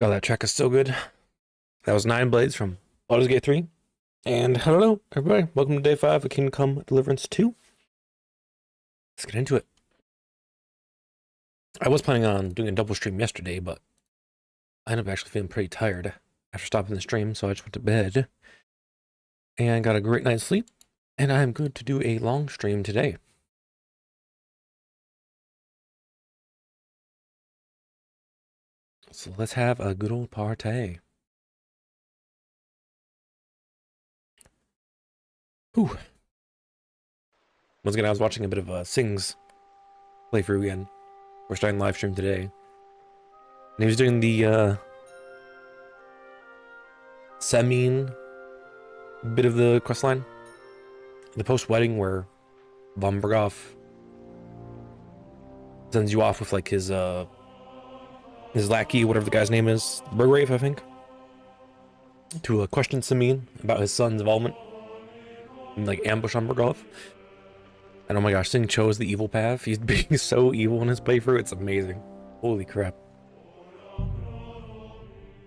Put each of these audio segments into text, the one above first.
Oh, that track is so good. That was 9 Blades from Baldur's Gate 3. And hello, everybody. Welcome to day 5 of Kingdom Come Deliverance 2. Let's get into it. I was planning on doing a double stream yesterday, but I ended up actually feeling pretty tired after stopping the stream, so I just went to bed and got a great night's sleep. And I am good to do a long stream today. So let's have a good old party. Whew. Once again, I was watching a bit of Sing's playthrough again. We're starting live stream today. And he was doing the Semin bit of the questline. The post-wedding where Von Berghoff sends you off with like his lackey, whatever the guy's name is, Burgrave, I think, to question Semin about his son's involvement and like ambush on Berghoff. And oh my gosh, Sing chose the evil path. He's being so evil in his playthrough, it's amazing. Holy crap.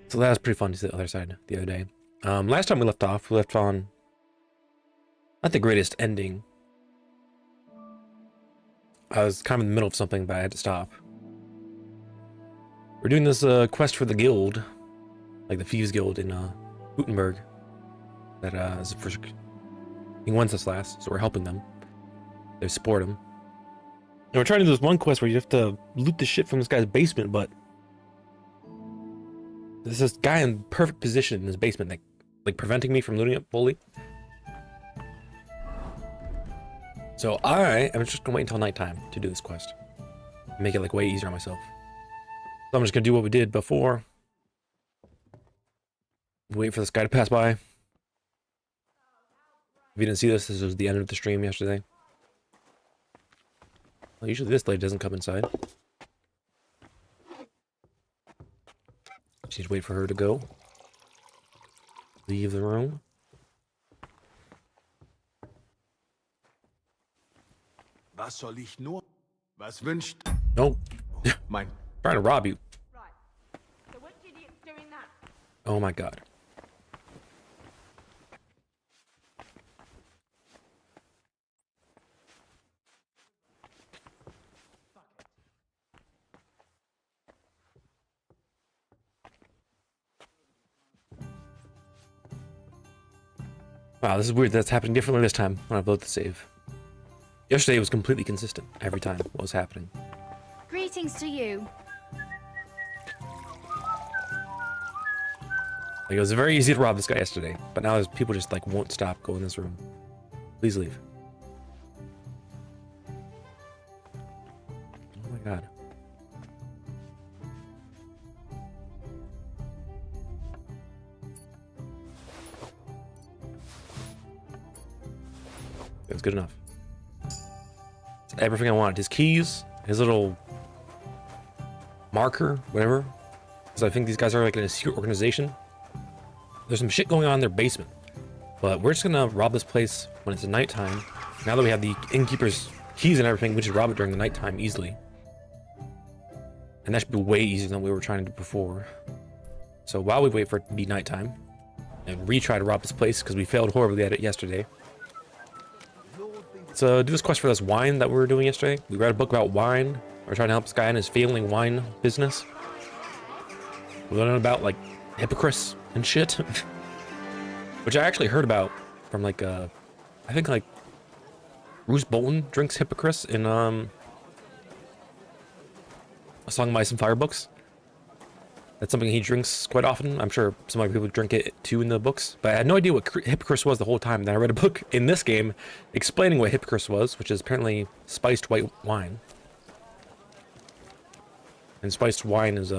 So that was pretty fun to see the other side the other day. Last time we left off, we left on not the greatest ending. I was kind of in the middle of something, but I had to stop. We're doing this quest for the guild, like the Thieves Guild in Gutenberg, that is for King Wenceslas, so we're helping them. They support him. And we're trying to do this one quest where you have to loot the shit from this guy's basement, but there's this guy in perfect position in his basement, like preventing me from looting it fully. So I am just gonna wait until nighttime to do this quest. Make it like way easier on myself. So I'm just gonna do what we did before. Wait for this guy to pass by. If you didn't see this was the end of the stream yesterday. Well, usually this lady doesn't come inside. Just need to wait for her to go. Leave the room. Was soll ich nur? Was wünscht? Nope. Mein. Trying to rob you. Right. So what idiot's doing that? Oh my god. Wow, this is weird. That's happening differently this time when I load the save. Yesterday it was completely consistent every time what was happening. Greetings to you. Like, it was very easy to rob this guy yesterday, but now people just like won't stop going in this room. Please leave. Oh my god. It was good enough. It's everything I wanted. His keys, his little marker, whatever. Because I think these guys are like in a secret organization. There's some shit going on in their basement. But we're just gonna rob this place when it's nighttime. Now that we have the innkeeper's keys and everything, we should rob it during the nighttime easily. And that should be way easier than we were trying to do before. So while we wait for it to be nighttime, and retry to rob this place because we failed horribly at it yesterday. So do this quest for this wine that we were doing yesterday. We read a book about wine. We're trying to help this guy in his failing wine business. We learned about like hypocrites and shit, which I actually heard about from like I think like Bruce Bolton drinks hypocrites in A Song of Ice and Fire books. That's something he drinks quite often. I'm sure some other people drink it too in the books, but I had no idea what hypocrite was the whole time. Then I read a book in this game explaining what hypocrite was, which is apparently spiced white wine. And spiced wine is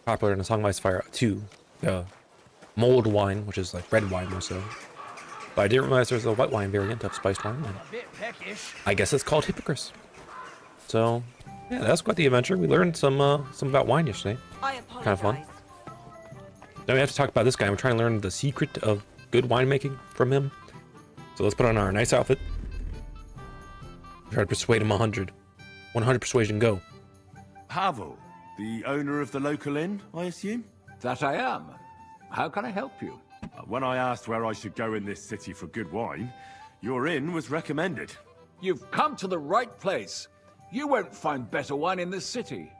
popular in A Song of Ice and Fire too. Mulled wine, which is like red wine more so. But I didn't realize there's a white wine variant of spiced wine. And I guess it's called hypocrite. So yeah, that's quite the adventure. We learned some about wine yesterday. Kind of fun. Now we have to talk about this guy. We're trying to learn the secret of good winemaking from him. So let's put on our nice outfit. Try to persuade him 100. 100 persuasion, go. Pavo, The owner of the local inn, I assume? That I am. How can I help you? When I asked where I should go in this city for good wine, your inn was recommended. You've come to the right place. You won't find better wine in this city.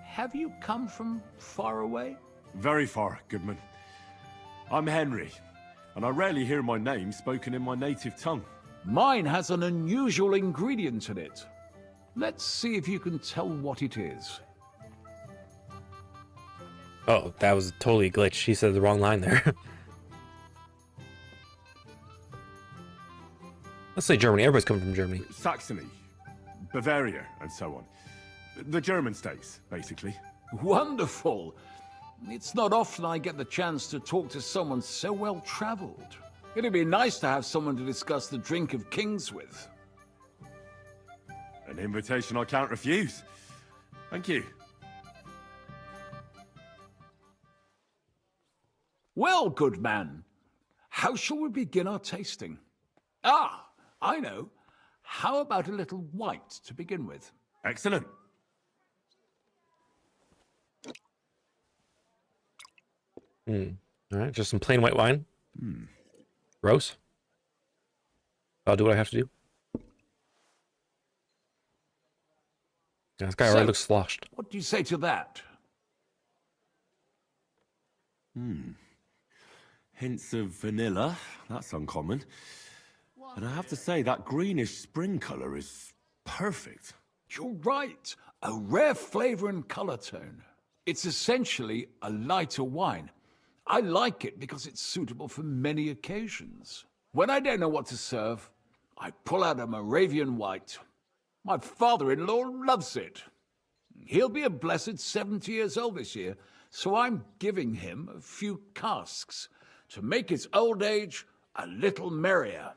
Have you come from far away? Very far, Goodman. I'm Henry, and I rarely hear my name spoken in my native tongue. Mine has an unusual ingredient in it. Let's see if you can tell what it is. Oh, that was totally a glitch. He said the wrong line there. Let's say Germany. Everybody's coming from Germany. Saxony, Bavaria, and so on. The German states, basically. Wonderful! It's not often I get the chance to talk to someone so well-traveled. It'd be nice to have someone to discuss the drink of kings with. An invitation I can't refuse. Thank you. Well, good man, how shall we begin our tasting? Ah, I know. How about a little white to begin with? Excellent. All right, just some plain white wine. Gross. I'll do what I have to do. Yeah, this guy already looks sloshed. What do you say to that? Hints of vanilla. That's uncommon. And I have to say, that greenish spring color is perfect. You're right. A rare flavor and color tone. It's essentially a lighter wine. I like it because it's suitable for many occasions. When I don't know what to serve, I pull out a Moravian white. My father-in-law loves it. He'll be a blessed 70 years old this year, so I'm giving him a few casks to make his old age a little merrier.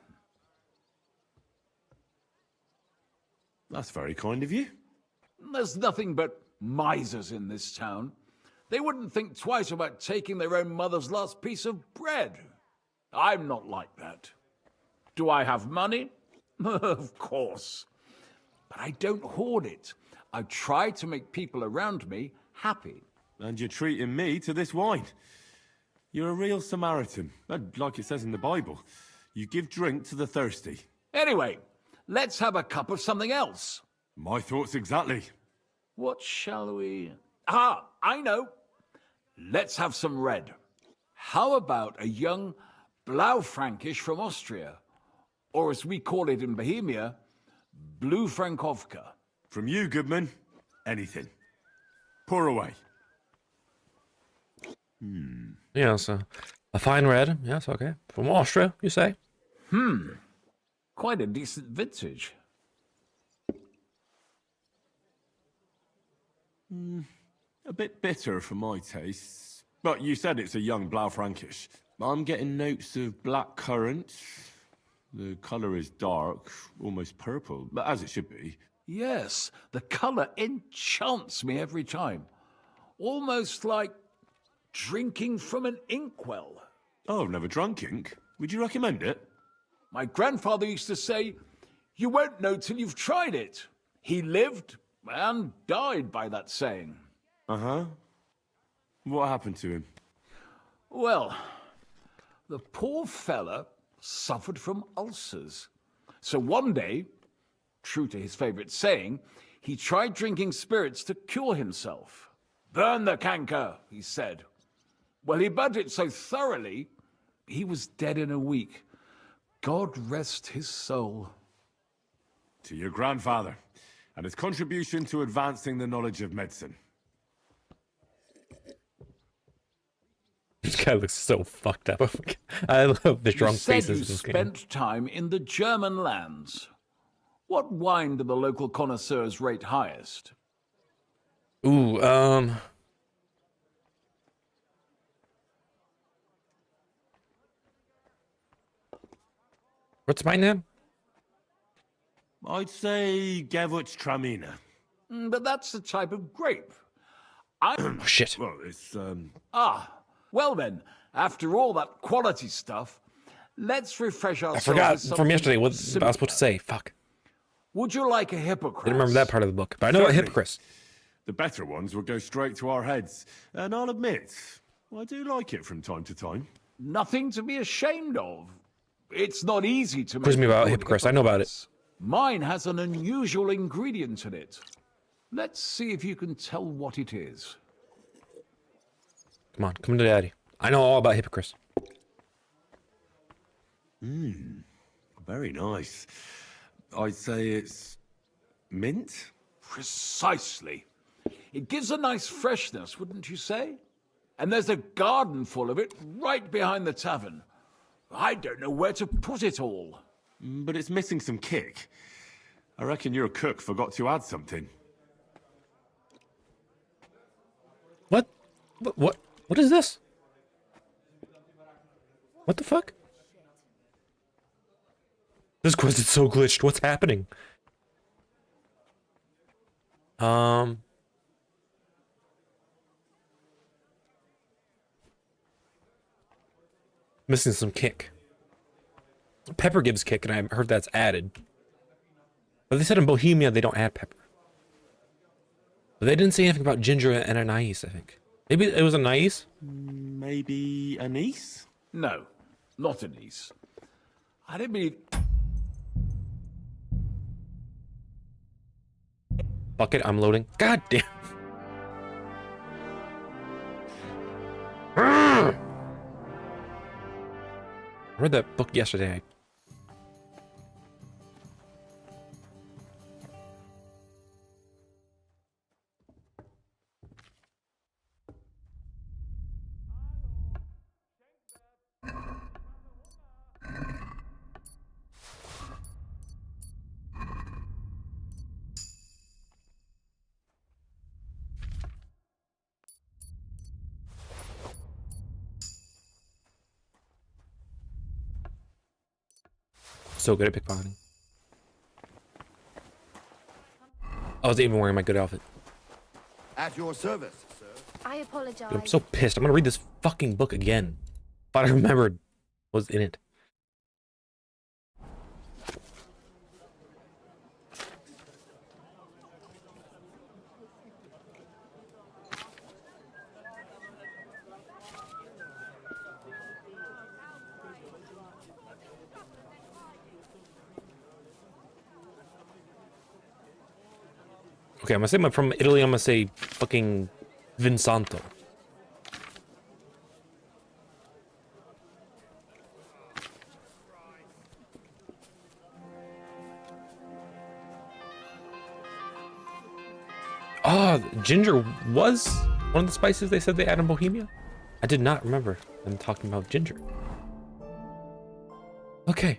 That's very kind of you. There's nothing but misers in this town. They wouldn't think twice about taking their own mother's last piece of bread. I'm not like that. Do I have money? Of course. But I don't hoard it. I try to make people around me happy. And you're treating me to this wine. You're a real Samaritan, like it says in the Bible. You give drink to the thirsty. Anyway, let's have a cup of something else. My thoughts exactly. What shall we... Ah, I know. Let's have some red. How about a young Blaufränkisch from Austria? Or as we call it in Bohemia, Blue Frankovka. From you, Goodman, anything. Pour away. Yeah, so a fine red. Yes, okay. From Austria, you say? Quite a decent vintage. A bit bitter for my tastes. But you said it's a young Blaufränkisch. I'm getting notes of black currant. The colour is dark, almost purple, but as it should be. Yes, the color enchants me every time. Almost like drinking from an inkwell. Oh, I've never drunk ink. Would you recommend it? My grandfather used to say, you won't know till you've tried it. He lived and died by that saying. Uh-huh. What happened to him? Well, the poor fella suffered from ulcers. So one day, true to his favorite saying, he tried drinking spirits to cure himself. Burn the canker, he said. Well, he burnt it so thoroughly, he was dead in a week. God rest his soul. To your grandfather, and his contribution to advancing the knowledge of medicine. This guy looks so fucked up. I love the drunk You said faces. you in this game. spent time in the German lands. What wine do the local connoisseurs rate highest? Ooh, what's my name? I'd say Gewürztraminer. But that's the type of grape. Oh, shit. Well, it's, Well then, after all that quality stuff, let's refresh I ourselves. forgot with from something yesterday what I was simpler. supposed to say. Fuck. Would you like a hypocrite? Didn't remember that part of the book. But I know about Certainly. hypocrites. The better ones will go straight to our heads. And I'll admit, I do like it from time to time. Nothing to be ashamed of. It's not easy to Quiz make me about good Hippocras. I know about it. hippocras. Mine has an unusual ingredient in it. Let's see if you can tell what it is. Come on, come to daddy. I know all about Hippocras. Very nice. I'd say it's mint? Precisely. It gives a nice freshness, wouldn't you say? And there's a garden full of it right behind the tavern. I don't know where to put it all. But it's missing some kick. I reckon your cook forgot to add something. What? What is this? What the fuck? This quiz is so glitched. What's happening? Missing some kick. Pepper gives kick, and I heard that's added. But they said in Bohemia they don't add pepper. But they didn't say anything about ginger and anise, I think. Maybe it was anise? Maybe anise? No, not anise. I don't mean... Fuck it, I'm loading. God damn. I read that book yesterday. So good at pickpocketing. I was even wearing my good outfit. At your service, sir. I apologize. Dude, I'm so pissed. I'm gonna read this fucking book again. But I remembered what was in it. Okay, I'm gonna say from Italy, I'm gonna say fucking Vinsanto. Oh, ginger was one of the spices they said they add in Bohemia? I did not remember them talking about ginger. Okay.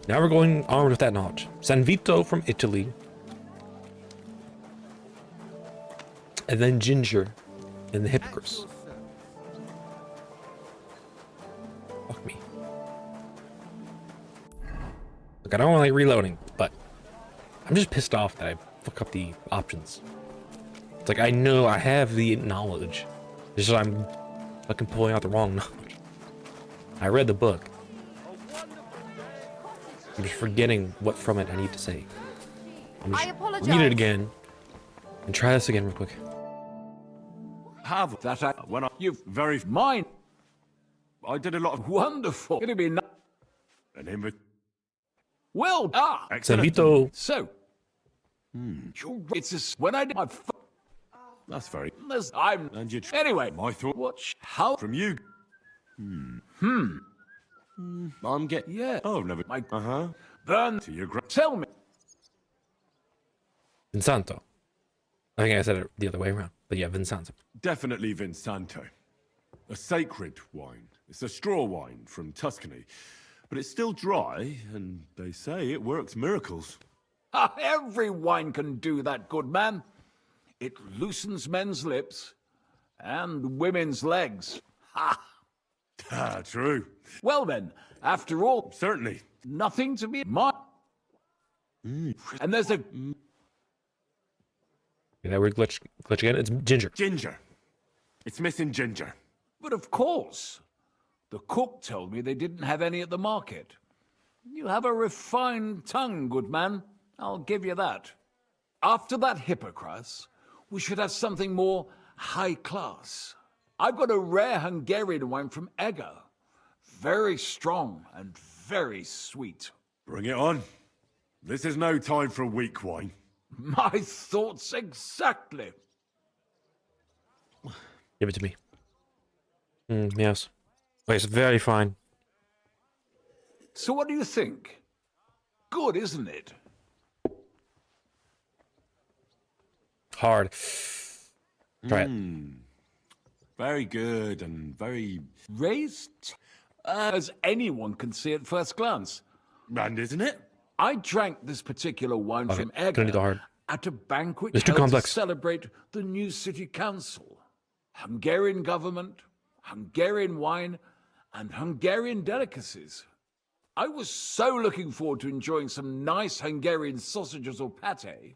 Now we're going armed with that knowledge. San Vito from Italy. And then ginger in the Hippocras. Fuck me. Look, I don't like reloading, but I'm just pissed off that I fuck up the options. It's like I know I have the knowledge. It's just I'm fucking pulling out the wrong knowledge. I read the book. I'm just forgetting what from it I need to say. I'm just I apologize. read it again and try this again real quick. Have That I... when I You've... very Mine. I did a lot of Wonderful. It'd be... an invi- Well, San Excellent. Vito. So... It's a... When I... That's very. I'm... And you. Anyway, My thought watch how... from you. I'm getting. Yeah. Oh, never. My... Uh-huh. Burn... To your gra- Tell me. Vinsanto. I think I said it the other way around. But yeah, Vinsanto. Definitely Vinsanto. A sacred wine. It's a straw wine from Tuscany. But it's still dry, and they say it works miracles. Ah, every wine can do that, good man. It loosens men's lips and women's legs. Ha! Ah, true. Well then, after all, Certainly. nothing to be my. And there's a... Yeah, that weird glitch again. It's ginger. Ginger. It's missing ginger. But of course, the cook told me they didn't have any at the market. You have a refined tongue, good man. I'll give you that. After that Hippocras, We should have something more high class. I've got a rare Hungarian wine from Ego. Very strong and very sweet. Bring it on. This is no time for weak wine. My thoughts exactly. Give it to me. Yes. Oh, it's very fine. So what do you think? Good, isn't it? Hard. Try it. Very good and very... Raised as anyone can see at first glance. And isn't it? I drank this particular wine from gonna need the Ego hard. at a banquet It's too held to complex. celebrate the new city council. Hungarian government, Hungarian wine, and Hungarian delicacies. I was so looking forward to enjoying some nice Hungarian sausages or pate,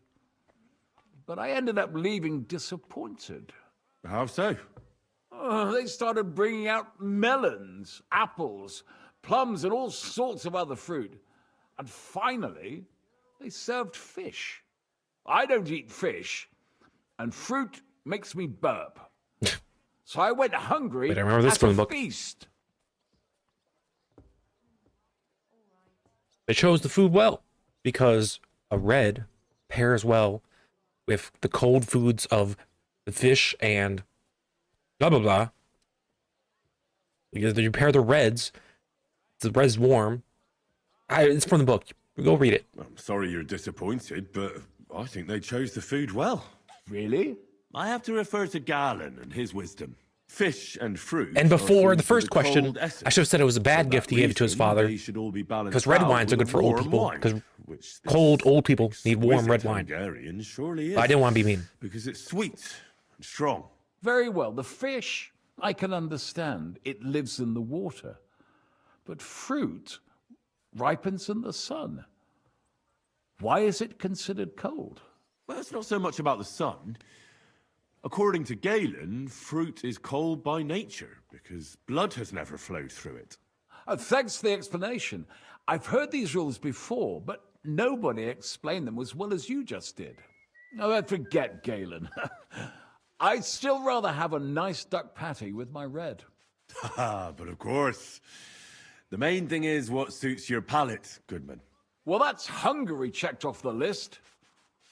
but I ended up leaving disappointed. How so? They started bringing out melons, apples, plums, and all sorts of other fruit. And finally, they served fish. I don't eat fish, and fruit makes me burp. So I went hungry Wait, I remember this at from a the book. feast. They chose the food well because a red pairs well with the cold foods of the fish and blah blah blah. Because you pair the red's warm. It's from the book. Go read it. I'm sorry you're disappointed, but I think they chose the food well. Really? I have to refer to Galen and his wisdom. Fish and fruit. And are before food the for first question, cold essence. I should have said it was a bad For gift that he gave it to his reason, father. they should all be balanced Because red out wines are with good a for old warm people. wine, Because which cold this old people need warm red exquisite wine. Hungarian surely is. But I didn't want to be mean. Because it's sweet and strong. Very well. The fish, I can understand. It lives in the water. But fruit ripens in the sun. Why is it considered cold? Well, it's not so much about the sun. According to Galen, fruit is cold by nature because blood has never flowed through it. Thanks for the explanation. I've heard these rules before, but nobody explained them as well as you just did. Oh, forget Galen. I'd still rather have a nice duck patty with my red. But of course, the main thing is what suits your palate, Goodman. Well, that's Hungary checked off the list.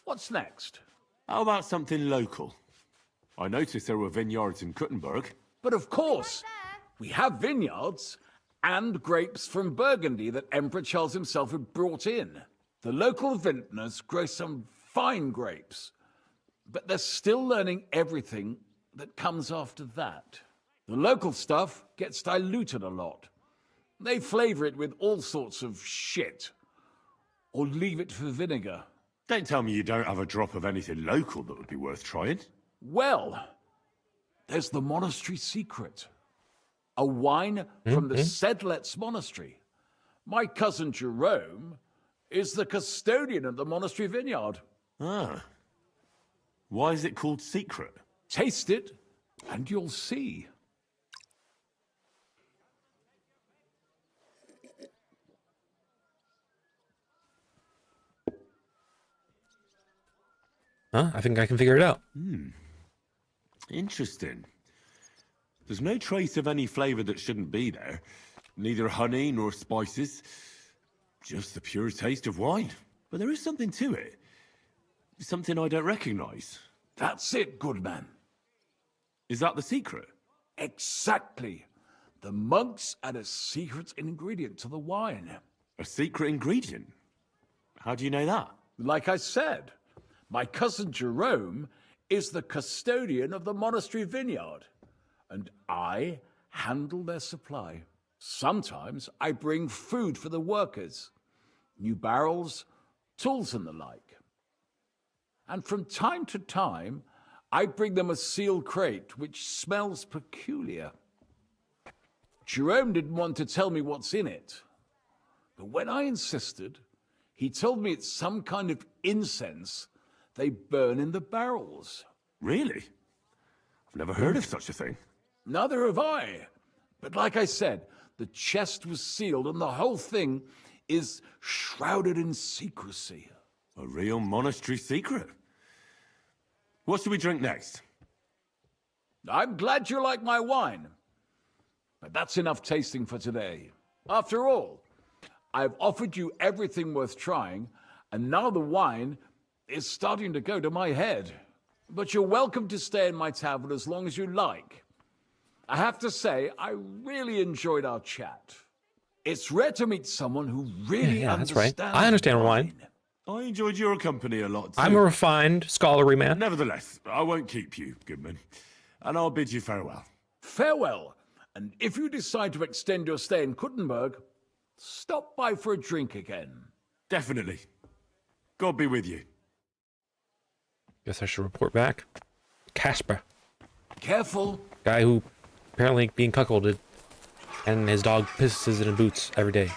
What's next? How about something local? I noticed there were vineyards in Kuttenberg. But of course, we have vineyards and grapes from Burgundy that Emperor Charles himself had brought in. The local vintners grow some fine grapes, but they're still learning everything that comes after that. The local stuff gets diluted a lot. They flavor it with all sorts of shit, or leave it for vinegar. Don't tell me you don't have a drop of anything local that would be worth trying. Well, there's the monastery secret. A wine from the Sedlets monastery. My cousin Jerome is the custodian of the monastery vineyard. Ah. Why is it called secret? Taste it, and you'll see. Huh? I think I can figure it out. Interesting. There's no trace of any flavor that shouldn't be there. Neither honey nor spices. Just the pure taste of wine. But there is something to it. Something I don't recognize. That's it, good man. Is that the secret? Exactly. The monks add a secret ingredient to the wine. A secret ingredient? How do you know that? Like I said, my cousin Jerome is the custodian of the monastery vineyard, and I handle their supply. Sometimes I bring food for the workers, new barrels, tools and the like. And from time to time, I bring them a sealed crate which smells peculiar. Jerome didn't want to tell me what's in it, but when I insisted, he told me it's some kind of incense they burn in the barrels. Really? I've never heard of such a thing. Neither have I. But like I said, the chest was sealed and the whole thing is shrouded in secrecy. A real monastery secret. What should we drink next? I'm glad you like my wine. But that's enough tasting for today. After all, I've offered you everything worth trying, and now the wine is starting to go to my head. But you're welcome to stay in my tavern as long as you like. I have to say, I really enjoyed our chat. It's rare to meet someone who really Yeah, that's understands right. I understand wine. I enjoyed your company a lot, too. I'm a refined, scholarly man. Nevertheless, I won't keep you, Goodman. And I'll bid you farewell. Farewell. And if you decide to extend your stay in Kuttenberg, stop by for a drink again. Definitely. God be with you. Guess I should report back. Casper, Careful. guy who apparently being cuckolded, and his dog pisses in his boots every day.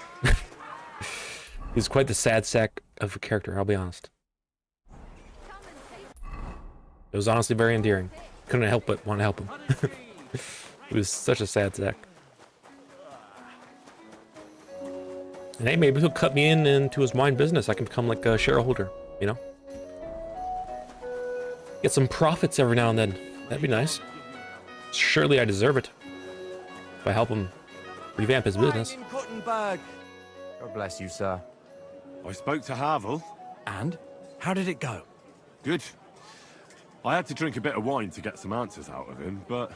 He's quite the sad sack of a character, I'll be honest. It was honestly very endearing. Couldn't help but want to help him. He was such a sad sack. And hey, maybe he'll cut me into his wine business. I can become like a shareholder, you know? Get some profits every now and then. That'd be nice. Surely I deserve it. If I help him revamp his business. God bless you, sir. I spoke to Havel. And? How did it go? Good. I had to drink a bit of wine to get some answers out of him, but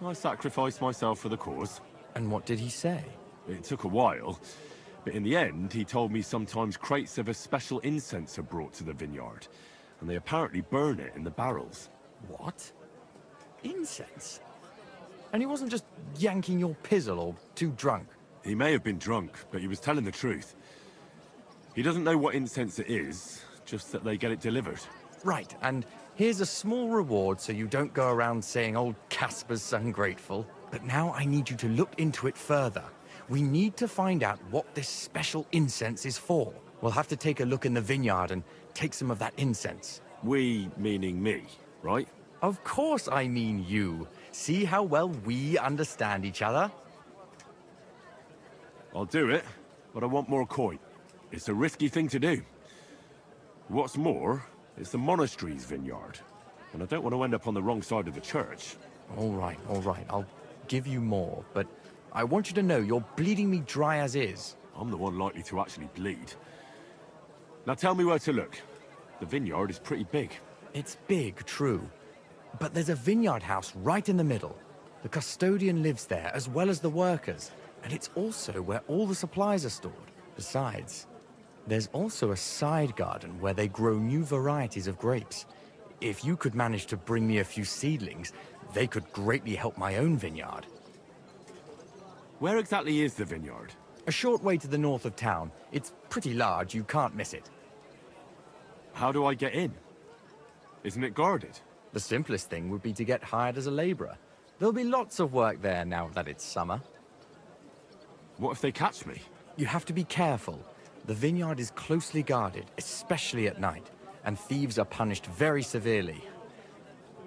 I sacrificed myself for the cause. And what did he say? It took a while, but in the end, he told me sometimes crates of a special incense are brought to the vineyard, and they apparently burn it in the barrels. What? Incense? And he wasn't just yanking your pizzle or too drunk? He may have been drunk, but he was telling the truth. He doesn't know what incense it is, just that they get it delivered. Right, and here's a small reward so you don't go around saying old Casper's ungrateful. But now I need you to look into it further. We need to find out what this special incense is for. We'll have to take a look in the vineyard and take some of that incense. We, meaning me, right? Of course I mean you. See how well we understand each other? I'll do it, but I want more coin. It's a risky thing to do. What's more, it's the monastery's vineyard, and I don't want to end up on the wrong side of the church. All right. I'll give you more, but I want you to know you're bleeding me dry as is. I'm the one likely to actually bleed. Now tell me where to look. The vineyard is pretty big. It's big, true. But there's a vineyard house right in the middle. The custodian lives there, as well as the workers. And it's also where all the supplies are stored. Besides, there's also a side garden where they grow new varieties of grapes. If you could manage to bring me a few seedlings, they could greatly help my own vineyard. Where exactly is the vineyard? A short way to the north of town. It's pretty large, you can't miss it. How do I get in? Isn't it guarded? The simplest thing would be to get hired as a laborer. There'll be lots of work there now that it's summer. What if they catch me? You have to be careful. The vineyard is closely guarded, especially at night, and thieves are punished very severely.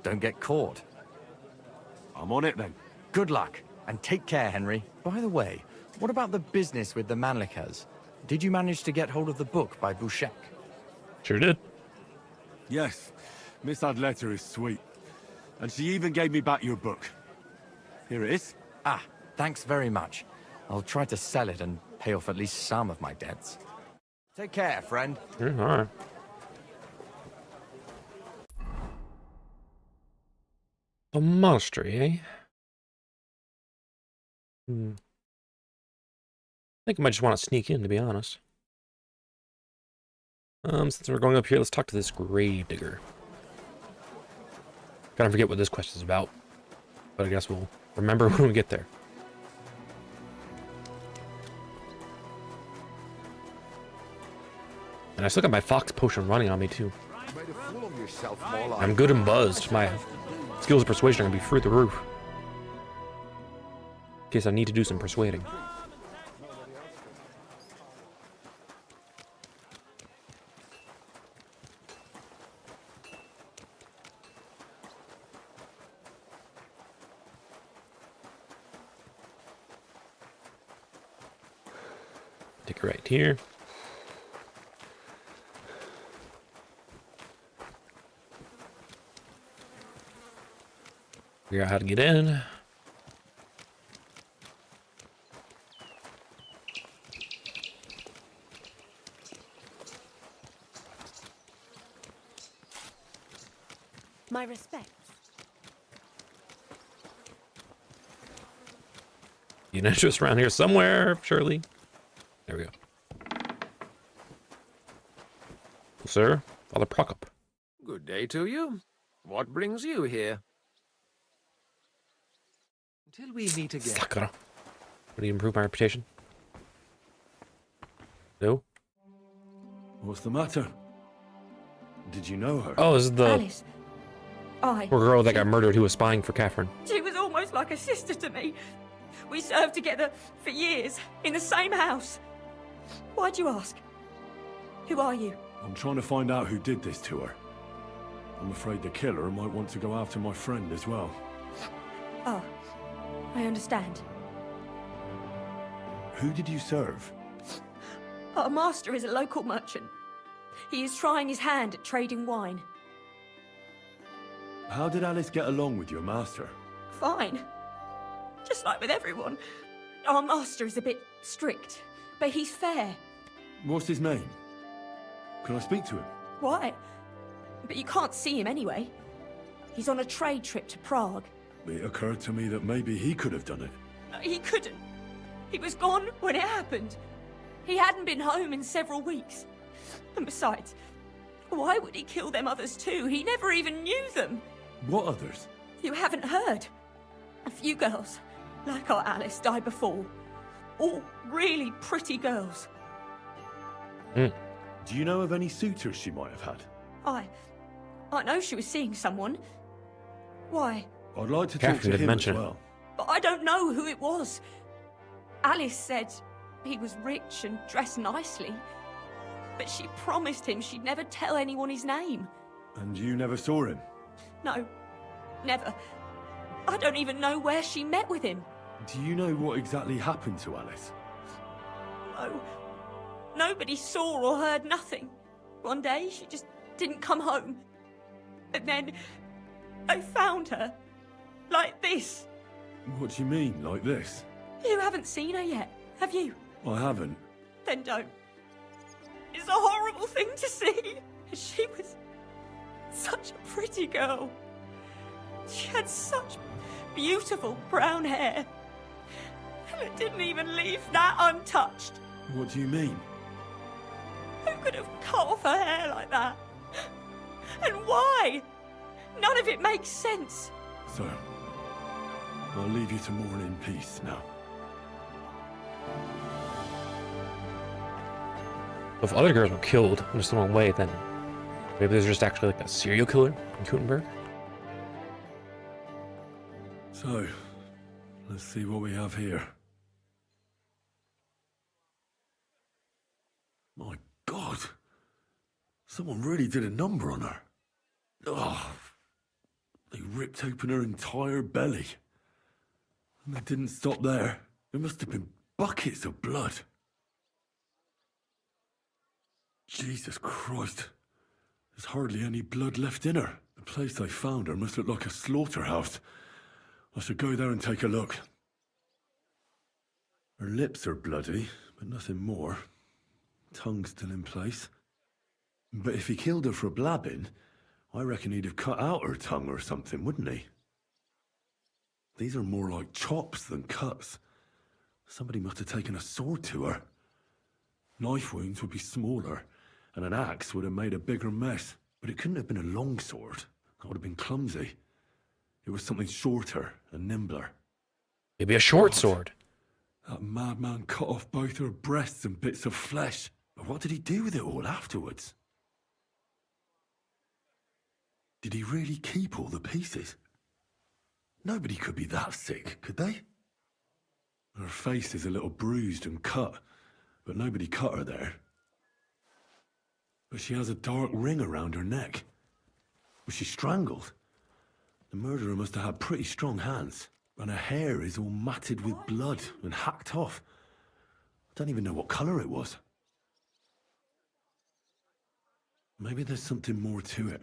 Don't get caught. I'm on it then. Good luck, and take care, Henry. By the way, what about the business with the Manlikas? Did you manage to get hold of the book by Bouchek? Sure did. Yes, Miss Adletter is sweet. And she even gave me back your book. Here it is. Ah, thanks very much. I'll try to sell it and pay off at least some of my debts. Take care, friend. All right. A monastery, eh? I think I might just want to sneak in, to be honest. Since we're going up here, let's talk to this grave digger. Kind of forget what this quest is about, but I guess we'll remember when we get there. And I still got my fox potion running on me too. I'm good and buzzed. My skills of persuasion are gonna be through the roof. In case I need to do some persuading. Take it right here. Figure out how to get in. My respects. An entrance around here somewhere, surely. There we go. Sir, Father Prokop. Good day to you. What brings you here? Until we meet again. Sakura. Would he improve my reputation? No? What's the matter? Did you know her? Oh, this is the Alice. poor girl that got murdered who was spying for Catherine. She was almost like a sister to me. We served together for years, in the same house. Why'd you ask? Who are you? I'm trying to find out who did this to her. I'm afraid the killer might want to go after my friend as well. Oh, I understand. Who did you serve? Our master is a local merchant. He is trying his hand at trading wine. How did Alice get along with your master? Fine. Just like with everyone. Our master is a bit strict, but he's fair. What's his name? Can I speak to him? Why? But you can't see him anyway. He's on a trade trip to Prague. It occurred to me that maybe he could have done it. No, he couldn't. He was gone when it happened. He hadn't been home in several weeks. And besides, why would he kill them others too? He never even knew them. What others? You haven't heard. A few girls, like our Alice, died before. All really pretty girls. Do you know of any suitors she might have had? I know she was seeing someone. Why? I'd like to Catherine talk to didn't him as mention it. well. But I don't know who it was. Alice said he was rich and dressed nicely. But she promised him she'd never tell anyone his name. And you never saw him? No, never. I don't even know where she met with him. Do you know what exactly happened to Alice? No. Nobody saw or heard nothing. One day, she just didn't come home. And then, I found her. Like this. What do you mean, like this? You haven't seen her yet, have you? I haven't. Then don't. It's a horrible thing to see. She was such a pretty girl. She had such beautiful brown hair. And it didn't even leave that untouched. What do you mean? Who could have cut off her hair like that? And why? None of it makes sense. So, I'll leave you to mourn in peace now. If other girls were killed in just the wrong way, then maybe there's just actually like a serial killer in Gutenberg. So, let's see what we have here. My God! Someone really did a number on her. Oh, they ripped open her entire belly. And they didn't stop there. There must have been buckets of blood. Jesus Christ. There's hardly any blood left in her. The place I found her must look like a slaughterhouse. I should go there and take a look. Her lips are bloody, but nothing more. Tongue still in place. But if he killed her for blabbing, I reckon he'd have cut out her tongue or something, wouldn't he? These are more like chops than cuts. Somebody must have taken a sword to her. Knife wounds would be smaller, and an axe would have made a bigger mess. But it couldn't have been a long sword. That would have been clumsy. It was something shorter and nimbler. Maybe a short sword. That madman cut off both her breasts and bits of flesh. But what did he do with it all afterwards? Did he really keep all the pieces? Nobody could be that sick, could they? Her face is a little bruised and cut, but nobody cut her there. But she has a dark ring around her neck. Was she strangled? The murderer must have had pretty strong hands, and her hair is all matted with blood and hacked off. I don't even know what colour it was. Maybe there's something more to it.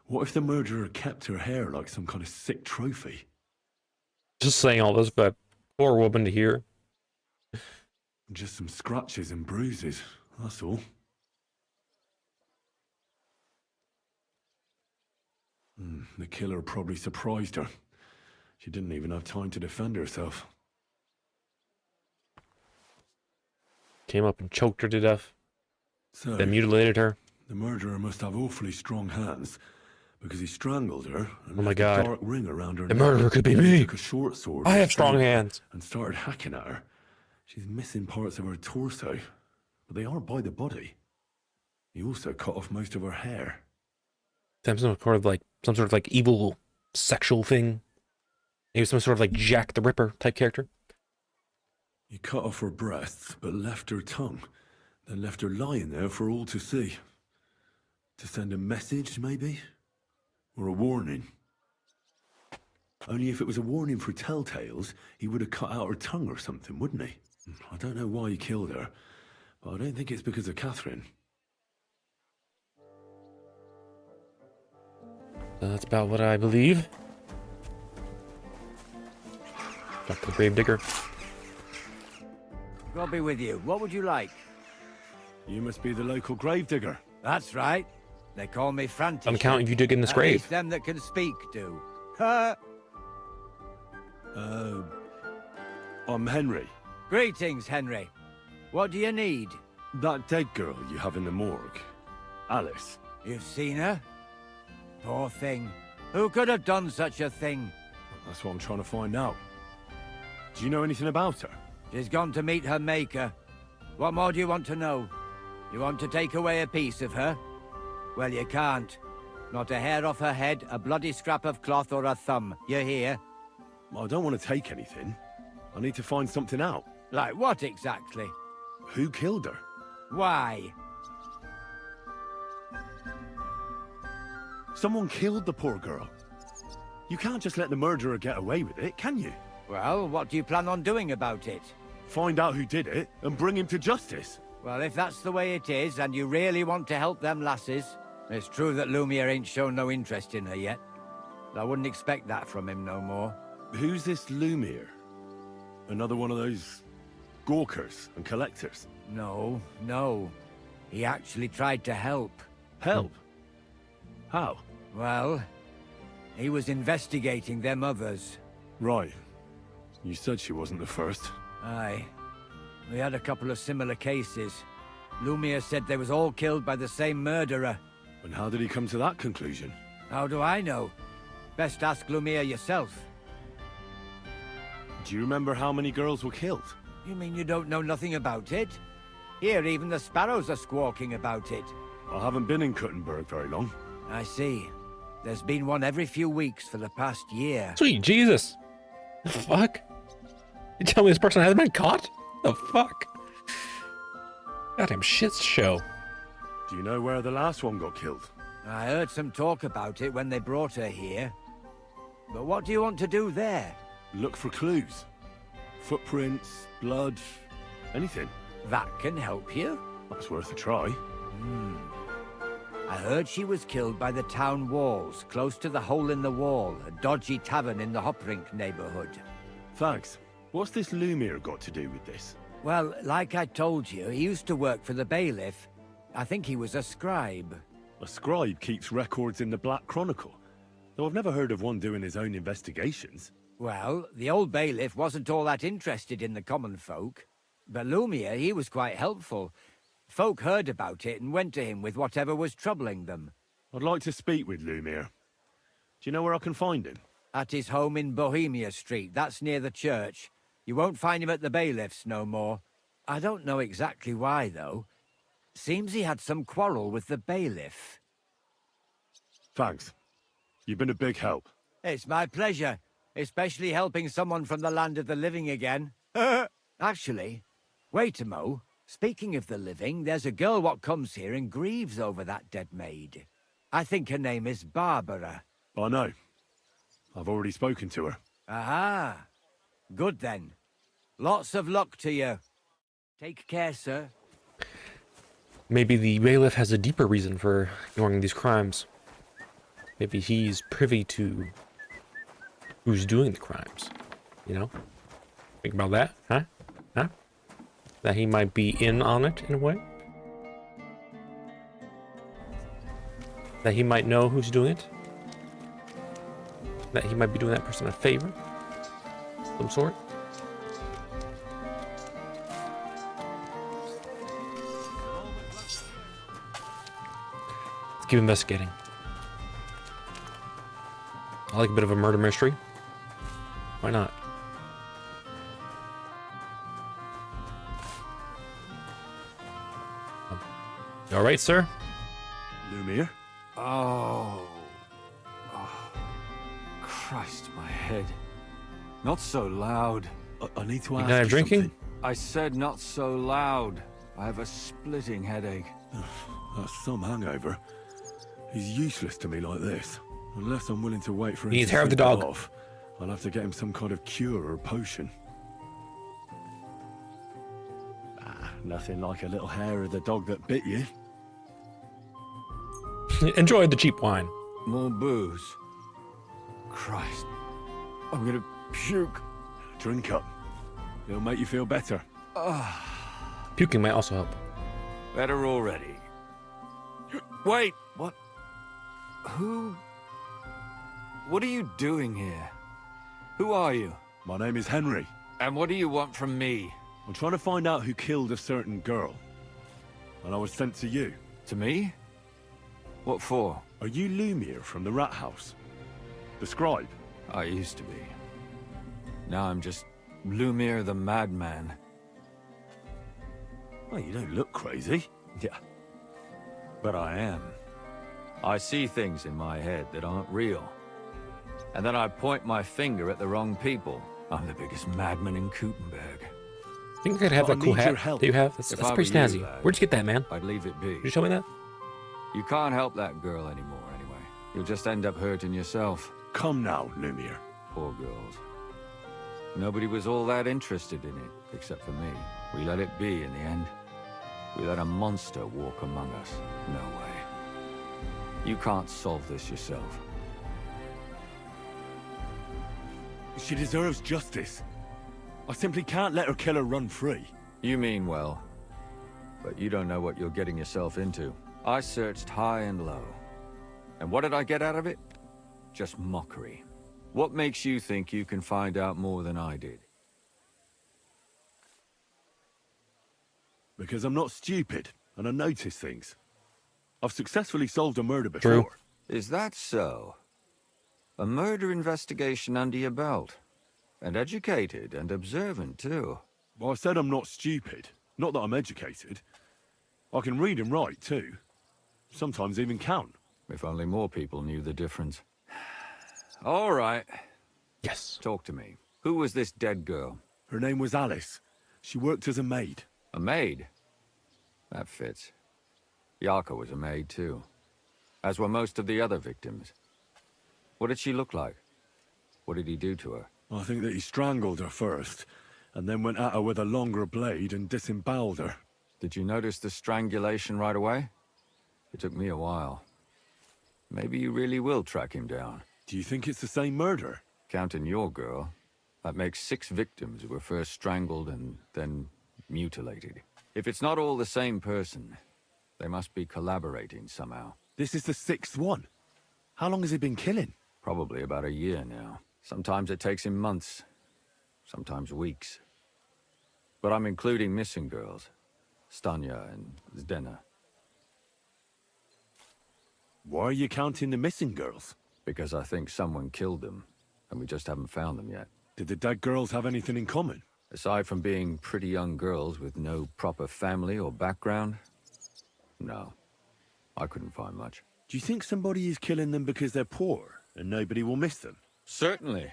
What if the murderer kept her hair like some kind of sick trophy? Just saying all this, but poor woman to hear. Just some scratches and bruises, that's all. The killer probably surprised her. She didn't even have time to defend herself. Came up and choked her to death. So, Then mutilated her. the murderer must have awfully strong hands, because he strangled her and Oh my left God. a dark ring around her The neck. murderer could be Then he me. took a short sword I and have strong stake hands. and started hacking at her. She's missing parts of her torso, but they aren't by the body. He also cut off most of her hair. Some sort of like evil sexual thing. He was some sort of like Jack the Ripper type character. He cut off her breasts, but left her tongue, then left her lying there for all to see. To send a message, maybe? Or a warning? Only if it was a warning for telltales, he would have cut out her tongue or something, wouldn't he? I don't know why he killed her, but I don't think it's because of Catherine. That's about what I believe. Back to the grave digger. God be with you. What would you like? You must be the local gravedigger. That's right. They call me Frantic. On account of you digging this At grave. least them that can speak do. I'm Henry. Greetings, Henry. What do you need? That dead girl you have in the morgue. Alice. You've seen her? Poor thing. Who could have done such a thing? That's what I'm trying to find out. Do you know anything about her? She's gone to meet her maker. What more do you want to know? You want to take away a piece of her? Well, you can't. Not a hair off her head, a bloody scrap of cloth, or a thumb. You hear? I don't want to take anything. I need to find something out. Like what exactly? Who killed her? Why? Someone killed the poor girl. You can't just let the murderer get away with it, can you? Well, what do you plan on doing about it? Find out who did it and bring him to justice. Well, if that's the way it is, and you really want to help them lasses, it's true that Lumiere ain't shown no interest in her yet. I wouldn't expect that from him no more. Who's this Lumiere? Another one of those gawkers and collectors? No, no. He actually tried to help. Help? How? Well, he was investigating them others. Right. You said she wasn't the first. Aye. We had a couple of similar cases. Lumiere said they was all killed by the same murderer. And how did he come to that conclusion? How do I know? Best ask Lumiere yourself. Do you remember how many girls were killed? You mean you don't know nothing about it? Here, even the sparrows are squawking about it. I haven't been in Kuttenberg very long. I see. There's been one every few weeks for the past year. Sweet Jesus. The fuck? You tell me this person hasn't been caught? The fuck? Goddamn shit show. Do you know where the last one got killed? I heard some talk about it when they brought her here. But what do you want to do there? Look for clues. Footprints, blood, anything. That can help you. That's worth a try. I heard she was killed by the town walls, close to the Hole in the Wall, a dodgy tavern in the Hoprink neighborhood. Thanks. What's this Lumiere got to do with this? Well, like I told you, he used to work for the bailiff. I think he was a scribe. A scribe keeps records in the Black Chronicle, though I've never heard of one doing his own investigations. Well, the old bailiff wasn't all that interested in the common folk. But Lumiere, he was quite helpful. Folk heard about it and went to him with whatever was troubling them. I'd like to speak with Lumiere. Do you know where I can find him? At his home in Bohemia Street, that's near the church. You won't find him at the bailiff's no more. I don't know exactly why, though. Seems he had some quarrel with the bailiff. Thanks. You've been a big help. It's my pleasure, especially helping someone from the land of the living again. Actually, wait a mo. Speaking of the living, there's a girl what comes here and grieves over that dead maid. I think her name is Barbara. I know. I've already spoken to her. Aha. Good then. Lots of luck to you. Take care, sir. Maybe the bailiff has a deeper reason for ignoring these crimes. Maybe he's privy to who's doing the crimes. You know? Think about that, huh? Huh? That he might be in on it in a way? That he might know who's doing it? That he might be doing that person a favor? Some sort? Let's keep investigating. I like a bit of a murder mystery. Why not? You all right, sir? Lumiere? Oh. Christ, my head. Not so loud. I need to You ask not you drinking? something. I said not so loud. I have a splitting headache. That's some hangover. He's useless to me like this. Unless I'm willing to wait for him He's to hair of the sleep it dog. off, I'll have to get him some kind of cure or potion. Nothing like a little hair of the dog that bit you. Enjoy the cheap wine. More booze. Christ. I'm gonna puke. Drink up. It'll make you feel better. Puking might also help. Better already. Wait, what? Who? What are you doing here? Who are you? My name is Henry. And what do you want from me? I'm trying to find out who killed a certain girl. And I was sent to you. To me? What for? Are you Lumiere from the rat house? The scribe? I used to be. Now I'm just Lumiere the madman. Well, you don't look crazy. Yeah. But I am. I see things in my head that aren't real. And then I point my finger at the wrong people. I'm the biggest madman in Gutenberg. I think I could have But I that cool need hat your help. that you have. That's If pretty I were you, snazzy. lad, Where'd you get that, man? I'd leave it be. Did you show me that? You can't help that girl anymore, anyway. You'll just end up hurting yourself. Come now, Lumiere. Poor girls. Nobody was all that interested in it, except for me. We let it be in the end. We let a monster walk among us. No way. You can't solve this yourself. She deserves justice. I simply can't let her killer run free. You mean well. But you don't know what you're getting yourself into. I searched high and low. And what did I get out of it? Just mockery. What makes you think you can find out more than I did? Because I'm not stupid, and I notice things. I've successfully solved a murder before. True. Is that so? A murder investigation under your belt. And educated and observant, too. Well, I said I'm not stupid. Not that I'm educated. I can read and write, too. Sometimes even count. If only more people knew the difference. All right. Yes. Talk to me. Who was this dead girl? Her name was Alice. She worked as a maid. A maid? That fits. Yarka was a maid, too. As were most of the other victims. What did she look like? What did he do to her? I think that he strangled her first, and then went at her with a longer blade and disemboweled her. Did you notice the strangulation right away? It took me a while. Maybe you really will track him down. Do you think it's the same murder? Counting your girl, that makes 6 victims who were first strangled and then mutilated. If it's not all the same person, they must be collaborating somehow. This is the 6th one. How long has he been killing? Probably about a year now. Sometimes it takes him months, sometimes weeks. But I'm including missing girls, Stanya and Zdena. Why are you counting the missing girls? Because I think someone killed them, and we just haven't found them yet. Did the dead girls have anything in common? Aside from being pretty young girls with no proper family or background, no. I couldn't find much. Do you think somebody is killing them because they're poor, and nobody will miss them? Certainly.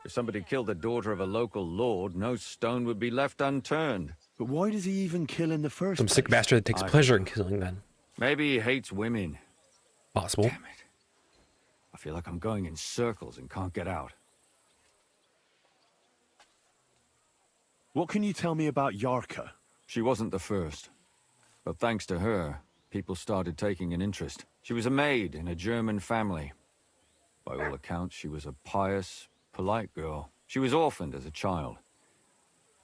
If somebody killed the daughter of a local lord, no stone would be left unturned. But why does he even kill in the first Some place? sick bastard that takes pleasure in killing then. Maybe he hates women. Possible. Damn it. I feel like I'm going in circles and can't get out. What can you tell me about Yarka? She wasn't the first. But thanks to her, people started taking an interest. She was a maid in a German family. By all accounts, she was a pious, polite girl. She was orphaned as a child.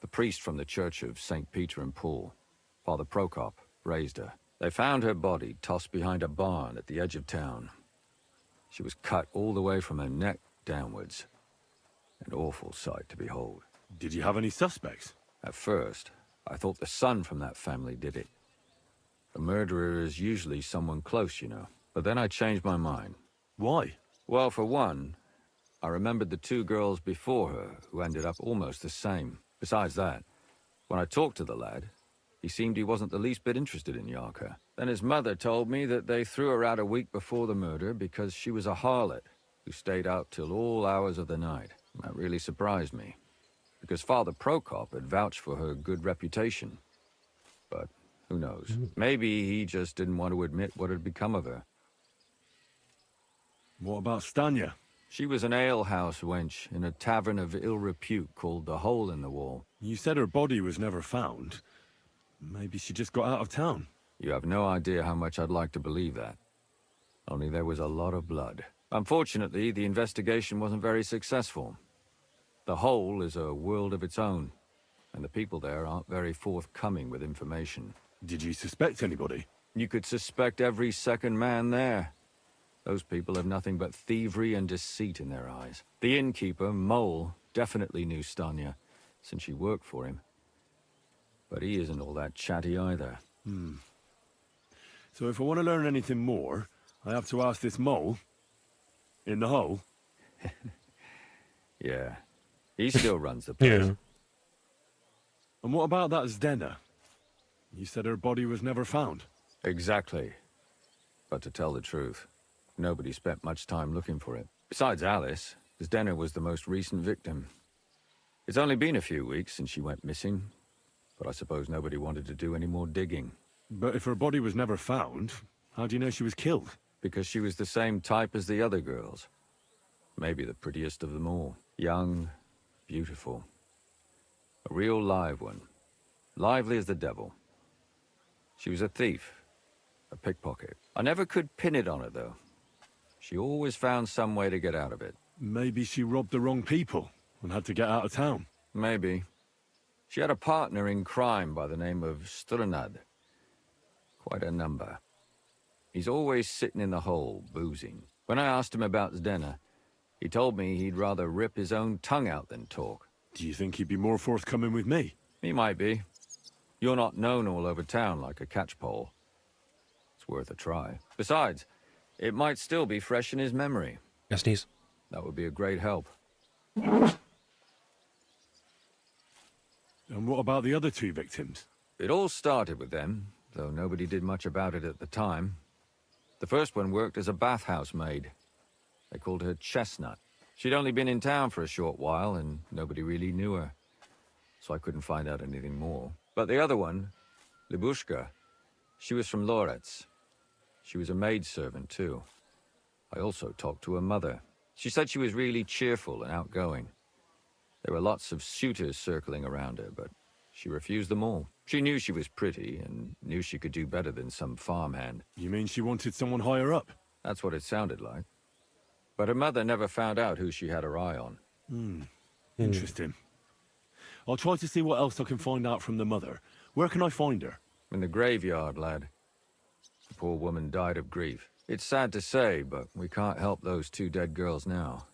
The priest from the Church of St. Peter and Paul, Father Prokop, raised her. They found her body tossed behind a barn at the edge of town. She was cut all the way from her neck downwards. An awful sight to behold. Did you have any suspects? At first, I thought the son from that family did it. The murderer is usually someone close, you know. But then I changed my mind. Why? Well, for one, I remembered the two girls before her who ended up almost the same. Besides that, when I talked to the lad, he seemed he wasn't the least bit interested in Yarka. Then his mother told me that they threw her out a week before the murder because she was a harlot who stayed out till all hours of the night. That really surprised me, because Father Prokop had vouched for her good reputation. But who knows? Maybe he just didn't want to admit what had become of her. What about Stanya? She was an alehouse wench in a tavern of ill repute called the Hole in the Wall. You said her body was never found. Maybe she just got out of town. You have no idea how much I'd like to believe that. Only there was a lot of blood. Unfortunately, the investigation wasn't very successful. The Hole is a world of its own, and the people there aren't very forthcoming with information. Did you suspect anybody? You could suspect every second man there. Those people have nothing but thievery and deceit in their eyes. The innkeeper, Mole, definitely knew Stanya, since she worked for him. But he isn't all that chatty either. So if I want to learn anything more, I have to ask this Mole in the hole. Yeah, he still runs the place. Yeah. And what about that Zdena? You said her body was never found. Exactly. But to tell the truth, nobody spent much time looking for it. Besides Alice, Zdena was the most recent victim. It's only been a few weeks since she went missing, but I suppose nobody wanted to do any more digging. But if her body was never found, how do you know she was killed? Because she was the same type as the other girls. Maybe the prettiest of them all. Young, beautiful. A real live one. Lively as the devil. She was a thief. A pickpocket. I never could pin it on her, though. She always found some way to get out of it. Maybe she robbed the wrong people and had to get out of town. Maybe. She had a partner in crime by the name of Strunad. Quite a number. He's always sitting in the hole, boozing. When I asked him about Zdena, he told me he'd rather rip his own tongue out than talk. Do you think he'd be more forthcoming with me? He might be. You're not known all over town like a catchpole. It's worth a try. Besides, it might still be fresh in his memory. Yes, sneeze. That would be a great help. And what about the other two victims? It all started with them, though nobody did much about it at the time. The first one worked as a bathhouse maid. They called her Chestnut. She'd only been in town for a short while, and nobody really knew her. So I couldn't find out anything more. But the other one, Libushka, she was from Loretz. She was a maidservant, too. I also talked to her mother. She said she was really cheerful and outgoing. There were lots of suitors circling around her, but she refused them all. She knew she was pretty, and knew she could do better than some farmhand. You mean she wanted someone higher up? That's what it sounded like. But her mother never found out who she had her eye on. Interesting. I'll try to see what else I can find out from the mother. Where can I find her? In the graveyard, lad. The poor woman died of grief. It's sad to say, but we can't help those two dead girls now.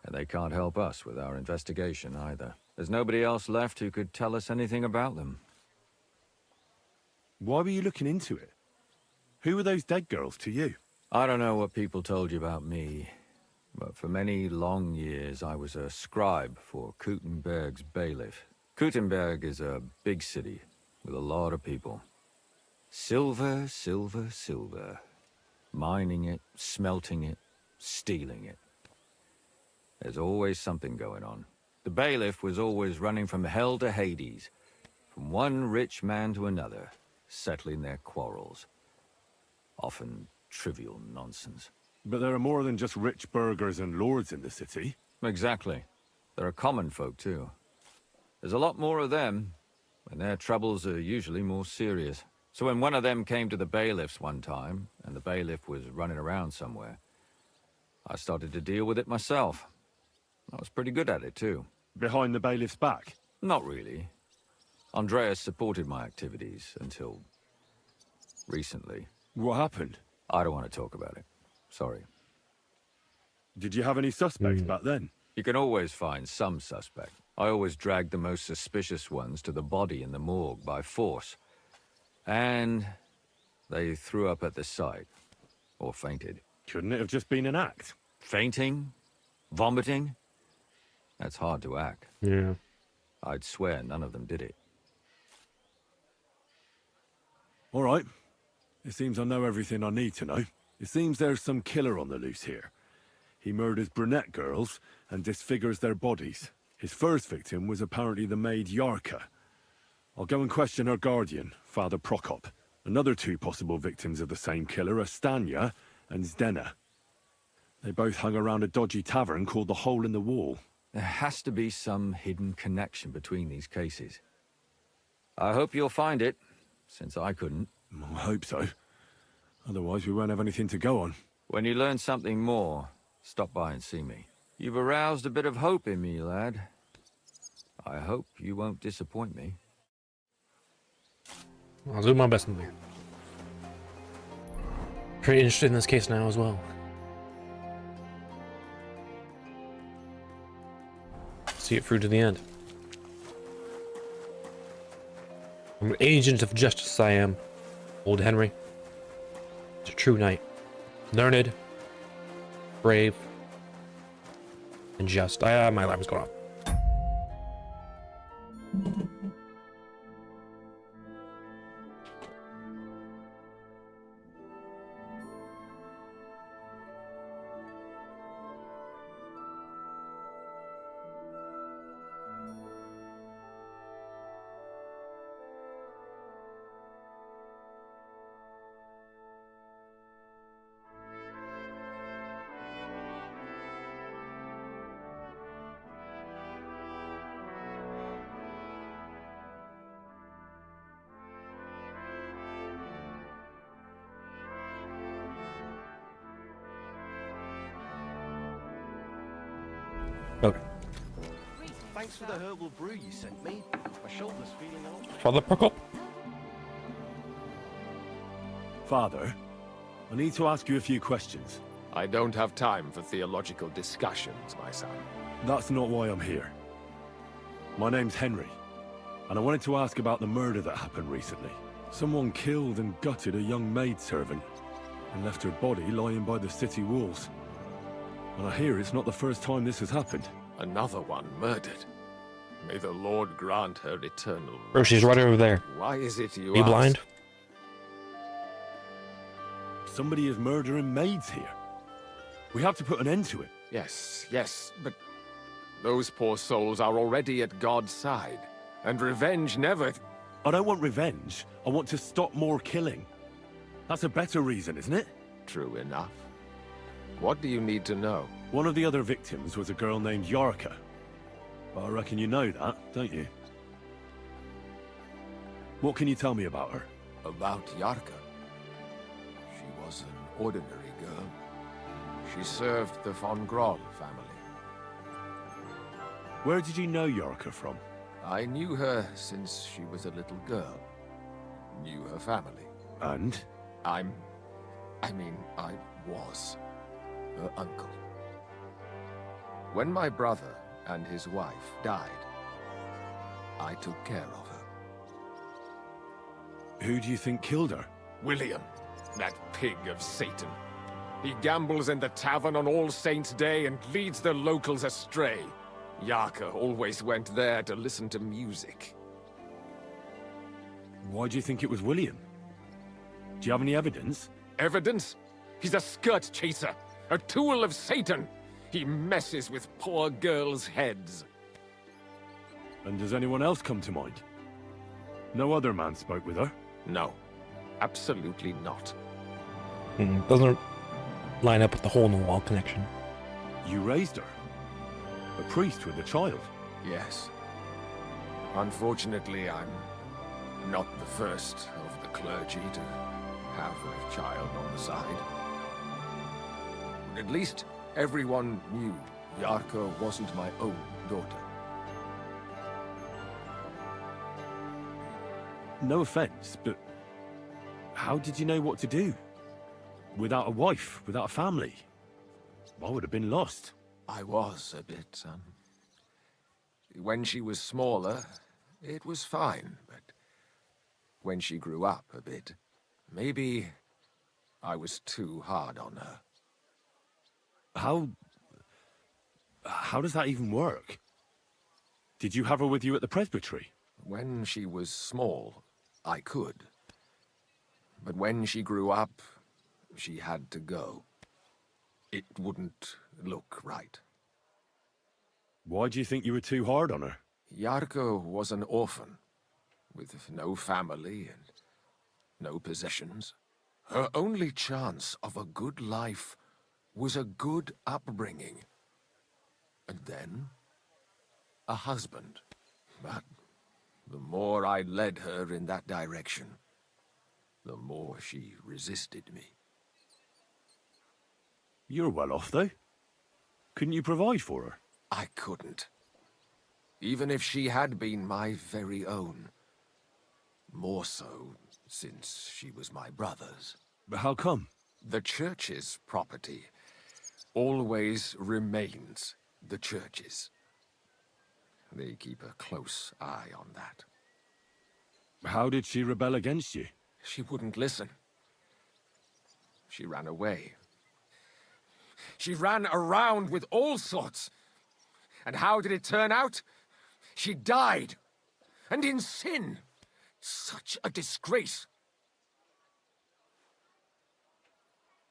And they can't help us with our investigation either. There's nobody else left who could tell us anything about them. Why were you looking into it? Who were those dead girls to you? I don't know what people told you about me, but for many long years I was a scribe for Kuttenberg's bailiff. Kuttenberg is a big city with a lot of people. Silver, silver, silver. Mining it, smelting it, stealing it. There's always something going on. The bailiff was always running from hell to Hades, from one rich man to another, settling their quarrels. Often trivial nonsense. But there are more than just rich burghers and lords in the city. Exactly. There are common folk, too. There's a lot more of them, and their troubles are usually more serious. So when one of them came to the bailiff's one time, and the bailiff was running around somewhere, I started to deal with it myself. I was pretty good at it, too. Behind the bailiff's back? Not really. Andreas supported my activities until... recently. What happened? I don't want to talk about it. Sorry. Did you have any suspects back then? You can always find some suspect. I always dragged the most suspicious ones to the body in the morgue by force. And they threw up at the sight. Or fainted. Couldn't it have just been an act? Fainting? Vomiting? That's hard to act. Yeah. I'd swear none of them did it. All right. It seems I know everything I need to know. It seems there's some killer on the loose here. He murders brunette girls and disfigures their bodies. His first victim was apparently the maid Yarka. I'll go and question her guardian, Father Prokop. Another two possible victims of the same killer are Stanya and Zdena. They both hung around a dodgy tavern called the Hole in the Wall. There has to be some hidden connection between these cases. I hope you'll find it, since I couldn't. I hope so. Otherwise we won't have anything to go on. When you learn something more, stop by and see me. You've aroused a bit of hope in me, lad. I hope you won't disappoint me. I'll do my best in there. Pretty interested in this case now as well. See it through to the end. I'm an agent of justice, I am. Old Henry. It's a true knight. Learned, brave, and just. My alarm is going off. Okay. Thanks for the herbal brew you sent me. My shoulder's feeling a lot. Father Prokop? Father, I need to ask you a few questions. I don't have time for theological discussions, my son. That's not why I'm here. My name's Henry, and I wanted to ask about the murder that happened recently. Someone killed and gutted a young maidservant and left her body lying by the city walls. And I hear it's not the first time this has happened. Another one murdered. May the Lord grant her eternal rest. Bro, she's right over there. Why is it you Are you ask? blind? Somebody is murdering maids here. We have to put an end to it. Yes, yes, but those poor souls are already at God's side. And revenge never... I don't want revenge. I want to stop more killing. That's a better reason, isn't it? True enough. What do you need to know? One of the other victims was a girl named Yarka. Well, I reckon you know that, don't you? What can you tell me about her? About Yarka. She was an ordinary girl. She served the von Groll family. Where did you know Yarka from? I knew her since she was a little girl. Knew her family. And? I was her uncle. When my brother and his wife died, I took care of her. Who do you think killed her? William, that pig of Satan. He gambles in the tavern on All Saints' Day and leads the locals astray. Yarka always went there to listen to music. Why do you think it was William? Do you have any evidence? Evidence? He's a skirt chaser, a tool of Satan. He messes with poor girls' heads. And does anyone else come to mind? No other man spoke with her? No, absolutely not. Doesn't line up with the hole-in-the-wall connection. You raised her? A priest with a child? Yes. Unfortunately, I'm not the first of the clergy to have a child on the side. At least, Everyone knew Yarka wasn't my own daughter. No offense, but how did you know what to do? Without a wife, without a family? I would have been lost. I was a bit, when she was smaller, it was fine, but when she grew up a bit, maybe I was too hard on her. How does that even work? Did you have her with you at the presbytery? When she was small, I could. But when she grew up, she had to go. It wouldn't look right. Why do you think you were too hard on her? Yarko was an orphan, with no family and no possessions. Her only chance of a good life was a good upbringing. And then, a husband. But the more I led her in that direction, the more she resisted me. You're well off, though. Couldn't you provide for her? I couldn't. Even if she had been my very own. More so, since she was my brother's. But how come? The church's property always remains the church's. They keep a close eye on that. How did she rebel against you? She wouldn't listen. She ran away. She ran around with all sorts. And how did it turn out? She died. And in sin. Such a disgrace.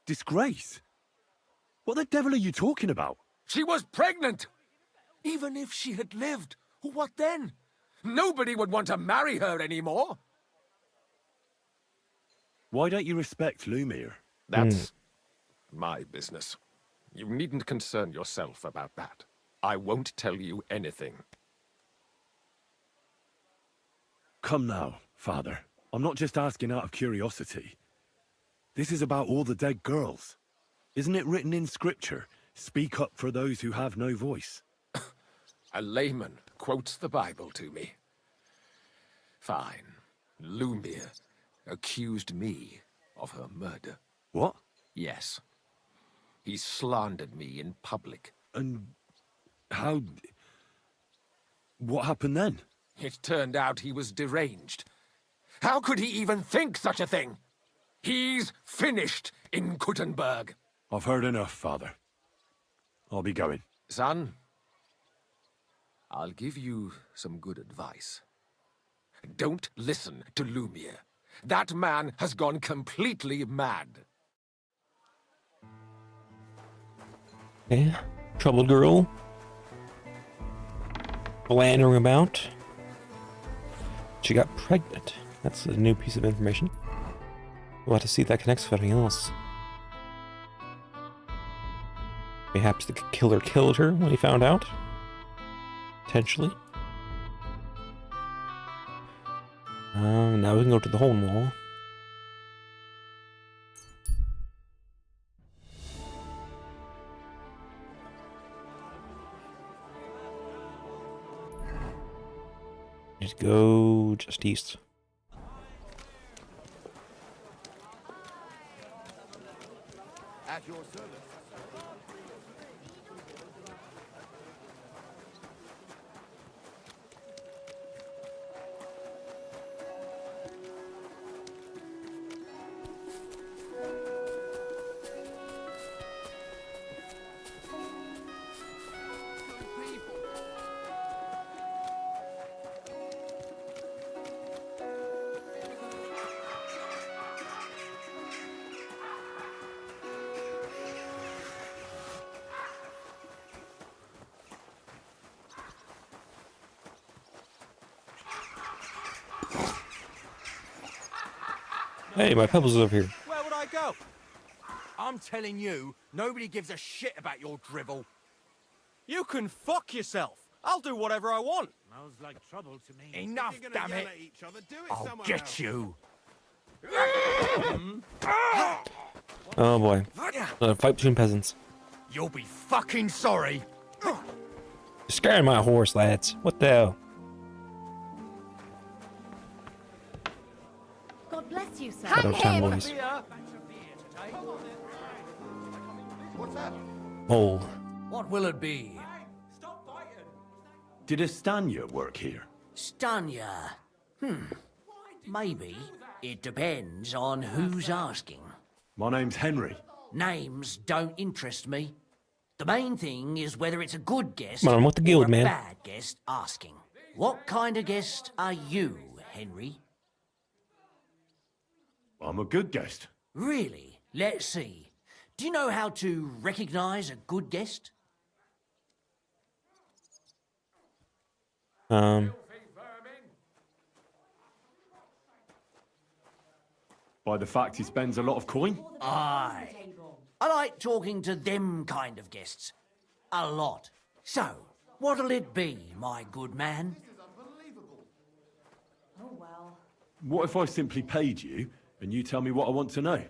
Disgrace? What the devil are you talking about? She was pregnant! Even if she had lived, what then? Nobody would want to marry her anymore. Why don't you respect Lumir? That's my business. You needn't concern yourself about that. I won't tell you anything. Come now, Father. I'm not just asking out of curiosity. This is about all the dead girls. Isn't it written in Scripture, speak up for those who have no voice? A layman quotes the Bible to me. Fine. Lumir accused me of her murder. What? Yes. He slandered me in public. And how... What happened then? It turned out he was deranged. How could he even think such a thing? He's finished in Kuttenberg. I've heard enough, Father. I'll be going. Son, I'll give you some good advice. Don't listen to Lumir. That man has gone completely mad. Okay. Troubled girl. Philandering about. She got pregnant. That's a new piece of information. We'll have to see if that connects with anything else. Perhaps the killer killed her when he found out. Potentially. Now we can go to the hole in the wall. Just go just east. At your service. Hey, my pebbles is over here. Where would I go? I'm telling you, nobody gives a shit about your drivel. You can fuck yourself. I'll do whatever I want. Smells like trouble to me. Enough, damn it! I'll get you. Oh boy. Fight between peasants. You'll be fucking sorry. You're scaring my horse, lads. What the hell? God bless you, sir. Shadow Town boys. Mole. What will it be? Did a Stanya work here? Stanya. Maybe. It depends on who's asking. My name's Henry. Names don't interest me. The main thing is whether it's a good guest Come on, I'm with the guild, or a man. bad guest asking. What kind of guest are you, Henry? I'm a good guest. Really? Let's see. Do you know how to recognize a good guest? By the fact he spends a lot of coin? Aye. I like talking to them kind of guests. A lot. So, what'll it be, my good man? Oh, well. What if I simply paid you and you tell me what I want to know?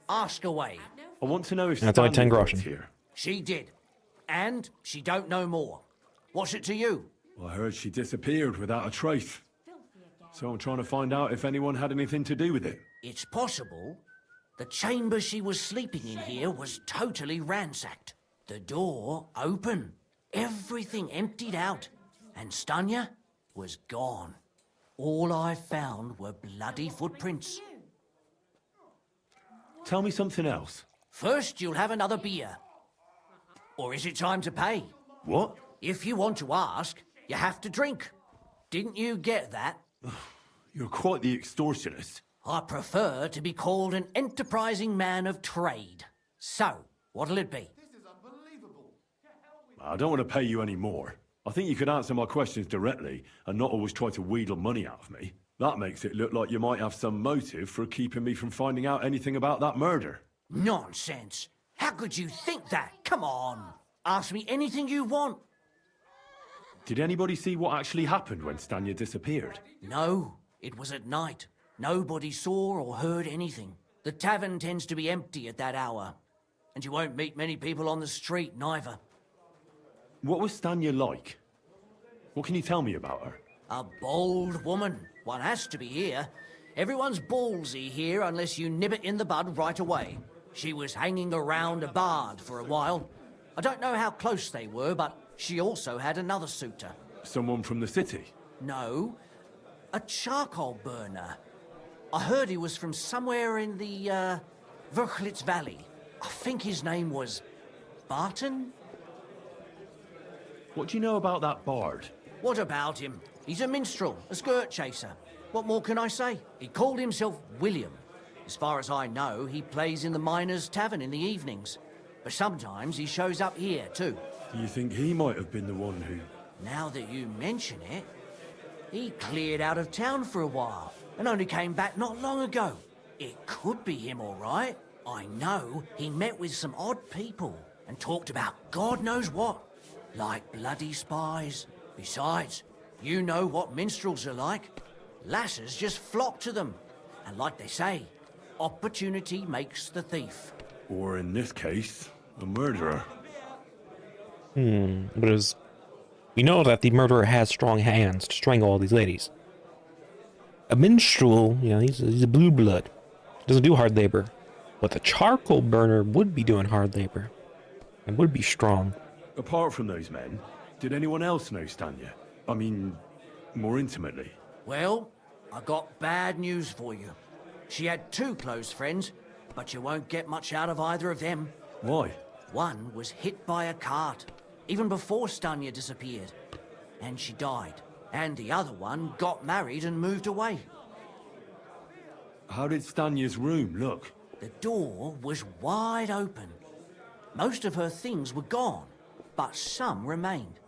Ask away. I want to know if That's only Stanya 10 worked groschen. here. She did. And she don't know more. What's it to you? I heard she disappeared without a trace. So I'm trying to find out if anyone had anything to do with it. It's possible. The chamber she was sleeping in here was totally ransacked. The door open. Everything emptied out. And Stanya was gone. All I found were bloody footprints. Tell me something else. First, you'll have another beer. Or is it time to pay? What? If you want to ask, you have to drink. Didn't you get that? You're quite the extortionist. I prefer to be called an enterprising man of trade. So, what'll it be? I don't want to pay you any more. I think you could answer my questions directly and not always try to wheedle money out of me. That makes it look like you might have some motive for keeping me from finding out anything about that murder. Nonsense. How could you think that? Come on. Ask me anything you want. Did anybody see what actually happened when Stanya disappeared? No, it was at night. Nobody saw or heard anything. The tavern tends to be empty at that hour. And you won't meet many people on the street, neither. What was Stanya like? What can you tell me about her? A bold woman. One has to be here. Everyone's ballsy here unless you nib it in the bud right away. She was hanging around a bard for a while. I don't know how close they were, but she also had another suitor. Someone from the city? No, a charcoal burner. I heard he was from somewhere in the, Verchlitz Valley. I think his name was Barton? What do you know about that bard? What about him? He's a minstrel, a skirt chaser. What more can I say? He called himself William. As far as I know, he plays in the miners' tavern in the evenings. But sometimes he shows up here, too. Do you think he might have been the one who... Now that you mention it, he cleared out of town for a while and only came back not long ago. It could be him, all right. I know he met with some odd people and talked about God knows what, like bloody spies. Besides, you know what minstrels are like. Lasses just flock to them. And like they say, opportunity makes the thief. Or in this case, a murderer. But as we know that the murderer has strong hands to strangle all these ladies. A minstrel, you know, he's a blue blood. Doesn't do hard labor. But the charcoal burner would be doing hard labor. And would be strong. Apart from those men, did anyone else know Stanya? I mean, more intimately. Well, I got bad news for you. She had two close friends, but you won't get much out of either of them. Why? One was hit by a cart, even before Stanya disappeared, and she died. And the other one got married and moved away. How did Stanya's room look? The door was wide open. Most of her things were gone, but some remained.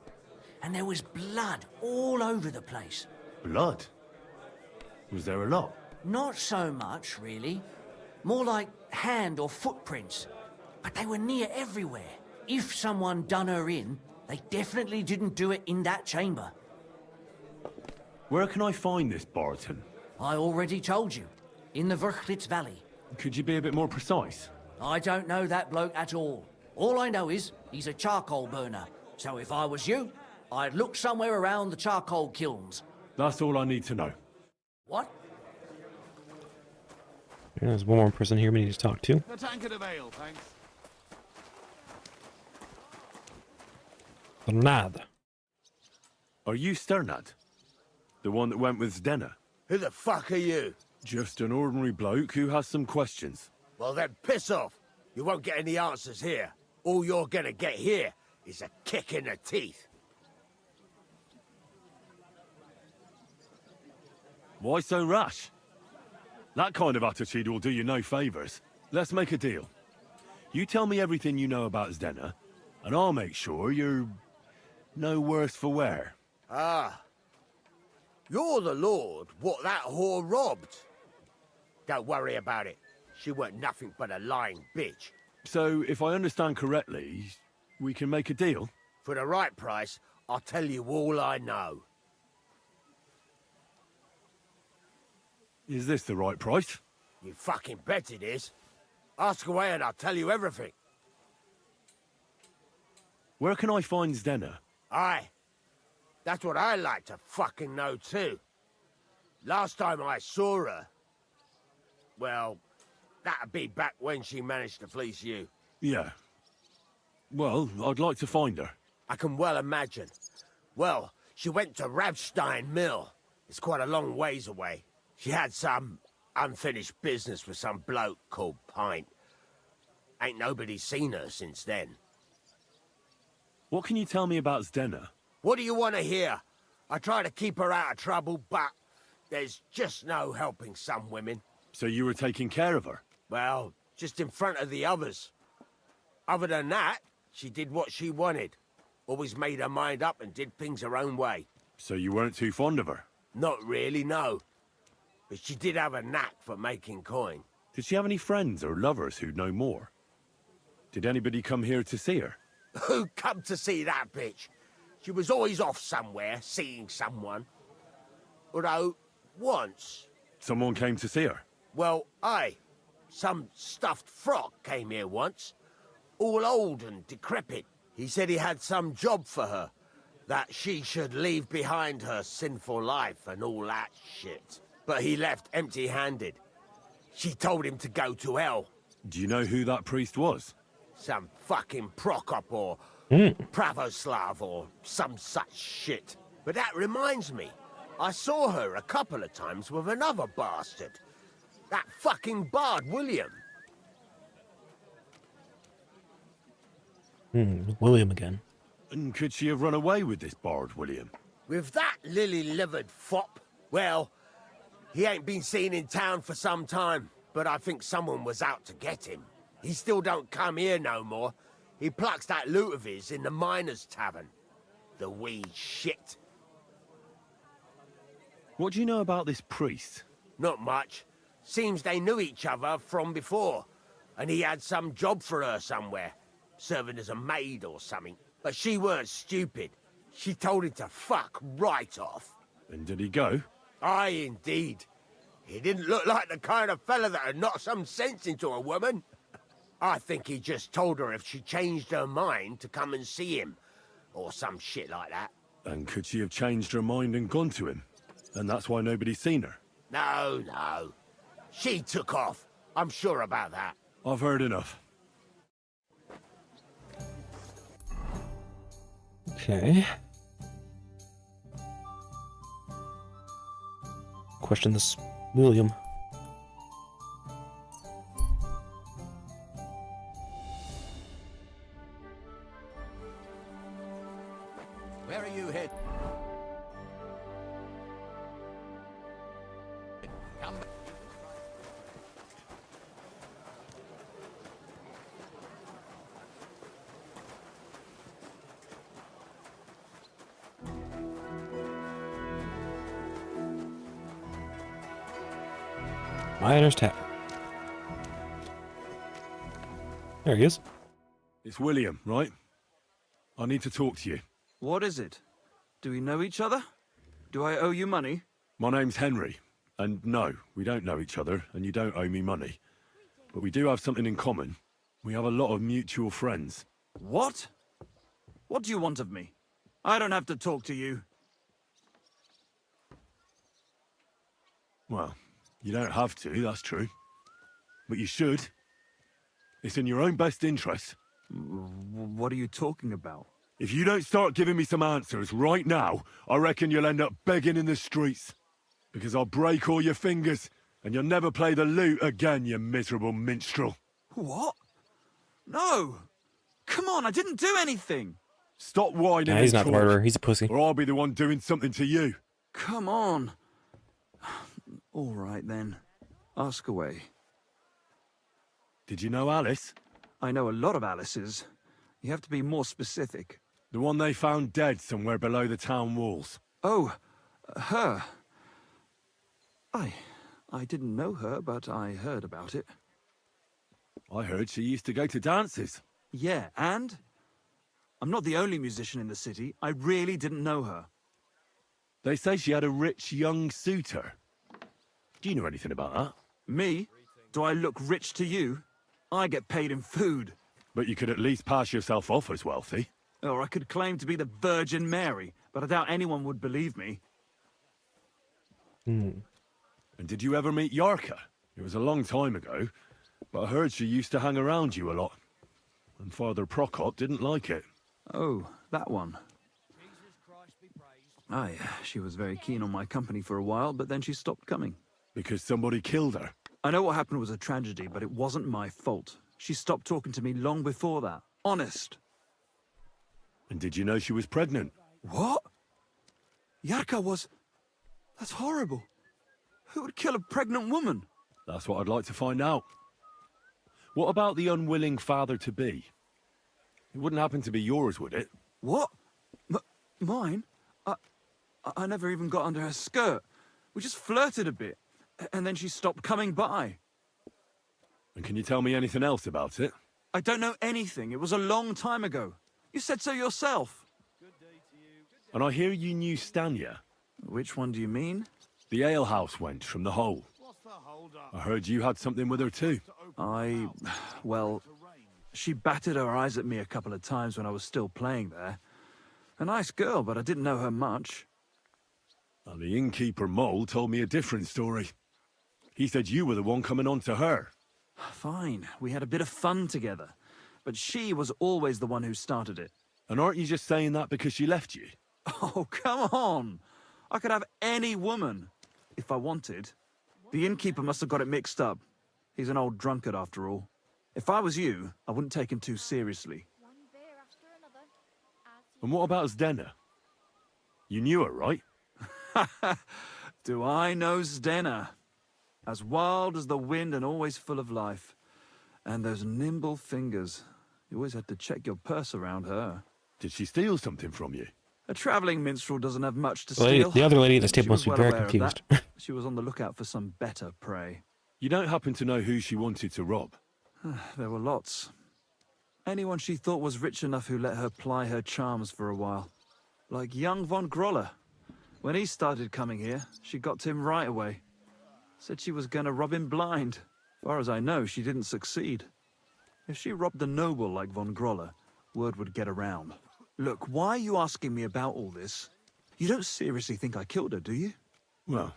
And there was blood all over the place. Blood? Was there a lot? Not so much, really. More like hand or footprints. But they were near everywhere. If someone done her in, they definitely didn't do it in that chamber. Where can I find this Barton? I already told you. In the Verchlitz Valley. Could you be a bit more precise? I don't know that bloke at all. All I know is he's a charcoal burner. So if I was you, I'd look somewhere around the charcoal kilns. That's all I need to know. What? There's one more person here we need to talk to. A tankard of ale, thanks. Nada. Are you Sternad? The one that went with Zdenna? Who the fuck are you? Just an ordinary bloke who has some questions. Well then, piss off. You won't get any answers here. All you're gonna get here is a kick in the teeth. Why so rash? That kind of attitude will do you no favours. Let's make a deal. You tell me everything you know about Zdenna, and I'll make sure you're no worse for wear. Ah. You're the lord what that whore robbed. Don't worry about it. She weren't nothing but a lying bitch. So, if I understand correctly, we can make a deal? For the right price, I'll tell you all I know. Is this the right price? You fucking bet it is. Ask away and I'll tell you everything. Where can I find Zdenna? Aye. That's what I like to fucking know too. Last time I saw her... Well, that'd be back when she managed to fleece you. Yeah. Well, I'd like to find her. I can well imagine. Well, she went to Ravstein Mill. It's quite a long ways away. She had some unfinished business with some bloke called Pint. Ain't nobody seen her since then. What can you tell me about Zdenna? What do you want to hear? I try to keep her out of trouble, but there's just no helping some women. So you were taking care of her? Well, just in front of the others. Other than that, she did what she wanted. Always made her mind up and did things her own way. So you weren't too fond of her? Not really, no. But she did have a knack for making coin. Did she have any friends or lovers who'd know more? Did anybody come here to see her? Who come to see that bitch? She was always off somewhere, seeing someone. Although, once... Someone came to see her? Well, aye. Some stuffed frock came here once. All old and decrepit. He said he had some job for her. That she should leave behind her sinful life and all that shit. But he left empty-handed. She told him to go to hell. Do you know who that priest was? Some fucking Prokop or Pravoslav or some such shit. But that reminds me, I saw her a couple of times with another bastard. That fucking bard, William. William again. And could she have run away with this bard, William? With that lily-livered fop? Well, he ain't been seen in town for some time, but I think someone was out to get him. He still don't come here no more. He plucks that loot of his in the miners' tavern. The wee shit. What do you know about this priest? Not much. Seems they knew each other from before, and he had some job for her somewhere, serving as a maid or something. But she weren't stupid. She told him to fuck right off. And did he go? Aye, indeed. He didn't look like the kind of fella that'd knock some sense into a woman. I think he just told her if she changed her mind to come and see him, or some shit like that. And could she have changed her mind and gone to him? And that's why nobody's seen her? No, no. She took off. I'm sure about that. I've heard enough. Okay. Question this William. Where are you headed? Come back. Miner's Tavern. There he is. It's William, right? I need to talk to you. What is it? Do we know each other? Do I owe you money? My name's Henry, and no, we don't know each other, and you don't owe me money. But we do have something in common. We have a lot of mutual friends. What? What do you want of me? I don't have to talk to you. Well, you don't have to, that's true. But you should. It's in your own best interest. What are you talking about? If you don't start giving me some answers right now, I reckon you'll end up begging in the streets. Because I'll break all your fingers, and you'll never play the lute again, you miserable minstrel. What? No! Come on, I didn't do anything! Stop whining. Nah, he's not the murderer. He's a pussy. Or I'll be the one doing something to you. Come on. All right, then. Ask away. Did you know Alice? I know a lot of Alices. You have to be more specific. The one they found dead somewhere below the town walls. Oh, her. I didn't know her, but I heard about it. I heard she used to go to dances. Yeah, and? I'm not the only musician in the city. I really didn't know her. They say she had a rich young suitor. Do you know anything about that? Me? Do I look rich to you? I get paid in food. But you could at least pass yourself off as wealthy. Or I could claim to be the Virgin Mary, but I doubt anyone would believe me. And did you ever meet Yarka? It was a long time ago, but I heard she used to hang around you a lot. And Father Prokop didn't like it. Oh, that one. Aye, she was very keen on my company for a while, but then she stopped coming. Because somebody killed her? I know what happened was a tragedy, but it wasn't my fault. She stopped talking to me long before that. Honest. And did you know she was pregnant? What? Yarka was... That's horrible. Who would kill a pregnant woman? That's what I'd like to find out. What about the unwilling father-to-be? It wouldn't happen to be yours, would it? What? Mine? I never even got under her skirt. We just flirted a bit, and then she stopped coming by. And can you tell me anything else about it? I don't know anything. It was a long time ago. You said so yourself. And I hear you knew Stanya. Which one do you mean? The alehouse wench from the hole. I heard you had something with her too. Well, she batted her eyes at me a couple of times when I was still playing there. A nice girl, but I didn't know her much. And the innkeeper Mole told me a different story. He said you were the one coming on to her. Fine, we had a bit of fun together. But she was always the one who started it. And aren't you just saying that because she left you? Oh, come on! I could have any woman, if I wanted. The innkeeper must have got it mixed up. He's an old drunkard after all. If I was you, I wouldn't take him too seriously. And what about Zdena? You knew her, right? Do I know Zdena? As wild as the wind and always full of life. And those nimble fingers. You always had to check your purse around her. Did she steal something from you? A traveling minstrel doesn't have much to steal. The other lady at this table She must be was very well aware of confused. that. She was on the lookout for some better prey. You don't happen to know who she wanted to rob? There were lots. Anyone she thought was rich enough who let her ply her charms for a while. Like young von Groller. When he started coming here, she got to him right away. Said she was gonna rob him blind. Far as I know, she didn't succeed. If she robbed a noble like von Groller, word would get around. Look, why are you asking me about all this? You don't seriously think I killed her, do you? Well,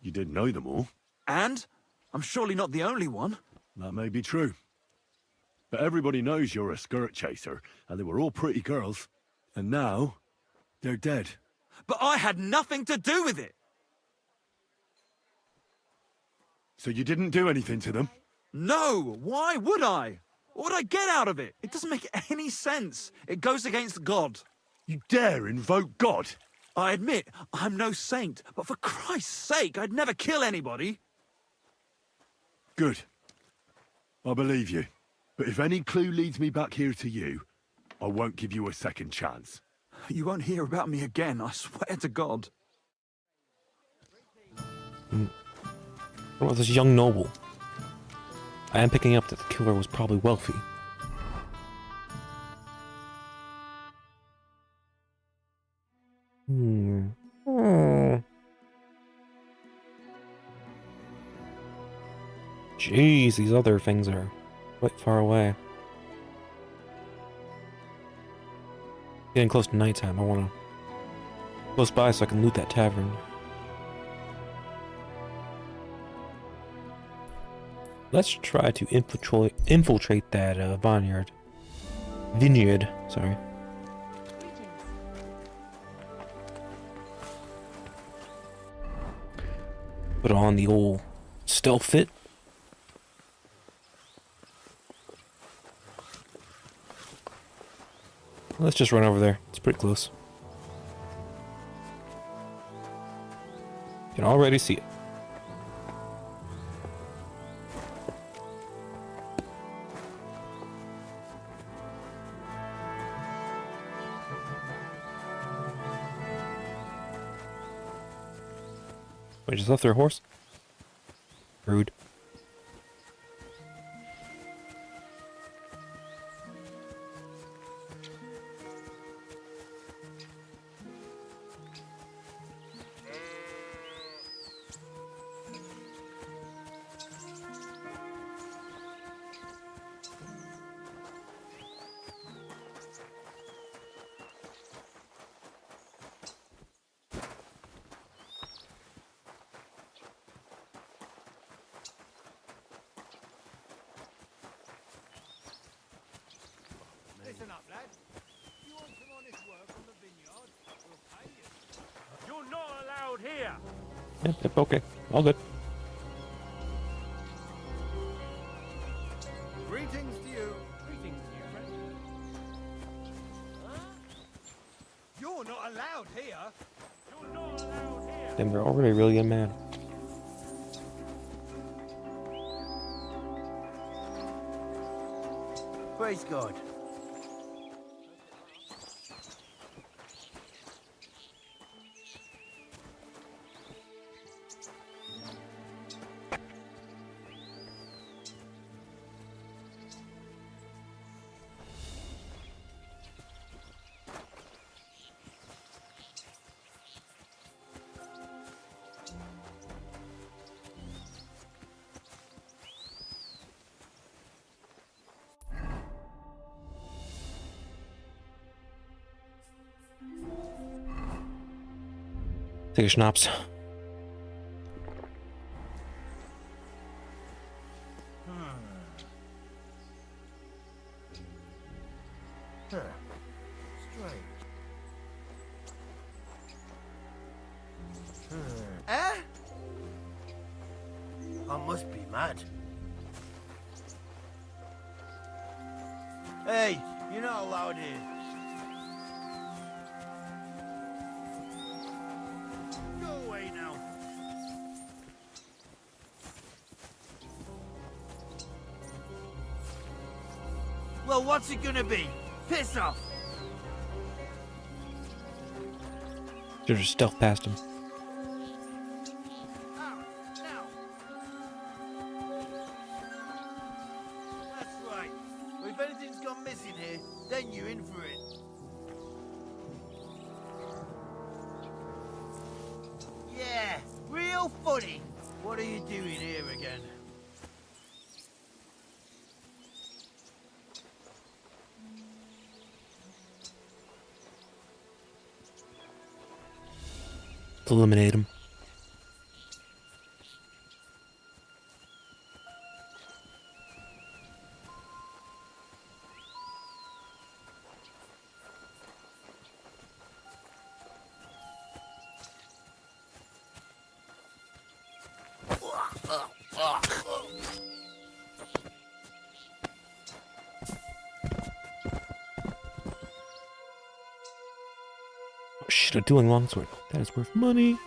you did know them all. And? I'm surely not the only one. That may be true. But everybody knows you're a skirt chaser, and they were all pretty girls. And now, they're dead. But I had nothing to do with it! So you didn't do anything to them? No! Why would I? What would I get out of it? It doesn't make any sense. It goes against God. You dare invoke God? I admit, I'm no saint, but for Christ's sake, I'd never kill anybody. Good. I believe you. But if any clue leads me back here to you, I won't give you a second chance. You won't hear about me again, I swear to God. What about this young noble? I am picking up that the killer was probably wealthy. Jeez, these other things are quite far away. Getting close to nighttime. I want to close by so I can loot that tavern. Let's try to infiltrate that vineyard. Sorry. Put on the old stealth fit. Let's just run over there. It's pretty close. You can already see it. Wait, just left their horse? Rude. Listen up, lad. You want some honest work on the vineyard? We'll pay you. You're not allowed here. Yep, okay. All good. Greetings to you. Greetings to you, friend. Huh? You're not allowed here. You're not allowed here. Damn, they're already really getting mad. Praise God. Take a schnapps. Strange. Eh? I must be mad. Hey, you're not allowed here. Go away now. Well, what's it gonna be? Piss off! Should just stealth past him. That's right. Well, if anything's gone missing here, then you're in for it. Yeah, real funny. What are you doing here again? Eliminate him. Oh, shit, a dueling longsword. That is worth money.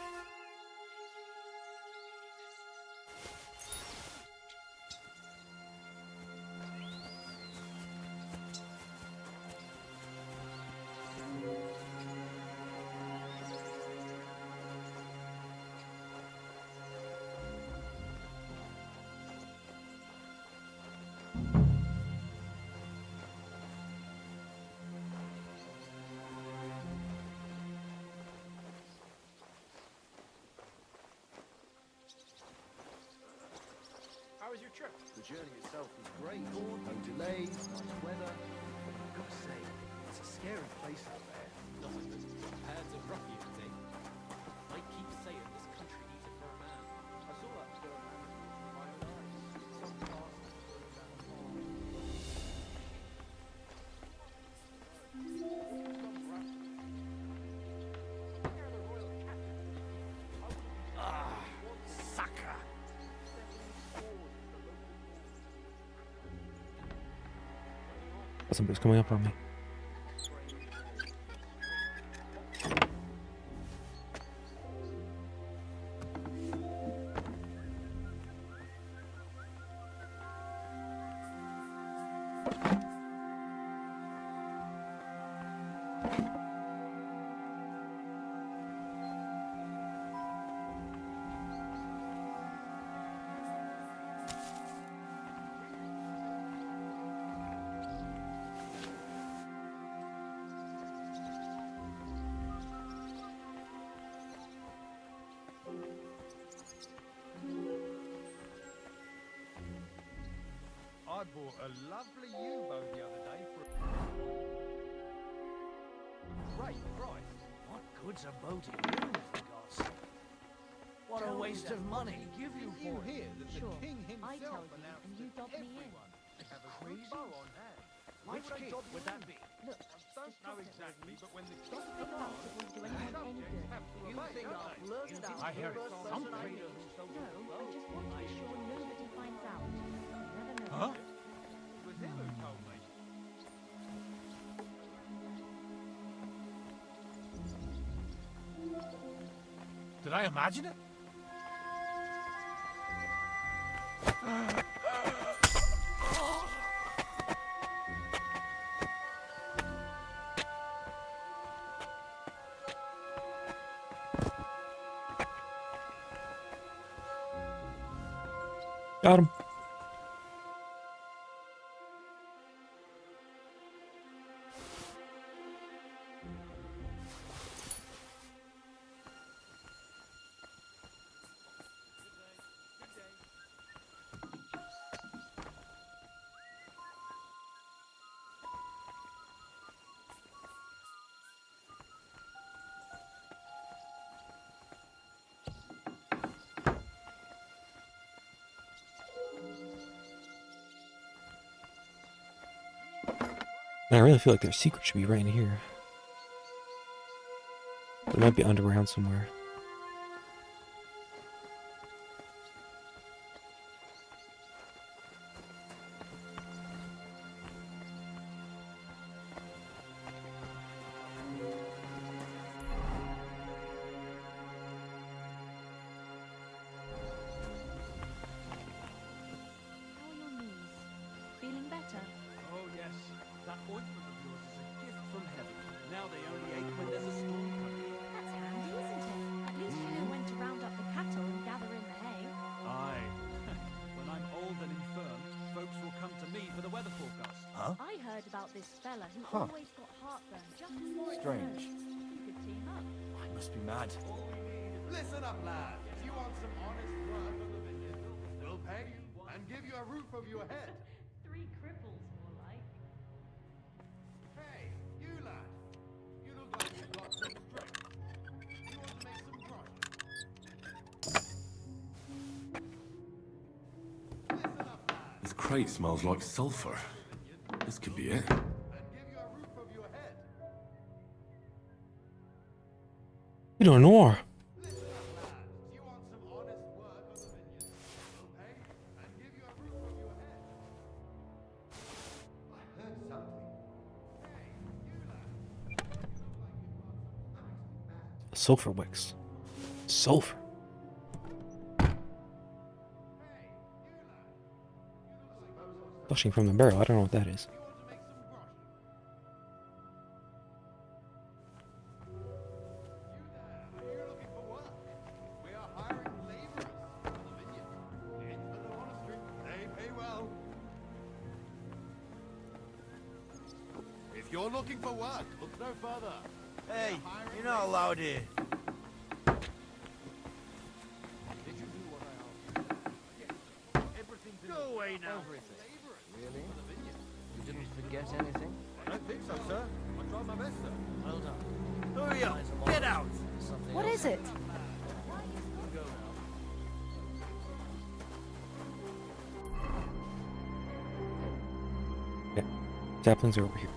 How was your trip? The journey itself was great. No delays, nice weather. I've got to say, It's a scary place out there. Nothing that's compared to Rocky, I think. I keep saying this country needs a fair man. I saw that girl man with my own eyes. Some parts Sucker! Somebody's coming up on me. I bought a lovely U-boat the other day for a great price. What good's a boat in ruin, for God's sake? What a waste of money. Give you hear that Sure, the king I himself tell you, announced and you that dob me in. everyone should have a Crazy. good bow on hand. Which king would that be? Look, I don't know exactly, but when the don't think about it will do anyone any good. you think I'll blurt it out? I hear the it. first Some person I trader meet? No, I just want to be sure nobody finds out. You never know. Huh? It was him who told me. Did I imagine it? Got him. Man, I really feel like their secret should be right in here. It might be underground somewhere. How are your knees? Feeling better? Oh yes, that ointment of yours is a gift from heaven. Now they only ache when there's a storm coming. That's handy, isn't it? At least you know when to round up the cattle and gather in the hay. Aye. When I'm old and infirm, folks will come to me for the weather forecast. Huh? I heard about this fella who Huh. always got heartburn just before it Strange. snowed. You could team up. I must be mad. Listen up, lads. If you want some honest work on the vineyard, we'll pay you and give you a roof over your head. 3 cripples, more like. Hey, you lad. You look like you've got some strength. You want to make some grosh? Listen up, lads. This crate smells like sulfur. This could be it. And give you a roof over your head. We don't know. Listen up, lads. You want some honest work on the vineyard? We'll pay you and give you a roof over your head. I heard something. Hey, you lad. You look like you've got some actually bad. Sulfur wicks. Sulfur. Gushing from the barrel. I don't know what that is. You want to make some grosh? You there? Are you looking for work? We are hiring laborers for the vineyard. It's for the monastery. They pay well. If you're looking for work, look no further. Hey, you're not allowed here. Did you do what I asked? Yes. Everything's in Go away now. Laborers Really? for the vineyard. You didn't forget anything? I don't think so, sir. I tried my best, sir. Well done. Hurry up! Get out! What is it? Yeah, saplings are over here.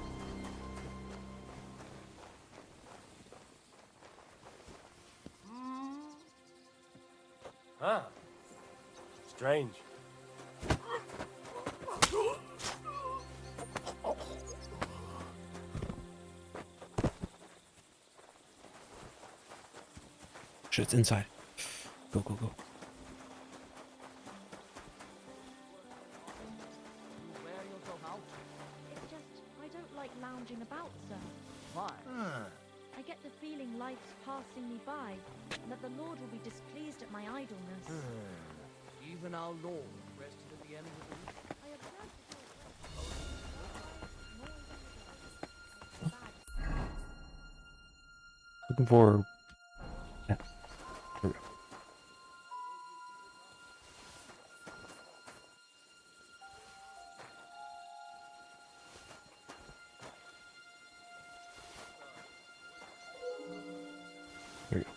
Huh? Strange. Shit, it's inside. Go, go, go. It's just, I don't like lounging about, sir. Why? I get the feeling life's passing me by, and that the Lord will be displeased at my idleness. Even our Lord rested at the end of the week. I observed Looking for. Yeah. Here we go. There you go.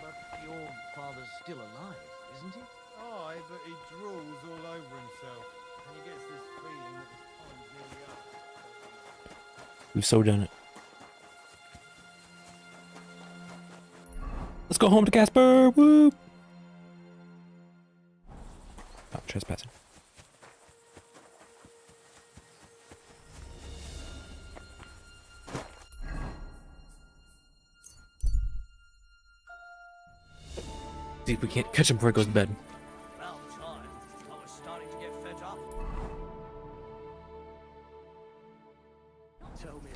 But your father's still alive, isn't he? Aye, but he drools all over himself. And he gets this feeling that his time's nearly up. We've so done it. Let's go home to Casper. Woo! Oh, trespassing. See if we can't catch him before he goes to bed. About time. I was starting to get fed up. Tell me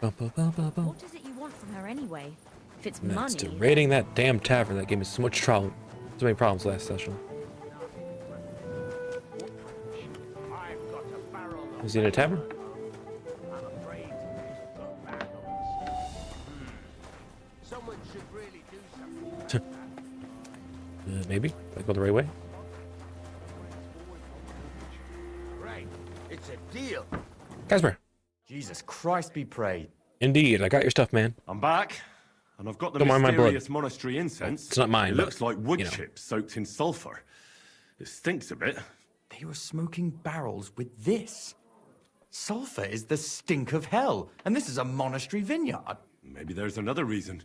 about it. What is it you want from her anyway? If it's That's money. to raiding that damn tavern that gave me so much trouble, so many problems last session. Is he in a tavern? Someone should really do something. Maybe. I go the right way. Right. It's a deal. Casper. Jesus Christ be praised. Indeed, I got your stuff, man. I'm back, and I've got the Don't mind my blood. mysterious monastery incense. It's not mine, It but, looks like wood you know. chips soaked in sulfur. It stinks a bit. They were smoking barrels with this. Sulfur is the stink of hell, and this is a monastery vineyard. Maybe there's another reason.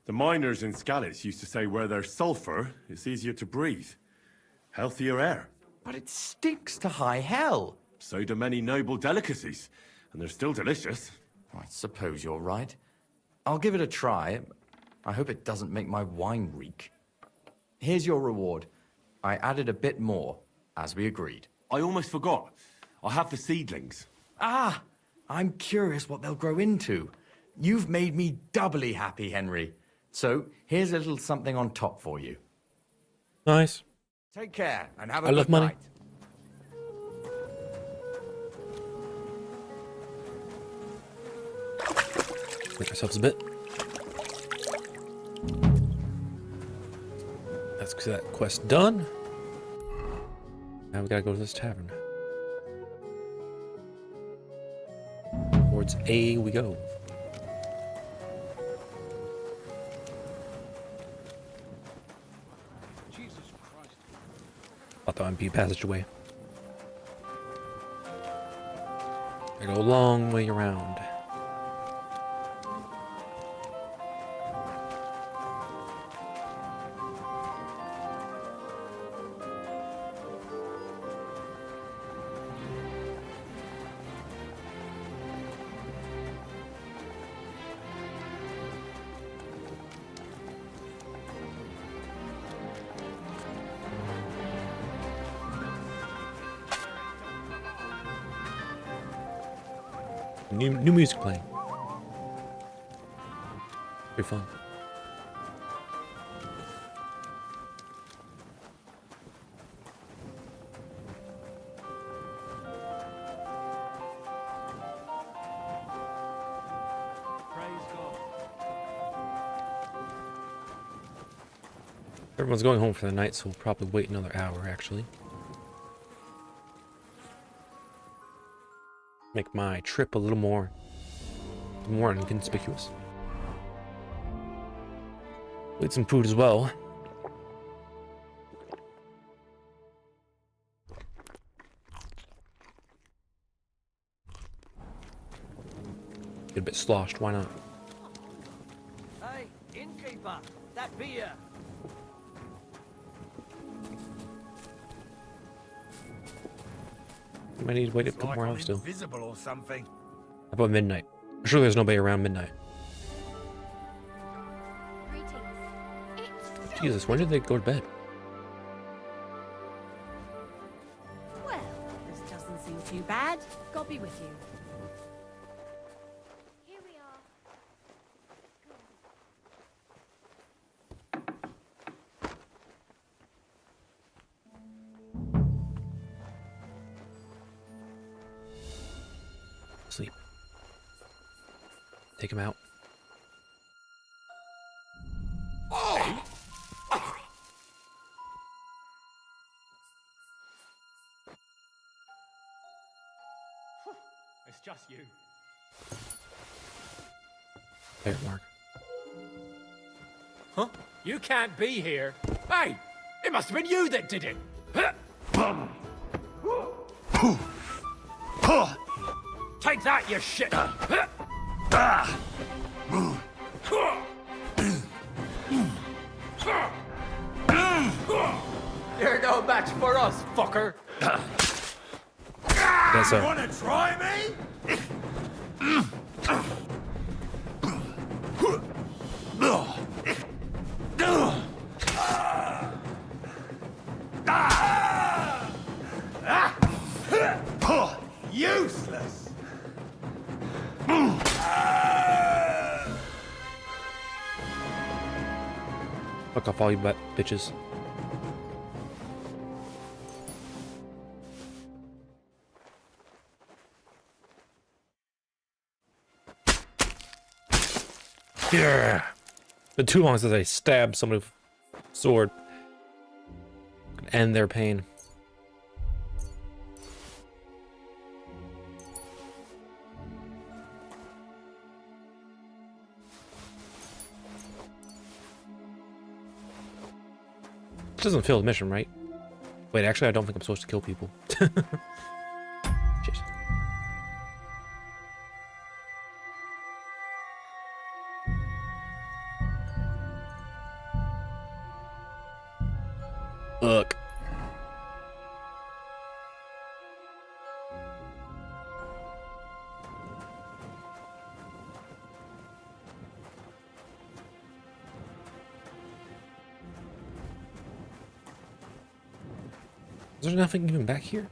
The miners in Scalitz used to say where there's sulfur, it's easier to breathe. Healthier air. But it stinks to high hell. So do many noble delicacies, and they're still delicious. I suppose you're right. I'll give it a try. I hope it doesn't make my wine reek. Here's your reward. I added a bit more, as we agreed. I almost forgot. I have the seedlings. Ah! I'm curious what they'll grow into. You've made me doubly happy, Henry. So, here's a little something on top for you. Nice. Take care, and have a I love good money. night. Make ourselves a bit. That's that quest done. Now we gotta go to this tavern. Towards A we go. Jesus Christ. Thought that might be a passageway. I go a long way around. New music playing. Pretty fun. Praise God. Everyone's going home for the night, so we'll probably wait another hour, actually. make my trip a little more inconspicuous. We'll eat some food as well. Get a bit sloshed, why not? Hey, innkeeper, that beer. You might need to wait a couple more hours still. Invisible or something. How about midnight? I'm sure there's nobody around midnight. Jesus, when did they go to bed? Well, this doesn't seem too bad. God be with you. Here we are. Sleep. Take him out. It's just you. There, Mark. Huh? You can't be here. Hey! It must have been you that did it! Take that, you shit! You're no match for us, fucker! That's You wanna try me? Useless. Fuck off all you bitches. Yeah. Been too long since I stabbed somebody with a sword. Could end their pain. This doesn't fail the mission, right? Wait, actually, I don't think I'm supposed to kill people. Shit. Look. Is there nothing even back here?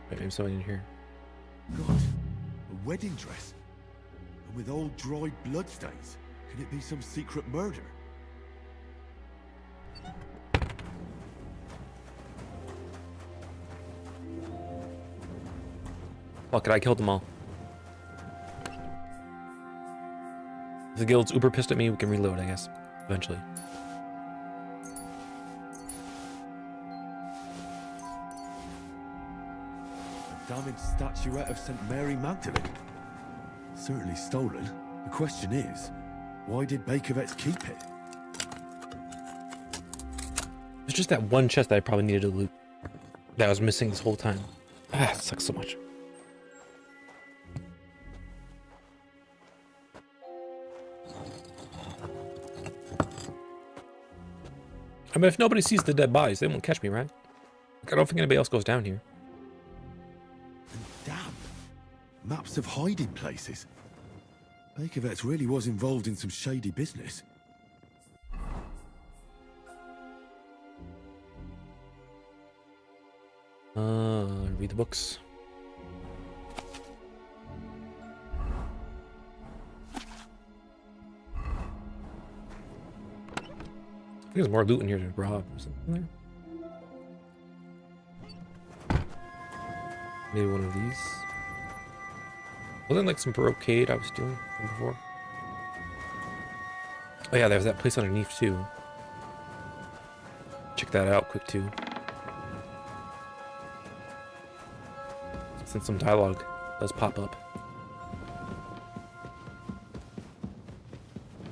Wait, maybe something in here. God, a wedding dress? And with old dried bloodstains? Can it be some secret murder? Fuck it, I killed them all. If the guild's uber pissed at me, we can reload, I guess. Eventually. A damaged statuette of St. Mary Magdalene? Certainly stolen. The question is, why did Bakovets keep it? It's just that one chest that I probably needed to loot. That I was missing this whole time. Ah, it sucks so much. I mean, if nobody sees the dead bodies, they won't catch me, right? Like, I don't think anybody else goes down here. Damn. Maps of hiding places. Bakovets really was involved in some shady business. Read the books. I think there's more loot in here to rob or something there. Maybe one of these. Wasn't like some brocade I was stealing from before? Oh yeah, there's that place underneath too. check that out quick too. Since some dialogue does pop up.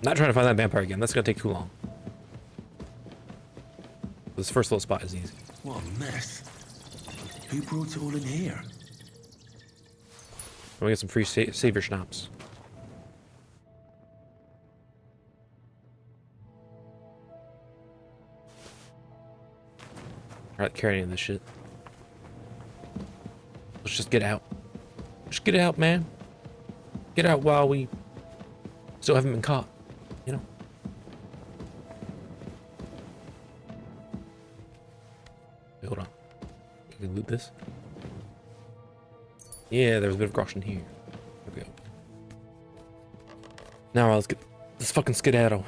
Not trying to find that vampire again. That's gonna take too long. This first little spot is easy. What a mess. Who brought it all in here? We get some free savior schnapps. Alright, carry any of this shit. Let's just get out. Just get out, man. Get out while we still haven't been caught. You know? Wait, hold on. Can we loot this? Yeah, there's a bit of caution here. There we go. Now let's get this fucking skedaddle.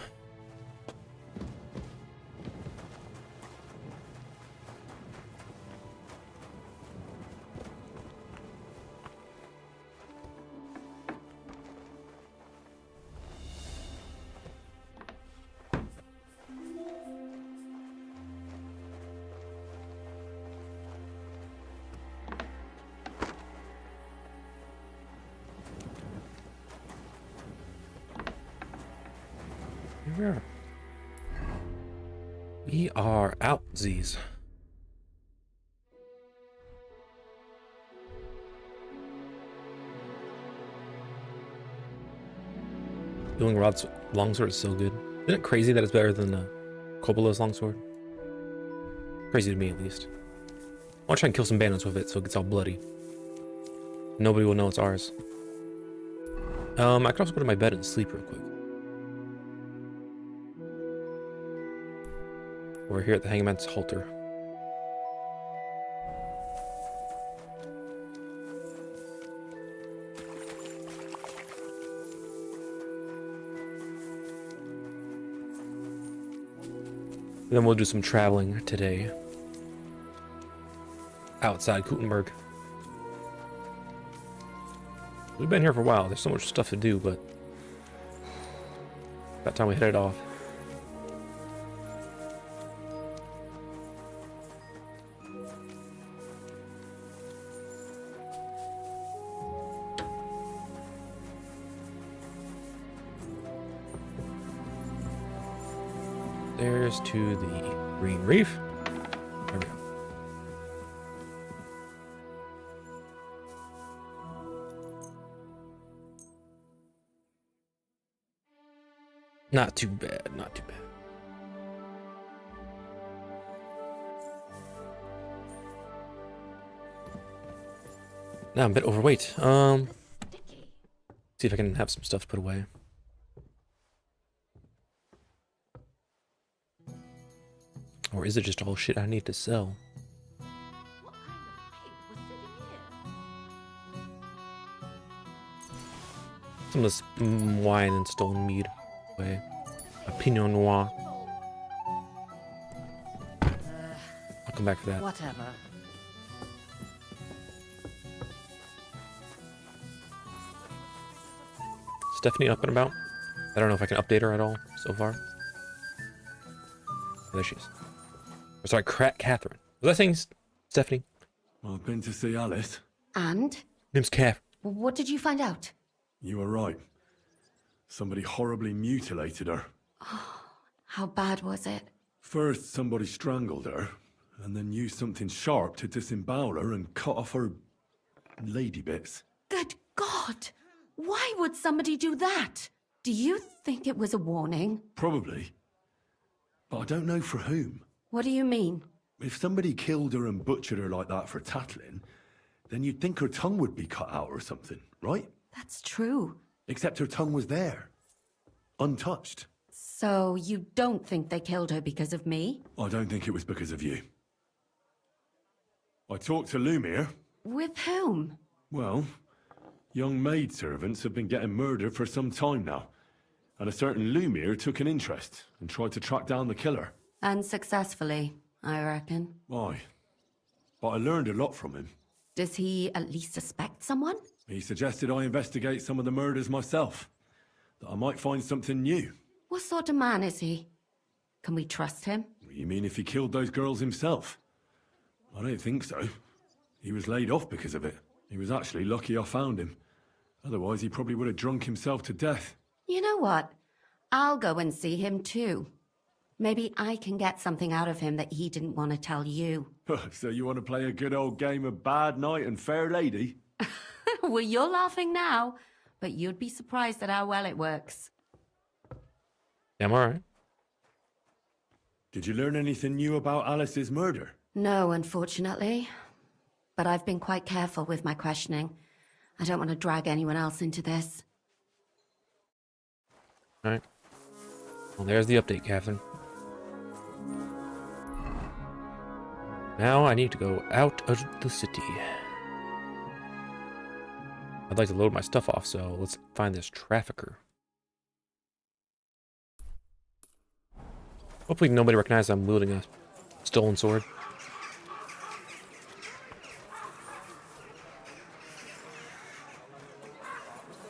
We are out, Z's. Dueling Rod's longsword is so good. Isn't it crazy that it's better than Copola's longsword? Crazy to me, at least. I want to try and kill some bandits with it so it gets all bloody. Nobody will know it's ours. I could also go to my bed and sleep real quick. We're here at the Hangman's Halter. Then we'll do some traveling today. Outside Gutenberg. We've been here for a while. There's so much stuff to do, but about time we headed off. There's to the Green Reef. There we go. Not too bad, not too bad. Now I'm a bit overweight. See if I can have some stuff put away. Or is it just all shit I need to sell? Some of this wine and stolen mead away. A Pinot Noir. I'll come back for that. Whatever. Stephanie up and about? I don't know if I can update her at all so far. Oh, there she is. Or sorry, Catherine. Was I saying Stephanie? I've been to see Alice. And? Name's Kath. What did you find out? You were right. Somebody horribly mutilated her. Oh, how bad was it? First, somebody strangled her, and then used something sharp to disembowel her and cut off her lady bits. Good God! Why would somebody do that? Do you think it was a warning? Probably. But I don't know for whom. What do you mean? If somebody killed her and butchered her like that for tattling, then you'd think her tongue would be cut out or something, right? That's true. Except her tongue was there. Untouched. So you don't think they killed her because of me? I don't think it was because of you. I talked to Lumiere. With whom? Well, young maidservants have been getting murdered for some time now. And a certain Lumiere took an interest and tried to track down the killer. Unsuccessfully, I reckon. Why? But I learned a lot from him. Does he at least suspect someone? He suggested I investigate some of the murders myself. That I might find something new. What sort of man is he? Can we trust him? You mean if he killed those girls himself? I don't think so. He was laid off because of it. He was actually lucky I found him. Otherwise, he probably would have drunk himself to death. You know what? I'll go and see him too. Maybe I can get something out of him that he didn't want to tell you. So you want to play a good old game of bad knight and fair lady? Well, you're laughing now, but you'd be surprised at how well it works. Yeah, I'm alright. Did you learn anything new about Alice's murder? No, unfortunately. But I've been quite careful with my questioning. I don't want to drag anyone else into this. Alright. Well, there's the update, Catherine. Now I need to go out of the city. I'd like to load my stuff off, so let's find this trafficker. Hopefully nobody recognizes I'm wielding a stolen sword.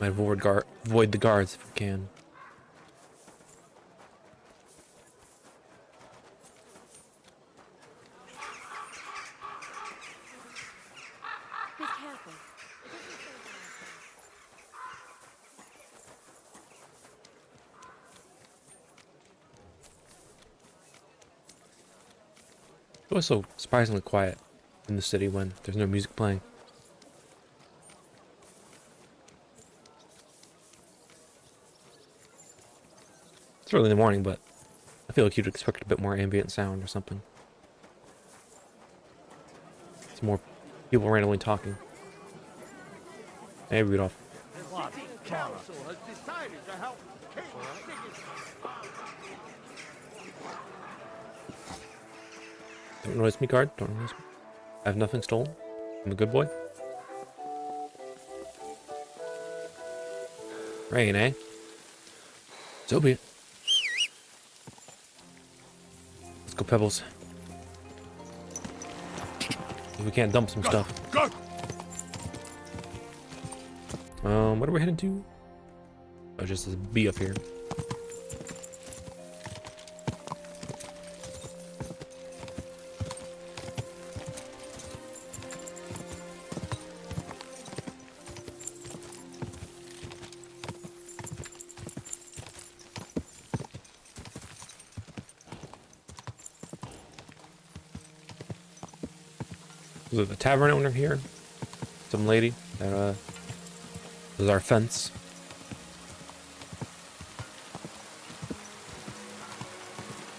Might avoid the guards if we can. Be careful. It's always so surprisingly quiet in the city when there's no music playing. It's early in the morning, but I feel like you'd expect a bit more ambient sound or something. It's more people randomly talking. Hey, Rudolph. Council has decided to help King Don't notice me, guard. Don't notice me. I have nothing stolen. I'm a good boy. Rain, eh? So be it. Let's go, Pebbles. If we can't dump some stuff. Go! What are we heading to? Oh, just a bee up here. Was it the tavern owner here? Some lady that was our fence.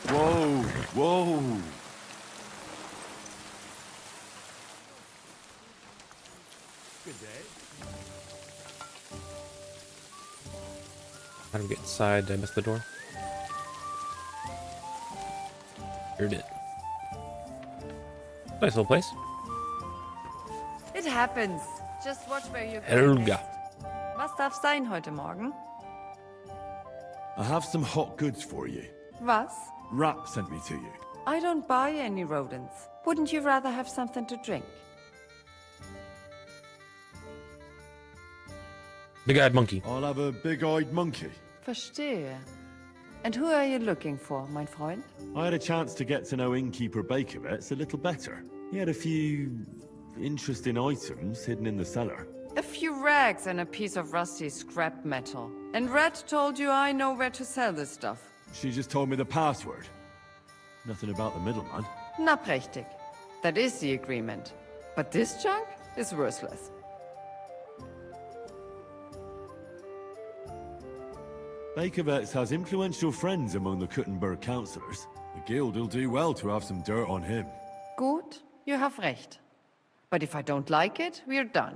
Whoa, whoa. Good day. How do we get inside? Did I miss the door? Sure did. Nice little place. It happens. Just watch where you're Helga. next. Was darf sein heute Morgen? I have some hot goods for you. Was? Rap sent me to you. I don't buy any rodents. Wouldn't you rather have something to drink? Big-eyed monkey. I'll have a big-eyed monkey. Verstehe. And who are you looking for, mein Freund? I had a chance to get to know innkeeper Bakovets a little better. He had a few interesting items hidden in the cellar. A few rags and a piece of rusty scrap metal. And Red told you I know where to sell this stuff. She just told me the password. Nothing about the middleman. Na prächtig. That is the agreement. But this junk is worthless. Bakovets has influential friends among the Kuttenberg councillors. The guild will do well to have some dirt on him. Gut, you have recht. But if I don't like it, we're done.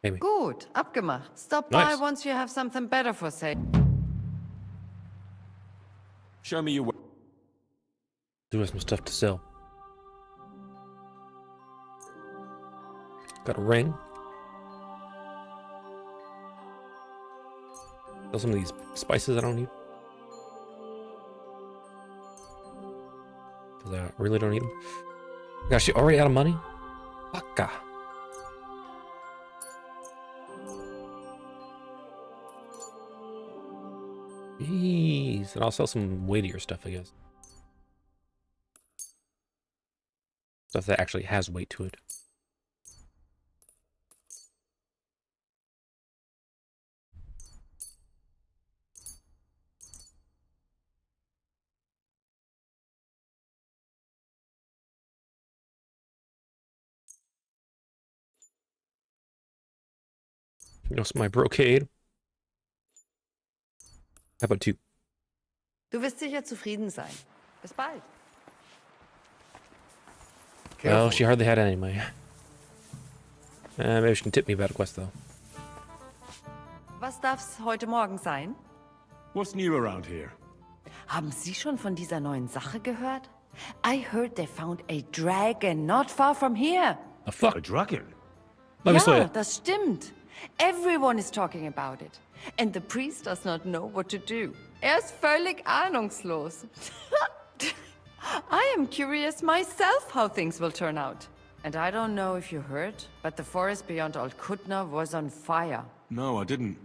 Maybe. Gut, abgemacht. Stop Nice. by once you have something better for sale. Show me your way. Do have some stuff to sell. Got a ring. Sell some of these spices I don't need. Because I really don't need them. Gosh, she already out of money? Baka. Jeez. And I'll sell some weightier stuff, I guess. Stuff that actually has weight to it. That's my brocade. How about 2? Du wirst sicher zufrieden sein. Bis bald. Well, she hardly had any money. Maybe she can tip me about a quest, though. Was darf's heute Morgen sein? What's new around here? Haben Sie schon von dieser neuen Sache gehört? I heard they found a dragon not far from here. A fuck? A dragon? Ja, das stimmt. Everyone is talking about it. And the priest does not know what to do. Ist völlig ahnungslos. I am curious myself how things will turn out. And I don't know if you heard, but the forest beyond Old Kutna was on fire. No, I didn't.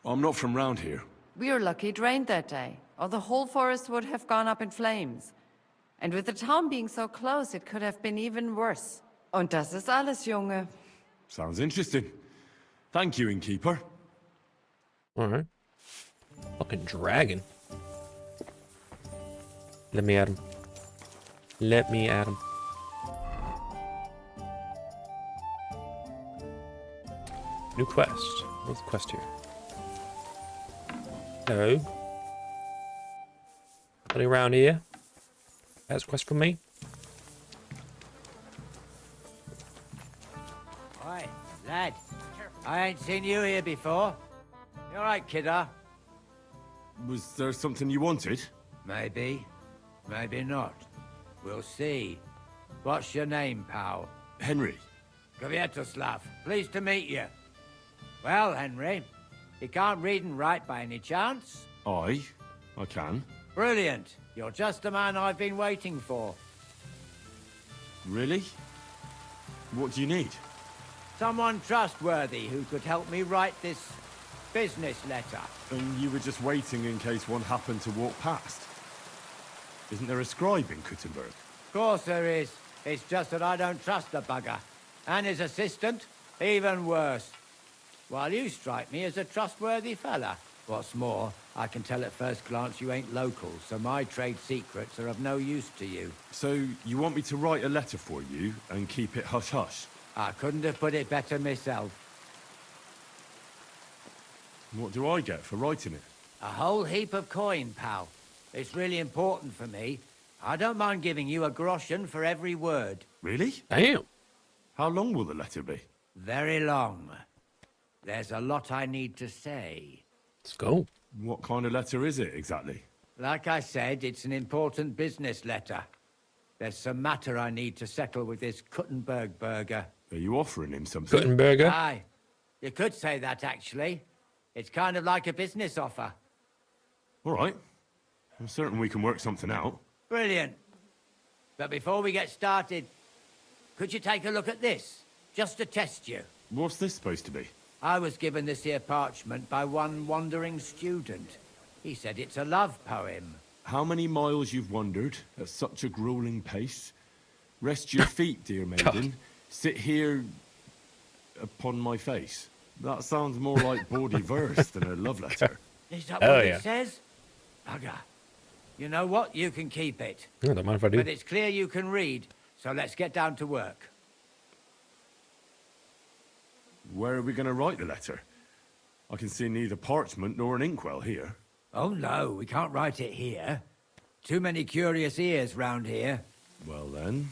I'm not from round here. We were lucky it rained that day, or the whole forest would have gone up in flames. And with the town being so close, it could have been even worse. Und das ist alles, Junge. Sounds interesting. Thank you, innkeeper. Alright. Fucking dragon. Let me at him. Let me at him. New quest. What's the quest here? Hello. Anybody around here has a quest for me? Oi, lad. I ain't seen you here before. You alright, kidder? Was there something you wanted? Maybe. Maybe not. We'll see. What's your name, pal? Henry. Kvietoslav. Pleased to meet you. Well, Henry, you can't read and write by any chance? I can. Brilliant. You're just the man I've been waiting for. Really? What do you need? Someone trustworthy who could help me write this business letter. And you were just waiting in case one happened to walk past? Isn't there a scribe in Kuttenberg? Of course there is. It's just that I don't trust the bugger. And his assistant, even worse. While you strike me as a trustworthy fella. What's more, I can tell at first glance you ain't local, so my trade secrets are of no use to you. So, you want me to write a letter for you and keep it hush-hush? I couldn't have put it better myself. What do I get for writing it? A whole heap of coin, pal. It's really important for me. I don't mind giving you a groschen for every word. Really? Damn. How long will the letter be? Very long. There's a lot I need to say. Let's go. What kind of letter is it, exactly? Like I said, it's an important business letter. There's some matter I need to settle with this Kuttenberg burger. Are you offering him something? Kuttenberger? Aye. You could say that, actually. It's kind of like a business offer. All right. I'm certain we can work something out. Brilliant. But before we get started, could you take a look at this? Just to test you. What's this supposed to be? I was given this here parchment by one wandering student. He said it's a love poem. How many miles you've wandered at such a grueling pace? Rest your feet, dear maiden. Sit here upon my face. That sounds more like bawdy verse than a love letter. Is that what it says? Bugger. You know what? You can keep it. Yeah, don't mind if I do. But it's clear you can read, so let's get down to work. Where are we going to write the letter? I can see neither parchment nor an inkwell here. Oh no, we can't write it here. Too many curious ears round here. Well then...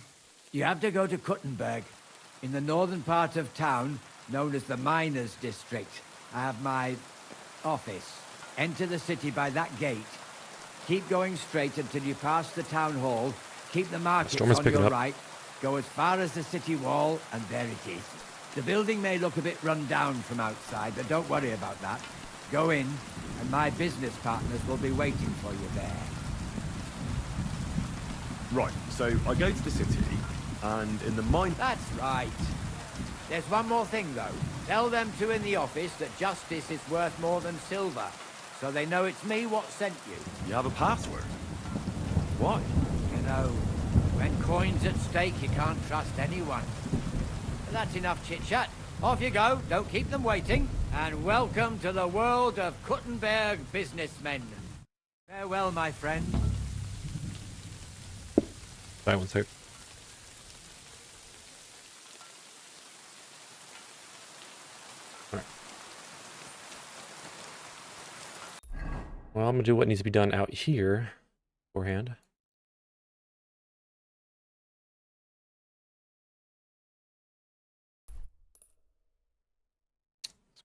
You have to go to Kuttenberg, in the northern part of town, known as the Miners' District. I have my office. Enter the city by that gate. Keep going straight until you pass the town hall. Keep the market on your right. Go as far as the city wall, and there it is. The building may look a bit run down from outside, but don't worry about that. Go in, and my business partners will be waiting for you there. Right, so I go to the city, and in the mine... That's right. There's one more thing, though. Tell them two in the office that justice is worth more than silver. so they know it's me what sent you. You have a password? Why? You know, when coin's at stake, you can't trust anyone. But that's enough chit-chat. Off you go, don't keep them waiting. And welcome to the world of Kuttenberg businessmen. Farewell, my friend. That one's hurt. Alright. Well, I'm gonna do what needs to be done out here beforehand.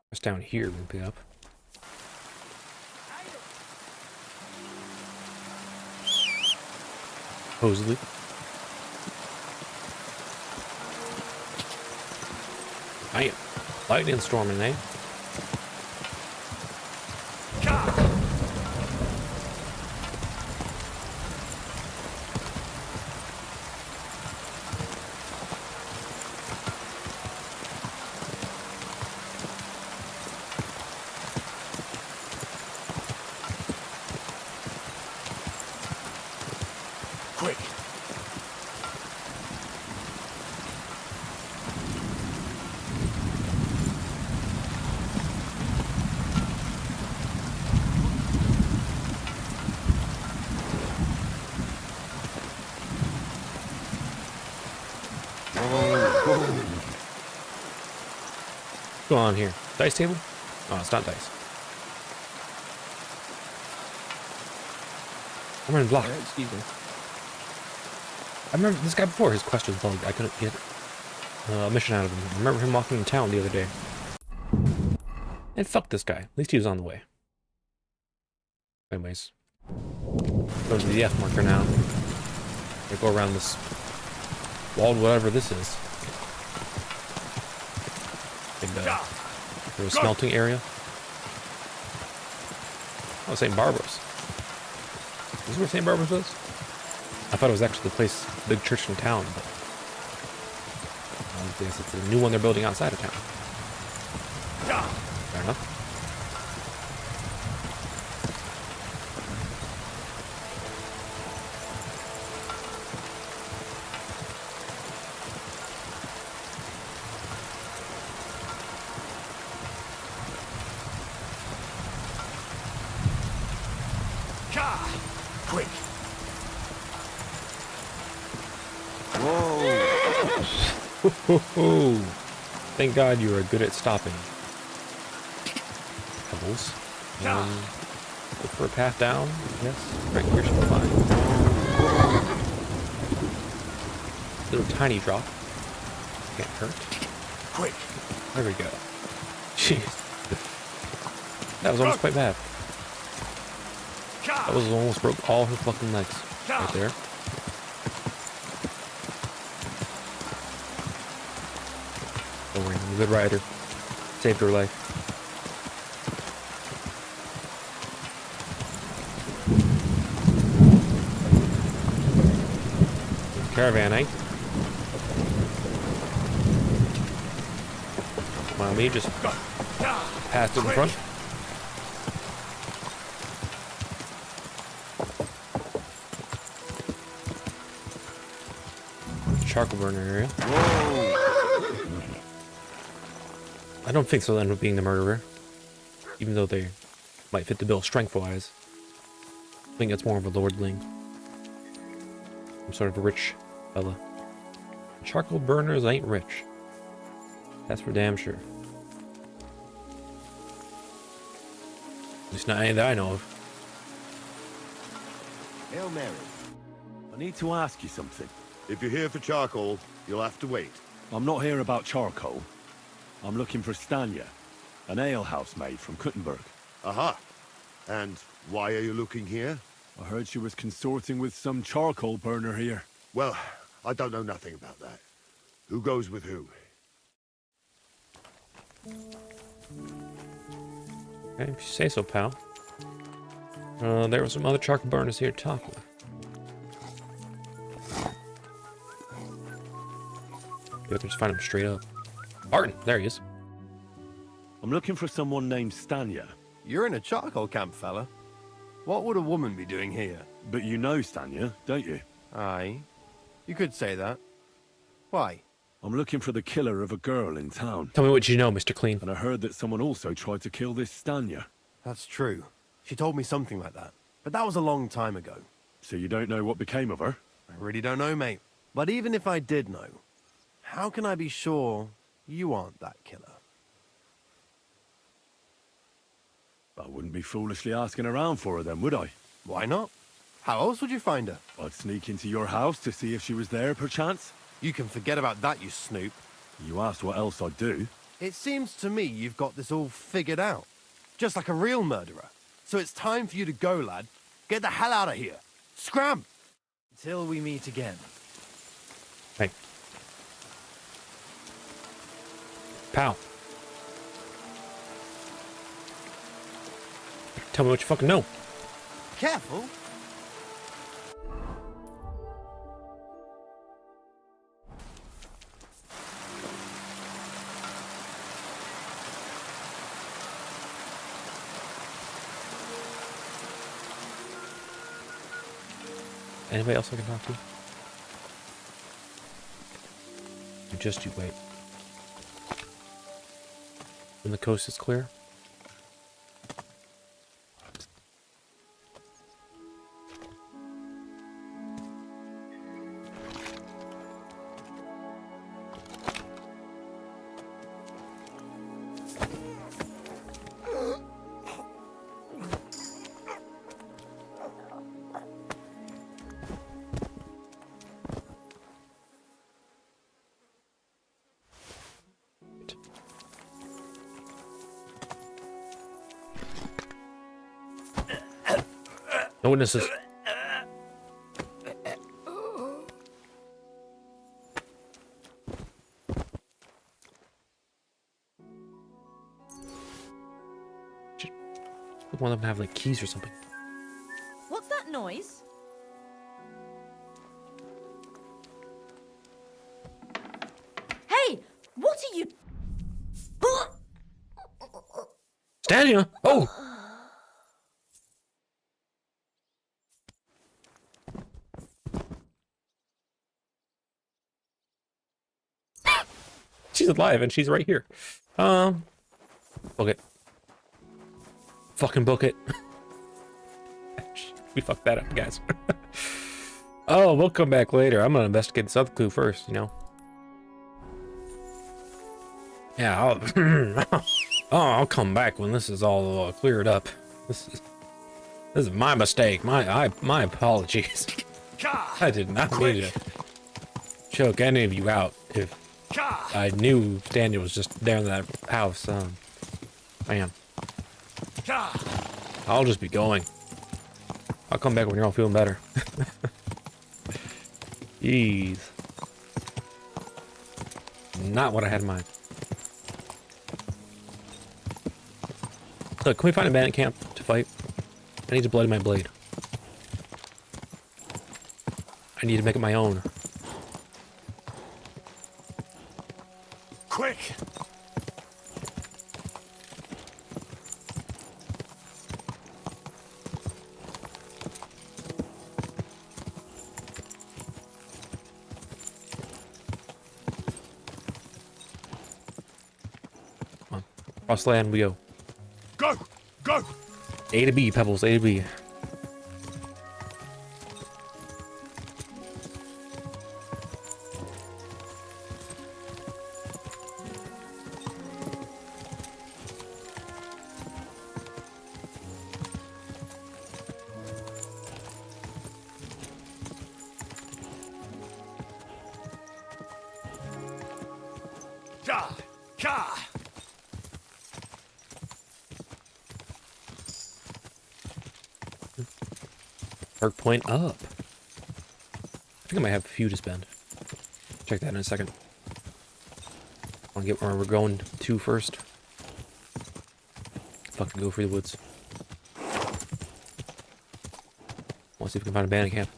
What's down here? We'll pick up. Supposedly. Bam. Lightning storming, eh? Quick. What's going on here? Dice table? Oh, it's not dice. I'm running block. Excuse me. I remember this guy before, his quest was bugged. I couldn't get a mission out of him. I remember him walking in town the other day. And fuck this guy. At least he was on the way. Anyways. Go to the F marker now. We go around this walled whatever this is. Big there's a smelting area. Oh, St. Barbara's. Is this where St. Barbara's was? I thought it was actually the place, big church in town, but I guess it's a new one they're building outside of town. Fair enough. Quick. Whoa. Thank God you are good at stopping. Pebbles. Look for a path down. Yes. Right here should be fine. Little tiny drop. Can't hurt. Quick. There we go. Jeez. That was almost quite bad. That was almost broke all her fucking legs. Right there. Don't worry, I'm a good rider. Saved her life. Caravan, eh? Come on, me just passed it in front. Charcoal burner area. I don't think they'll end up being the murderer, even though they might fit the bill strength-wise. I think it's more of a lordling, some sort of a rich fella. Charcoal burners ain't rich. That's for damn sure. At least not any that I know of. Hail Mary. I need to ask you something. If you're here for charcoal, you'll have to wait. I'm not here about charcoal. I'm looking for Stanya, an alehouse maid from Kuttenberg. Aha. And why are you looking here? I heard she was consorting with some charcoal burner here. Well, I don't know nothing about that. Who goes with who? Okay, if you say so, pal. There were some other charcoal burners here to talk with. You can just find him straight up. Barton, there he is. I'm looking for someone named Stanya. You're in a charcoal camp, fella. What would a woman be doing here? But you know Stanya, don't you? Aye. You could say that. Why? I'm looking for the killer of a girl in town. Tell me what you know, Mr. Clean. And I heard that someone also tried to kill this Stanya. That's true. She told me something like that. But that was a long time ago. So you don't know what became of her? I really don't know, mate. But even if I did know, how can I be sure you aren't that killer? I wouldn't be foolishly asking around for her then, would I? Why not? How else would you find her? I'd sneak into your house to see if she was there, perchance. You can forget about that, you snoop. You asked what else I'd do. It seems to me you've got this all figured out. Just like a real murderer. So it's time for you to go, lad. Get the hell out of here. Scram! Till we meet again. Hey. Pal. Tell me what you fucking know. Careful. Anybody else I can talk to? You wait. When the coast is clear. No witnesses. One of them have like keys or something. What's that noise? Hey, what are you? Stanya! Oh! She's alive and she's right here. Book it. Fucking book it. We fucked that up, guys. Oh, we'll come back later. I'm gonna investigate this other clue first, you know. Yeah, I'll come back when this is all cleared up. This is my mistake. My apologies. I did not mean to choke any of you out. If I knew Daniel was just there in that house, man. I'll just be going. I'll come back when you're all feeling better. Jeez. Not what I had in mind. Look, can we find a bandit camp to fight? I need to bloody my blade. I need to make it my own. Quick! Come on. Cross land we go. Go! Go! A to B, Pebbles, A to B. Perk point up. I think I might have a few to spend. Check that in a second. I want to get where we're going to first. Fucking go through the woods. Want to see if we can find a bandit camp.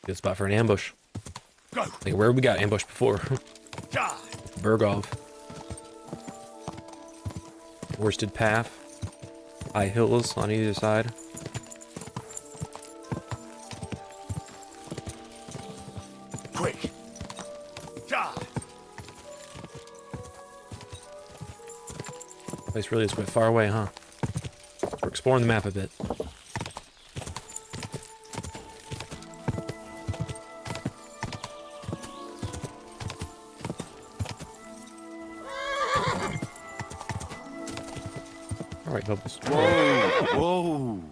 Good spot for an ambush. Go. Like where we got ambushed before. Bergov. Worsted path. High hills on either side. Quick! Place really is quite far away, huh? So we're exploring the map a bit. Alright, Bubbles. Whoa! Whoa!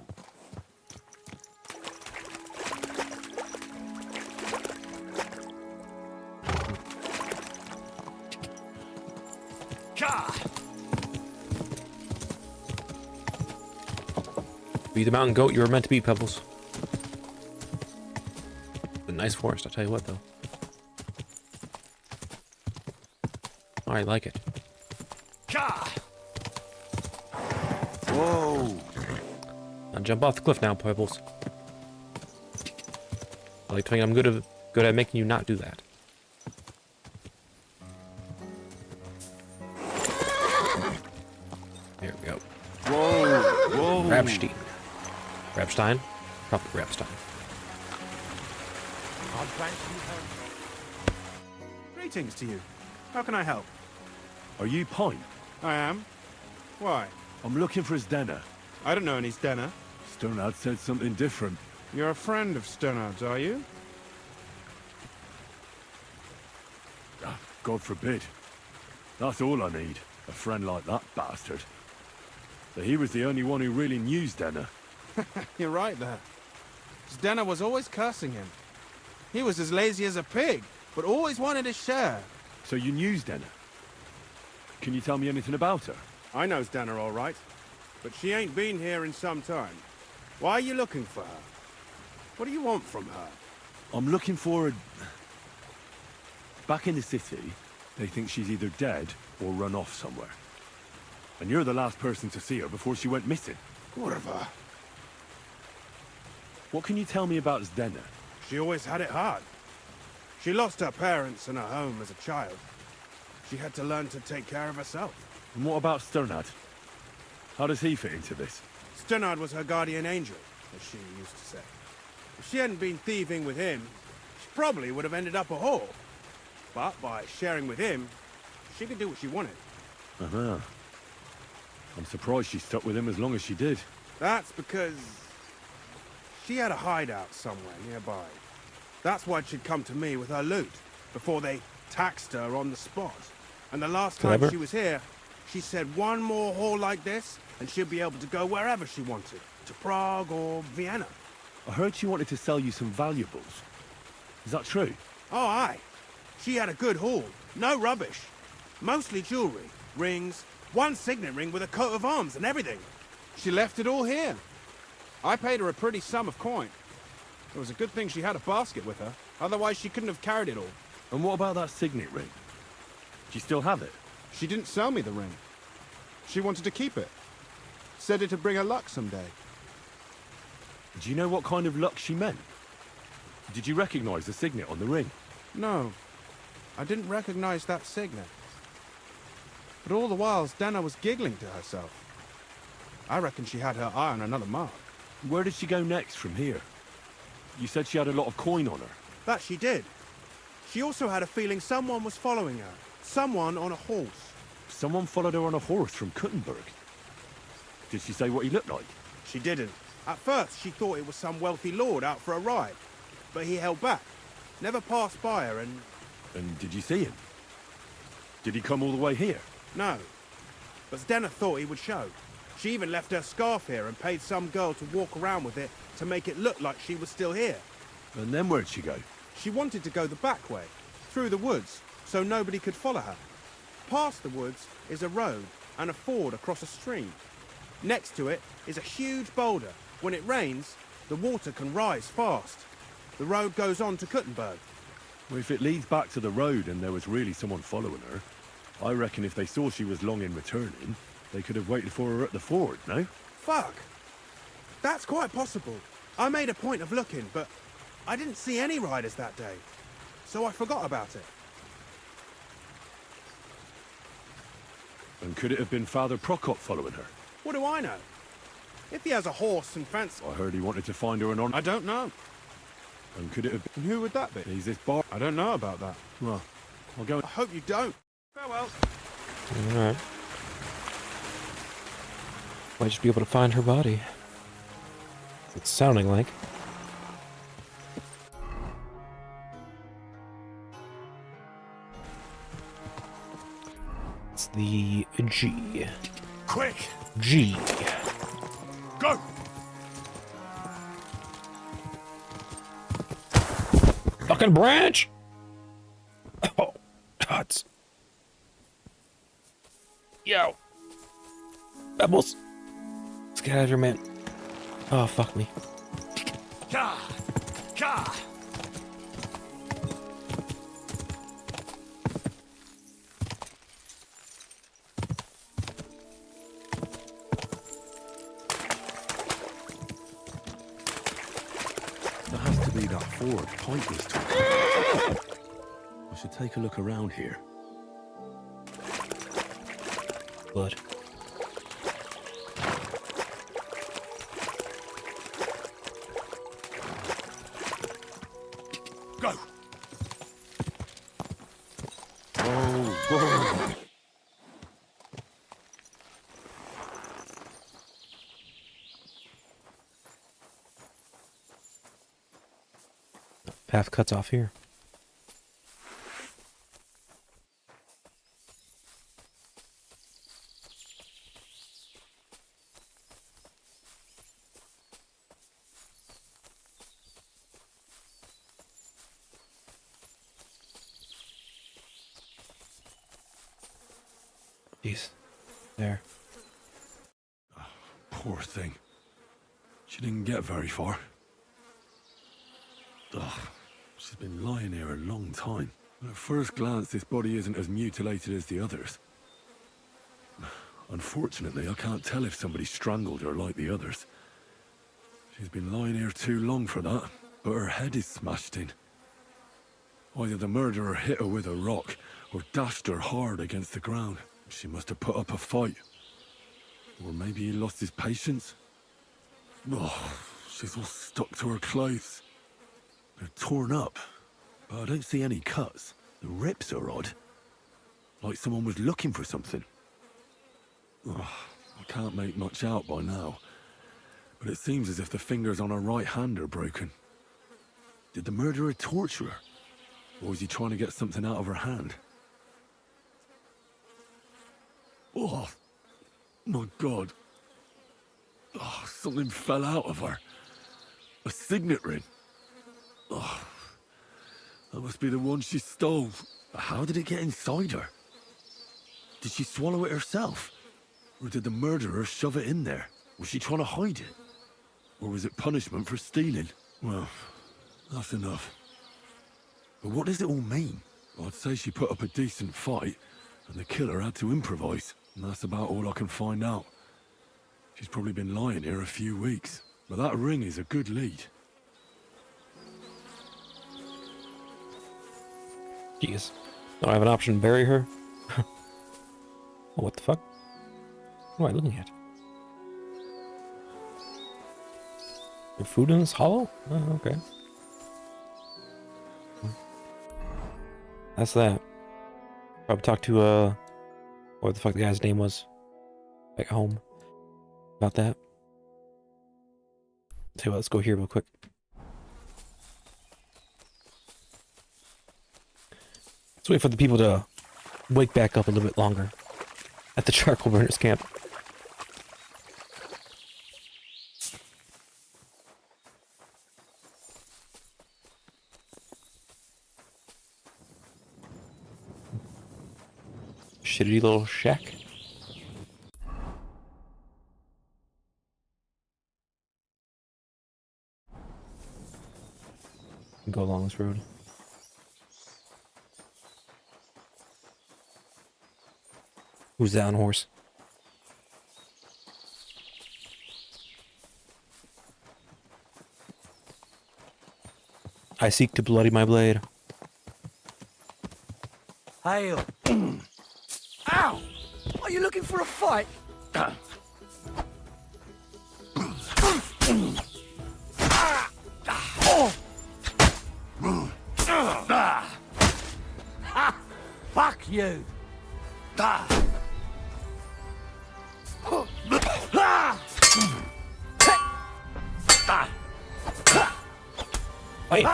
Be the mountain goat you were meant to be, Pebbles. A nice forest, I'll tell you what, though. I like it. Whoa! Now jump off the cliff now, Pebbles. I like telling you I'm good at making you not do that. There we go. Whoa! Whoa! Grabstein. Grabstein? Probably Grabstein. Greetings to you. How can I help? Are you Pine? I am. Why? I'm looking for Zdena. I don't know any Stena. Sternad said something different. You're a friend of Sternad's, are you? God forbid. That's all I need. A friend like that bastard. But he was the only one who really knew Zdena. You're right there. Stena was always cursing him. He was as lazy as a pig, but always wanted his share. So you knew Zdena? Can you tell me anything about her? I know Stena all right, but she ain't been here in some time. Why are you looking for her? What do you want from her? I'm looking for a... Back in the city, they think she's either dead or run off somewhere. And you're the last person to see her before she went missing. Kurva. What can you tell me about Zdena? She always had it hard. She lost her parents and her home as a child. She had to learn to take care of herself. And what about Sternad? How does he fit into this? Sternad was her guardian angel, as she used to say. If she hadn't been thieving with him, she probably would have ended up a whore. But by sharing with him, she could do what she wanted. Uh-huh. I'm surprised she stuck with him as long as she did. That's because she had a hideout somewhere nearby. That's why she'd come to me with her loot, before they taxed her on the spot. And the last time Clever. she was here, she said one more haul like this, and she'd be able to go wherever she wanted. To Prague or Vienna. I heard she wanted to sell you some valuables. Is that true? Oh, aye. She had a good haul. No rubbish. Mostly jewelry, rings, one signet ring with a coat of arms and everything. She left it all here. I paid her a pretty sum of coin. It was a good thing she had a basket with her. Otherwise, she couldn't have carried it all. And what about that signet ring? Do you still have it? She didn't sell me the ring. She wanted to keep it. Said it'd bring her luck someday. Do you know what kind of luck she meant? Did you recognize the signet on the ring? No. I didn't recognize that signet. But all the while, Stena was giggling to herself. I reckon she had her eye on another mark. Where did she go next from here? You said she had a lot of coin on her. That she did. She also had a feeling someone was following her. Someone on a horse. Someone followed her on a horse from Kuttenberg. Did she say what he looked like? She didn't. At first, she thought it was some wealthy lord out for a ride. But he held back. Never passed by her and... And did you see him? Did he come all the way here? No. But Stena thought he would show. She even left her scarf here and paid some girl to walk around with it to make it look like she was still here. And then where'd she go? She wanted to go the back way, through the woods, so nobody could follow her. Past the woods is a road and a ford across a stream. Next to it is a huge boulder. When it rains, the water can rise fast. The road goes on to Kuttenberg. Well, if it leads back to the road and there was really someone following her, I reckon if they saw she was long in returning, they could have waited for her at the ford, no? Fuck! That's quite possible. I made a point of looking, but I didn't see any riders that day. So I forgot about it. And could it have been Father Prokop following her? What do I know? If he has a horse and fancy... I heard he wanted to find her an honor. I don't know. And could it have been... And who would that be? He's this bar... I don't know about that. Well, I'll go... I hope you don't. Farewell. Alright. Might just be able to find her body. It's sounding like. It's the G. Quick! G. Go! Fucking branch! Oh, nuts. Yo. Pebbles. Let's get out of here, man. Oh, fuck me. Ka! Ka! There has to be that forward point was talking. I should take a look around here. Blood. Go! Oh, Path cuts off here. Jeez. There. poor thing. She didn't get very far. Ugh, she's been lying here a long time. At first glance, this body isn't as mutilated as the others. Unfortunately, I can't tell if somebody strangled her like the others. She's been lying here too long for that, but her head is smashed in. Either the murderer hit her with a rock, or dashed her hard against the ground. She must have put up a fight. Or maybe he lost his patience. Oh, she's all stuck to her clothes. They're torn up, but I don't see any cuts. The rips are odd. Like someone was looking for something. Oh, I can't make much out by now, but it seems as if the fingers on her right hand are broken. Did the murderer torture her? Or was he trying to get something out of her hand? Oh, my God. Oh, something fell out of her. A signet ring. Oh, that must be the one she stole. But how did it get inside her? Did she swallow it herself? Or did the murderer shove it in there? Was she trying to hide it? Or was it punishment for stealing? Well, that's enough. But what does it all mean? I'd say she put up a decent fight, and the killer had to improvise. And that's about all I can find out. She's probably been lying here a few weeks. But that ring is a good lead. Jeez. Don't I have an option to bury her? Oh, what the fuck? What am I looking at? Your food in this hollow? Oh, okay. That's that. Probably talk to, what the fuck the guy's name was back home about that. Tell you what, let's go here real quick. Let's wait for the people to wake back up a little bit longer at the charcoal burners camp. Shitty little shack. Go along this road. Who's that on horse? I seek to bloody my blade. Hail. Ow! I Are you looking for a fight? Fuck you! Wait.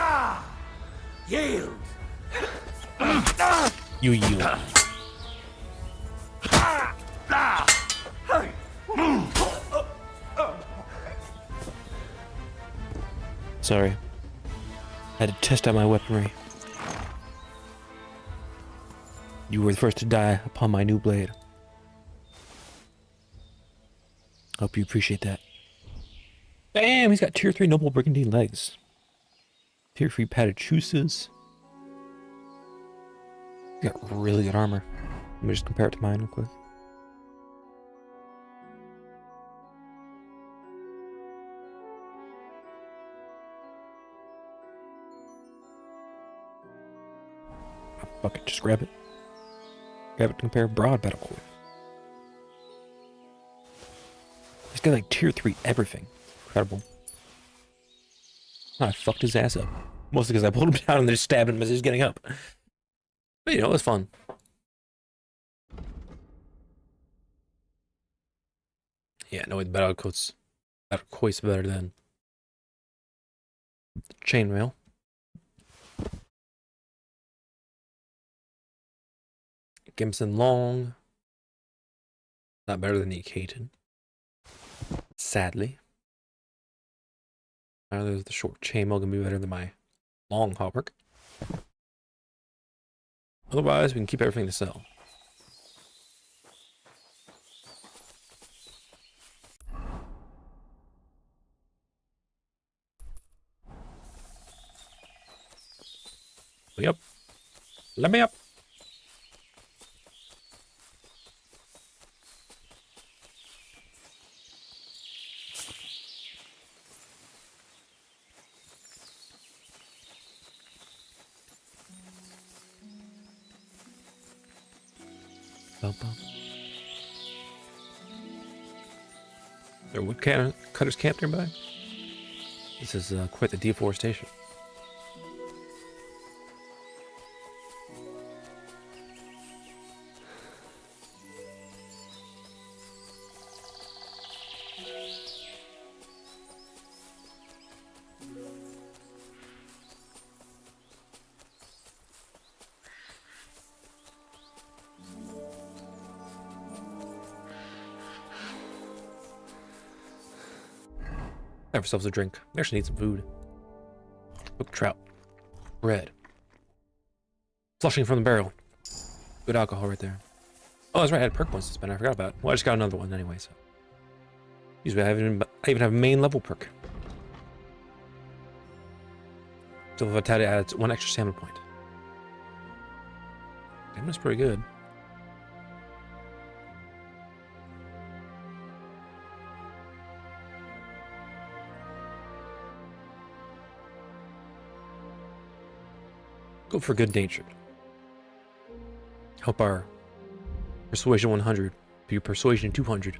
Yield! You yield. Sorry. I had to test out my weaponry. You were the first to die upon my new blade. Hope you appreciate that. Damn, he's got tier 3 noble brigandine legs. Tier 3 padded shoes. He's got really good armor. Let me just compare it to mine real quick. Oh, fuck it, just grab it. Grab it to compare broad battle core. He's got like tier 3 everything. Incredible. I fucked his ass up. Mostly because I pulled him down and just stabbed him as he was getting up. But you know, it was fun. Yeah, no, the battle coat's better than the chainmail. Gimson Long. Not better than the Caton. Sadly. There's the short chainmail gonna be better than my long hauberk. Otherwise, we can keep everything to sell. Yep. Let me up. There are woodcutters camped nearby. This is quite the deforestation. Have ourselves a drink. We actually need some food. Cooked trout. Bread. Flushing from the barrel. Good alcohol right there. Oh, that's right. I had perk points to spend. I forgot about it. Well, I just got another one anyway, so. Usually I even have a main level perk. So Vitality adds 1 extra stamina point. Damn, that's pretty good. Go for good natured. Help our persuasion 100 be persuasion 200.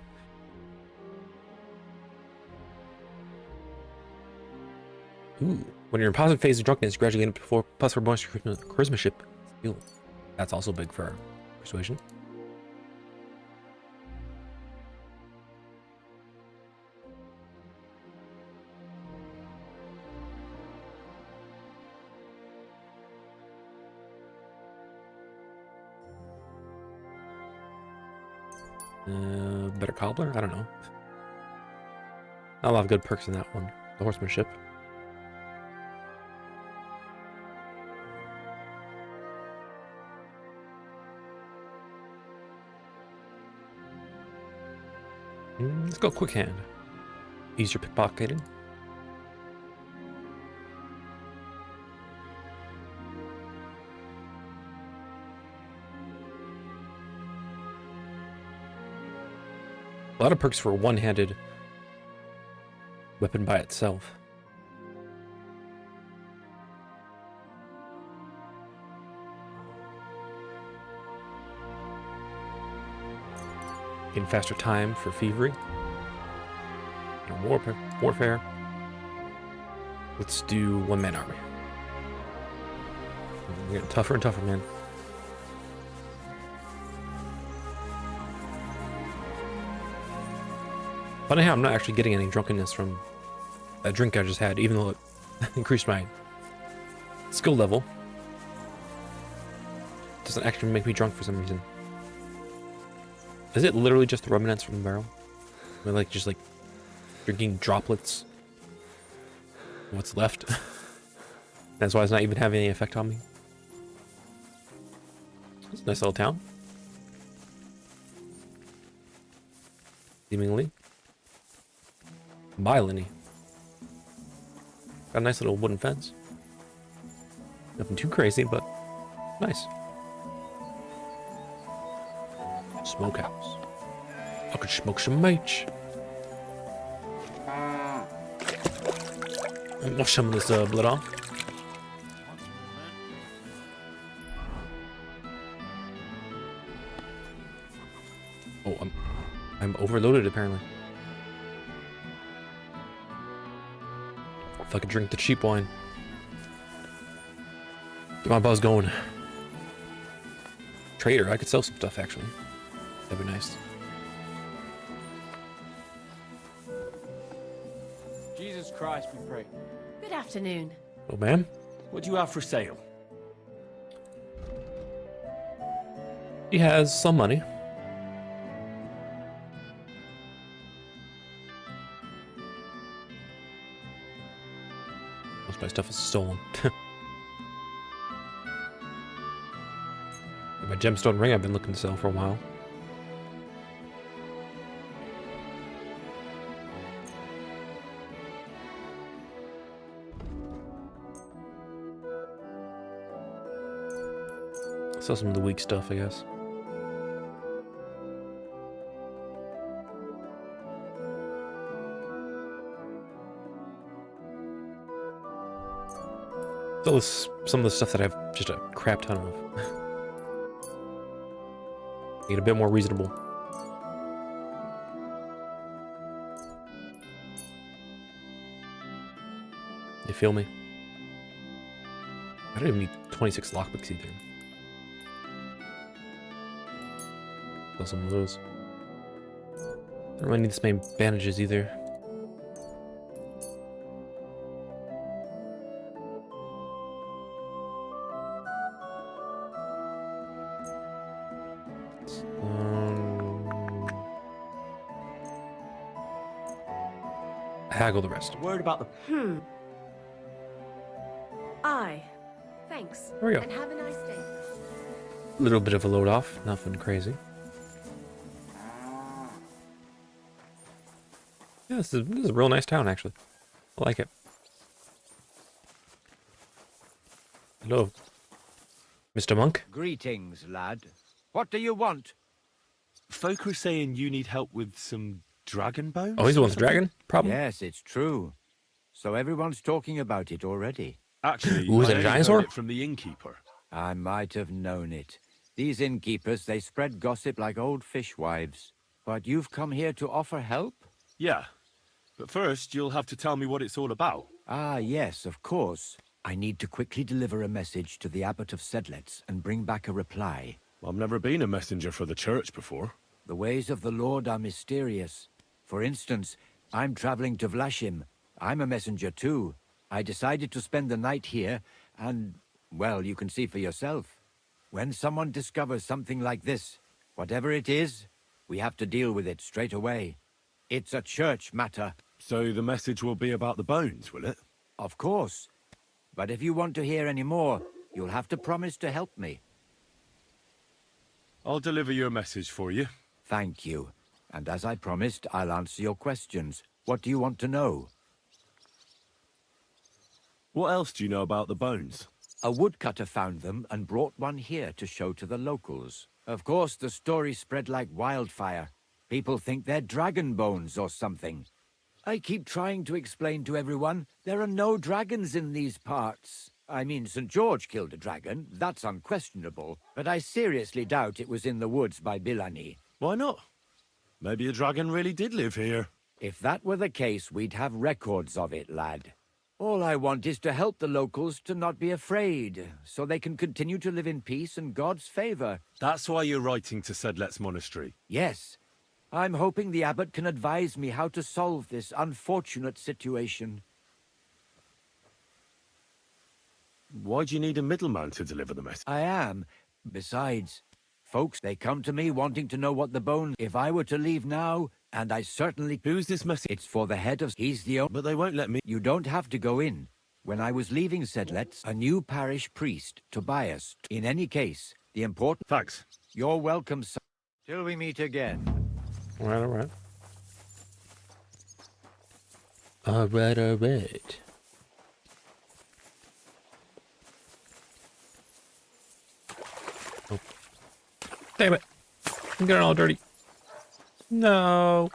Ooh, when you're in positive phase of drunkenness, gradually gain up to 4+ bonus to charisma ship skill. That's also big for our persuasion. Better cobbler? I don't know. Not a lot of good perks in that one. The horsemanship. Let's go quick hand. Easier pickpocketing. A lot of perks for a one-handed weapon by itself. Getting faster time for thievery. And warfare. Let's do one-man army. We're getting tougher and tougher, man. Funny how I'm not actually getting any drunkenness from that drink I just had, even though it increased my skill level. It doesn't actually make me drunk for some reason. Is it literally just the remnants from the barrel? Or like just like drinking droplets? What's left? That's why it's not even having any effect on me. It's a nice little town. Seemingly. Miley. Got a nice little wooden fence. Nothing too crazy, but nice. Smokehouse. I could smoke some H. And wash some of this blood off. Oh, I'm overloaded apparently. If I could drink the cheap wine. Get my buzz going. Trader, I could sell some stuff actually. That'd be nice. Jesus Christ, we pray. Good afternoon. Oh, ma'am? What do you have for sale? He has some money. Most of my stuff is stolen. My gemstone ring I've been looking to sell for a while. Sell some of the weak stuff, I guess. Sell this, some of the stuff that I have just a crap ton of. Get a bit more reasonable. You feel me? I don't even need 26 lockpicks either. Sell some of those. I don't really need this many bandages either. Haggle the rest. Worried about the... Aye. Thanks. There we go. And have a nice day. A little bit of a load off, nothing crazy. Yeah, this is a real nice town, actually. I like it. Hello, Mr. Monk. Greetings, lad. What do you want? Folk are saying you need help with some dragon bones? Oh, he's the one with the dragon problem? Yes, it's true. So everyone's talking about it already. Actually, Ooh, is I that a only dinosaur? heard it from the innkeeper. I might have known it. These innkeepers, they spread gossip like old fishwives. But you've come here to offer help? Yeah. But first, you'll have to tell me what it's all about. Ah, yes, of course. I need to quickly deliver a message to the Abbot of Sedlets and bring back a reply. I've never been a messenger for the church before. The ways of the Lord are mysterious. For instance, I'm traveling to Vlashim. I'm a messenger too. I decided to spend the night here, and, well, you can see for yourself. When someone discovers something like this, whatever it is, we have to deal with it straight away. It's a church matter. So the message will be about the bones, will it? Of course. But if you want to hear any more, you'll have to promise to help me. I'll deliver your message for you. Thank you. And as I promised, I'll answer your questions. What do you want to know? What else do you know about the bones? A woodcutter found them and brought one here to show to the locals. Of course, the story spread like wildfire. People think they're dragon bones or something. I keep trying to explain to everyone there are no dragons in these parts. I mean, St. George killed a dragon, that's unquestionable, but I seriously doubt it was in the woods by Bilani. Why not? Maybe a dragon really did live here. If that were the case, we'd have records of it, lad. All I want is to help the locals to not be afraid, so they can continue to live in peace and God's favor. That's why you're writing to Sedlet's monastery. Yes. I'm hoping the abbot can advise me how to solve this unfortunate situation. Why do you need a middleman to deliver the message? I am. Besides, folks, they come to me wanting to know what the bones... If I were to leave now, and I certainly... Who's this message? It's for the head of... He's the only... But they won't let me... You don't have to go in. When I was leaving Sedlet's, a new parish priest, Tobias... In any case, the important... Thanks. You're welcome, sir. Till we meet again. All right, all right. All right, all right. Oh. Damn it. I'm getting all dirty. No.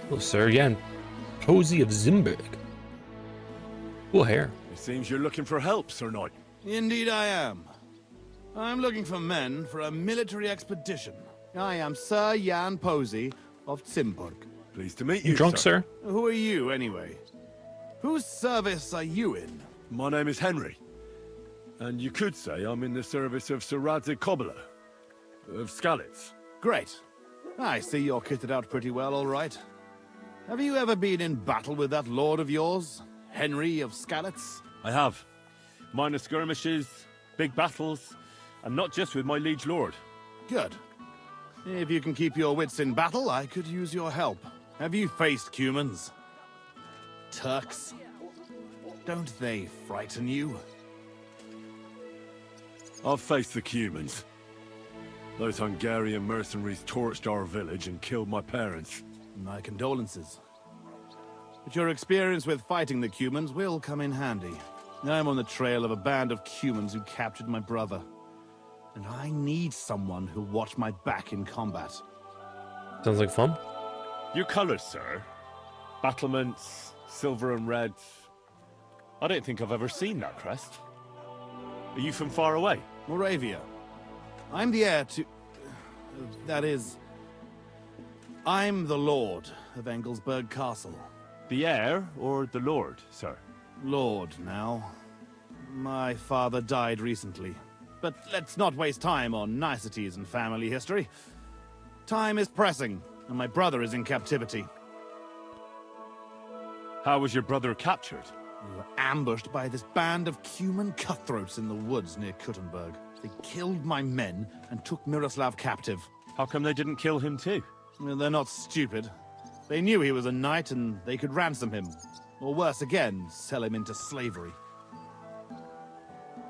Oh, sir, again. Posey of Zimberg. Cool hair. It seems you're looking for help, Sir Knight. Indeed I am. I'm looking for men for a military expedition. I am Sir Jan Posey of Zimburg. Pleased to meet You drunk, sir? Who are you, anyway? Whose service are you in? My name is Henry. And you could say I'm in the service of Sir Radzig Kobyla, of Skalitz. Great. I see you're kitted out pretty well, all right. Have you ever been in battle with that lord of yours, Henry of Skalitz? I have. Minor skirmishes, big battles, and not just with my liege lord. Good. If you can keep your wits in battle, I could use your help. Have you faced Cumans? Turks? Don't they frighten you? I've faced the Cumans. Those Hungarian mercenaries torched our village and killed my parents. My condolences. But your experience with fighting the Cumans will come in handy. I'm on the trail of a band of Cumans who captured my brother. And I need someone who'll watch my back in combat. Sounds like fun. Your colours, sir. Battlements, silver and red. I don't think I've ever seen that crest. Are you from far away? Moravia. I'm the heir to... that is... I'm the Lord of Engelsberg Castle. The heir or the lord, sir? Lord, now. My father died recently. But let's not waste time on niceties and family history. Time is pressing, and my brother is in captivity. How was your brother captured? We were ambushed by this band of Cuman cutthroats in the woods near Kuttenberg. They killed my men and took Miroslav captive. How come they didn't kill him too? Well, they're not stupid. They knew he was a knight and they could ransom him. Or worse again, sell him into slavery.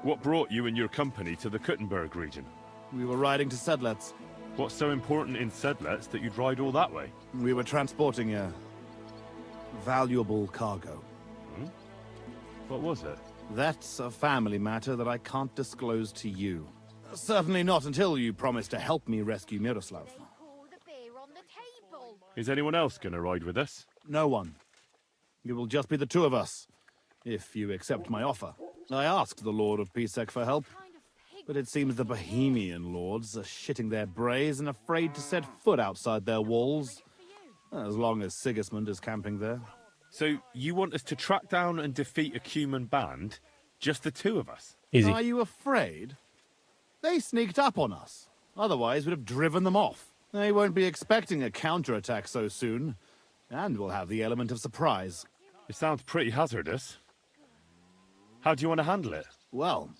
What brought you and your company to the Kuttenberg region? We were riding to Sedlet's. What's so important in Sedlet's that you'd ride all that way? We were transporting a valuable cargo. Hmm? What was it? That's a family matter that I can't disclose to you. Certainly not until you promise to help me rescue Miroslav. Is anyone else going to ride with us? No one. It will just be the two of us, if you accept my offer. I asked the Lord of Pisek for help, but it seems the Bohemian lords are shitting their brays and afraid to set foot outside their walls, as long as Sigismund is camping there. So you want us to track down and defeat a Cuman band, just the two of us? Easy. Are you afraid? They sneaked up on us. Otherwise, we'd have driven them off. They won't be expecting a counterattack so soon, and we'll have the element of surprise. It sounds pretty hazardous. How do you want to handle it? Well,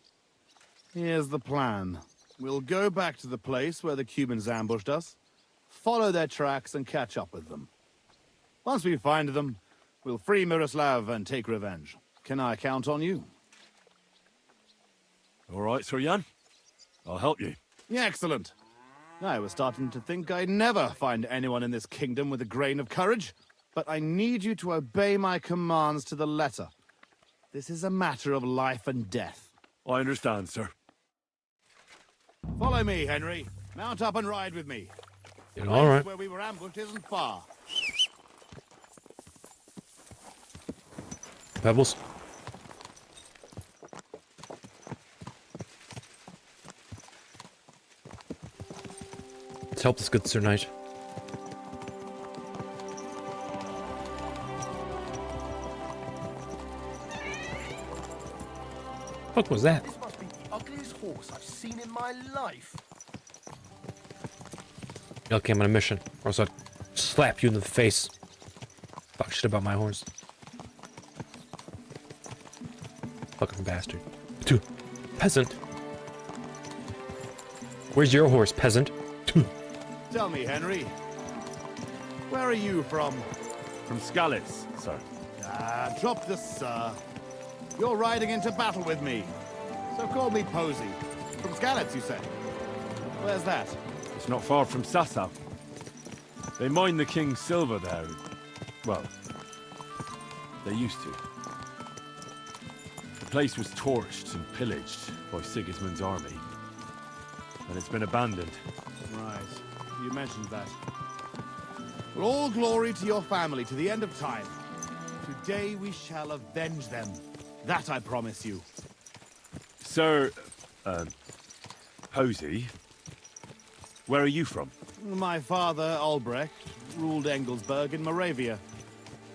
here's the plan. We'll go back to the place where the Cumans ambushed us, follow their tracks and catch up with them. Once we find them, we'll free Miroslav and take revenge. Can I count on you? All right, Sir Jan. I'll help you. Excellent. I was starting to think I'd never find anyone in this kingdom with a grain of courage, but I need you to obey my commands to the letter. This is a matter of life and death. I understand, sir. Follow me, Henry. Mount up and ride with me. The All right. place where we were ambushed isn't far. Pebbles. Let's help this good Sir Knight. What was that? This must be the ugliest horse I've seen in my life. Okay, I'm on a mission, or else I'd slap you in the face. Talk shit about my horse. Fucking bastard. Two. Peasant. Where's your horse, peasant? Tell me, Henry, where are you from? From Skalitz, sir. Ah, drop the sir. You're riding into battle with me. So call me Posey. From Skalitz, you say? Where's that? It's not far from Sasau. They mine the king's silver there. Well, they used to. The place was torched and pillaged by Sigismund's army. And it's been abandoned. Right. You mentioned that. Well, all glory to your family to the end of time. Today we shall avenge them. That I promise you. Sir, Posey, where are you from? My father, Albrecht, ruled Engelsberg in Moravia.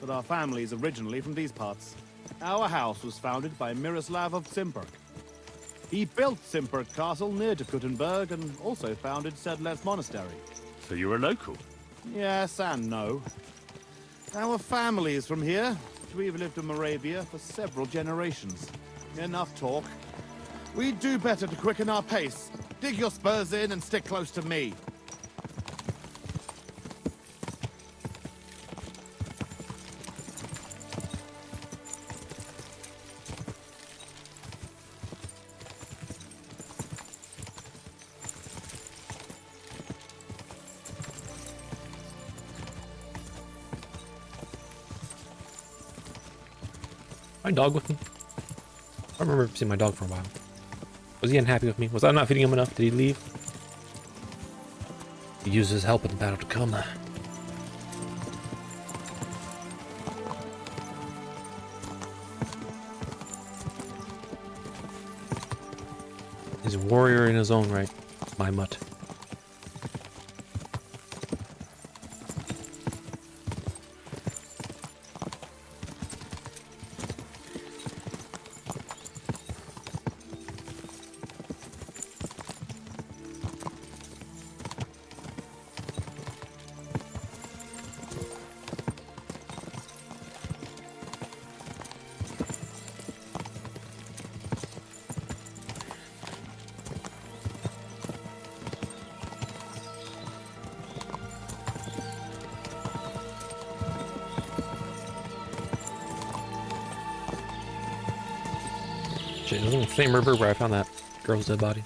But our family is originally from these parts. Our house was founded by Miroslav of Simperk. He built Simperk Castle near to Kuttenberg and also founded Sedlets Monastery. So you're a local? Yes and no. Our family is from here. We've lived in Moravia for several generations. Enough talk. We'd do better to quicken our pace. Dig your spurs in and stick close to me. My dog with me? I don't remember seeing my dog for a while. Was he unhappy with me? Was I not feeding him enough? Did he leave? He used his help in the battle to come. He's a warrior in his own right, my mutt. Shit, it was in the same river where I found that girl's dead body.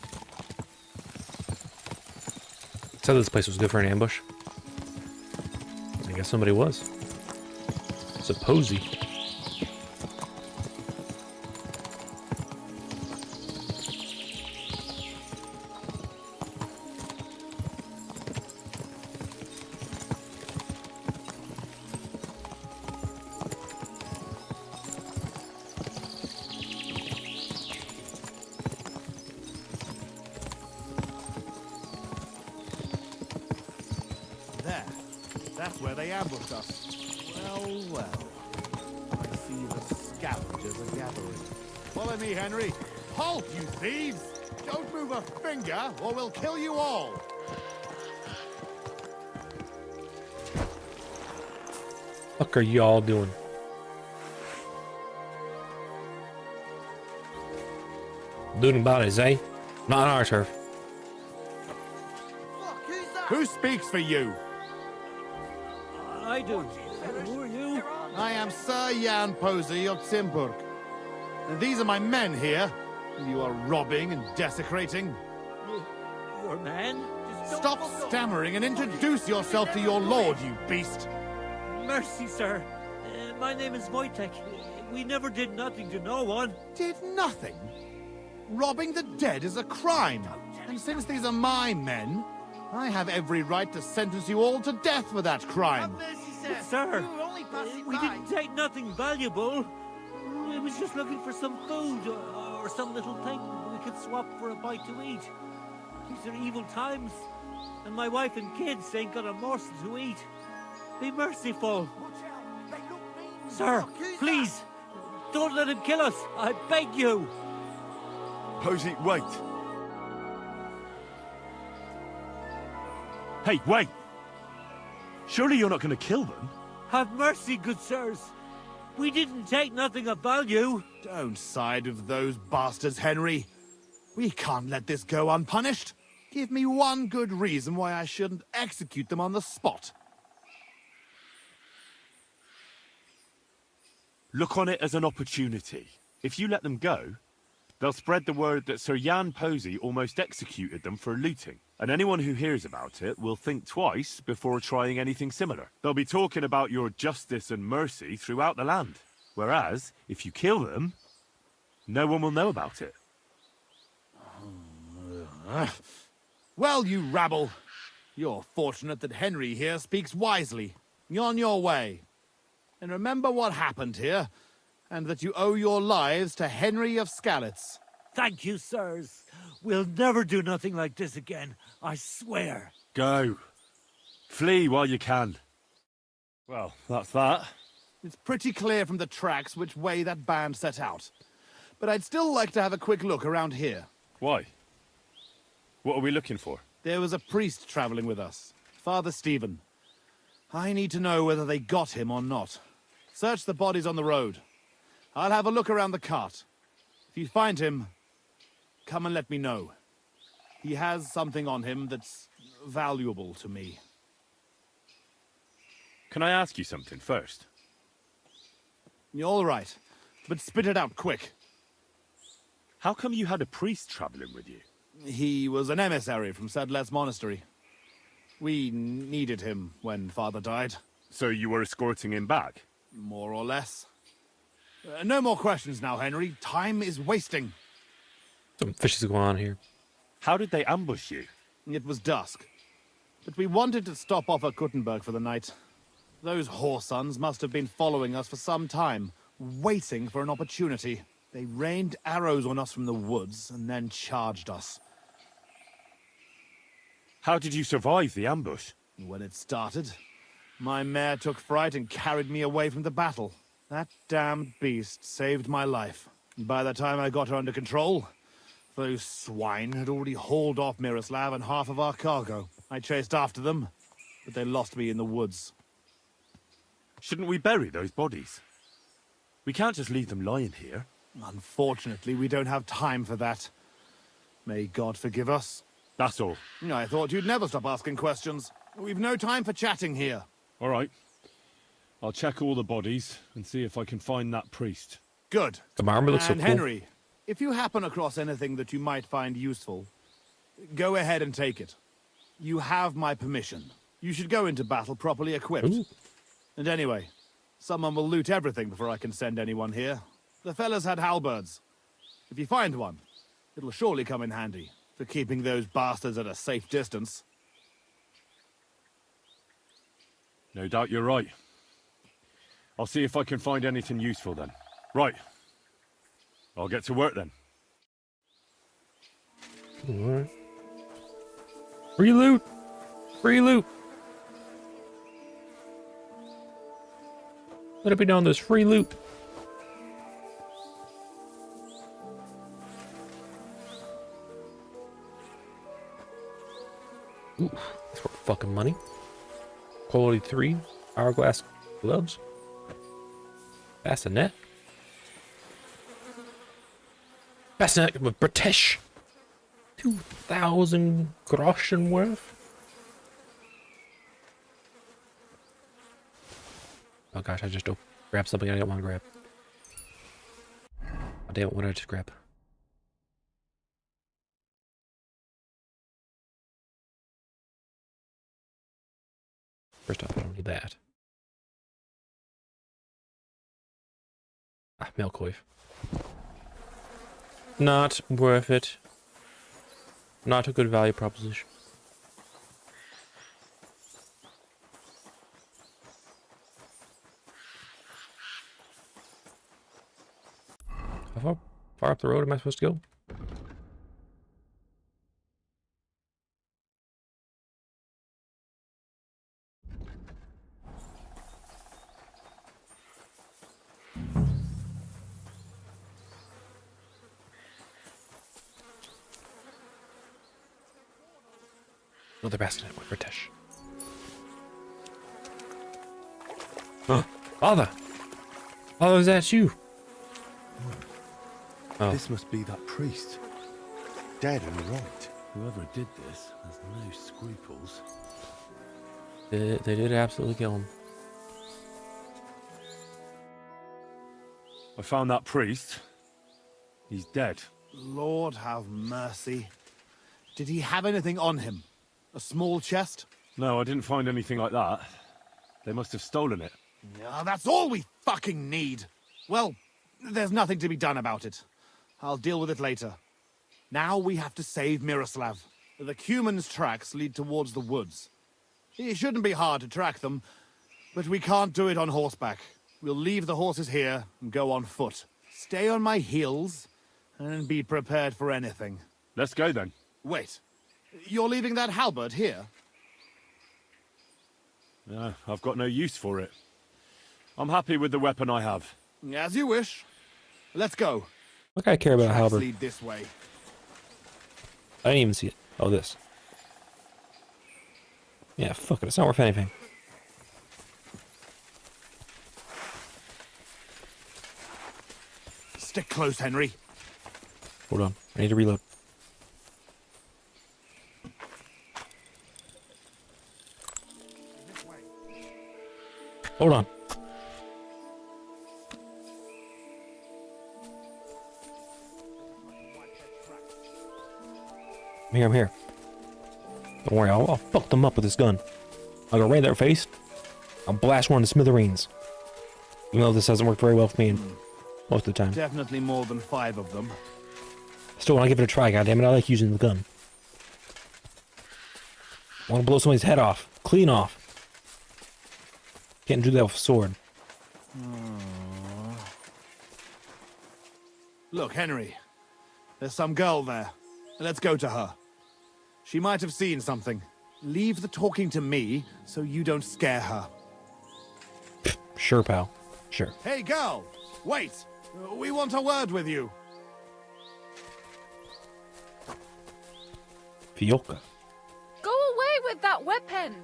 It said this place was good for an ambush. I guess somebody was. It's a Posey. There. That's where they ambushed us. Well, well. I see the scavengers are gathering. Follow me, Henry. Halt, you thieves! Don't move a finger, or we'll kill you all! What are y'all doing? Looting bodies, eh? Not on our turf. Who speaks for you? I do. Who are you? I am Sir Jan Posey of Simburg. And these are my men here. You are robbing and desecrating. Your man? Stop stammering and introduce yourself to your lord, you beast! Mercy, sir. My name is Wojtek. We never did nothing to no one. Did nothing? Robbing the dead is a crime. And since these are my men, I have every right to sentence you all to death for that crime. Sir, we didn't take nothing valuable. We was just looking for some food or some little thing we could swap for a bite to eat. These are evil times, and my wife and kids ain't got a morsel to eat. Be merciful. Sir, please, don't let him kill us. I beg you. Posey, wait. Hey, wait! Surely you're not going to kill them? Have mercy, good sirs. We didn't take nothing of value. Don't side with those bastards, Henry. We can't let this go unpunished. Give me one good reason why I shouldn't execute them on the spot. Look on it as an opportunity. If you let them go, they'll spread the word that Sir Jan Posey almost executed them for looting. And anyone who hears about it will think twice before trying anything similar. They'll be talking about your justice and mercy throughout the land. Whereas, if you kill them, no one will know about it. Well, you rabble. You're fortunate that Henry here speaks wisely. You're on your way. And remember what happened here, and that you owe your lives to Henry of Skalitz. Thank you, sirs. We'll never do nothing like this again, I swear. Go. Flee while you can. Well, that's that. It's pretty clear from the tracks which way that band set out. But I'd still like to have a quick look around here. Why? What are we looking for? There was a priest traveling with us, Father Stephen. I need to know whether they got him or not. Search the bodies on the road. I'll have a look around the cart. If you find him, come and let me know. He has something on him that's valuable to me. Can I ask you something first? You're all right, but spit it out quick. How come you had a priest traveling with you? He was an emissary from Sedlet's monastery. We needed him when Father died. So you were escorting him back? More or less. No more questions now, Henry. Time is wasting. Some fishes going on here. How did they ambush you? It was dusk. But we wanted to stop off at Kuttenberg for the night. Those whoresons must have been following us for some time, waiting for an opportunity. They rained arrows on us from the woods and then charged us. How did you survive the ambush? When it started, my mare took fright and carried me away from the battle. That damned beast saved my life. By the time I got her under control, those swine had already hauled off Miroslav and half of our cargo. I chased after them, but they lost me in the woods. Shouldn't we bury those bodies? We can't just leave them lying here. Unfortunately, we don't have time for that. May God forgive us. That's all. I thought you'd never stop asking questions. We've no time for chatting here. All right. I'll check all the bodies and see if I can find that priest. Good. The armor looks so And cool. Henry, if you happen across anything that you might find useful, go ahead and take it. You have my permission. You should go into battle properly equipped. Ooh. And anyway, someone will loot everything before I can send anyone here. The fellas had halberds. If you find one, it'll surely come in handy for keeping those bastards at a safe distance. No doubt you're right. I'll see if I can find anything useful then. Right. I'll get to work then. Alright. Free loot! Free loot! Let it be known there's free loot. Ooh, that's for fucking money. Quality 3, hourglass gloves. Bassinet. Bassinet with British. 2,000 groschen worth. Oh gosh, I just grabbed something I didn't want to grab. Oh, damn it, what did I just grab? First off, I don't need that. Ah, milk coif. Not worth it. Not a good value proposition. How far up the road am I supposed to go? Another bastard with British. Huh. Father! Father, is that you? Oh. This must be that priest. Dead and right. Whoever did this has no scruples. They did absolutely kill him. I found that priest. He's dead. Lord have mercy. Did he have anything on him? A small chest? No, I didn't find anything like that. They must have stolen it. Yeah, that's all we fucking need. Well, there's nothing to be done about it. I'll deal with it later. Now we have to save Miroslav. The Cuman's tracks lead towards the woods. It shouldn't be hard to track them, but we can't do it on horseback. We'll leave the horses here and go on foot. Stay on my heels and be prepared for anything. Let's go then. Wait, you're leaving that halberd here? No, I've got no use for it. I'm happy with the weapon I have. As you wish. Let's go. What guy care about a Tracks halberd? lead this way. I didn't even see it. Oh, this. Yeah, fuck it. It's not worth anything. Stick close, Henry. Hold on. I need to reload. Hold on. I'm here. Don't worry, I'll fuck them up with this gun. I'll go right in their face. I'll blast one to smithereens. Even though this hasn't worked very well for me most of the time. Definitely more than 5 of them. Still want to give it a try, goddammit. I like using the gun. I want to blow somebody's head off. Clean off. Can't do that with a sword. Look, Henry. There's some girl there. Let's go to her. She might have seen something. Leave the talking to me so you don't scare her. Sure, pal. Sure. Hey, girl! Wait! We want a word with you. Fiolka. Go away with that weapon!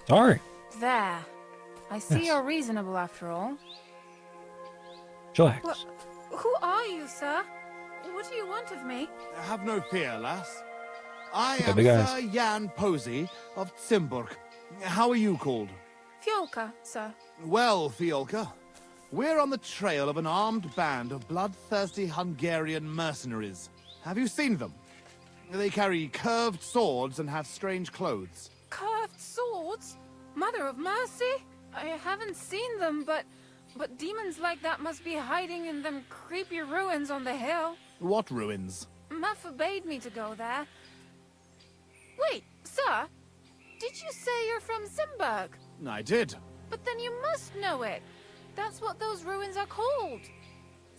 Sorry. There. I see Yes. you're reasonable after all. Chillax. Who are you, sir? What do you want of me? Have no fear, lass. I Okay, am big eyes. Sir Jan Posey of Zimburg. How are you called? Fiolka, sir. Well, Fiolka, we're on the trail of an armed band of bloodthirsty Hungarian mercenaries. Have you seen them? They carry curved swords and have strange clothes. Curved swords? Mother of mercy? I haven't seen them, but demons like that must be hiding in them creepy ruins on the hill. What ruins? Ma forbade me to go there. Wait, sir, did you say you're from Zimburg? I did. But then you must know it. That's what those ruins are called.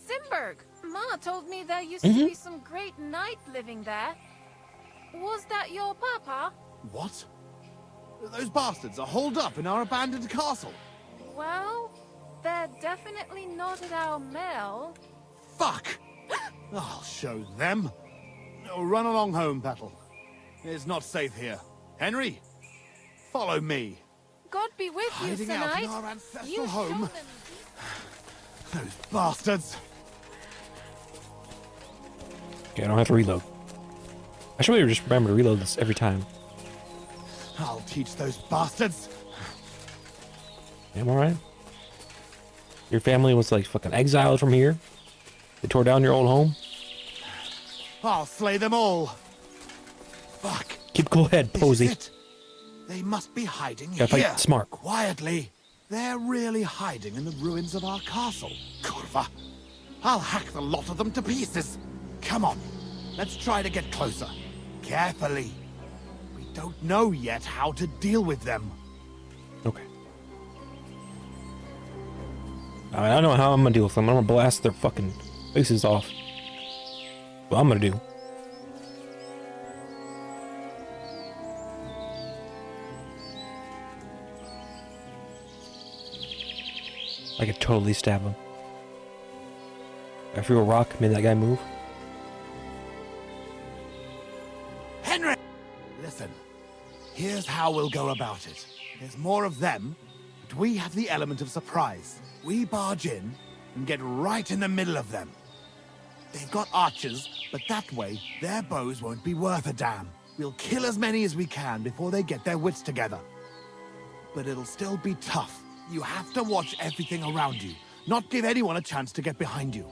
Zimburg. Ma told me there used to be some great knight living there. Was that your papa? What? Those bastards are holed up in our abandoned castle. Well, they're definitely not at our mill. Fuck! I'll show them. Run along home, Petal. It's not safe here. Henry, follow me. God be with you, Hiding Sir out Knight. in our ancestral You home. show them. Those bastards. Okay, I don't have to reload. I should really just remember to reload this every time. I'll teach those bastards. Yeah, I'm alright. Your family was like fucking exiled from here. They tore down your old home. I'll slay them all. Fuck. Keep a cool head, This Posey. is it. They must be hiding Gotta here. fight smart. Quietly. They're really hiding in the ruins of our castle. Kurva. I'll hack the lot of them to pieces. Come on. Let's try to get closer. Carefully. We don't know yet how to deal with them. Okay. I mean, I don't know how I'm gonna deal with them. I'm gonna blast their fucking faces off. What I'm gonna do. I could totally stab him. I threw a rock, made that guy move. Henry! Listen, here's how we'll go about it. There's more of them, but we have the element of surprise. We barge in and get right in the middle of them. They've got archers, but that way, their bows won't be worth a damn. We'll kill as many as we can before they get their wits together. But it'll still be tough. You have to watch everything around you, not give anyone a chance to get behind you.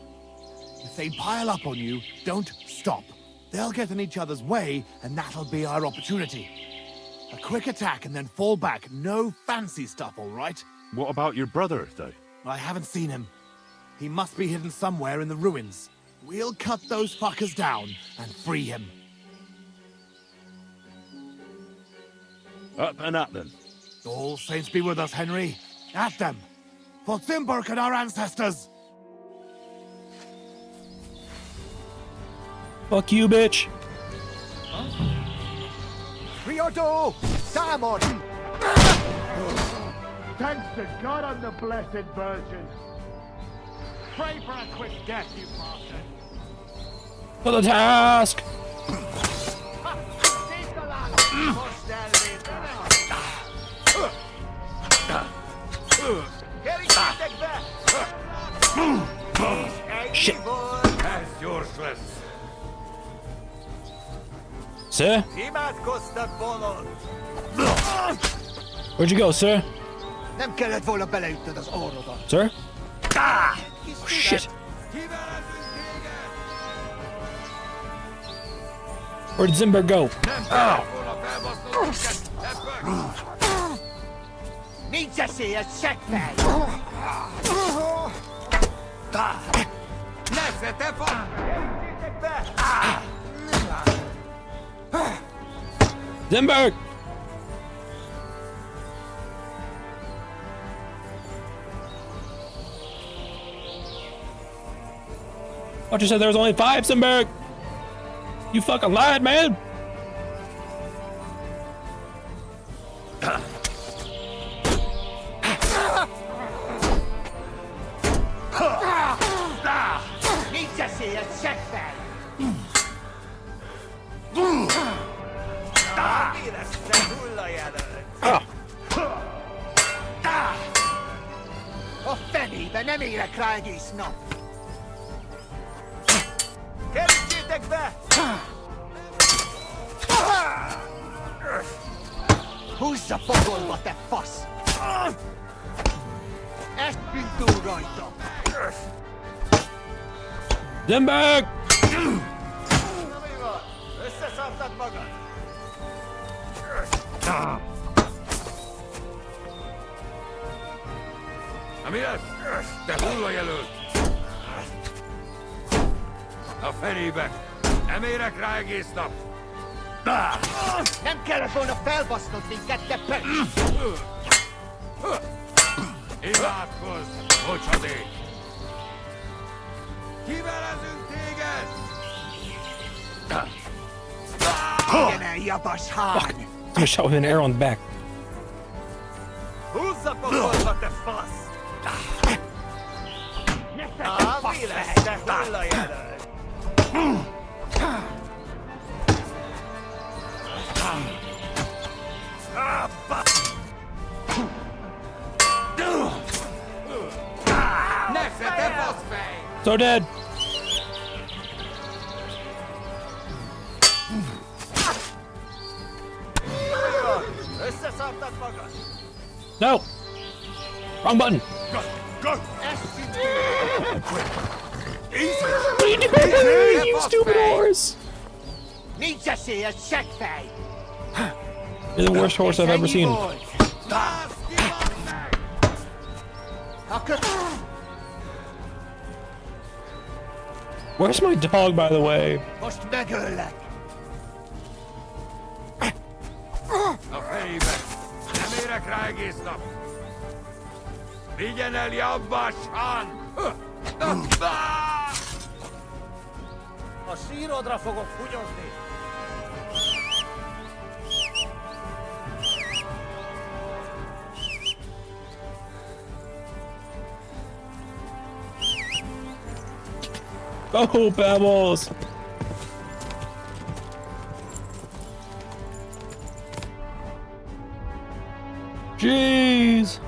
If they pile up on you, don't stop. They'll get in each other's way, and that'll be our opportunity. A quick attack and then fall back. No fancy stuff, all right? What about your brother, though? I haven't seen him. He must be hidden somewhere in the ruins. We'll cut those fuckers down and free him. Up and at them. All saints be with us, Henry. At them. For Thimberk and our ancestors. Fuck you, bitch. Riodo! Samon! Thanks to God I'm the Blessed Virgin. Pray for a quick death, you bastard. For the task! Shit. As useless. Sir? Where'd you go, sir? Sir? Oh, shit. Where did Zimberg go? Need to see a check bag. Zimberg! I thought you said there was only 5, Zimberg! You fucking lied, man! Need to see a check bag. Och Fanny, ben nem ére krági snap. Kerítsétek be! Húzza pogolba, te fasz! Ezt tűnt túl rajta! Zimberg! Na mi van? Összeszartad magad? Mi ez? Te hullajelölt! A fenébe! Nem érek rá egész nap! Nem kellett volna felbasznod minket, te pöcs! Imádkozz, bocsadék! Kivelezünk téged! Igen el, jabas hány! I'm gonna shot with an arrow on the back. Húzza pogolba, te fasz! Mi lesz, te hullajelölt? So dead. Összeszartad magad? No. Wrong button. Go! What are you doing? You stupid horse. Need to see a check bag. You're the worst horse I've ever seen. Where's my dog, by the way? Most megöllek. A fejébe! Nem érek rá egész nap! Vigyen el jabbasan! A sírodra fogok húgyozni. Oh, Pebbles! Jeez.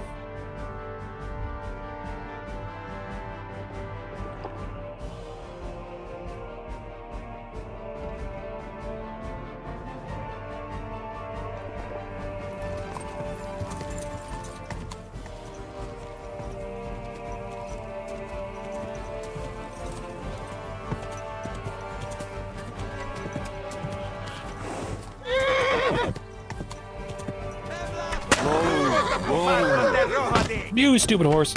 You stupid horse.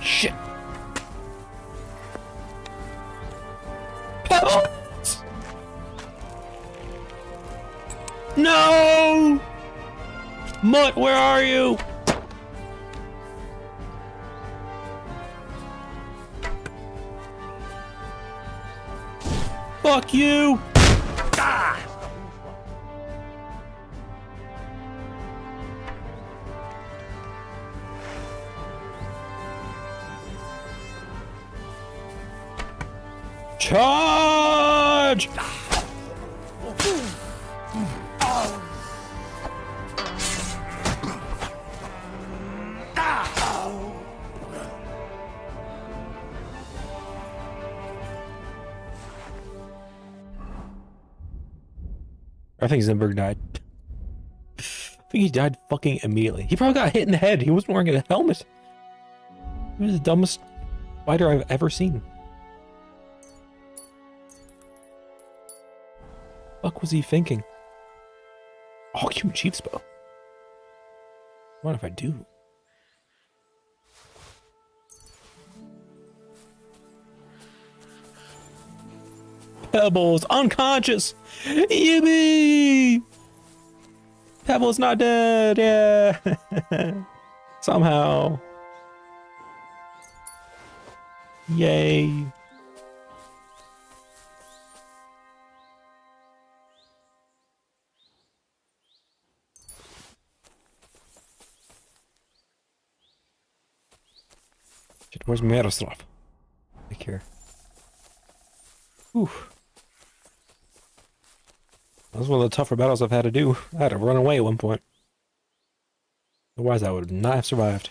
Shit. Pebbles! No! Mutt, where are you? Fuck you! Charge! I think Zimberg died. I think he died fucking immediately. He probably got hit in the head. He wasn't wearing a helmet. He was the dumbest fighter I've ever seen. Fuck was he thinking? Oh, human chief's bow. What if I do? Pebbles unconscious. Yippee! Pebbles not dead. Yeah. Somehow. Yay. Shit, where's Miroslav? Take care. Whew. That was one of the tougher battles I've had to do. I had to run away at one point. Otherwise, I would not have survived.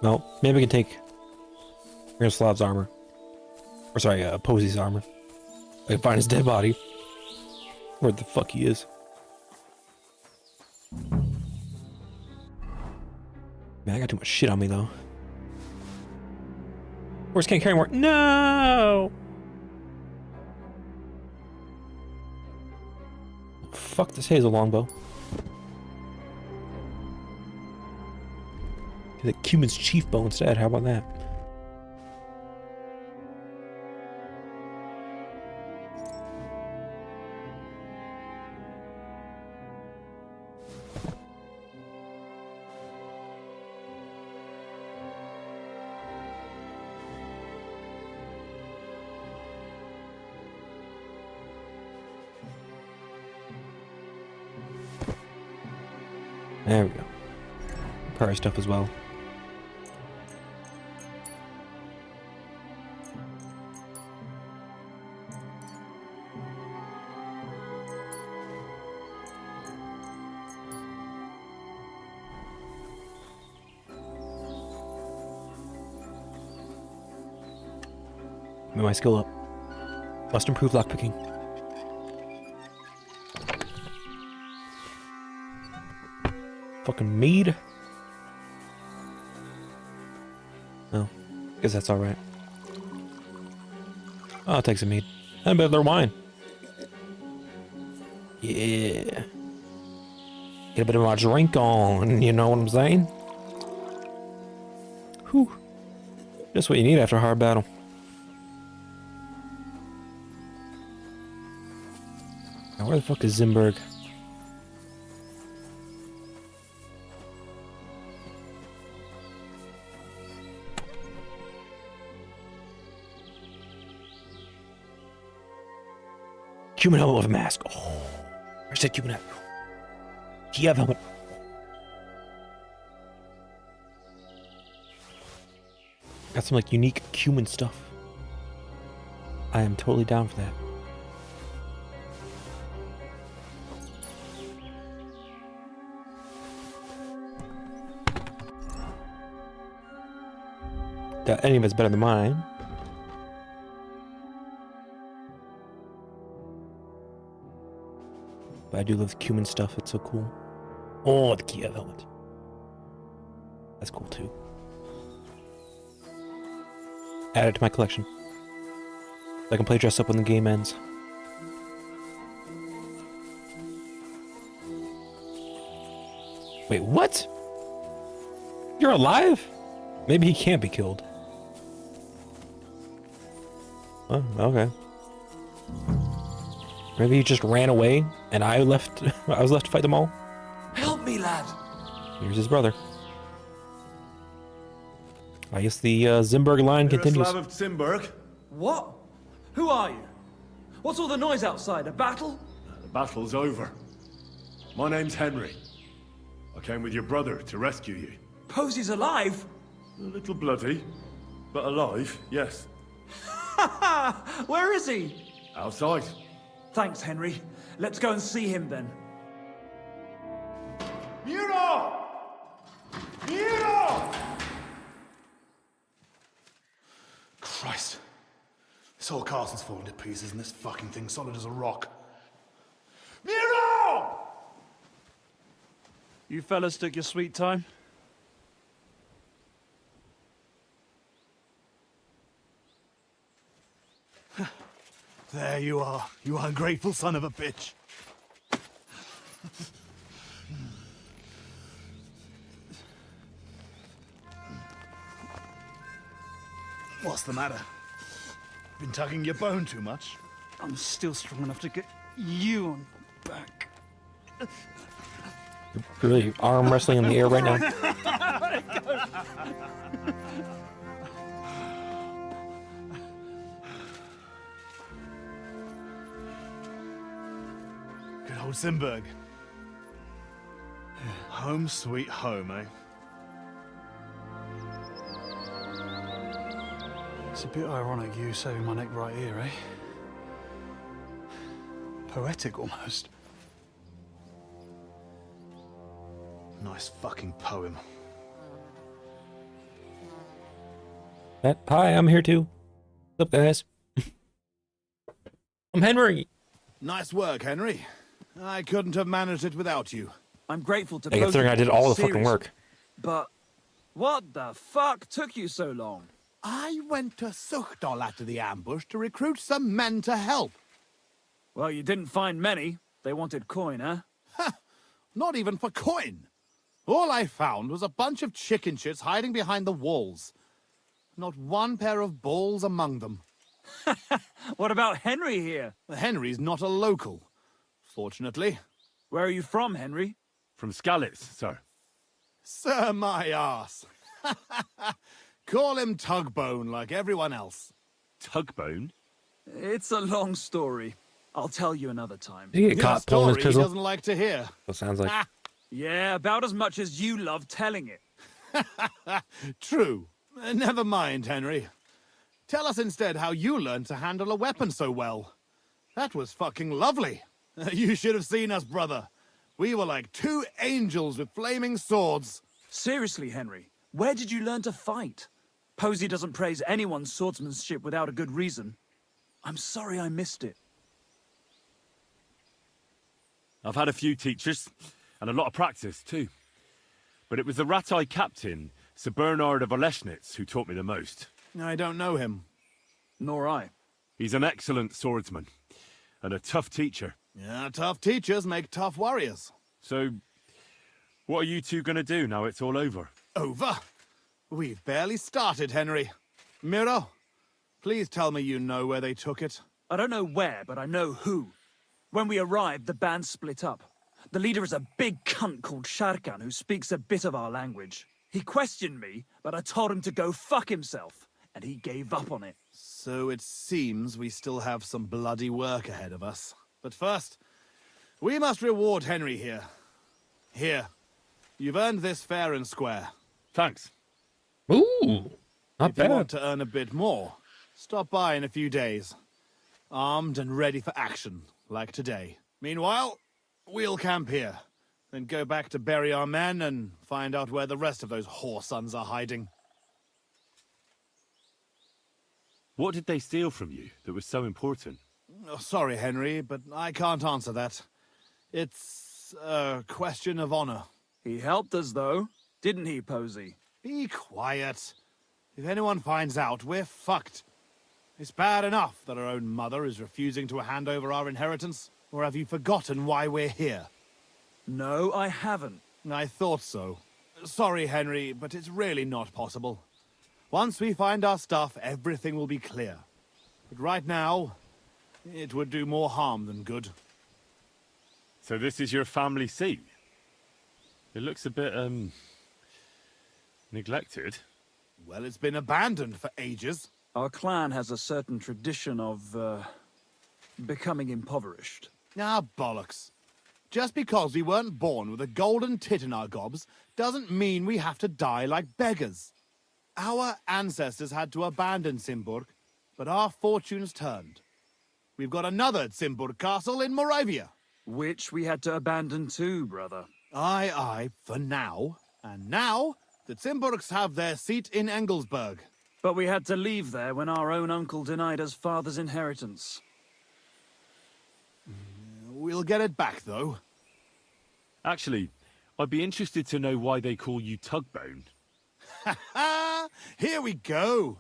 Well, maybe we can take Miroslav's armor. Or sorry, Posy's armor. I can find his dead body. Where the fuck he is. Man, I got too much shit on me though. Horse can't carry more. No! Fuck this hazel longbow. Get the Cuban's chief bow instead. How about that? There we go. Power stuff as well. Move my skill up. Must improve lockpicking. Fucking mead. Oh, guess that's all right. I'll take some mead and a bit of their wine. Yeah, get a bit of my drink on. You know what I'm saying? Whew. Just what you need after a hard battle. Now, where the fuck is Zimberg? Human helmet with a mask. Oh, I said human helmet. Kiev helmet. Got some like unique human stuff. I am totally down for that. Doubt any of it's better than mine. But I do love the cumin stuff, it's so cool. Oh, the Kiev helmet. That's cool too. Add it to my collection. I can play dress up when the game ends. Wait, what? You're alive? Maybe he can't be killed. Oh, okay. Maybe he just ran away and I was left to fight them all. Help me, lad. Here's his brother. I guess the Zimberg line continues. Miroslav of Zimberg. What? Who are you? What's all the noise outside? A battle? The battle's over. My name's Henry. I came with your brother to rescue you. Posey's alive? A little bloody, but alive, yes. Where is he? Outside. Thanks, Henry. Let's go and see him then. Miro! Miro! Christ. This whole castle's falling to pieces and this fucking thing's solid as a rock. Miro! You fellas took your sweet time. There you are, you ungrateful son of a bitch. What's the matter? Been tugging your bone too much? I'm still strong enough to get you on back. You're really arm wrestling in the air right now. Good old Zimberg. Home sweet home, eh? It's a bit ironic you saving my neck right here, eh? Poetic almost. Nice fucking poem. Hi, I'm here too. What's up, guys? I'm Henry. Nice work, Henry. I couldn't have managed it without you. I'm grateful to Hey, considering I did all the fucking Seriously. work. But what the fuck took you so long? I went to Suchdol after the ambush to recruit some men to help. Well, you didn't find many. They wanted coin, huh? Not even for coin. All I found was a bunch of chicken shits hiding behind the walls. Not one pair of balls among them. What about Henry here? Henry's not a local, fortunately. Where are you from, Henry? From Skalitz, sir. Sir, my ass. Call him Tugbone like everyone else. Tugbone? It's a long story. I'll tell you another time. Did he get caught pulling his He pizzle? doesn't like to hear. That sounds like. Yeah, about as much as you love telling it. True. Never mind, Henry. Tell us instead how you learned to handle a weapon so well. That was fucking lovely. You should have seen us, brother. We were like two angels with flaming swords. Seriously, Henry, where did you learn to fight? Posey doesn't praise anyone's swordsmanship without a good reason. I'm sorry I missed it. I've had a few teachers, and a lot of practice, too. But it was the Ratai captain, Sir Bernard of Oleschnitz, who taught me the most. I don't know him. Nor I. He's an excellent swordsman, and a tough teacher. Yeah, tough teachers make tough warriors. So, what are you two gonna do now it's all over? Over? We've barely started, Henry. Miro, please tell me you know where they took it. I don't know where, but I know who. When we arrived, the band split up. The leader is a big cunt called Sharkan who speaks a bit of our language. He questioned me, but I told him to go fuck himself, and he gave up on it. So it seems we still have some bloody work ahead of us. But first, we must reward Henry here. Here, you've earned this fair and square. Thanks. Ooh, not If you want bad. to earn a bit more, stop by in a few days. Armed and ready for action, like today. Meanwhile, we'll camp here. Then go back to bury our men and find out where the rest of those whoresons are hiding. What did they steal from you that was so important? Oh, sorry, Henry, but I can't answer that. It's a question of honor. He helped us, though. Didn't he, Posey? Be quiet. If anyone finds out, we're fucked. It's bad enough that our own mother is refusing to hand over our inheritance. Or have you forgotten why we're here? No, I haven't. I thought so. Sorry, Henry, but it's really not possible. Once we find our stuff, everything will be clear. But right now, it would do more harm than good. So this is your family seat? It looks a bit, neglected. Well, it's been abandoned for ages. Our clan has a certain tradition of, becoming impoverished. Ah, bollocks. Just because we weren't born with a golden tit in our gobs doesn't mean we have to die like beggars. Our ancestors had to abandon Simburg, but our fortunes turned. We've got another Simburg castle in Moravia. Which we had to abandon too, brother. Aye, for now. And now, the Simburgs have their seat in Engelsberg. But we had to leave there when our own uncle denied us father's inheritance. We'll get it back, though. Actually, I'd be interested to know why they call you Tugbone. Ha! Here we go.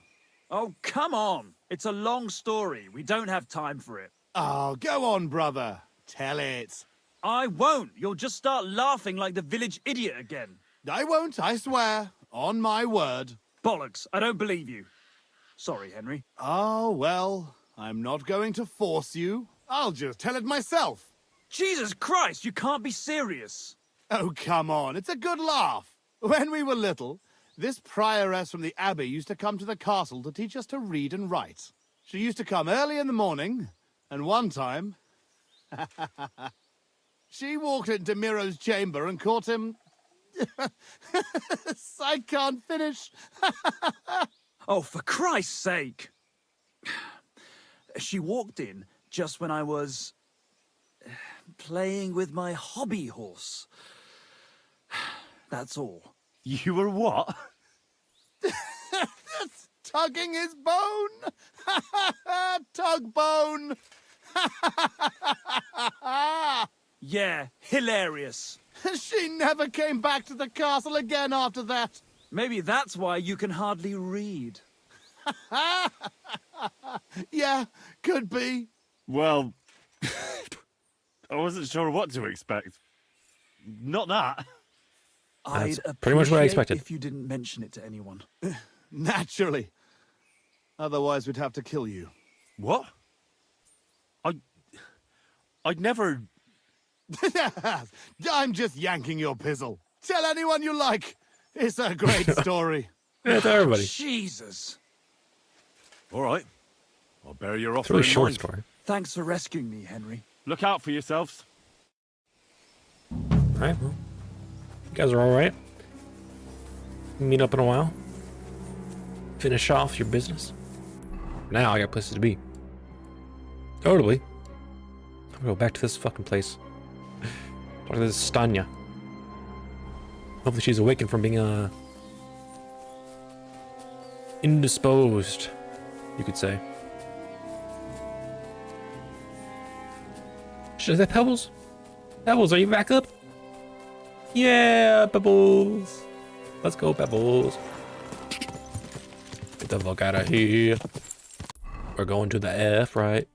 Oh, come on. It's a long story. We don't have time for it. Oh, go on, brother. Tell it. I won't. You'll just start laughing like the village idiot again. I won't, I swear. On my word. Bollocks. I don't believe you. Sorry, Henry. Oh, well, I'm not going to force you. I'll just tell it myself. Jesus Christ, you can't be serious. Oh, come on. It's a good laugh. When we were little, this prioress from the abbey used to come to the castle to teach us to read and write. She used to come early in the morning, and one time... she walked into Miro's chamber and caught him... I can't finish. Oh, for Christ's sake. She walked in just when I was... playing with my hobby horse. That's all. You were what? Tugging his bone. Tug bone. Yeah, hilarious. She never came back to the castle again after that. Maybe that's why you can hardly read. Yeah, could be. Well, I wasn't sure what to expect. Not that. That's I'd pretty much what I appreciate expected. if you didn't mention it to anyone. Naturally. Otherwise, we'd have to kill you. What? I'd never... I'm just yanking your pizzle. Tell anyone you like. It's a great story. Yeah, to everybody. Jesus. All right. I'll bear your It's a offer really in short mind. story. Thanks for rescuing me, Henry. Look out for yourselves. Alright, well. You guys are alright. Meet up in a while. Finish off your business. Now I got places to be. Totally. I'm gonna go back to this fucking place. Talk to this Stanya. Hopefully she's awakened from being indisposed, you could say. Is that Pebbles? Pebbles, are you back up? Yeah, Pebbles. Let's go, Pebbles. Get the fuck out of here. We're going to the F, right?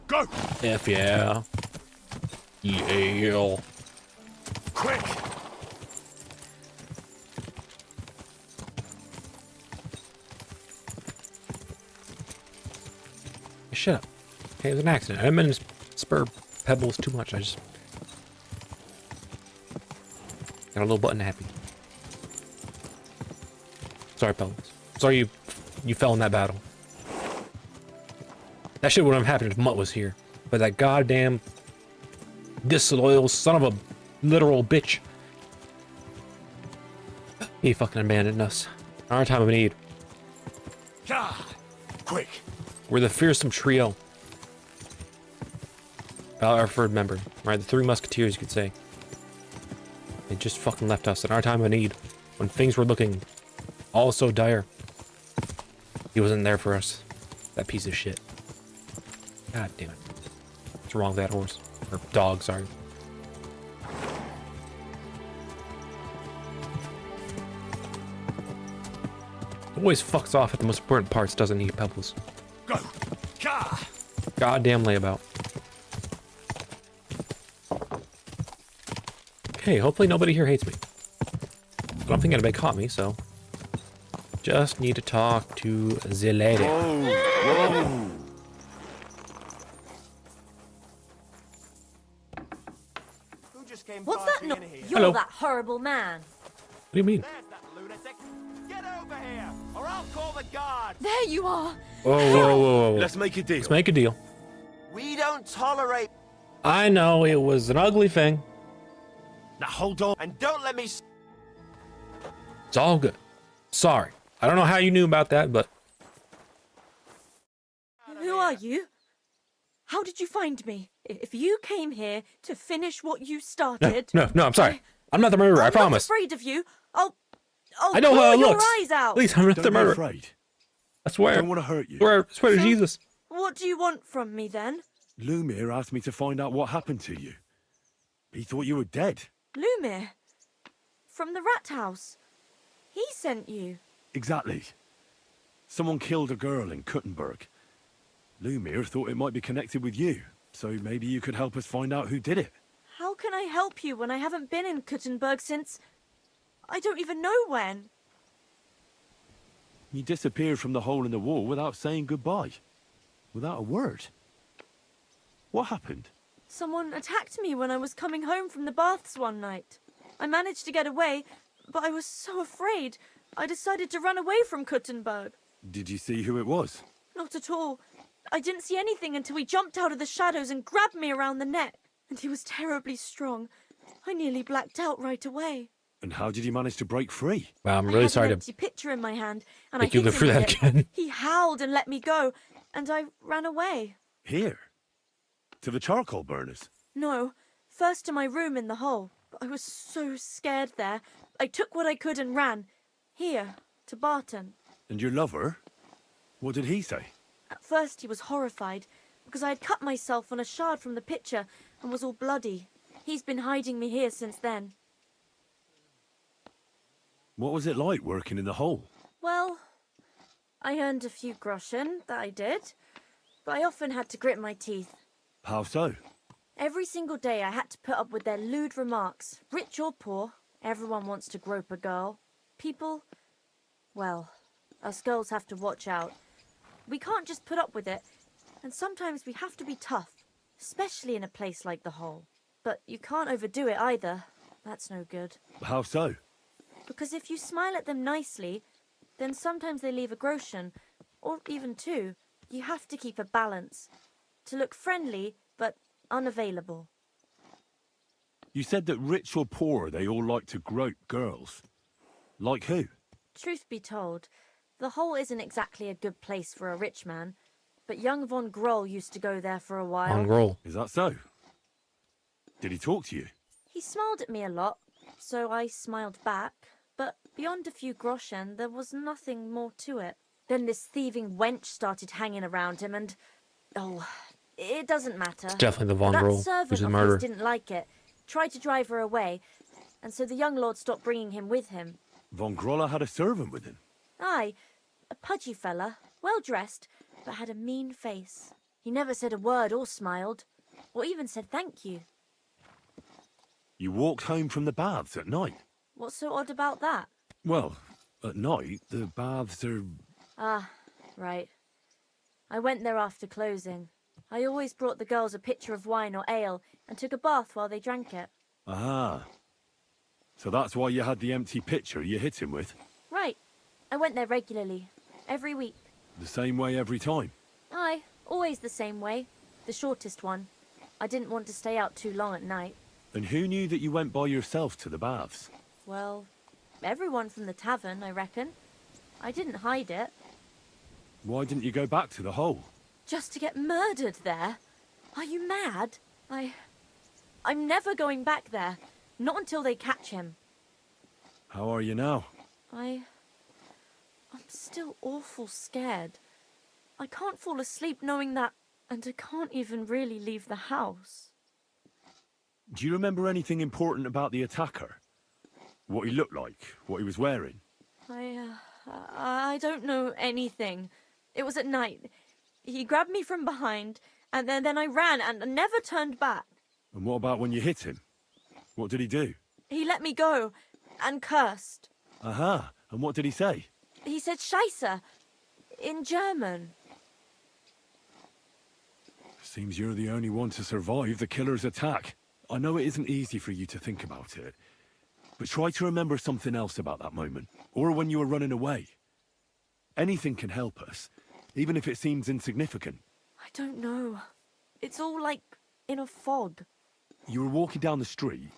Go! F, yeah. Yeah. Quick! Shut up. Okay, it was an accident. I didn't mean to spur Pebbles too much. I just got a little button happy. Sorry, Pebbles. Sorry you fell in that battle. That shit wouldn't have happened if Mutt was here. But that goddamn disloyal son of a literal bitch. He fucking abandoned us. In our time of need. God, quick. We're the fearsome trio. Alfred member, right? The three musketeers, you could say. They just fucking left us in our time of need. When things were looking all so dire. He wasn't there for us. That piece of shit. God damn it. What's wrong with that horse? Or dog, sorry. Always fucks off at the most important parts, doesn't he, Pebbles? Go. Car. Goddamn layabout. Okay, hopefully nobody here hates me. I don't think anybody caught me, so... Just need to talk to the lady. Whoa. What's that? No, you're Hello. that horrible man. What do you mean? Get over here, or I'll call the guards. There you are. Whoa, whoa, whoa, whoa. Let's make a deal. Let's make a deal. We don't tolerate. I know, it was an ugly thing. Now hold on. And don't let me. It's all good. Sorry. I don't know how you knew about that, but... Who are you? How did you find me? If you came here to finish what you started... No, I'm sorry. I'm not the murderer, I promise. I'm not afraid of you. I'll I know how it claw looks. your eyes out. Please, I'm not the Don't be murderer. afraid. I swear. I don't want to hurt you. I swear to So- Jesus. What do you want from me then? Lumir asked me to find out what happened to you. He thought you were dead. Lumir? From the rat house? He sent you. Exactly. Someone killed a girl in Kuttenberg. Lumir thought it might be connected with you, so maybe you could help us find out who did it. How can I help you when I haven't been in Kuttenberg since... I don't even know when. You disappeared from the hole in the wall without saying goodbye. Without a word. What happened? Someone attacked me when I was coming home from the baths one night. I managed to get away, but I was so afraid. I decided to run away from Kuttenberg. Did you see who it was? Not at all. I didn't see anything until he jumped out of the shadows and grabbed me around the neck. And he was terribly strong. I nearly blacked out right away. And how did you manage to break free? Wow, I'm I really had sorry an to empty picture in my hand, and make I you hit live him through with that it. again. He howled and let me go, and I ran away. Here? To the charcoal burners? No, first to my room in the hole. But I was so scared there. I took what I could and ran. Here, to Barton. And your lover? What did he say? At first he was horrified, because I had cut myself on a shard from the picture and was all bloody. He's been hiding me here since then. What was it like working in the hole? Well, I earned a few groschen, that I did. But I often had to grit my teeth. How so? Every single day I had to put up with their lewd remarks. Rich or poor, everyone wants to grope a girl. People, well, us girls have to watch out. We can't just put up with it, and sometimes we have to be tough, especially in a place like the hole. But you can't overdo it either. That's no good. How so? Because if you smile at them nicely, then sometimes they leave a groschen, or even two. You have to keep a balance. To look friendly, but unavailable. You said that rich or poor, they all like to grope girls. Like who? Truth be told, the hole isn't exactly a good place for a rich man, but young von Groll used to go there for a while. Von Groll. Is that so? Did he talk to you? He smiled at me a lot, so I smiled back, but beyond a few groschen, there was nothing more to it. Then this thieving wench started hanging around him and... Oh, it doesn't matter. It's definitely the Von That Groll who's servant the of murderer. his didn't like it, tried to drive her away, and so the young lord stopped bringing him with him. Von Groller had a servant with him. Aye, a pudgy fella, well-dressed, but had a mean face. He never said a word or smiled, or even said thank you. You walked home from the baths at night. What's so odd about that? Well, at night, the baths are... Ah, right. I went there after closing. I always brought the girls a pitcher of wine or ale and took a bath while they drank it. Ah. So that's why you had the empty pitcher you hit him with? Right. I went there regularly, every week. The same way every time? Aye, always the same way. The shortest one. I didn't want to stay out too long at night. And who knew that you went by yourself to the baths? Well, everyone from the tavern, I reckon. I didn't hide it. Why didn't you go back to the hole? Just to get murdered there? Are you mad? I'm never going back there. Not until they catch him. How are you now? I'm still awful scared. I can't fall asleep knowing that, and I can't even really leave the house. Do you remember anything important about the attacker? What he looked like? What he was wearing? I don't know anything. It was at night. He grabbed me from behind, and then I ran and never turned back. And what about when you hit him? What did he do? He let me go, and cursed. Aha, and what did he say? He said Scheisse, in German. Seems you're the only one to survive the killer's attack. I know it isn't easy for you to think about it, but try to remember something else about that moment, or when you were running away. Anything can help us, even if it seems insignificant. I don't know. It's all like in a fog. You were walking down the street.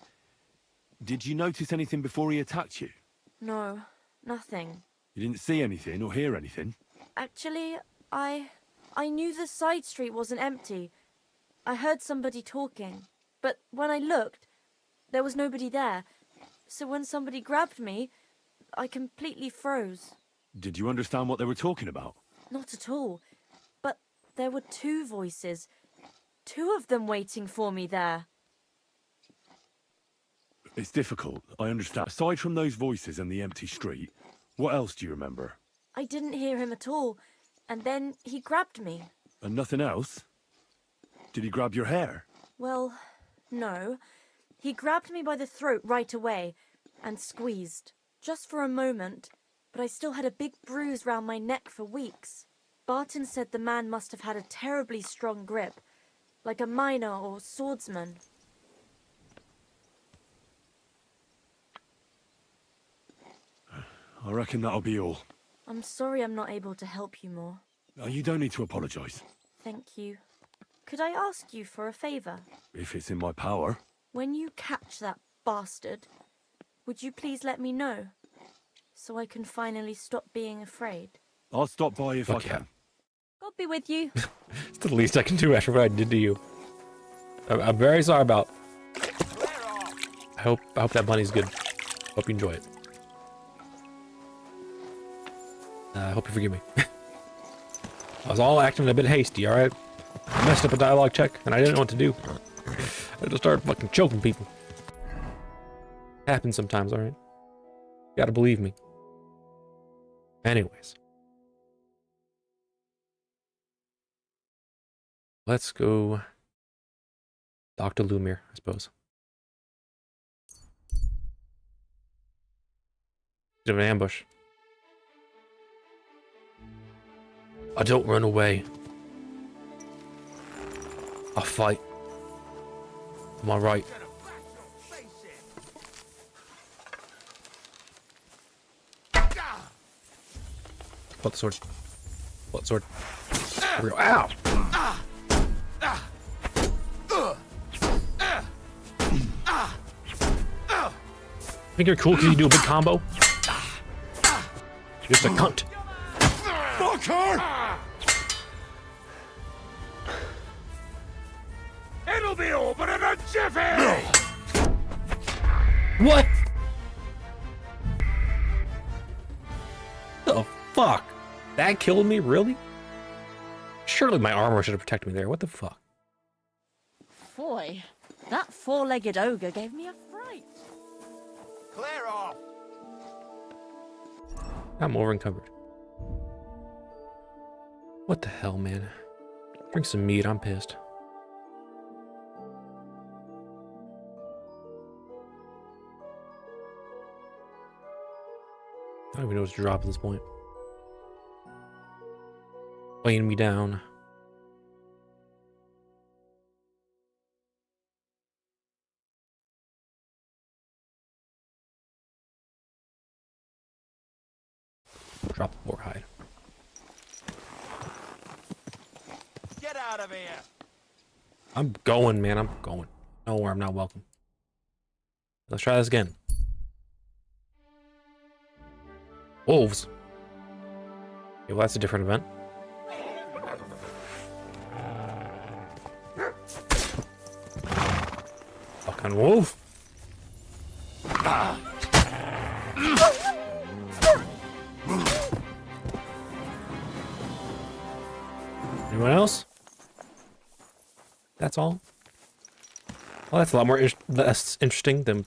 Did you notice anything before he attacked you? No, nothing. You didn't see anything or hear anything? Actually, I knew the side street wasn't empty. I heard somebody talking, but when I looked, there was nobody there. So when somebody grabbed me, I completely froze. Did you understand what they were talking about? Not at all. But there were two voices. Two of them waiting for me there. It's difficult, I understand. Aside from those voices and the empty street, what else do you remember? I didn't hear him at all. And then he grabbed me. And nothing else? Did he grab your hair? Well, no. He grabbed me by the throat right away and squeezed. Just for a moment, but I still had a big bruise round my neck for weeks. Barton said the man must have had a terribly strong grip, like a miner or swordsman. I reckon that'll be all. I'm sorry I'm not able to help you more. You don't need to apologise. Thank you. Could I ask you for a favour? If it's in my power. When you catch that bastard, would you please let me know? So I can finally stop being afraid. I'll stop by if I can. God be with you. It's the least I can do after what I did to you. I'm very sorry about. I hope that bunny's good. Hope you enjoy it. I hope you forgive me. I was all acting a bit hasty, alright? I messed up a dialogue check, and I didn't know what to do. I just started fucking choking people. Happens sometimes, alright? You gotta believe me. Anyways. Let's go... Dr. Lumiere, I suppose. Bit of an ambush. I don't run away. I fight. Am I right? What sword? What sword? There we go. Ow! Think you're cool because you do a big combo? You're just a cunt. Fuck her! It'll be over in a jiffy! What? The fuck? That killed me? Really? Surely my armor should have protected me there. What the fuck? Boy, that four-legged ogre gave me a fright. Clear off! I'm over encumbered. What the hell, man? Drink some meat, I'm pissed. I don't even know what to drop at this point. Weighing me down. Drop the warhide. Get out of here! I'm going, man. I'm going. Nowhere I'm not welcome. Let's try this again. Wolves. Okay, well, that's a different event. Fucking wolf. Anyone else? That's all. Well, that's a lot more less interesting than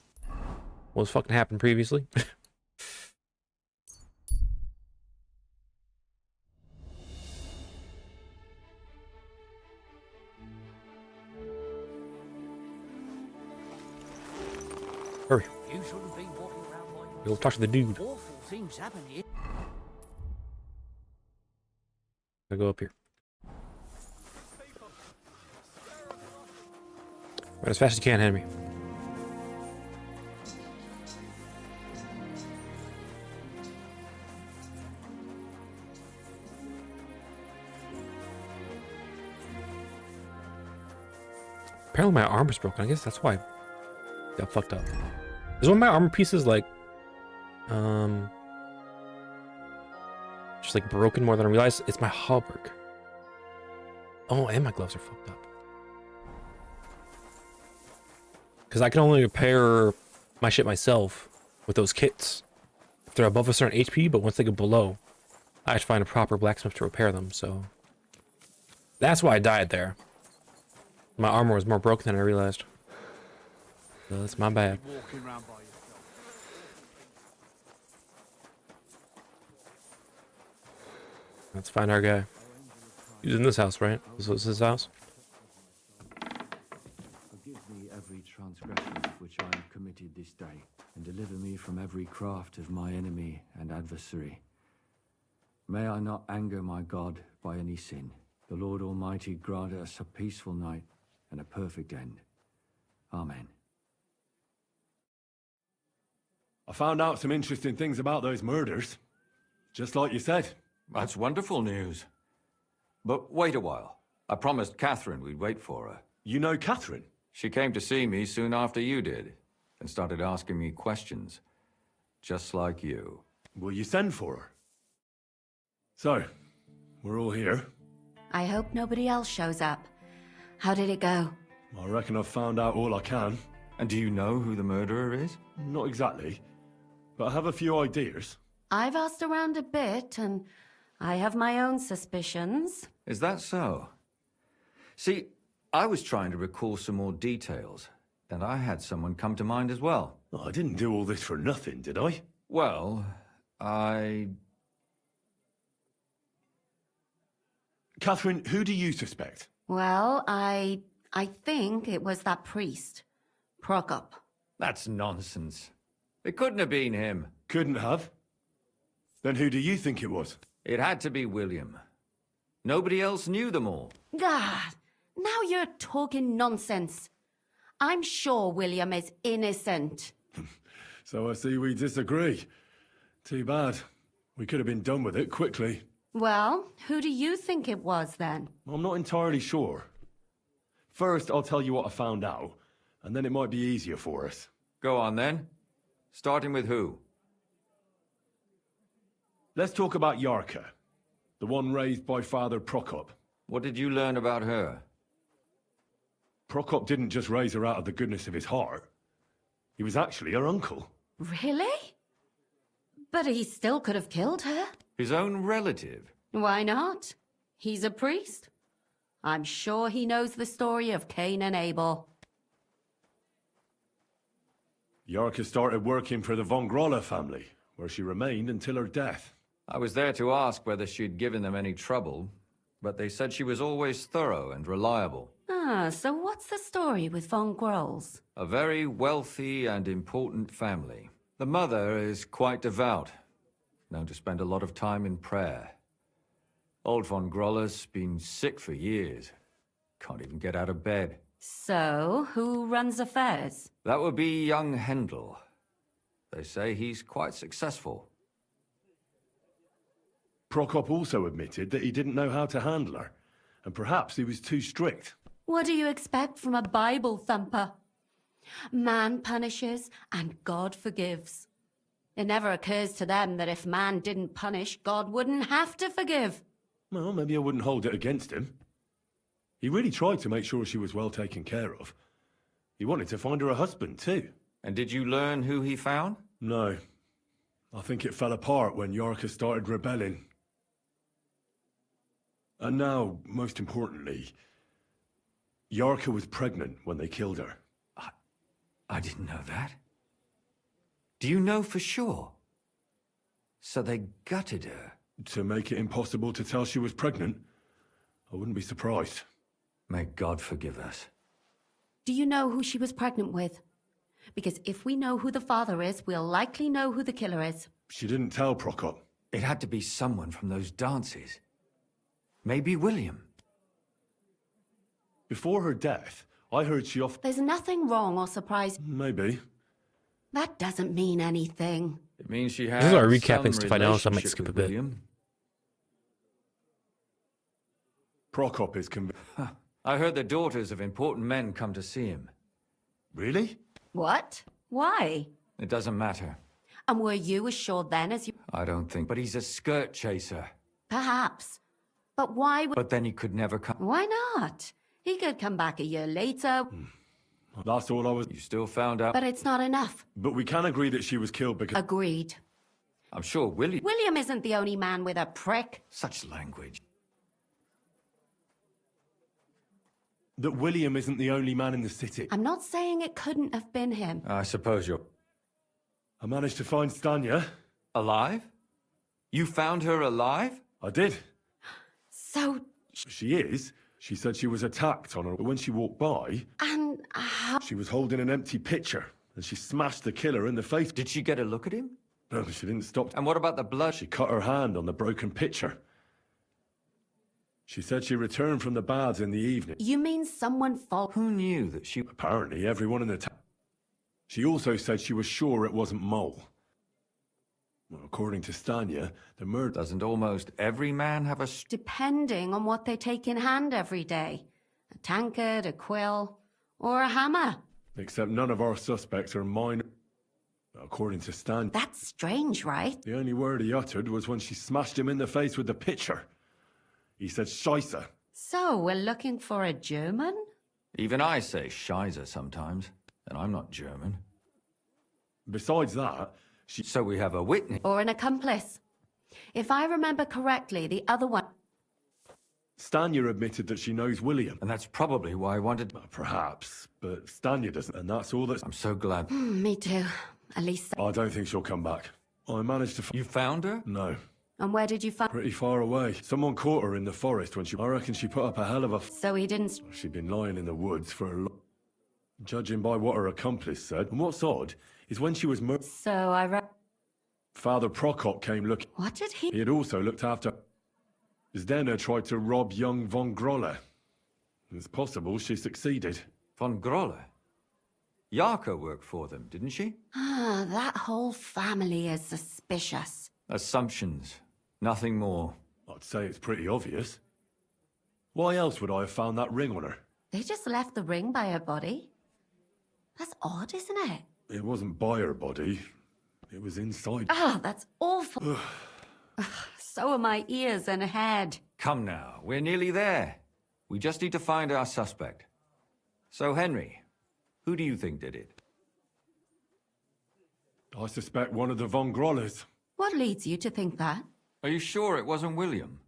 what was fucking happened previously. Hurry. You shouldn't be walking around like We'll talk to the dude. awful things happen here. I'll go up here. Run as fast as you can, Henry. Apparently my armor's broken. I guess that's why I got fucked up. Is one of my armor pieces like just like broken more than I realized? It's my halberd. Oh, and my gloves are fucked up. Because I can only repair my shit myself with those kits if they're above a certain HP, but once they go below, I have to find a proper blacksmith to repair them, so that's why I died there. My armor was more broken than I realized. So that's my bad. Let's find our guy. He's in this house, right? This was his house? Forgive me every transgression which I have committed this day, and deliver me from every craft of my enemy and adversary. May I not anger my God by any sin. The Lord Almighty grant us a peaceful night and a perfect end. Amen. I found out some interesting things about those murders. Just like you said. That's wonderful news. But wait a while. I promised Catherine we'd wait for her. You know Catherine? She came to see me soon after you did, and started asking me questions. Just like you. Will you send for her? So, we're all here. I hope nobody else shows up. How did it go? I reckon I've found out all I can. And do you know who the murderer is? Not exactly, but I have a few ideas. I've asked around a bit, and I have my own suspicions. Is that so? See, I was trying to recall some more details, and I had someone come to mind as well. I didn't do all this for nothing, did I? Well, Catherine, who do you suspect? Well, I think it was that priest, Prokop. That's nonsense. It couldn't have been him. Couldn't have? Then who do you think it was? It had to be William. Nobody else knew them all. Ah, now you're talking nonsense. I'm sure William is innocent. So I see we disagree. Too bad. We could have been done with it quickly. Well, who do you think it was then? I'm not entirely sure. First, I'll tell you what I found out, and then it might be easier for us. Go on then. Starting with who? Let's talk about Yarka, the one raised by Father Prokop. What did you learn about her? Prokop didn't just raise her out of the goodness of his heart. He was actually her uncle. Really? But he still could have killed her. His own relative? Why not? He's a priest. I'm sure he knows the story of Cain and Abel. Yarka started working for the von Groller family, where she remained until her death. I was there to ask whether she'd given them any trouble, but they said she was always thorough and reliable. Ah, so what's the story with von Grolls? A very wealthy and important family. The mother is quite devout, known to spend a lot of time in prayer. Old von Groller's been sick for years. Can't even get out of bed. So, who runs affairs? That would be young Hendel. They say he's quite successful. Prokop also admitted that he didn't know how to handle her, and perhaps he was too strict. What do you expect from a Bible thumper? Man punishes and God forgives. It never occurs to them that if man didn't punish, God wouldn't have to forgive. Well, maybe I wouldn't hold it against him. He really tried to make sure she was well taken care of. He wanted to find her a husband, too. And did you learn who he found? No. I think it fell apart when Yarka started rebelling. And now, most importantly, Yarka was pregnant when they killed her. I didn't know that. Do you know for sure? So they gutted her? To make it impossible to tell she was pregnant? I wouldn't be surprised. May God forgive us. Do you know who she was pregnant with? Because if we know who the father is, we'll likely know who the killer is. She didn't tell Prokop. It had to be someone from those dances. Maybe William. Before her death, I heard she There's nothing wrong or surprising. Maybe. That doesn't mean anything. It means she had This is our recapping some stuff I know, so I might relationship skip a with bit. William. Prokop is convinced. I heard the daughters of important men come to see him. Really? What? Why? It doesn't matter. And were you as sure then as you... I don't think. But he's a skirt chaser. Perhaps. But why would... But then he could never come. Why not? He could come back a year later. That's all I was... You still found out. But it's not enough. But we can agree that she was killed because... Agreed. I'm sure William... William isn't the only man with a prick. Such language. That William isn't the only man in the city. I'm not saying it couldn't have been him. I suppose you're... I managed to find Stanya. Alive? You found her alive? I did. So... She is. She said she was attacked on her when she walked by. And how... She was holding an empty pitcher, and she smashed the killer in the face. Did she get a look at him? No, she didn't stop. And what about the blood? She cut her hand on the broken pitcher. She said she returned from the baths in the evening. You mean someone Who knew that she... Apparently, everyone in the town. She also said she was sure it wasn't Mole. Well, according to Stanya, the murder... Doesn't almost every man have a... Depending on what they take in hand every day. A tankard, a quill, or a hammer. Except none of our suspects are minor. According to Stanya... That's strange, right? The only word he uttered was when she smashed him in the face with the pitcher. He said Scheisse. So, we're looking for a German? Even I say Scheiße sometimes, and I'm not German. Besides that, she... So we have a witness. Or an accomplice. If I remember correctly, the other one... Stanya admitted that she knows William. And that's probably why I wanted... Perhaps, but Stanya doesn't, and that's all that's... I'm so glad. Me too. At least... I don't think she'll come back. I managed to... You found her? No. And where did you find... Pretty far away. Someone caught her in the forest when she... I reckon she put up a hell of a... So he didn't... She'd been lying in the woods for a long... Judging by what her accomplice said. And what's odd is when she was murdered... So I Father Prokop came looking... What did he... He had also looked after... Zdena tried to rob young von Grolle. It's possible she succeeded. Von Grolle? Yarka worked for them, didn't she? Ah, that whole family is suspicious. Assumptions. Nothing more. I'd say it's pretty obvious. Why else would I have found that ring on her? They just left the ring by her body? That's odd, isn't it? It wasn't by her body. It was inside. Ah, that's awful. So are my ears and head. Come now, we're nearly there. We just need to find our suspect. So, Henry, who do you think did it? I suspect one of the von Grolles. What leads you to think that? Are you sure it wasn't William?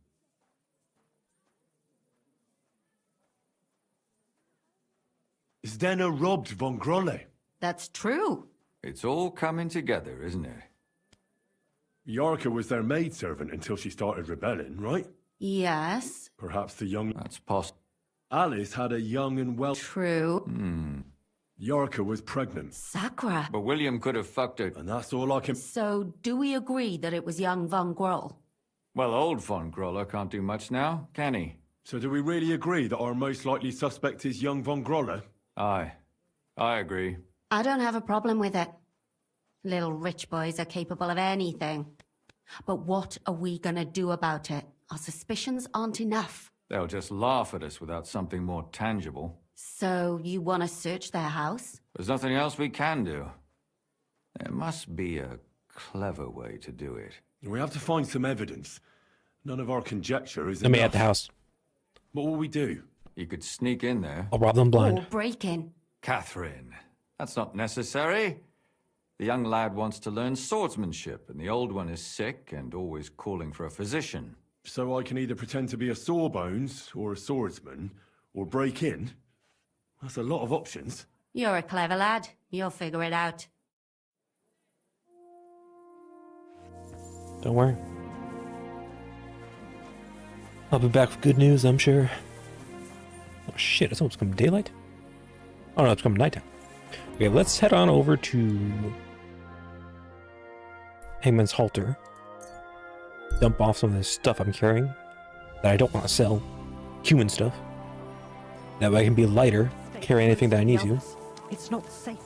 Zdena robbed von Grolle. That's true. It's all coming together, isn't it? Yarka was their maidservant until she started rebelling, right? Yes. Perhaps the young... That's possible. Alice had a young and well... True. Yarka was pregnant. Sakra. But William could have fucked her. And that's all I can... So, do we agree that it was young von Groll? Well, old von Grolle can't do much now, can he? So do we really agree that our most likely suspect is young von Grolle? Aye. I agree. I don't have a problem with it. Little rich boys are capable of anything. But what are we gonna do about it? Our suspicions aren't enough. They'll just laugh at us without something more tangible. So you want to search their house? There's nothing else we can do. There must be a clever way to do it. We have to find some evidence. None of our conjecture is Let me enough. at the house. What will we do? You could sneak in there. I'll rob them blind. Or break in? Catherine, that's not necessary. The young lad wants to learn swordsmanship, and the old one is sick and always calling for a physician. So I can either pretend to be a sawbones or a swordsman, or break in? That's a lot of options. You're a clever lad. You'll figure it out. Don't worry. I'll be back with good news, I'm sure. Oh shit, it's almost become daylight? Oh no, it's become nighttime. Okay, let's head on over to Hangman's Halter. Dump off some of this stuff I'm carrying that I don't want to sell. Human stuff. That way I can be lighter, carry anything that I need to. It's not safe.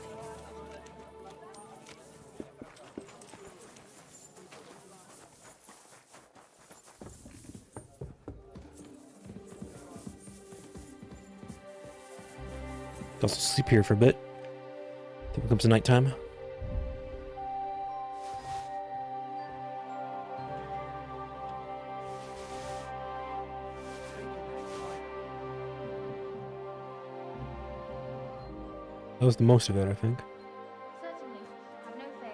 Also sleep here for a bit. Then it comes nighttime. That was the most of it, I think. Certainly. Have no fear.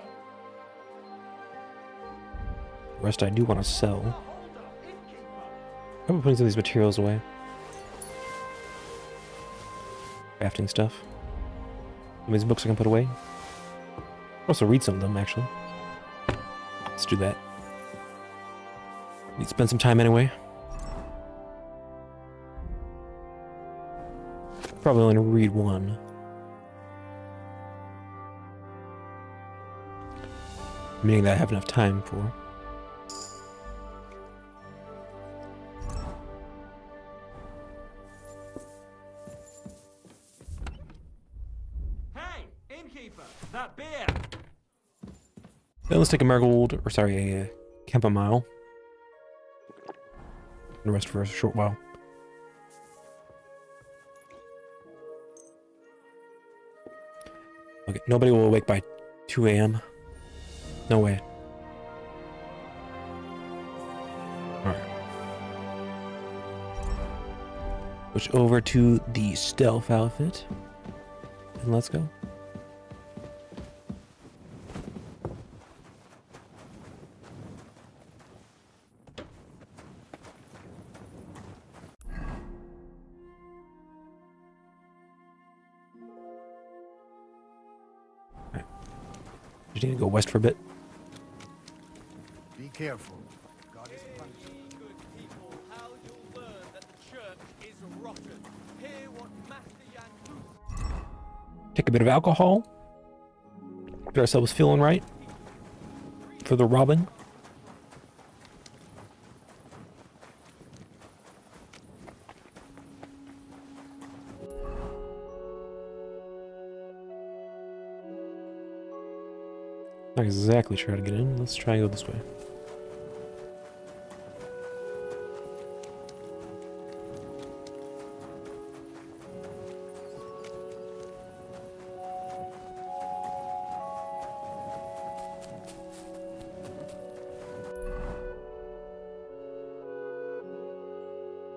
The rest I do want to sell. I'm putting some of these materials away. Crafting stuff. Some of these books I can put away. I'll also read some of them, actually. Let's do that. Need to spend some time anyway. Probably only read one. Meaning that I have enough time for. Hey, innkeeper, that beer. Then let's take a marigold, or sorry, a chamomile. And rest for a short while. Okay, nobody will awake by 2 a.m. No way. Alright. Switch over to the stealth outfit. And let's go. Alright. Just need to go west for a bit. Be careful. Take a bit of alcohol. Get ourselves feeling right for the robbing. Not exactly sure how to get in. Let's try and go this way.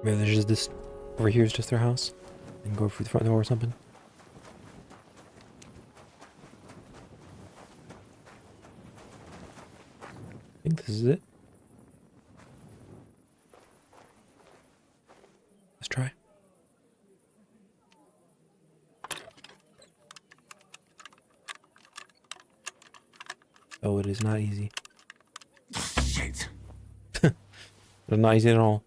Maybe there's just this over here is just their house. And go through the front door or something. I think this is it. Let's try. Oh, it is not easy. Shit. It's not easy at all.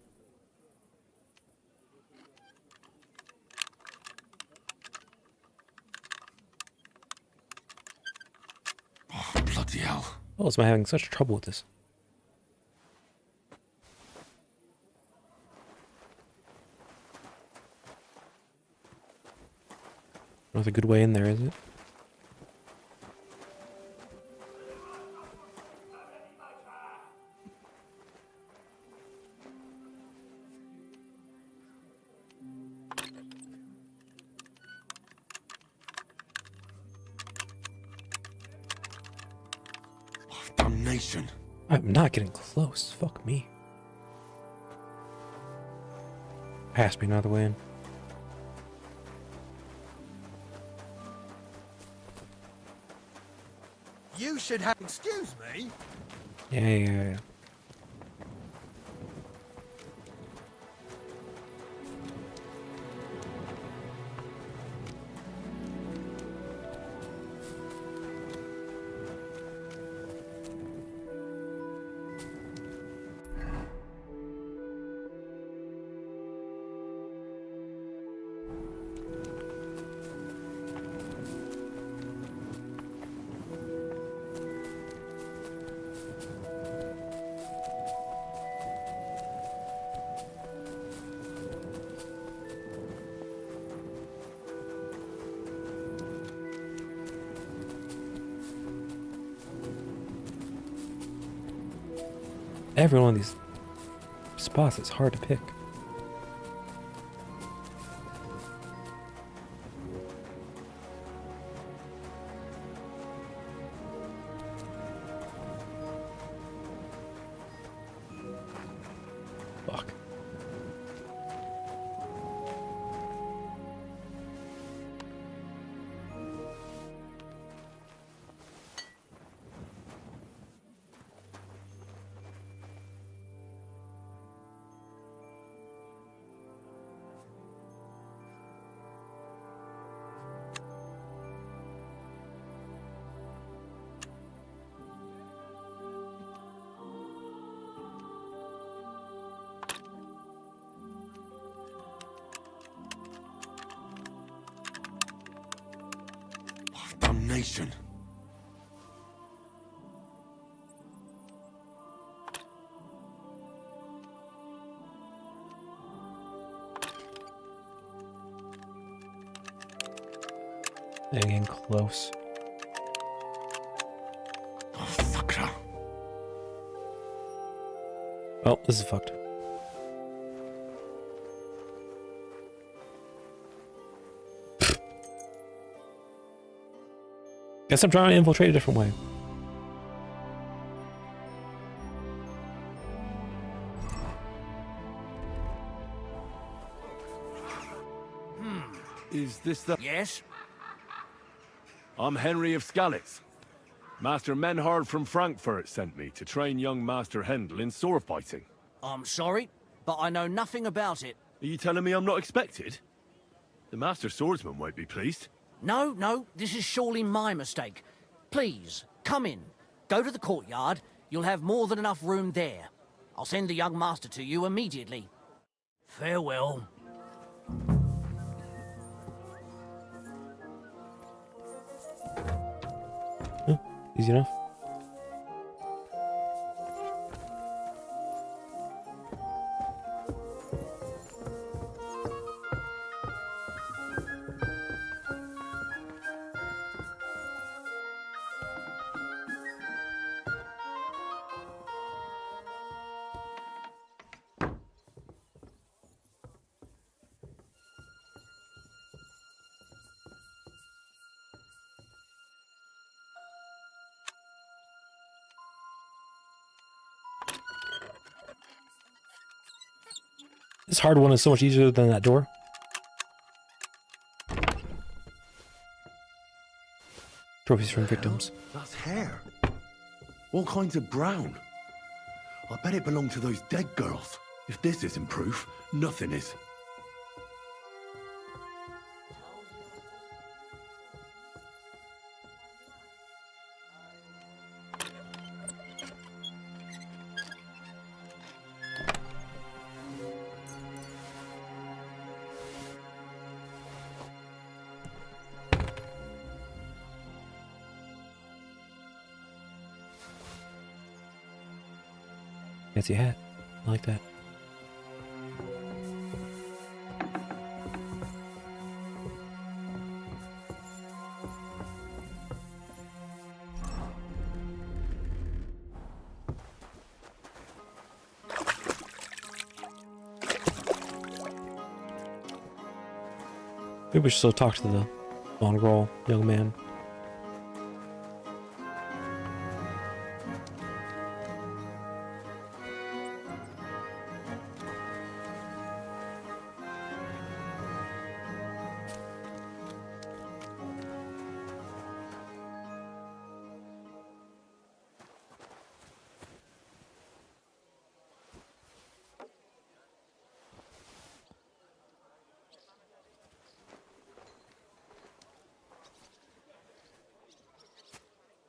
Oh, bloody hell. Oh, am I having such trouble with this? Not a good way in there, is it? Damnation. I'm not getting close. Fuck me. Pass me another way in. You should have... Excuse me? Yeah. Every one of these spots is hard to pick. Fuck. Damnation. Getting close. Oh, fucker. Oh, this is fucked. Guess I'm trying to infiltrate a different way. Is this the... Yes? I'm Henry of Skalitz. Master Menhard from Frankfurt sent me to train young Master Hendel in sword fighting. I'm sorry, but I know nothing about it. Are you telling me I'm not expected? The Master Swordsman won't be pleased. No, this is surely my mistake. Please, come in. Go to the courtyard. You'll have more than enough room there. I'll send the young master to you immediately. Farewell. Easy enough. This hard one is so much easier than that door. Trophies from victims. That's hair. All kinds of brown. I bet it belonged to those dead girls. If this isn't proof, nothing is. Fancy hat. I like that. Maybe we should still talk to the mongrel young man.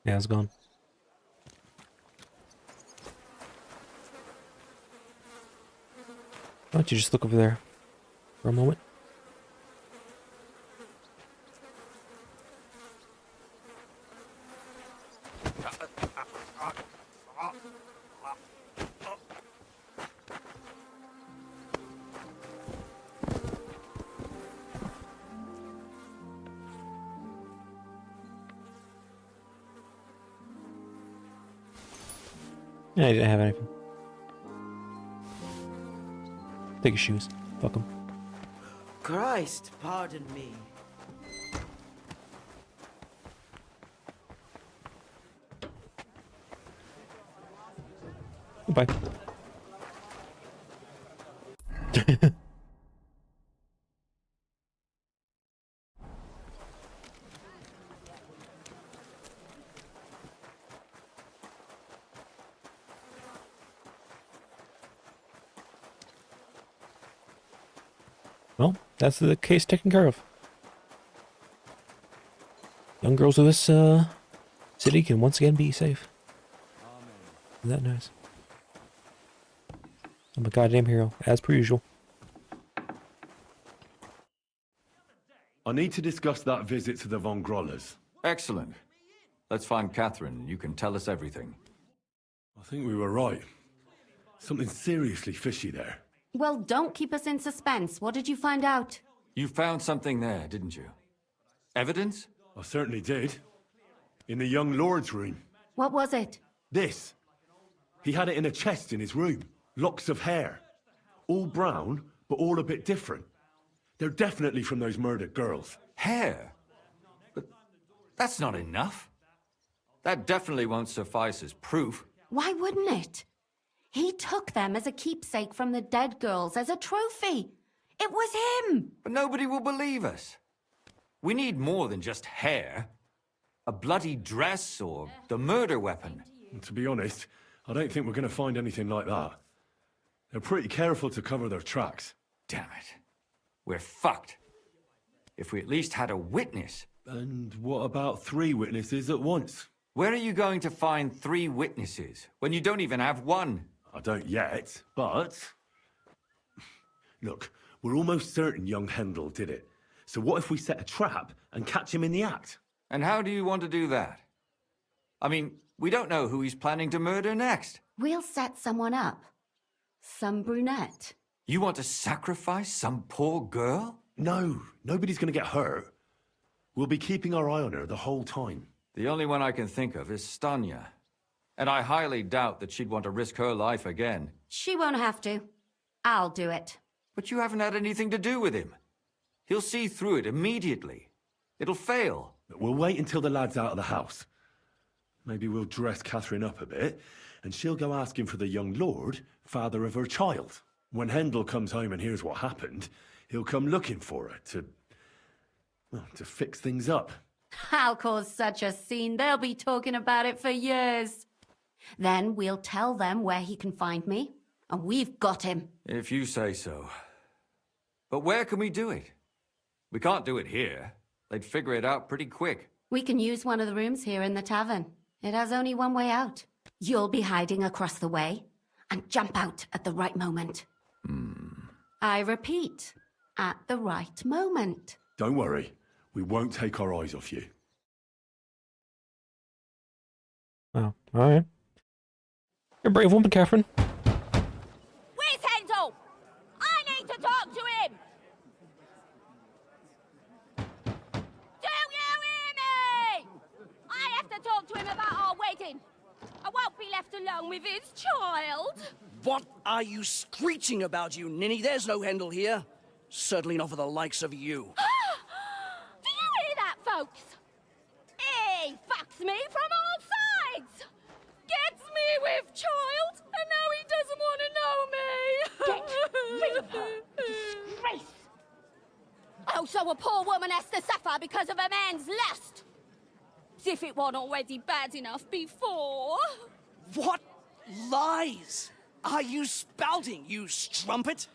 Yeah, it's gone. Why don't you just look over there for a moment? Yeah, I didn't have anything. Take your shoes. Fuck them. Christ, pardon me. Goodbye. Well, that's the case taken care of. Young girls of this city can once again be safe. Isn't that nice? I'm a goddamn hero, as per usual. I need to discuss that visit to the Von Grollers. Excellent. Let's find Catherine. You can tell us everything. I think we were right. Something seriously fishy there. Well, don't keep us in suspense. What did you find out? You found something there, didn't you? Evidence? I certainly did. In the young lord's room. What was it? This. He had it in a chest in his room. Locks of hair. All brown, but all a bit different. They're definitely from those murdered girls. Hair? But that's not enough. That definitely won't suffice as proof. Why wouldn't it? He took them as a keepsake from the dead girls, as a trophy. It was him! But nobody will believe us. We need more than just hair. A bloody dress or the murder weapon. And to be honest, I don't think we're going to find anything like that. They're pretty careful to cover their tracks. Damn it. We're fucked. If we at least had a witness. And what about 3 witnesses at once? Where are you going to find 3 witnesses when you don't even have one? I don't yet, but... Look, we're almost certain young Hendel did it. So what if we set a trap and catch him in the act? And how do you want to do that? I mean, we don't know who he's planning to murder next. We'll set someone up. Some brunette. You want to sacrifice some poor girl? No, nobody's going to get hurt. We'll be keeping our eye on her the whole time. The only one I can think of is Stanya. And I highly doubt that she'd want to risk her life again. She won't have to. I'll do it. But you haven't had anything to do with him. He'll see through it immediately. It'll fail. We'll wait until the lad's out of the house. Maybe we'll dress Catherine up a bit, and she'll go asking for the young lord, father of her child. When Hendel comes home and hears what happened, he'll come looking for her to fix things up. I'll cause such a scene, they'll be talking about it for years. Then we'll tell them where he can find me, and we've got him. If you say so. But where can we do it? We can't do it here. They'd figure it out pretty quick. We can use one of the rooms here in the tavern. It has only one way out. You'll be hiding across the way, and jump out at the right moment. I repeat, at the right moment. Don't worry. We won't take our eyes off you. Oh, alright. You're a brave woman, Catherine. Where's Hendel? I need to talk to him! Do you hear me? I have to talk to him about our wedding. I won't be left alone with his child. What are you screeching about, you ninny? There's no Hendel here. Certainly not for the likes of you. Do you hear that, folks? He fucks me from all sides. Gets me with child, and now he doesn't want to know me. Get rid of her. Disgrace. Oh, so a poor woman has to suffer because of a man's lust. As if it wasn't already bad enough before. What lies are you spouting, you strumpet?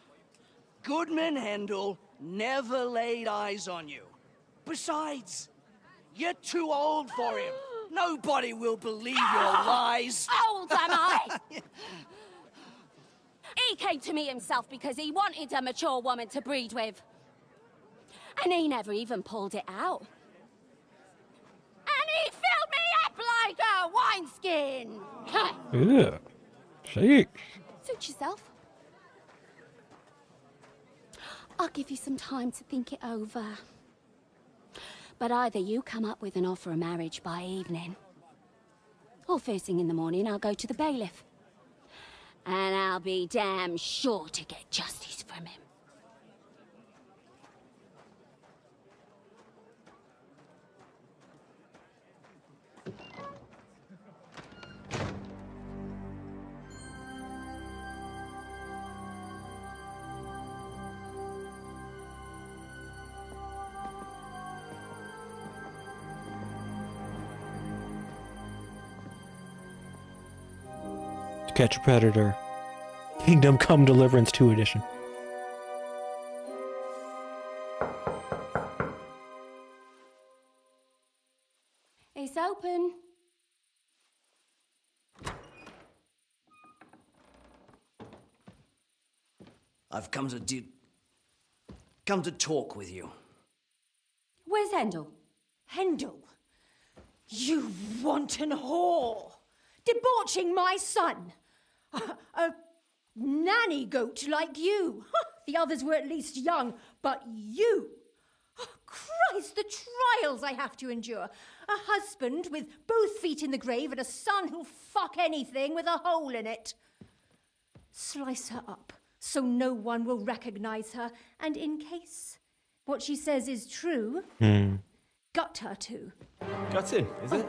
Goodman Hendel never laid eyes on you. Besides, you're too old for him. Nobody will believe your lies. Old am I? He came to me himself because he wanted a mature woman to breed with. And he never even pulled it out. And he filled me up like a wineskin. Yeah. Sheesh. Suit yourself. I'll give you some time to think it over. But either you come up with an offer of marriage by evening, or first thing in the morning I'll go to the bailiff. And I'll be damn sure to get justice from him. To Catch a Predator. Kingdom Come Deliverance 2 edition. It's open. I've come to talk with you. Where's Hendel? Hendel? You wanton whore! Debauching my son! A nanny goat like you! The others were at least young, but you! Oh, Christ, the trials I have to endure! A husband with both feet in the grave and a son who'll fuck anything with a hole in it. Slice her up so no one will recognize her, and in case what she says is true, gut her too. Gutting, is it?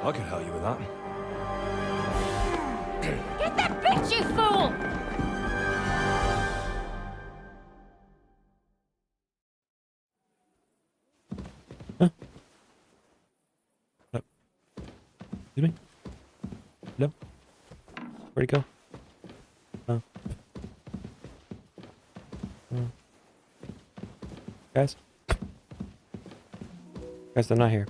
I can help you with that. Get that bitch, you fool! Huh? No. Excuse me? No? Where'd he go? Oh. Oh. Guys? Guys, they're not here.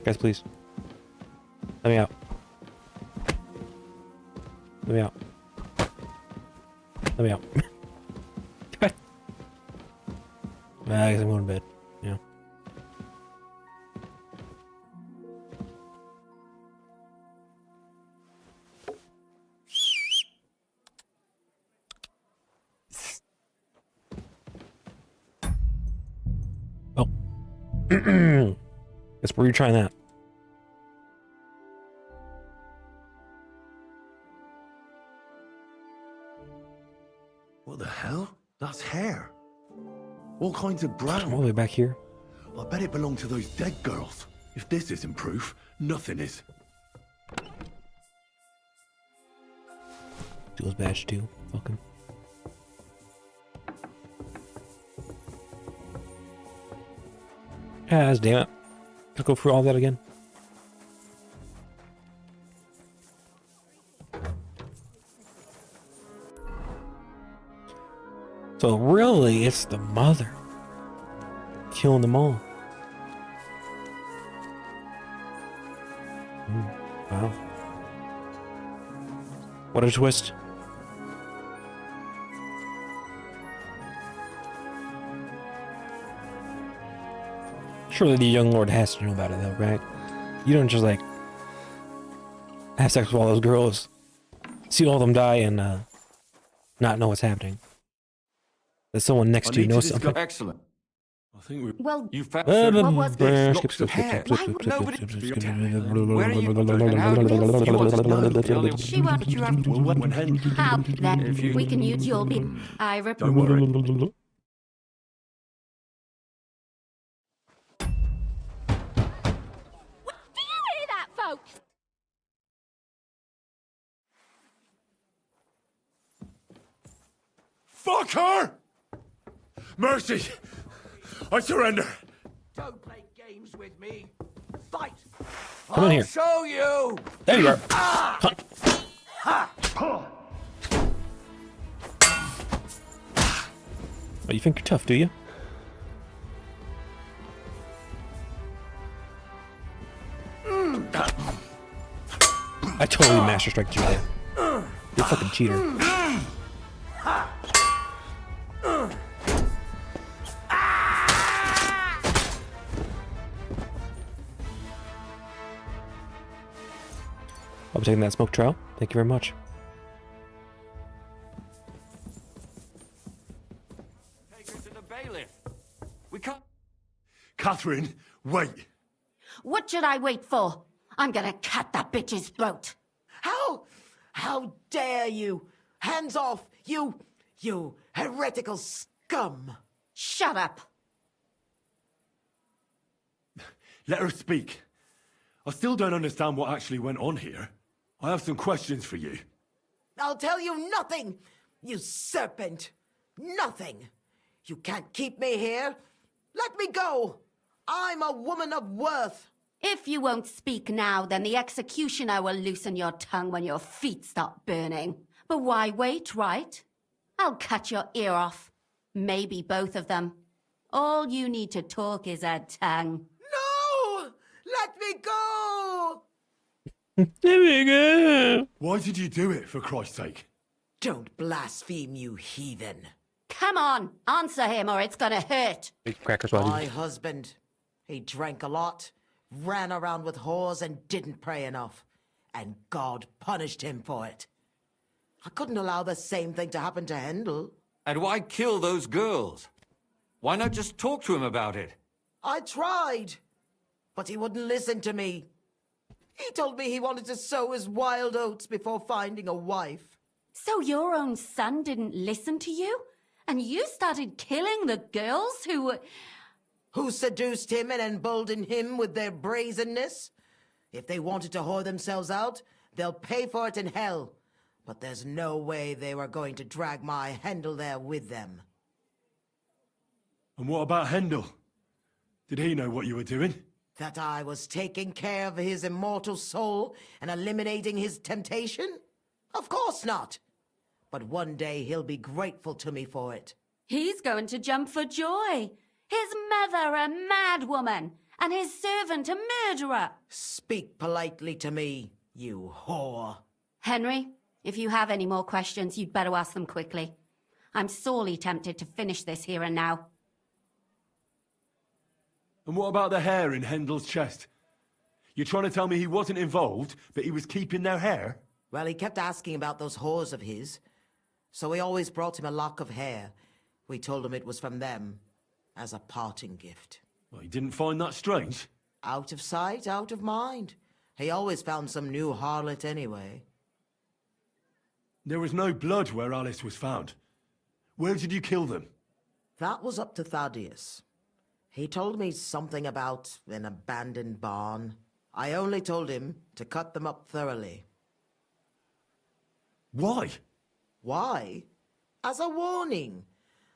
Guys, please. Let me out. Let me out. Let me out. I guess I'm going to bed. Yeah. Oh. Guess we're retrying that. What the hell? That's hair. All kinds of brown. All the way back here. I bet it belonged to those dead girls. If this isn't proof, nothing is. Jules badge too. Welcome. Damn it. Let's go through all that again. So really, it's the mother killing them all. Wow. What a twist. Surely the young lord has to know about it though, right? You don't just like have sex with all those girls, see all of them die and not know what's happening. That someone next to you knows something. Excellent. I think we. Well, You found what was this? Skip, skip, skip, skip, skip, skip, Nobody. skip, skip, skip, Where are you? And how do you want to know the only She won't. you have when How then? If you- We can use your bit. I Don't worry. Do you hear that, folks? Fuck her! Mercy! I surrender! Don't play games with me. Fight! Come in here. Show you! There you are. Ah! Ha! Oh, you think you're tough, do you? I totally master strike you there. You're a fucking cheater. I'll be taking that smoke trail. Thank you very much. Take her to the bailiff. We can't. Catherine, wait. What should I wait for? I'm gonna cut that bitch's throat. How dare you? Hands off, you heretical scum. Shut up. Let her speak. I still don't understand what actually went on here. I have some questions for you. I'll tell you nothing, you serpent. Nothing. You can't keep me here. Let me go. I'm a woman of worth. If you won't speak now, then the executioner will loosen your tongue when your feet stop burning. But why wait, right? I'll cut your ear off. Maybe both of them. All you need to talk is a tongue. No! Let me go! There we go. Why did you do it, for Christ's sake? Don't blaspheme, you heathen. Come on, answer him or it's gonna hurt. Big crackers, My husband, he drank a lot, ran around with whores and didn't pray enough. And God punished him for it. I couldn't allow the same thing to happen to Hendel. And why kill those girls? Why not just talk to him about it? I tried, but he wouldn't listen to me. He told me he wanted to sow his wild oats before finding a wife. So your own son didn't listen to you? And you started killing the girls who seduced him and emboldened him with their brazenness? If they wanted to whore themselves out, they'll pay for it in hell. But there's no way they were going to drag my Hendel there with them. And what about Hendel? Did he know what you were doing? That I was taking care of his immortal soul and eliminating his temptation? Of course not. But one day he'll be grateful to me for it. He's going to jump for joy. His mother a mad woman, and his servant a murderer. Speak politely to me, you whore. Henry, if you have any more questions, you'd better ask them quickly. I'm sorely tempted to finish this here and now. And what about the hair in Hendel's chest? You're trying to tell me he wasn't involved, but he was keeping their hair? Well, he kept asking about those whores of his. So we always brought him a lock of hair. We told him it was from them, as a parting gift. Well, he didn't find that strange? Out of sight, out of mind. He always found some new harlot anyway. There was no blood where Alice was found. Where did you kill them? That was up to Thaddeus. He told me something about an abandoned barn. I only told him to cut them up thoroughly. Why? Why? As a warning.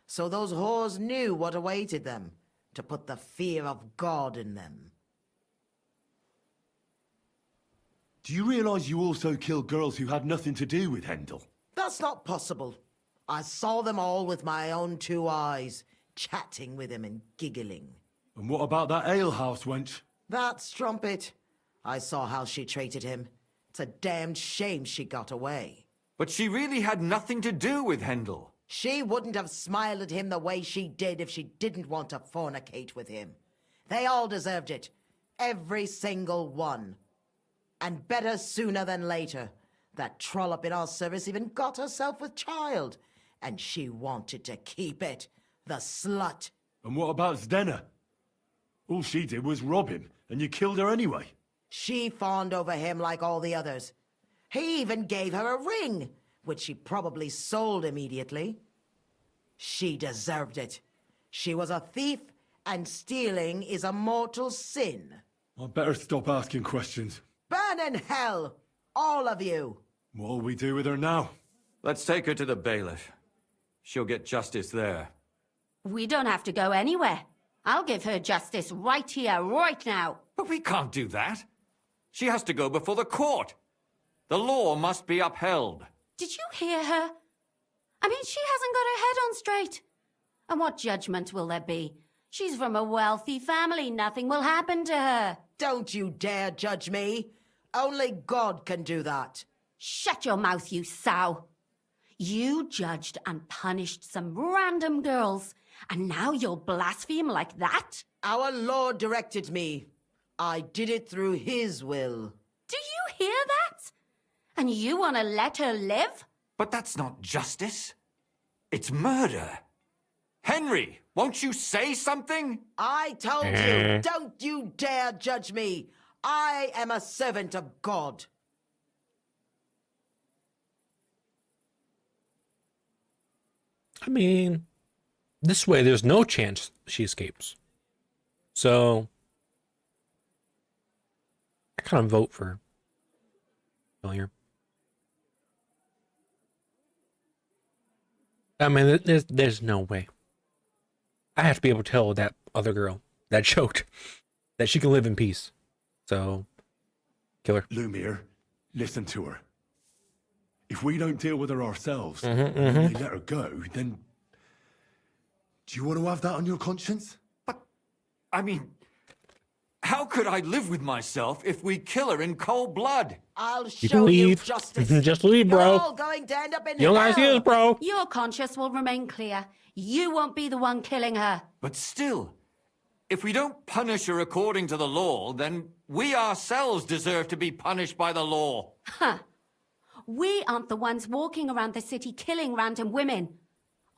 So those whores knew what awaited them. To put the fear of God in them. Do you realize you also killed girls who had nothing to do with Hendel? That's not possible. I saw them all with my own 2 eyes, chatting with him and giggling. And what about that alehouse wench? That strumpet. I saw how she treated him. It's a damned shame she got away. But she really had nothing to do with Hendel. She wouldn't have smiled at him the way she did if she didn't want to fornicate with him. They all deserved it. Every single one. And better sooner than later. That trollop in our service even got herself with child. And she wanted to keep it. The slut. And what about Zdenna? All she did was rob him, and you killed her anyway. She fawned over him like all the others. He even gave her a ring, which she probably sold immediately. She deserved it. She was a thief, and stealing is a mortal sin. I'd better stop asking questions. Burn in hell, all of you. What'll we do with her now? Let's take her to the bailiff. She'll get justice there. We don't have to go anywhere. I'll give her justice right here, right now. But we can't do that. She has to go before the court. The law must be upheld. Did you hear her? I mean, she hasn't got her head on straight. And what judgment will there be? She's from a wealthy family. Nothing will happen to her. Don't you dare judge me. Only God can do that. Shut your mouth, you sow. You judged and punished some random girls, and now you'll blaspheme like that? Our Lord directed me. I did it through His will. Do you hear that? And you want to let her live? But that's not justice. It's murder. Henry, won't you say something? I told you, don't you dare judge me. I am a servant of God. I mean, this way there's no chance she escapes. So, I kind of vote for failure. I mean, there's no way. I have to be able to tell that other girl that choked that she can live in peace. So, kill her. Lumiere, listen to her. If we don't deal with her ourselves, Mm-hmm. and they let her go, then do you want to have that on your conscience? I mean, how could I live with myself if we kill her in cold blood? I'll You can show you leave. justice. Just leave, bro. You're all going to end up in You don't gotta see hell. this, bro. Your conscience will remain clear. You won't be the one killing her. But still, if we don't punish her according to the law, then we ourselves deserve to be punished by the law. Huh. We aren't the ones walking around the city killing random women.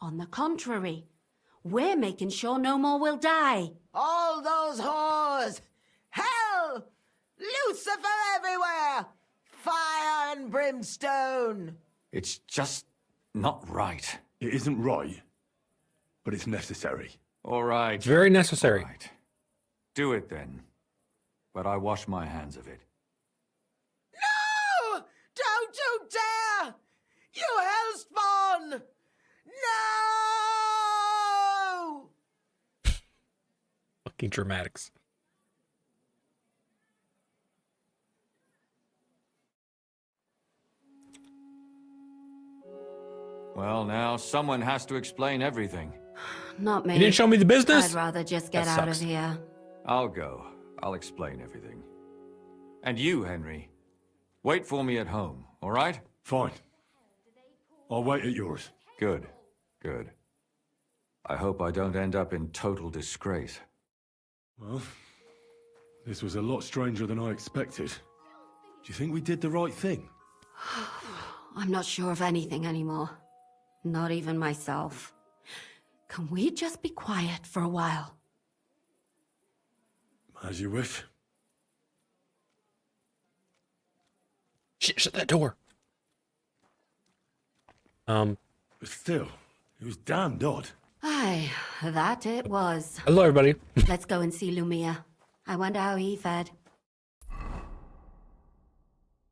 On the contrary, we're making sure no more will die. All those whores. Hell. Lucifer everywhere. Fire and brimstone. It's just not right. It isn't right, but it's necessary. All right. It's very necessary. All right. Do it then. But I wash my hands of it. No! Don't you dare! You hellspawn! No! Fucking dramatics. Well, now someone has to explain everything. Not me. You didn't show me the business? I'd rather just get That out of sucks. here. I'll go. I'll explain everything. And you, Henry, wait for me at home, all right? Fine. I'll wait at yours. Good. Good. I hope I don't end up in total disgrace. Well, this was a lot stranger than I expected. Do you think we did the right thing? I'm not sure of anything anymore. Not even myself. Can we just be quiet for a while? As you wish. Shit, shut that door. But still, it was damned odd. Aye, that it was. Hello, everybody. Let's go and see Lumia. I wonder how he fared.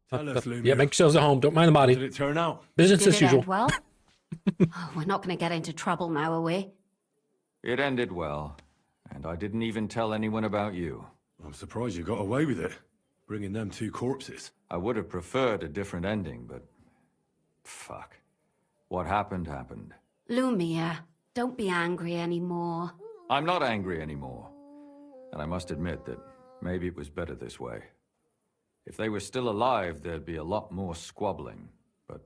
Tell us, Lumiere. Yeah, make yourselves at home. Don't mind the body. How did it turn out? Business Did as it usual. end well? Oh, we're not going to get into trouble now, are we? It ended well, and I didn't even tell anyone about you. I'm surprised you got away with it, bringing them two corpses. I would have preferred a different ending, but... fuck. What happened, happened. Lumia, don't be angry anymore. I'm not angry anymore. And I must admit that maybe it was better this way. If they were still alive, there'd be a lot more squabbling. But...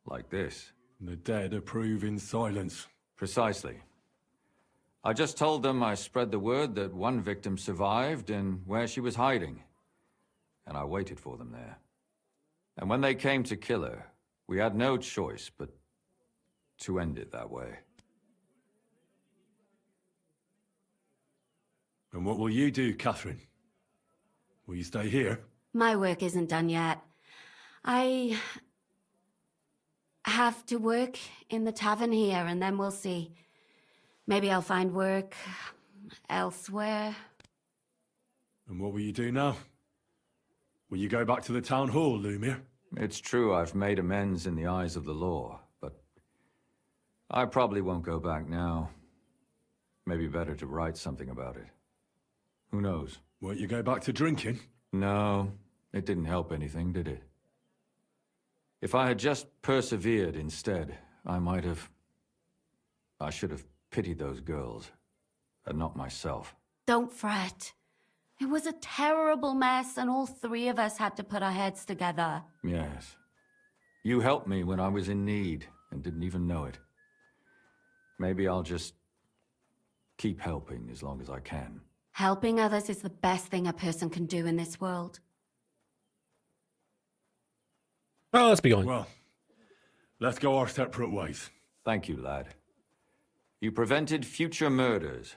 like this. The dead approve in silence. Precisely. I just told them I spread the word that one victim survived and where she was hiding. And I waited for them there. And when they came to kill her, we had no choice but to end it that way. And what will you do, Catherine? Will you stay here? My work isn't done yet. I have to work in the tavern here, and then we'll see. Maybe I'll find work elsewhere. And what will you do now? Will you go back to the town hall, Lumiere? It's true I've made amends in the eyes of the law, but I probably won't go back now. Maybe better to write something about it. Who knows? Won't you go back to drinking? No, it didn't help anything, did it? If I had just persevered instead, I should have pitied those girls. and not myself. Don't fret. It was a terrible mess, and all three of us had to put our heads together. Yes. You helped me when I was in need and didn't even know it. Maybe I'll just keep helping as long as I can. Helping others is the best thing a person can do in this world. Oh, let's be going. Well, let's go our separate ways. Thank you, lad. You prevented future murders,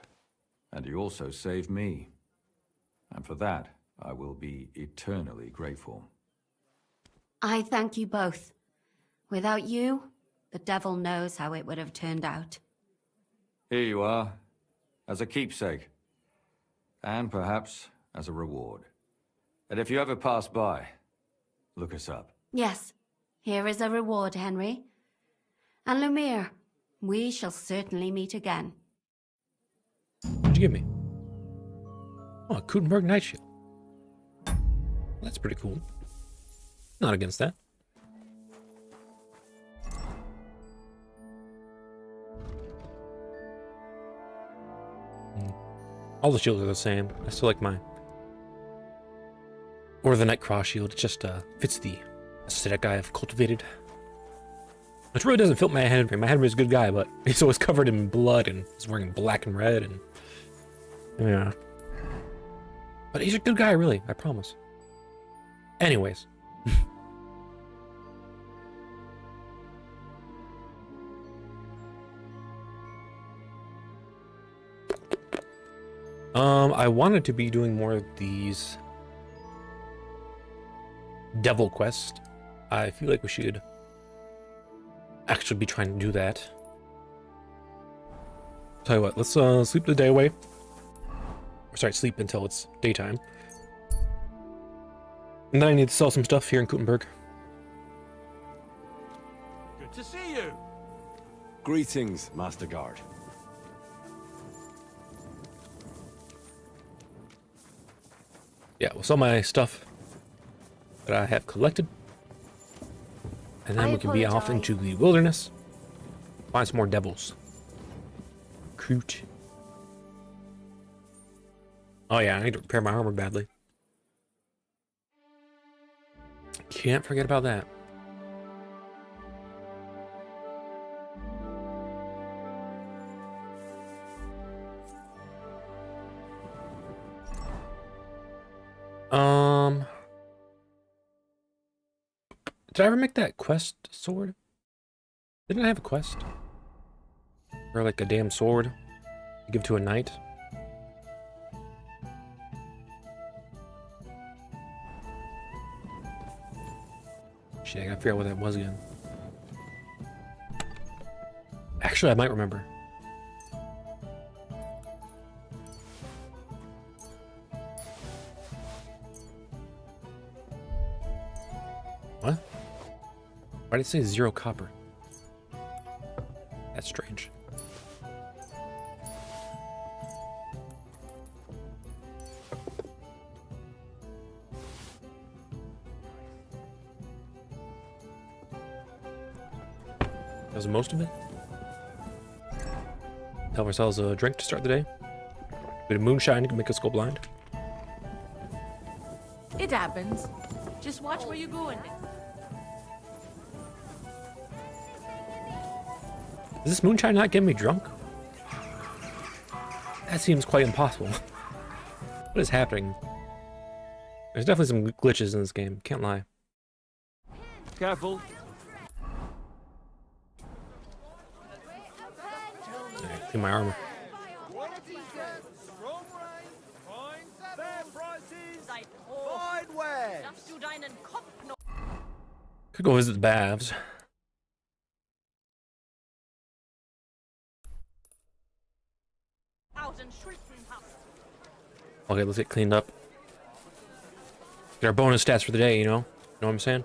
and you also saved me. And for that, I will be eternally grateful. I thank you both. Without you, the devil knows how it would have turned out. Here you are, as a keepsake. And perhaps as a reward. And if you ever pass by, look us up. Yes, here is a reward, Henry. And Lumiere, we shall certainly meet again. What'd you give me? Oh, a Kutenberg night shield. That's pretty cool. Not against that. All the shields are the same. I still like mine. Or the Night Cross shield. It just fits the aesthetic I have cultivated. Which really doesn't fit my Henry. My Henry is a good guy, but he's always covered in blood and he's wearing black and red and yeah. But he's a good guy, really. I promise. Anyways. I wanted to be doing more of these devil quests. I feel like we should actually be trying to do that. Tell you what, let's sleep the day away. Or sorry, sleep until it's daytime. And then I need to sell some stuff here in Kutenberg. Good to see you. Greetings, Master Guard. Yeah, we'll sell my stuff that I have collected. And then we can be off into the wilderness. Find some more devils. Recruit. Oh yeah, I need to repair my armor badly. Can't forget about that. Did I ever make that quest sword? Didn't I have a quest? Or like a damn sword to give to a knight? Shit, I gotta figure out what that was again. Actually, I might remember. What? Why did it say 0 copper? That's strange. That was most of it. Have ourselves a drink to start the day. A bit of moonshine can make us go blind. It happens. Just watch where you're going. Does this moonshine not get me drunk? That seems quite impossible. What is happening? There's definitely some glitches in this game, can't lie. Careful. Alright, clean my armor. Could go visit the Bavs. Okay, let's get cleaned up. Get our bonus stats for the day, you know? Know what I'm saying?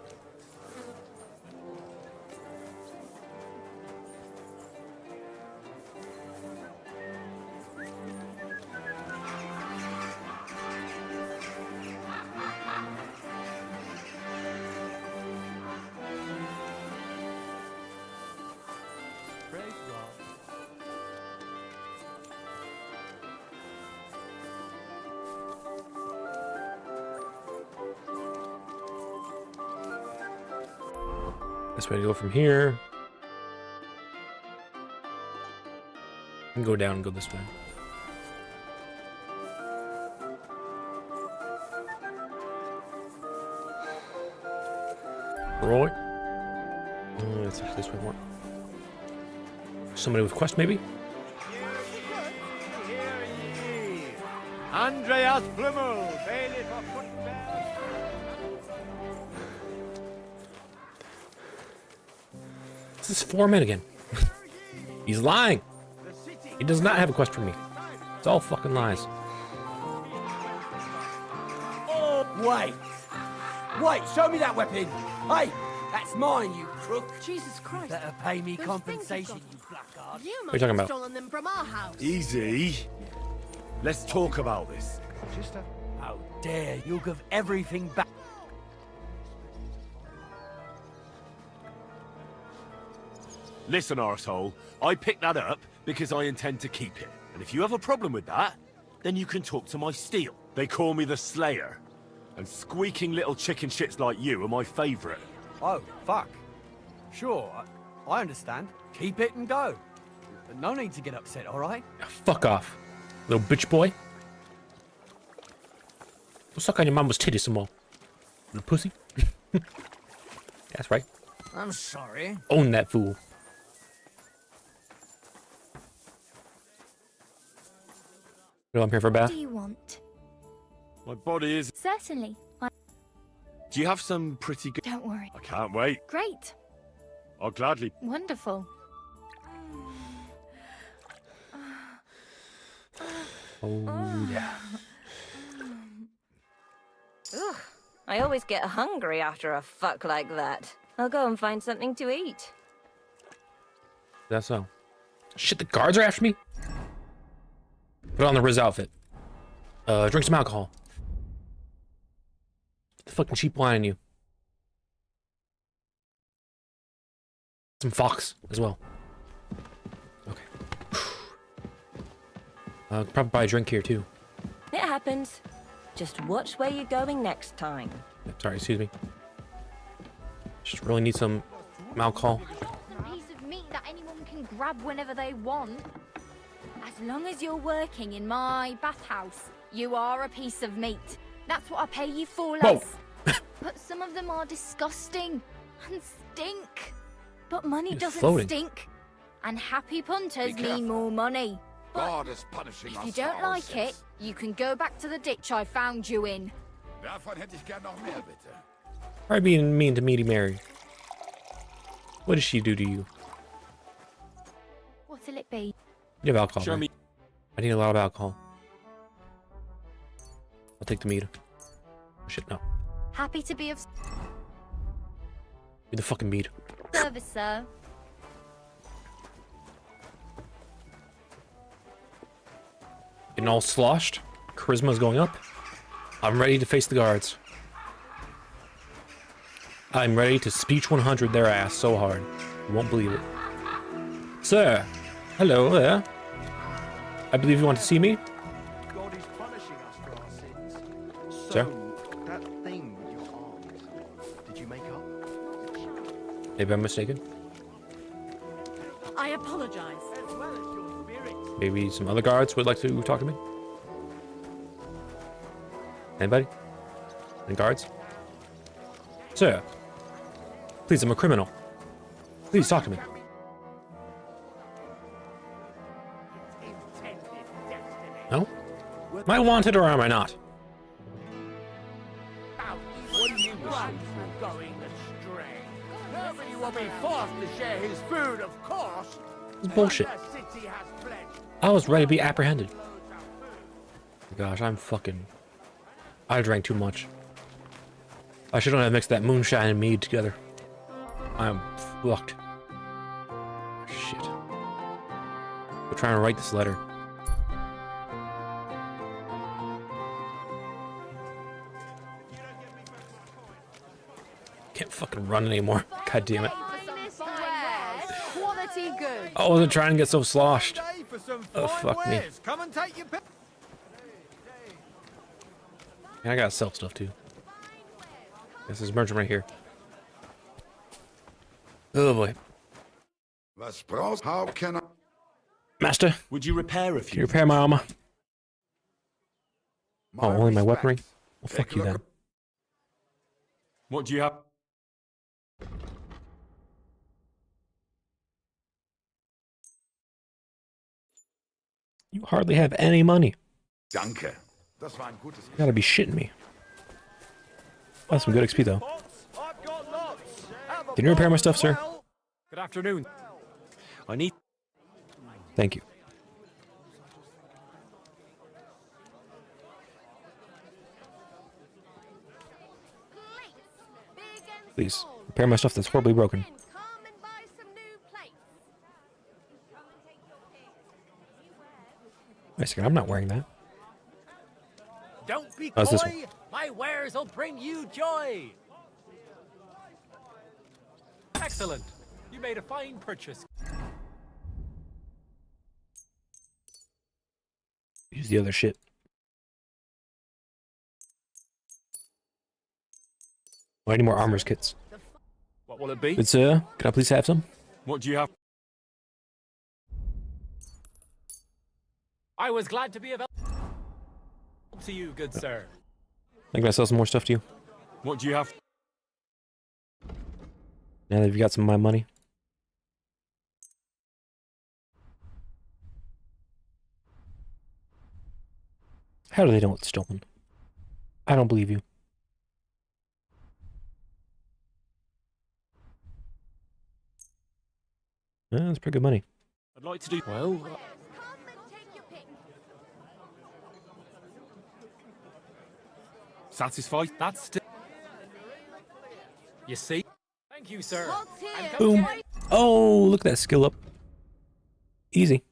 This way to go from here. You can go down and go this way. Right. Let's actually this way more. Somebody with quest, maybe? Andreas Blumel, bailiff of Footbell. This is 4 men again. He's lying. He does not have a quest for me. It's all fucking lies. Oh, wait. Wait, show me that weapon. Hey, that's mine, you crook. Jesus Christ. Better pay me compensation, you blackguard. You What are you talking about? stolen them from our house. Easy. Let's talk about this. How dare you give everything back? Listen, arsehole, I picked that up because I intend to keep it. And if you have a problem with that, then you can talk to my steel. They call me the Slayer. And squeaking little chicken shits like you are my favourite. Oh, fuck. Sure, I understand. Keep it and go. No need to get upset, all right? Fuck off, little bitch boy. Go suck on your mama's titties some more. Little pussy. That's right. I'm sorry. Own that fool. Well, I'm here for a bath. What do you want? My body is... Certainly. Do you have some pretty good... Don't worry. I can't wait. Great. I'll gladly... Wonderful. Oh, yeah. Ugh, I always get hungry after a fuck like that. I'll go and find something to eat. That's so. Shit, the guards are after me? Put on the Riz outfit. Drink some alcohol. The fucking cheap wine in you. Some Fox as well. Okay. Probably buy a drink here too. It happens. Just watch where you're going next time. Sorry, excuse me. Just really need some alcohol. A piece of meat that anyone can grab whenever they want. As long as you're working in my bathhouse, you are a piece of meat. That's what I pay you for, lads. But some of them are disgusting and stink. But money doesn't stink. And happy punters mean more money. God is punishing us. If you don't like it, you can go back to the ditch I found you in. Davon hätte ich gern noch mehr, bitte. Why are you being mean to Meaty Mary? What did she do to you? What'll it be? You have alcohol. Show right? me. I need a lot of alcohol. I'll take the meat. Oh, shit, no. Happy to be of Be the fucking meat. service, sir. Getting all sloshed. Charisma's going up. I'm ready to face the guards. I'm ready to speech 100 their ass so hard. You won't believe it. Sir. Hello there. I believe you want to see me? God is punishing us for our sins. Sir? That thing with your arms, did you make up? Maybe I'm mistaken. I apologize. Maybe some other guards would like to talk to me? Anybody? Any guards? Sir. Please, I'm a criminal. Please talk to me. No? Am I wanted or am I not? What do you want for going astray? Nobody will be forced to share his food, of course. This is bullshit. The city has pledged. I was ready to be apprehended. Gosh, I drank too much. I shouldn't have mixed that moonshine and mead together. I'm fucked. Shit. We're trying to write this letter. Can't fucking run anymore. God damn it. Quality good. I wasn't trying to get so sloshed. Oh, fuck me. Come and take your pick. Yeah, I gotta sell stuff too. This is merchant right here. Oh boy. Was brauchst? How can I? Master, Would you repair a can few? you repair my armor? Oh, only my weaponry? Well, fuck you then. What do you have? You hardly have any money. Danke. Das war ein gutes. You gotta be shitting me. That's some good XP though. Can you repair my stuff, sir? Good afternoon. I need. Thank you. Please, repair my stuff that's horribly broken. Wait a second, I'm not wearing that. Don't be How's this coy. My wares will bring you joy. Excellent. You made a fine purchase. Use the other shit. Oh, I need more armors kits. What will it be? Good sir, can I please have some? What do you have? I was glad to be of help to you, good sir. I can I sell some more stuff to you? What do you have? Now that you've got some of my money. How do they know it's stolen? I don't believe you. Yeah, that's pretty good money. I'd like to do well. Satisfied? That's you see? Thank you, sir. Boom. Oh, look at that skill up. Easy.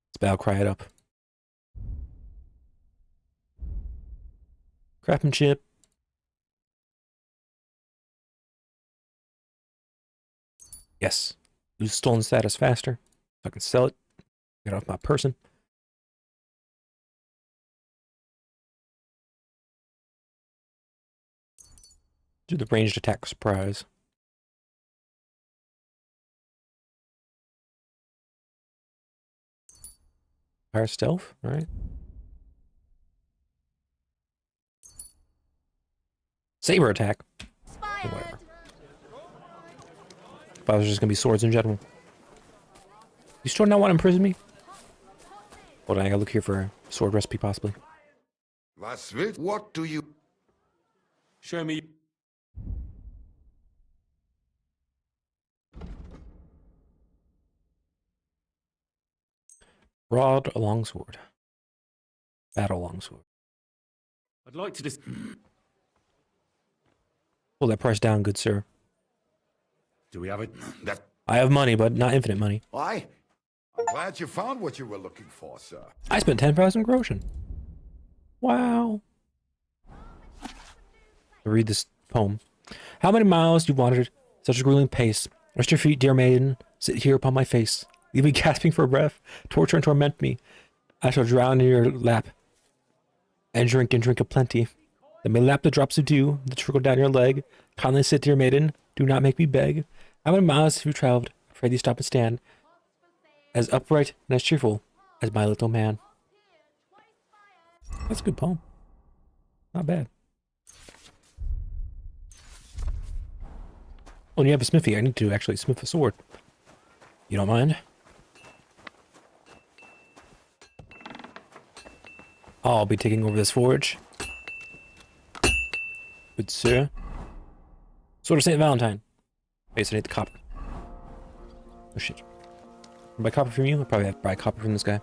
Let's battle cry it up. Craftsmanship. Yes. Lose stolen status faster. If I can sell it. Get off my person. Do the ranged attack surprise. Fire stealth, alright. Saber attack. Or whatever. I thought it was just gonna be swords in general. You still not want to imprison me? Hold on, I gotta look here for a sword recipe possibly. Was will? What do you? Show me. Broad longsword. Battle longsword. I'd like to just. Pull that price down, good sir. Do we have it? That. I have money, but not infinite money. Why? I'm glad you found what you were looking for, sir. I spent 10,000 groschen. Wow. I read this poem. How many miles you wandered, such a grueling pace. Rest your feet, dear maiden. Sit here upon my face. Leave me gasping for breath. Torture and torment me. I shall drown in your lap. And drink aplenty. Then may lap the drops of dew that trickle down your leg. Kindly sit, dear maiden. Do not make me beg. How many miles have you traveled? I pray thee stop and stand. As upright and as cheerful as my little man. That's a good poem. Not bad. Oh, and you have a smithy. I need to actually smith a sword. You don't mind? I'll be taking over this forge. Good sir. Sword of St. Valentine. Okay, so I need the copper. Oh shit. Can I buy copper from you? I'll probably have to buy copper from this guy.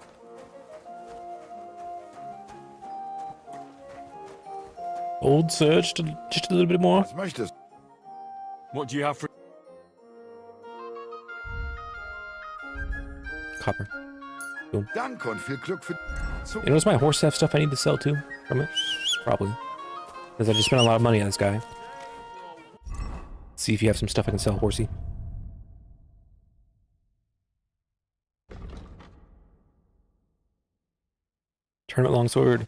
Old sir, just a little bit more. What do you have for? Copper. Boom. Danke und viel Glück für. You notice my horse have stuff I need to sell too from it? Probably. Because I just spent a lot of money on this guy. Let's see if you have some stuff I can sell, horsey. Tournament longsword.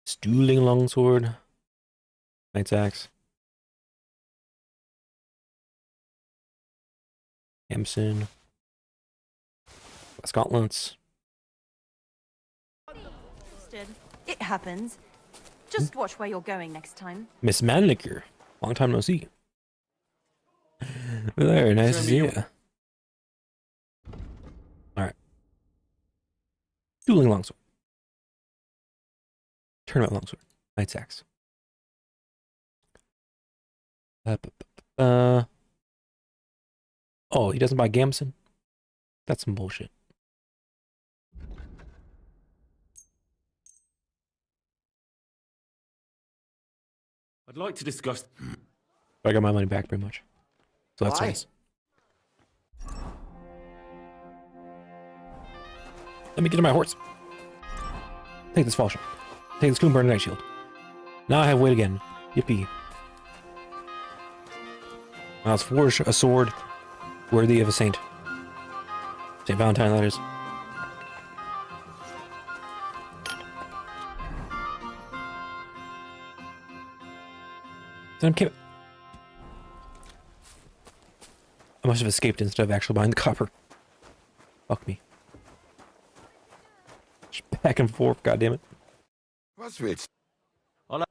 Stooling longsword. Knight's axe. Hampson. Scotland's. It happens. Just watch where you're going next time. Miss Manlicker. Long time no see. Very nice to see you. Alright. Dueling longsword. Tournament longsword. Knight's axe. Oh, he doesn't buy Gamson? That's some bullshit. I'd like to discuss. I got my money back pretty much. So that's Why? nice. Let me get to my horse. Take this fall shot. Take this Coomburn Night Shield. Now I have weight again. Yippee. Now let's forge a sword worthy of a saint. St. Valentine, that is. I must have escaped instead of actually buying the copper. Fuck me. Just back and forth, goddammit. Was willst Hola.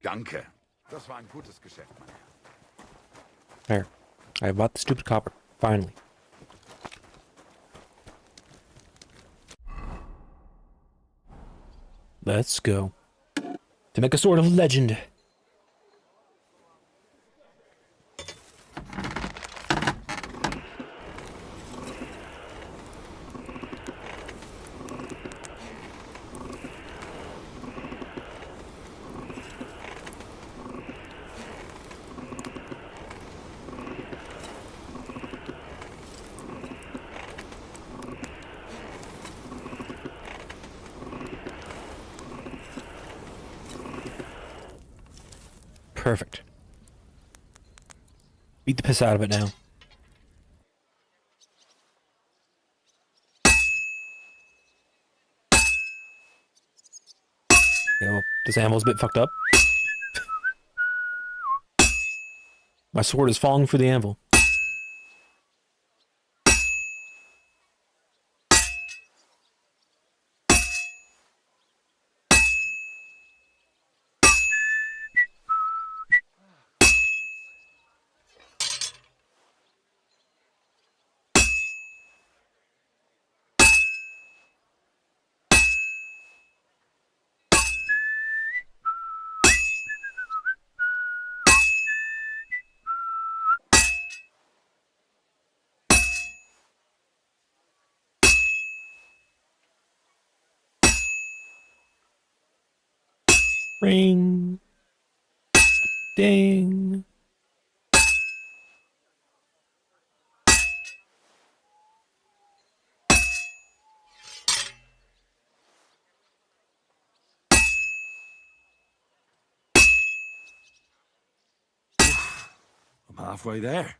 Danke. Das war ein gutes Geschäft, mein Herr. There. I bought the stupid copper. Finally. Let's go. To make a sword of legend. Perfect. Beat the piss out of it now. Yo, this ammo's a bit fucked up. My sword is falling for the anvil. Ring. Ding. I'm halfway there.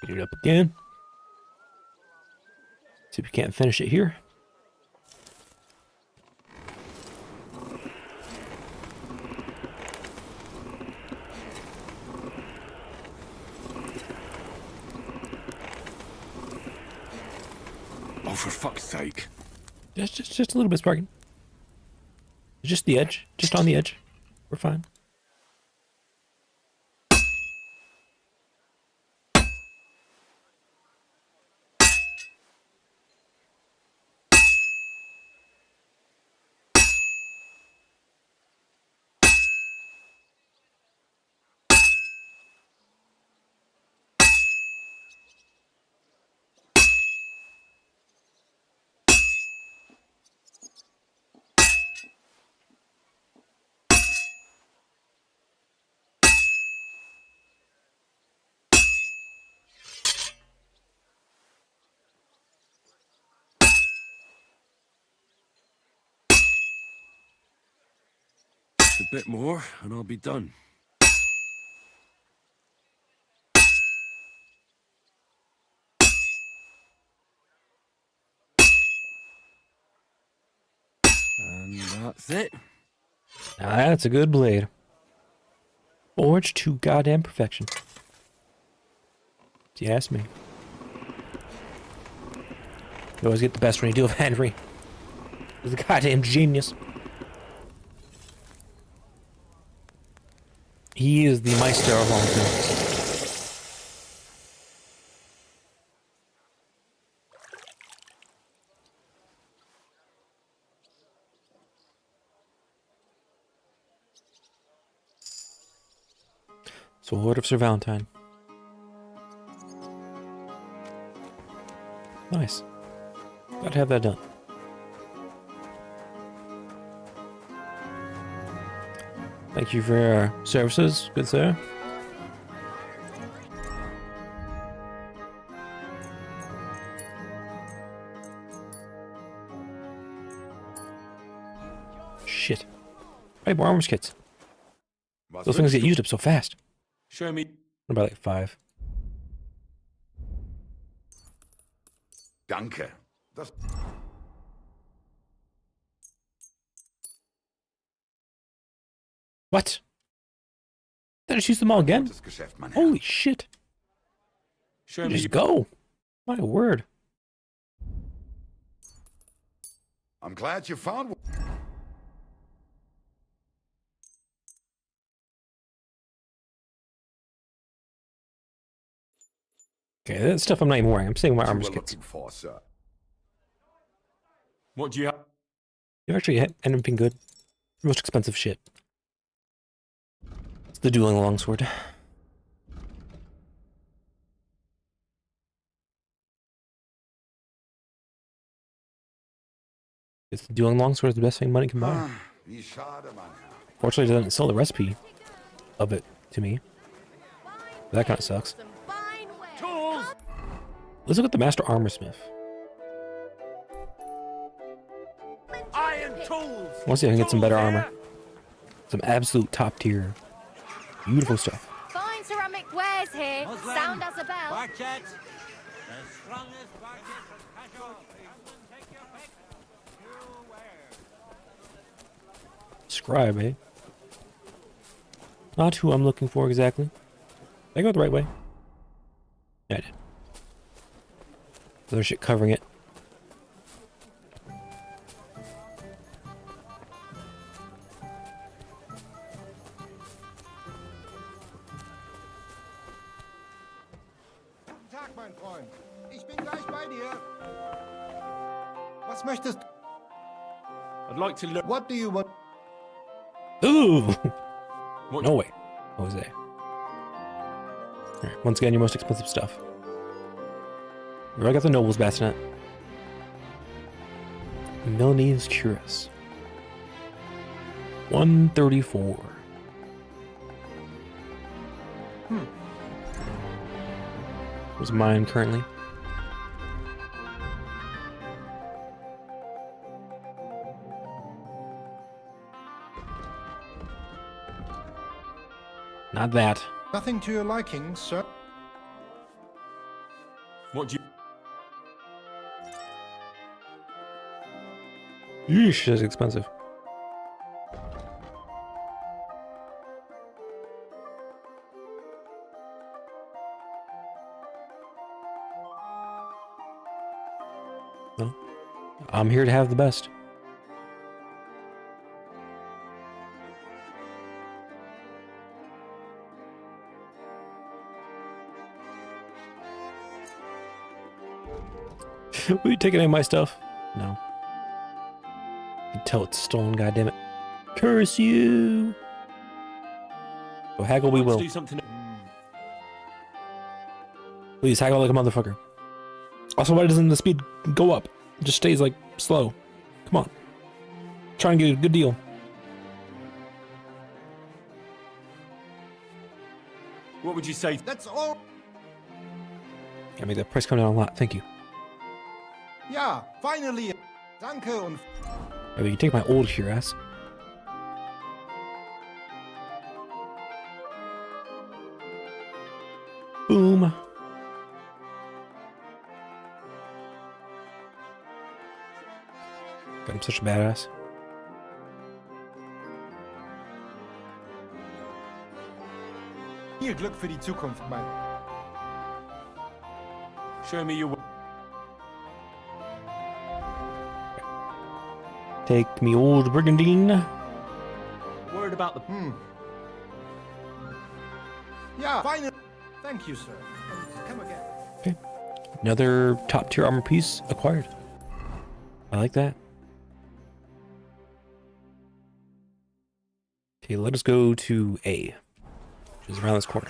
Beat it up again. See if we can't finish it here. Oh, for fuck's sake. Just a little bit sparking. Just the edge. Just on the edge. We're fine. Just a bit more, and I'll be done. And that's it. Now that's a good blade. Forged to goddamn perfection. If you ask me. You always get the best when you deal with Henry. He's a goddamn genius. He is the Meister of all things. Sword of Sir Valentine. Nice. Gotta have that done. Thank you for your services, good sir. Shit. Hey, more armors kits. Those things get used up so fast. Show me. About like 5. Danke. Das What? Did I just use them all again? Holy shit. Show me. Just go. My word. I'm glad you found one. Okay, that stuff I'm not even wearing. I'm saving my armors You were kits. looking for, sir. What do you have? You actually end up being good. Most expensive shit. It's the dueling longsword. It's the dueling longsword is the best thing money can buy. Wie schade, Mann. Fortunately, it doesn't sell the recipe of it to me. That kind of sucks. Let's look at the Master Armorsmith. Iron tools. I want to see if I can get some better armor. Some absolute top tier. Beautiful stuff. Fine ceramic wares here. Sound us a bell. Scribe, eh? Not who I'm looking for exactly. Did I go the right way? Yeah, I did. Other shit covering it. Guten Tag, mein Freund. Ich bin gleich bei dir. Was möchtest du? I'd like to look. What do you want? Ooh! No way, Jose. Alright, once again, your most expensive stuff. We already got the Noble's Bassinet. Milanese Cuirass. 134. Where's mine currently? Not that. Nothing to your liking, sir. What do you? Yeesh, that's expensive. Well, I'm here to have the best. Will you take any of my stuff? No. You can tell it's stolen, goddammit. Curse you! So haggle we will. Do something. Please haggle like a motherfucker. Also, why doesn't the speed go up? It just stays like slow. Come on. Try and get a good deal. What would you say? That's all. Gotta make that price come down a lot. Thank you. Ja, finally. Danke und. Maybe you can take my old cuirass. Boom. I'm such a badass. Hier Glück für die Zukunft, Mann. Show me your. Take me old brigandine. Word about the... Yeah, fine. Thank you, sir. Come again. Okay. Another top tier armor piece acquired. I like that. Okay, let us go to A, which is around this corner.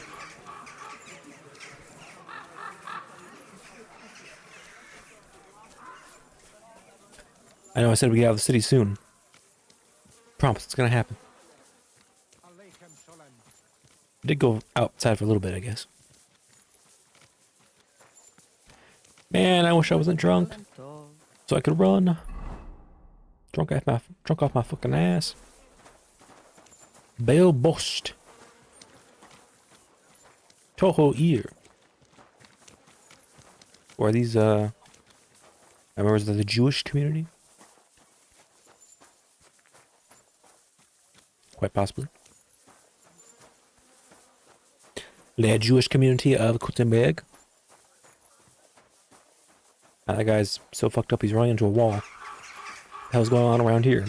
I know I said we get out of the city soon. Promise, it's gonna happen. I did go outside for a little bit, I guess. Man, I wish I wasn't drunk, so I could run. Drunk off my fucking ass. Bell Bost. Toho ear. Or are these members of the Jewish community? Quite possibly. The Jewish community of Gutenberg. That guy's so fucked up he's running into a wall. What the hell's going on around here?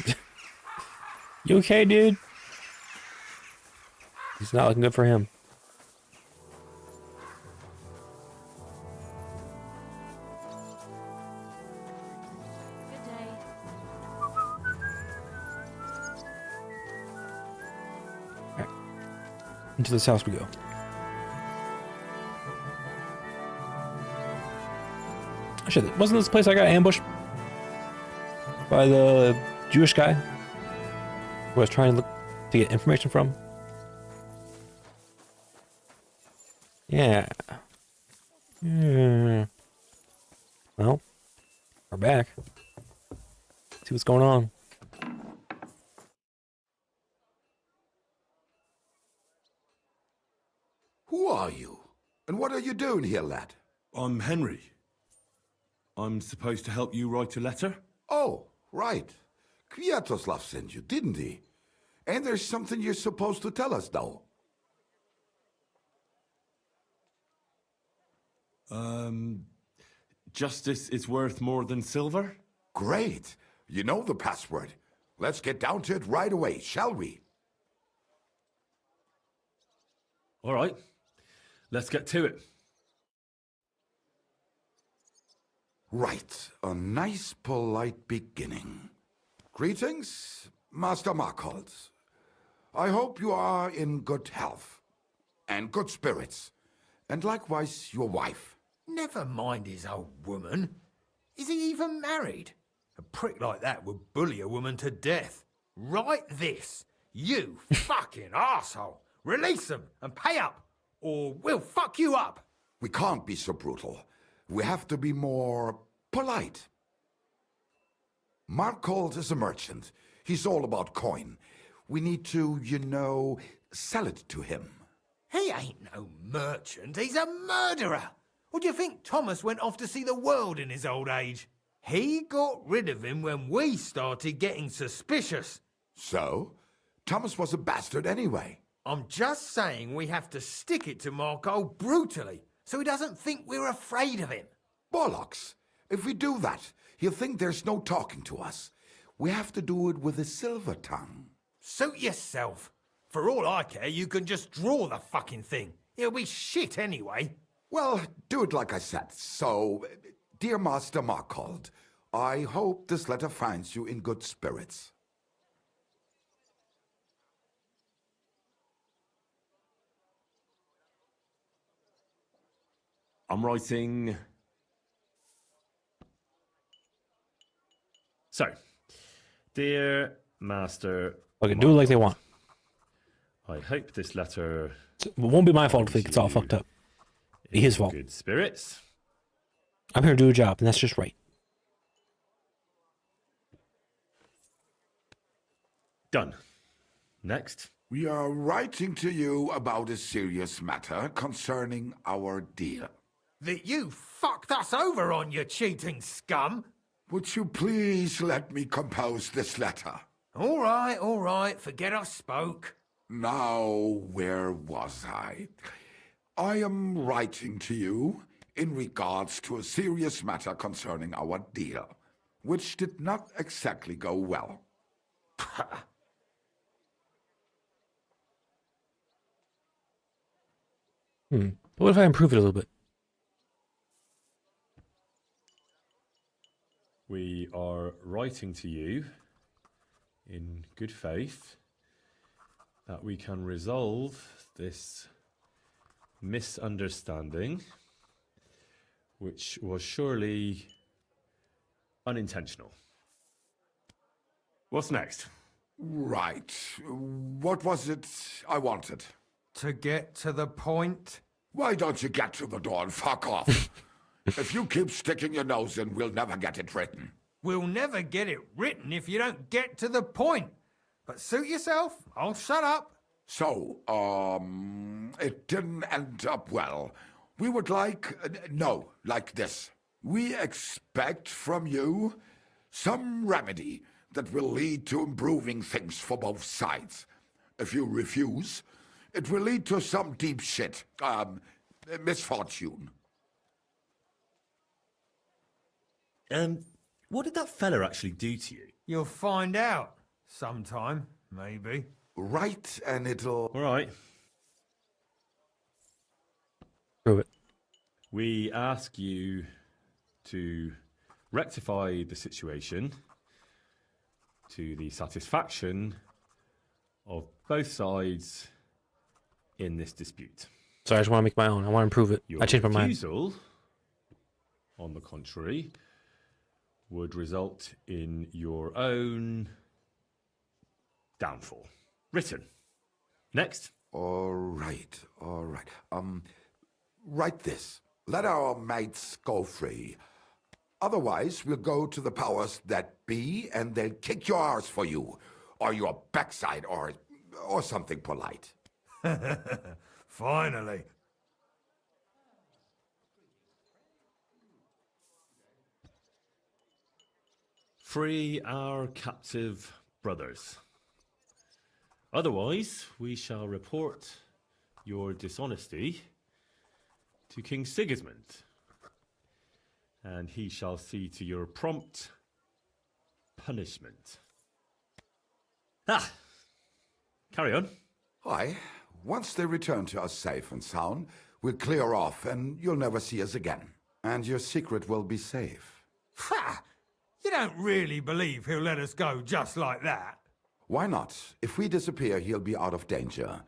You okay, dude? It's not looking good for him. Right. Into this house we go. Shit, wasn't this the place I got ambushed by the Jewish guy who I was trying to look to get information from? Yeah. Well, we're back. See what's going on. Who are you? And what are you doing here, lad? I'm Henry. I'm supposed to help you write a letter? Oh, right. Kwiatoslav sent you, didn't he? And there's something you're supposed to tell us, though. Justice is worth more than silver? Great. You know the password. Let's get down to it right away, shall we? All right. Let's get to it. Right. A nice, polite beginning. Greetings, Master Markhold. I hope you are in good health and good spirits, and likewise your wife. Never mind his old woman. Is he even married? A prick like that would bully a woman to death. Write this. You fucking arsehole. Release them and pay up, or we'll fuck you up. We can't be so brutal. We have to be more polite. Markhold is a merchant. He's all about coin. We need to, you know, sell it to him. He ain't no merchant. He's a murderer. Or do you think Thomas went off to see the world in his old age? He got rid of him when we started getting suspicious. So? Thomas was a bastard anyway. I'm just saying we have to stick it to Markhold brutally, so he doesn't think we're afraid of him. Bollocks. If we do that, he'll think there's no talking to us. We have to do it with a silver tongue. Suit yourself. For all I care, you can just draw the fucking thing. It'll be shit anyway. Well, do it like I said. So, dear Master Markhold, I hope this letter finds you in good spirits. I'm writing... So, dear Master... Okay, do it like they want. I hope this letter... It won't be my fault if it gets all fucked up. It'll be his fault. Good spirits. I'm here to do a job, and that's just right. Done. Next. We are writing to you about a serious matter concerning our deal. That you fucked us over on, you cheating scum? Would you please let me compose this letter? All right, forget I spoke. Now, where was I? I am writing to you in regards to a serious matter concerning our deal, which did not exactly go well. But what if I improve it a little bit? We are writing to you in good faith that we can resolve this misunderstanding, which was surely unintentional. What's next? Right. What was it I wanted? To get to the point? Why don't you get to the door and fuck off? If you keep sticking your nose in, we'll never get it written. We'll never get it written if you don't get to the point. But suit yourself, I'll shut up. So, it didn't end up well. We would like, like this. We expect from you some remedy that will lead to improving things for both sides. If you refuse, it will lead to some deep shit, misfortune. What did that fella actually do to you? You'll find out. Sometime, maybe. Right, and it'll... All right. Prove it. We ask you to rectify the situation to the satisfaction of both sides in this dispute. So I just want to make my own. I want to improve it. Your I changed my mind. refusal, on the contrary, would result in your own downfall. Written. Next. All right. Write this. Let our mates go free. Otherwise, we'll go to the powers that be, and they'll kick your arse for you, or your backside, or something polite. Finally. Free our captive brothers. Otherwise, we shall report your dishonesty to King Sigismund, and he shall see to your prompt punishment. Carry on. Aye. Once they return to us safe and sound, we'll clear off, and you'll never see us again. And your secret will be safe. Ha! You don't really believe he'll let us go just like that? Why not? If we disappear, he'll be out of danger.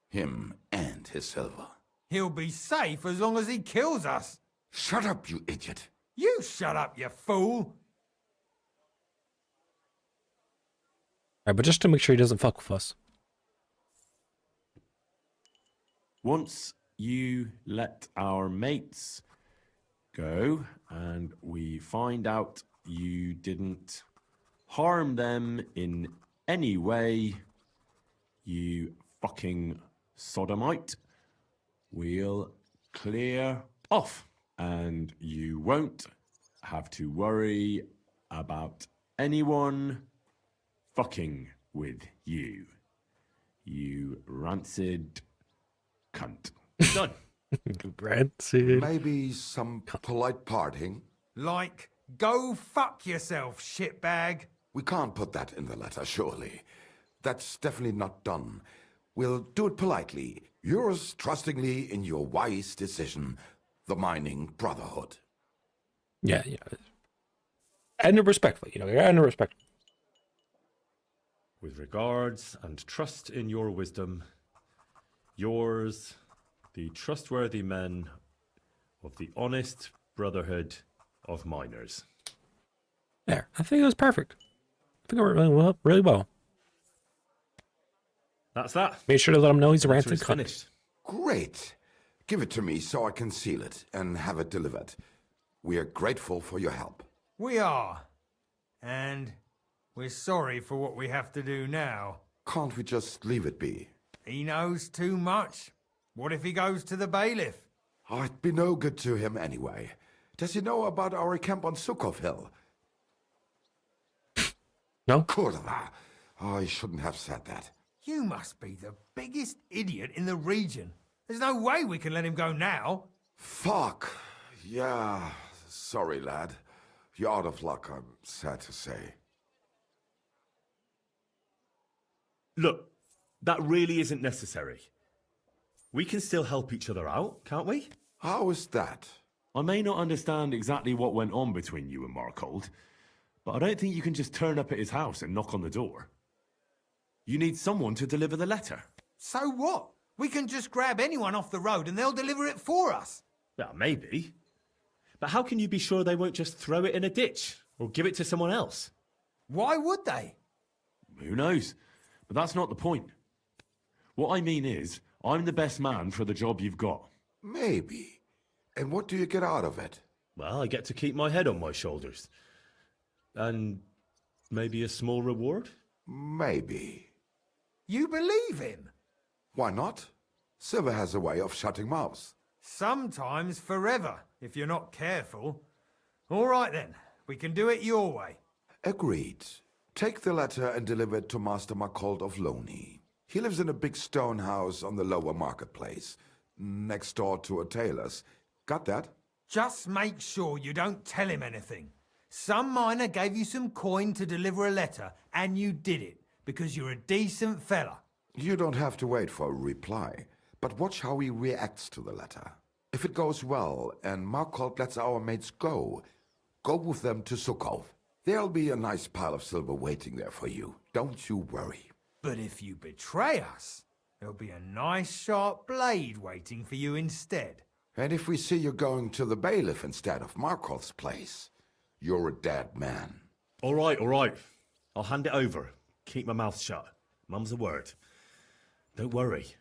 Him and his silver. He'll be safe as long as he kills us. Shut up, you idiot. You shut up, you fool. Alright, but just to make sure he doesn't fuck with us. Once you let our mates go and we find out you didn't harm them in any way, you fucking sodomite, we'll clear off. And you won't have to worry about anyone fucking with you. You rancid cunt. Done. Rancid. Maybe some polite parting. Like, go fuck yourself, shitbag. We can't put that in the letter, surely. That's definitely not done. We'll do it politely. Yours trustingly in your wise decision, the Mining Brotherhood. Yeah. And respectfully, and respectfully. With regards and trust in your wisdom, yours, the trustworthy men of the honest brotherhood of miners. There, I think it was perfect. I think it went really well. That's that. Made sure to let him know he's a rancid cunt. Finished. Great. Give it to me so I can seal it and have it delivered. We are grateful for your help. We are. And we're sorry for what we have to do now. Can't we just leave it be? He knows too much. What if he goes to the bailiff? I'd be no good to him anyway. Does he know about our camp on Sukov Hill? No? Kurva. I shouldn't have said that. You must be the biggest idiot in the region. There's no way we can let him go now. Fuck. Yeah. Sorry, lad. You're out of luck, I'm sad to say. Look, that really isn't necessary. We can still help each other out, can't we? How is that? I may not understand exactly what went on between you and Markhold, but I don't think you can just turn up at his house and knock on the door. You need someone to deliver the letter. So what? We can just grab anyone off the road and they'll deliver it for us. Well, maybe. But how can you be sure they won't just throw it in a ditch or give it to someone else? Why would they? Who knows? But that's not the point. What I mean is, I'm the best man for the job you've got. Maybe. And what do you get out of it? Well, I get to keep my head on my shoulders. And maybe a small reward? Maybe. You believe him? Why not? Silver has a way of shutting mouths. Sometimes forever, if you're not careful. All right then, we can do it your way. Agreed. Take the letter and deliver it to Master Markhold of Loney. He lives in a big stone house on the lower marketplace, next door to a tailor's. Got that? Just make sure you don't tell him anything. Some miner gave you some coin to deliver a letter, and you did it, because you're a decent fella. You don't have to wait for a reply, but watch how he reacts to the letter. If it goes well and Markhold lets our mates go with them to Sukov. There'll be a nice pile of silver waiting there for you. Don't you worry. But if you betray us, there'll be a nice sharp blade waiting for you instead. And if we see you going to the bailiff instead of Markhold's place, you're a dead man. All right, all right. I'll hand it over. Keep my mouth shut. Mum's a word. Don't worry.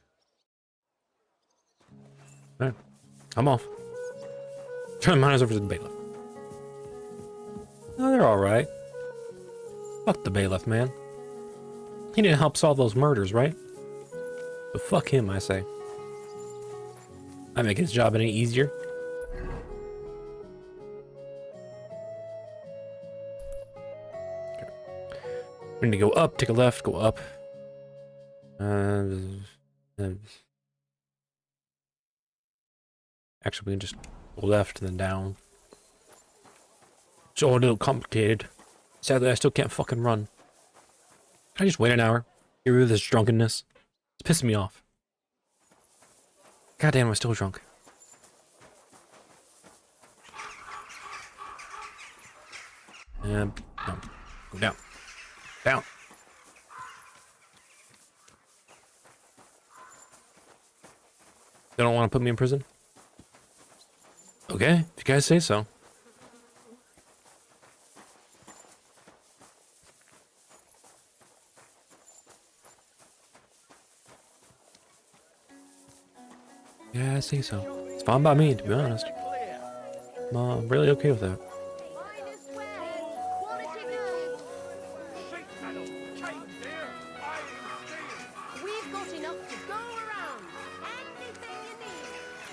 All right. I'm off. Turn mine over to the bailiff. Oh, they're alright. Fuck the bailiff, man. He didn't help solve those murders, right? But fuck him, I say. I make his job any easier. Okay. We need to go up, take a left, go up. Actually, we can just go left and then down. It's all a little complicated. Sadly, I still can't fucking run. Can I just wait an hour? Get rid of this drunkenness? It's pissing me off. Goddamn, I'm still drunk. No. Go down. Down. They don't want to put me in prison? Okay, if you guys say so. Yeah, I say so. It's fine by me, to be honest. I'm really okay with that.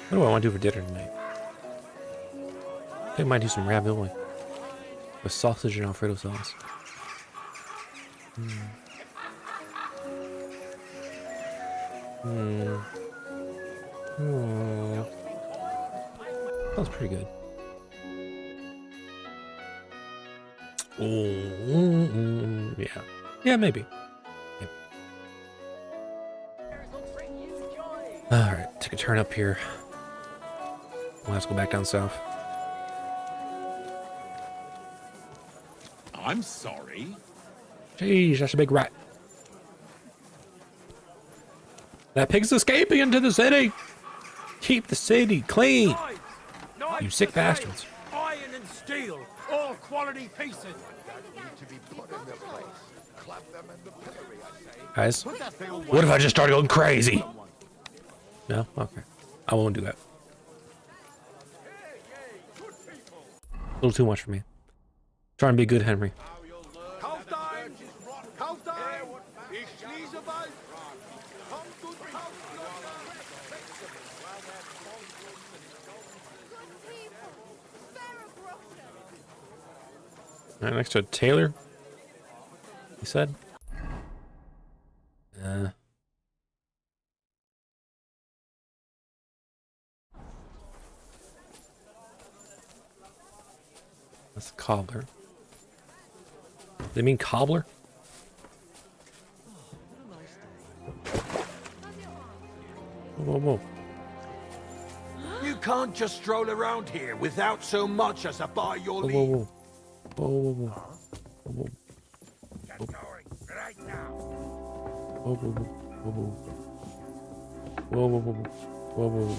What do I want to do for dinner tonight? I think I might do some ravioli with sausage and Alfredo sauce. That was pretty good. Yeah. Yeah, maybe. Yep. Alright, take a turn up here. We'll have to go back down south. I'm sorry. Jeez, that's a big rat. That pig's escaping into the city! Keep the city clean! You sick bastards. Iron and steel, all quality pieces. To be put in their place. Clap them in the pillory, I say. Guys, what if I just started going crazy? No? Okay. I won't do that. A little too much for me. Trying to be good, Henry. Right next to Taylor, he said. That's cobbler. They mean cobbler? Whoa, whoa, whoa. You can't just stroll around here without so much as a by your Whoa, leave. whoa, whoa. Whoa, whoa, whoa. Whoa, whoa. Get going right now. Whoa, whoa, whoa, whoa, whoa, whoa, whoa, whoa, whoa,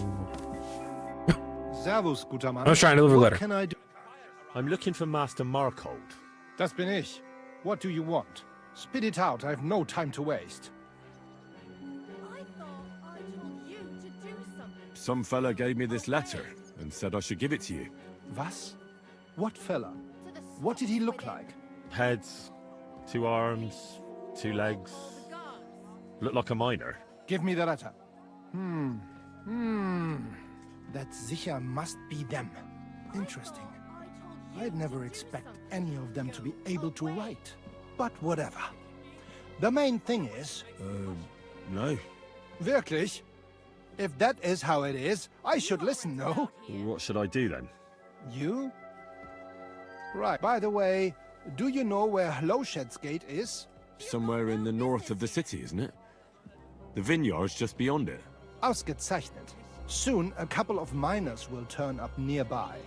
whoa. Servus, guter Mann. I was trying to deliver a letter. What can I do? I'm looking for Master Markold. Das bin ich. What do you want? Spit it out. I have no time to waste. Some fella gave me this letter and said I should give it to you. Was? What fella? What did he look like? Heads, 2 arms, 2 legs. Looked like a miner. Give me the letter. That sicher must be them. Interesting. I'd never expect any of them to be able to write. But whatever. The main thing is... No. Wirklich? If that is how it is, I should listen, no? What should I do then? You? Right. By the way, do you know where Hlowshed's Gate is? Somewhere in the north of the city, isn't it? The vineyard's just beyond it. Ausgezeichnet. Soon, a couple of miners will turn up nearby,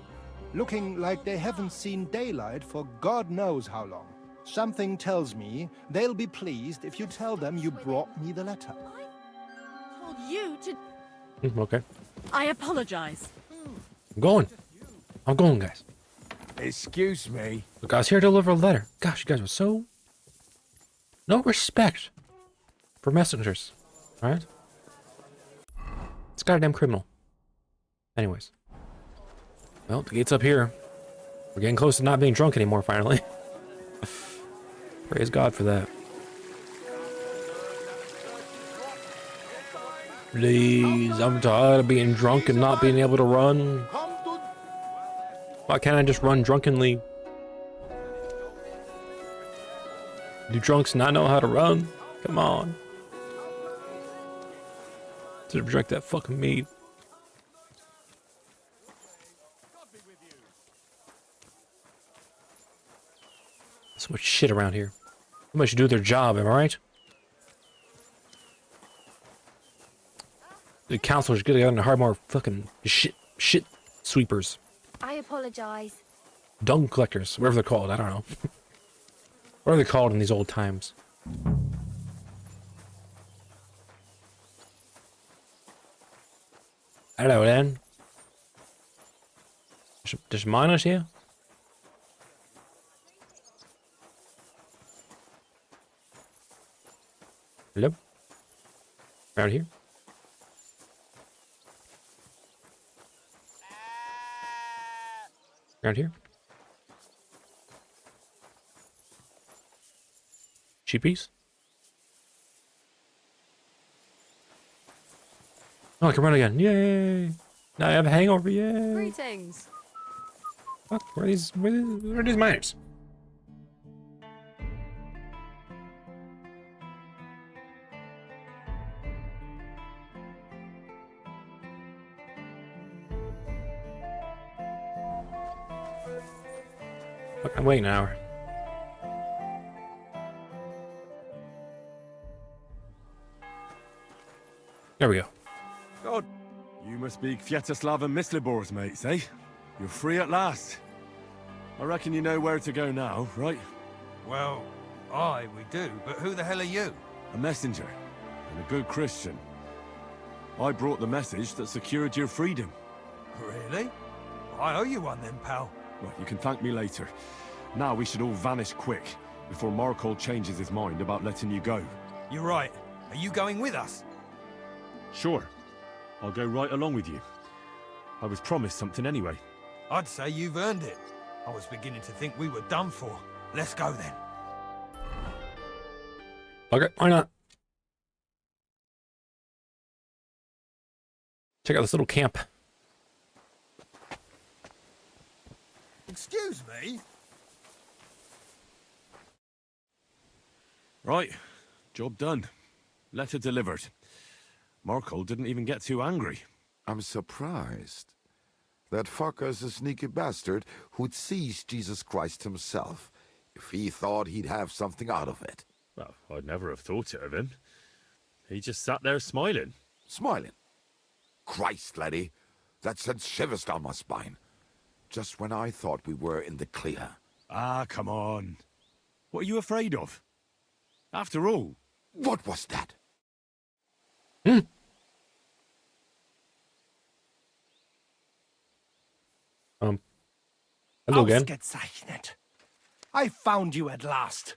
looking like they haven't seen daylight for God knows how long. Something tells me they'll be pleased if you tell them you brought me the letter. Told you to... Okay. I apologize. I'm going. I'm going, guys. Excuse me. Look, I was here to deliver a letter. Gosh, you guys were so... No respect for messengers. Alright? It's goddamn criminal. Anyways. Well, the gate's up here. We're getting close to not being drunk anymore, finally. Praise God for that. Please, I'm tired of being drunk and not being able to run. Why can't I just run drunkenly? Do drunks not know how to run? Come on. To drink that fucking mead. So much shit around here. Somebody should do their job, am I right? The council should get out and hire more fucking shit sweepers. I apologize. Dung collectors, whatever they're called, I don't know. What are they called in these old times? Hello then. There's miners here? Hello? Around here? Around here? Sheepies? Oh, I can run again. Yay! Now I have a hangover. Yay! Greetings. Fuck, where are these miners? Fuck, I'm waiting an hour. There we go. God, you must be Kwiatoslav and Myslibor's mates, eh? You're free at last. I reckon you know where to go now, right? Well, aye, we do, but who the hell are you? A messenger, and a good Christian. I brought the message that secured your freedom. Really? I owe you one then, pal. Well, you can thank me later. Now we should all vanish quick, before Markol changes his mind about letting you go. You're right. Are you going with us? Sure. I'll go right along with you. I was promised something anyway. I'd say you've earned it. I was beginning to think we were done for. Let's go then. Okay, why not? Check out this little camp. Excuse me? Right. Job done. Letter delivered. Markle didn't even get too angry. I'm surprised. That fucker's a sneaky bastard who'd seize Jesus Christ himself if he thought he'd have something out of it. Well, I'd never have thought it of him. He just sat there smiling. Smiling? Christ, laddie, that sent shivers down my spine. Just when I thought we were in the clear. Ah, come on. What are you afraid of? After all... What was that? Hello again. Ausgezeichnet. I found you at last.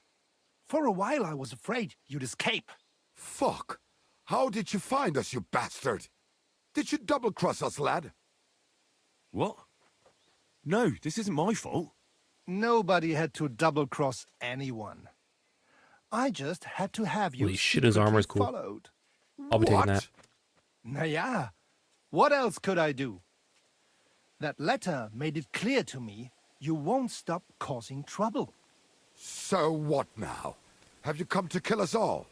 For a while I was afraid you'd escape. Fuck! How did you find us, you bastard? Did you double-cross us, lad? What? No, this isn't my fault. Nobody had to double-cross anyone. I just had to have you Holy shit, his armor's cool. followed. I'll be taking that. Naja, what else could I do? That letter made it clear to me you won't stop causing trouble. So what now? Have you come to kill us all?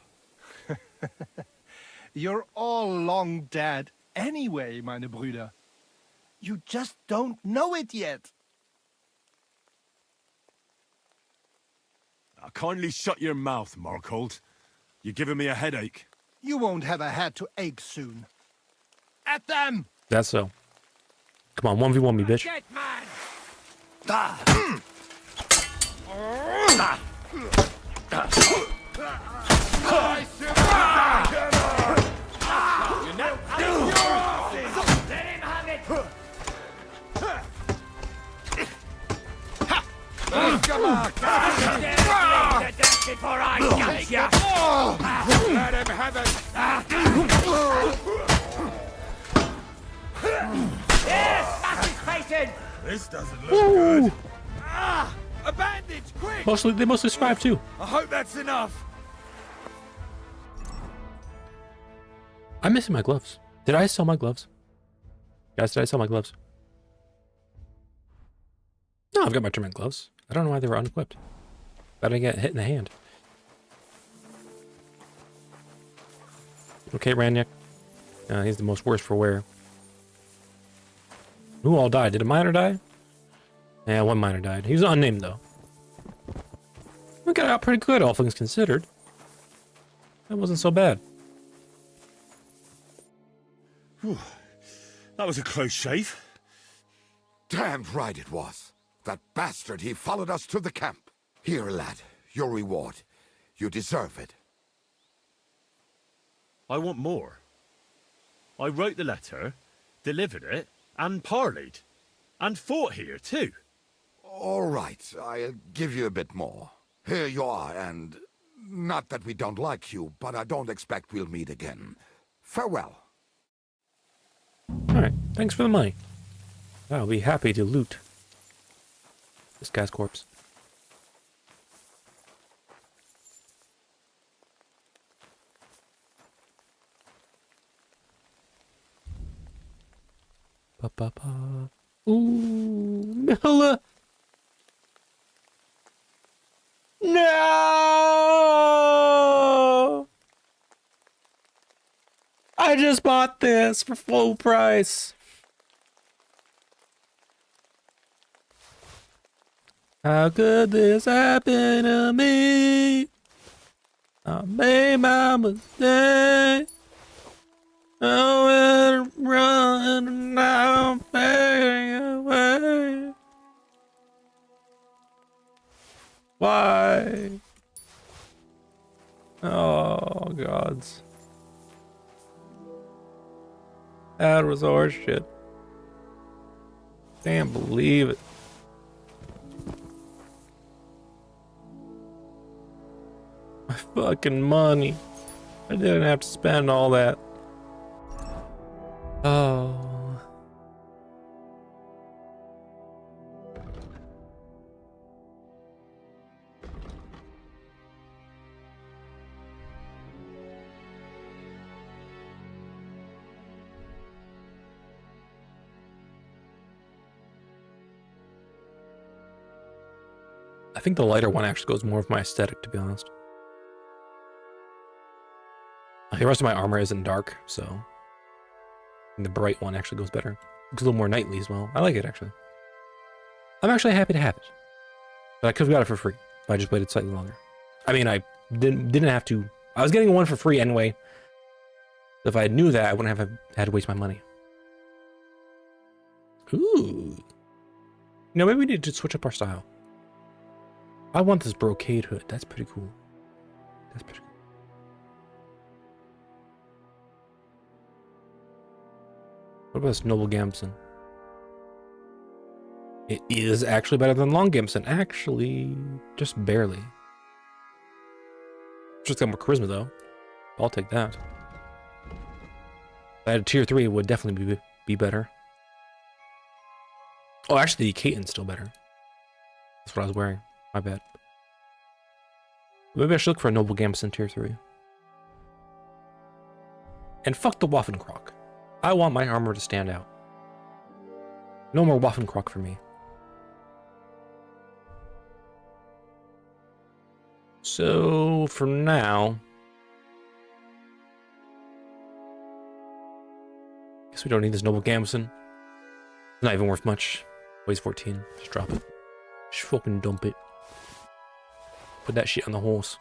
You're all long dead anyway, meine Brüder. You just don't know it yet. Now, kindly shut your mouth, Markhold. You're giving me a headache. You won't have a head to ache soon. At them! That's so. Come on, 1v1 me, bitch. Dead man! Before I get ya! Let him have it! Yes! Smash his face in! This doesn't look Woo! good. A bandage, quick! They mostly survive too. I hope that's enough. I'm missing my gloves. Did I sell my gloves? Guys, did I sell my gloves? No, I've got my German gloves. I don't know why they were unequipped. But I get hit in the hand. Okay, Raniak. He's the most worst for wear. Who all died? Did a miner die? Yeah, one miner died. He was unnamed, though. We got out pretty good, all things considered. That wasn't so bad. Whew. That was a close shave. Damned right it was. That bastard, he followed us to the camp. Here, lad, your reward. You deserve it. I want more. I wrote the letter, delivered it, and parleyed. And fought here, too. All right, I'll give you a bit more. Here you are, and... Not that we don't like you, but I don't expect we'll meet again. Farewell. Alright, thanks for the money. I'll be happy to loot this guy's corpse. Ba-ba-ba. Ooh, Milla! No! I just bought this for full price. How could this happen to me? I made my mistake. I went run and now I'm fading away. Why? Oh, gods. That was horse shit. Can't believe it. My fucking money. I didn't have to spend all that. Oh. I think the lighter one actually goes more with my aesthetic, to be honest. The rest of my armor isn't dark, so the bright one actually goes better. Looks a little more knightly as well. I like it, actually. I'm actually happy to have it. But I could have got it for free if I just waited slightly longer. I mean, I didn't have to. I was getting one for free anyway. If I knew that, I wouldn't have had to waste my money. Ooh. You know, maybe we need to switch up our style. I want this brocade hood. That's pretty cool. That's pretty cool. What about this Noble Gamson? It is actually better than Long Gamson. Actually, just barely. Just got more charisma, though. I'll take that. If I had a tier 3, it would definitely be better. Oh, actually, the Caton's still better. That's what I was wearing. My bad. Maybe I should look for a Noble Gamson tier 3. And fuck the Waffenkrock. I want my armor to stand out. No more Waffenkrock for me. So, for now... guess we don't need this Noble Gamson. It's not even worth much. Weighs 14. Just drop it. Just fucking dump it. Put that shit on the horse.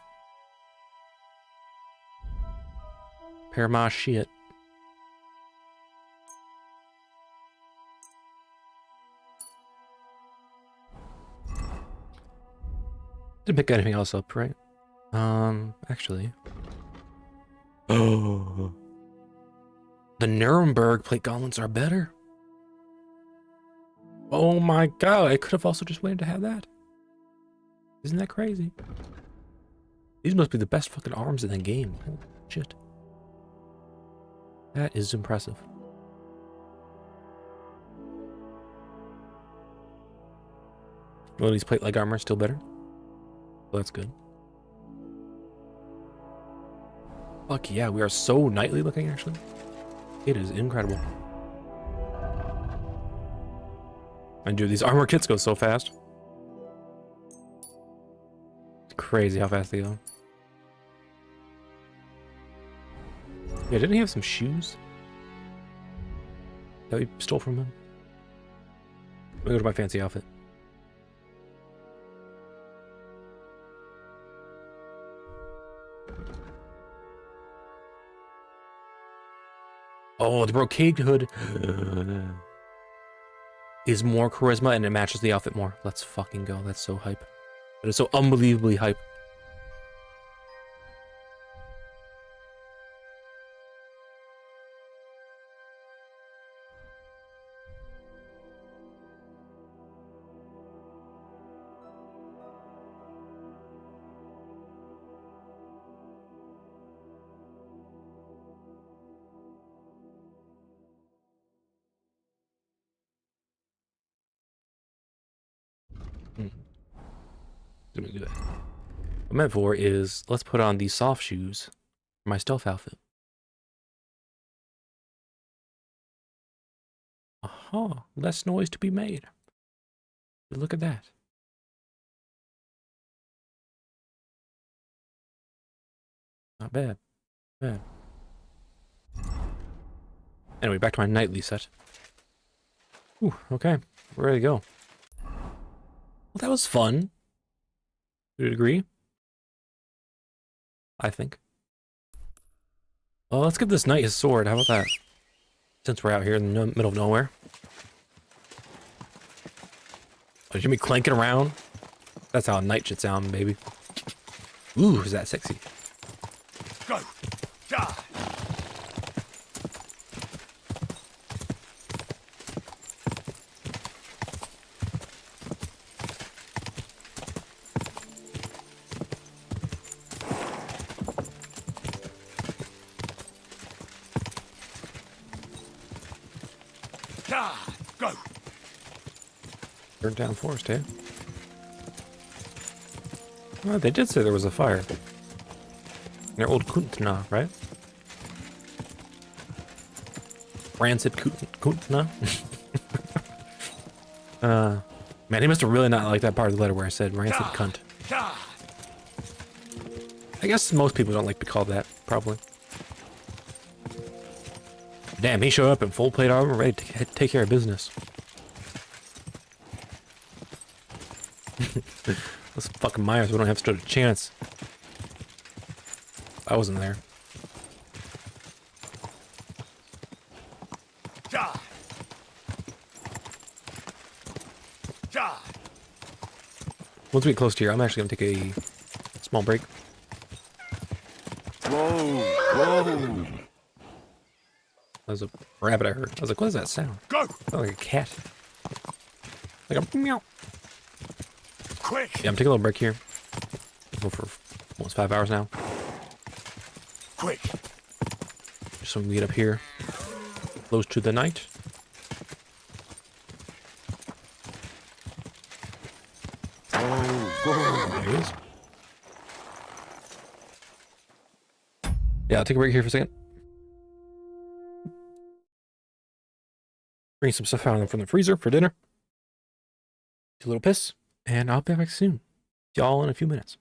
Pair my shit. Didn't pick anything else up, right? Actually. Oh. The Nuremberg plate gauntlets are better. Oh my god, I could have also just waited to have that. Isn't that crazy? These must be the best fucking arms in the game. Holy shit. That is impressive. Well, these plate leg armor is still better. Well, that's good. Fuck yeah, we are so knightly looking, actually. It is incredible. And dude, these armor kits go so fast. It's crazy how fast they go. Yeah, didn't he have some shoes that we stole from him? Let me go to my fancy outfit. Oh, the brocade hood is more charisma and it matches the outfit more. Let's fucking go. That's so hype. That is so unbelievably hype. Didn't do that. What I meant for is, let's put on these soft shoes for my stealth outfit. Aha, less noise to be made. Look at that. Not bad. Bad. Anyway, back to my nightly set. Ooh, okay. We're ready to go. Well, that was fun. Would you agree? I think. Well, let's give this knight his sword. How about that? Since we're out here in the middle of nowhere. Oh, you gonna be clanking around? That's how a knight should sound, baby. Ooh, is that sexy? Go! Die! Go! Burnt down forest, eh? Well, they did say there was a fire. Near old Kuntna, right? Rancid Kuntna? Man, he must have really not liked that part of the letter where I said rancid cunt. I guess most people don't like to be called that, probably. Damn, he showed up in full plate armor, ready to take care of business. Those fucking miners, we don't have stood a chance. I wasn't there. Once we get close to here, I'm actually gonna take a small break. Whoa, whoa. That was a rabbit I heard. I was like, what is that sound? Go! Sound like a cat. Like a meow. Quick! Yeah, I'm taking a little break here. Go for almost 5 hours now. Quick! Just so we can get up here. Close to the night. There he is. Yeah, I'll take a break here for a second. Bring some stuff out from the freezer for dinner. Do a little piss, and I'll be back soon. See y'all in a few minutes.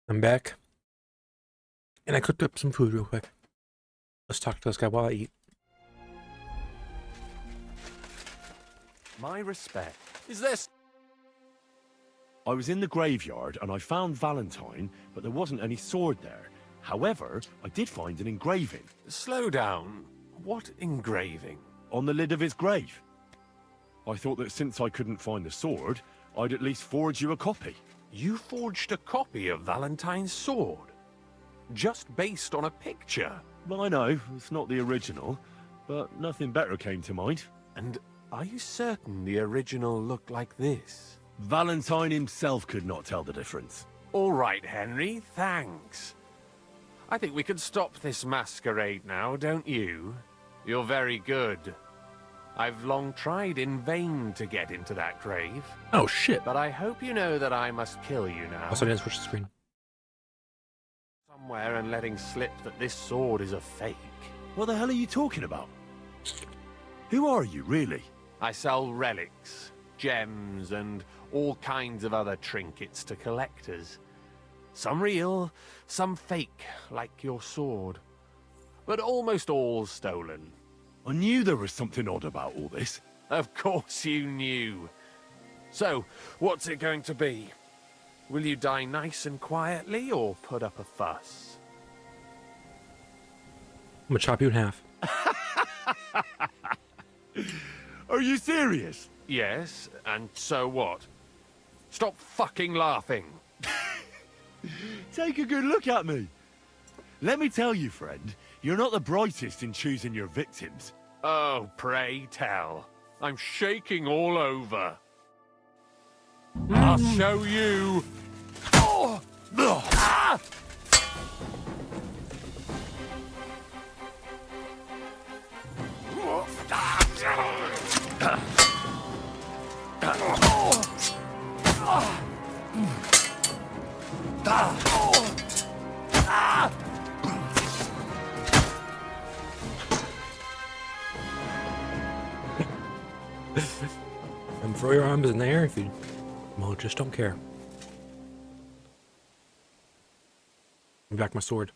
I'm back. And I cooked up some food real quick. Let's talk to this guy while I eat. My respect. Is this? I was in the graveyard and I found Valentine, but there wasn't any sword there. However, I did find an engraving. Slow down. What engraving? On the lid of his grave. I thought that since I couldn't find the sword, I'd at least forge you a copy. You forged a copy of Valentine's sword? Just based on a picture? I know, it's not the original, but nothing better came to mind. And are you certain the original looked like this? Valentine himself could not tell the difference. All right, Henry, thanks. I think we can stop this masquerade now, don't you? You're very good. I've long tried in vain to get into that grave. Oh, shit. But I hope you know that I must kill you now. Also, I didn't switch the screen. Somewhere and letting slip that this sword is a fake. What the hell are you talking about? Who are you, really? I sell relics, gems, and all kinds of other trinkets to collectors. Some real, some fake, like your sword. But almost all stolen. I knew there was something odd about all this. Of course you knew. So, what's it going to be? Will you die nice and quietly, or put up a fuss? I'm gonna chop you in half. Are you serious? Yes, and so what? Stop fucking laughing. Take a good look at me. Let me tell you, friend, you're not the brightest in choosing your victims. Oh, pray tell. I'm shaking all over. I'll show you. Oh! Ah! And throw your arms in the air if you, well, just don't care. Give me back my sword.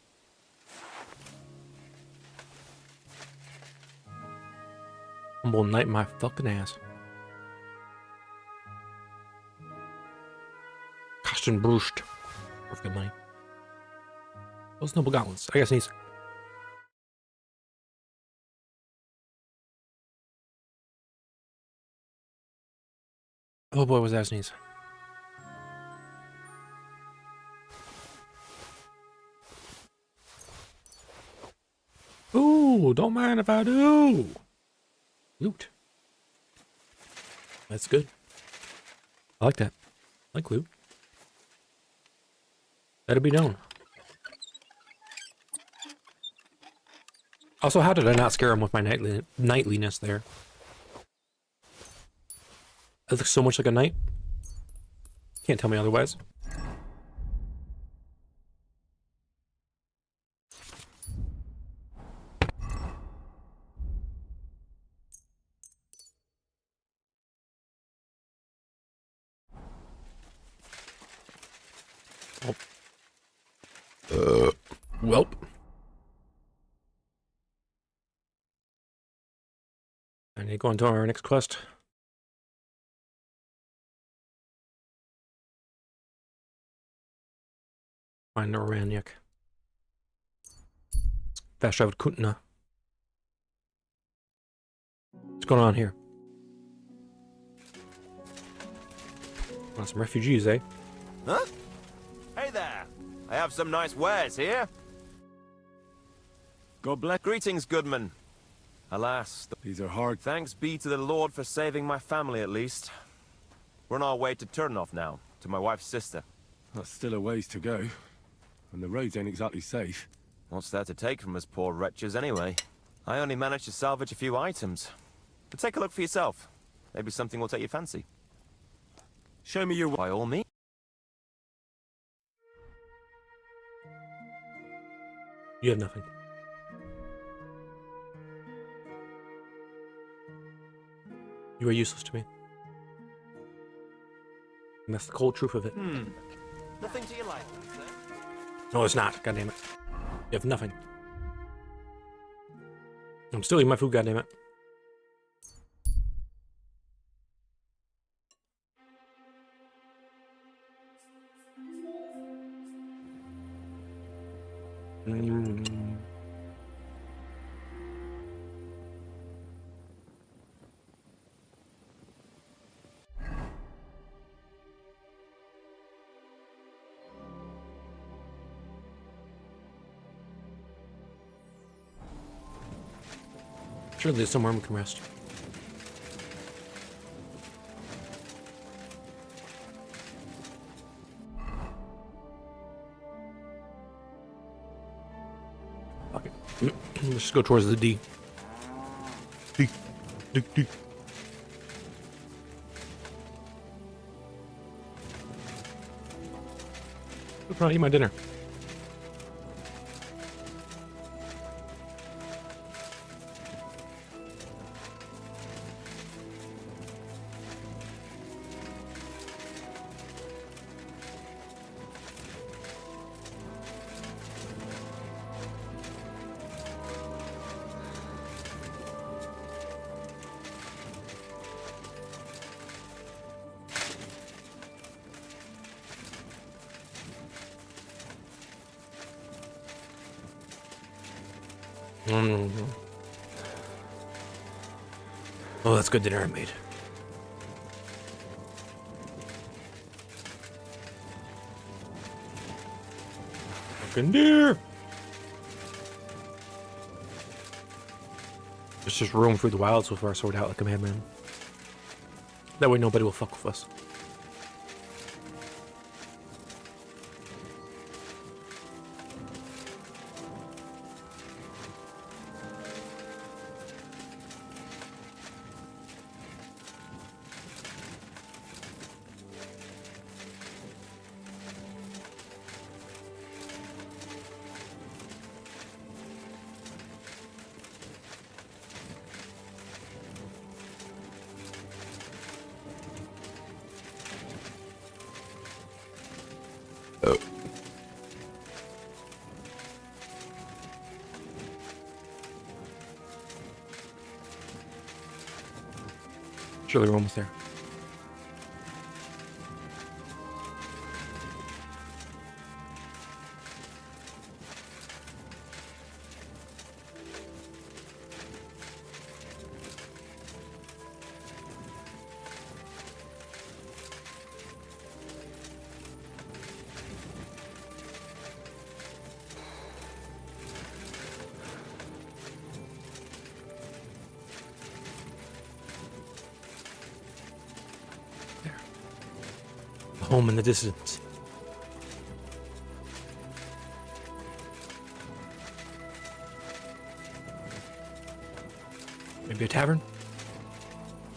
Humble knight my fucking ass. Costume brushed. Worth good money. Those noble gauntlets. I guess he's. Oh boy, was that sneeze. Ooh, don't mind if I do. Loot. That's good. I like that. I like loot. That'll be known. Also, how did I not scare him with my nightliness there? I look so much like a knight. Can't tell me otherwise. Welp. I need to go on to our next quest. Find Oraniak. Fast travel to Kuntna. What's going on here? Want some refugees, eh? Huh? Hey there! I have some nice wares here. God bless. Greetings, goodman. Alas, these are hard. Thanks be to the Lord for saving my family, at least. We're on our way to Turnoff now, to my wife's sister. That's still a ways to go. And the roads ain't exactly safe. What's there to take from us poor wretches, anyway? I only managed to salvage a few items. But take a look for yourself. Maybe something will take your fancy. Show me your... By all means. You have nothing. You are useless to me. And that's the cold truth of it. Nothing to your liking, sir? No, it's not. God damn it. You have nothing. I'm still eating my food, God damn it. Surely there's somewhere we can rest. Okay. Let's just go towards the D. D. D. D. I'm trying to eat my dinner. Oh, that's good dinner I made. Fucking deer! Let's just roam through the wilds with our sword out like a madman. That way nobody will fuck with us. Surely we're almost there. Home in the distance. Maybe a tavern?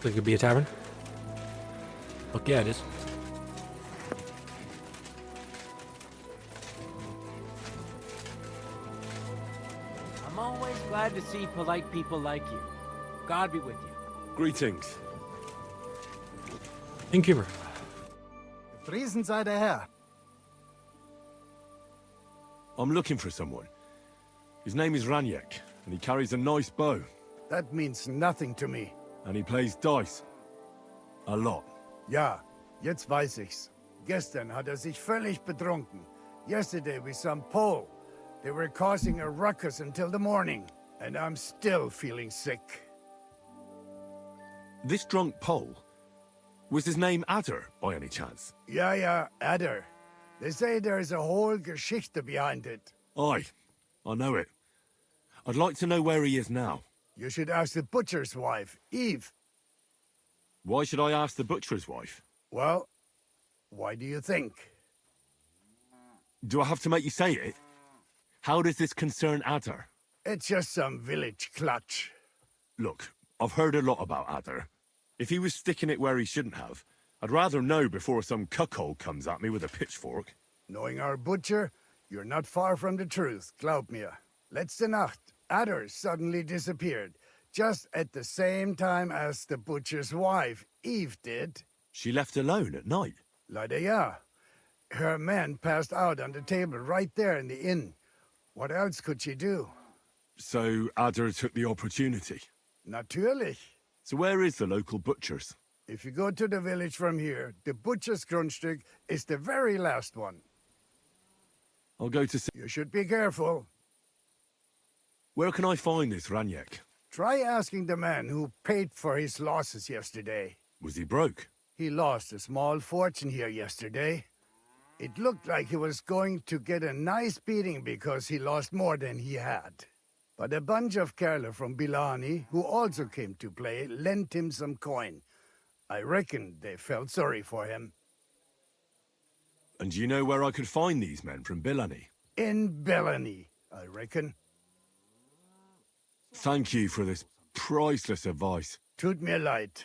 Think it could be a tavern? Look, yeah, it is. I'm always glad to see polite people like you. God be with you. Greetings. Innkeeper. Friesen sei der Herr. I'm looking for someone. His name is Raniek, and he carries a nice bow. That means nothing to me. And he plays dice. A lot. Ja, jetzt weiß ich's. Gestern hat sich völlig betrunken. Yesterday with some Pole. They were causing a ruckus until the morning. And I'm still feeling sick. This drunk Pole? Was his name Adder, by any chance? Ja, Adder. They say there's a whole Geschichte behind it. Aye, I know it. I'd like to know where he is now. You should ask the butcher's wife, Eve. Why should I ask the butcher's wife? Well, why do you think? Do I have to make you say it? How does this concern Adder? It's just some village clutch. Look, I've heard a lot about Adder. If he was sticking it where he shouldn't have, I'd rather know before some cuckold comes at me with a pitchfork. Knowing our butcher, you're not far from the truth, glaub mir. Letzte Nacht, Adder suddenly disappeared, just at the same time as the butcher's wife, Eve, did. She left alone at night? Leider ja. Her man passed out on the table right there in the inn. What else could she do? So Adder took the opportunity? Natürlich. So where is the local butcher's? If you go to the village from here, the butcher's Grundstück is the very last one. I'll go to see... You should be careful. Where can I find this Raniek? Try asking the man who paid for his losses yesterday. Was he broke? He lost a small fortune here yesterday. It looked like he was going to get a nice beating because he lost more than he had. But a bunch of Kerler from Bilani, who also came to play, lent him some coin. I reckon they felt sorry for him. And do you know where I could find these men from Bilani? In Bilani, I reckon. Thank you for this priceless advice. Tut mir leid.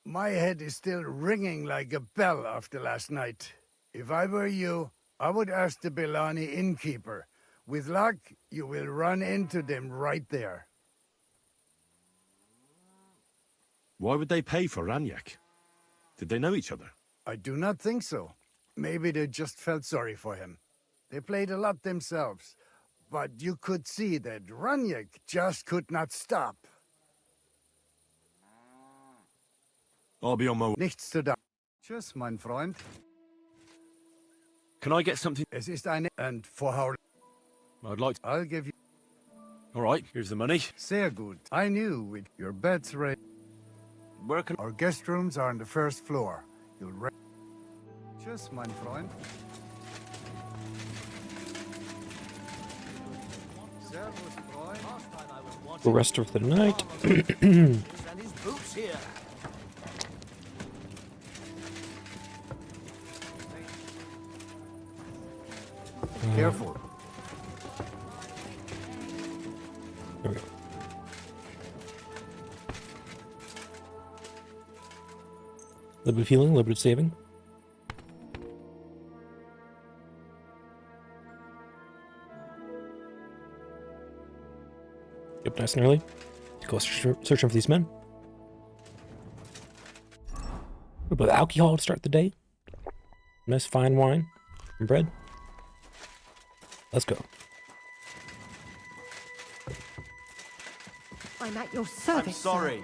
My head is still ringing like a bell after last night. If I were you, I would ask the Bilani innkeeper. With luck, you will run into them right there. Why would they pay for Raniek? Did they know each other? I do not think so. Maybe they just felt sorry for him. They played a lot themselves. But you could see that Raniek just could not stop. I'll be on my way. Nichts zu danken. Tschüss, mein Freund. Can I get something? Es ist eine... And for how... I'd like to... I'll give you... All right, here's the money. Sehr gut. I knew with your bed's ready. Where can... Our guest rooms are on the first floor. You'll... Tschüss, mein Freund. We'll rest for the night. Careful. There we go. A little bit of healing, a little bit of saving. Get up nice and early. Go searching for these men. A little bit of alcohol to start the day. Nice fine wine and bread. Let's go. I'm at your service. I'm sorry.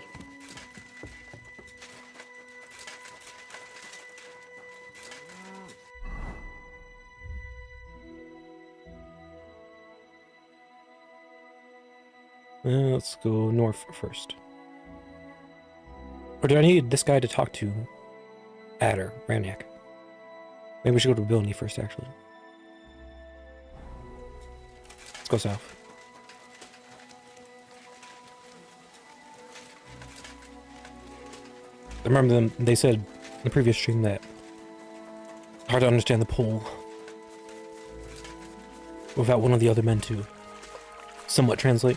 Let's go north first. Or do I need this guy to talk to Adder, Raniek? Maybe we should go to Bilani first, actually. Let's go south. I remember them, they said in the previous stream that hard to understand the pull without one of the other men to somewhat translate.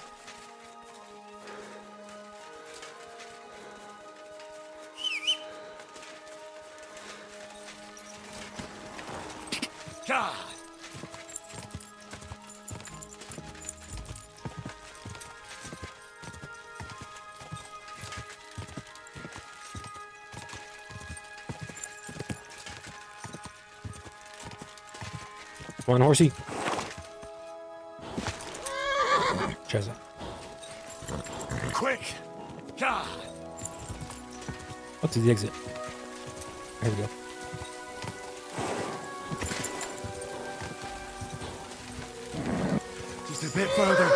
God! Come on, horsey. Cheza. Quick! God! Up to the exit. There we go. Just a bit further.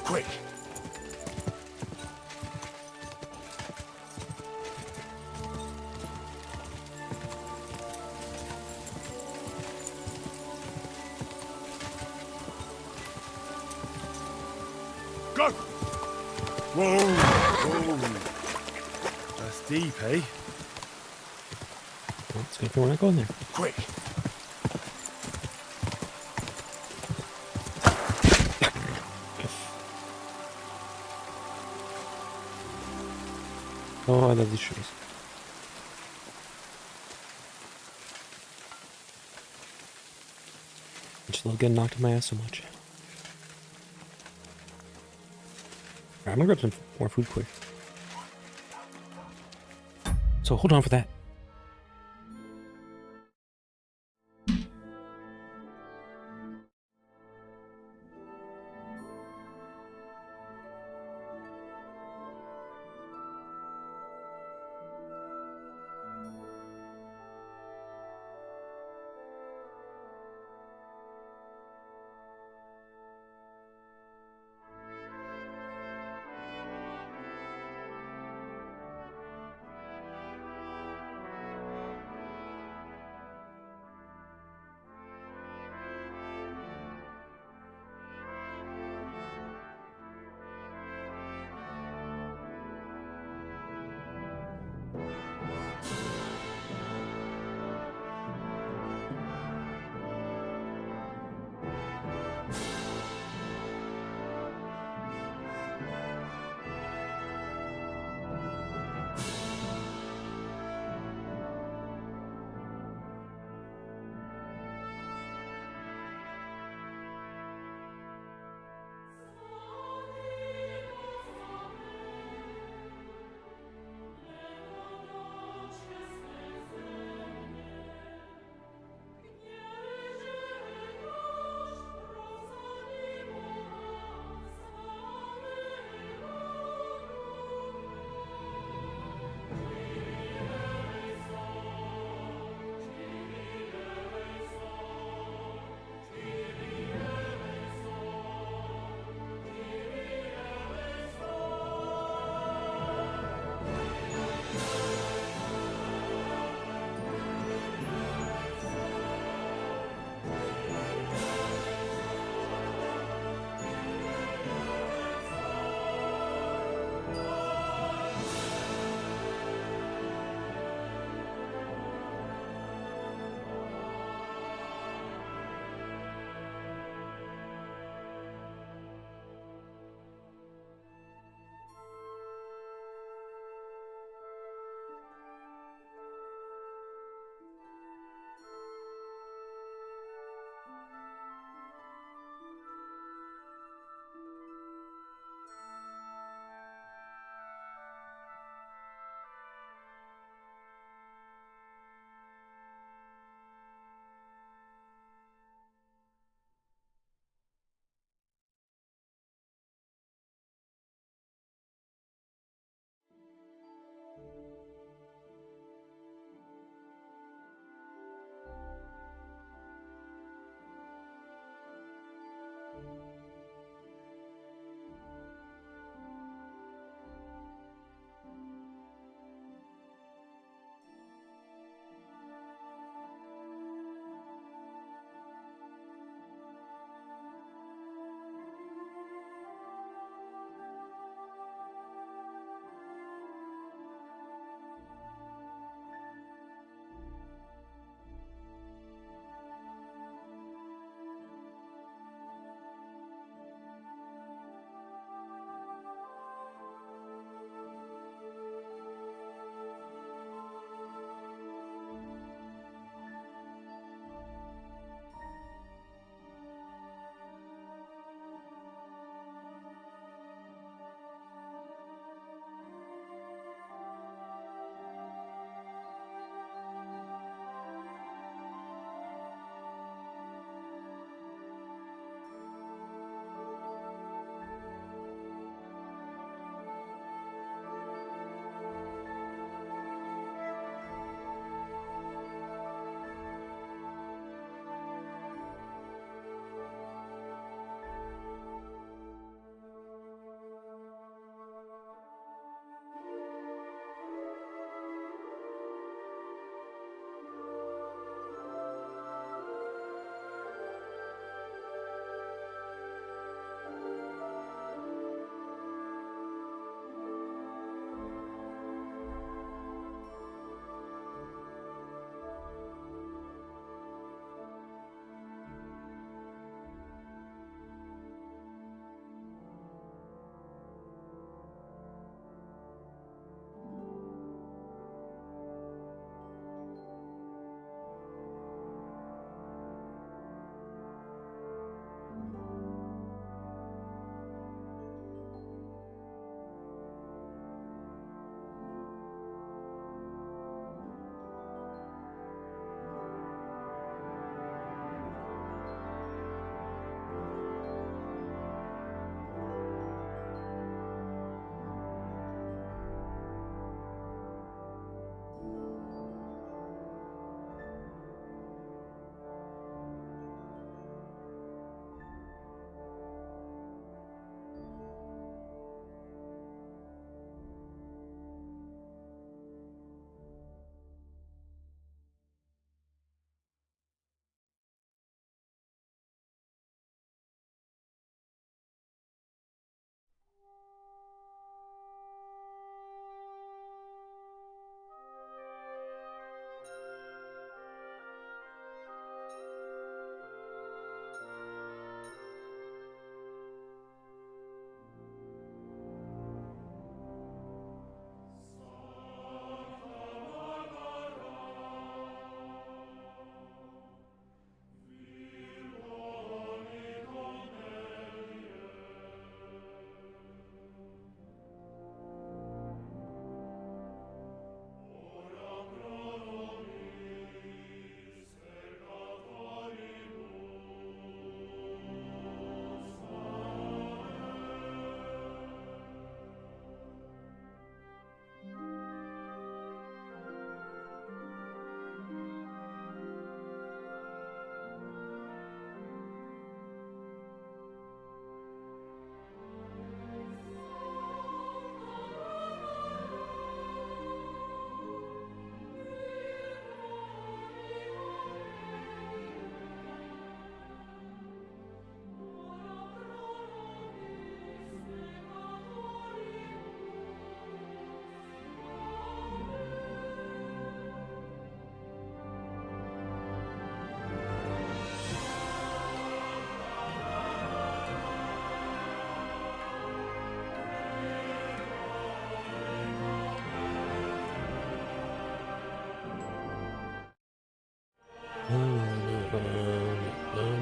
Quick! Go! Whoa! Whoa! That's deep, eh? Let's go. We're not going there. Quick! Oh, I love these shoes. I just love getting knocked in my ass so much. Alright, I'm gonna grab some more food quick. So hold on for that.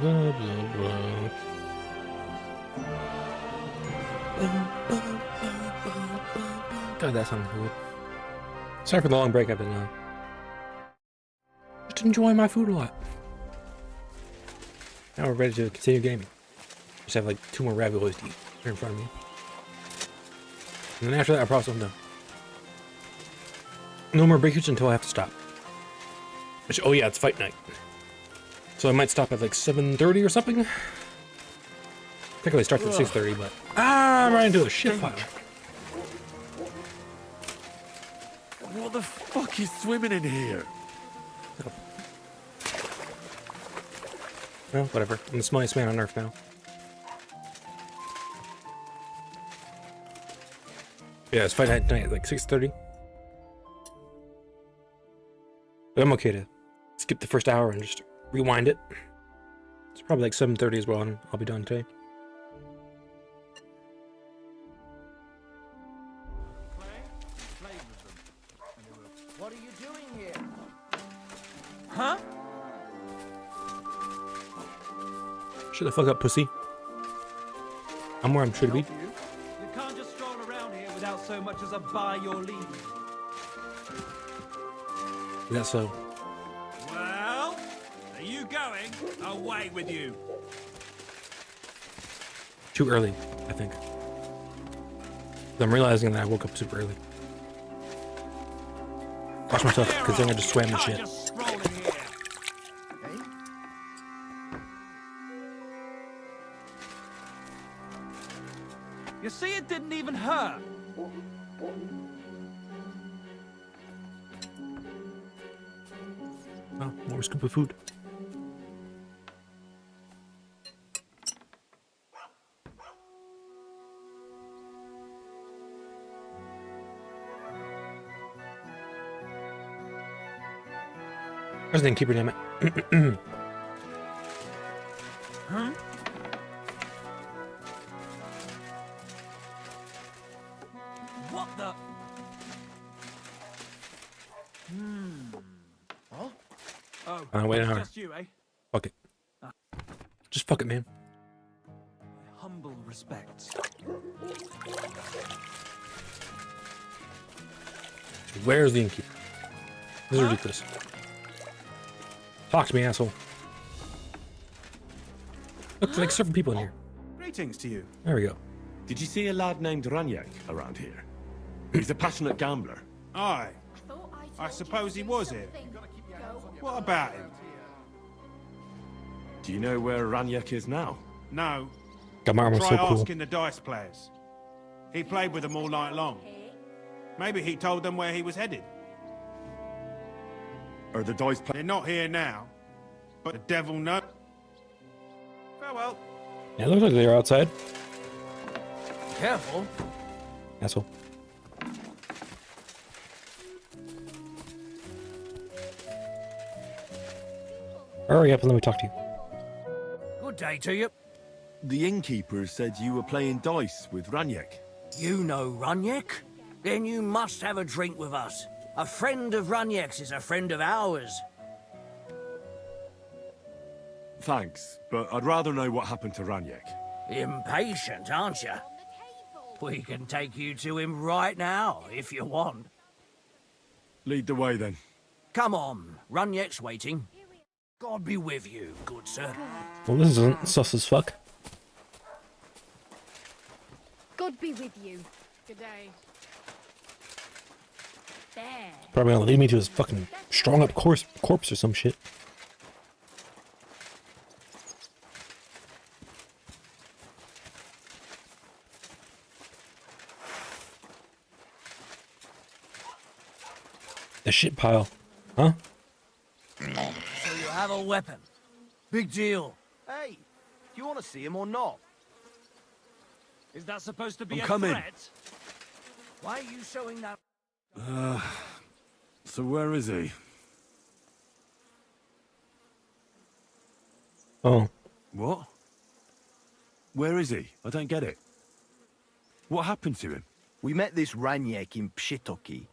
Blah, blah, blah. God, that sounds good. Sorry for the long break. I've been just enjoying my food a lot. Now we're ready to continue gaming. Just have like 2 more raviolis to eat here in front of me. And then after that, I promise I'm done. No more breakage until I have to stop. Which, oh yeah, it's fight night. So I might stop at like 7:30 or something. Technically it starts at 6:30, but I'm right into a shit pile. What the fuck is swimming in here? Well, whatever. I'm the smelliest man on earth now. Yeah, it's fight night tonight at like 6:30. But I'm okay to skip the first hour and just rewind it. It's probably like 7:30 as well, and I'll be done today. What are you doing here? Huh? Shut the fuck up, pussy. I'm where I'm sure to be. You can't just stroll around here without so much as a by your leave. Is that so? Well, are you going? Away with you. Too early, I think. I'm realizing that I woke up super early. Watch myself, considering I just swam and shit. You see, it didn't even hurt. Oh, more scoop of food. Where's the innkeeper, damn it? Huh? What the? Huh? Oh, Wait an hour. just you, eh? Fuck it. Just fuck it, man. Humble respects. Where's the innkeeper? This is ridiculous. Talk to me, asshole. Look, there's like 7 people in here. Greetings to you. There we go. Did you see a lad named Raniak around here? He's a passionate gambler. Aye. I suppose he was here. What about him? Do you know where Raniak is now? No. God, my armor's Try so cool. asking the dice players. He played with them all night long. Maybe he told them where he was headed. Are the dice They're not here now, but the devil knows. Farewell. Yeah, it looks like they're outside. Careful. Asshole. Hurry up and let me talk to you. Good day to you. The innkeeper said you were playing dice with Raniak. You know Raniak? Then you must have a drink with us. A friend of Raniak's is a friend of ours. Thanks, but I'd rather know what happened to Raniak. Impatient, aren't you? We can take you to him right now, if you want. Lead the way, then. Come on, Raniak's waiting. God be with you, good sir. Well, this isn't sus as fuck. God be with you. Good day. There. Probably gonna lead me to his fucking strung up corpse or some shit. The shit pile. Huh? So you have a weapon. Big deal. Hey, do you want to see him or not? Is that supposed to be I'm a coming. threat? Why are you showing that? So where is he? Oh. What? Where is he? I don't get it. What happened to him? We met this Raniak in Pshitoki.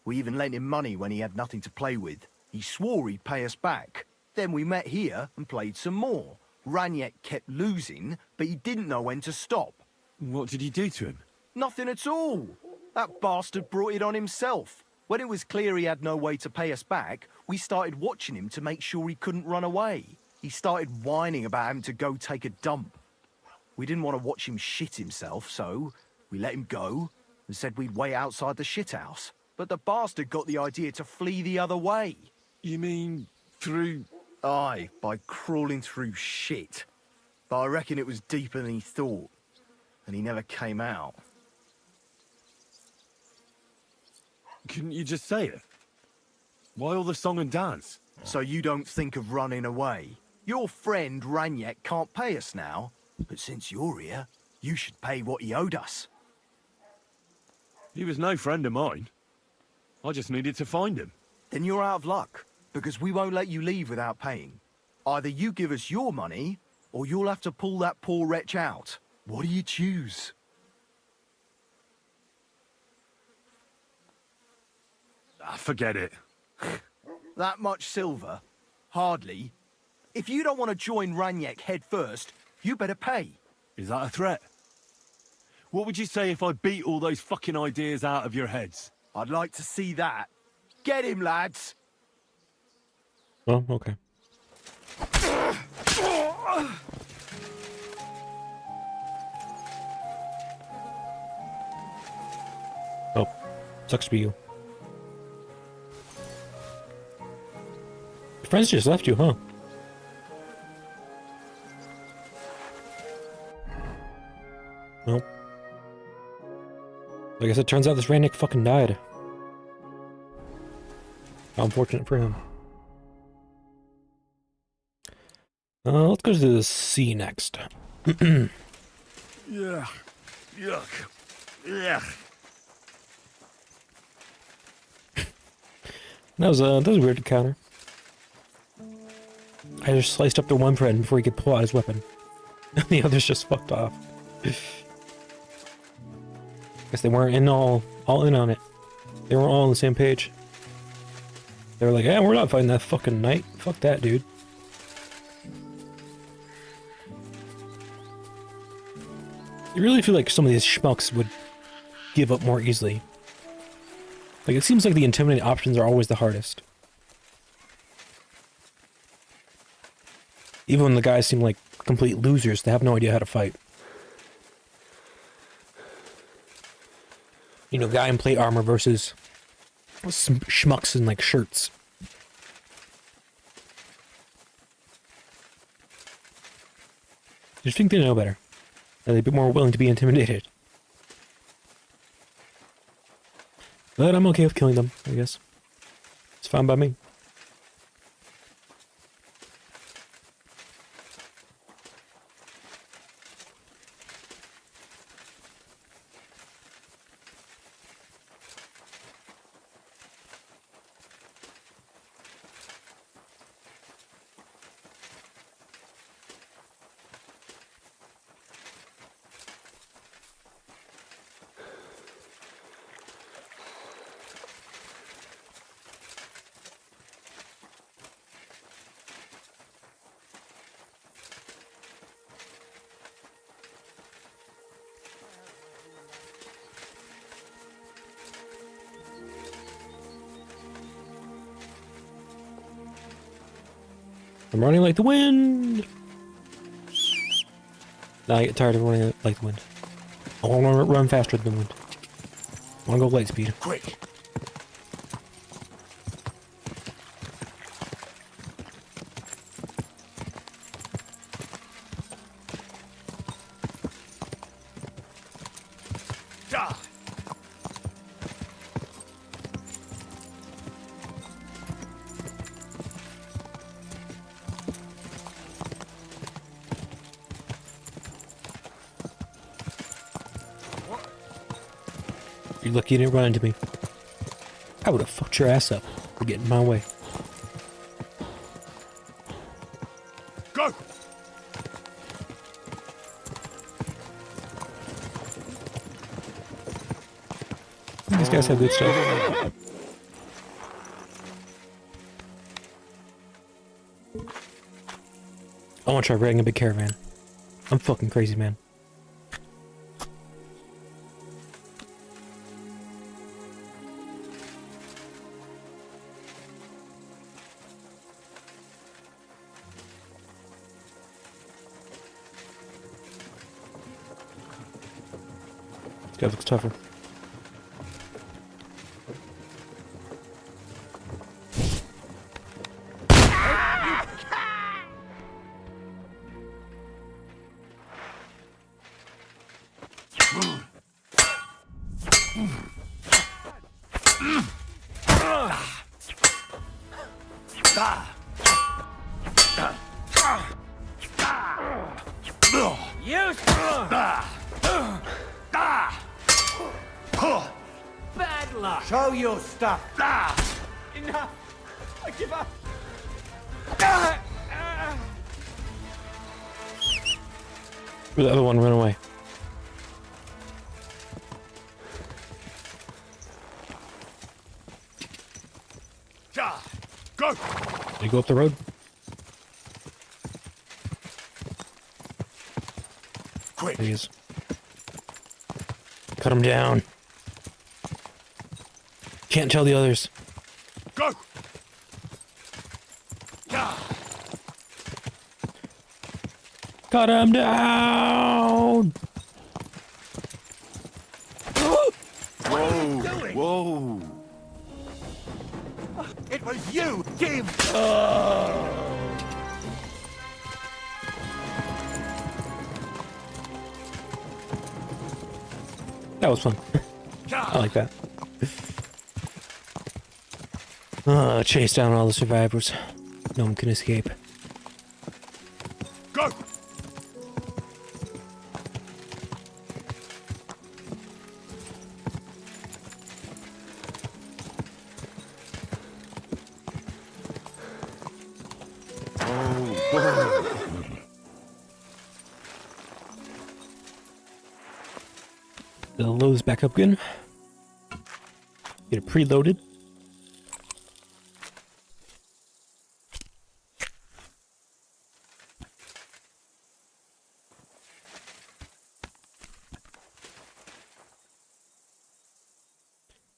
We even lent him money when he had nothing to play with. He swore he'd pay us back. Then we met here and played some more. Raniek kept losing, but he didn't know when to stop. What did he do to him? Nothing at all. That bastard brought it on himself. When it was clear he had no way to pay us back, we started watching him to make sure he couldn't run away. He started whining about having to go take a dump. We didn't want to watch him shit himself, so we let him go and said we'd wait outside the shithouse. But the bastard got the idea to flee the other way. You mean through... Aye, by crawling through shit. But I reckon it was deeper than he thought, and he never came out. Couldn't you just say it? Why all the song and dance? So you don't think of running away? Your friend Raniek can't pay us now, but since you're here, you should pay what he owed us. He was no friend of mine. I just needed to find him. Then you're out of luck, because we won't let you leave without paying. Either you give us your money, or you'll have to pull that poor wretch out. What do you choose? Forget it. That much silver? Hardly. If you don't want to join Raniek head first, you better pay. Is that a threat? What would you say if I beat all those fucking ideas out of your heads? I'd like to see that. Get him, lads! Oh, okay. Oh, sucks for you. Your friends just left you, huh? Well, I guess it turns out this Ranick fucking died. How unfortunate for him. Let's go to the sea next. Yeah. Yuck. Yeah. That was a weird encounter. I just sliced up to one friend before he could pull out his weapon. And the others just fucked off. Guess they weren't all in on it. They weren't all on the same page. They were like, yeah, we're not fighting that fucking knight. Fuck that, dude. You really feel like some of these schmucks would give up more easily. Like, it seems like the intimidating options are always the hardest. Even when the guys seem like complete losers, they have no idea how to fight. You know, guy in plate armor versus some schmucks in like shirts. I just think they know better. They're a bit more willing to be intimidated. But I'm okay with killing them, I guess. It's fine by me. I'm running like the wind! Now I get tired of running like the wind. I want to run faster than the wind. I want to go light speed. Quick! You're lucky you didn't run into me. I would have fucked your ass up for getting in my way. Go! These guys have good stuff. I want to try riding a big caravan. I'm fucking crazy, man. This guy looks tougher. Bad luck. Show your stuff. Enough. I give up. The other one ran away. Go! Did he go up the road? Quick! There he is. Cut him down. Can't tell the others. Go! Cut him down! Whoa! It was you, Kim! That was fun. I like that. Chase down all the survivors. No one can escape. Go! The load's back up again. Get it preloaded.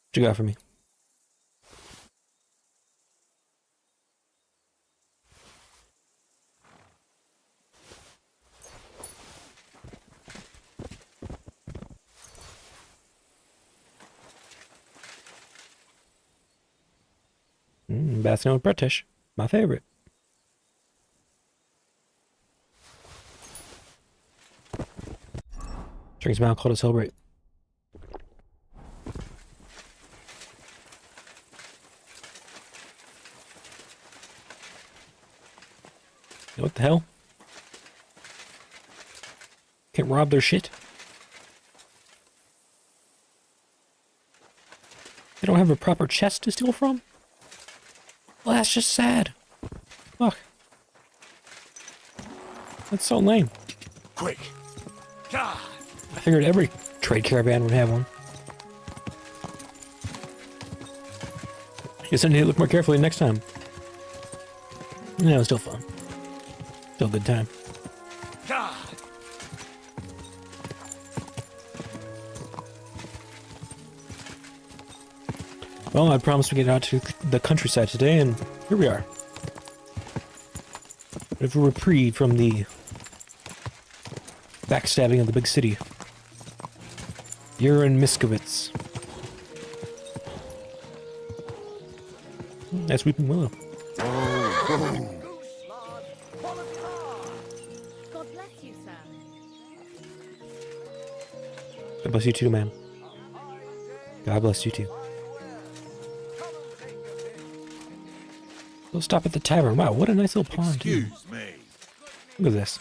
What you got for me? Basking with British. My favorite. Drinks some alcohol to celebrate. What the hell? Can't rob their shit? They don't have a proper chest to steal from? Well, that's just sad. Fuck. That's so lame. Quick! I figured every trade caravan would have one. Guess I need to look more carefully next time. Yeah, it was still fun. Still a good time. Well, I promised to get out to the countryside today, and here we are. Bit of a reprieve from the backstabbing of the big city. You're in Miskowitz. Nice weeping willow. God bless you, sir. God bless you too, man. God bless you too. We'll stop at the tavern. Wow, what a nice little pond, too. Excuse me. Look at this.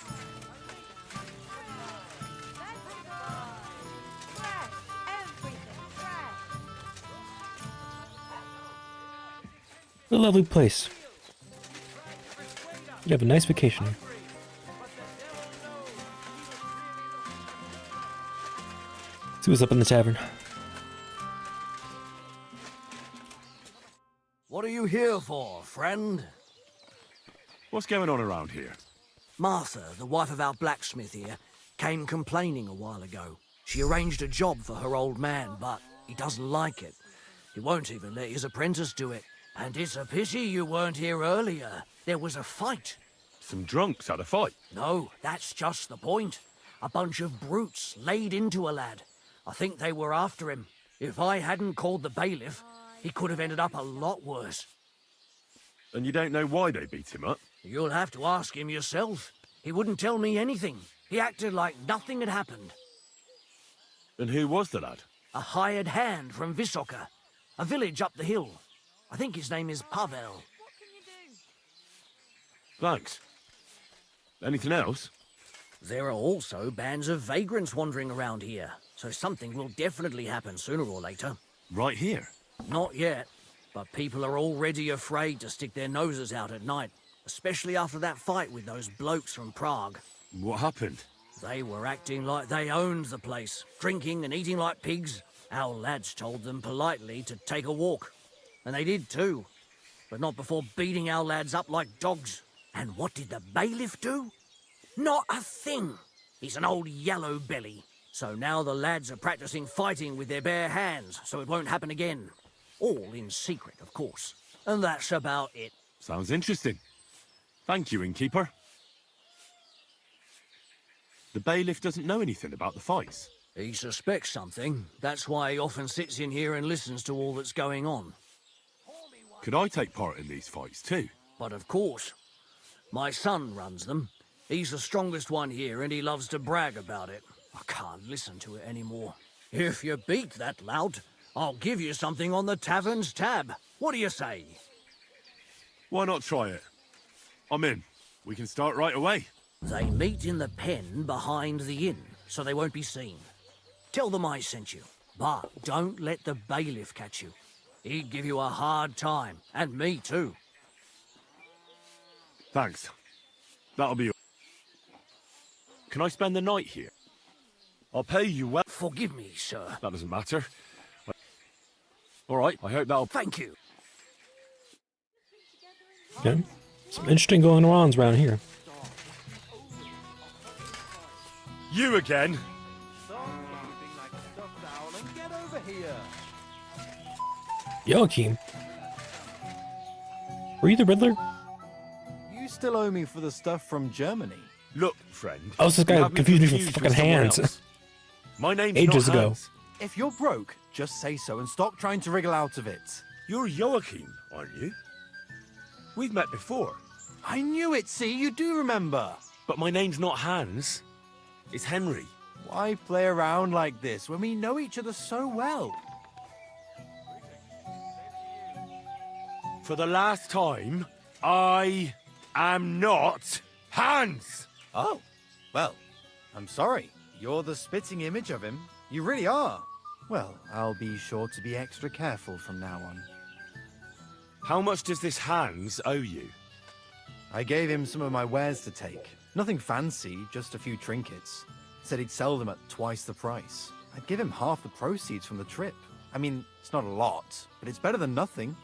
What a lovely place. You'd have a nice vacation here. See what's up in the tavern. What are you here for, friend? What's going on around here? Martha, the wife of our blacksmith here, came complaining a while ago. She arranged a job for her old man, but he doesn't like it. He won't even let his apprentice do it. And it's a pity you weren't here earlier. There was a fight. Some drunks had a fight. No, that's just the point. A bunch of brutes laid into a lad. I think they were after him. If I hadn't called the bailiff, he could have ended up a lot worse. And you don't know why they beat him up? You'll have to ask him yourself. He wouldn't tell me anything. He acted like nothing had happened. And who was the lad? A hired hand from Visoka, a village up the hill. I think his name is Pavel. Thanks. Anything else? There are also bands of vagrants wandering around here, so something will definitely happen sooner or later. Right here? Not yet, but people are already afraid to stick their noses out at night, especially after that fight with those blokes from Prague. What happened? They were acting like they owned the place, drinking and eating like pigs. Our lads told them politely to take a walk, and they did too, but not before beating our lads up like dogs. And what did the bailiff do? Not a thing. He's an old yellow belly. So now the lads are practicing fighting with their bare hands, so it won't happen again. All in secret, of course. And that's about it. Sounds interesting. Thank you, innkeeper. The bailiff doesn't know anything about the fights. He suspects something. That's why he often sits in here and listens to all that's going on. Could I take part in these fights too? But of course. My son runs them. He's the strongest one here, and he loves to brag about it. I can't listen to it anymore. If you beat that lout, I'll give you something on the tavern's tab. What do you say? Why not try it? I'm in. We can start right away. They meet in the pen behind the inn, so they won't be seen. Tell them I sent you, but don't let the bailiff catch you. He'd give you a hard time, and me too. Thanks. That'll be all. Can I spend the night here? I'll pay you well. Forgive me, sir. That doesn't matter. All right, I hope that'll... Thank you. Okay. Some interesting going on around here. You again? Joachim. Were you the Riddler? You still owe me for the stuff from Germany. Look, friend. Oh, this guy confused me for fucking hands. My name's Ages not ago. Hans. If you're broke, just say so and stop trying to wriggle out of it. You're Joachim, aren't you? We've met before. I knew it, see? You do remember. But my name's not Hans. It's Henry. Why play around like this when we know each other so well? For the last time, I am not Hans! Oh, well, I'm sorry. You're the spitting image of him. You really are. Well, I'll be sure to be extra careful from now on. How much does this Hans owe you? I gave him some of my wares to take. Nothing fancy, just a few trinkets. Said he'd sell them at twice the price. I'd give him half the proceeds from the trip. I mean, it's not a lot, but it's better than nothing.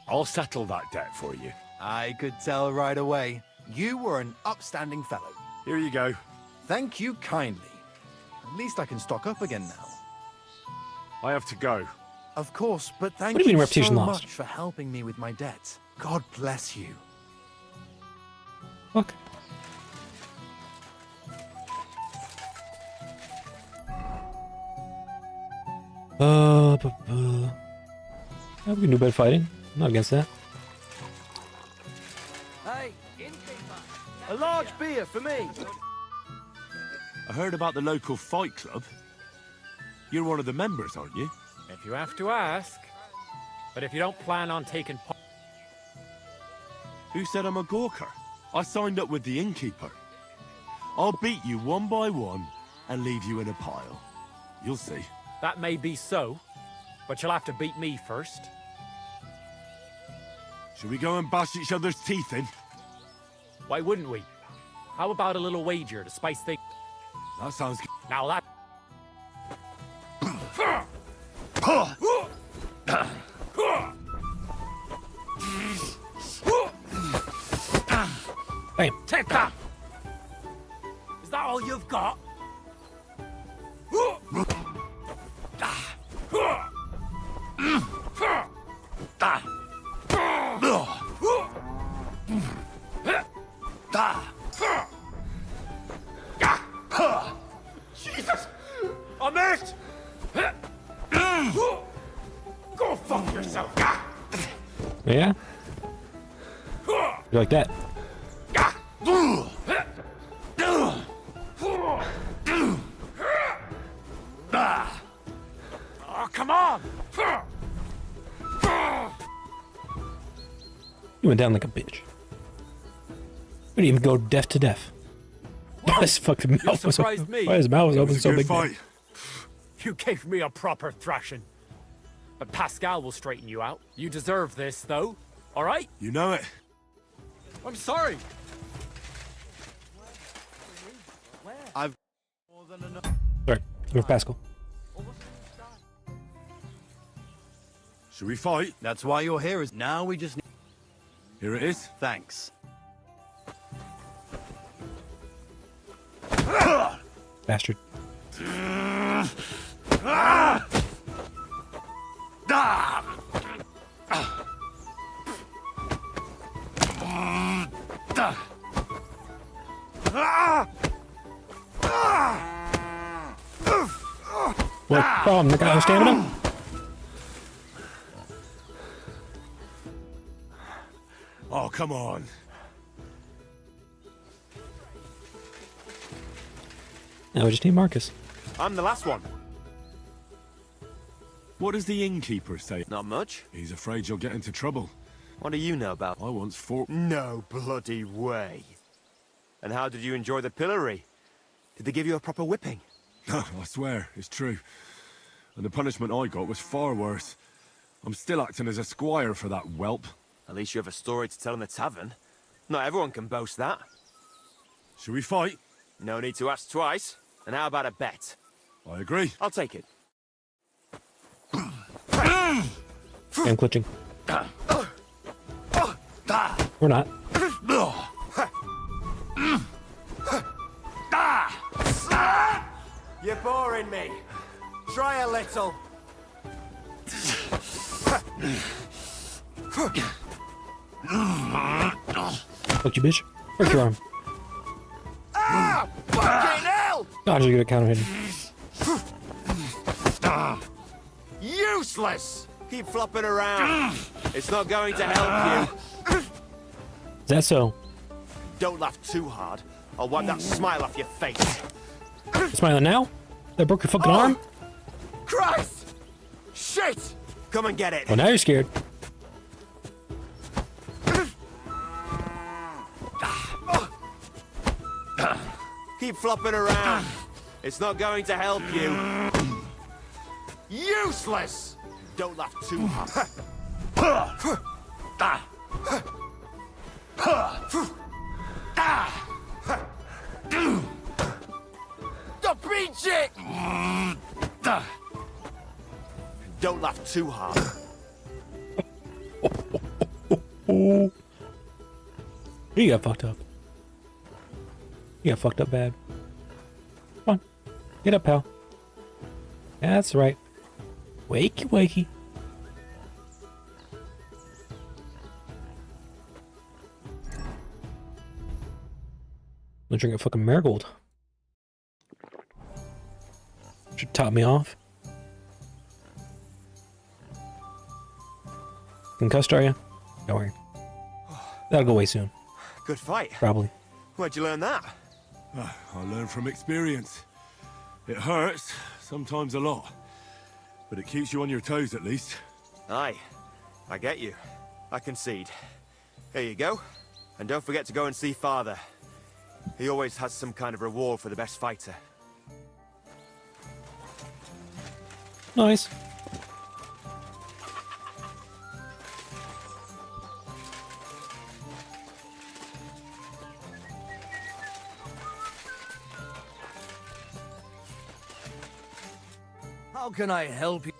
I'll settle that debt for you. I could tell right away. You were an upstanding fellow. Here you go. Thank you kindly. At least I can stock up again now. I have to go. Of course, but thank What do you mean you reputation so lost? much for helping me with my debt. God bless you. Fuck. Yeah, we can do better fighting. I'm not against that. Hey, innkeeper. A large beer for me. I heard about the local fight club. You're one of the members, aren't you? If you have to ask. But if you don't plan on taking part... Who said I'm a gawker? I signed up with the innkeeper. I'll beat you one by one and leave you in a pile. You'll see. That may be so, but you'll have to beat me first. Shall we go and bash each other's teeth in? Why wouldn't we? How about a little wager to spice things? That sounds good. Now that... Hey. that all you've got? Jesus! I missed! Go fuck yourself! Yeah? You like that? Oh, come on! You went down like a bitch. We didn't even go deaf to deaf. His fucking mouth was surprised open. me. Why his mouth was It open was a so good big? fight. You gave me a proper thrashing. But Pascal will straighten you out. You deserve this, though. All right? You know it. I'm sorry. I've... Sorry, with Pascal. Should we fight? That's why you're here. Is now we just need... Here it is. Thanks. Bastard. What problem? The guy with stamina? Oh, come on. Now we just need Marcus. I'm the last one. What does the innkeeper say? Not much. He's afraid you'll get into trouble. What do you know about? I once fought... No bloody way. And how did you enjoy the pillory? Did they give you a proper whipping? I swear, it's true. And the punishment I got was far worse. I'm still acting as a squire for that whelp. At least you have a story to tell in the tavern. Not everyone can boast that. Should we fight? No need to ask twice. And how about a bet? I agree. I'll take it. I'm glitching. We're not. You're boring me. Try a little. Fuck you, bitch. Break your arm. Ah! Fucking hell! God, you're good at counter hitting. Useless! Keep flopping around. It's not going to help you. Is that so? Don't laugh too hard. I'll wipe that smile off your face. You smiling now? That broke your fucking arm? Christ! Shit! Come and get it. Well, now you're scared. Keep flopping around. It's not going to help you. Useless! Don't laugh too hard. The beach it! Don't laugh too hard. You got fucked up. You got fucked up bad. Come on. Get up, pal. That's right. Wakey, wakey. I'm gonna drink a fucking marigold. Should top me off. Concussed, are you? Don't worry. That'll go away soon. Good fight. Probably. Where'd you learn that? I learned from experience. It hurts, sometimes a lot. But it keeps you on your toes at least. Aye. I get you. I concede. Here you go. And don't forget to go and see Father. He always has some kind of reward for the best fighter. Nice. How can I help you?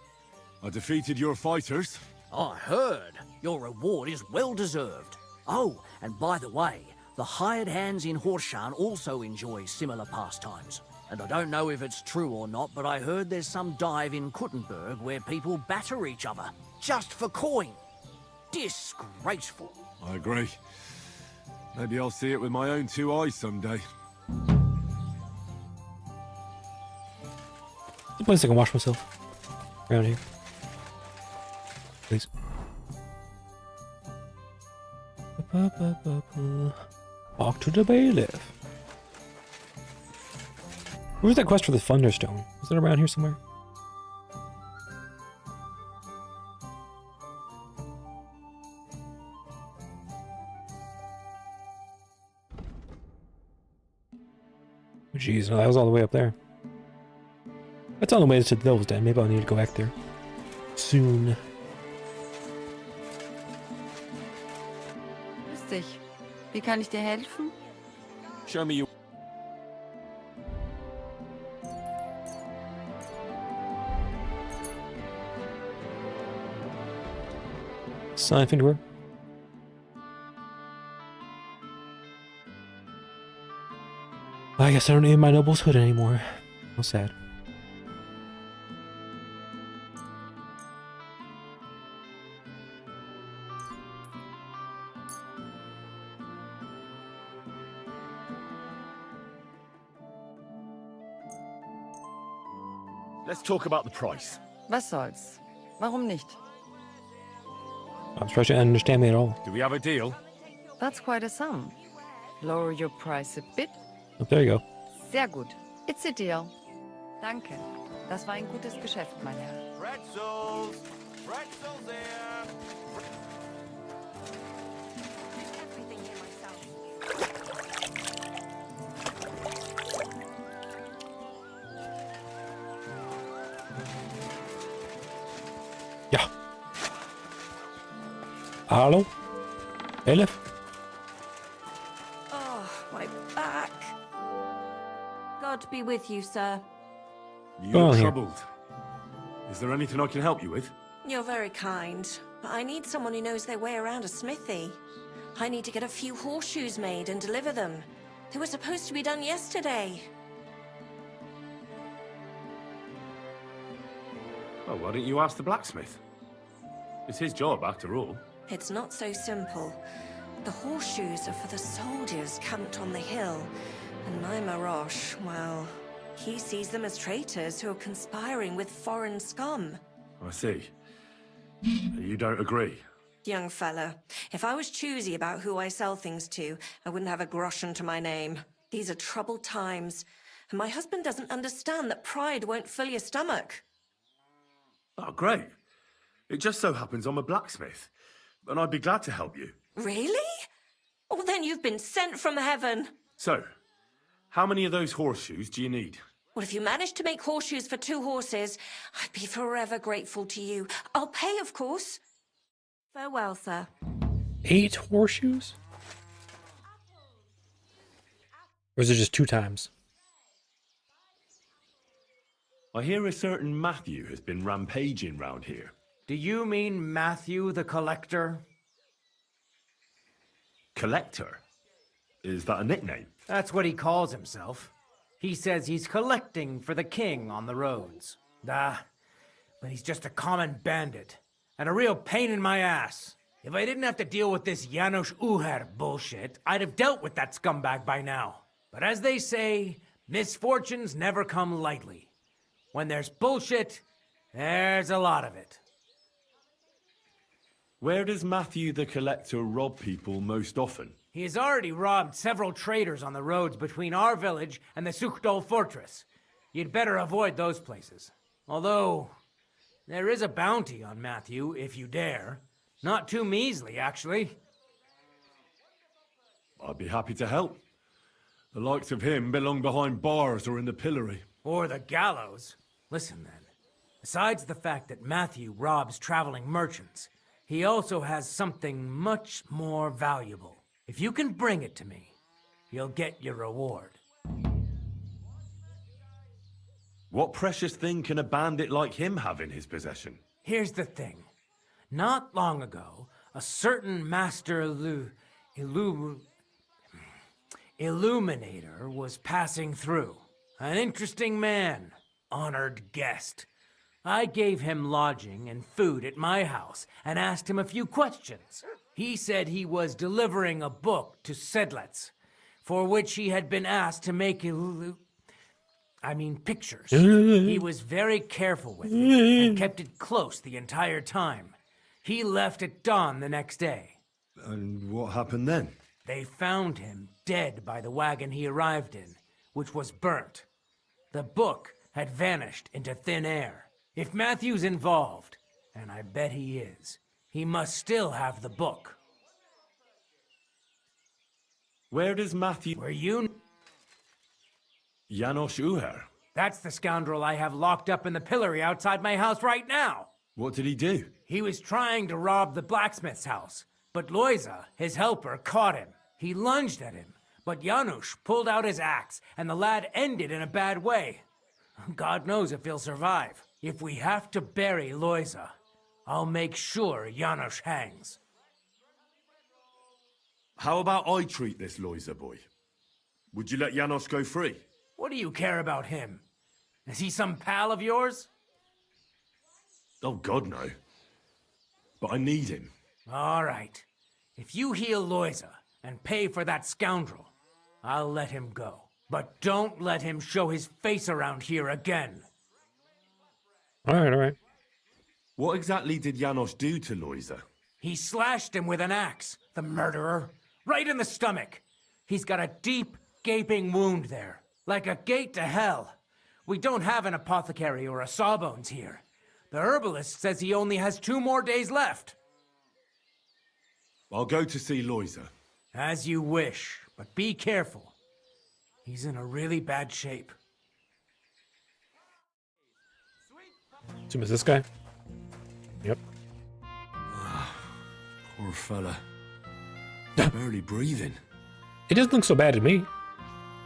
I defeated your fighters. I heard. Your reward is well deserved. Oh, and by the way, the hired hands in Horshan also enjoy similar pastimes. And I don't know if it's true or not, but I heard there's some dive in Kuttenberg where people batter each other, just for coin. Disgraceful. I agree. Maybe I'll see it with my own two eyes someday. The place I can wash myself around here, please. Walk to the bailiff. Where's that quest for the Thunderstone? Is it around here somewhere? Oh, jeez, no, that was all the way up there. That's on the way to the Devil's Den. Maybe I'll need to go back there soon. Grüß dich. Wie kann ich dir helfen? Show me your... Sign finger. I guess I don't need my noble's hood anymore. How sad. Let's talk about the price. Was soll's? Warum nicht? I'm supposed to understand me at all. Do we have a deal? That's quite a sum. Lower your price a bit. Oh, there you go. Sehr gut. It's a deal. Danke. Das war ein gutes Geschäft, mein Herr. Pretzels! Pretzels here! Everything here myself. Ja. Hallo? Elif? Oh, my back. God be with you, sir. You Go on look here. troubled. Is there anything I can help you with? You're very kind, but I need someone who knows their way around a smithy. I need to get a few horseshoes made and deliver them. They were supposed to be done yesterday. Well, why don't you ask the blacksmith? It's his job, after all. It's not so simple. The horseshoes are for the soldiers camped on the hill. And Naimarosh, well, he sees them as traitors who are conspiring with foreign scum. I see. You don't agree? Young fella, if I was choosy about who I sell things to, I wouldn't have a groschen to my name. These are troubled times, and my husband doesn't understand that pride won't fill your stomach. Oh, great. It just so happens I'm a blacksmith, and I'd be glad to help you. Really? Well, then you've been sent from heaven. So, how many of those horseshoes do you need? Well, if you manage to make horseshoes for 2 horses, I'd be forever grateful to you. I'll pay, of course. Farewell, sir. 8 horseshoes? Or is it just 2 times? I hear a certain Matthew has been rampaging round here. Do you mean Matthew the Collector? Collector? Is that a nickname? That's what he calls himself. He says he's collecting for the king on the roads. But he's just a common bandit. And a real pain in my ass. If I didn't have to deal with this Janos Uher bullshit, I'd have dealt with that scumbag by now. But as they say, misfortunes never come lightly. When there's bullshit, there's a lot of it. Where does Matthew the Collector rob people most often? He has already robbed several traders on the roads between our village and the Sukhdol fortress. You'd better avoid those places. Although, there is a bounty on Matthew, if you dare. Not too measly, actually. I'd be happy to help. The likes of him belong behind bars or in the pillory. Or the gallows. Listen then. Besides the fact that Matthew robs traveling merchants, he also has something much more valuable. If you can bring it to me, you'll get your reward. What precious thing can a bandit like him have in his possession? Here's the thing. Not long ago, a certain Master Illuminator was passing through. An interesting man, honored guest. I gave him lodging and food at my house and asked him a few questions. He said he was delivering a book to Sedlets, for which he had been asked to make pictures. He was very careful with it and kept it close the entire time. He left at dawn the next day. And what happened then? They found him dead by the wagon he arrived in, which was burnt. The book had vanished into thin air. If Matthew's involved, and I bet he is, he must still have the book. Where does Matthew... Were you... Janos Uher? That's the scoundrel I have locked up in the pillory outside my house right now. What did he do? He was trying to rob the blacksmith's house, but Loisa, his helper, caught him. He lunged at him, but Janusz pulled out his axe, and the lad ended in a bad way. God knows if he'll survive. If we have to bury Loisa, I'll make sure Janusz hangs. How about I treat this Loisa boy? Would you let Janos go free? What do you care about him? Is he some pal of yours? Oh, God, no. But I need him. All right. If you heal Loisa and pay for that scoundrel, I'll let him go. But don't let him show his face around here again. All right. What exactly did Janos do to Loisa? He slashed him with an axe, the murderer, right in the stomach. He's got a deep, gaping wound there, like a gate to hell. We don't have an apothecary or a sawbones here. The herbalist says he only has 2 more days left. I'll go to see Loisa. As you wish, but be careful. He's in a really bad shape. So is this guy? Yep. Poor fella. Barely breathing. It doesn't look so bad to me.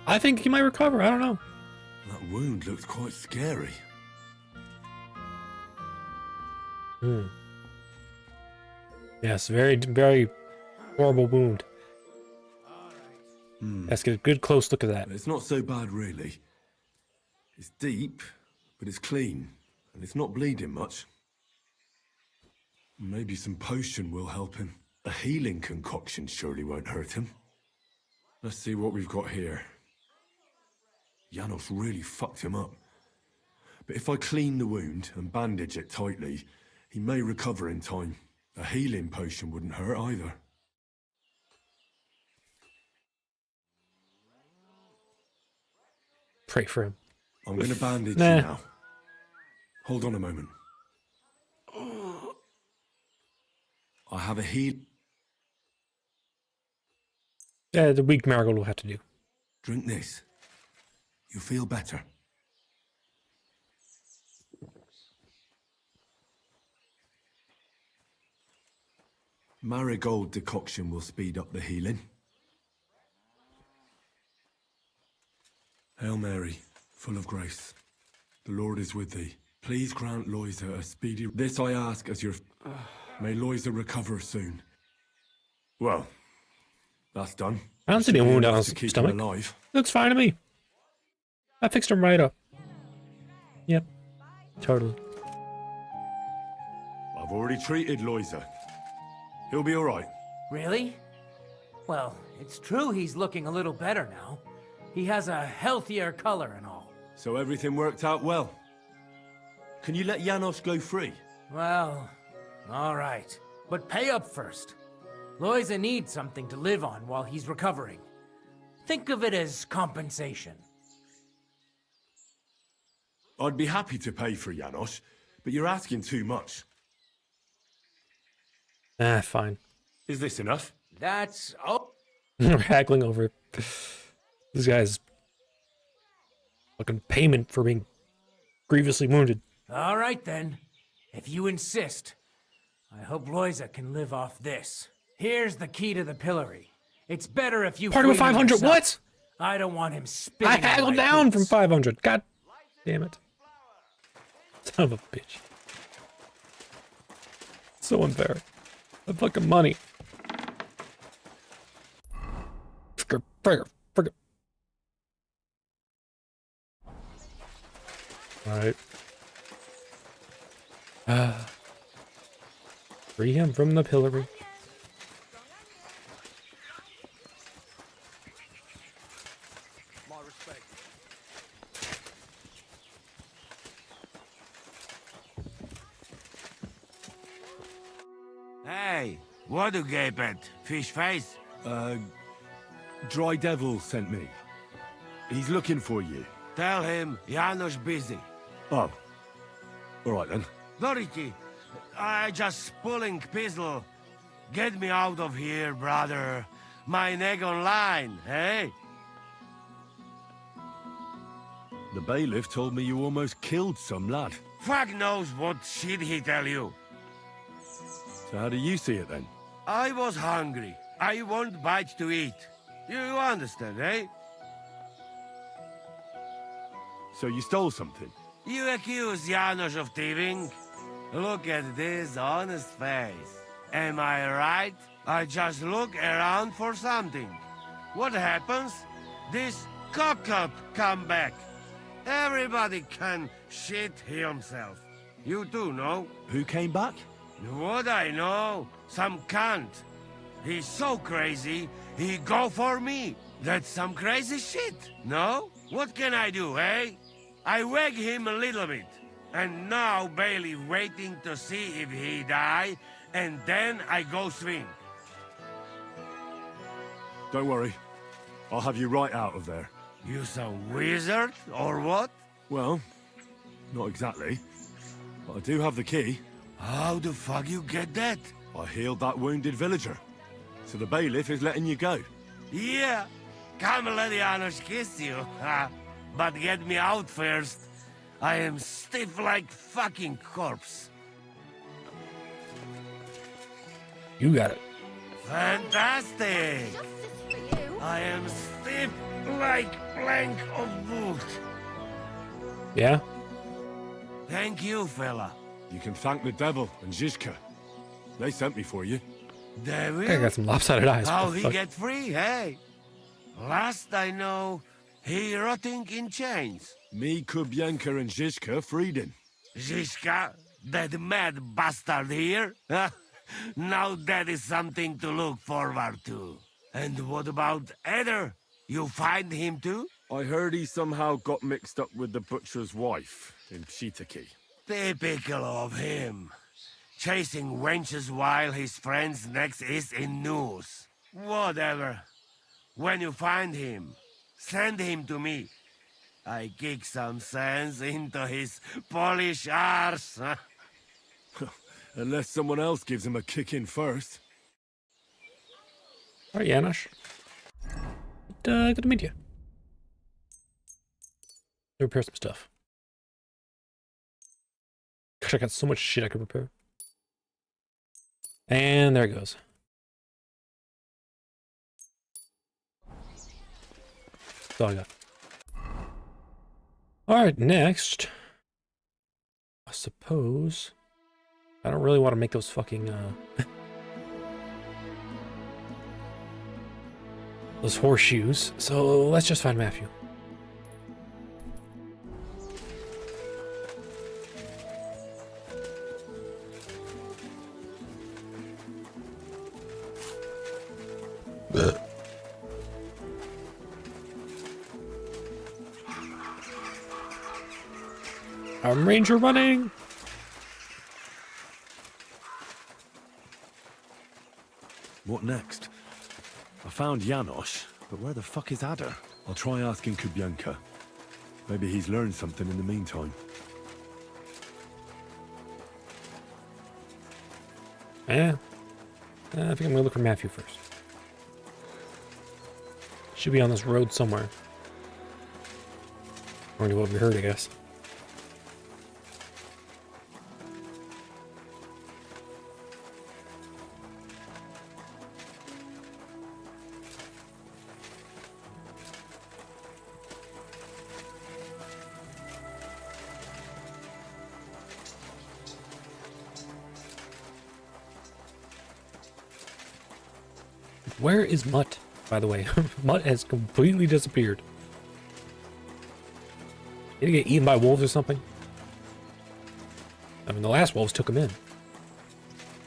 I think he might recover. I don't know. That wound looked quite scary. Yes, very, very horrible wound. Let's get a good close look at that. It's not so bad, really. It's deep, but it's clean, and it's not bleeding much. Maybe some potion will help him. A healing concoction surely won't hurt him. Let's see what we've got here. Janos really fucked him up. But if I clean the wound and bandage it tightly, he may recover in time. A healing potion wouldn't hurt either. Pray for him. I'm going to bandage you now. Hold on a moment. I have a heal... Yeah, the weak marigold will have to do. Drink this. You'll feel better. Marigold decoction will speed up the healing. Hail Mary, full of grace. The Lord is with thee. Please grant Loisa a speedy... This I ask as your... May Loisa recover soon. Well, that's done. I don't see any wound on his keep stomach. him alive. Looks fine to me. I fixed him right up. Yep. Totally. I've already treated Loisa. He'll be all right. Really? Well, it's true he's looking a little better now. He has a healthier color and all. So everything worked out well. Can you let Janos go free? Well, all right. But pay up first. Loisa needs something to live on while he's recovering. Think of it as compensation. I'd be happy to pay for Janos, but you're asking too much. Ah, fine. Is this enough? That's... oh. We're haggling over this guy's fucking payment for being grievously wounded. All right, then. If you insist. I hope Loisa can live off this. Here's the key to the pillory. It's better if you... Part of a 500, what? I don't want him spitting I haggled down from 500. God damn it. Son of a bitch. So unfair. The fucking money. Fricker Alright. Free him from the pillory. My respect. Hey, what do you gape at? Fish face? Dry Devil sent me. He's looking for you. Tell him Janos busy. Oh. Alright then. Dorothy, I just pulling pistol. Get me out of here, brother. My neck on line, hey? The bailiff told me you almost killed some lad. Fuck knows what shit he tell you. So how do you see it then? I was hungry. I want bites to eat. You understand, eh? So you stole something? You accuse Janos of thieving? Look at this honest face. Am I right? I just look around for something. What happens? This cock-up come back. Everybody can shit himself. You too, no? Who came back? What I know? Some cunt. He's so crazy, he go for me. That's some crazy shit, no? What can I do, eh? I wag him a little bit. And now Bailey waiting to see if he die, and then I go swing. Don't worry. I'll have you right out of there. You some wizard, or what? Well, not exactly. But I do have the key. How the fuck you get that? I healed that wounded villager. So the bailiff is letting you go. Yeah, come let Janos kiss you. But get me out first. I am stiff like fucking corpse. You got it. Fantastic! I am stiff like plank of wood. Yeah? Thank you, fella. You can thank the devil and Zizka. They sent me for you. Devil? I got some lopsided eyes. How What the he fuck? get free, hey? Last I know, he rotting in chains. Me, Kubienka, and Zizka freed him. Zizka, that mad bastard here? Now that is something to look forward to. And what about Eder? You find him too? I heard he somehow got mixed up with the butcher's wife in Pshitaki. Typical of him. Chasing wenches while his friend's next is in news. Whatever. When you find him, send him to me. I kick some sense into his Polish arse. Unless someone else gives him a kick in first. Alright, Janos. Good to meet you. Repair some stuff. Gosh, I got so much shit I could repair. And there it goes. That's all I got. Alright, next. I suppose I don't really want to make those fucking those horseshoes, so let's just find Matthew. I'm Ranger running. What next? I found Janos, but where the fuck is Ada? I'll try asking Kubienka. Maybe he's learned something in the meantime. Yeah. I think I'm gonna look for Matthew first. Should be on this road somewhere. According to what we heard, I guess. Where is Mutt, by the way? Mutt has completely disappeared. Did he get eaten by wolves or something? I mean, the last wolves took him in.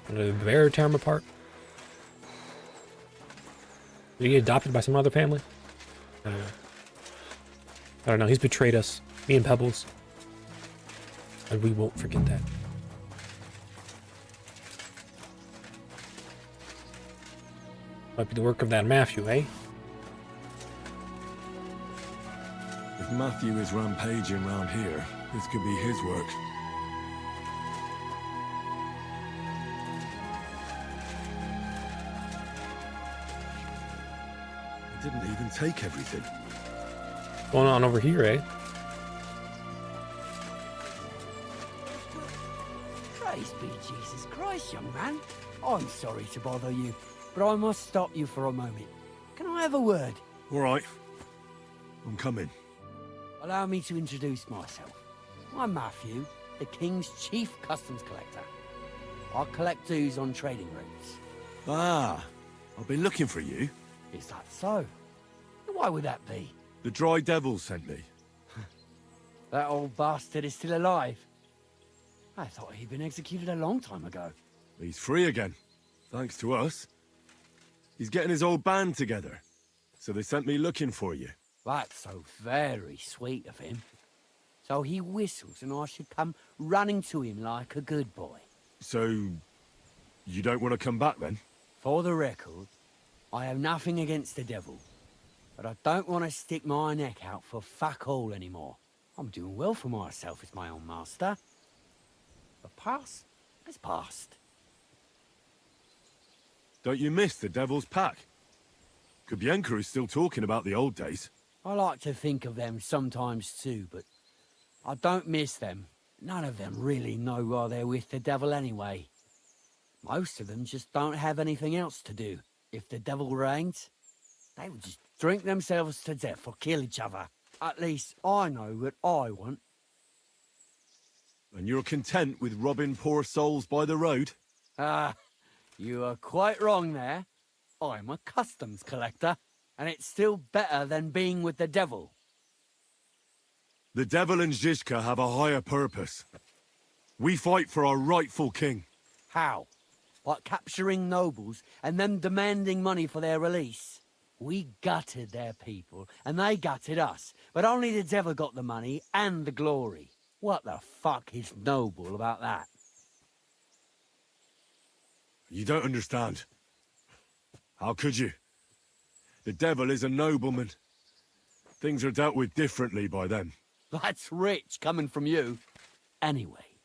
And did the bear tear him apart? Did he get adopted by some other family? I don't know. He's betrayed us. Me and Pebbles. And we won't forget that. Might be the work of that Matthew, eh? If Matthew is rampaging round here, this could be his work. He didn't even take everything. What's going on over here, eh? Praise be Jesus Christ, young man. I'm sorry to bother you, but I must stop you for a moment. Can I have a word? All right. I'm coming. Allow me to introduce myself. I'm Matthew, the King's chief customs collector. I collect dues on trading routes. Ah, I've been looking for you. Is that so? Why would that be? The Dry Devil sent me. That old bastard is still alive. I thought he'd been executed a long time ago. He's free again, thanks to us. He's getting his old band together, so they sent me looking for you. That's so very sweet of him. So he whistles and I should come running to him like a good boy. So, you don't want to come back then? For the record, I have nothing against the devil, but I don't want to stick my neck out for fuck all anymore. I'm doing well for myself as my own master. The past is past. Don't you miss the Devil's Pack? Kubienka is still talking about the old days. I like to think of them sometimes too, but I don't miss them. None of them really know why they're with the devil anyway. Most of them just don't have anything else to do. If the devil reigns, they would just drink themselves to death or kill each other. At least I know what I want. And you're content with robbing poor souls by the road? Ah, you are quite wrong there. I'm a customs collector, and it's still better than being with the devil. The devil and Zizka have a higher purpose. We fight for our rightful king. How? By capturing nobles and them demanding money for their release? We gutted their people, and they gutted us, but only the devil got the money and the glory. What the fuck is noble about that? You don't understand. How could you? The devil is a nobleman. Things are dealt with differently by them. That's rich coming from you. Anyway,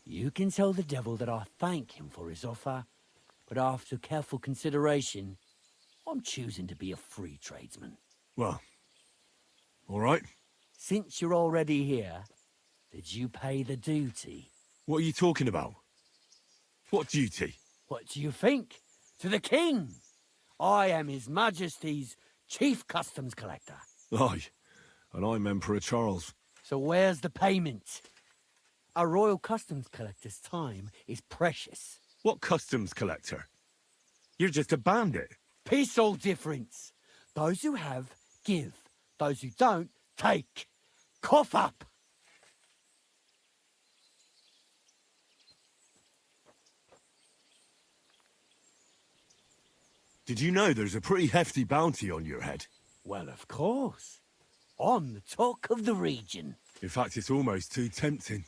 you can tell the devil that I thank him for his offer, but after careful consideration, I'm choosing to be a free tradesman. Well, all right. Since you're already here, did you pay the duty? What are you talking about? What duty? What do you think? To the king! I am His Majesty's chief customs collector. Aye, and I'm Emperor Charles. So where's the payment? A royal customs collector's time is precious. What customs collector? You're just a bandit. Peace all difference. Those who have, give. Those who don't, take. Cough up! Did you know there's a pretty hefty bounty on your head? Well, of course. I'm the talk of the region. In fact, it's almost too tempting.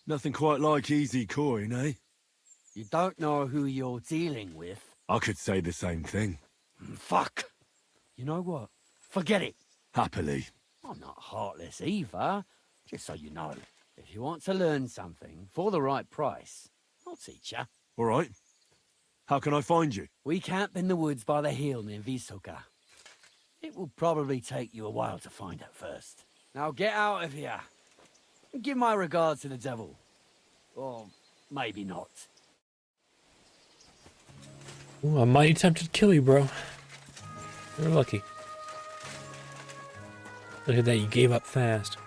Nothing quite like easy coin, eh? You don't know who you're dealing with. I could say the same thing. Fuck! You know what? Forget it. Happily. I'm not heartless either, just so you know. If you want to learn something for the right price, I'll teach you. All right. How can I find you? We camp in the woods by the hill near Vysoka. It will probably take you a while to find it first. Now get out of here. And give my regards to the devil. Or maybe not. Ooh, I'm mighty tempted to kill you, bro. You're lucky. Look at that, you gave up fast.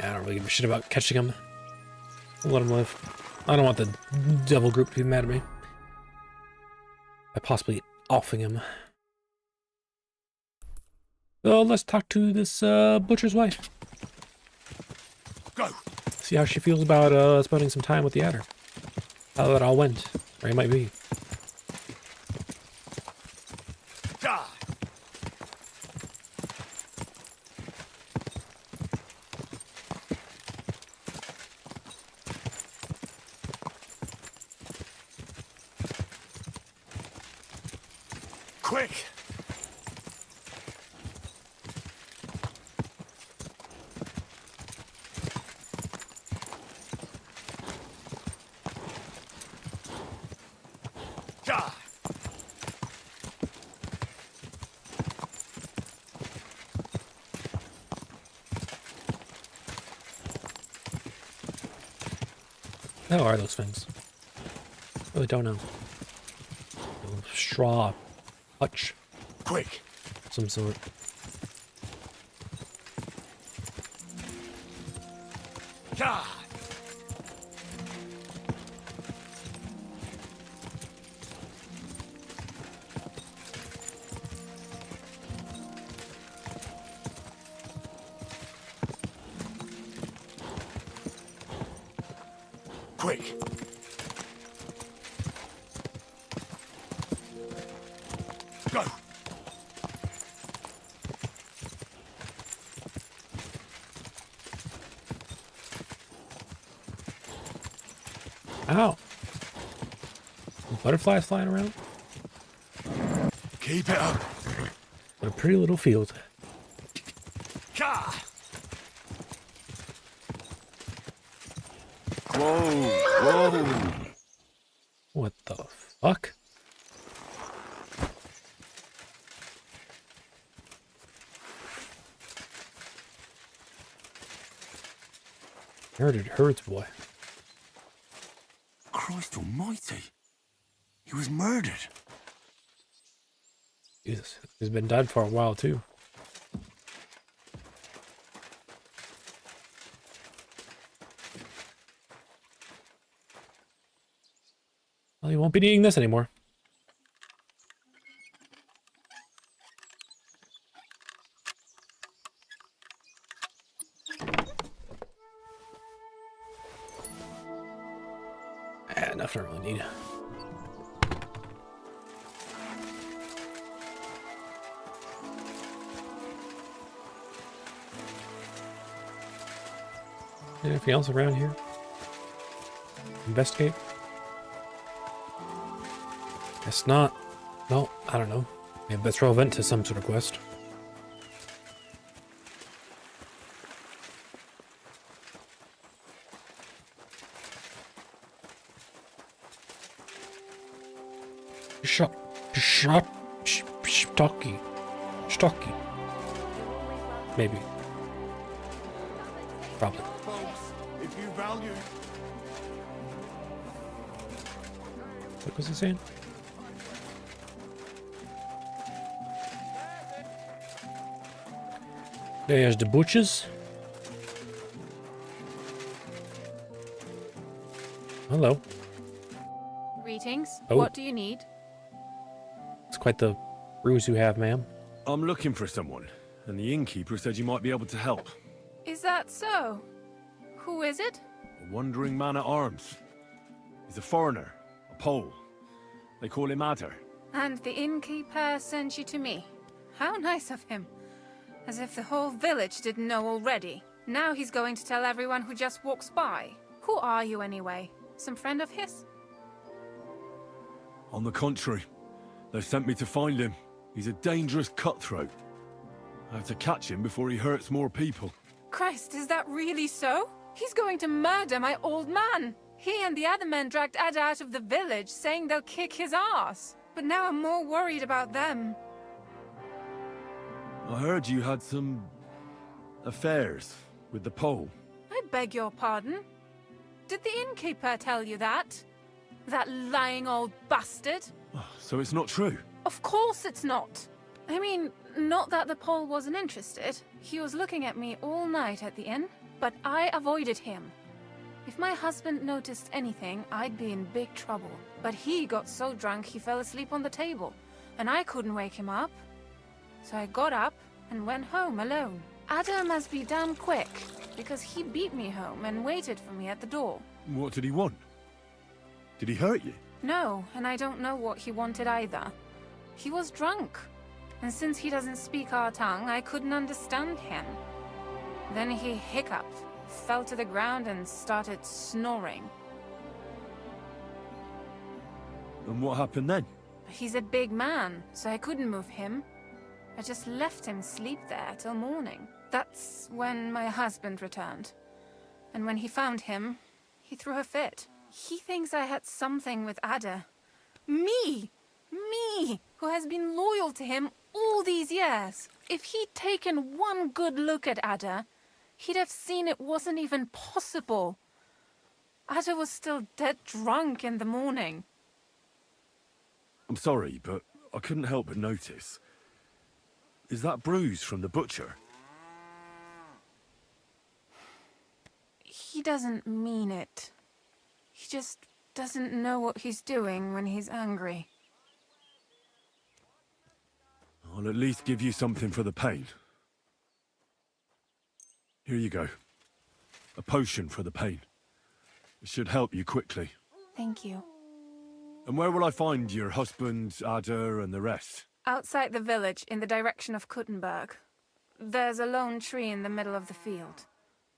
I don't really give a shit about catching him. I'll let him live. I don't want the devil group to be mad at me. by possibly offing him. So let's talk to this butcher's wife. Go. See how she feels about spending some time with the adder. How that all went, or he might be. Die. Quick. Die. How are those things? Really don't know. Straw hutch. Quick. Some sort. Die. Quick. Go. Ow. Butterflies flying around. Keep it up. What a pretty little field. Ka. Whoa, whoa. What the fuck? Murdered herds boy. Christ almighty. He was murdered. Jesus, he's been dead for a while too. Well, he won't be needing this anymore. Nothing I really need. Anything else around here? Investigate? Guess not. No, I don't know. Maybe that's relevant to some sort of quest. Stocky. Maybe. Probably. Folks, if you value... What was he saying? There's the butchers. Hello. Greetings. Oh. What do you need? It's quite the ruse you have, ma'am. I'm looking for someone, and the innkeeper said you might be able to help. Is that so? Who is it? A wandering man at arms. He's a foreigner, a Pole. They call him Adder. And the innkeeper sent you to me. How nice of him. As if the whole village didn't know already. Now he's going to tell everyone who just walks by. Who are you anyway? Some friend of his? On the contrary, they sent me to find him. He's a dangerous cutthroat. I have to catch him before he hurts more people. Christ, is that really so? He's going to murder my old man. He and the other men dragged Ada out of the village, saying they'll kick his ass. But now I'm more worried about them. I heard you had some... affairs with the Pole. I beg your pardon? Did the innkeeper tell you that? That lying old bastard? So it's not true? Of course it's not. I mean, not that the Pole wasn't interested. He was looking at me all night at the inn, but I avoided him. If my husband noticed anything, I'd be in big trouble. But he got so drunk he fell asleep on the table, and I couldn't wake him up. So I got up and went home alone. Ada must be damn quick, because he beat me home and waited for me at the door. What did he want? Did he hurt you? No, and I don't know what he wanted either. He was drunk, and since he doesn't speak our tongue, I couldn't understand him. Then he hiccuped, fell to the ground, and started snoring. And what happened then? He's a big man, so I couldn't move him. I just left him sleep there till morning. That's when my husband returned. And when he found him, he threw a fit. He thinks I had something with Ada. Me! Me! Who has been loyal to him all these years. If he'd taken one good look at Ada, he'd have seen it wasn't even possible. Ada was still dead drunk in the morning. I'm sorry, but I couldn't help but notice. Is that bruise from the butcher? He doesn't mean it. He just doesn't know what he's doing when he's angry. I'll at least give you something for the pain. Here you go. A potion for the pain. It should help you quickly. Thank you. And where will I find your husband, Ada, and the rest? Outside the village, in the direction of Kuttenberg. There's a lone tree in the middle of the field.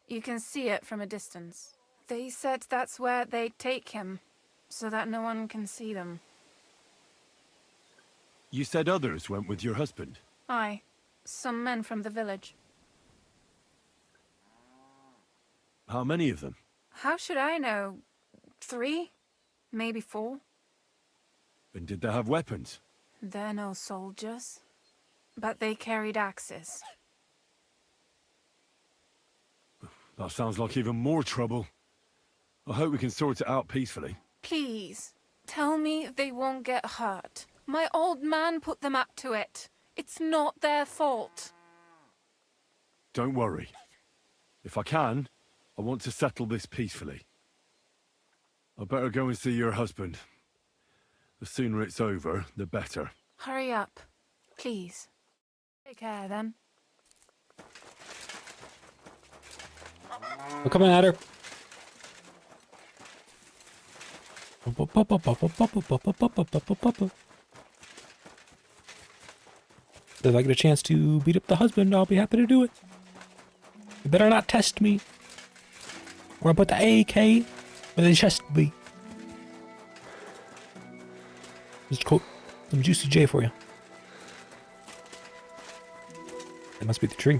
You can see it from a distance. They said that's where they'd take him, so that no one can see them. You said others went with your husband? Aye, some men from the village. How many of them? How should I know? 3? Maybe 4? And did they have weapons? They're no soldiers, but they carried axes. That sounds like even more trouble. I hope we can sort it out peacefully. Please, tell me they won't get hurt. My old man put them up to it. It's not their fault. Don't worry. If I can, I want to settle this peacefully. I better go and see your husband. The sooner it's over, the better. Hurry up, please. Take care, then. We're coming at her. If I get a chance to beat up the husband, I'll be happy to do it. You better not test me. Or I'll put the AK where the chest be. Just quote some Juicy J for you. That must be the tree.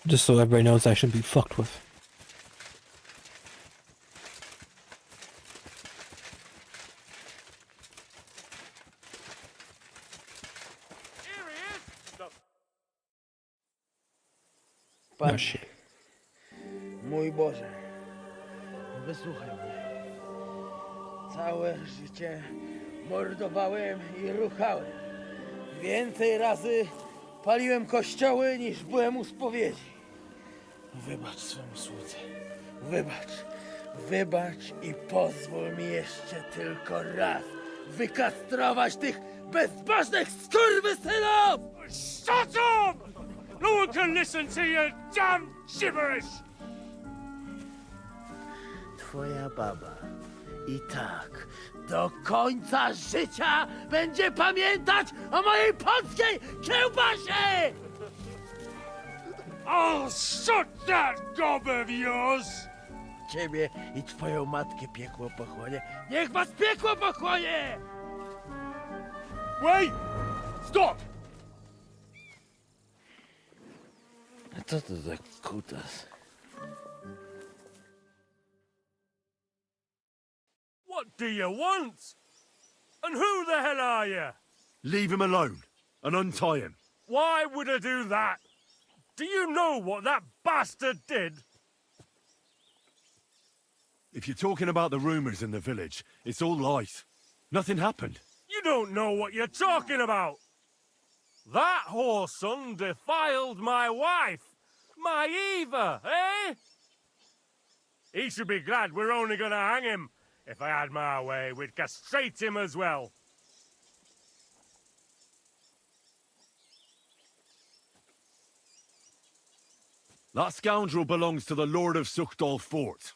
Just so everybody knows I shouldn't be fucked with. Panie, shit. Mój Boże, wysłuchaj mnie. Całe życie mordowałem i ruchałem. Więcej razy paliłem kościoły, niż byłem u spowiedzi. Wybacz swemu słudze. Wybacz. Wybacz i pozwól mi jeszcze tylko raz wykastrować tych bezbożnych skurwysynów! Shut up! No one can listen to your damn gibberish! Twoja baba i tak do końca życia będzie pamiętać o mojej polskiej kiełbasie! I'll shut that gob of yours! Ciebie i twoją matkę piekło pochłonie. Niech was piekło pochłonie! Wait! Stop! A co to za kutas? What do you want? And who the hell are you? Leave him alone and untie him. Why would I do that? Do you know what that bastard did? If you're talking about the rumors in the village, it's all lies. Nothing happened. You don't know what you're talking about. That whoreson defiled my wife, my Eva, eh? He should be glad we're only gonna hang him. If I had my way, we'd castrate him as well. That scoundrel belongs to the Lord of Suchdal Fort.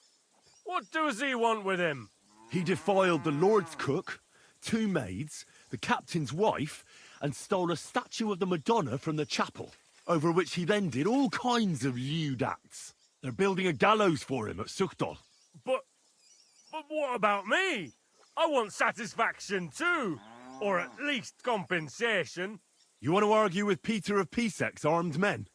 What does he want with him? He defiled the Lord's cook, 2 maids, the captain's wife, and stole a statue of the Madonna from the chapel, over which he then did all kinds of lewd acts. They're building a gallows for him at Suchdal. But what about me? I want satisfaction too. Or at least compensation. You want to argue with Peter of Pisek's armed men?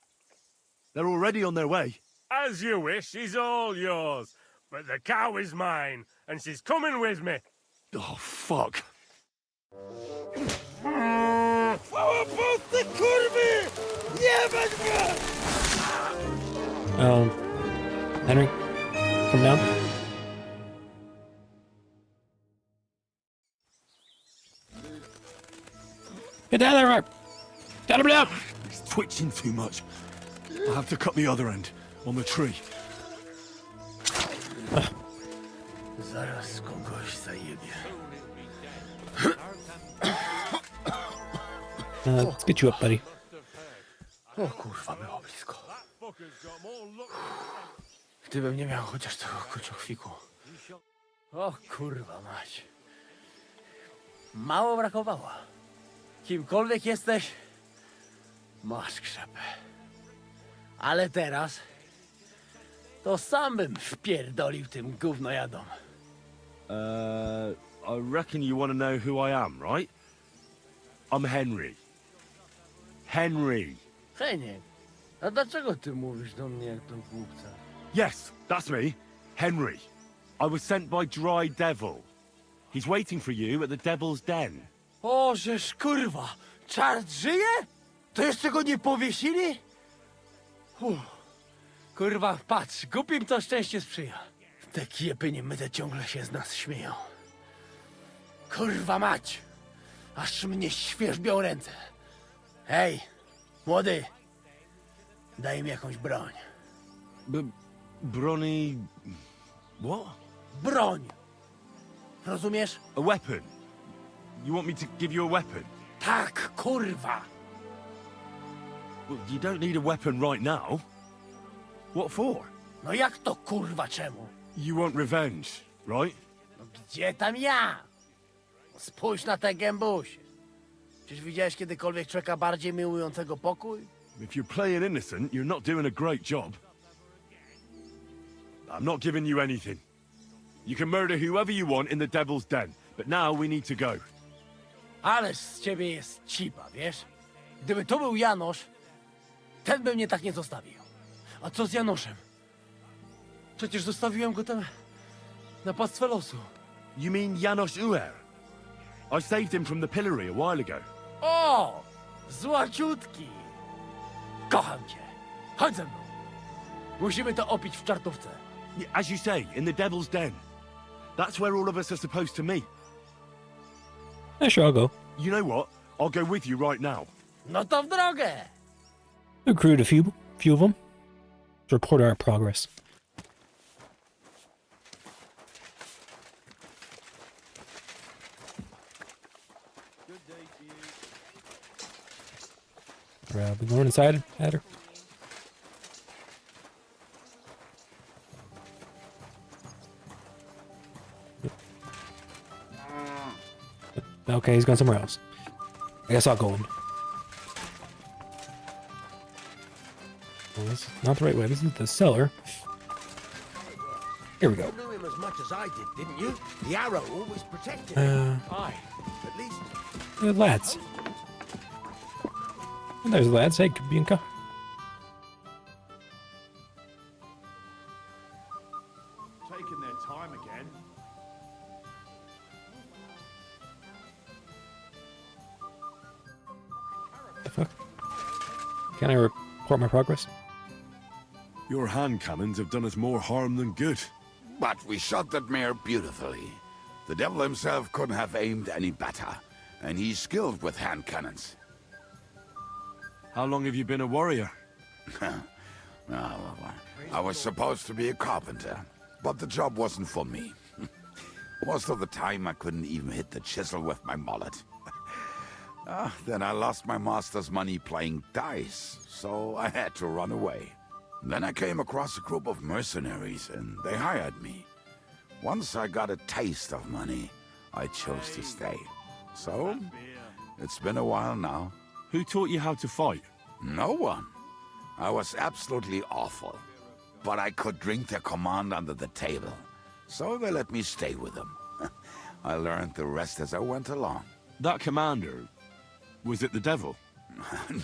They're already on their way. As you wish, she's all yours. But the cow is mine, and she's coming with me. Oh, fuck. Henry, come down. Get down there, Mark. Down him down. He's twitching too much. I'll have to cut the other end, on the tree. Zaraz kogoś zajebie. Let's get you up, buddy. O kurwa, było blisko. Gdybym nie miał chociaż tego kurczochwiku. O kurwa mać. Mało brakowało. Kimkolwiek jesteś, masz krzepę. Ale teraz to sam bym wpierdolił tym gównojadom. I reckon you want to know who I am, right? I'm Henry. Henry. Heniek, a dlaczego ty mówisz do mnie jak do głupca? Yes, that's me. Henry. I was sent by Dry Devil. He's waiting for you at the Devil's Den. O, żeż kurwa, czart żyje? To jeszcze go nie powiesili? Kurwa, patrz, głupim to szczęście sprzyja. Te kiepy niemyte ciągle się z nas śmieją. Kurwa mać, aż mnie świerzbią ręce. Hej, młody, daj mi jakąś broń. Brony... What? Broń! Rozumiesz? A weapon. You want me to give you a weapon? Tak, kurwa! Well, you don't need a weapon right now. What for? No jak to kurwa czemu? You want revenge, right? No gdzie tam ja? Spójrz na te gębusie. Czyż widziałeś kiedykolwiek człowieka bardziej miłującego pokój? If you're playing innocent, you're not doing a great job. I'm not giving you anything. You can murder whoever you want in the Devil's Den, but now we need to go. Ależ z ciebie jest cipa, wiesz? Gdyby to był Janosz, ten by mnie tak nie zostawił. A co z Janoszem? Przecież zostawiłem go tam na pastwę losu. You mean Janos Uer? I saved him from the pillory a while ago. O! Złaciutki! Kocham cię. Chodź ze mną. Musimy to opić w czartówce. As you say, in the Devil's Den. That's where all of us are supposed to meet. Yeah, sure, I'll go. You know what? I'll go with you right now. No to w drogę! Recruit a few of them to report our progress. We going inside, Adder? Okay, he's gone somewhere else. I guess I'll go in. Well, this is not the right way. This is the cellar. Here we go. You knew him as much as I did, didn't you? The arrow always protected him. Aye, at least. Lads. And there's lads. Hey, Bianca. Taking their time again. The fuck? Can I report my progress? Your hand cannons have done us more harm than good. But we shot that mare beautifully. The devil himself couldn't have aimed any better, and he's skilled with hand cannons. How long have you been a warrior? I was supposed to be a carpenter, but the job wasn't for me. Most of the time I couldn't even hit the chisel with my mallet. Then I lost my master's money playing dice, so I had to run away. Then I came across a group of mercenaries, and they hired me. Once I got a taste of money, I chose to stay. So, it's been a while now. Who taught you how to fight? No one. I was absolutely awful. But I could drink their command under the table. So they let me stay with them. I learned the rest as I went along. That commander, was it the devil?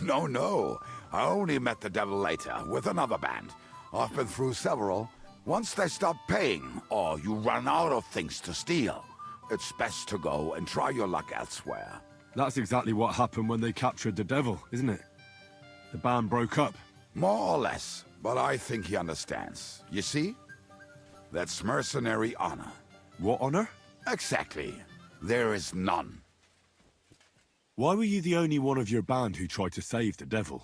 No. I only met the devil later, with another band. I've been through several. Once they stop paying, or you run out of things to steal, it's best to go and try your luck elsewhere. That's exactly what happened when they captured the devil, isn't it? The band broke up. More or less, but I think he understands. You see? That's mercenary honor. What honor? Exactly. There is none. Why were you the only one of your band who tried to save the devil?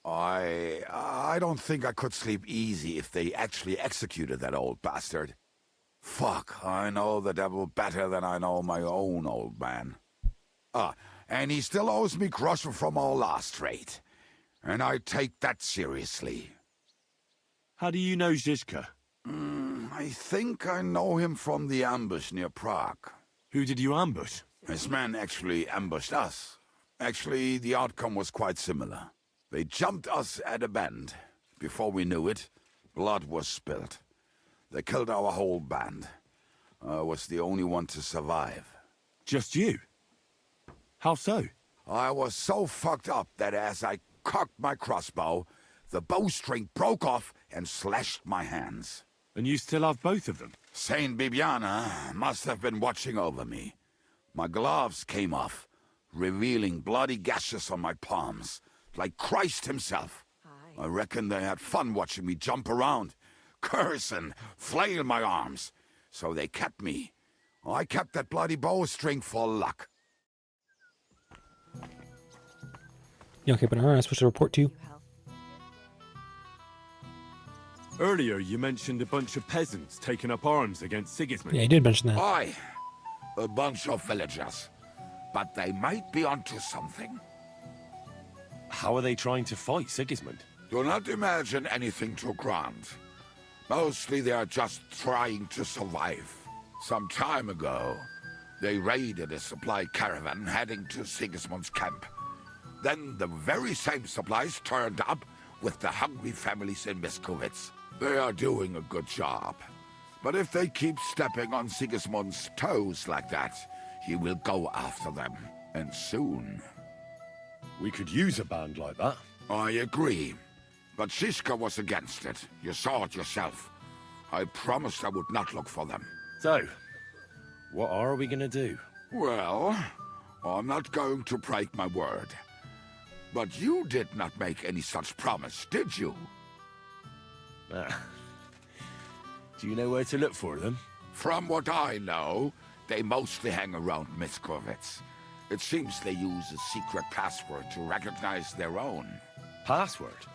I don't think I could sleep easy if they actually executed that old bastard. Fuck, I know the devil better than I know my own old man. And he still owes me groschen from our last raid. And I take that seriously. How do you know Zizka? I think I know him from the ambush near Prague. Who did you ambush? His men actually ambushed us. Actually, the outcome was quite similar. They jumped us at a bend. Before we knew it, blood was spilled. They killed our whole band. I was the only one to survive. Just you? How so? I was so fucked up that as I cocked my crossbow, the bowstring broke off and slashed my hands. And you still have both of them? Saint Bibiana must have been watching over me. My gloves came off, revealing bloody gashes on my palms, like Christ himself. I reckon they had fun watching me jump around, curse and flail my arms. So they kept me. I kept that bloody bowstring for luck. Yeah, okay, but alright, I'm supposed to report to you. Earlier, you mentioned a bunch of peasants taking up arms against Sigismund. Yeah, you did mention that. Aye, a bunch of villagers. But they might be onto something. How are they trying to fight Sigismund? Do not imagine anything too grand. Mostly they are just trying to survive. Some time ago, they raided a supply caravan heading to Sigismund's camp. Then the very same supplies turned up with the hungry families in Miskovitz. They are doing a good job. But if they keep stepping on Sigismund's toes like that, he will go after them, and soon. We could use a band like that. I agree. But Zizka was against it. You saw it yourself. I promised I would not look for them. So, what are we gonna do? Well, I'm not going to break my word. But you did not make any such promise, did you? Do you know where to look for them? From what I know, they mostly hang around Miskovitz. It seems they use a secret password to recognize their own. Password?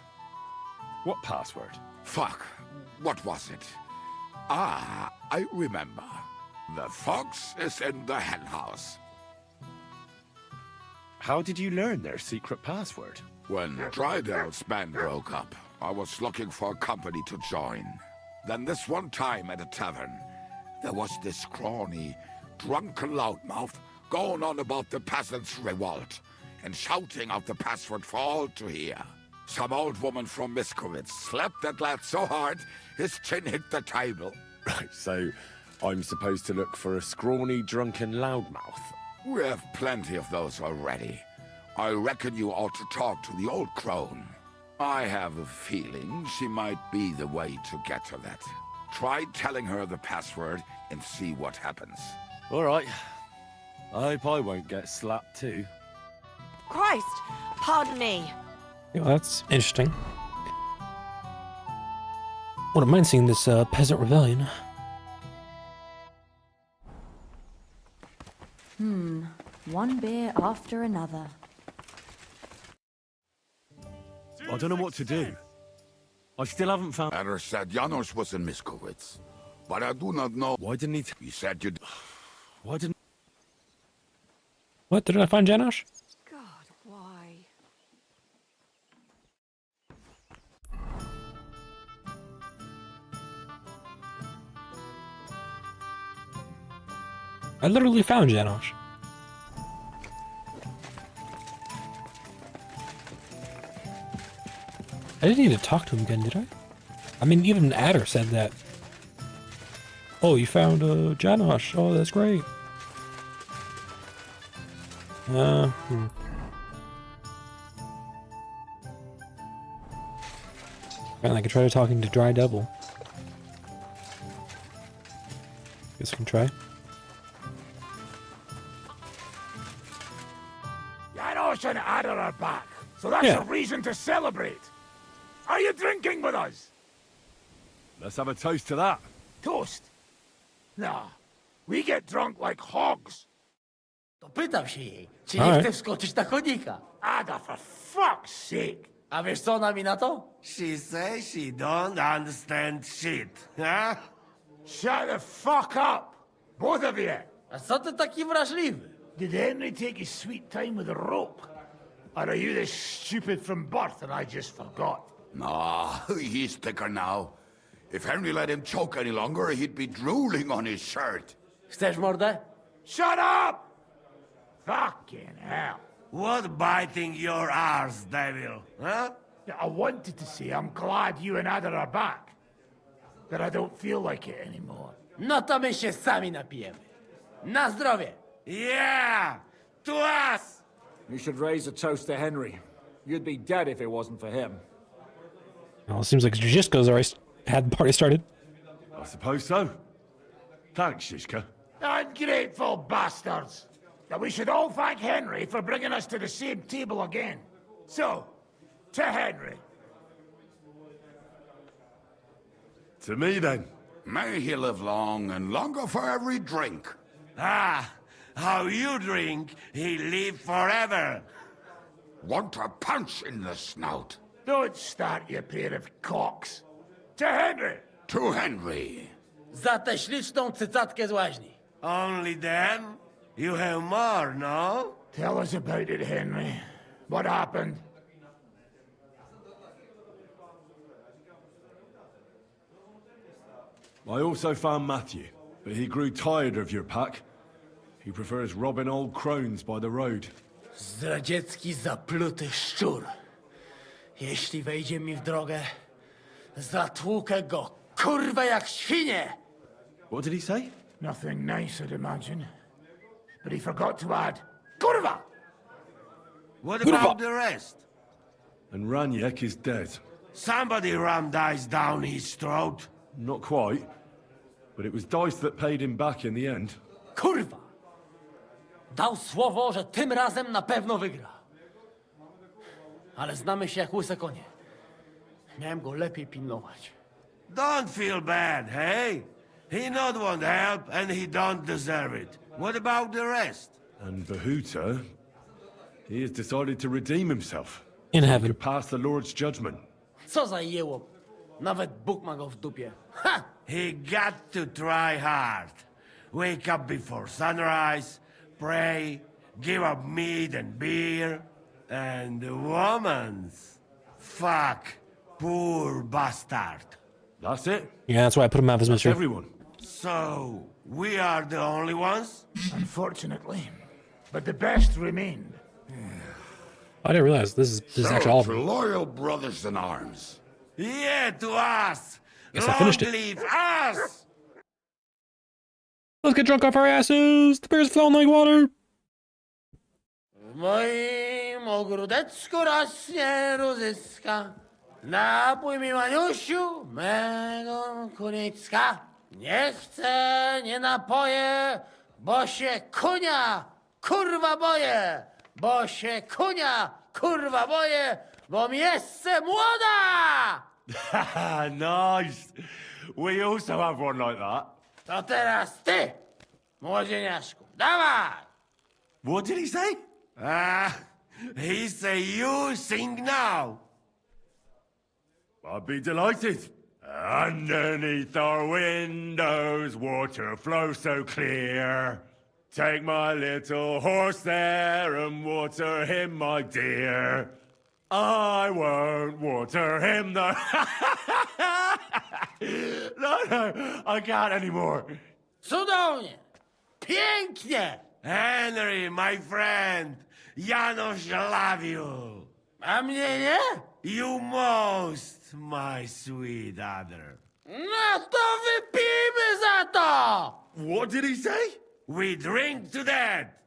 What password? Fuck. What was it? Ah, I remember. The fox is in the henhouse. How did you learn their secret password? When Drydel's band broke up, I was looking for a company to join. Then this one time at a tavern, there was this scrawny, drunken loudmouth going on about the peasants' revolt and shouting out the password for all to hear. Some old woman from Miskovitz slapped that lad so hard, his chin hit the table. Right, so I'm supposed to look for a scrawny, drunken loudmouth? We have plenty of those already. I reckon you ought to talk to the old crone. I have a feeling she might be the way to get to that. Try telling her the password and see what happens. All right. I hope I won't get slapped too. Christ! Pardon me. Yeah, well, that's interesting. Wouldn't mind seeing this peasant rebellion. one beer after another. I don't know what to do. I still haven't found... Adder said Janos was in Miskowitz, but I do not know... Why didn't he... He said you... Why didn't... What? Did I find Janosch? God, why? I literally found Janosch. I didn't need to talk to him again, did I? I mean, even Adder said that. Oh, you found Janosch. Oh, that's great. Man, I could try talking to Dry Devil. Guess I can try. Janos and Adder are back, so that's a reason to celebrate. Are you drinking with us? Let's have a toast to that. Toast? Nah, we get drunk like hogs. To pytam się jej, czy nie chce wskoczyć na konika. Ada, for fuck's sake. A wiesz co ona mi na to? She says she don't understand shit, huh? Shut the fuck up, both of you. A co ty taki wrażliwy? Did Henry take his sweet time with the rope? Or are you this stupid from birth and I just forgot? Nah, he's thicker now. If Henry let him choke any longer, he'd be drooling on his shirt. Chcesz mordę? Shut up! Fucking hell. What biting your arse, devil, huh? I wanted to say I'm glad you and Adder are back. That I don't feel like it anymore. No to my się sami napijemy. Na zdrowie! Yeah! To us! You should raise a toast to Henry. You'd be dead if it wasn't for him. Well, it seems like Zizko's already had the party started. I suppose so. Thanks, Shishka. Ungrateful bastards! That we should all thank Henry for bringing us to the same table again. So, to Henry. To me, then. May he live long and longer for every drink. Ah, how you drink, he live forever. Want a punch in the snout? Don't start, you pair of cocks. To Henry! To Henry. Za tę śliczną cycatkę z łaźni. Only them? You have more, no? Tell us about it, Henry. What happened? I also found Matthew, but he grew tired of your pack. He prefers robbing old crones by the road. Zdradziecki, zapluty szczur. Jeśli wejdzie mi w drogę, zatłukę go, kurwę, jak świnię! What did he say? Nothing nice, I'd imagine. But he forgot to add, kurwa! What about the rest? And Raniek is dead. Somebody rammed dice down his throat. Not quite. But it was Dice that paid him back in the end. Kurwa! Dał słowo, że tym razem na pewno wygra. Ale znamy się jak łyse konie. Miałem go lepiej pilnować. Don't feel bad, hey? He not want help, and he don't deserve it. What about the rest? And Bahuta, he has decided to redeem himself. In heaven. To pass the Lord's judgment. Co za jełop. Nawet Bóg ma go w dupie. Ha! He got to try hard. Wake up before sunrise, pray, give up meat and beer, and the woman's. Fuck, poor bastard. That's it? Yeah, that's why I put him out of his misery. Everyone. So, we are the only ones? Unfortunately. But the best remained. I didn't realize this is actually all of to them. loyal brothers in arms. Yeah, to us! Yes, I finished it. Long live us! Let's get drunk off our asses! The beer's flowing like water! W moim ogródeczku rośnie różyska. Napój mi, Maniusiu, mego kunicka. Nie chcę, nie napoję, bo się kunia, kurwa boję. Bo się kunia, kurwa boję, bo miejsce młoda! Nice. We also have one like that. To teraz ty, młodzieniaszku, dawaj! What did he say? He say you sing now. I'd be delighted. Underneath our windows, water flows so clear. Take my little horse there and water him, my dear. I won't water him, though. No, I can't anymore. Cudownie! Pięknie! Henry, my friend, Janusz love you. A mnie nie? You most, my sweet other. No to wypijmy za to! What did he say? We drink to that.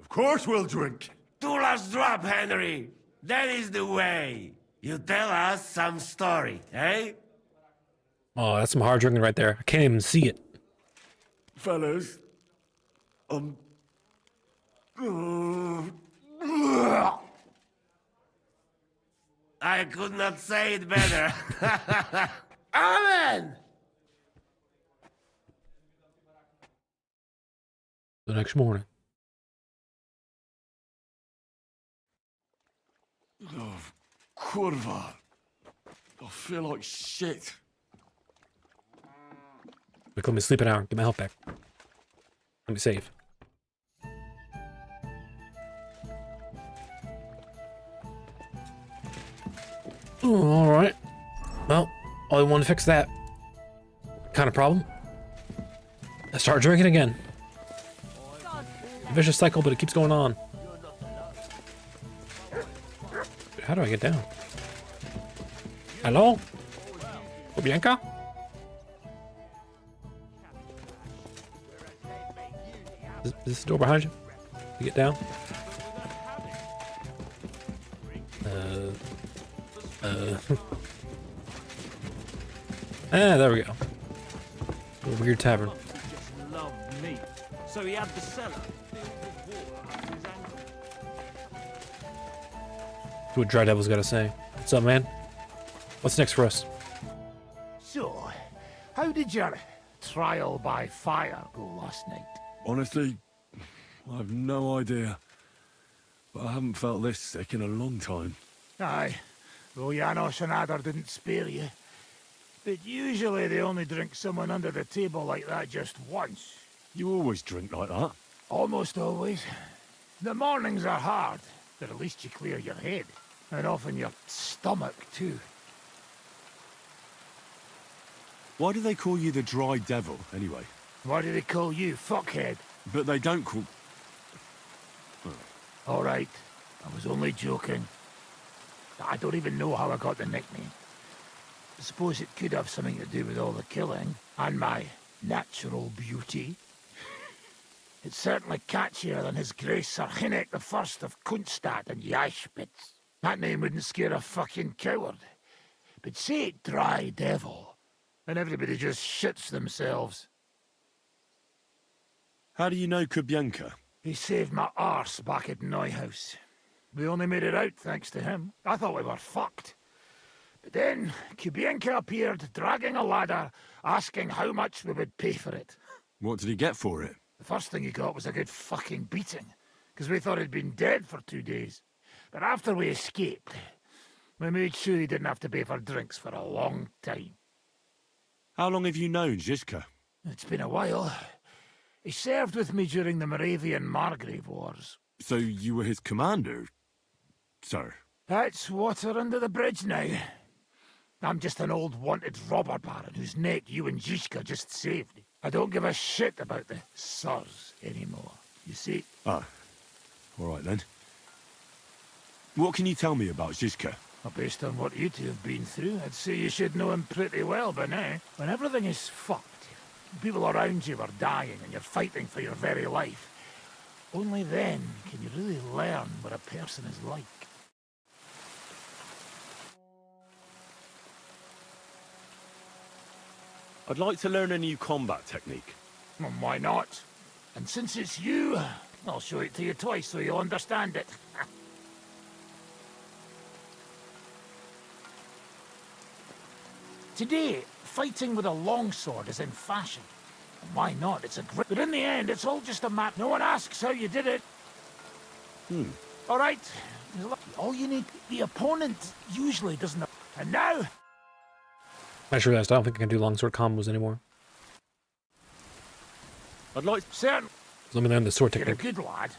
Of course we'll drink. Two last drop, Henry. That is the way. You tell us some story, eh? Oh, that's some hard drinking right there. I can't even see it. Fellas, I could not say it better. Amen! The next morning. oh, kurwa. I feel like shit. Quick, let me sleep an hour. Get my health back. Let me save. All right. Well, I want to fix that kind of problem. I start drinking again. A vicious cycle, but it keeps going on. How do I get down? Hello? Bianca? Is this the door behind you? You get down? There we go. A weird tavern. Loved meat, so he had the cellar. That's what Dry Devil's got to say. What's up, man? What's next for us? So, how did your trial by fire go last night? Honestly, I have no idea. But I haven't felt this sick in a long time. Aye, though Janos and Adder didn't spare you. But usually they only drink someone under the table like that just once. You always drink like that? Almost always. The mornings are hard, but at least you clear your head. And often your stomach, too. Why do they call you the Dry Devil, anyway? Why do they call you fuckhead? But they don't call... All right, I was only joking. I don't even know how I got the nickname. I suppose it could have something to do with all the killing, and my natural beauty. It's certainly catchier than his Grace Sir Hinnek the First of Kunststadt and Yashpitz. That name wouldn't scare a fucking coward. But say it Dry Devil, and everybody just shits themselves. How do you know Kubienka? He saved my arse back at Neuhaus. We only made it out thanks to him. I thought we were fucked. But then Kubienka appeared, dragging a ladder, asking how much we would pay for it. What did he get for it? The first thing he got was a good fucking beating, because we thought he'd been dead for 2 days. But after we escaped, we made sure he didn't have to pay for drinks for a long time. How long have you known Zizka? It's been a while. He served with me during the Moravian Margrave Wars. So you were his commander, sir? That's water under the bridge now. I'm just an old wanted robber baron whose neck you and Zizka just saved. I don't give a shit about the sirs anymore, you see? Ah, all right then. What can you tell me about Zizka? Well, based on what you two have been through, I'd say you should know him pretty well by now. When everything is fucked, people around you are dying and you're fighting for your very life, only then can you really learn what a person is like. I'd like to learn a new combat technique. Well, why not? And since it's you, I'll show it to you twice so you'll understand it. Today, fighting with a longsword is in fashion. Why not? It's a great... But in the end, it's all just a map. No one asks how you did it. All right. All you need... The opponent usually doesn't... And now... I just realized I don't think I can do longsword combos anymore. I'd like... Certain... Let me learn the sword You're a technique. good lad.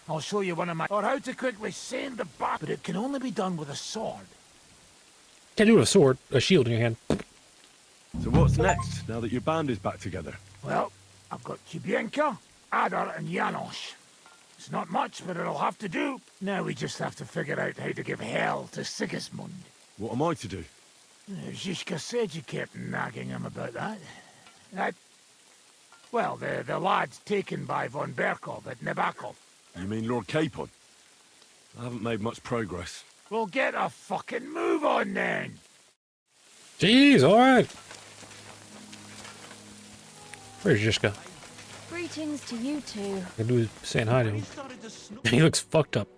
I'll show you one of my... Or how to quickly send the bat. But it can only be done with a sword. Can't do it with a sword, a shield in your hand. So what's next, now that your band is back together? Well, I've got Kubienka, Adar, and Janos. It's not much, but it'll have to do. Now we just have to figure out how to give hell to Sigismund. What am I to do? Zizka said you kept nagging him about that. Well, the lad's taken by von Berkov at Nebakov. You mean Lord Capon? I haven't made much progress. Well, get a fucking move on then! Jeez, alright. Where's Zizka? Greetings to you two. I do saying hi to him. He looks fucked up.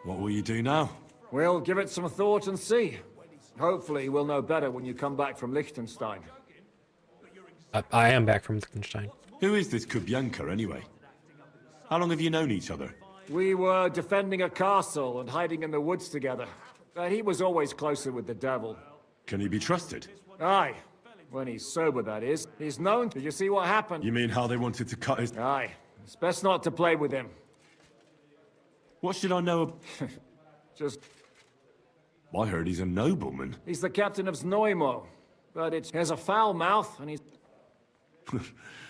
What will you do now? We'll give it some thought and see. Hopefully we'll know better when you come back from Liechtenstein. I am back from Liechtenstein. Who is this Kubienka, anyway? How long have you known each other? We were defending a castle and hiding in the woods together. He was always closer with the devil. Can he be trusted? Aye. When he's sober, that is. He's known. Did you see what happened? You mean how they wanted to cut his... Aye. It's best not to play with him. What should I know of... Just... I heard he's a nobleman. He's the captain of Znojmo. But he has a foul mouth, and he's...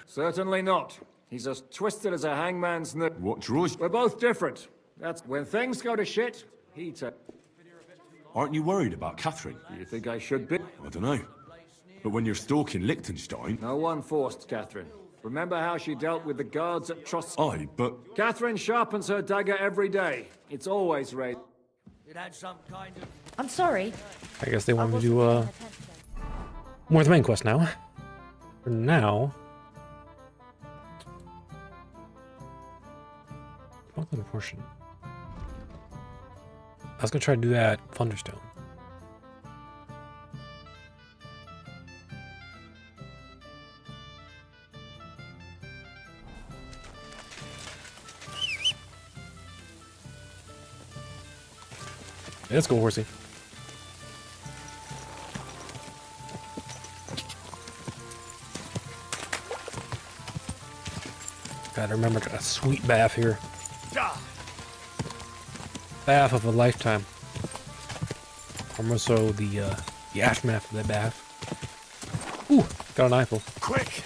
Certainly not. He's as twisted as a hangman's nose. What draws... We're both different. That's when things go to shit, he Aren't you worried about Catherine? Do you think I should be? I don't know. But when you're stalking Liechtenstein... No one forced Catherine. Remember how she dealt with the guards at Tross... Aye, but... Catherine sharpens her dagger every day. It's always raised. It had some kind of... I'm sorry. I guess they want me to do more of the main quest now. For now... Smuggling portion. I was gonna try to do that Thunderstone. Yeah, let's go, horsey. Gotta remember a sweet bath here. Bath of a lifetime. Or more so the aftermath of that bath. Ooh, got an eyeful. Quick!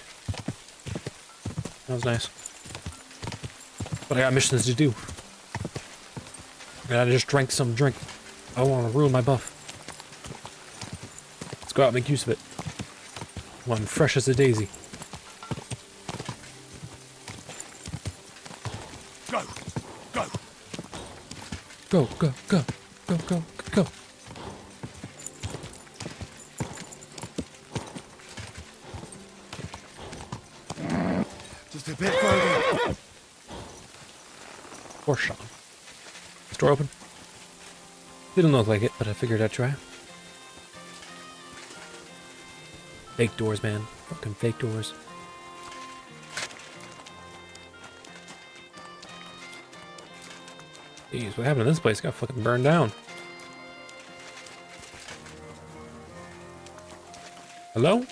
That was nice. But I got missions to do. And I just drank some drink. I don't want to ruin my buff. Let's go out and make use of it. While I'm fresh as a daisy. Go! Go! Go, go, go, go, go, go. Just a bit further. Horse shot. Is the door open? Didn't look like it, but I figured I'd try. Fake doors, man. Fucking fake doors. Jeez, what happened to this place? It got fucking burned down. Hello?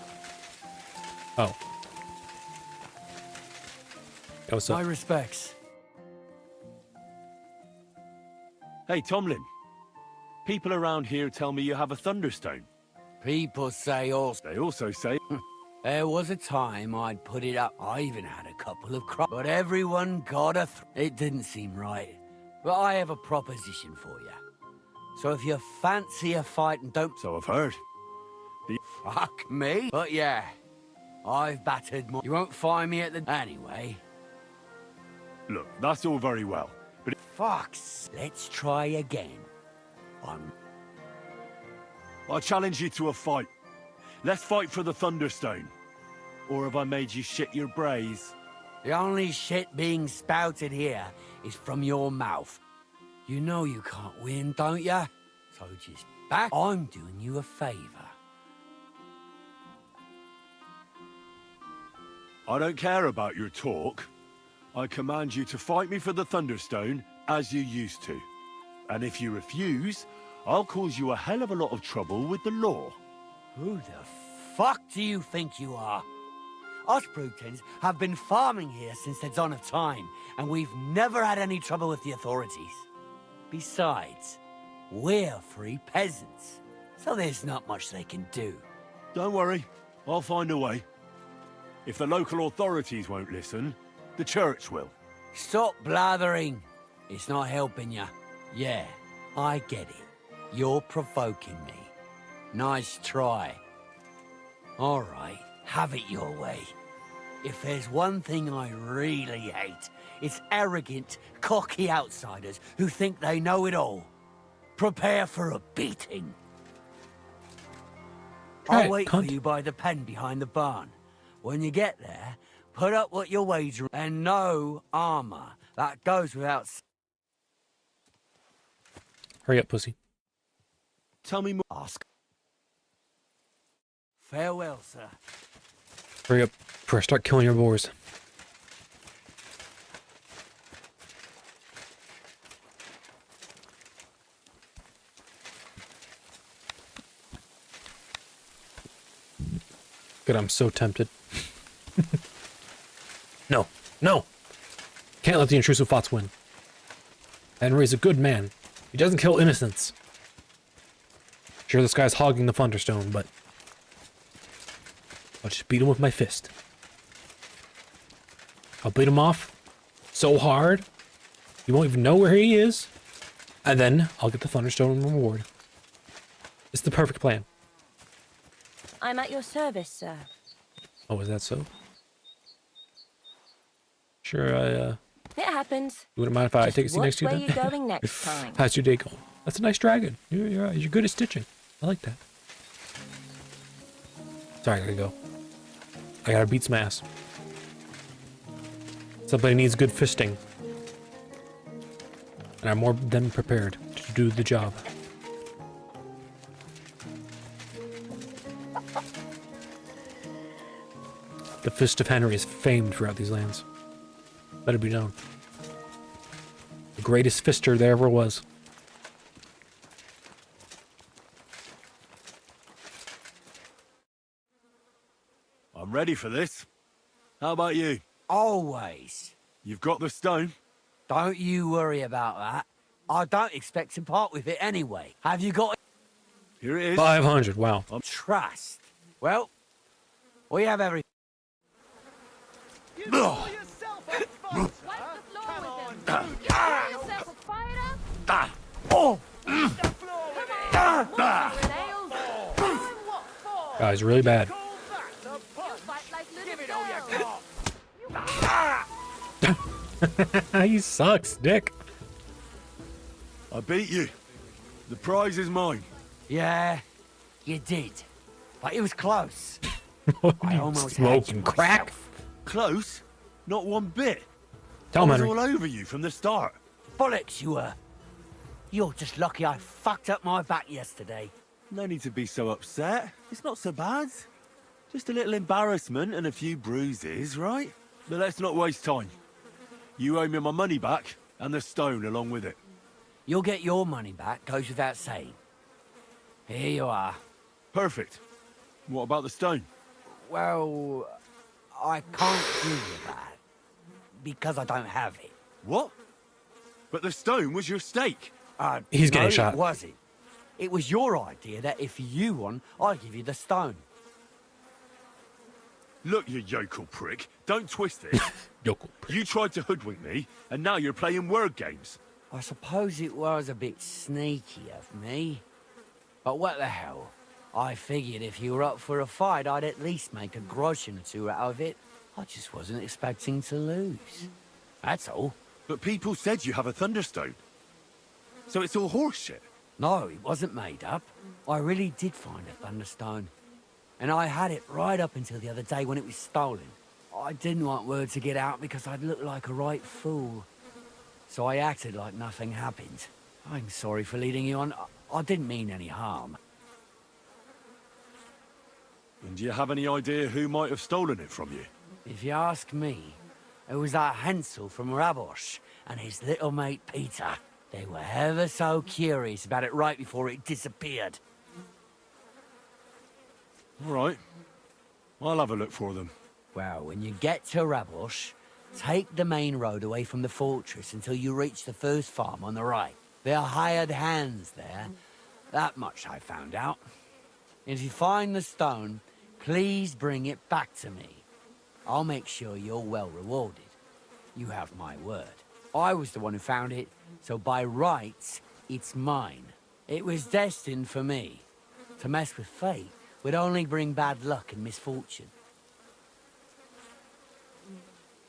Oh. What's up? My respects. Hey, Tomlin. People around here tell me you have a Thunderstone. People say also. They also say... There was a time I'd put it up. I even had a couple of but everyone got a it didn't seem right. But I have a proposition for you. So if you fancy a fight and don't... So I've heard. Fuck me. But yeah, I've battered more. You won't find me at the... Anyway. Look, that's all very well, but... Fox, let's try again. I challenge you to a fight. Let's fight for the Thunderstone. Or have I made you shit your brays? The only shit being spouted here is from your mouth. You know you can't win, don't ya? So just back. I'm doing you a favor. I don't care about your talk. I command you to fight me for the Thunderstone as you used to. And if you refuse, I'll cause you a hell of a lot of trouble with the law. Who the fuck do you think you are? Us Brutons have been farming here since the dawn of time, and we've never had any trouble with the authorities. Besides, we're free peasants, so there's not much they can do. Don't worry, I'll find a way. If the local authorities won't listen, the church will. Stop blathering. It's not helping you. Yeah, I get it. You're provoking me. Nice try. All right, have it your way. If there's one thing I really hate, it's arrogant, cocky outsiders who think they know it all. Prepare for a beating. I'll wait for you by the pen behind the barn. When you get there, put up what you're wagering, and no armor. That goes without... Hurry up, pussy. Tell me more. Ask. Farewell, sir. Hurry up before I start killing your boars. Good, I'm so tempted. No, no! Can't let the intrusive thoughts win. Henry's a good man. He doesn't kill innocents. Sure, this guy's hogging the Thunderstone, but I'll just beat him with my fist. I'll beat him off so hard, you won't even know where he is, and then I'll get the Thunderstone reward. It's the perfect plan. I'm at your service, sir. Oh, is that so? Sure, It happens. you wouldn't mind if I take a seat next to you Where then? you going next time? How's your day going? That's a nice dragon. You're good at stitching. I like that. Sorry, I gotta go. I gotta beat some ass. Somebody needs good fisting. And I'm more than prepared to do the job. The Fist of Henry is famed throughout these lands. Let it be known. The greatest fister there ever was. I'm ready for this. How about you? Always. You've got the stone? Don't you worry about that. I don't expect to part with it anyway. Have you got it? Here it is. 500, wow. Trust. Well, we have everything. Guys, really bad. He sucks, Dick. I beat you. The prize is mine. Yeah, you did. But it was close. I almost smoking crack. Close? Not one bit. Tell him, I was Henry. all over you from the start. Bollocks you were. You're just lucky I fucked up my back yesterday. No need to be so upset. It's not so bad. Just a little embarrassment and a few bruises, right? But let's not waste time. You owe me my money back, and the stone along with it. You'll get your money back, goes without saying. Here you are. Perfect. What about the stone? Well, I can't give you that. Because I don't have it. What? But the stone was your stake. He's getting no, shot. It wasn't. It was your idea that if you won, I'd give you the stone. Look, you yokel prick. Don't twist it. Yokel prick. You tried to hoodwink me, and now you're playing word games. I suppose it was a bit sneaky of me. But what the hell? I figured if you were up for a fight, I'd at least make a groschen or two out of it. I just wasn't expecting to lose. That's all. But people said you have a Thunderstone. So it's all horseshit. No, it wasn't made up. I really did find a Thunderstone. And I had it right up until the other day when it was stolen. I didn't want word to get out because I'd look like a right fool. So I acted like nothing happened. I'm sorry for leading you on. I didn't mean any harm. And do you have any idea who might have stolen it from you? If you ask me, it was that Hansel from Rabosh and his little mate Peter. They were ever so curious about it right before it disappeared. All right. I'll have a look for them. Well, when you get to Rabosh, take the main road away from the fortress until you reach the first farm on the right. There are hired hands there. That much I found out. If you find the stone, please bring it back to me. I'll make sure you're well rewarded. You have my word. I was the one who found it, so by rights, it's mine. It was destined for me. To mess with fate would only bring bad luck and misfortune.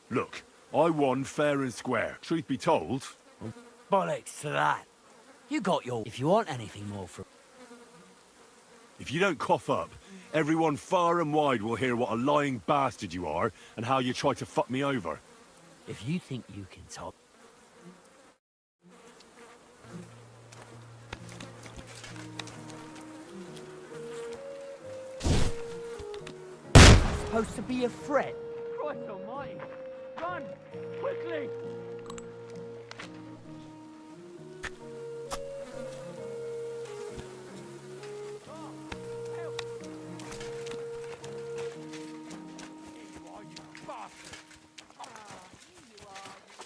Look, I won fair and square. Truth be told... Bollocks to that. You got your... If you want anything more from... If you don't cough up, everyone far and wide will hear what a lying bastard you are and how you tried to fuck me over. If you think you can top... Supposed to be a threat. Christ almighty! Run! Quickly!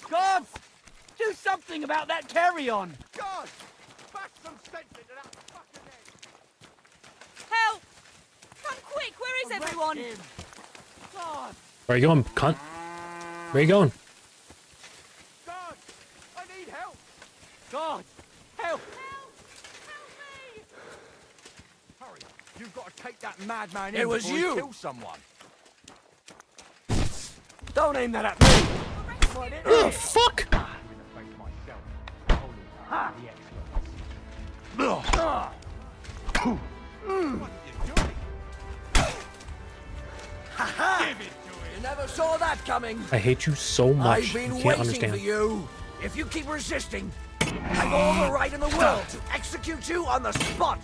Guards! Do something about that carry-on! God! Bash some sense into that fucking head! Help! Come quick, where is everyone? God! Where you going, cunt? Where you going? God! I need help! God! Help! Hurry! You've got to take that madman in It was before you. he kills someone. Don't aim that at me! Oh, fuck! You never saw that coming. I hate you so much. I've been You can't waiting understand. for you. If you keep resisting, I've all the right in the world to execute you on the spot.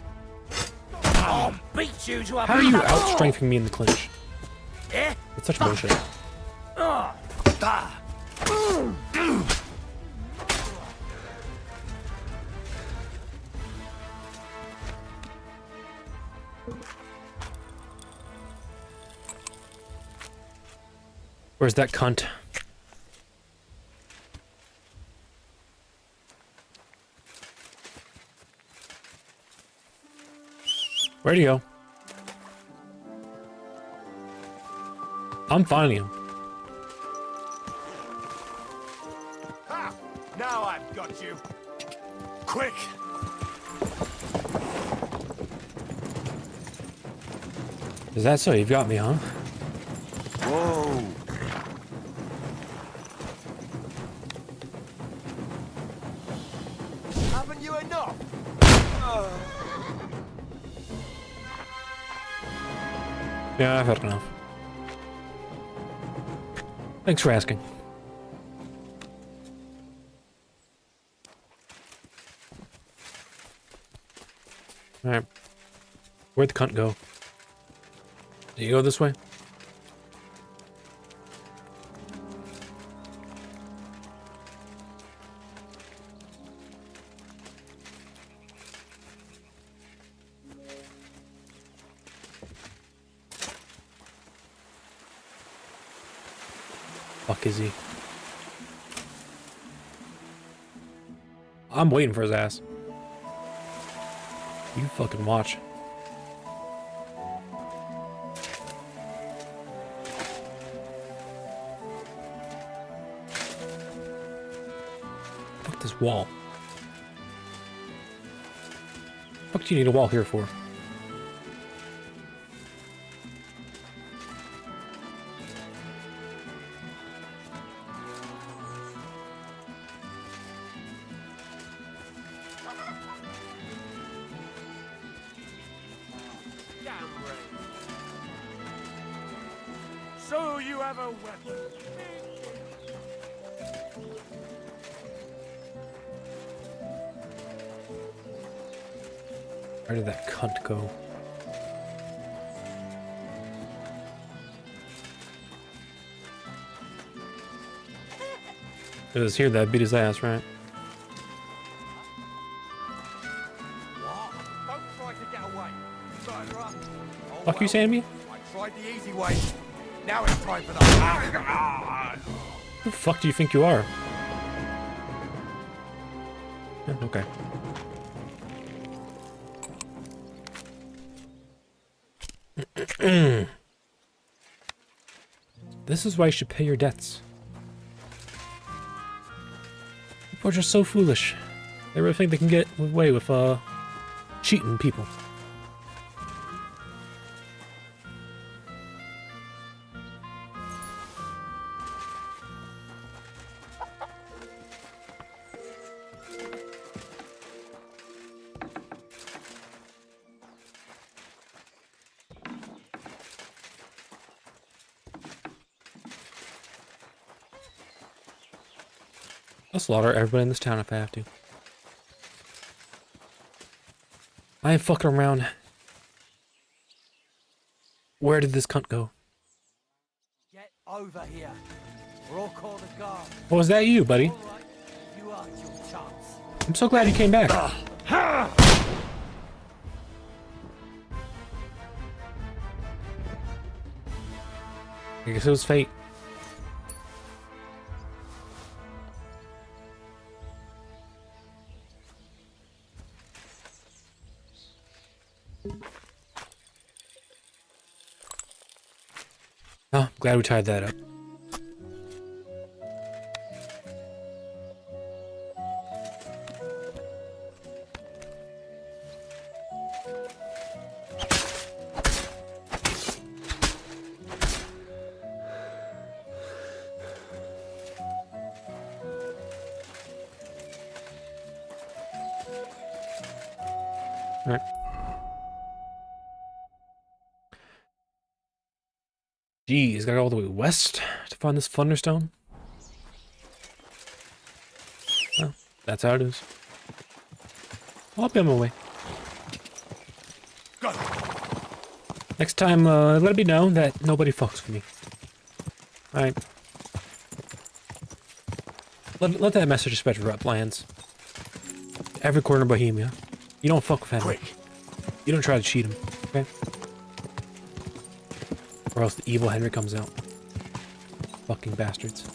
I'll beat you to a... How are you out-strengthening me in the clinch? Eh? It's such bullshit. Where's that cunt? Where'd he go? I'm finding him. Ha! Now I've got you. Quick! Is that so? You've got me, huh? Whoa! Haven't you enough? Yeah, I've had enough. Thanks for asking. Alright. Where'd the cunt go? Did you go this way? Fuck is he? I'm waiting for his ass. You fucking watch. Fuck this wall. Fuck do you need a wall here for? So you have a weapon. Where did that cunt go? It was here that beat his ass, right? Don't try to get away. Further up. Fuck you, Sammy? I tried the easy way. Now it's time for the... Who the fuck do you think you are? Yeah, okay. This is why you should pay your debts. People are just so foolish. They really think they can get away with cheating people. I'll slaughter everybody in this town if I have to. I ain't fucking around. Where did this cunt go? Get over here, or I'll call the guard. Oh, was that you, buddy? You are your chance. I'm so glad you came back. I guess it was fate. Oh, glad we tied that up. All right. Geez, gotta go all the way west to find this Thunderstone. Well, that's how it is. I'll be on my way. Go. Next time, let it be known that nobody fucks with me. Alright. Let that message spread throughout lands. Every corner of Bohemia. You don't fuck with Henry. You don't try to cheat him, okay? Or else the evil Henry comes out. Fucking bastards.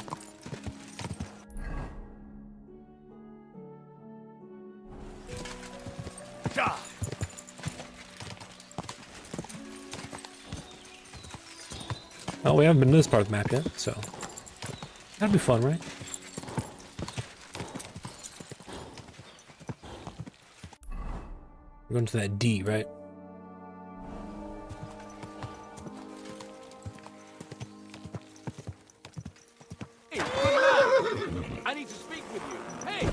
Oh, we haven't been to this part of the map yet, so that'd be fun, right? We're going to that D, right? I need to speak with you. Hey!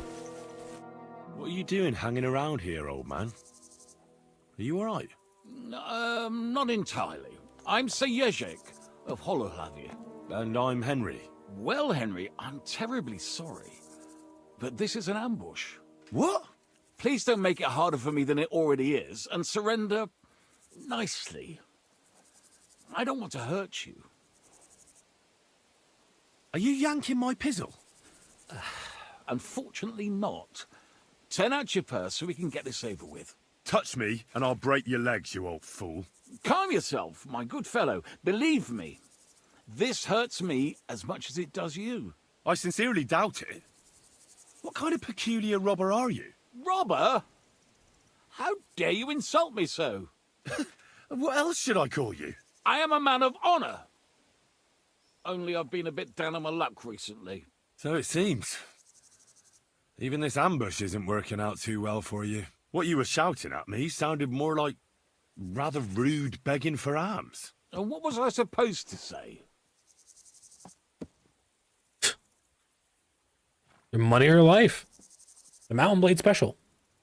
What are you doing hanging around here, old man? Are you alright? Not entirely. I'm Sir Ježek of Holohlavie. And I'm Henry. Well, Henry, I'm terribly sorry. But this is an ambush. What? Please don't make it harder for me than it already is, and surrender nicely. I don't want to hurt you. Are you yanking my pizzle? Unfortunately not. Turn out your purse so we can get this over with. Touch me, and I'll break your legs, you old fool. Calm yourself, my good fellow. Believe me, this hurts me as much as it does you. I sincerely doubt it. What kind of peculiar robber are you? Robber? How dare you insult me so? What else should I call you? I am a man of honor. Only I've been a bit down on my luck recently. So it seems. Even this ambush isn't working out too well for you. What you were shouting at me sounded more like rather rude begging for alms. And what was I supposed to say? Your money or your life. The Mountain Blade special.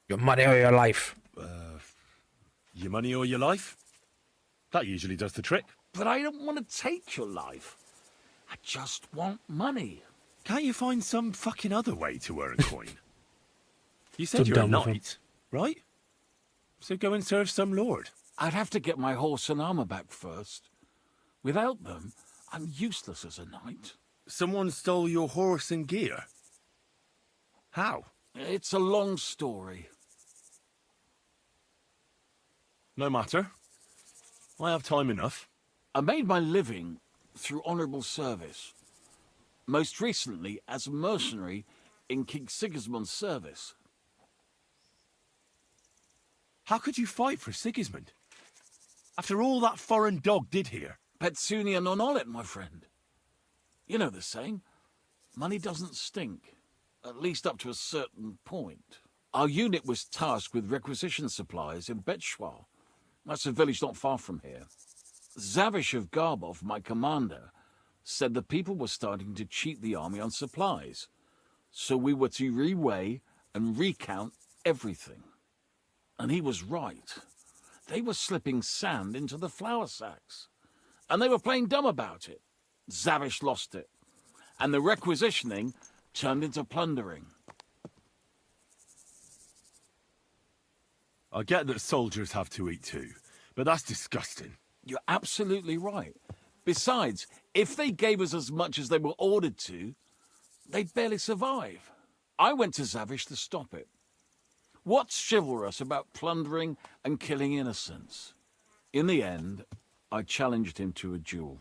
Your money or your life. Your money or your life? That usually does the trick. But I don't want to take your life. I just want money. Can't you find some fucking other way to earn coin? You said So you're a dumb of him. knight, right? So go and serve some lord. I'd have to get my horse and armor back first. Without them, I'm useless as a knight. Someone stole your horse and gear? How? It's a long story. No matter. I have time enough. I made my living through honourable service. Most recently as a mercenary in King Sigismund's service. How could you fight for Sigismund? After all that foreign dog did here? Petsunia non olet, my friend. You know the saying, money doesn't stink, at least up to a certain point. Our unit was tasked with requisition supplies in Betschwar. That's a village not far from here. Zavish of Garbov, my commander, said the people were starting to cheat the army on supplies. So we were to reweigh and recount everything. And he was right. They were slipping sand into the flour sacks. And they were playing dumb about it. Zavish lost it. And the requisitioning turned into plundering. I get that soldiers have to eat too, but that's disgusting. You're absolutely right. Besides, if they gave us as much as they were ordered to, they'd barely survive. I went to Zavish to stop it. What's chivalrous about plundering and killing innocents? In the end, I challenged him to a duel.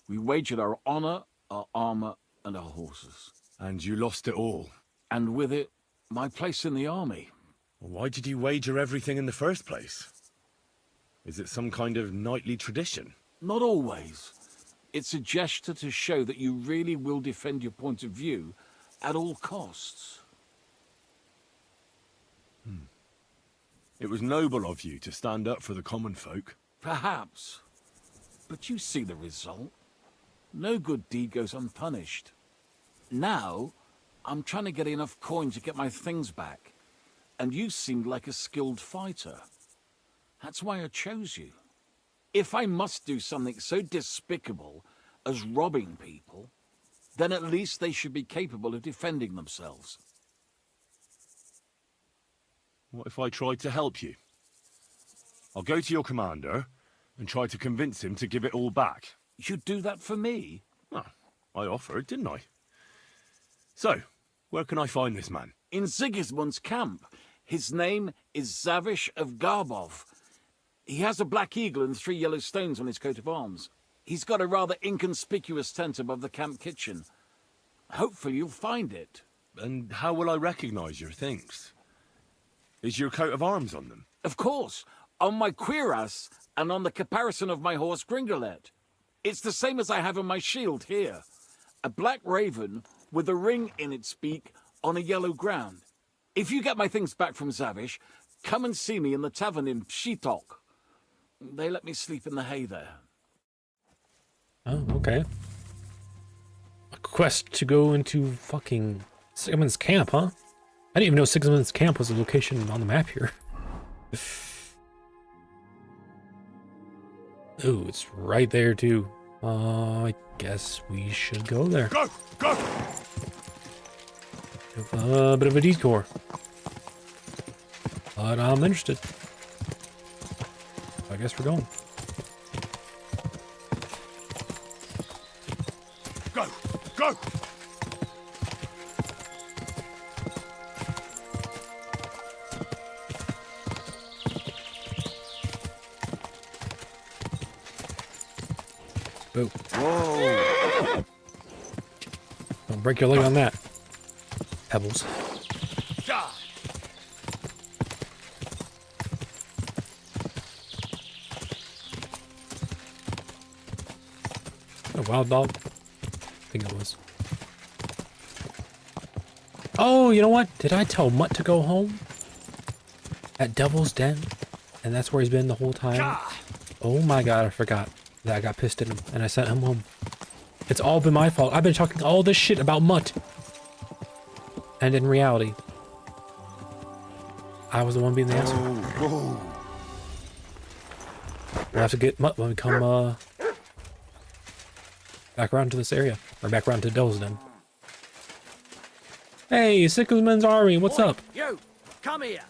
We wagered our honor, our armor, and our horses. And you lost it all? And with it, my place in the army. Why did you wager everything in the first place? Is it some kind of knightly tradition? Not always. It's a gesture to show that you really will defend your point of view at all costs. It was noble of you to stand up for the common folk. Perhaps. But you see the result. No good deed goes unpunished. Now, I'm trying to get enough coin to get my things back. And you seemed like a skilled fighter. That's why I chose you. If I must do something so despicable as robbing people, then at least they should be capable of defending themselves. What if I tried to help you? I'll go to your commander and try to convince him to give it all back. You'd do that for me? Well, I offered, didn't I? So, where can I find this man? In Sigismund's camp. His name is Zavish of Garbov. He has a black eagle and 3 yellow stones on his coat of arms. He's got a rather inconspicuous tent above the camp kitchen. Hopefully you'll find it. And how will I recognize your things? Is your coat of arms on them? Of course. On my cuirass and on the caparison of my horse Gringolet. It's the same as I have on my shield here. A black raven with a ring in its beak on a yellow ground. If you get my things back from Zavish, come and see me in the tavern in Pshitok. They let me sleep in the hay there. Oh, okay. A quest to go into fucking Sigismund's camp, huh? I didn't even know Sigismund's camp was a location on the map here. Ooh, it's right there too. I guess we should go there. Go! Go! A bit of a detour. But I'm interested. I guess we're going. Go! Go! Boo. Whoa! Don't break your leg on that. Pebbles. A wild dog? I think it was. Oh, you know what? Did I tell Mutt to go home? At Devil's Den? And that's where he's been the whole time? Oh my god, I forgot that I got pissed at him and I sent him home. It's all been my fault. I've been talking all this shit about Mutt. And in reality, I was the one being the asshole. Whoa. We'll have to get Mutt when we come back around to this area. Or back around to Devil's Den. Hey, Sigismund's army, what's up? You, come here.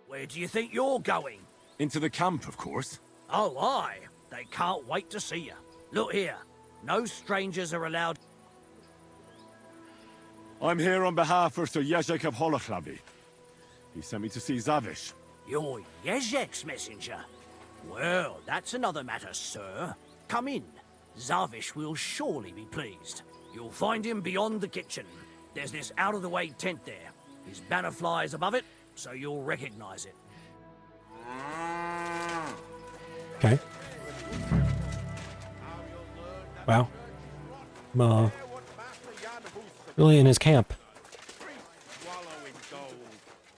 Where do you think you're going? Into the camp, of course. Oh, aye. They can't wait to see you. Look here. No strangers are allowed. I'm here on behalf of Sir Jezek of Holoclavi. He sent me to see Zavish. You're Jezek's messenger? Well, that's another matter, sir. Come in. Zavish will surely be pleased. You'll find him beyond the kitchen. There's this out-of-the-way tent there. His banner flies above it, so you'll recognize it. Okay. Wow. Really in his camp.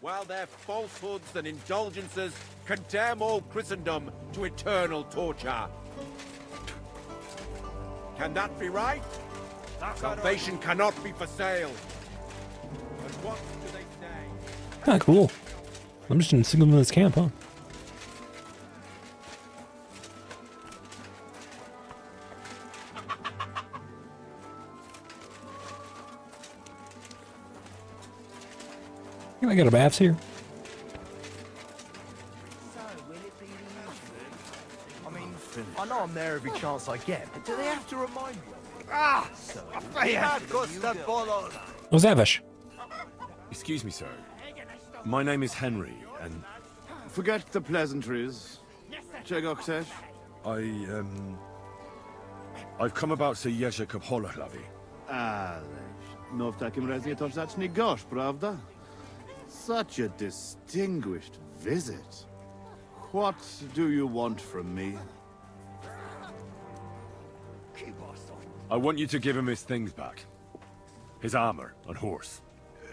While their falsehoods and indulgences condemn all Christendom to eternal torture. Can that be right? Salvation cannot be for sale. But what do they say? Ah, cool. I'm just in single in this camp, huh? Can I get a baths here? I mean, I know I'm there every chance I get, but do they have to remind me? Ah! Oh, Zavish. Excuse me, sir. My name is Henry, and... Forget the pleasantries. Czego I've come about Sir Jezek of Holoclavi. Ależ, no w takim razie to zacznij gość, prawda? Such a distinguished visit. What do you want from me? I want you to give him his things back. His armor and horse.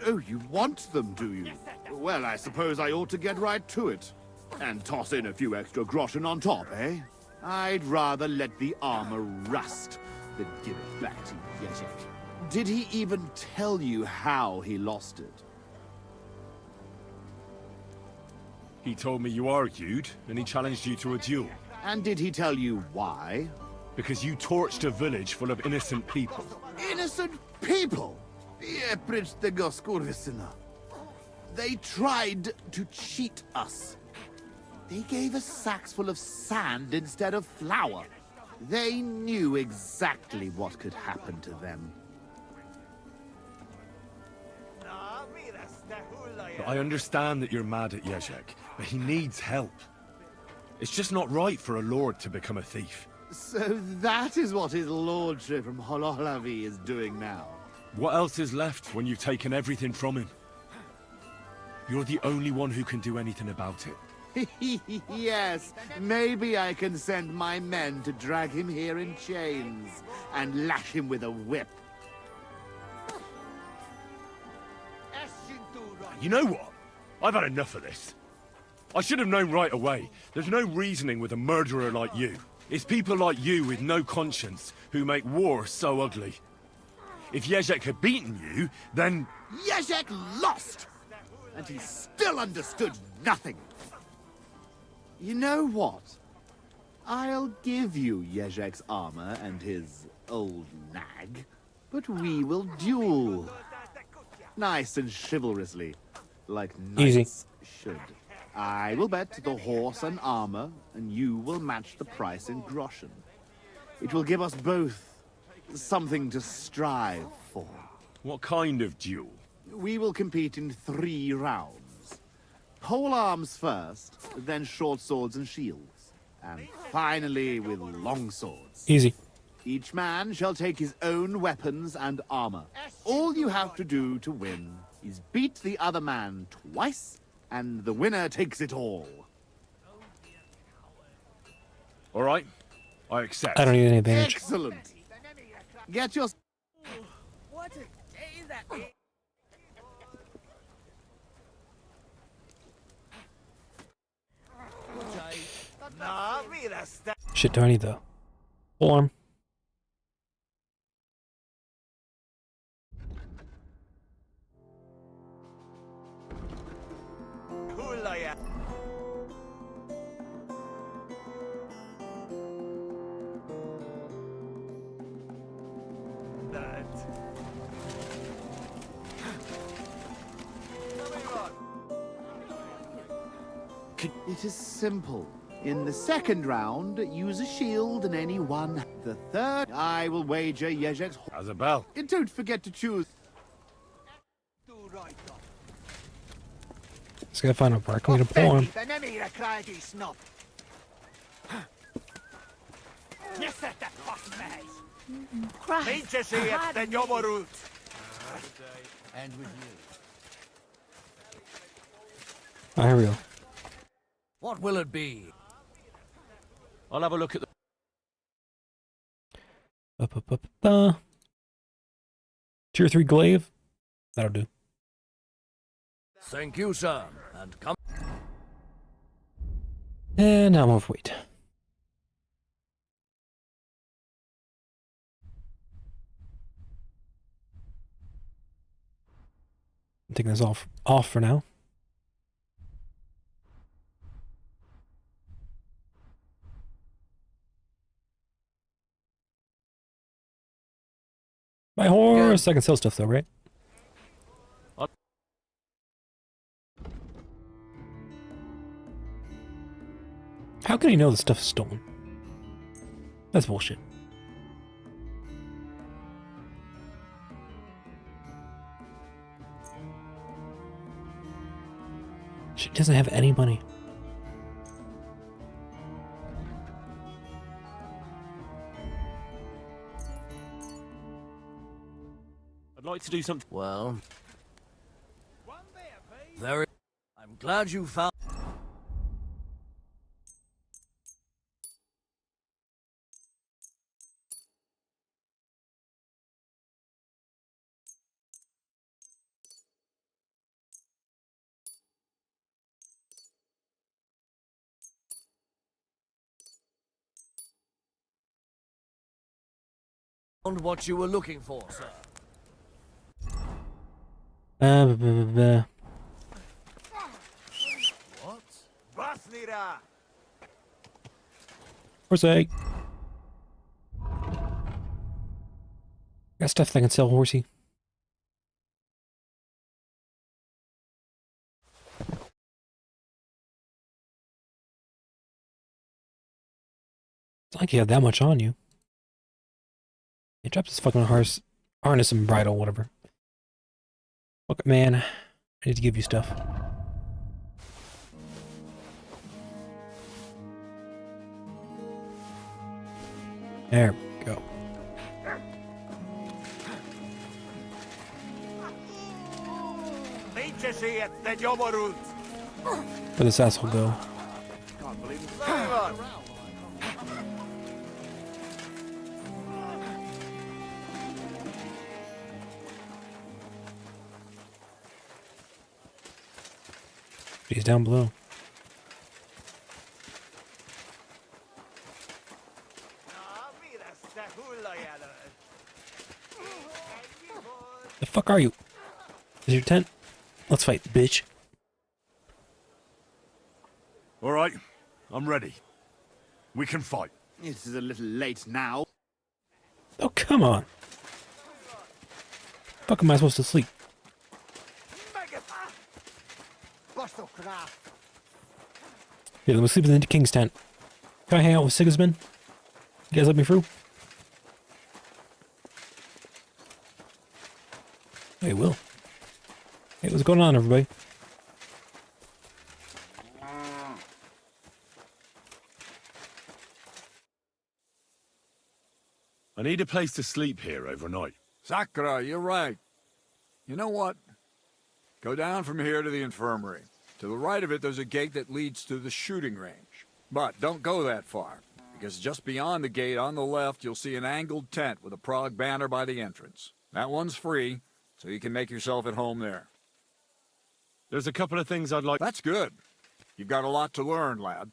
Oh, you want them, do you? Well, I suppose I ought to get right to it. And toss in a few extra groschen on top, eh? I'd rather let the armor rust than give it back to Jezek. Did he even tell you how he lost it? He told me you argued, and he challenged you to a duel. And did he tell you why? Because you torched a village full of innocent people. Innocent people? They tried to cheat us. They gave us sacks full of sand instead of flour. They knew exactly what could happen to them. I understand that you're mad at Jezek, but he needs help. It's just not right for a lord to become a thief. So that is what his lordship from Holoclavi is doing now. What else is left when you've taken everything from him? You're the only one who can do anything about it. Yes, maybe I can send my men to drag him here in chains and lash him with a whip. You know what? I've had enough of this. I should have known right away. There's no reasoning with a murderer like you. It's people like you with no conscience who make war so ugly. If Jezek had beaten you, then... Jezek lost! And he still understood nothing. You know what? I'll give you Jezek's armor and his old nag, but we will duel. Nice and chivalrously, like knights should. I will bet the horse and armor, and you will match the price in groschen. It will give us both something to strive for. What kind of duel? We will compete in 3 rounds. Pole arms first, then short swords and shields, and finally with long swords. Easy. Each man shall take his own weapons and armor. All you have to do to win is beat the other man twice, and the winner takes it all. All right, I accept. I don't need any advantage. Excellent. Get your... What a day that is. Shit, do I need the full arm? It is simple. In the second round, use a shield and any one. The third, I will wager Jezek's... As a bell. And don't forget to choose... Just gotta find a park me to pull him. And with you. Oh, here we go. What will it be? I'll have a look at the... Tier 3 glaive. That'll do. Thank you, sir. And come. And now I'm overweight. I'm taking this off for now. My horse! I can sell stuff though, right? How can he know the stuff is stolen? That's bullshit. She doesn't have any money. I'd like to do something... Well... Very... I'm glad you found... what you were looking for, sir. What? Basnira! Horsey. Got stuff that can sell, horsey. It's like you have that much on you. He drops his fucking harness and bridle, whatever. Look, man, I need to give you stuff. There we go. Where'd this asshole go? Can't believe it. He's down below. The fuck are you? Is your tent? Let's fight, bitch. All right, I'm ready. We can fight. This is a little late now. Oh, come on. Fuck am I supposed to sleep? Here, let me sleep in the king's tent. Can I hang out with Sigismund? You guys let me through? Hey, Will. Hey, what's going on, everybody? I need a place to sleep here overnight. Sakura, you're right. You know what? Go down from here to the infirmary. To the right of it, there's a gate that leads to the shooting range. But don't go that far, because just beyond the gate on the left, you'll see an angled tent with a Prague banner by the entrance. That one's free, so you can make yourself at home there. There's a couple of things I'd like... That's good. You've got a lot to learn, lad.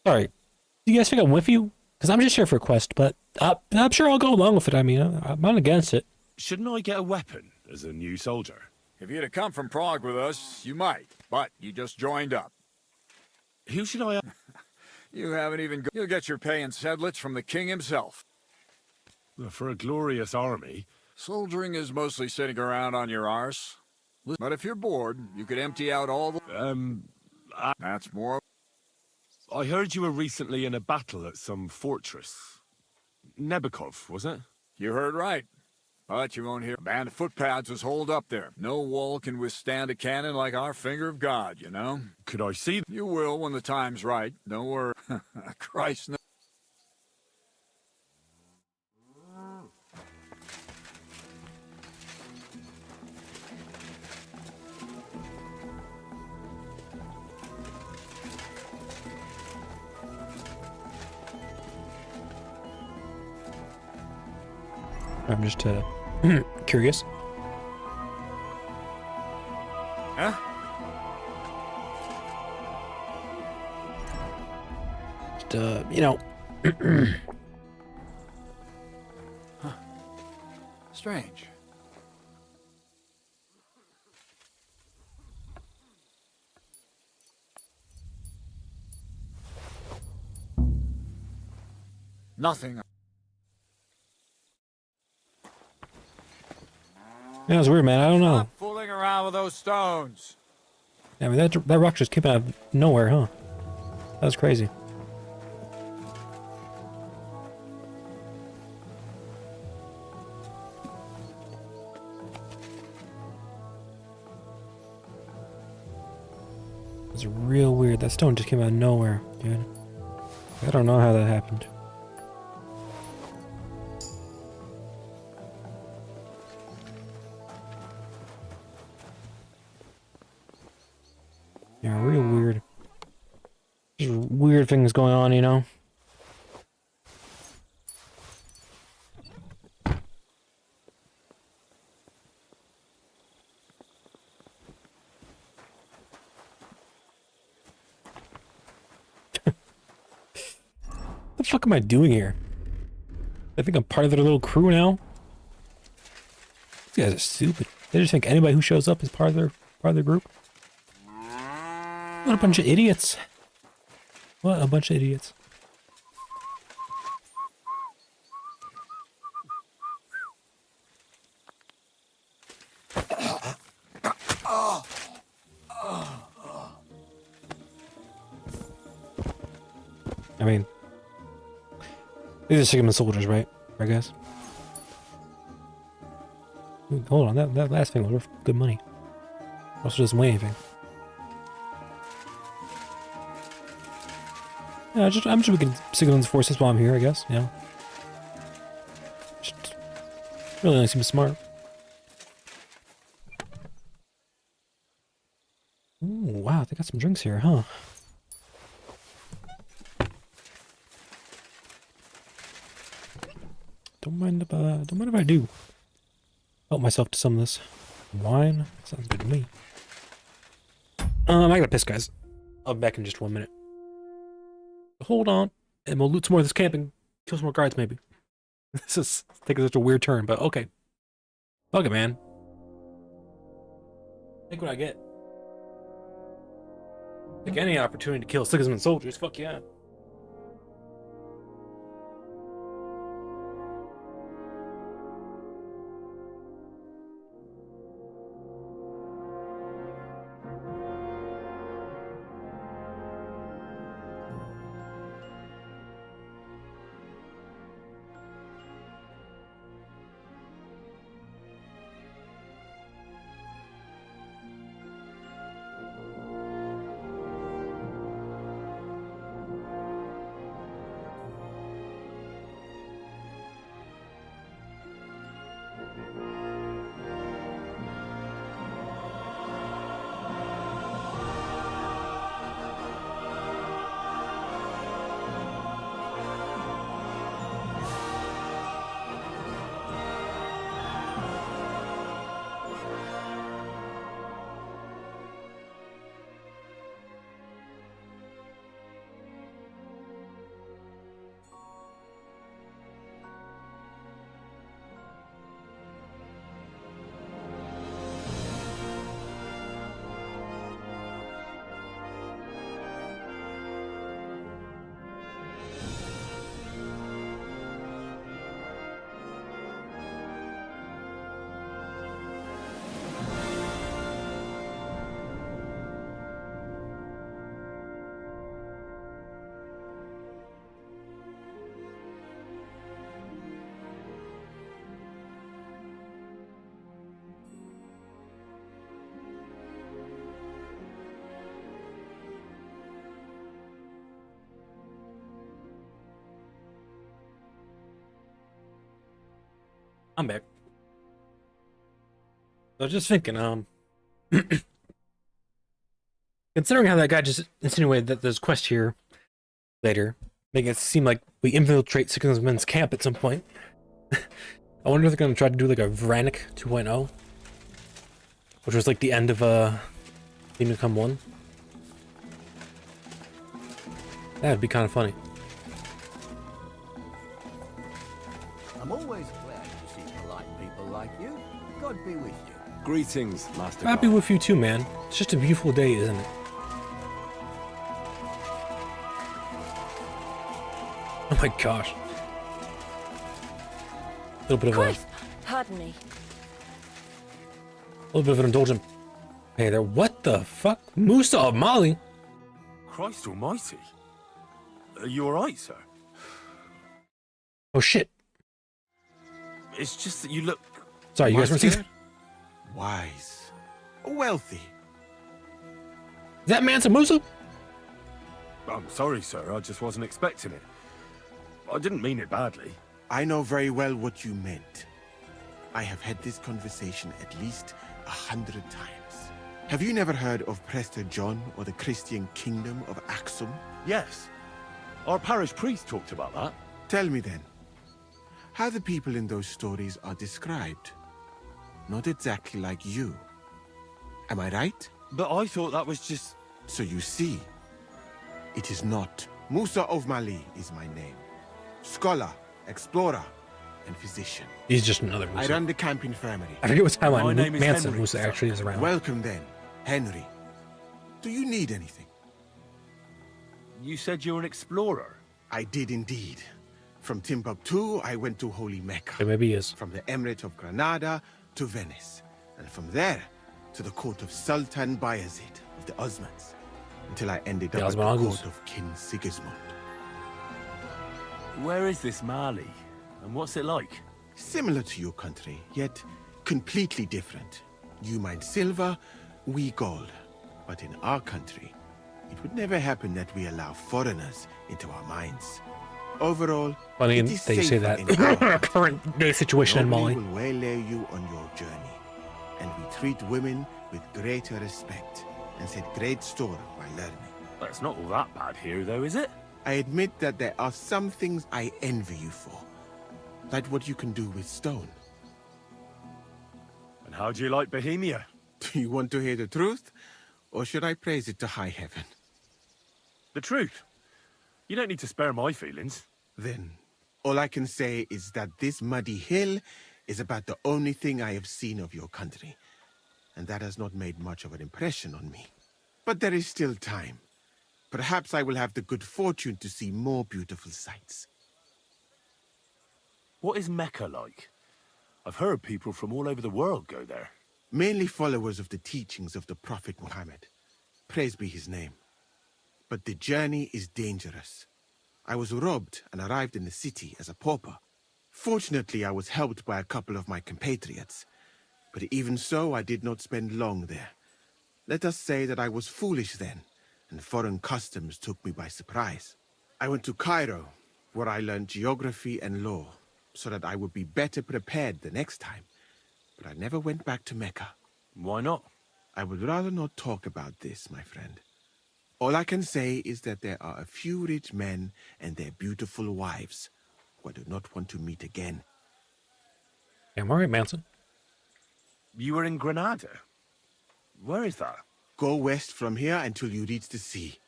Sorry. Do you guys think I'm with you? Because I'm just here for a quest, but I'm sure I'll go along with it. I mean, I'm not against it. Shouldn't I get a weapon as a new soldier? If you'd have come from Prague with us, you might. But you just joined up. Who should I... You haven't even... You'll get your pay in sedlets from the king himself. For a glorious army. Soldiering is mostly sitting around on your arse. But if you're bored, you could empty out all the... That's more... I heard you were recently in a battle at some fortress. Nebekov, was it? You heard right. But you won't hear a band of footpads was holed up there. No wall can withstand a cannon like our finger of God, you know? Could I see? You will when the time's right. Don't worry. Christ knows. I'm just curious. Huh? Just, you know. Huh. Strange. Nothing. Yeah, it's weird, man. I don't know. Stop fooling around with those stones. I mean, that rock just came out of nowhere, huh? That was crazy. It's real weird. That stone just came out of nowhere, dude. I don't know how that happened. Yeah, real weird. Just weird things going on, you know? What the fuck am I doing here? I think I'm part of their little crew now. These guys are stupid. They just think anybody who shows up is part of their group. What a bunch of idiots. What a bunch of idiots. I mean, these are Sigmund soldiers, right? I guess. Ooh, hold on, that last thing was worth good money. Also doesn't weigh anything. Yeah, I'm just looking at Sigmund's forces while I'm here, I guess, you know. Just really only seems smart. Ooh, wow, they got some drinks here, huh? Don't mind if I do. Help myself to some of this wine. Sounds good to me. I gotta piss, guys. I'll be back in just 1 minute. Hold on, and we'll loot some more of this camping. Kill some more guards, maybe. This is taking such a weird turn, but okay. Fuck it, man. Take what I get. Take any opportunity to kill Sigmund soldiers. Fuck yeah. I'm back. I was just thinking, considering how that guy just insinuated that there's a quest here later, making it seem like we infiltrate Sigmund's camp at some point. I wonder if they're gonna try to do like a Vranik 2.0, which was like the end of Kingdom Come 1. That'd be kind of funny. I'm always glad to see polite people like you. God be with you. Greetings, Master. Happy with you too, man. It's just a beautiful day, isn't it? Oh my gosh. A little bit of Christ, pardon me. a little bit of an indulgent. Hey there, what the fuck? Musa of Mali? Christ almighty. Are you alright, sir? Oh shit. It's just that you look... Sorry, you guys weren't seeing? Wise. Wealthy. Is that Mansa Musa? I'm sorry, sir. I just wasn't expecting it. I didn't mean it badly. I know very well what you meant. I have had this conversation at least 100 times. Have you never heard of Prester John or the Christian kingdom of Axum? Yes. Our parish priest talked about that. Tell me then, how the people in those stories are described. Not exactly like you. Am I right? But I thought that was just... So you see, it is not. Musa of Mali is my name. Scholar, explorer, and physician. He's just another Musa. I run the camp infirmary. I forget what timeline My name is Mansa Henry, Musa sir. actually is around. Welcome then, Henry. Do you need anything? You said you were an explorer? I did indeed. From Timbuktu, I went to Holy Mecca. Okay, maybe he is. From the Emirate of Granada to Venice. And from there to the court of Sultan Bayezid of the Osmans. Until I ended up at the court of King Sigismund. Where is this Mali? And what's it like? Similar to your country, yet completely different. You mine silver, we gold. But in our country, it would never happen that we allow foreigners into our mines. Overall, Funny it is that you say safer that. in our Current day situation in Mali. Nobody will waylay you on your journey. And we treat women with greater respect and set great store by learning. It's not all that bad here, though, is it? I admit that there are some things I envy you for. Like what you can do with stone. And how do you like Bohemia? Do you want to hear the truth? Or should I praise it to high heaven? The truth. You don't need to spare my feelings. Then, all I can say is that this muddy hill is about the only thing I have seen of your country. And that has not made much of an impression on me. But there is still time. Perhaps I will have the good fortune to see more beautiful sights. What is Mecca like? I've heard people from all over the world go there. Mainly followers of the teachings of the Prophet Muhammad. Praise be his name. But the journey is dangerous. I was robbed and arrived in the city as a pauper. Fortunately, I was helped by a couple of my compatriots. But even so, I did not spend long there. Let us say that I was foolish then, and foreign customs took me by surprise. I went to Cairo, where I learned geography and law, so that I would be better prepared the next time. But I never went back to Mecca. Why not? I would rather not talk about this, my friend. All I can say is that there are a few rich men and their beautiful wives who I do not want to meet again. Yeah, I'm alright, Manson. You were in Granada? Where is that? Go west from here until you reach the sea.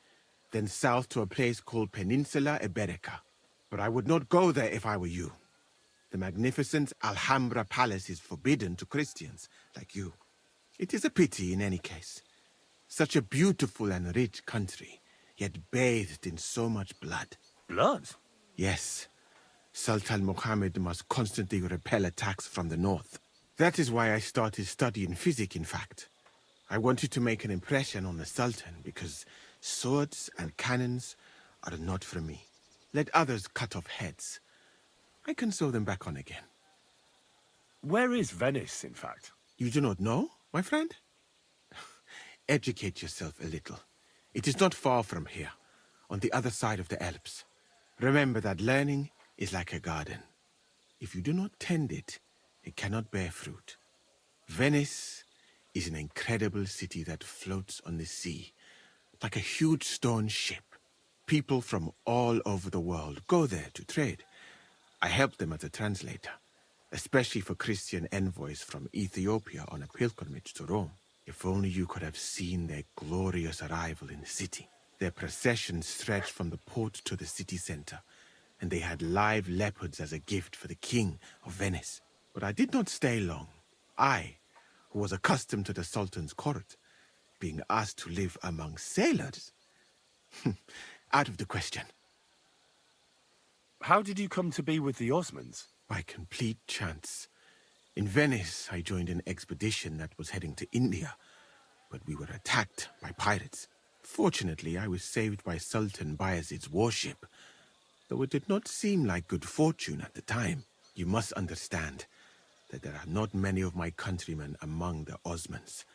Then south to a place called Peninsula Iberica. But I would not go there if I were you. The magnificent Alhambra Palace is forbidden to Christians like you. It is a pity in any case. Such a beautiful and rich country, yet bathed in so much blood. Blood? Yes. Sultan Mohammed must constantly repel attacks from the north. That is why I started studying physics, in fact. I wanted to make an impression on the Sultan because swords and cannons are not for me. Let others cut off heads. I can sew them back on again. Where is Venice, in fact? You do not know, my friend? Educate yourself a little. It is not far from here, on the other side of the Alps. Remember that learning is like a garden. If you do not tend it, it cannot bear fruit. Venice is an incredible city that floats on the sea, like a huge stone ship. People from all over the world go there to trade. I help them as a translator, especially for Christian envoys from Ethiopia on a pilgrimage to Rome. If only you could have seen their glorious arrival in the city. Their procession stretched from the port to the city center, and they had live leopards as a gift for the king of Venice. But I did not stay long. I, who was accustomed to the Sultan's court, being asked to live among sailors? Out of the question. How did you come to be with the Osmonds? By complete chance. In Venice, I joined an expedition that was heading to India, but we were attacked by pirates. Fortunately, I was saved by Sultan Bayezid's warship, though it did not seem like good fortune at the time. You must understand that there are not many of my countrymen among the Osmonds.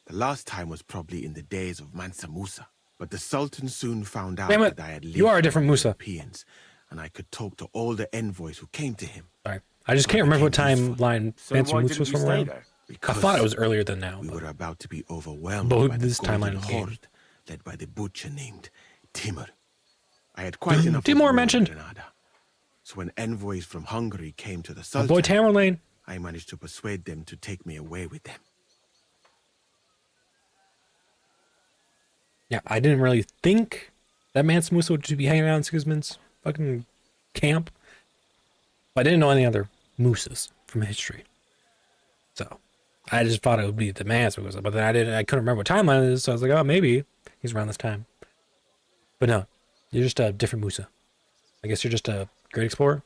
The last time was probably in the days of Mansa Musa, but the Sultan soon found out that I had lived you are a different with Musa. Europeans, and I could talk to all the envoys who came to him. Sorry. I just can't remember what timeline Mansa Musa was from around. I thought it was earlier than now. We were about to be overwhelmed But by this the golden timeline is game. horde led by the butcher named Timur. I had quite enough of Timur war in mentioned. Granada. So when envoys from Hungary came to the My Sultan, boy Tamerlane. I managed to persuade them to take me away with them. Yeah, I didn't really think that Mansa Musa would be hanging out in Sigismund's fucking camp. But I didn't know any other Musas from history. So I just thought it would be the Mansa Musa, but then I couldn't remember what timeline it is, so I was like, oh, maybe he's around this time. But no, you're just a different Musa. I guess you're just a great explorer.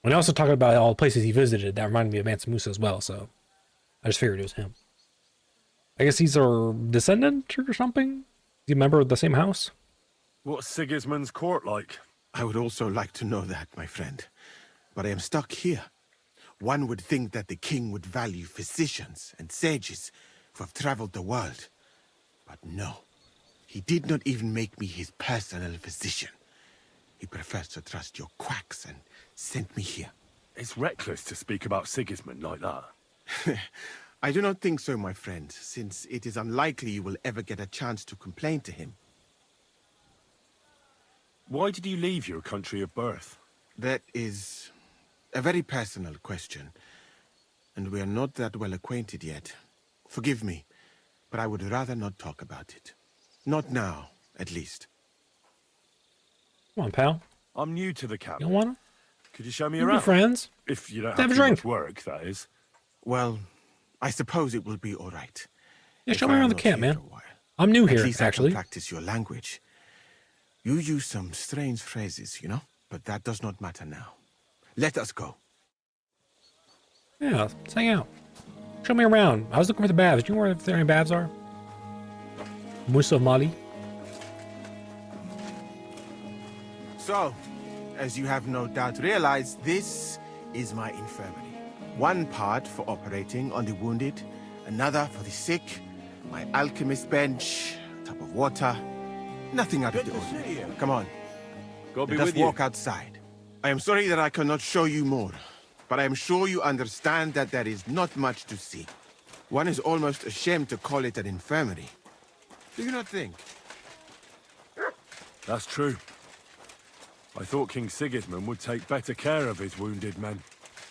And I also talked about all the places he visited that reminded me of Mansa Musa as well, so I just figured it was him. I guess he's a descendant or something? Is he a member of the same house? What's Sigismund's court like? I would also like to know that, my friend. But I am stuck here. One would think that the king would value physicians and sages who have traveled the world. But no. He did not even make me his personal physician. He prefers to trust your quacks and sent me here. It's reckless to speak about Sigismund like that. I do not think so, my friend, since it is unlikely you will ever get a chance to complain to him. Why did you leave your country of birth? That is a very personal question, and we are not that well acquainted yet. Forgive me, but I would rather not talk about it. Not now, at least. Come on, pal. I'm new to the camp. You don't want to? Could you show me We'll be around? friends. If you don't Have have a too drink. much work, that is. Well, I suppose it will be all right. Yeah, show If me I am around the not camp, here man. for a while. I'm new At here, least I actually. can practice your language. You use some strange phrases, you know? But that does not matter now. Let us go. Yeah, let's hang out. Show me around. I was looking for the Babs. Do you know where the any Babs are? Musa of Mali. So, as you have no doubt realized, this is my infirmary. One part for operating on the wounded, another for the sick, my alchemist bench, a tub of water. Nothing out of the ordinary. Come on. God be Let us with you. walk outside. I am sorry that I cannot show you more, but I am sure you understand that there is not much to see. One is almost ashamed to call it an infirmary. Do you not think? That's true. I thought King Sigismund would take better care of his wounded men.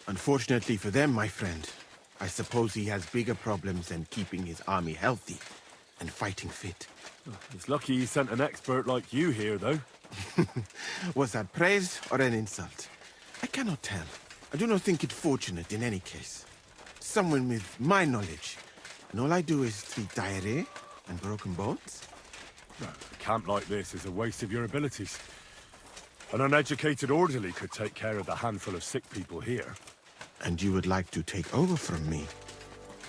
Unfortunately for them, my friend, I suppose he has bigger problems than keeping his army healthy and fighting fit. It's lucky he sent an expert like you here, though. Was that praise or an insult? I cannot tell. I do not think it fortunate in any case. Someone with my knowledge, and all I do is treat diarrhea and broken bones. A camp like this is a waste of your abilities. An uneducated orderly could take care of the handful of sick people here. And you would like to take over from me?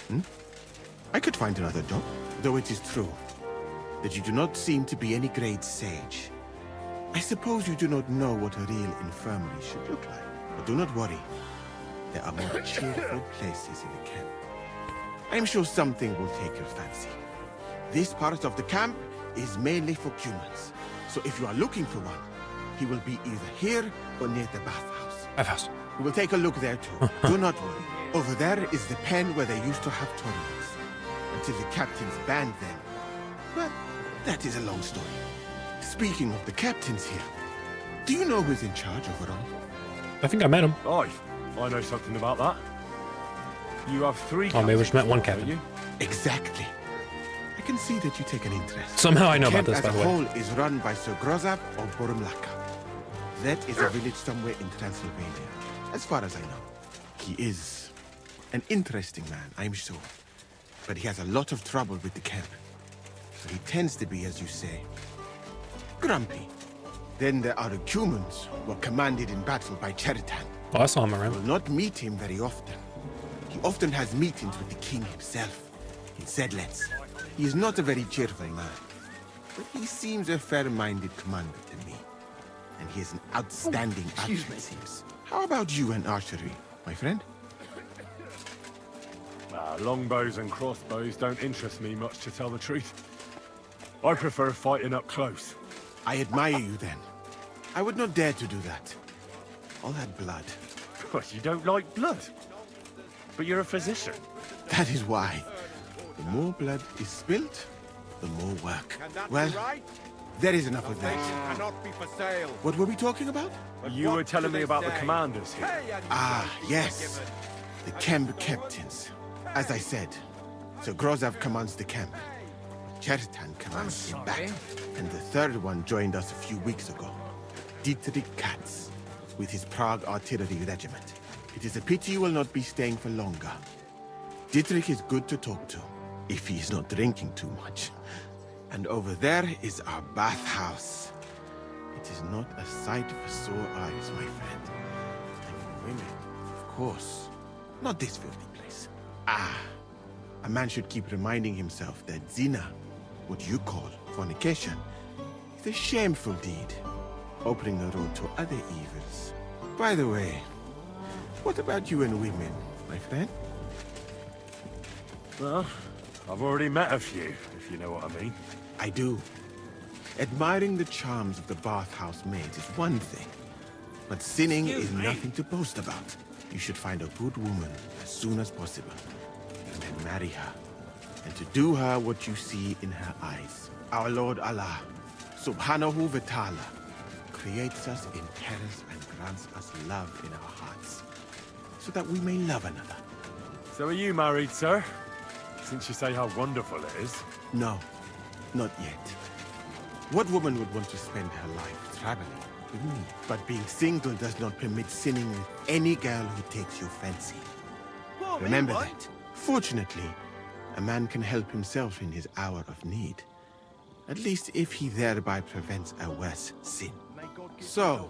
Hmm? I could find another job, though it is true that you do not seem to be any great sage. I suppose you do not know what a real infirmary should look like. But do not worry. There are more cheerful places in the camp. I am sure something will take your fancy. This part of the camp is mainly for humans. So if you are looking for one, he will be either here or near the bathhouse. fast. We will take a look there too. Do not worry. Over there is the pen where they used to have tournaments. Until the captains banned them. But that is a long story. Speaking of the captains here, do you know who's in charge overall? I think I met him. Aye, I know something about that. You have 3 Oh, maybe we just met one captains, captain. Exactly. I can see that you take an interest. Somehow I know Camp about this, by the way. as a whole is run by Sir Grozav or Borumlaka. That is a village somewhere in Transylvania, as far as I know. He is an interesting man, I'm sure. But he has a lot of trouble with the camp. So he tends to be, as you say, grumpy. Then there are the Cumans, who are commanded in battle by Cheritan. Oh, I saw him around. You will not meet him very often. He often has meetings with the king himself, in Sedlets. He is not a very cheerful man, but he seems a fair-minded commander to me. And he is an outstanding archer, it seems. How about you and archery, my friend? Longbows and crossbows don't interest me much, to tell the truth. I prefer fighting up close. I admire you, then. I would not dare to do that. All that blood. But you don't like blood. But you're a physician. That is why. The more blood is spilt, the more work. Well, there is enough of that. Cannot be for sale. What were we talking about? You were telling me about the commanders here. Ah, yes. The camp captains. As I said, Sir Grozav commands the camp. Cheritan commands in battle. And the third one joined us a few weeks ago. Dietrich Katz, with his Prague artillery regiment. It is a pity you will not be staying for longer. Dietrich is good to talk to, if he is not drinking too much. And over there is our bathhouse. It is not a sight for sore eyes, my friend. And for women, of course. Not this filthy place. Ah, a man should keep reminding himself that zina, what you call fornication, is a shameful deed, opening the road to other evils. By the way, what about you and women, my friend? Well, I've already met a few, if you know what I mean. I do. Admiring the charms of the bathhouse maids is one thing, but sinning is nothing to boast about. You should find a good woman as soon as possible, and then marry her, and to do her what you see in her eyes. Our Lord Allah, Subhanahu wa Ta'ala, creates us in pairs and grants us love in our hearts, so that we may love another. So are you married, sir? Since you say how wonderful it is. No, not yet. What woman would want to spend her life traveling with me? But being single does not permit sinning with any girl who takes your fancy. Remember that. Fortunately, a man can help himself in his hour of need. At least if he thereby prevents a worse sin. So,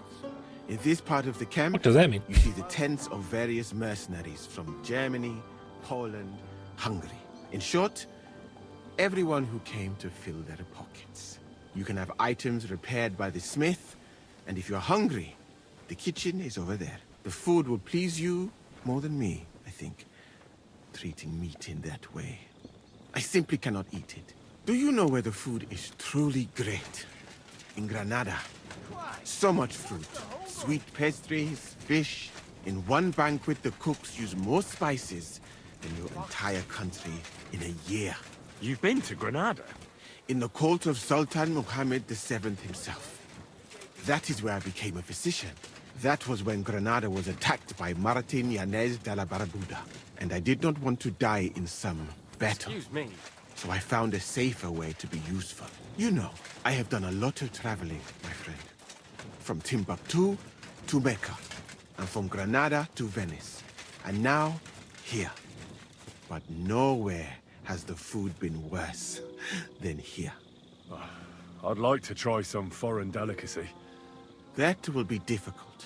in this part of the camp, what does that mean? You see the tents of various mercenaries from Germany, Poland, Hungary. In short, everyone who came to fill their pockets. You can have items repaired by the smith, and if you're hungry, the kitchen is over there. The food will please you more than me, I think, treating meat in that way. I simply cannot eat it. Do you know where the food is truly great? In Granada. So much fruit, sweet pastries, fish. In one banquet, the cooks use more spices than your entire country in a year. You've been to Granada? In the court of Sultan Muhammad VII himself. That is where I became a physician. That was when Granada was attacked by Martin Yanez de la Barbuda. And I did not want to die in some battle. Excuse me. So I found a safer way to be useful. You know, I have done a lot of traveling, my friend. From Timbuktu to Mecca. And from Granada to Venice. And now, here. But nowhere has the food been worse than here. I'd like to try some foreign delicacy. That will be difficult.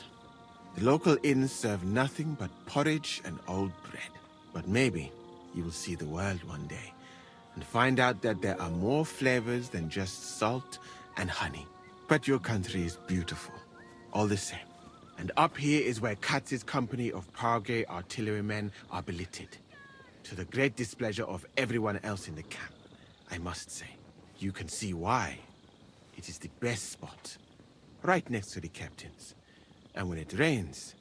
The local inns serve nothing but porridge and old bread. But maybe you will see the world one day and find out that there are more flavors than just salt and honey. But your country is beautiful, all the same. And up here is where Katz's company of Prague artillerymen are billeted. To the great displeasure of everyone else in the camp, I must say. You can see why. It is the best spot, right next to the captains. And when it rains,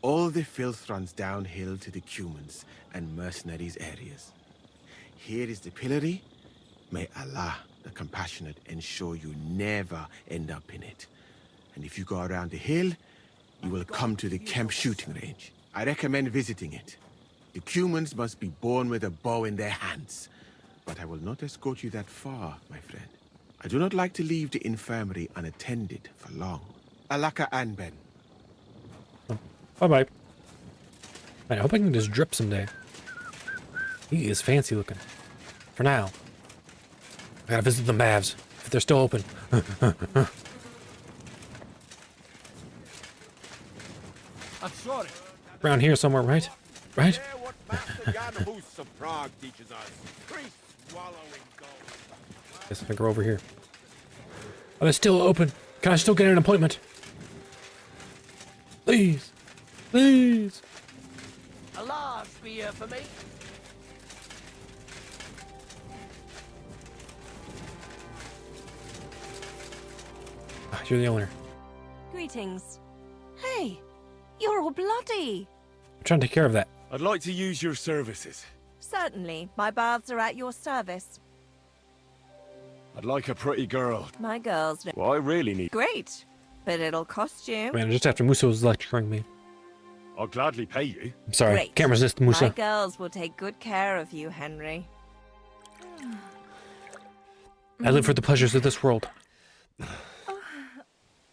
All the filth runs downhill to the Cumans and mercenaries areas. Here is the pillory. May Allah, the compassionate, ensure you never end up in it. And if you go around the hill, you will come to the Kemp shooting range. I recommend visiting it. The Cumans must be born with a bow in their hands. But I will not escort you that far, my friend. I do not like to leave the infirmary unattended for long. Alaka Anben. Bye-bye. I hope I can just drip someday. He is fancy looking. For now. I gotta visit the Mavs, if they're still open. I'm sorry. Around here somewhere, right? Right? Guess I can go over here. Oh, they're still open. Can I still get an appointment? Please. Please. A large beer for me. Ah, you're the owner. Greetings. Hey, you're all bloody. I'm trying to take care of that. I'd like to use your services. Certainly, my baths are at your service. I'd like a pretty girl. My girls. Well, I really need... Great, but it'll cost you. Man, just after Musa was lecturing me. I'll gladly pay you. I'm sorry, Great. can't resist Musa. My girls will take good care of you, Henry. I live for the pleasures of this world.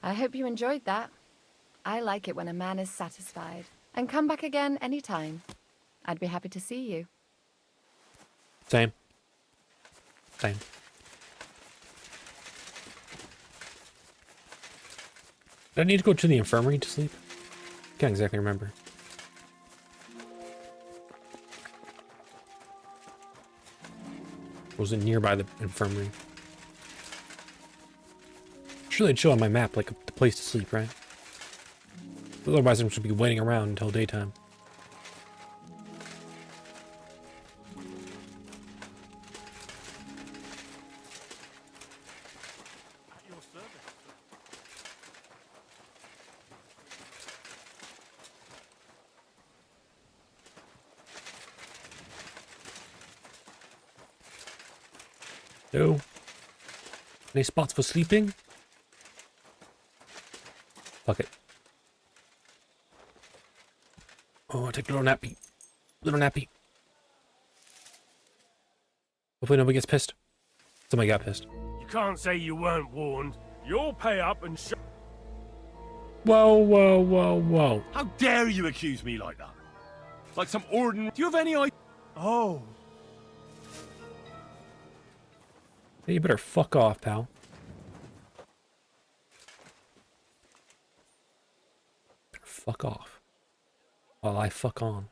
I hope you enjoyed that. I like it when a man is satisfied. And come back again anytime. I'd be happy to see you. Same. Same. Do I need to go to the infirmary to sleep? Can't exactly remember. Was it nearby the infirmary? Surely it'd show on my map like the place to sleep, right? Otherwise I'm just be waiting around until daytime. No. Any spots for sleeping? Fuck it. Oh, I'll take a little nappy. Little nappy. Hopefully nobody gets pissed. Somebody got pissed. You can't say you weren't warned. You'll pay up and Whoa, whoa, whoa, whoa. How dare you accuse me like that? Like some ordinary... Do you have any idea? Oh. Hey, you better fuck off, pal. Better fuck off. While I fuck on.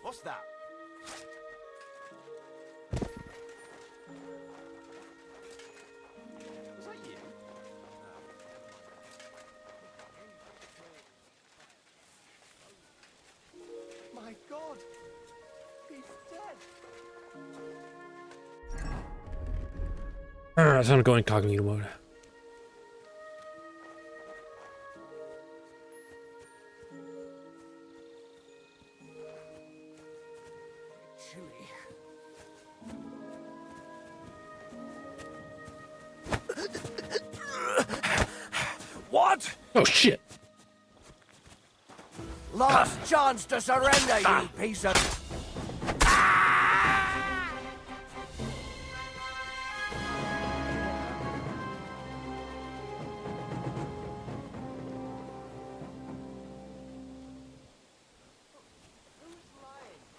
What's that? Was that you? My God! He's dead! Alright, so I'm going incognito mode. What? Oh shit! Last chance to surrender, you piece of...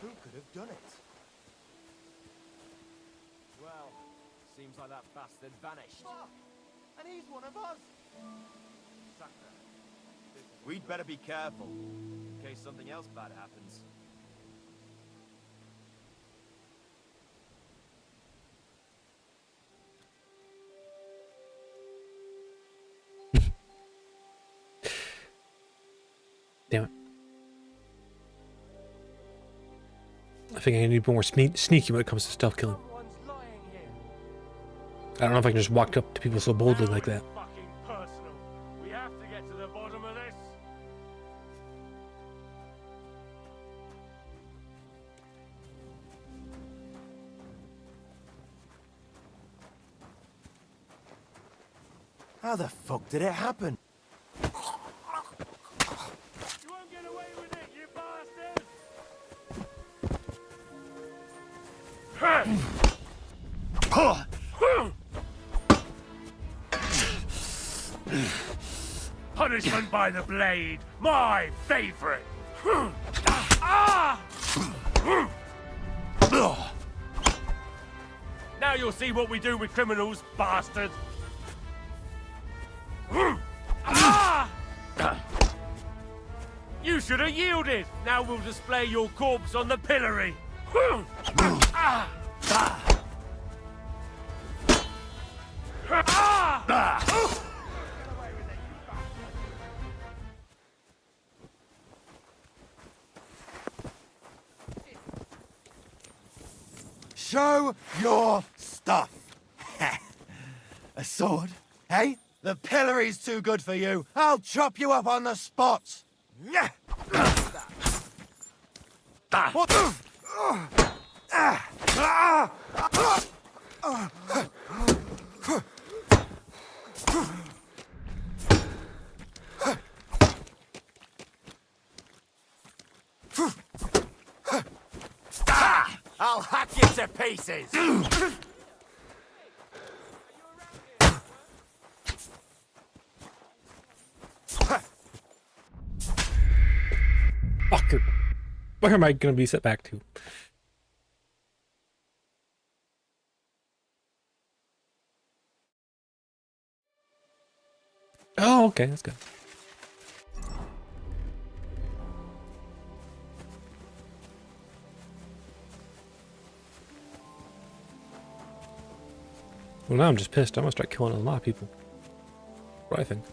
Who could have done it? Well, seems like that bastard vanished. Fuck! And he's one of us! We'd better be careful, in case something else bad happens. Damn it. think I need to be more sneaky when it comes to stealth killing. I don't know if I can just walk up to people so boldly like that. Fucking personal. We have to get to the bottom of this. How the fuck did it happen? You won't get away with it, you bastard! Punishment by the blade, my favorite. Now you'll see what we do with criminals, bastard. You should have yielded. Now we'll display your corpse on the pillory. Show your stuff. A sword, hey? The pillory's too good for you. I'll chop you up on the spot. What? I'll hack you to pieces! Fucker. Where am I gonna be set back to? Oh, okay, that's good. Well, now I'm just pissed. I'm gonna start killing a lot of people. What do I think?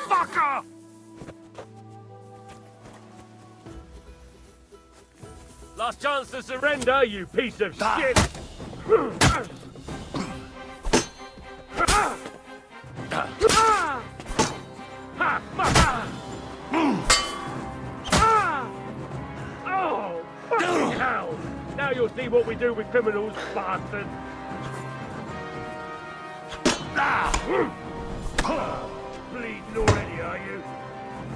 Fucker! Last chance to surrender, you piece of shit! Oh, fucking hell! Now you'll see what we do with criminals, bastard! Bleeding already, are you?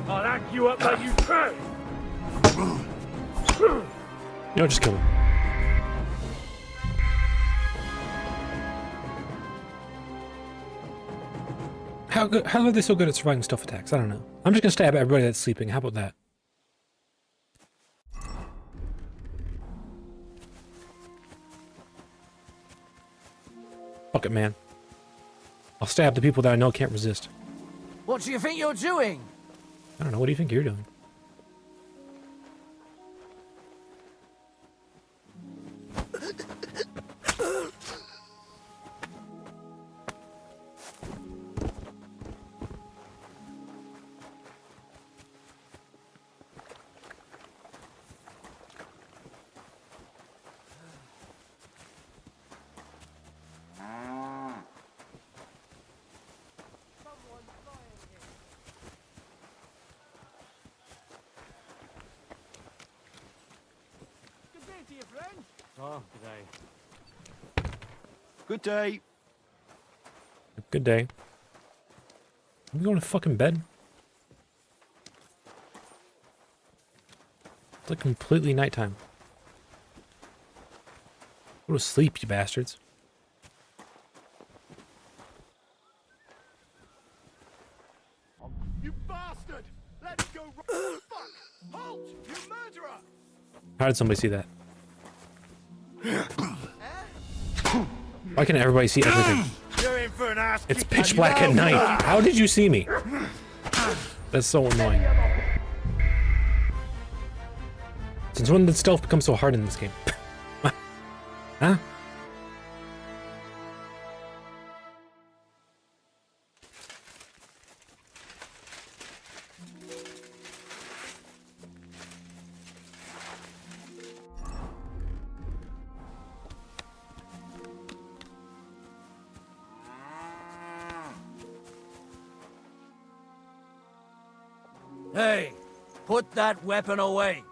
I'll hack you up like you can! No, just kill him. How are they so good at surviving stealth attacks? I don't know. I'm just gonna stab everybody that's sleeping. How about that? Fuck it, man. I'll stab the people that I know can't resist. What do you think you're doing? I don't know. What do you think you're doing? Oh, good day. Good day. Good day. Are we going to fucking bed? It's like completely nighttime. Go to sleep, you bastards. You bastard! Let it go! Fuck! Halt! You murderer! How did somebody see that? Why can't everybody see everything? You're in for an ass It's kicking. pitch black at night. How did you see me? That's so annoying. Since when did stealth become so hard in this game? Huh? Hey, put that weapon away.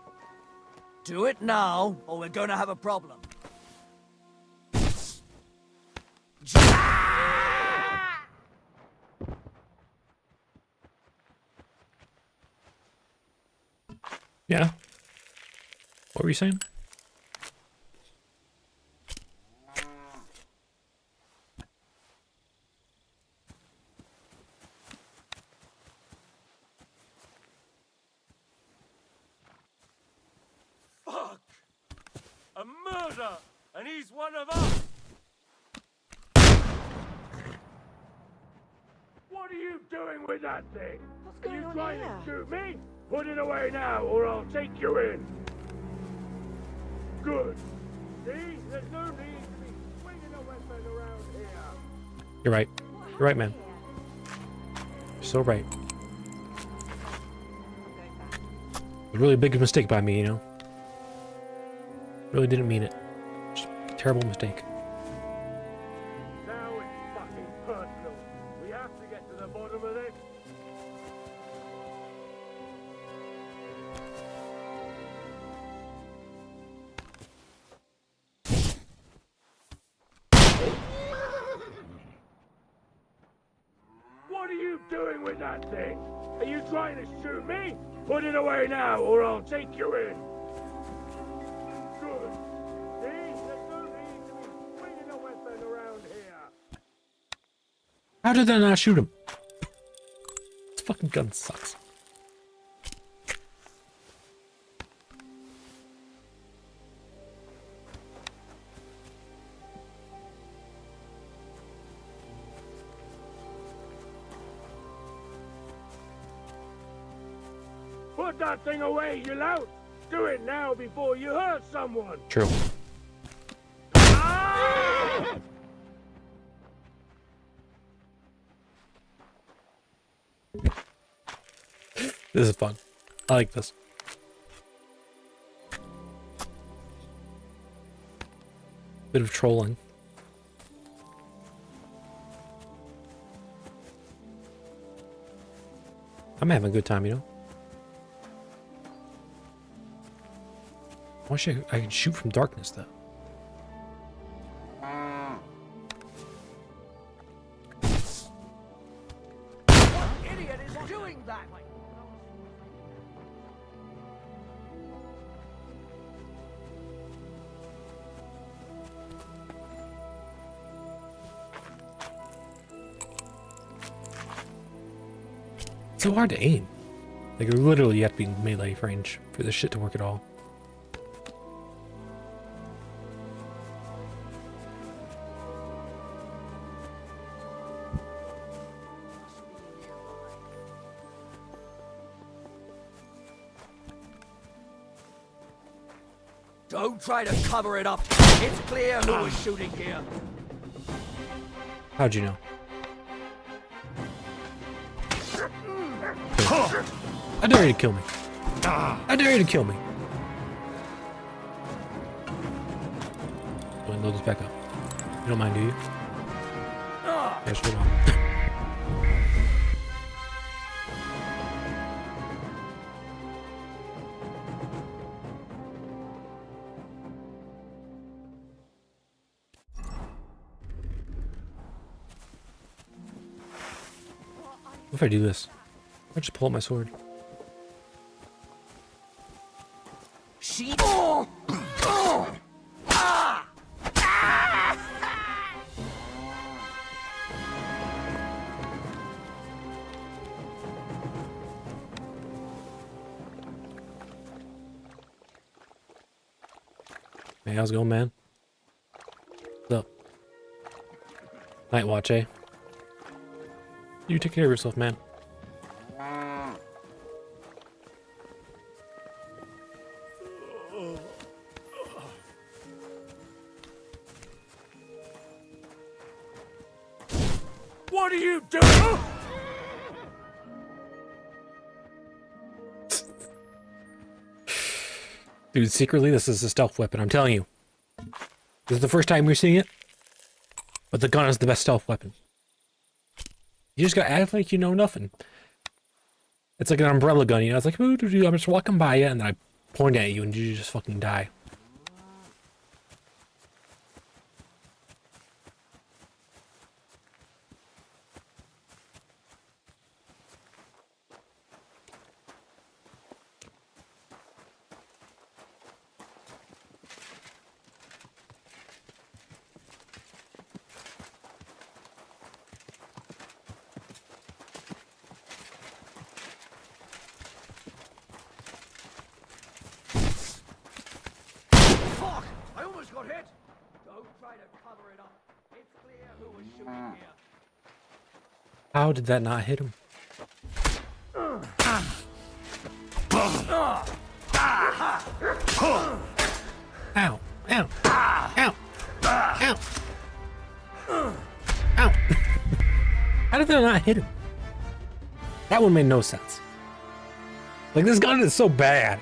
Do it now, or we're gonna have a problem. Yeah. What were you saying? Fuck! A murder! And he's one of us! What are you doing with that thing? What's Are going you on trying here? to shoot me? Put it away now, or I'll take you in. Good. See? There's no need to be swinging a weapon around here. You're right. You're right, man. You're so right. It was a really big mistake by me, you know? Really didn't mean it. Just a terrible mistake. Now it's fucking personal. We have to get to the bottom of this. What are you doing with that thing? Are you trying to shoot me? Put it away now, or I'll take you in. Good. See? There's no need to be swinging a weapon around here. How did I not shoot him? This fucking gun sucks. Put that thing away, you lout! Do it now before you hurt someone! True. This is fun. I like this. Bit of trolling. I'm having a good time, you know? Why should I can shoot from darkness, though? What idiot is doing that? It's so hard to aim. Like, literally, you have to be in melee range for this shit to work at all. Don't try to cover it up. It's clear who was shooting here. How'd you know? I dare you to kill me. I dare you to kill me. Go and load this back up. You don't mind, do you? Yes, hold on. What if I do this? I'll just pull out my sword. She. Hey, how's it going, man? What's up? Night watch, eh? You take care of yourself, man. What are you doing? Dude, secretly, this is a stealth weapon, I'm telling you. This is the first time you're seeing it, but the gun is the best stealth weapon. You just gotta act like you know nothing. It's like an umbrella gun, you know? It's like, ooh, I'm just walking by you, and then I point at you, and you just fucking die. Fuck! I almost got hit! Don't try to cover it up. It's clear who was shooting here. How did that not hit him? Ow! Ow! Ow! Ow! Ow! How did that not hit him? That one made no sense. Like, this gun is so bad.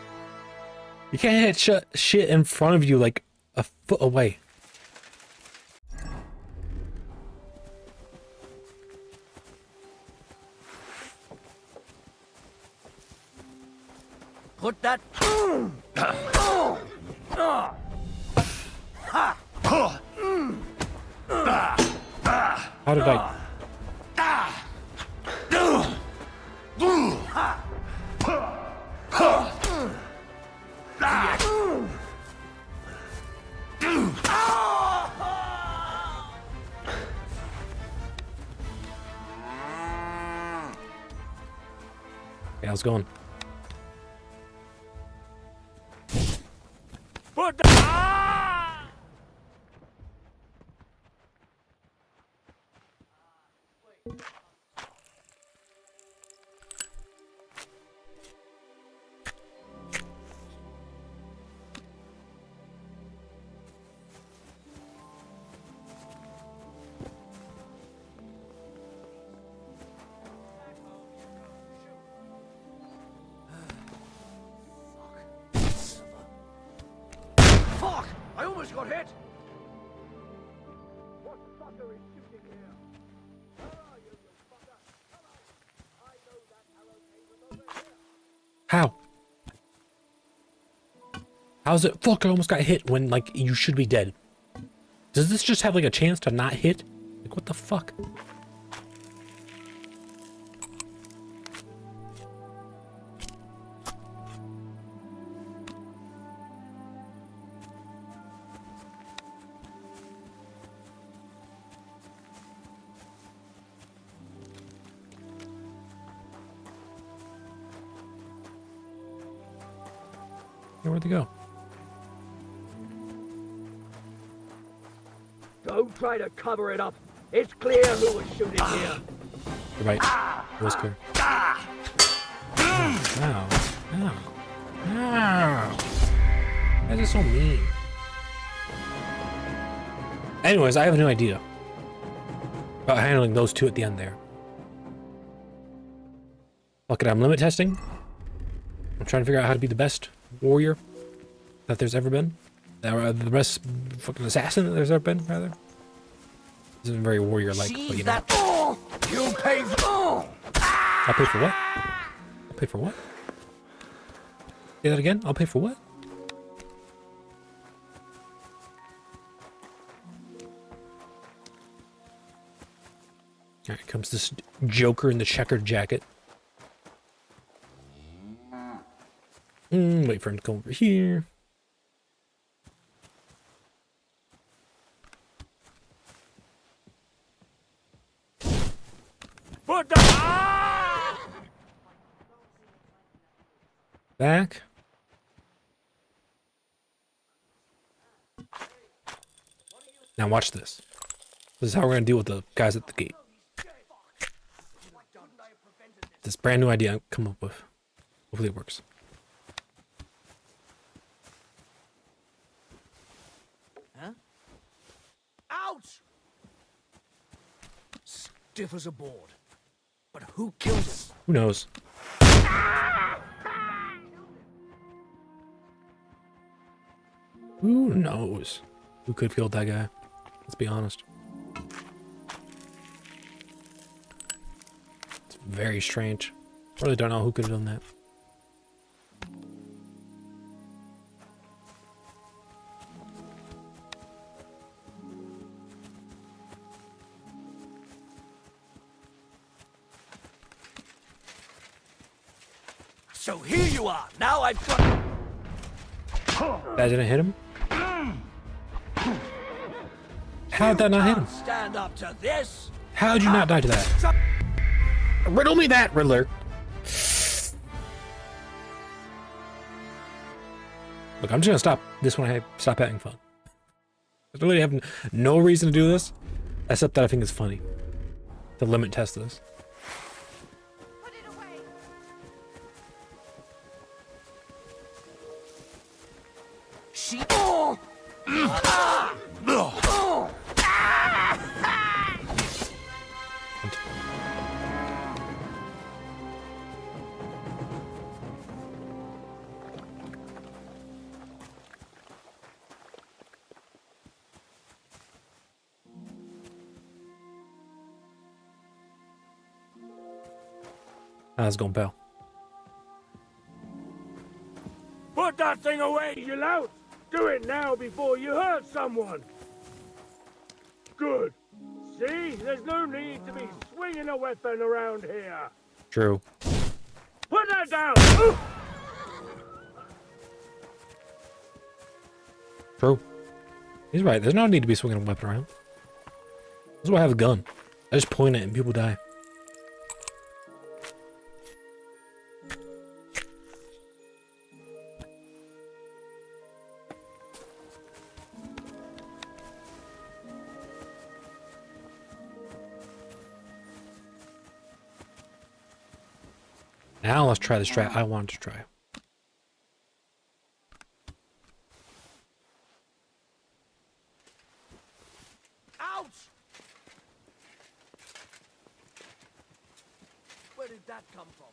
You can't hit shit in front of you like a foot away. Put that. How did I? Yeah, how's it going? Put the... Fuck! I almost got hit! What fucker is shooting here? Where are you, you fucker? Come on! I know that arrow came from over here. How? How's it? Fuck, I almost got hit when, like, you should be dead. Does this just have, like, a chance to not hit? Like, what the fuck? Where'd they go? Don't try to cover it up. It's clear who was shooting here. You're right. It was clear. Ow. Ow. Ow. That is so mean. Anyways, I have a new idea about handling those two at the end there. Fuck it, I'm limit testing. I'm trying to figure out how to be the best warrior that there's ever been. The best fucking assassin that there's ever been, rather. This isn't very warrior-like, but you know. You'll pay for... I'll pay for what? I'll pay for what? Say that again? I'll pay for what? Alright, comes this Joker in the checkered jacket. Wait for him to come over here. Put the... Back. Now watch this. This is how we're gonna deal with the guys at the gate. This brand new idea I come up with. Hopefully it works. Huh? Ouch! Stiff as a board. But who killed him? Who knows? Who knows? Who could have killed that guy? Let's be honest. It's very strange. I really don't know who could have done that. So here you are. Now I've got. That didn't hit him? How'd that not hit him? Stand up to this. How'd you not die to that? Riddle me that, Riddler. Look, I'm just gonna stop this when I stop having fun. I really have no reason to do this, except that I think it's funny to limit test this. She. How's it going, pal? Put that thing away, you lout! Do it now before you hurt someone! Good. See? There's no need to be swinging a weapon around here. True. Put that down! True. He's right. There's no need to be swinging a weapon around. That's why I have a gun. I just point it and people die. Now let's try the strat I wanted to try. Ouch! Where did that come from?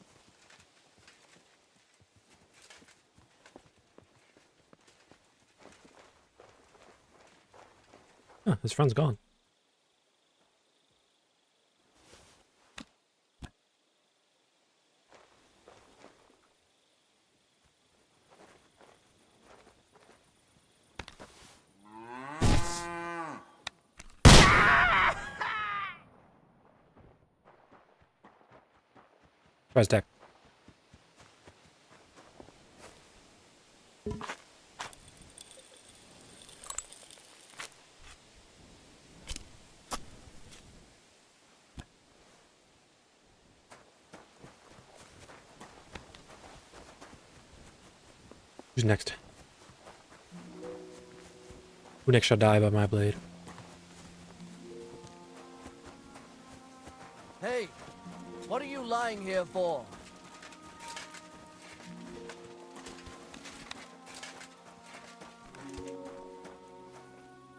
Huh, his friend's gone. Surprise deck. Who's next? Who next shall die by my blade? Hey, what are you lying here for?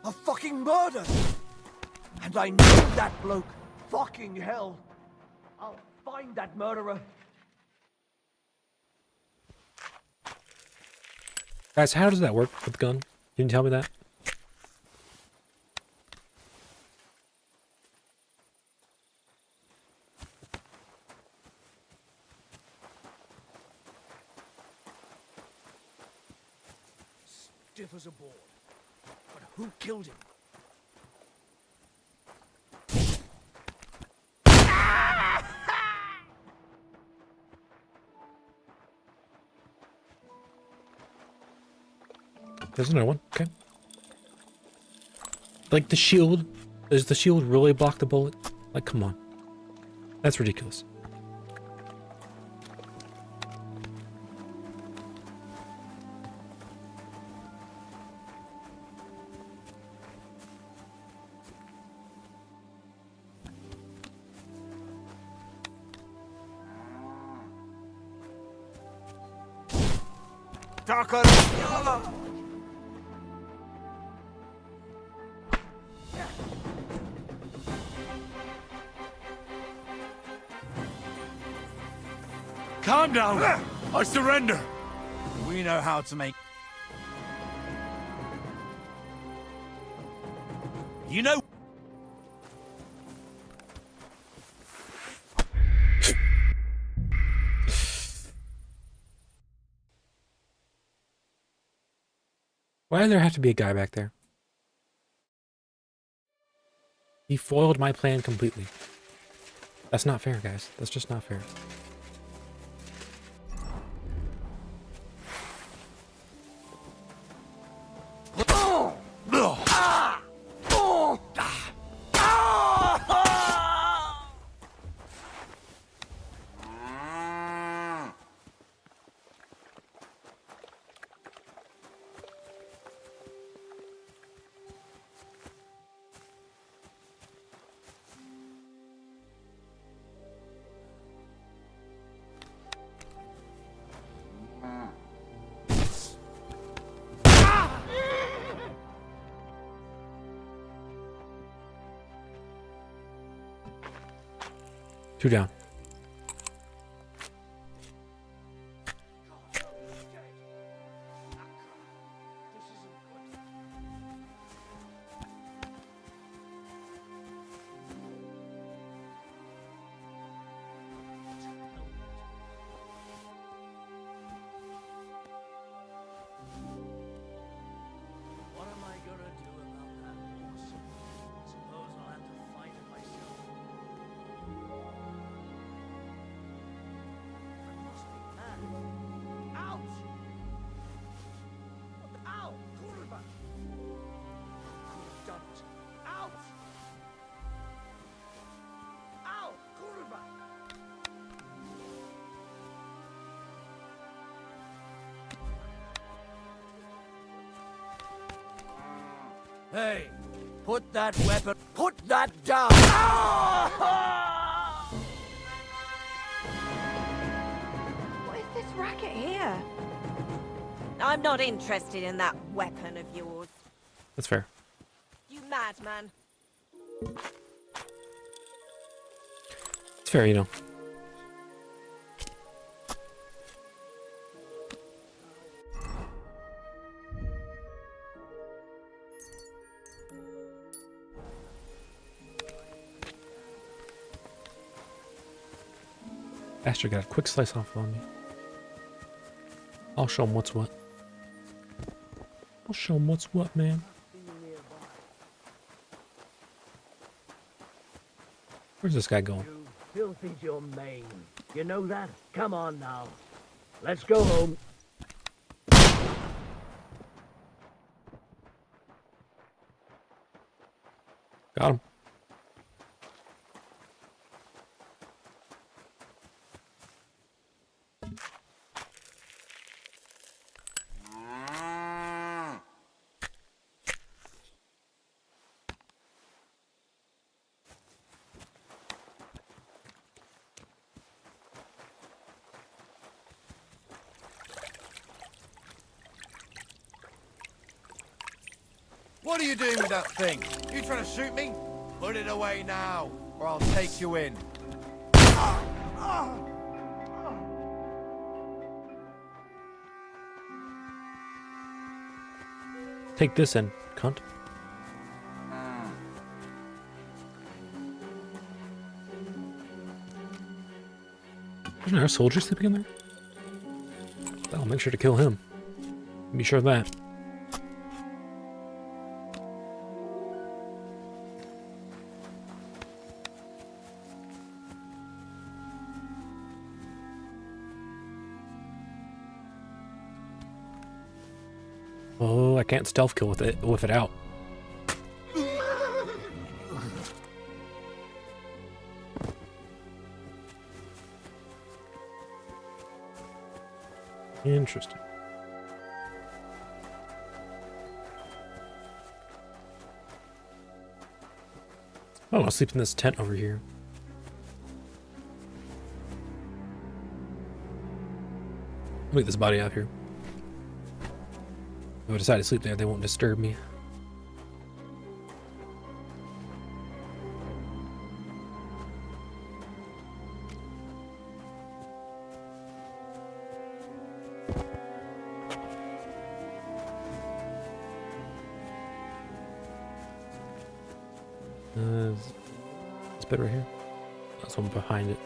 A fucking murder! And I know that bloke. Fucking hell. I'll find that murderer. Guys, how does that work with the gun? Can you tell me that? Stiff as a board. But who killed him? There's another one. Okay. Like the shield. Does the shield really block the bullet? Like, come on. That's ridiculous. Calm down. I surrender. We know how to make... You know... Why does there have to be a guy back there? He foiled my plan completely. That's not fair, guys. That's just not fair. Two down. What am I gonna do about that horse? Suppose I'll have to fight it myself. I must be mad. Out! Ow! Kurwa! Could have done it. Out! Ow! Kurwa! Hey, put that weapon, put that down! What is this racket here? I'm not interested in that weapon of yours. That's fair. You madman. It's fair, you know. Bastard got a quick slice off on me. I'll show him what's what. I'll show him what's what, man. Where's this guy going? Filthy your mane. You know that? Come on now. Let's go home. Got him. What are you doing with that thing? You trying to shoot me? Put it away now, or I'll take you in. Take this in, cunt. There's another soldier sleeping in there? I'll make sure to kill him. Be sure of that. Oh, I can't stealth kill with it out. Interesting. Oh, I'll sleep in this tent over here. Make this body out here. If I decide to sleep there, they won't disturb me. This bit right here. That's one behind it.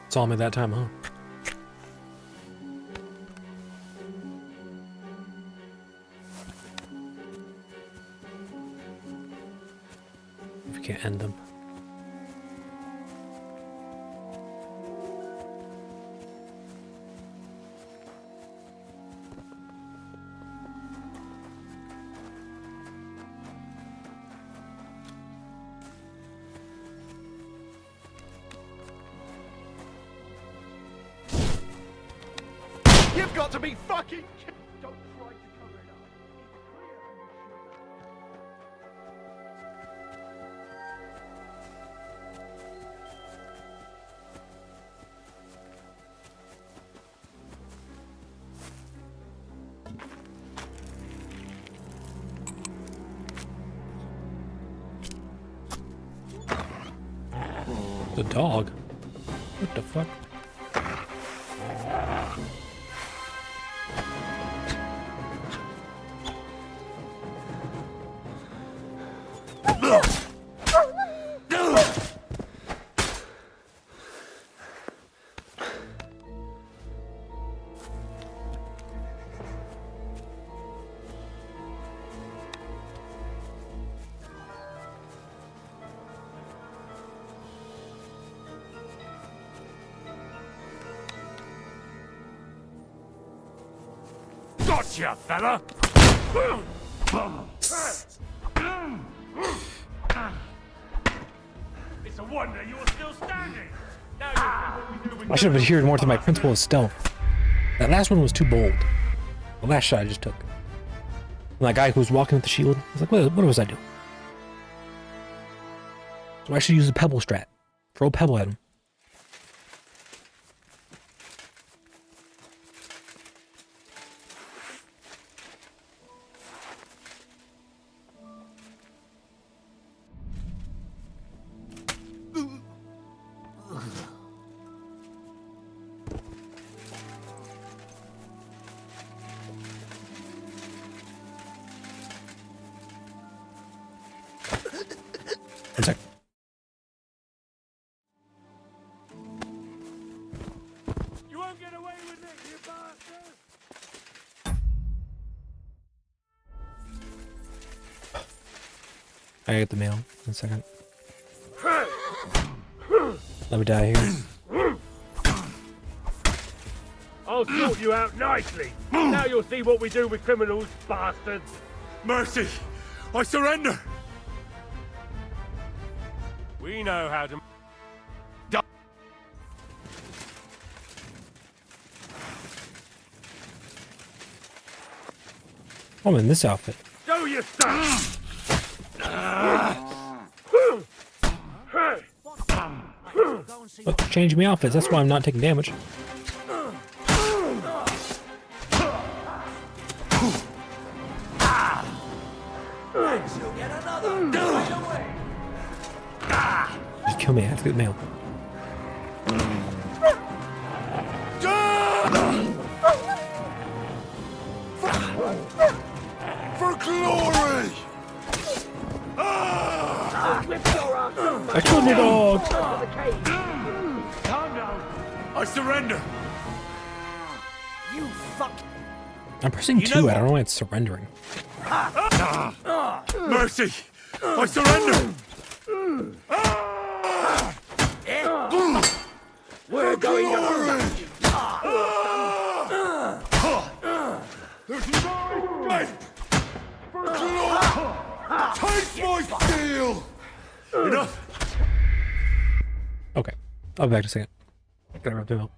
Saw me that time, huh? If you can't end them. You've got to be fucking... Don't try to cover it up. The dog? What the fuck? Gotcha, fella! It's a wonder you're still standing! Now you see what we do with I should have adhered more to my principle of stealth. That last one was too bold. The last shot I just took. And that guy who was walking with the shield, I was like, what was I doing? So I should use the pebble strat. Throw a pebble at him. One sec. You won't get away with it, you bastard! I get the mail in a second. Let me die here. I'll sort you out nicely. Now you'll see what we do with criminals, bastards. Mercy! I surrender! We know how to... I'm in this outfit. Do your stuff! Look, changing me outfits. That's why I'm not taking damage. Just kill me. I have to get mail. For glory! I killed your dog! I surrender! You fuck... I'm pressing 2. I don't know why it's surrendering. Mercy! I surrender! We're going to... There's no escape! Take my steel! Enough! Okay. I'll be back in a second. Gotta wrap it up.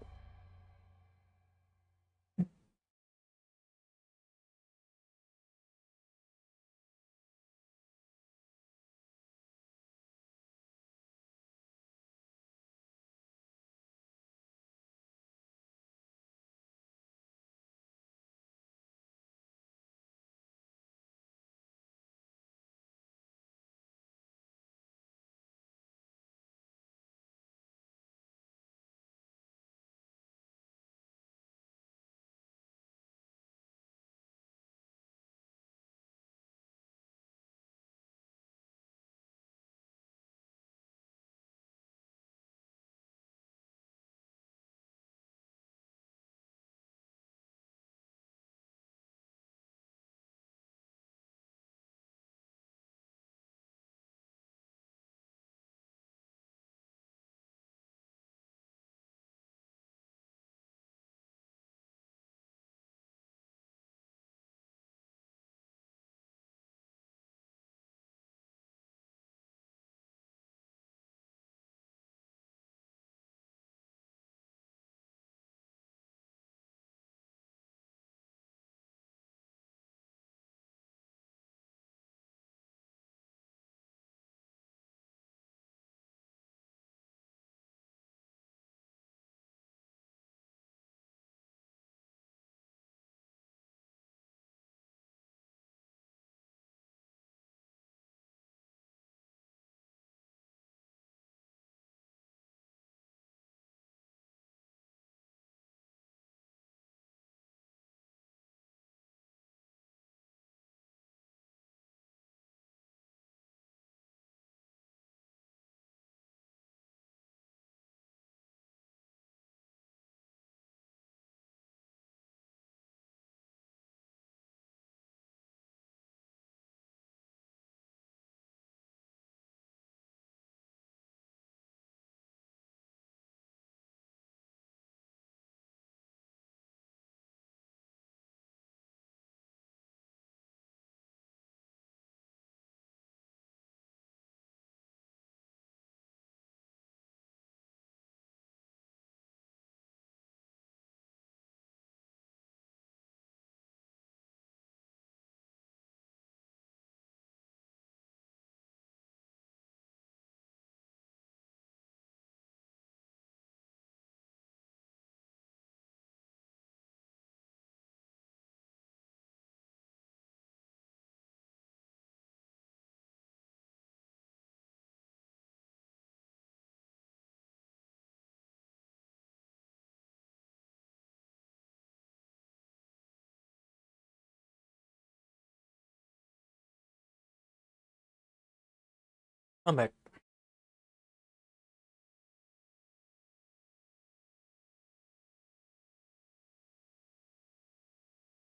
I'm back.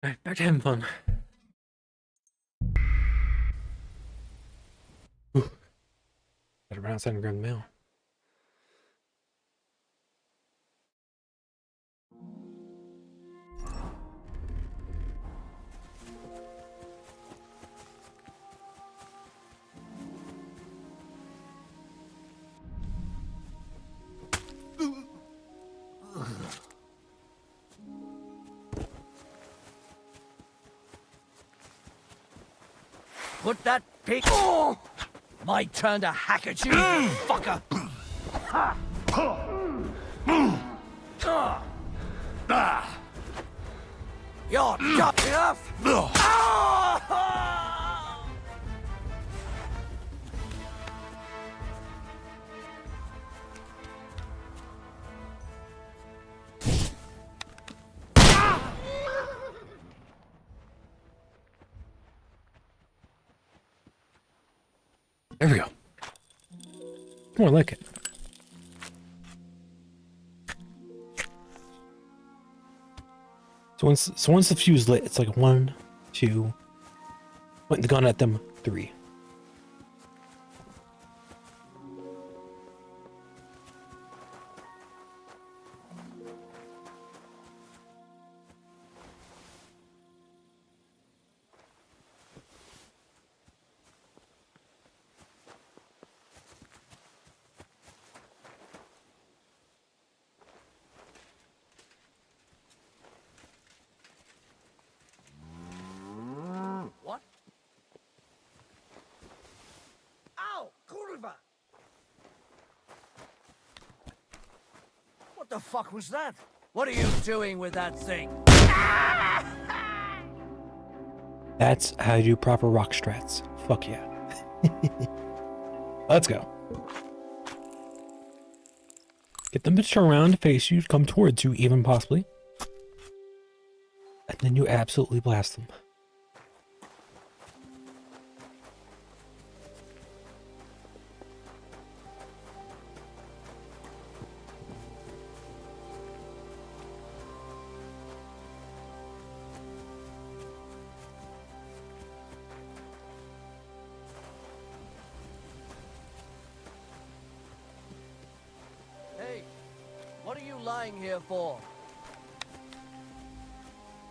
Alright, back to having fun. Ooh. Better run outside and grab the mail. Put that pig... Oh! My turn to hack at you, you fucker! You're tough enough! There we go. More like it. So once the fuse lit, it's like 1, 2. Point the gun at them. 3. What? Ow! Kurva! What the fuck was that? What are you doing with that thing? That's how you do proper rock strats. Fuck yeah. Let's go. Get them to turn around to face you, come towards you even possibly. And then you absolutely blast them. Hey, what are you lying here for?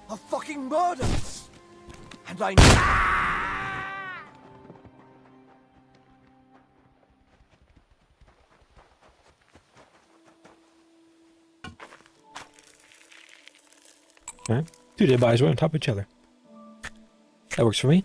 A fucking murder! And I... Okay. 2 dead bodies right on top of each other. That works for me.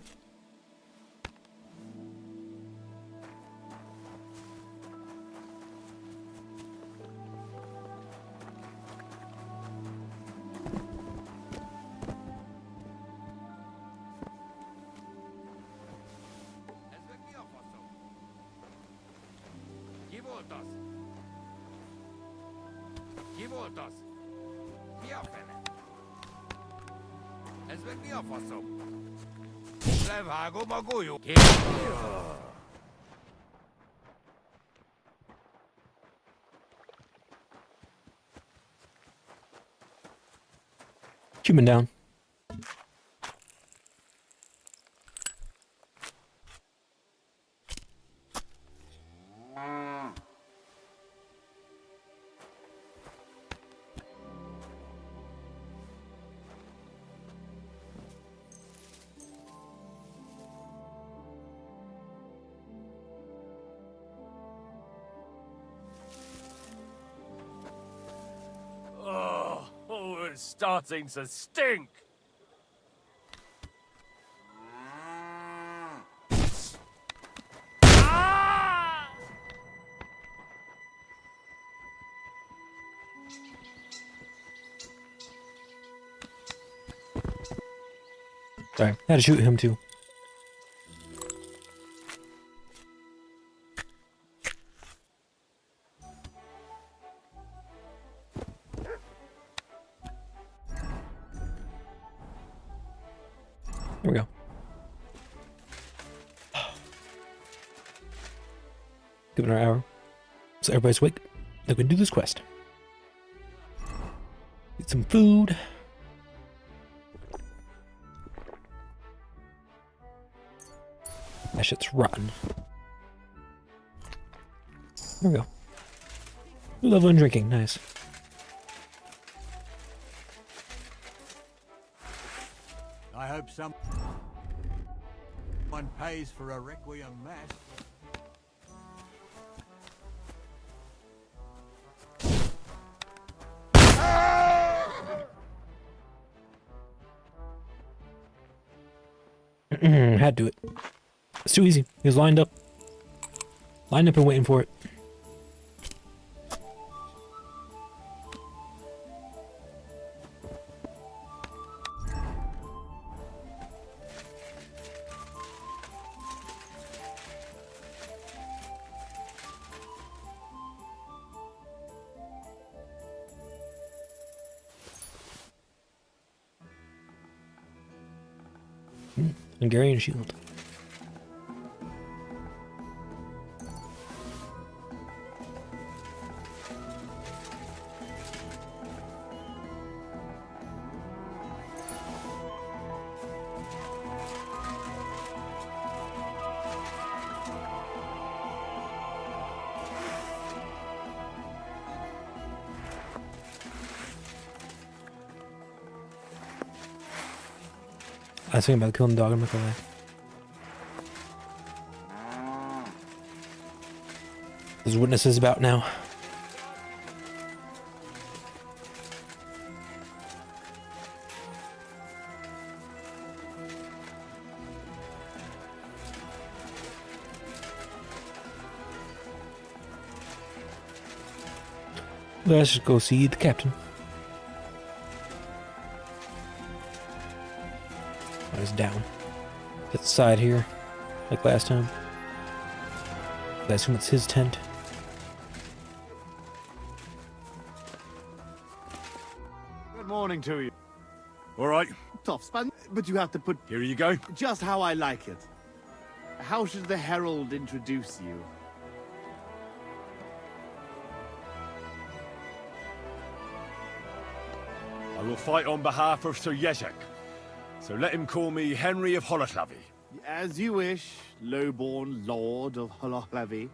Human down. Oh, it's starting to stink. Sorry, I had to shoot him too. There we go. Given our hour. So everybody's awake. They're gonna do this quest. Get some food. That shit's rotten. There we go. New level in drinking, nice. I hope someone pays for a requiem mass. Had to do it. It's too easy. He was lined up. Lined up and waiting for it. Hungarian shield. I was thinking about killing the dog. I'm not gonna lie. There's witnesses about now. Let's just go see the captain. Oh, he's down. Get the side here, like last time. I assume it's his tent. Good morning to you. All right. Tough span, but you have to put... Here you go. Just how I like it. How should the herald introduce you? I will fight on behalf of Sir Yezek. So let him call me Henry of Holoclavy. As you wish, lowborn lord of Holoclavy.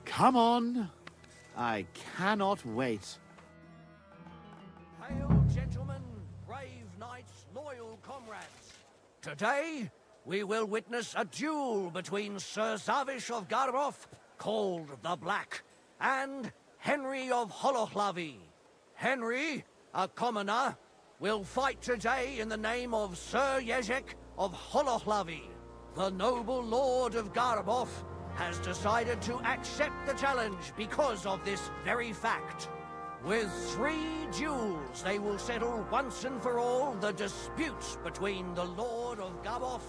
Come on. I cannot wait. Hail, gentlemen, brave knights, loyal comrades. Today, we will witness a duel between Sir Zavish of Garbov, called the Black, and Henry of Holoclavy. Henry, a commoner, will fight today in the name of Sir Yezek of Holoclavy. The noble lord of Garbov has decided to accept the challenge because of this very fact. With 3 duels, they will settle once and for all the disputes between the Lord of Garbov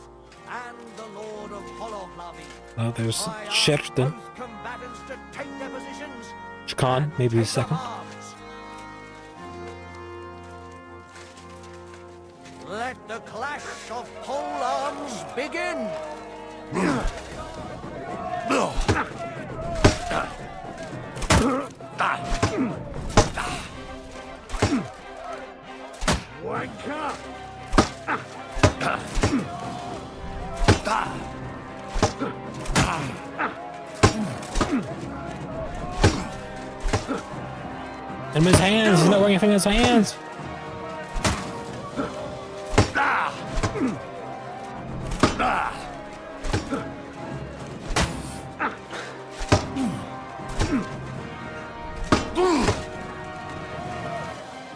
and the Lord of Holoclavy. Oh, there's Sher then. Both combatants to take their positions. Khan, maybe a second. Let the clash of pole arms begin! Wanker! And his hands, he's not wearing anything in his hands.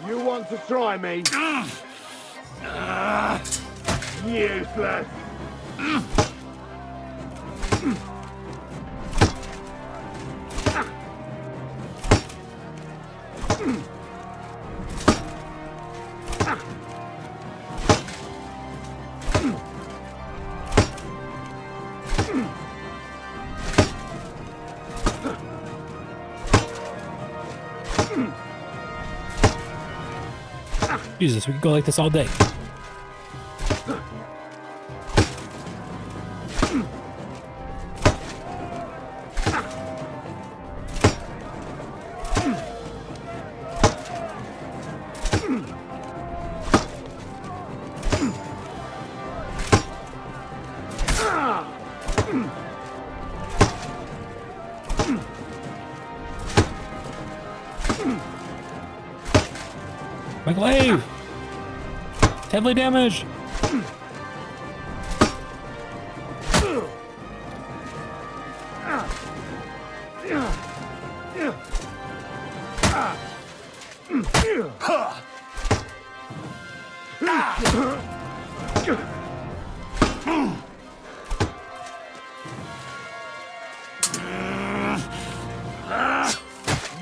You want to try me? Useless! Jesus, we could go like this all day. My glaive! Heavily damaged!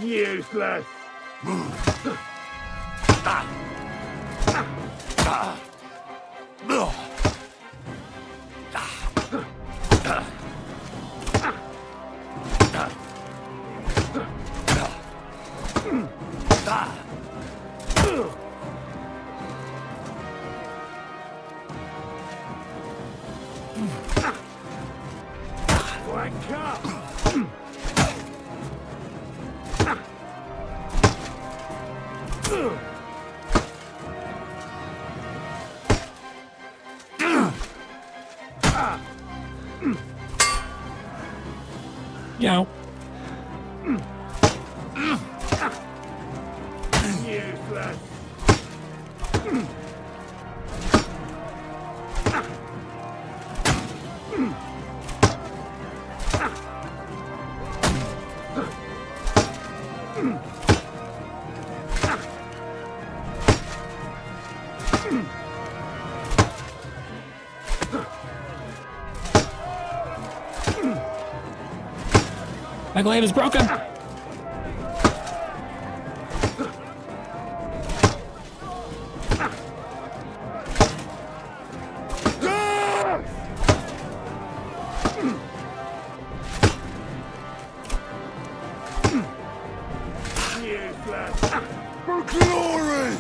Useless! Yow. Useless! My glaive is broken! For glory!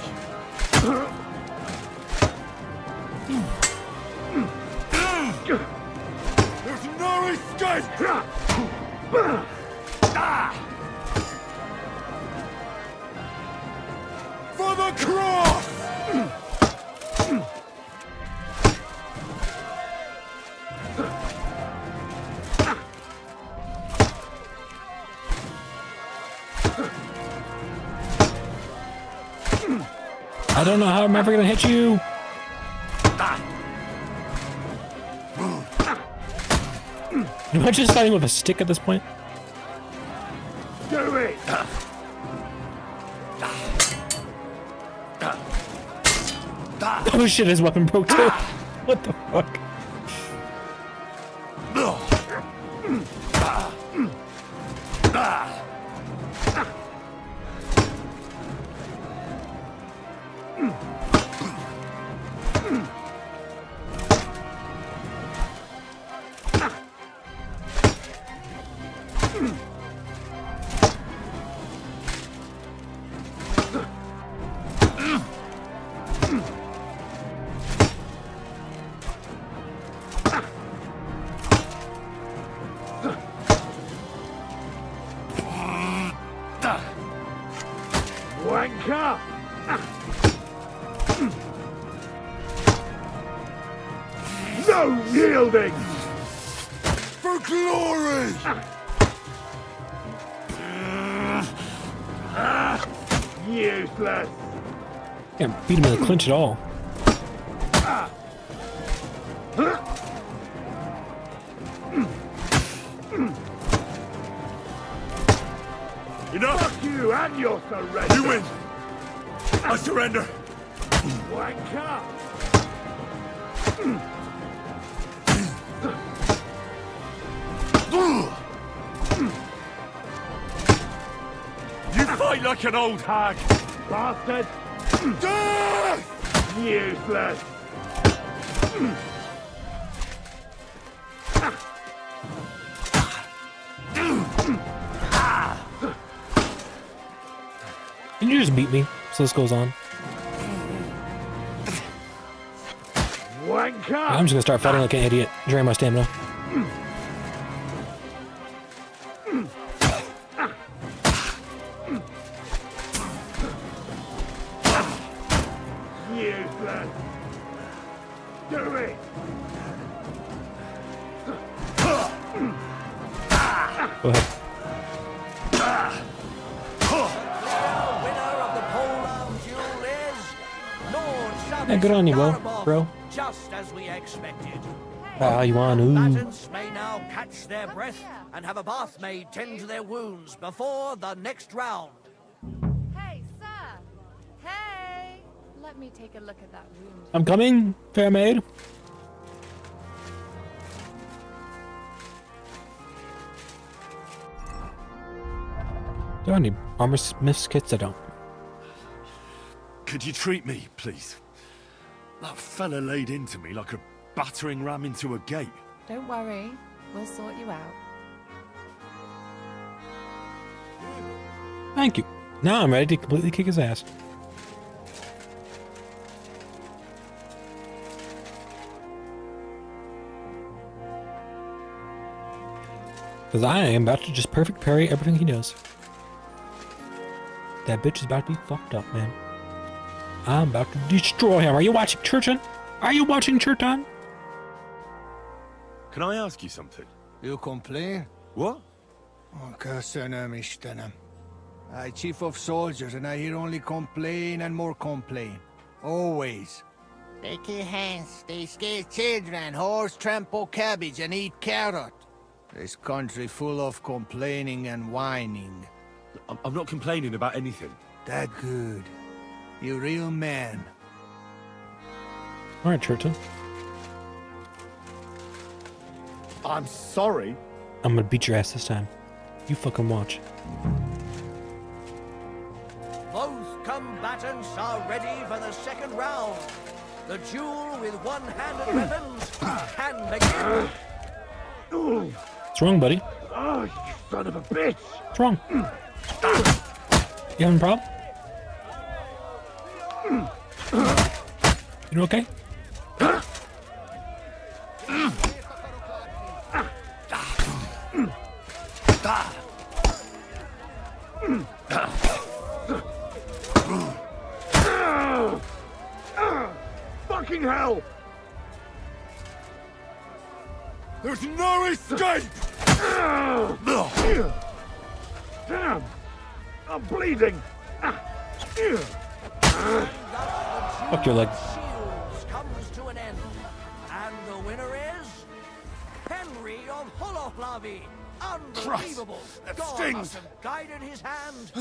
There's no escape! For the cross! I don't know how I'm ever gonna hit you. Am I just fighting with a stick at this point? Do it! Oh shit, his weapon broke too. What the fuck? Wanker! No yielding! For glory! Useless! Can't beat him in the clinch at all. Enough! Fuck you and your surrender! You win! I surrender! Wanker! You fight like an old hag! Bastard! Death! Useless! Can you just beat me so this goes on? Wanker! I'm just gonna start fighting like an idiot, drain my stamina. Useless! Do it! Go ahead. Yeah, good on you, bro. Just as we expected. You want to? Combatants may now catch their breath and have a bath made tend to their wounds before the next round. Hey, sir! Hey! Let me take a look at that wound. I'm coming, fair maid. Do I need armor smith's kits? I don't. Could you treat me, please? That fella laid into me like a battering ram into a gate. Don't worry, we'll sort you out. Thank you. Now I'm ready to completely kick his ass. Because I am about to just perfect parry everything he does. That bitch is about to be fucked up, man. I'm about to destroy him. Are you watching Churton? Are you watching Churton? Can I ask you something? You complain? What? Oh, Kassanamishtanam. I chief of soldiers, and I hear only complain and more complain. Always. They kill hands, they scare children, horse trample cabbage and eat carrot. This country full of complaining and whining. I'm not complaining about anything. That good. You real man. Alright, Churton. I'm sorry. I'm gonna beat your ass this time. You fucking watch. Both combatants are ready for the second round. The duel with one-handed weapons can begin. What's wrong, buddy? Oh, you son of a bitch! What's wrong? You having a problem? You okay? Fucking hell! There's no escape! Damn! I'm bleeding! Fuck your leg. Shields comes to an end. And the winner is Henry of Holoflavi. Unbelievable. That God stings. must have guided his hand.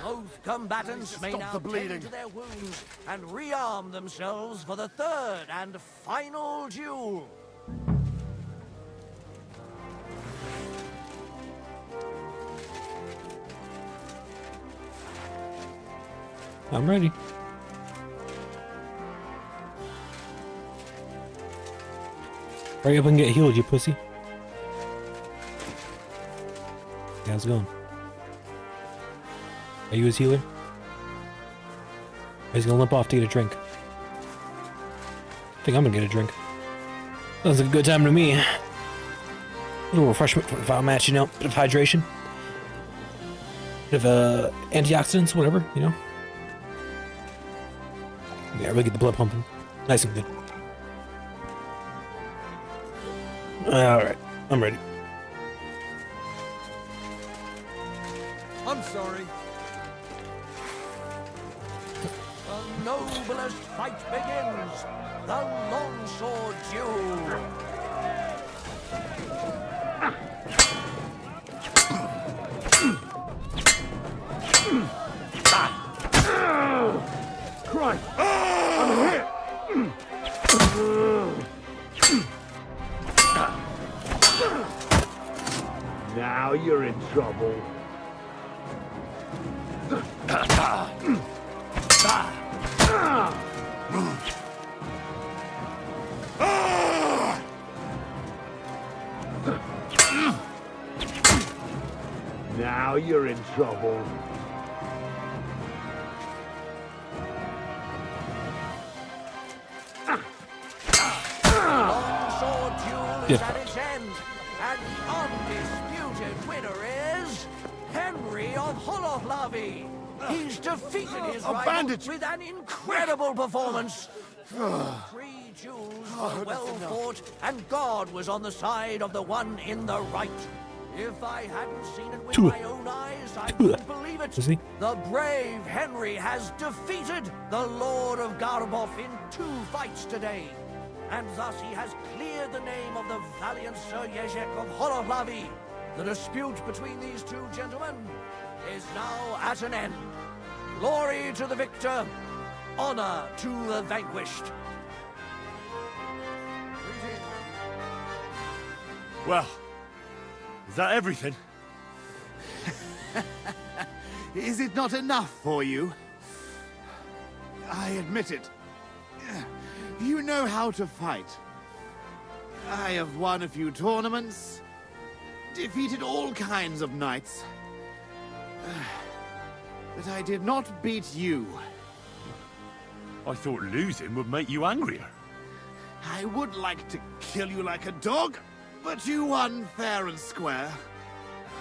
Both combatants may now tend to their wounds and rearm themselves for the third and final duel. I'm ready. Hurry up and get healed, you pussy. Yeah, how's it going? Are you his healer? Or he's gonna limp off to get a drink. I think I'm gonna get a drink. Sounds like a good time to me. A little refreshment for the match, you know, bit of hydration. Bit of antioxidants, whatever, you know. Yeah, really get the blood pumping. Nice and good. Alright, I'm ready. I'm sorry. The noblest fight begins. The longsword duel. Christ! I'm hit! Now you're in trouble. Now you're in trouble. Longsword duel is at its end, and the undisputed winner is Henry of Holoflavi. He's defeated his rival with an incredible performance. 3 duels were well fought, and God was on the side of the one in the right. If I hadn't seen it with my own eyes, I wouldn't believe it. The brave Henry has defeated the Lord of Garboff in 2 fights today. And thus he has cleared the name of the valiant Sir Jezek of Holoflavi. The dispute between these 2 gentlemen is now at an end. Glory to the victor, honor to the vanquished. Well, is that everything? Is it not enough for you? I admit it. You know how to fight. I have won a few tournaments, defeated all kinds of knights. But I did not beat you. I thought losing would make you angrier. I would like to kill you like a dog, but you won fair and square.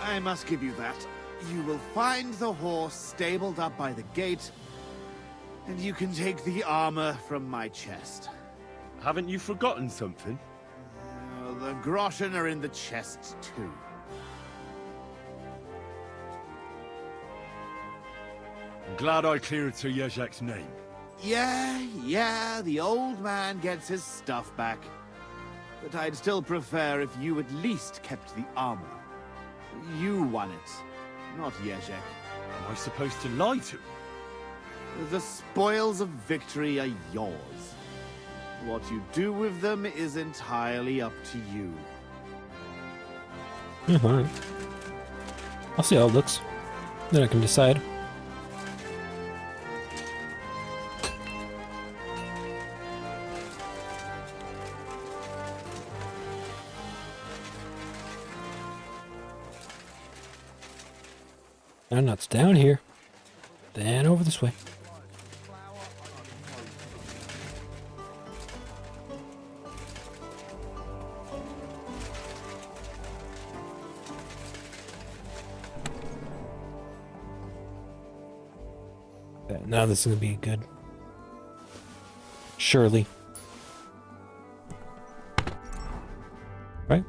I must give you that. You will find the horse stabled up by the gate, and you can take the armor from my chest. Haven't you forgotten something? The groschen are in the chest, too. I'm glad I cleared Sir Jezek's name. Yeah, the old man gets his stuff back. But I'd still prefer if you at least kept the armor. You won it, not Jezek. Am I supposed to lie to him? The spoils of victory are yours. What you do with them is entirely up to you. I'll see how it looks. Then I can decide. And nuts down here. Then over this way. Okay, now this is gonna be good. Surely. Right?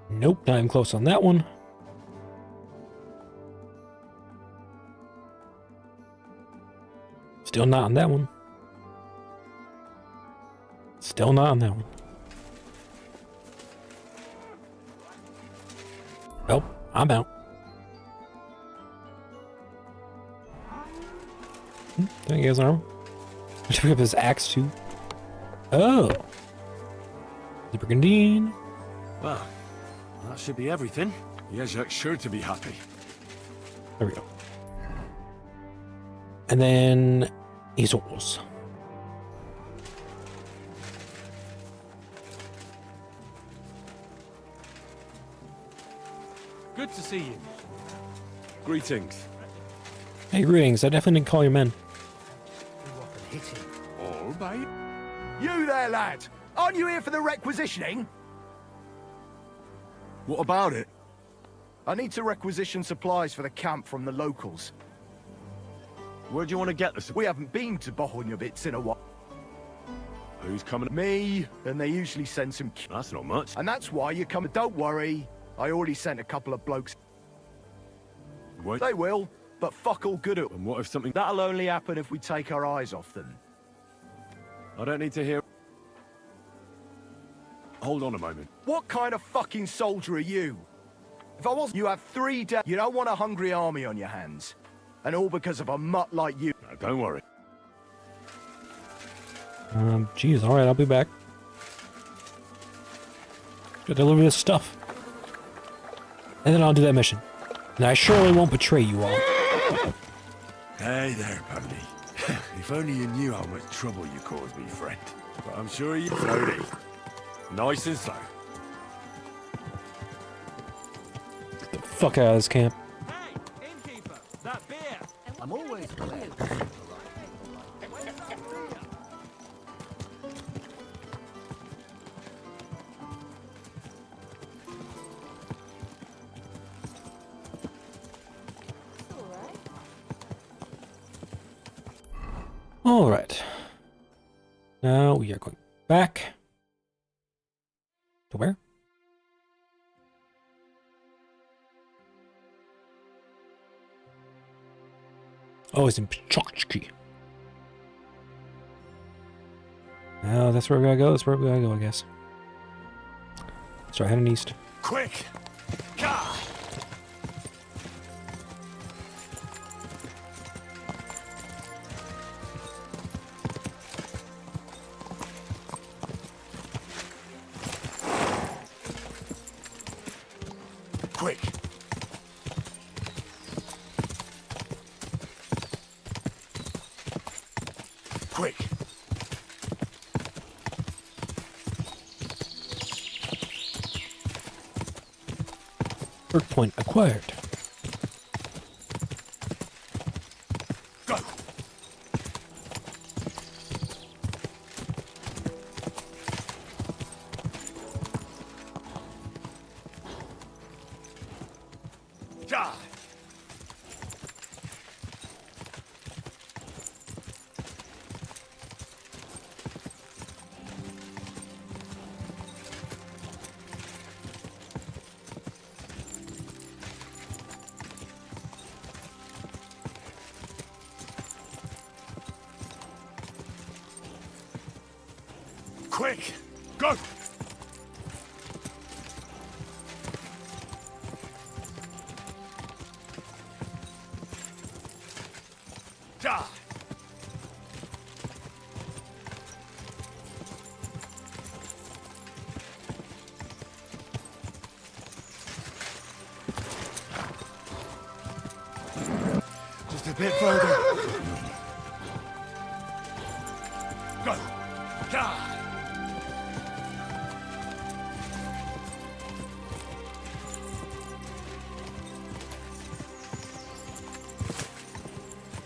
Nope, not even close on that one. Still not on that one. Still not on that one. Well, I'm out. There he goes, arm. I should pick up his axe too. Oh. Super Gandine. Well, that should be everything. Jezek's sure to be happy. There we go. And then easels. Good to see you. Greetings. Hey, greetings. I definitely didn't call your men. All by You there, lad! Aren't you here for the requisitioning? What about it? I need to requisition supplies for the camp from the locals. Where do you want to get this? We haven't been to Bohunjovitz in a while. Who's coming? Me, and they usually send some... That's not much. And that's why you come... Don't worry, I already sent a couple of blokes. What? They will, but fuck all good at... And what if something... That'll only happen if we take our eyes off them. I don't need to hear... Hold on a moment. What kind of fucking soldier are you? If I was... You have 3 days... You don't want a hungry army on your hands. And all because of a mutt like you. No, don't worry. Geez, alright, I'll be back. Gotta deliver this stuff. And then I'll do that mission. And I surely won't betray you all. Hey there, Pony. If only you knew how much trouble you caused me, friend. But I'm sure you... Slowly. Nice and slow. Get the fuck out of this camp. Hey, innkeeper, that beer. I'm always glad. All right. Now we are going back. To where? Oh, it's in Pachokchi. Now that's where we gotta go. That's where we gotta go, I guess. Start heading east. Quick! God! Quick! Quick! Work point acquired. Go! God! Quick! Go! Die! bit further. Go! God!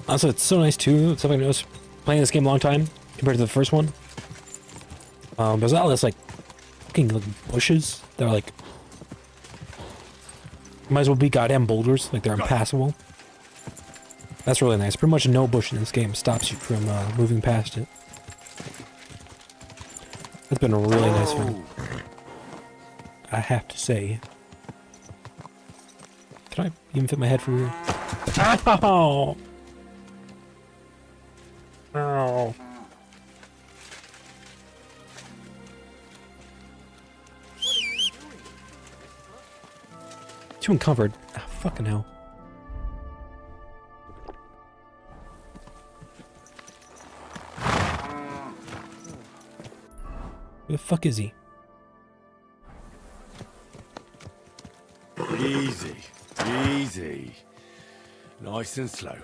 Also, it's so nice too. It's something I noticed playing this game a long time compared to the first one. There's all this like fucking bushes that are like might as well be goddamn boulders. Like they're impassable. That's really nice. Pretty much no bush in this game stops you from moving past it. It's been a really nice one. I have to say. Can I even fit my head through here? Ow! Ow. Too uncovered. Ah, fucking hell. Where the fuck is he? Easy. Easy. Nice and slow.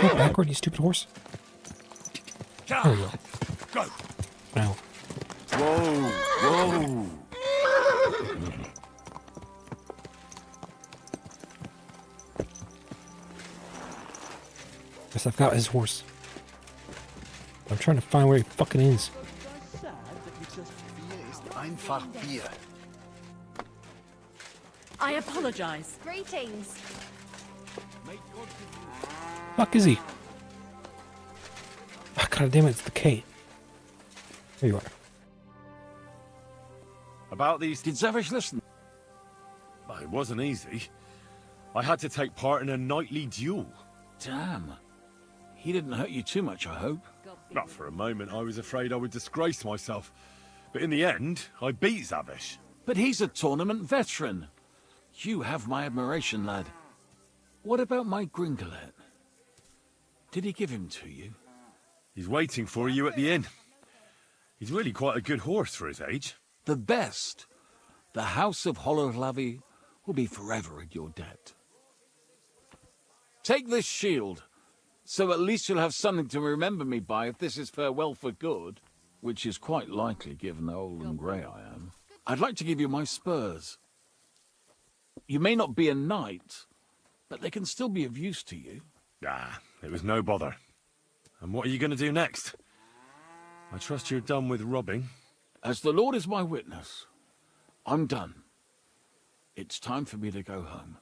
Go backward, you stupid horse. There we go. Go. Now. Whoa. Whoa. Guess I've got his horse. I'm trying to find where he fucking is. Einfach Bier. I apologize. Greetings. Fuck is he? Oh, God damn it, it's the K. There you are. About these... Did Zavish listen? Well, it wasn't easy. I had to take part in a nightly duel. Damn. He didn't hurt you too much, I hope. Not for a moment, I was afraid I would disgrace myself. But in the end, I beat Zavish. But he's a tournament veteran. You have my admiration, lad. What about my Gringolet? Did he give him to you? He's waiting for you at the inn. He's really quite a good horse for his age. The best. The House of Hollowlavy will be forever in your debt. Take this shield, so at least you'll have something to remember me by if this is farewell for good, which is quite likely given how old and grey I am. I'd like to give you my spurs. You may not be a knight, but they can still be of use to you. Ah, it was no bother. And what are you going to do next? I trust you're done with robbing. As the Lord is my witness, I'm done. It's time for me to go home.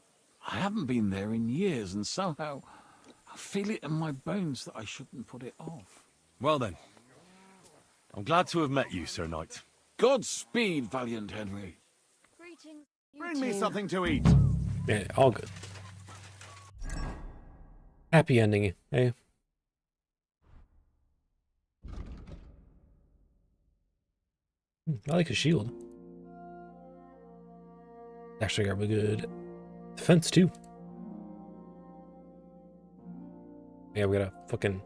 I haven't been there in years, and somehow I feel it in my bones that I shouldn't put it off. Well then, I'm glad to have met you, Sir Knight. Godspeed, valiant Henry. Bring me something to eat. Yeah, all good. Happy ending, eh? I like his shield. Actually got really good defense too. Yeah, we gotta fucking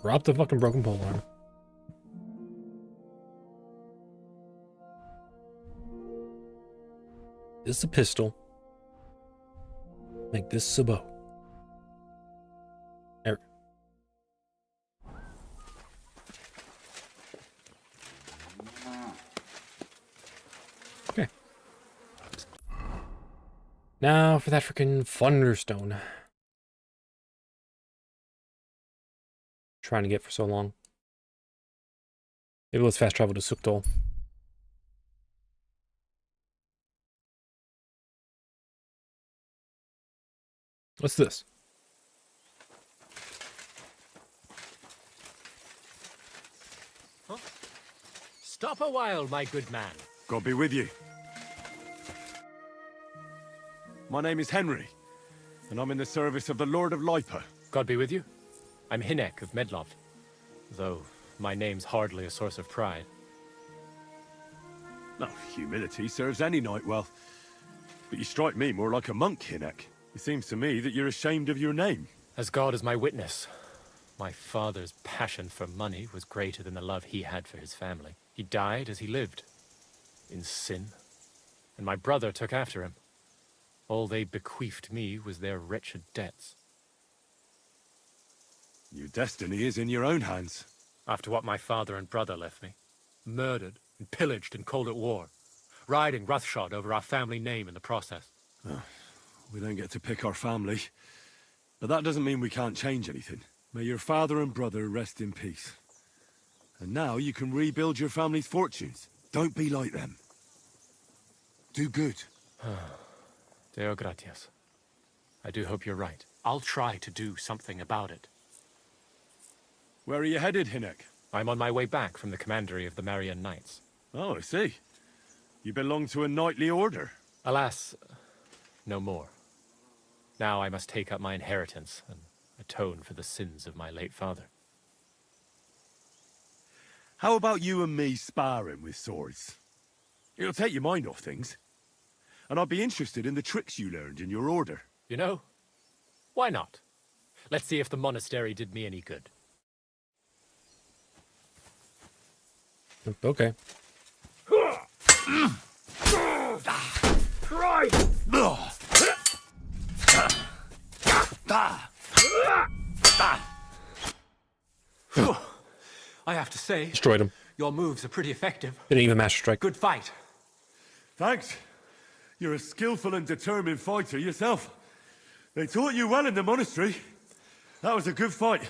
drop the fucking broken pole arm. This is a pistol. Make this a bow. There. Okay. Now for that freaking Thunderstone. Trying to get for so long. Maybe let's fast travel to Suktol. What's this? Huh? Stop a while, my good man. God be with you. My name is Henry, and I'm in the service of the Lord of Lipa. God be with you. I'm Hinek of Medlov, though my name's hardly a source of pride. No, humility serves any knight well. But you strike me more like a monk, Hinek. It seems to me that you're ashamed of your name. As God is my witness, my father's passion for money was greater than the love he had for his family. He died as he lived, in sin, and my brother took after him. All they bequeathed me was their wretched debts. Your destiny is in your own hands. After what my father and brother left me, murdered and pillaged and called at war, riding roughshod over our family name in the process. Oh, we don't get to pick our family, but that doesn't mean we can't change anything. May your father and brother rest in peace. And now you can rebuild your family's fortunes. Don't be like them. Do good. Deo gratias. I do hope you're right. I'll try to do something about it. Where are you headed, Hinek? I'm on my way back from the commandery of the Marian Knights. Oh, I see. You belong to a knightly order. Alas, no more. Now I must take up my inheritance and atone for the sins of my late father. How about you and me sparring with swords? It'll take your mind off things. And I'd be interested in the tricks you learned in your order. You know, why not? Let's see if the monastery did me any good. Okay. I have to say, Destroyed him. your moves are pretty effective. Didn't even master strike. Good fight. Thanks. You're a skillful and determined fighter yourself. They taught you well in the monastery. That was a good fight.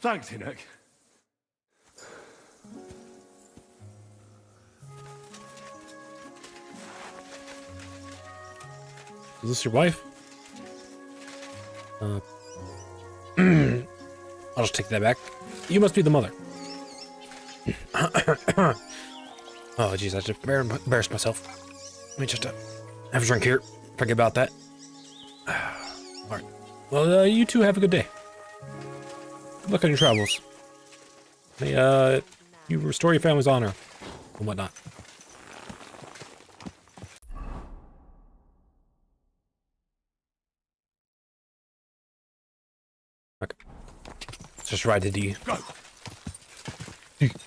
Thanks, Hinek. Is this your wife? I'll just take that back. You must be the mother. Oh, jeez, I just embarrassed myself. Let me just have a drink here. Forget about that. All right. Well, you two have a good day. Good luck on your travels. May you restore your family's honor and whatnot. Okay. Let's just ride to D. Go.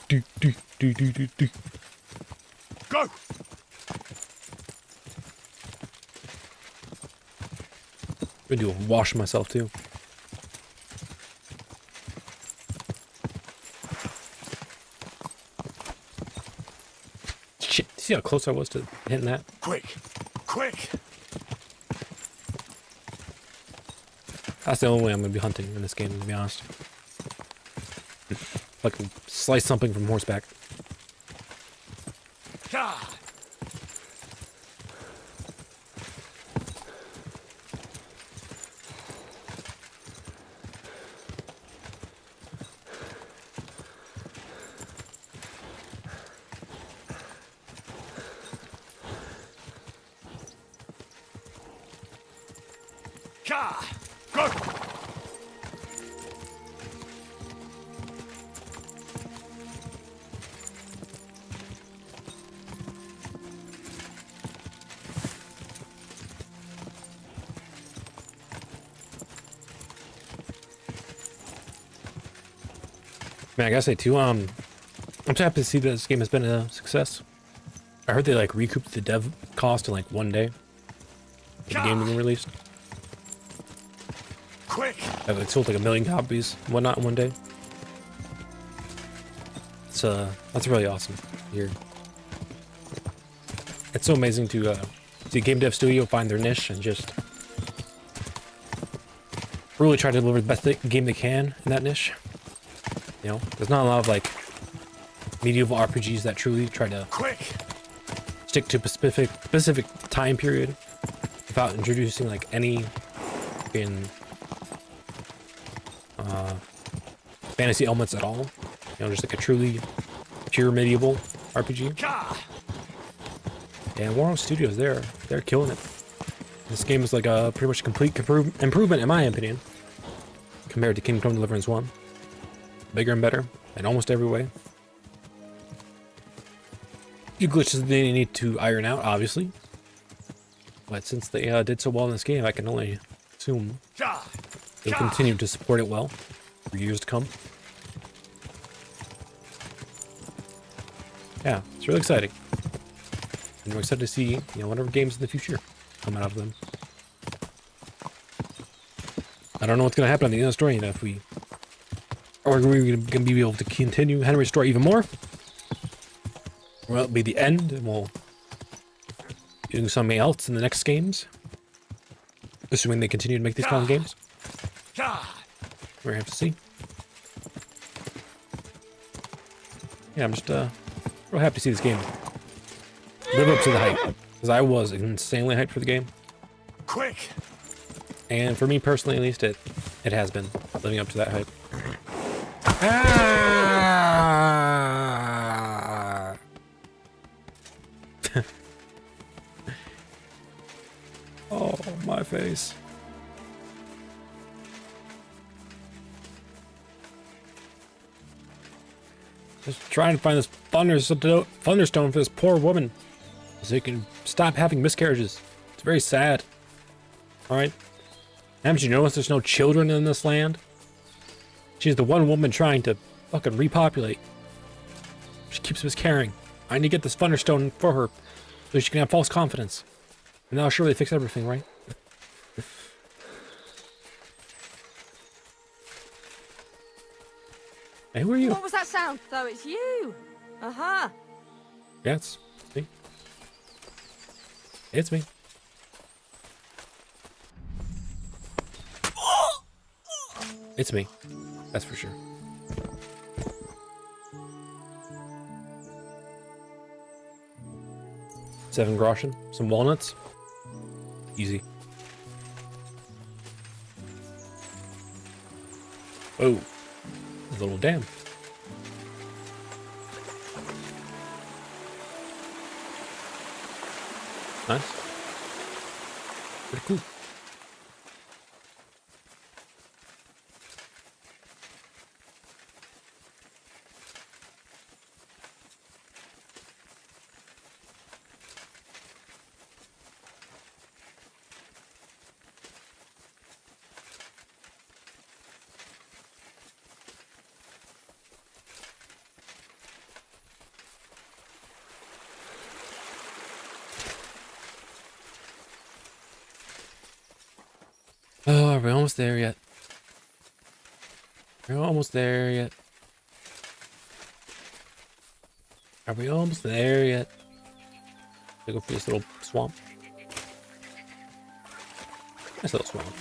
D. Go. I'm gonna do a wash myself too. Shit, see how close I was to hitting that? Quick. Quick. That's the only way I'm gonna be hunting in this game, to be honest. Like slice something from horseback. God. Go! Man, I gotta say too, I'm so happy to see that this game has been a success. I heard they like recouped the dev cost in like one day. The game being released. Quick! It sold like 1 million copies, and whatnot, in one day. It's that's really awesome to hear. It's so amazing to see a game dev studio find their niche and just really try to deliver the best game they can in that niche. You know, there's not a lot of like medieval RPGs that truly try to stick to a specific time period without introducing like any fantasy elements at all. You know, just like a truly pure medieval RPG. And Warhol Studios, they're killing it. This game is like a pretty much complete improvement, in my opinion, compared to Kingdom Come Deliverance 1. Bigger and better in almost every way. A few glitches they need to iron out, obviously. But since they did so well in this game, I can only assume they'll continue to support it well for years to come. Yeah, it's really exciting. And I'm excited to see, whatever games in the future come out of them. I don't know what's going to happen at the end of the story, and if we are we going to be able to continue Henry's story even more, or it'll be the end, and we'll be doing something else in the next games, assuming they continue to make these kind of games. We're going to have to see. Yeah, I'm just real happy to see this game live up to the hype, because I was insanely hyped for the game. Quick! And for me personally, at least, it has been living up to that hype. Ah! Oh, my face. Just trying to find this thunderstone for this poor woman, so he can stop having miscarriages. It's very sad. Alright? Haven't you noticed there's no children in this land? She's the one woman trying to fucking repopulate. She keeps miscarrying. I need to get this thunderstone for her so she can have false confidence. And that'll surely fix everything, right? Hey, who are you? What was that sound? So it's you. Uh-huh. Yeah, it's me. It's me. It's me. That's for sure. Seven groschen, some walnuts. Easy. Oh, a little dam. Nice. Pretty cool. Oh, are we almost there yet? Are we almost there yet? Are we almost there yet? Go for this little swamp. Nice little swamp.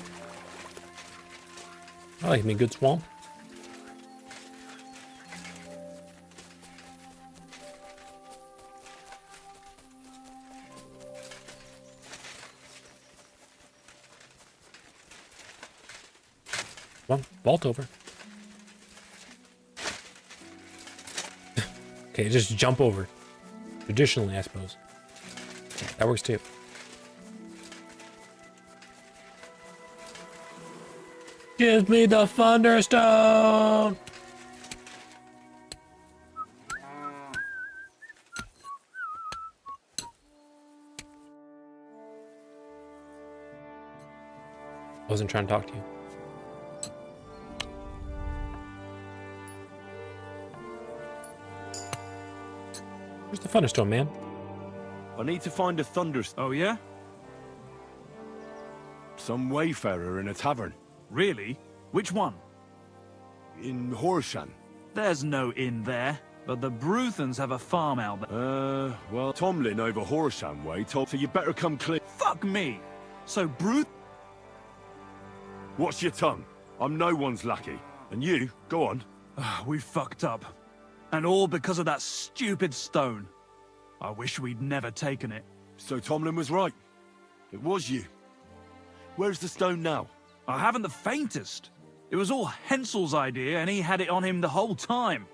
I like me a good swamp. Come on, vault over. Okay, just jump over. Traditionally, I suppose. That works too. Give me the thunderstone! I wasn't trying to talk to you. Where's the thunderstone, man? I need to find a thunderstone. Oh, yeah? Some wayfarer in a tavern. Really? Which one? In Horshan. There's no inn there, but the Bruthans have a farm out there. Well, Tomlin over Horshan way told, so you better come clear. Fuck me! So Bruth... Watch your tongue. I'm no one's lackey. And you, go on. We fucked up. And all because of that stupid stone. I wish we'd never taken it. So Tomlin was right. It was you. Where's the stone now? I haven't the faintest. It was all Hensel's idea, and he had it on him the whole time.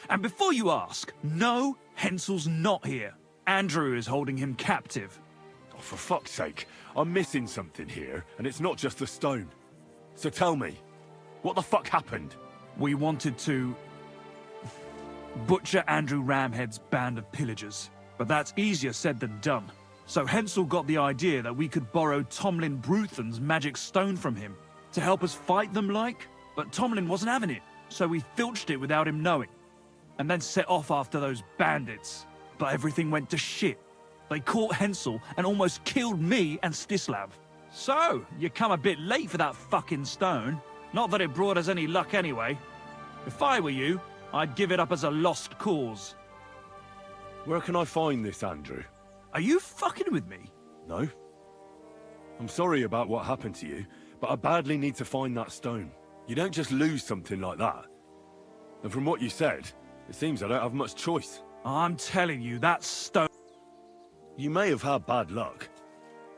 And before you ask, no, Hensel's not here. Andrew is holding him captive. Oh, for fuck's sake. I'm missing something here, and it's not just the stone. So tell me, what the fuck happened? We wanted to... butcher Andrew Ramhead's band of pillagers. But that's easier said than done. So Hensel got the idea that we could borrow Tomlin Bruthan's magic stone from him to help us fight them like, but Tomlin wasn't having it, so we filched it without him knowing, and then set off after those bandits. But everything went to shit. They caught Hensel and almost killed me and Stislav. So, you come a bit late for that fucking stone. Not that it brought us any luck anyway. If I were you, I'd give it up as a lost cause. Where can I find this, Andrew? Are you fucking with me? No. I'm sorry about what happened to you, but I badly need to find that stone. You don't just lose something like that. And from what you said, it seems I don't have much choice. I'm telling you, that stone... You may have had bad luck,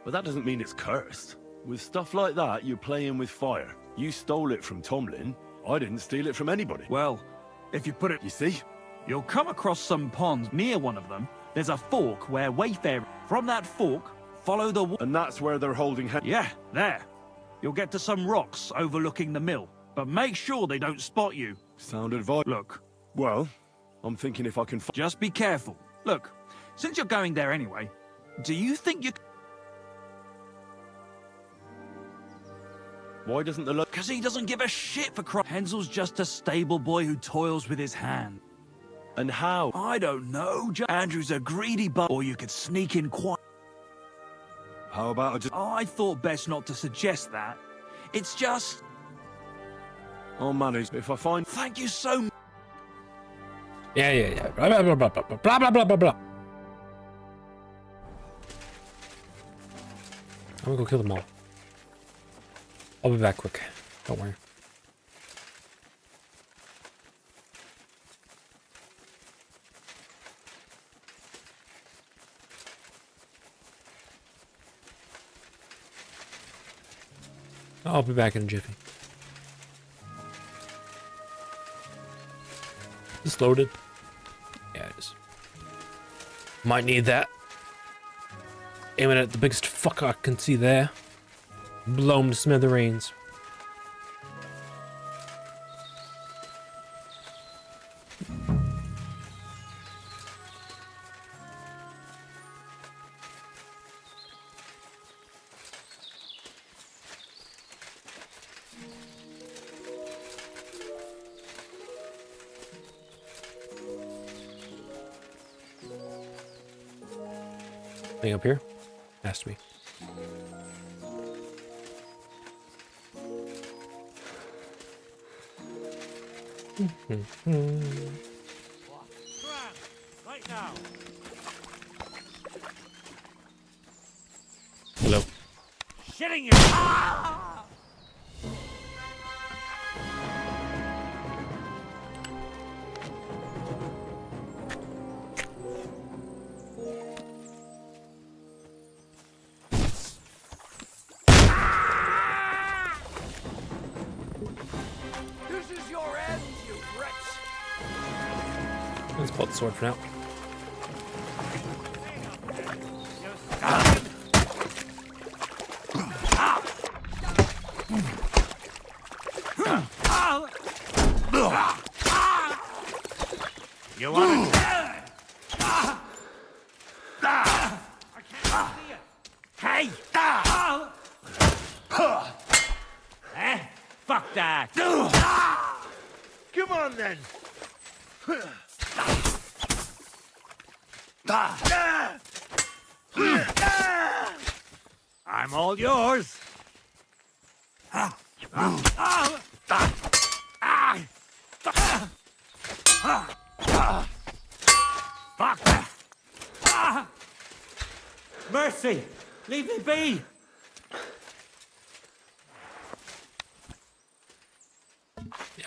but that doesn't mean it's cursed. With stuff like that, you're playing with fire. You stole it from Tomlin. I didn't steal it from anybody. Well, if you put it... You see? You'll come across some ponds. Near one of them, there's a fork where Wayfarer... From that fork, follow the... And that's where they're holding... Yeah, there. You'll get to some rocks overlooking the mill. But make sure they don't spot you. Sound advice. Look. Well, I'm thinking if I can... Just be careful. Look, since you're going there anyway, do you think you... Why doesn't the... Because he doesn't give a shit for Hensel's just a stable boy who toils with his hand. And how? I don't know. Andrew's a greedy bug. Or you could sneak in quiet. How about I just... I thought best not to suggest that. It's just... I'll manage if I find... Thank you so much. Yeah. Blah, blah, blah, blah, blah, blah, blah, blah, blah, blah. I'm gonna go kill them all. I'll be back quick. Don't worry. I'll be back in a jiffy. Is this loaded? Yeah, it is. Might need that. Aiming at the biggest fuck I can see there. Blow him to smithereens. Thing up here? Has to be. Right now. Hello. Shitting your... Ah! This is your end, you wretch! Let's pull out the sword for now. You want to... Hey! Eh? Fuck that! Come on, then. I'm all yours. Fuck! Mercy! Leave me be!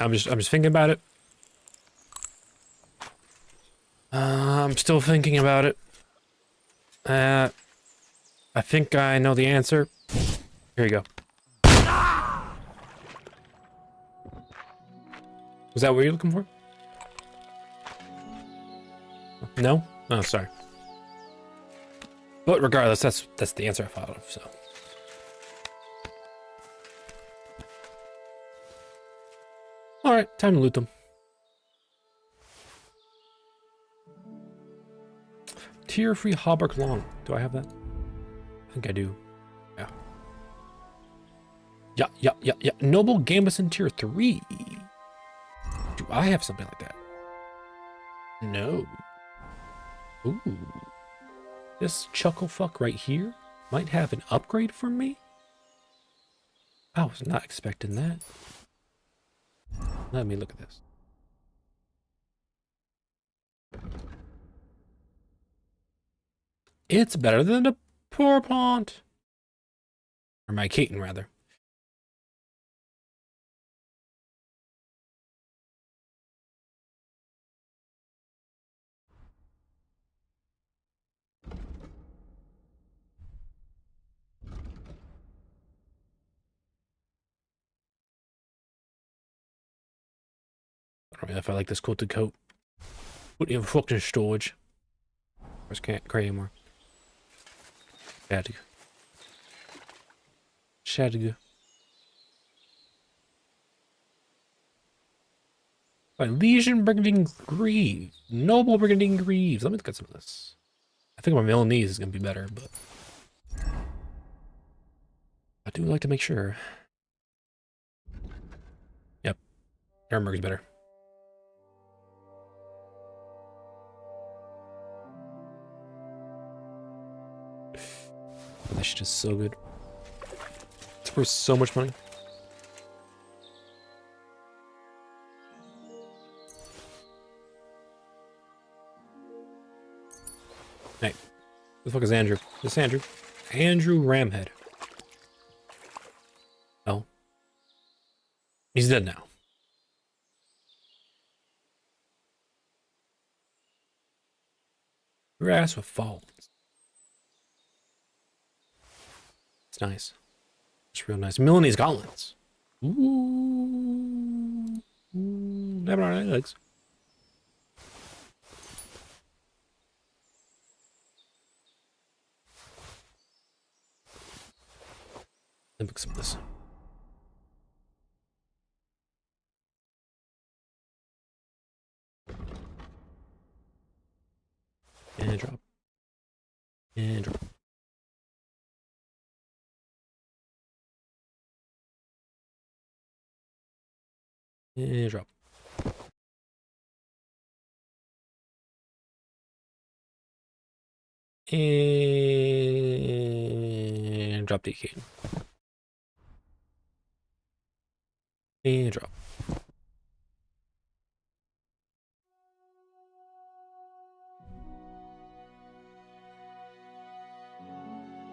I'm just thinking about it. I'm still thinking about it. I think I know the answer. Here you go. Was that what you're looking for? No? Oh, sorry. But regardless, that's the answer I thought of, so. Alright, time to loot them. Tier-free hauberk long. Do I have that? I think I do. Yeah. Noble Gambeson tier 3. Do I have something like that? No. Ooh. This chuckle fuck right here might have an upgrade for me? I was not expecting that. Let me look at this. It's better than the poor plant. Or my Keaton, rather. I don't know if I like this coated coat. Put it in fucking storage. I just can't cry anymore. Shadowgoo. By Legion Brigandine Greaves. Noble Brigandine Greaves. Let me look at some of this. I think my Milanese is going to be better, but I do like to make sure. Yep. Nuremberg is better. This shit is so good. It's worth so much money. Hey, who the fuck is Andrew? This is Andrew. Andrew Ramhead. Oh. He's dead now. Grass with falls. It's nice. It's real nice. Milanese gauntlets. Ooh. Never on any legs. Let me pick some of this. And drop. And drop. And drop. And drop the cane. And drop.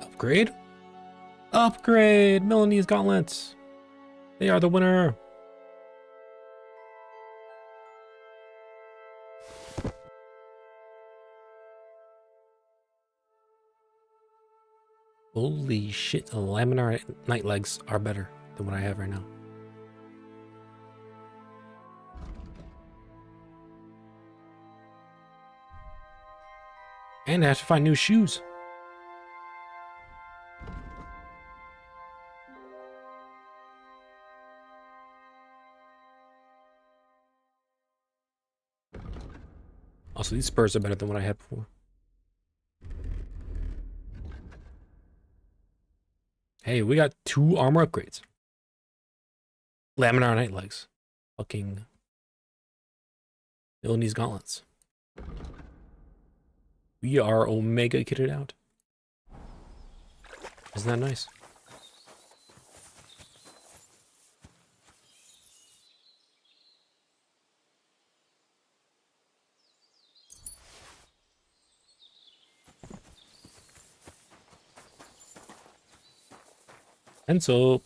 Upgrade? Upgrade! Milanese gauntlets! They are the winner! Holy shit, the laminar night legs are better than what I have right now. And I have to find new shoes. Also, these spurs are better than what I had before. Hey, we got 2 armor upgrades. Laminar night legs. Fucking Milanese gauntlets. We are Omega kitted out. Isn't that nice? Hensel.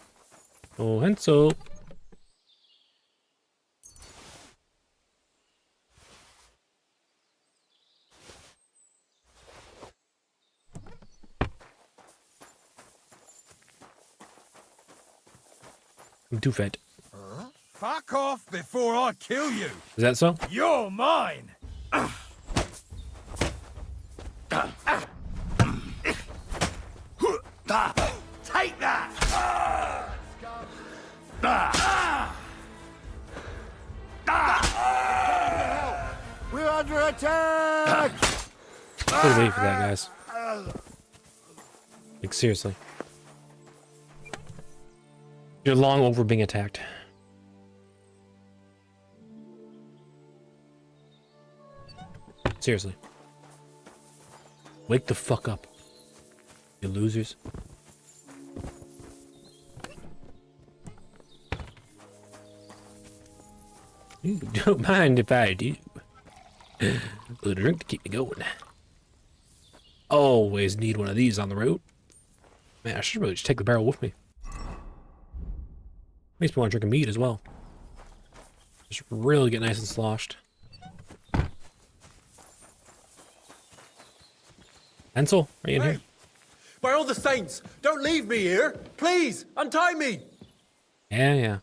Oh, Hensel. I'm too fat. Fuck off before I kill you. Is that so? You're mine. Take that. We're under attack. Good wait for that, guys. Like, seriously. You're long over being attacked. Seriously. Wake the fuck up. You losers. Don't mind if I do. A little drink to keep me going. Always need one of these on the road. Man, I should really just take the barrel with me. Makes me want to drink a mead as well. Just really get nice and sloshed. Ansel, are you in here? By all the saints, don't leave me here! Please, untie me! Yeah.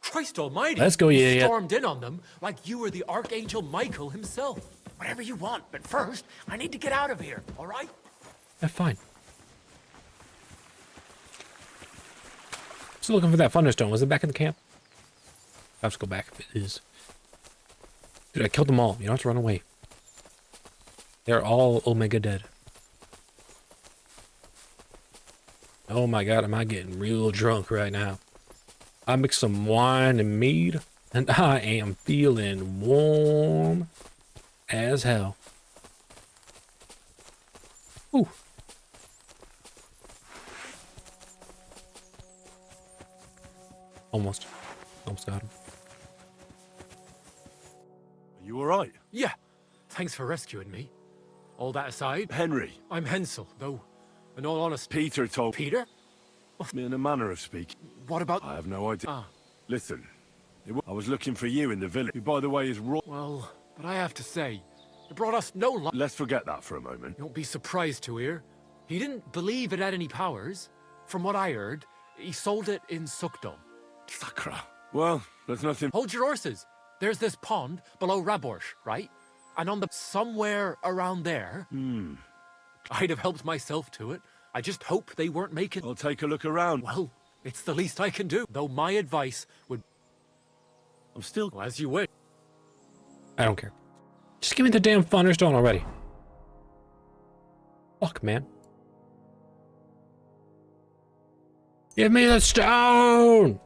Christ almighty! Let's go, you You idiot. stormed in on them like you were the Archangel Michael himself. Whatever you want, but first, I need to get out of here, all right? Yeah, fine. Still looking for that thunderstone. Was it back in the camp? I have to go back if it is. Dude, I killed them all. You don't have to run away. They're all Omega dead. Oh my god, am I getting real drunk right now. I mixed some wine and mead, and I am feeling warm as hell. Ooh. Almost got him. Are you alright? Yeah, thanks for rescuing me. All that aside, Henry. I'm Hensel, though, in all honesty... Peter told... Peter? Me in a manner of speaking. What about... I have no idea. Ah. Listen, I was looking for you in the village, who, by the way, is raw. Well, but I have to say, it brought us no luck. Let's forget that for a moment. You won't be surprised to hear. He didn't believe it had any powers. From what I heard, he sold it in Suckdom. Sakra. Well, there's nothing... Hold your horses. There's this pond below Raborsh, right? And on the... somewhere around there... I'd have helped myself to it. I just hope they weren't making... I'll take a look around. Well, it's the least I can do. Though my advice would... I'm still... Well, as you wish. I don't care. Just give me the damn thunderstone already. Fuck, man. Give me the stone!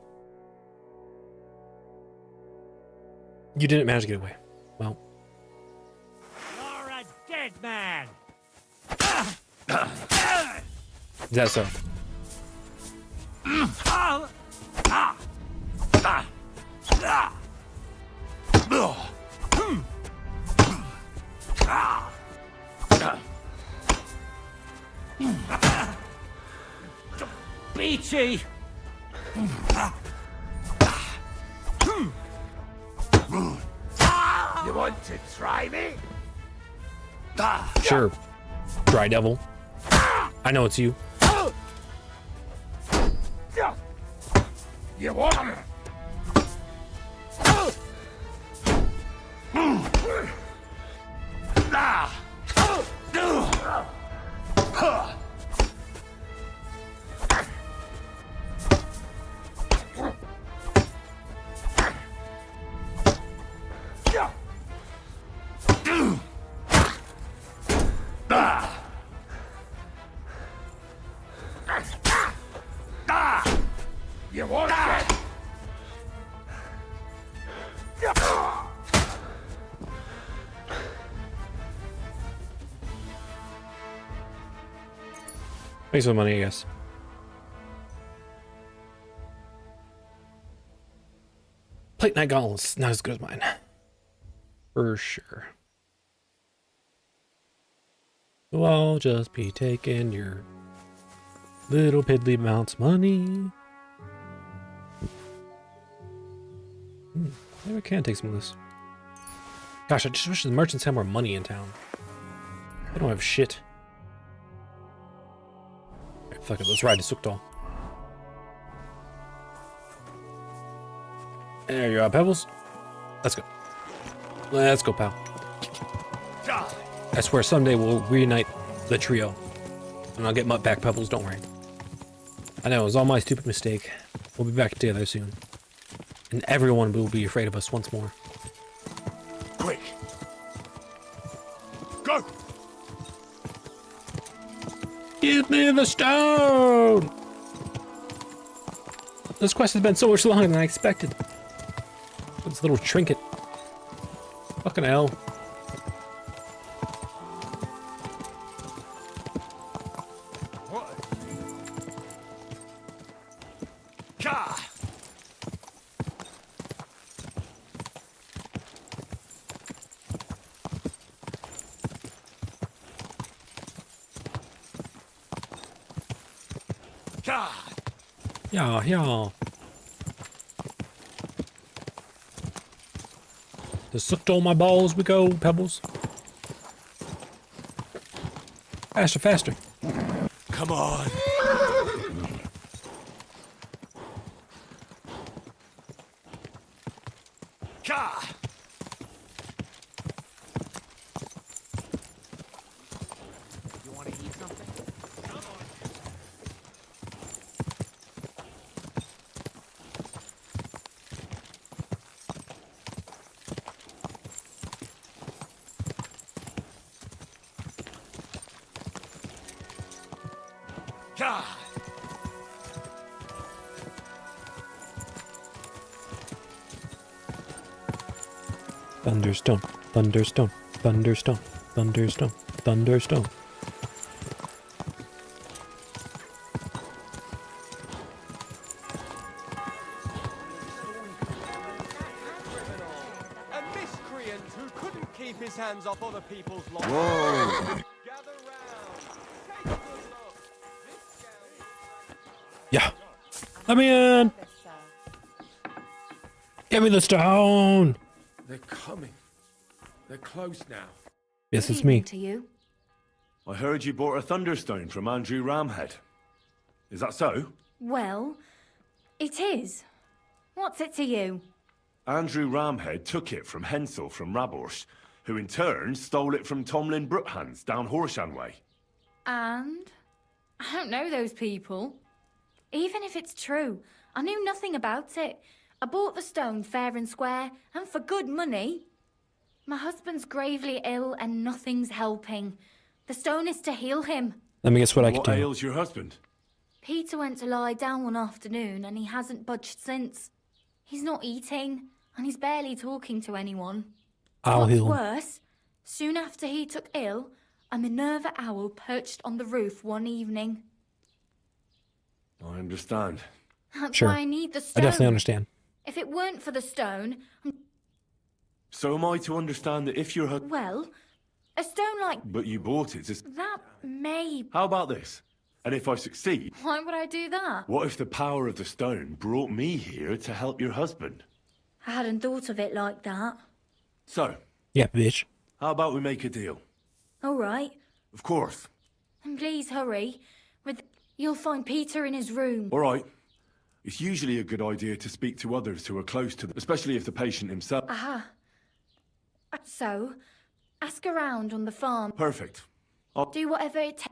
You didn't manage to get away. Well. You're a dead man! Is that so? Beachy! You want to try me? Sure. Dry devil. I know it's you. You want me? You want it? Make some money, I guess. Plate Knight Gauntlets, not as good as mine. For sure. So I'll just be taking your little piddly amounts of money. Maybe I can take some of this. Gosh, I just wish the merchants had more money in town. They don't have shit. Alright, fuck it, let's ride to Sukdal. There you are, Pebbles. Let's go. Let's go, pal. I swear someday we'll reunite the trio. And I'll get Mutt back, Pebbles, don't worry. I know, it was all my stupid mistake. We'll be back together soon. And everyone will be afraid of us once more. Quick! Go! Give me the stone! This quest has been so much longer than I expected. This little trinket. Fucking hell. Yeah. Just sucked all my balls we go, Pebbles. Faster. Come on. You want to eat something? Thunderstone. A miscreant who couldn't keep his hands off other people's lives. Whoa. Gather round. Take a good look. Yeah. Let me in. Give me the stone. They're coming. They're close now. Yes, it's me. To you. I heard you bought a Thunderstone from Andrew Ramhead. Is that so? Well, it is. What's it to you? Andrew Ramhead took it from Hensel from Raborsh, who in turn stole it from Tomlin Brookhans down Horshan way. And? I don't know those people. Even if it's true, I knew nothing about it. I bought the stone fair and square, and for good money. My husband's gravely ill and nothing's helping. The stone is to heal him. Let me guess what I can What do. ails your husband? Peter went to lie down one afternoon and he hasn't budged since. He's not eating, and he's barely talking to anyone. I'll What's heal him. worse, soon after he took ill, a Minerva owl perched on the roof one evening. I understand. That's Sure. why I need the I stone. definitely understand. If it weren't for the stone, So am I to understand that if your husband... well, a stone like But you bought it, that may... How about this? And if I succeed, Why would I do that? what if the power of the stone brought me here to help your husband? I hadn't thought of it like that. So, Yeah, bitch. how about we make a deal? All right. Of course. And please hurry. You'll find Peter in his room. All right. It's usually a good idea to speak to others who are close to them, especially if the patient himself... Aha. So, ask around on the farm. Perfect. Do whatever it takes.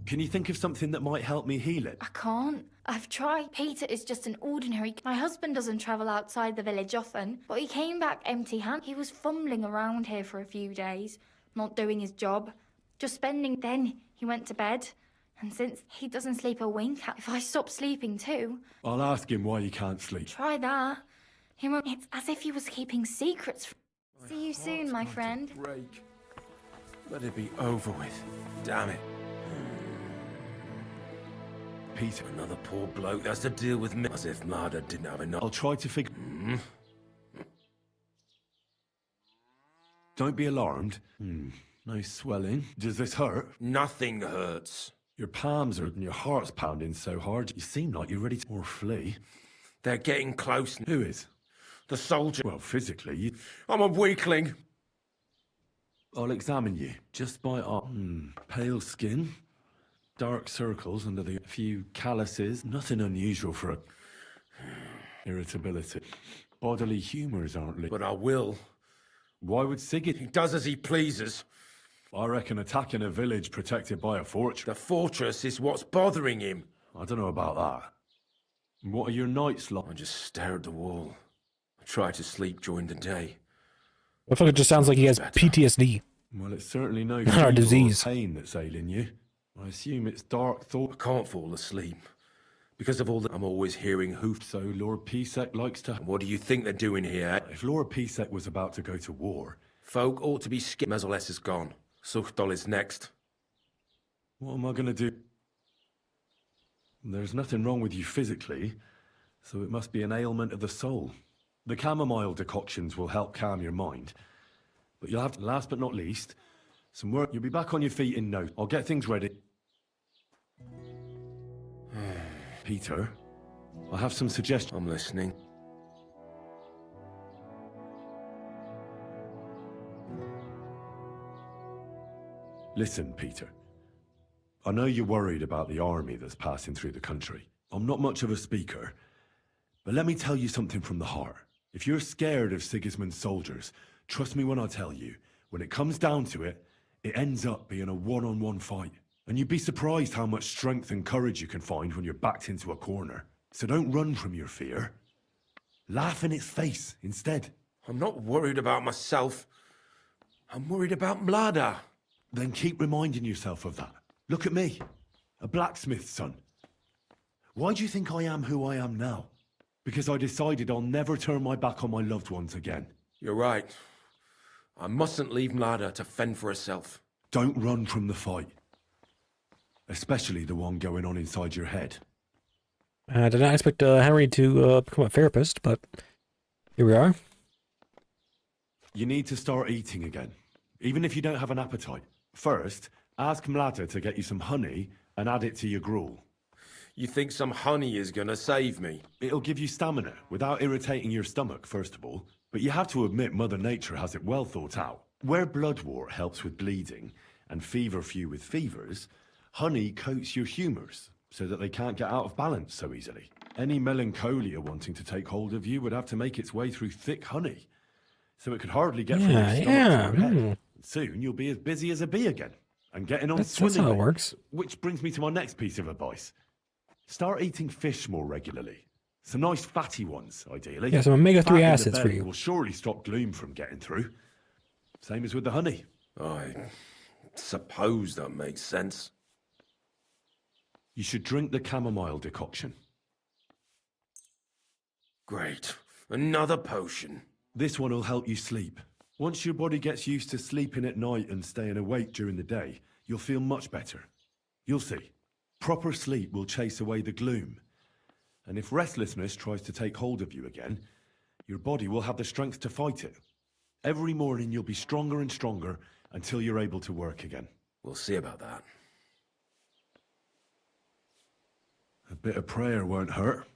Can you think of something that might help me heal it? I can't. I've tried. Peter is just an ordinary... My husband doesn't travel outside the village often, but he came back empty-handed. He was fumbling around here for a few days, not doing his job, just spending... Then he went to bed, and since he doesn't sleep a wink, if I stop sleeping too... I'll ask him why he can't sleep. Try that. He won't... It's as if he was keeping secrets from... See you soon, my friend. Break. Let it be over with. Damn it. Peter. Another poor bloke that's to deal with me. As if Marder didn't have enough. I'll try to figure... Don't be alarmed. No swelling. Does this hurt? Nothing hurts. Your palms are and your heart's pounding so hard. You seem like you're ready to... Or flee. They're getting close. Who is? The soldier. Well, physically, you... I'm a weakling. I'll examine you. Just by our... Pale skin. Dark circles under the... few calluses. Nothing unusual for a... Irritability. Bodily humours aren't... But I will. Why would Sigurd... He does as he pleases. I reckon attacking a village protected by a fortress... The fortress is what's bothering him. I don't know about that. What are your nights like? I just stare at the wall. I try to sleep during the day. I feel like it just sounds like he has PTSD. Well, it's certainly no Not our disease. pain that's ailing you. I assume it's dark thought. I can't fall asleep. Because of all that, I'm always hearing hoofs. So Lord Pisek likes to... What do you think they're doing here? If Lord Pisek was about to go to war... Folk ought to be scared. Mesoles is gone. Suchdol is next. What am I going to do? There's nothing wrong with you physically, so it must be an ailment of the soul. The chamomile decoctions will help calm your mind. But you'll have to, last but not least, some work. You'll be back on your feet in no. I'll get things ready. Peter, I have some suggestions. I'm listening. Listen, Peter. I know you're worried about the army that's passing through the country. I'm not much of a speaker, but let me tell you something from the heart. If you're scared of Sigismund's soldiers, trust me when I tell you, when it comes down to it, it ends up being a one-on-one fight. And you'd be surprised how much strength and courage you can find when you're backed into a corner. So don't run from your fear. Laugh in its face instead. I'm not worried about myself. I'm worried about Mlada. Then keep reminding yourself of that. Look at me, a blacksmith's son. Why do you think I am who I am now? Because I decided I'll never turn my back on my loved ones again. You're right. I mustn't leave Mlada to fend for herself. Don't run from the fight. Especially the one going on inside your head. I did not expect Henry to become a therapist, but here we are. You need to start eating again, even if you don't have an appetite. First, ask Mlada to get you some honey and add it to your gruel. You think some honey is gonna save me? It'll give you stamina without irritating your stomach, first of all. But you have to admit Mother Nature has it well thought out. Where bloodwort helps with bleeding and feverfew with fevers, honey coats your humours so that they can't get out of balance so easily. Any melancholia wanting to take hold of you would have to make its way through thick honey, so it could hardly get from your stomach to your head. Soon you'll be as busy as a bee again, and getting on swimmingly. That's how it works. Which brings me to my next piece of advice. Start eating fish more regularly. Some nice fatty ones, ideally. Yeah, some omega-3 Fat in the acids for belly you. will surely stop gloom from getting through. Same as with the honey. I suppose that makes sense. You should drink the chamomile decoction. Great. Another potion. This one will help you sleep. Once your body gets used to sleeping at night and staying awake during the day, you'll feel much better. You'll see. Proper sleep will chase away the gloom. And if restlessness tries to take hold of you again, your body will have the strength to fight it. Every morning you'll be stronger and stronger until you're able to work again. We'll see about that. A bit of prayer won't hurt.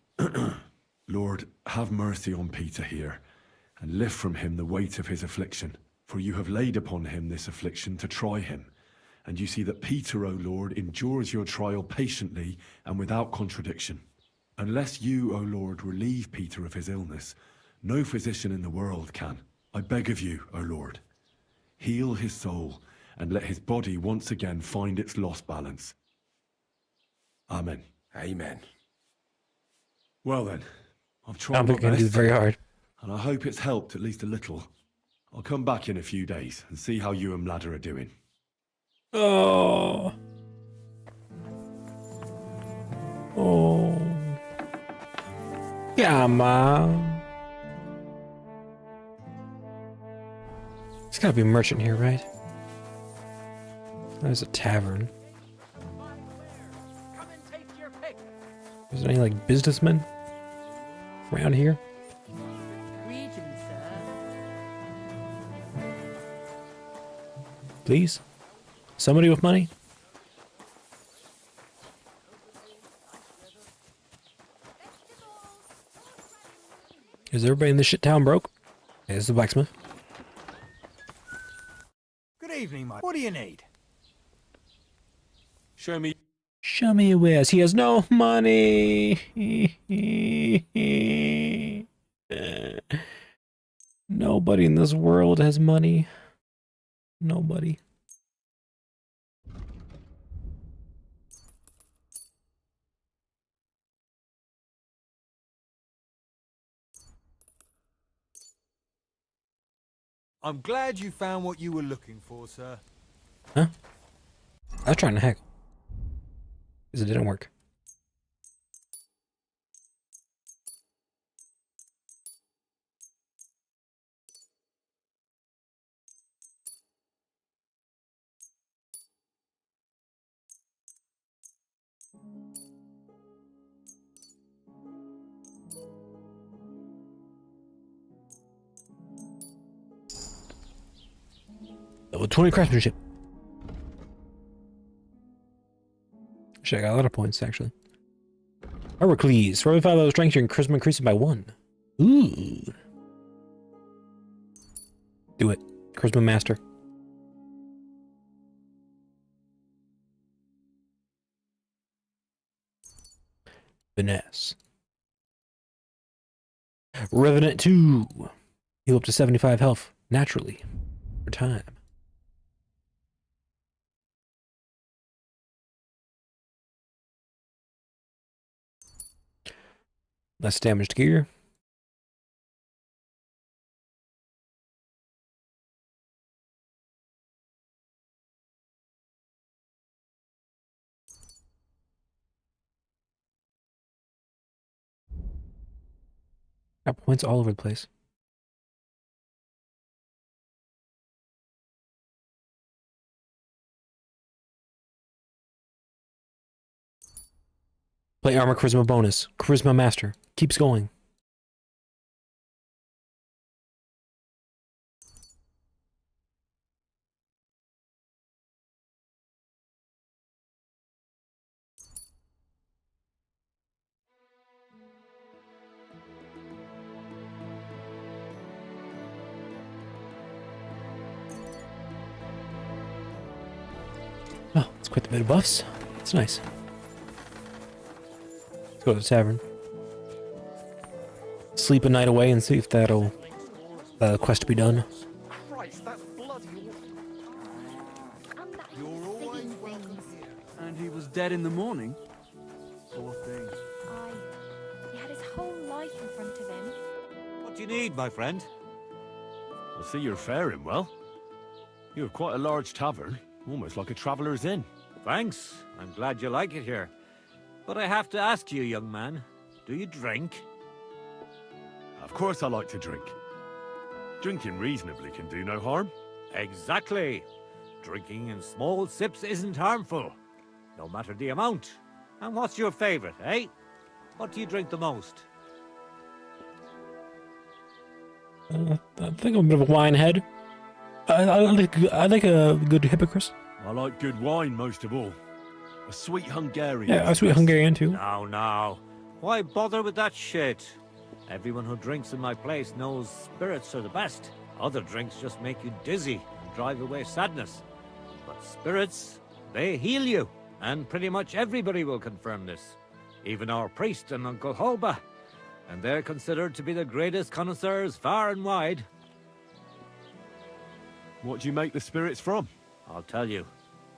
Lord, have mercy on Peter here, and lift from him the weight of his affliction. For you have laid upon him this affliction to try him. And you see that Peter, O Lord, endures your trial patiently and without contradiction. Unless you, O Lord, relieve Peter of his illness, no physician in the world can. I beg of you, O Lord, heal his soul and let his body once again find its lost balance. Amen. Amen. Well then, I've I tried don't my think I can do best, it very hard. and I hope it's helped at least a little. I'll come back in a few days and see how you and Mlada are doing. Oh. Oh. Come on. There's gotta be a merchant here, right? There's a tavern. Is there any, like, businessmen around here? Please? Somebody with money? Is everybody in this shit town broke? Yeah, this is the blacksmith. Good evening, mate. What do you need? Show me your wares. He has no money. Nobody in this world has money. Nobody. I'm glad you found what you were looking for, sir. Huh? I was trying to hack. Because it didn't work. Level 20 craftsmanship. Shit, I got a lot of points, actually. Heracles, for every 5 level strength, your charisma increases by 1. Ooh. Do it. Charisma master. Finesse. Revenant 2. Heal up to 75 health naturally for time. Less damaged gear. Got points all over the place. Plate armor charisma bonus. Charisma master. Keeps going. Oh, it's quite a bit of buffs. It's nice. Let's go to the tavern. Sleep a night away and see if that'll quest be done. Christ, that's bloody And he was dead in the morning? Poor thing. He had his whole life in front of him. What do you need, my friend? I see you're faring well. You have quite a large tavern, almost like a traveller's inn. Thanks. I'm glad you like it here. But I have to ask you, young man, do you drink? Of course I like to drink. Drinking reasonably can do no harm. Exactly. Drinking in small sips isn't harmful, no matter the amount. And what's your favorite, eh? What do you drink the most? I think I'm a bit of a wine head. I like a good hypocrite. I like good wine most of all. A sweet Hungarian. Yeah, a sweet Hungarian too. Now. Why bother with that shit? Everyone who drinks in my place knows spirits are the best. Other drinks just make you dizzy and drive away sadness. But spirits, they heal you. And pretty much everybody will confirm this. Even our priest and Uncle Holba. And they're considered to be the greatest connoisseurs far and wide. What do you make the spirits from? I'll tell you.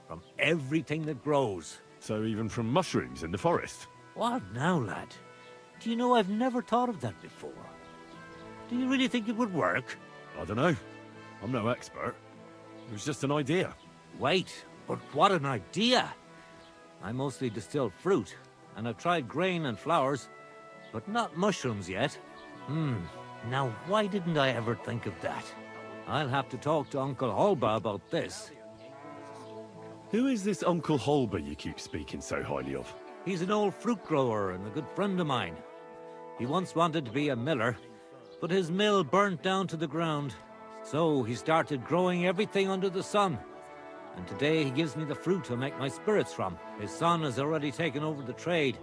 From everything that grows. So even from mushrooms in the forest? What now, lad? Do you know I've never thought of that before? Do you really think it would work? I don't know. I'm no expert. It was just an idea. Wait, but what an idea! I mostly distill fruit, and I've tried grain and flowers, but not mushrooms yet. Now why didn't I ever think of that? I'll have to talk to Uncle Holba about this. Who is this Uncle Holba you keep speaking so highly of? He's an old fruit grower and a good friend of mine. He once wanted to be a miller, but his mill burnt down to the ground. So he started growing everything under the sun. And today he gives me the fruit to make my spirits from. His son has already taken over the trade.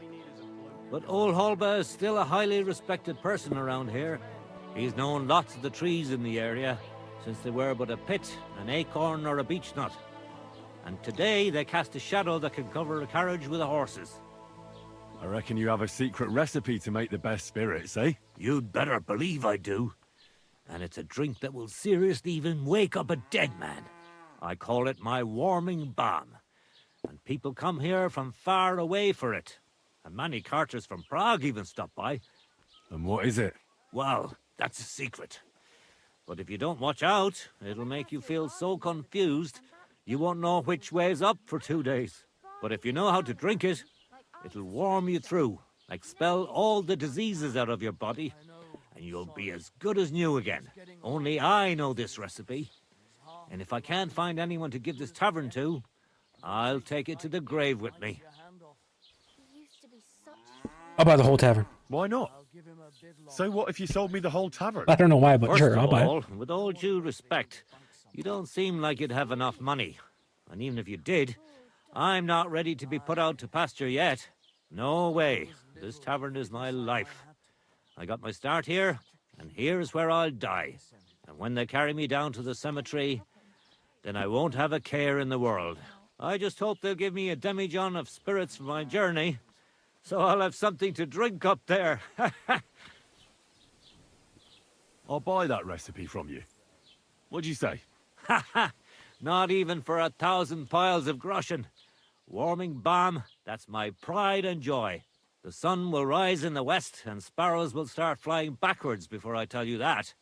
But old Holba is still a highly respected person around here. He's known lots of the trees in the area, since they were but a pit, an acorn or a beech nut. And today they cast a shadow that can cover a carriage with the horses. I reckon you have a secret recipe to make the best spirits, eh? You'd better believe I do. And it's a drink that will seriously even wake up a dead man. I call it my warming balm. And people come here from far away for it. And many carters from Prague even stop by. And what is it? Well, that's a secret. But if you don't watch out, it'll make you feel so confused, you won't know which way's up for 2 days. But if you know how to drink it, it'll warm you through, expel all the diseases out of your body, and you'll be as good as new again. Only I know this recipe. And if I can't find anyone to give this tavern to, I'll take it to the grave with me. I'll buy the whole tavern. Why not? So what if you sold me the whole tavern? I don't know why, but First sure, of I'll buy all, it. with all due respect, you don't seem like you'd have enough money. And even if you did, I'm not ready to be put out to pasture yet. No way. This tavern is my life. I got my start here, and here's where I'll die. And when they carry me down to the cemetery, then I won't have a care in the world. I just hope they'll give me a demijohn of spirits for my journey, so I'll have something to drink up there. I'll buy that recipe from you. What'd you say? Ha ha! Not even for 1,000 piles of groschen. Warming balm, that's my pride and joy. The sun will rise in the west, and sparrows will start flying backwards before I tell you that.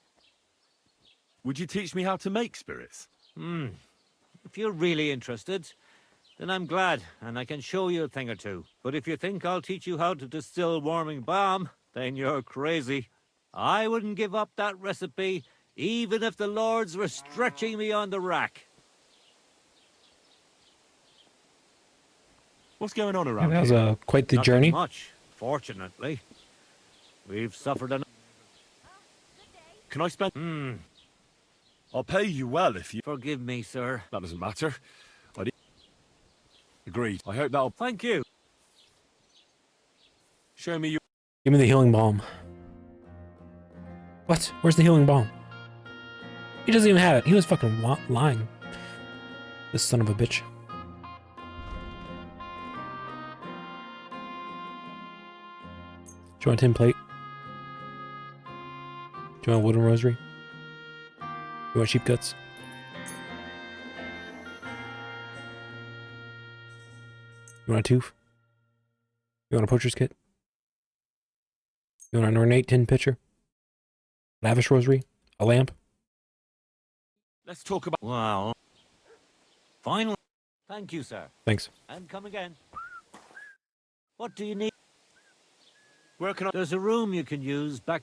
Would you teach me how to make spirits? If you're really interested, then I'm glad, and I can show you a thing or two. But if you think I'll teach you how to distill warming balm, then you're crazy. I wouldn't give up that recipe, even if the lords were stretching me on the rack. What's going on around That was here? quite the Nothing journey. much, fortunately. We've suffered enough. Can I spend... I'll pay you well if you... Forgive me, sir. That doesn't matter. Agreed. I hope that'll... Thank you. Show me your... Give me the healing balm. What? Where's the healing balm? He doesn't even have it. He was fucking lying. This son of a bitch. Do you want a tin plate? Do you want a wooden rosary? You want sheep guts? You want a tooth? You want a poacher's kit? You want an ornate tin pitcher? Lavish rosary? A lamp? Let's talk about... Wow. Finally. Thank you, sir. Thanks. And come again. What do you need? Where can I... There's a room you can use back...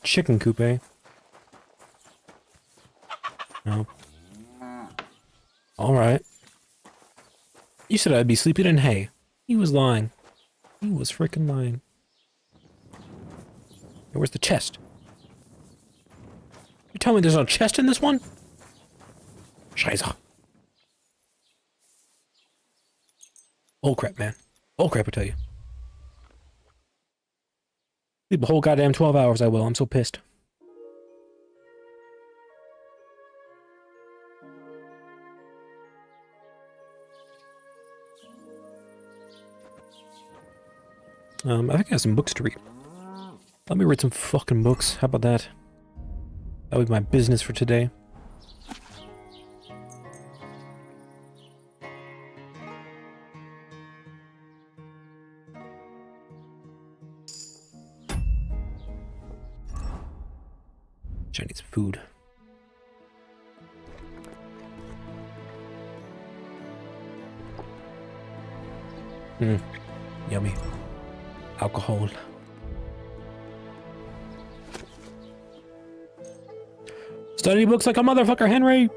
Chicken coop, eh? No. Alright. You said I'd be sleeping in hay. He was lying. He was freaking lying. Hey, where's the chest? You tell me there's no chest in this one? Scheiße. Oh crap, man. Oh crap, I tell you. Sleep a whole goddamn 12 hours, I will. I'm so pissed. I think I have some books to read. Let me read some fucking books. How about that? That'll be my business for today. Chinese food. Yummy. Alcohol. Study books like a motherfucker, Henry!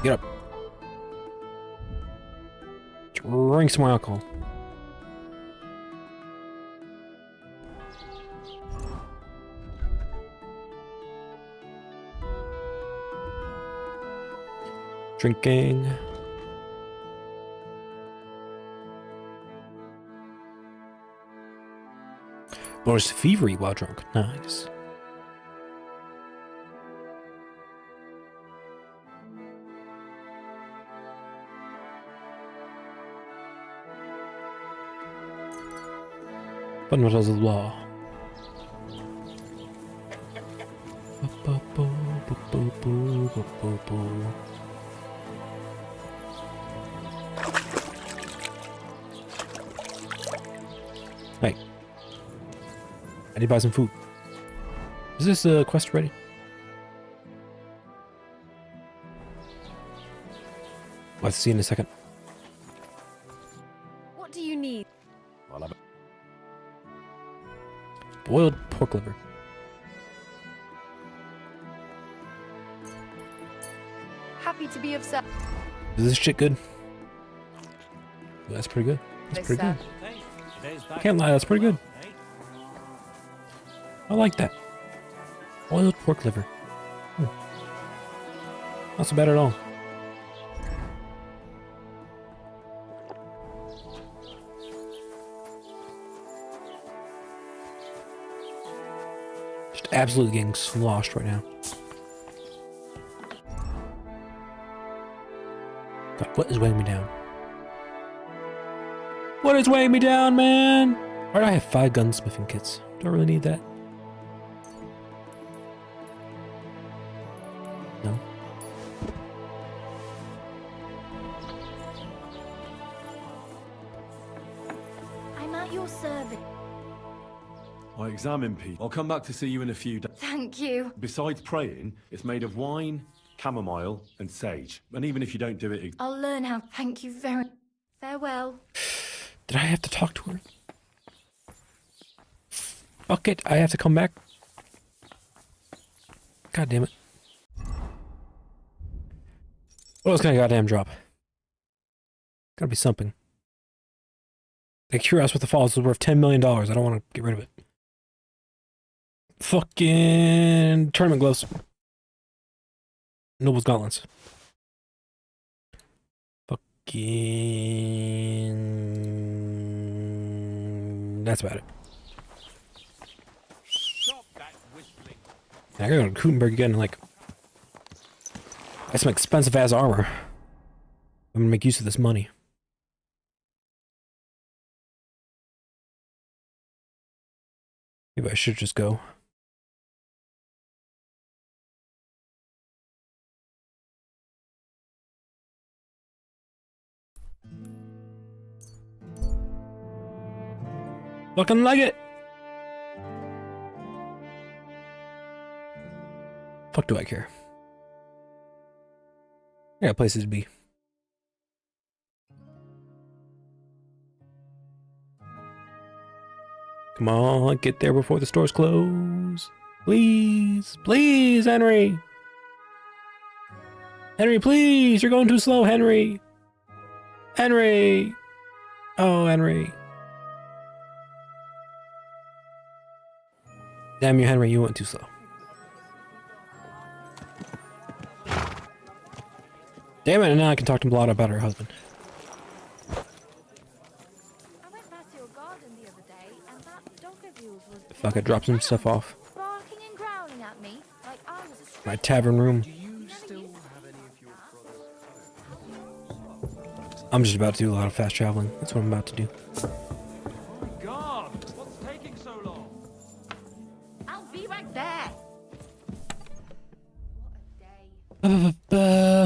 Get up. Drink some more alcohol. Drinking. Boris fevery while drunk. Nice. But not as a law. Hey. I need to buy some food. Is this quest ready? Let's see in a second. What do you need? Boiled pork liver. Happy to be of service. Is this shit good? That's pretty good. That's pretty good. I can't lie, that's pretty good. I like that. Oiled pork liver. Not so bad at all. Just absolutely getting sloshed right now. God, what is weighing me down? What is weighing me down, man? Why do I have 5 gunsmithing kits? Do I really need that? No. I'm at your service. I examine Pete. I'll come back to see you in a few days. Thank you. Besides praying, it's made of wine, chamomile, and sage. And even if you don't do it... I'll learn how. Thank you very much. Farewell. Did I have to talk to her? Fuck it, I have to come back. God damn it. What else can I goddamn drop? Gotta be something. The Cuirass with the Falls is worth $10 million. I don't want to get rid of it. Fucking tournament gloves. Noble's gauntlets. Fucking... That's about it. I gotta go to Gutenberg again and like... That's some expensive ass armor. I'm gonna make use of this money. Maybe I should just go. Fucking like it! Fuck do I care? I got places to be. Come on, get there before the stores close. Please, please, Henry. Henry, please, you're going too slow, Henry. Henry. Oh, Henry. Damn you, Henry, you went too slow. Damn it, and now I can talk to Blada about her husband. If I could drop some stuff off. Barking and growling at me like I was a My tavern room. I'm just about to do a lot of fast traveling. That's what I'm about to do. God, what's taking so long? I'll be right there.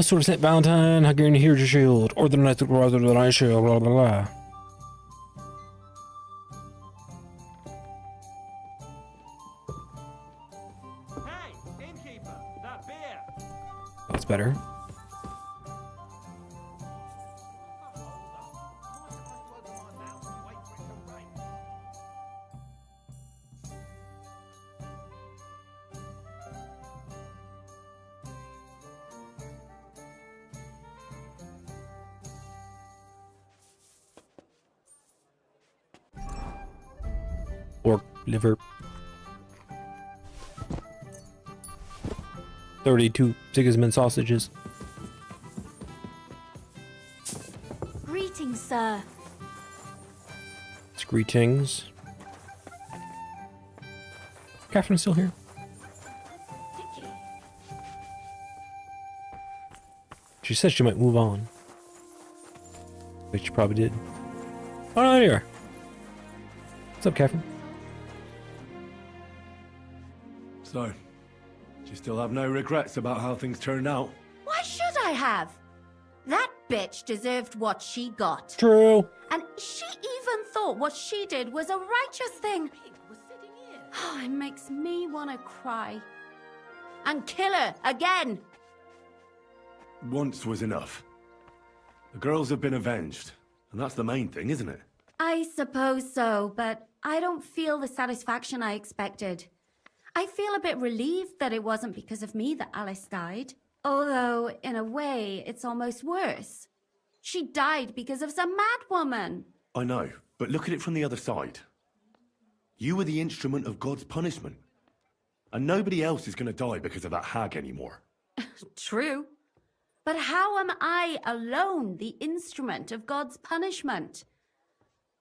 Sword of St. Valentine, Hungarian Hero Shield, Order the Knight to Order the Knight Shield, blah blah blah. Hey, innkeeper, that beer. That's better. Pork liver. 32 Sigismund sausages. Greetings, sir. It's greetings. Catherine's still here. She said she might move on. Which she probably did. Oh no, there you are. What's up, Catherine? So, do you still have no regrets about how things turned out? Why should I have? That bitch deserved what she got. True. And she even thought what she did was a righteous thing. Oh, it makes me want to cry. And kill her again. Once was enough. The girls have been avenged, and that's the main thing, isn't it? I suppose so, but I don't feel the satisfaction I expected. I feel a bit relieved that it wasn't because of me that Alice died. Although, in a way, it's almost worse. She died because of some mad woman. I know, but look at it from the other side. You were the instrument of God's punishment. And nobody else is going to die because of that hag anymore. True. But how am I alone the instrument of God's punishment?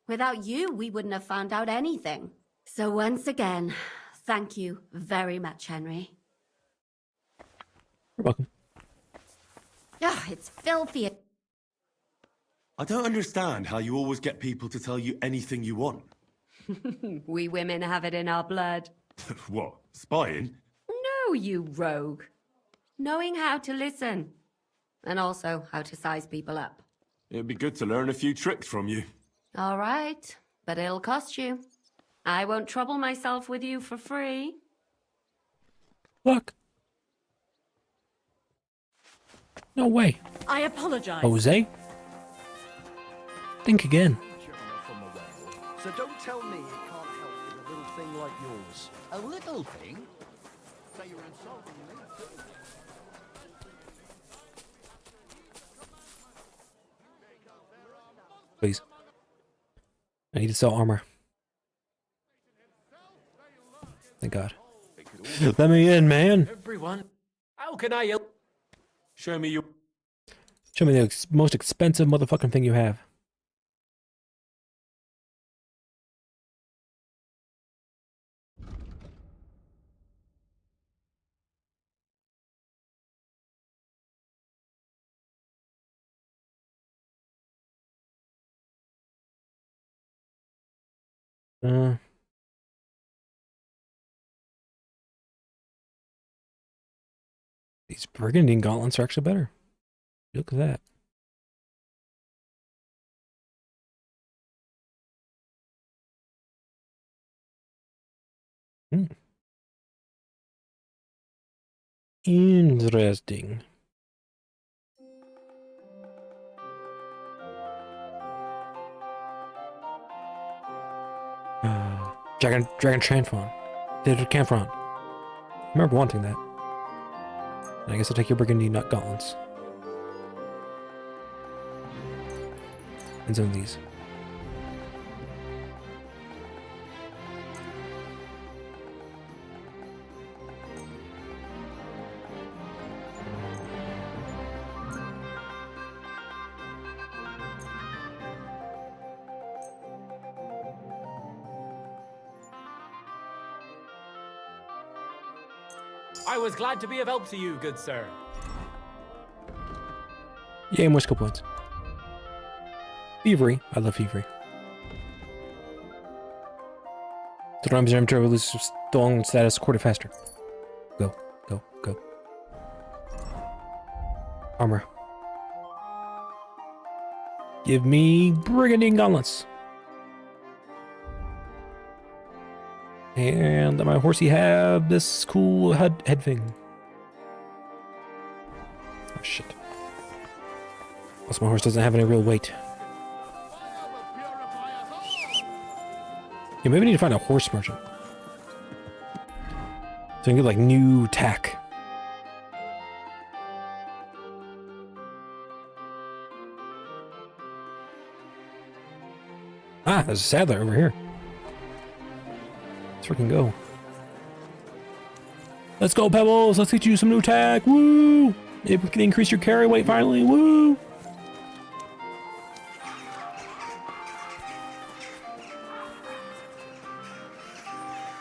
Without you, we wouldn't have found out anything. So once again, thank you very much, Henry. You're welcome. Ah, it's filthy. I don't understand how you always get people to tell you anything you want. We women have it in our blood. What, spying? No, you rogue. Knowing how to listen. And also how to size people up. It'd be good to learn a few tricks from you. All right, but it'll cost you. I won't trouble myself with you for free. Look. No way. I apologize. Jose? Think again. So don't tell me you can't help with a little thing like yours. A little thing? So you're insulting me? Please. I need to sell armor. Thank God. Let me in, man. Everyone, how can I help? Show me your... Show me the most expensive motherfucking thing you have. These Burgundy gauntlets are actually better. Look at that. Interesting. Dragon Tranfon. Digital Camphron. I remember wanting that. And I guess I'll take your Burgundy nut gauntlets. And some of these. I was glad to be of help to you, good sir. Yay, more skill points. Thievery. I love thievery. The rhymes are to release stolen status quarter faster. Go, go, go. Armor. Give me Brigandine gauntlets. And let my horsey have this cool head thing. Oh shit. Also, my horse doesn't have any real weight. Yeah, maybe I need to find a horse merchant. So I can get like new tack. Ah, there's a saddler over here. Let's freaking go. Let's go, Pebbles! Let's get you some new tack! Woo! If we can increase your carry weight finally, woo!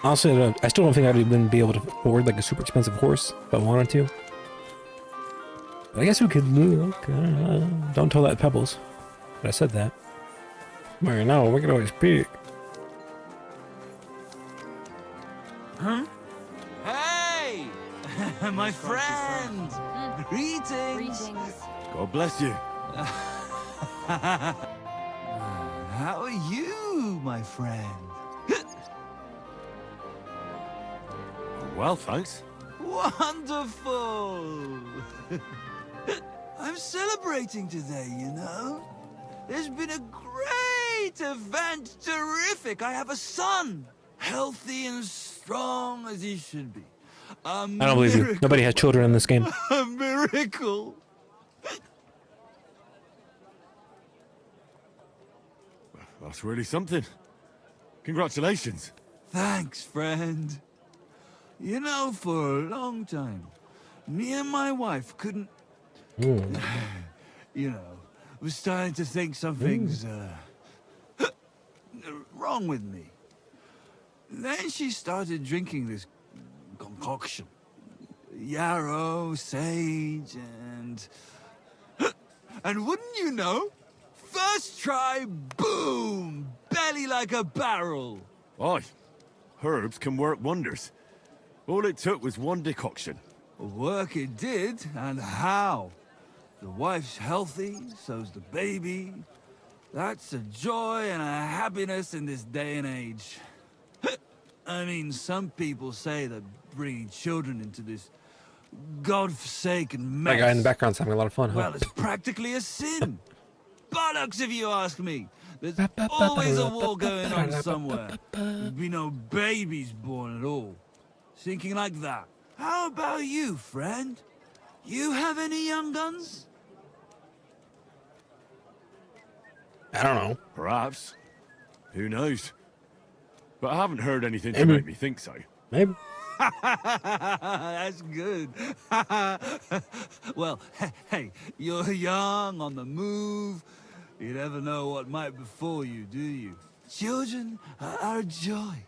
Honestly, I still don't think I'd even be able to afford like a super expensive horse if I wanted to. But I guess we could look. Don't tell that Pebbles. But I said that. Well, no, we can always pick. Huh? Hey! My friend! Greetings! Greetings. God bless you. How are you, my friend? Well, thanks. Wonderful! I'm celebrating today, you know? There's been a great event, terrific. I have a son, healthy and strong as he should be. I don't believe you. Nobody has children in this game. A miracle. That's really something. Congratulations. Thanks, friend. You know, for a long time, me and my wife couldn't... You know, was starting to think something's wrong with me. Then she started drinking this concoction. Yarrow, sage, and... And wouldn't you know? First try, boom! Belly like a barrel. Aye. Herbs can work wonders. All it took was one decoction. Work it did, and how? The wife's healthy, so's the baby. That's a joy and a happiness in this day and age. I mean, some people say that bringing children into this godforsaken mess... That guy in the background's having a lot of fun, huh? Well, it's practically a sin. Bollocks, if you ask me. There's always a war going on somewhere. There'd be no babies born at all. Thinking like that. How about you, friend? You have any young guns? I don't know. Perhaps. Who knows? But I haven't heard anything to make me think so. Maybe. That's good. Well, hey, you're young, on the move. You never know what might befall you, do you? Children are a joy.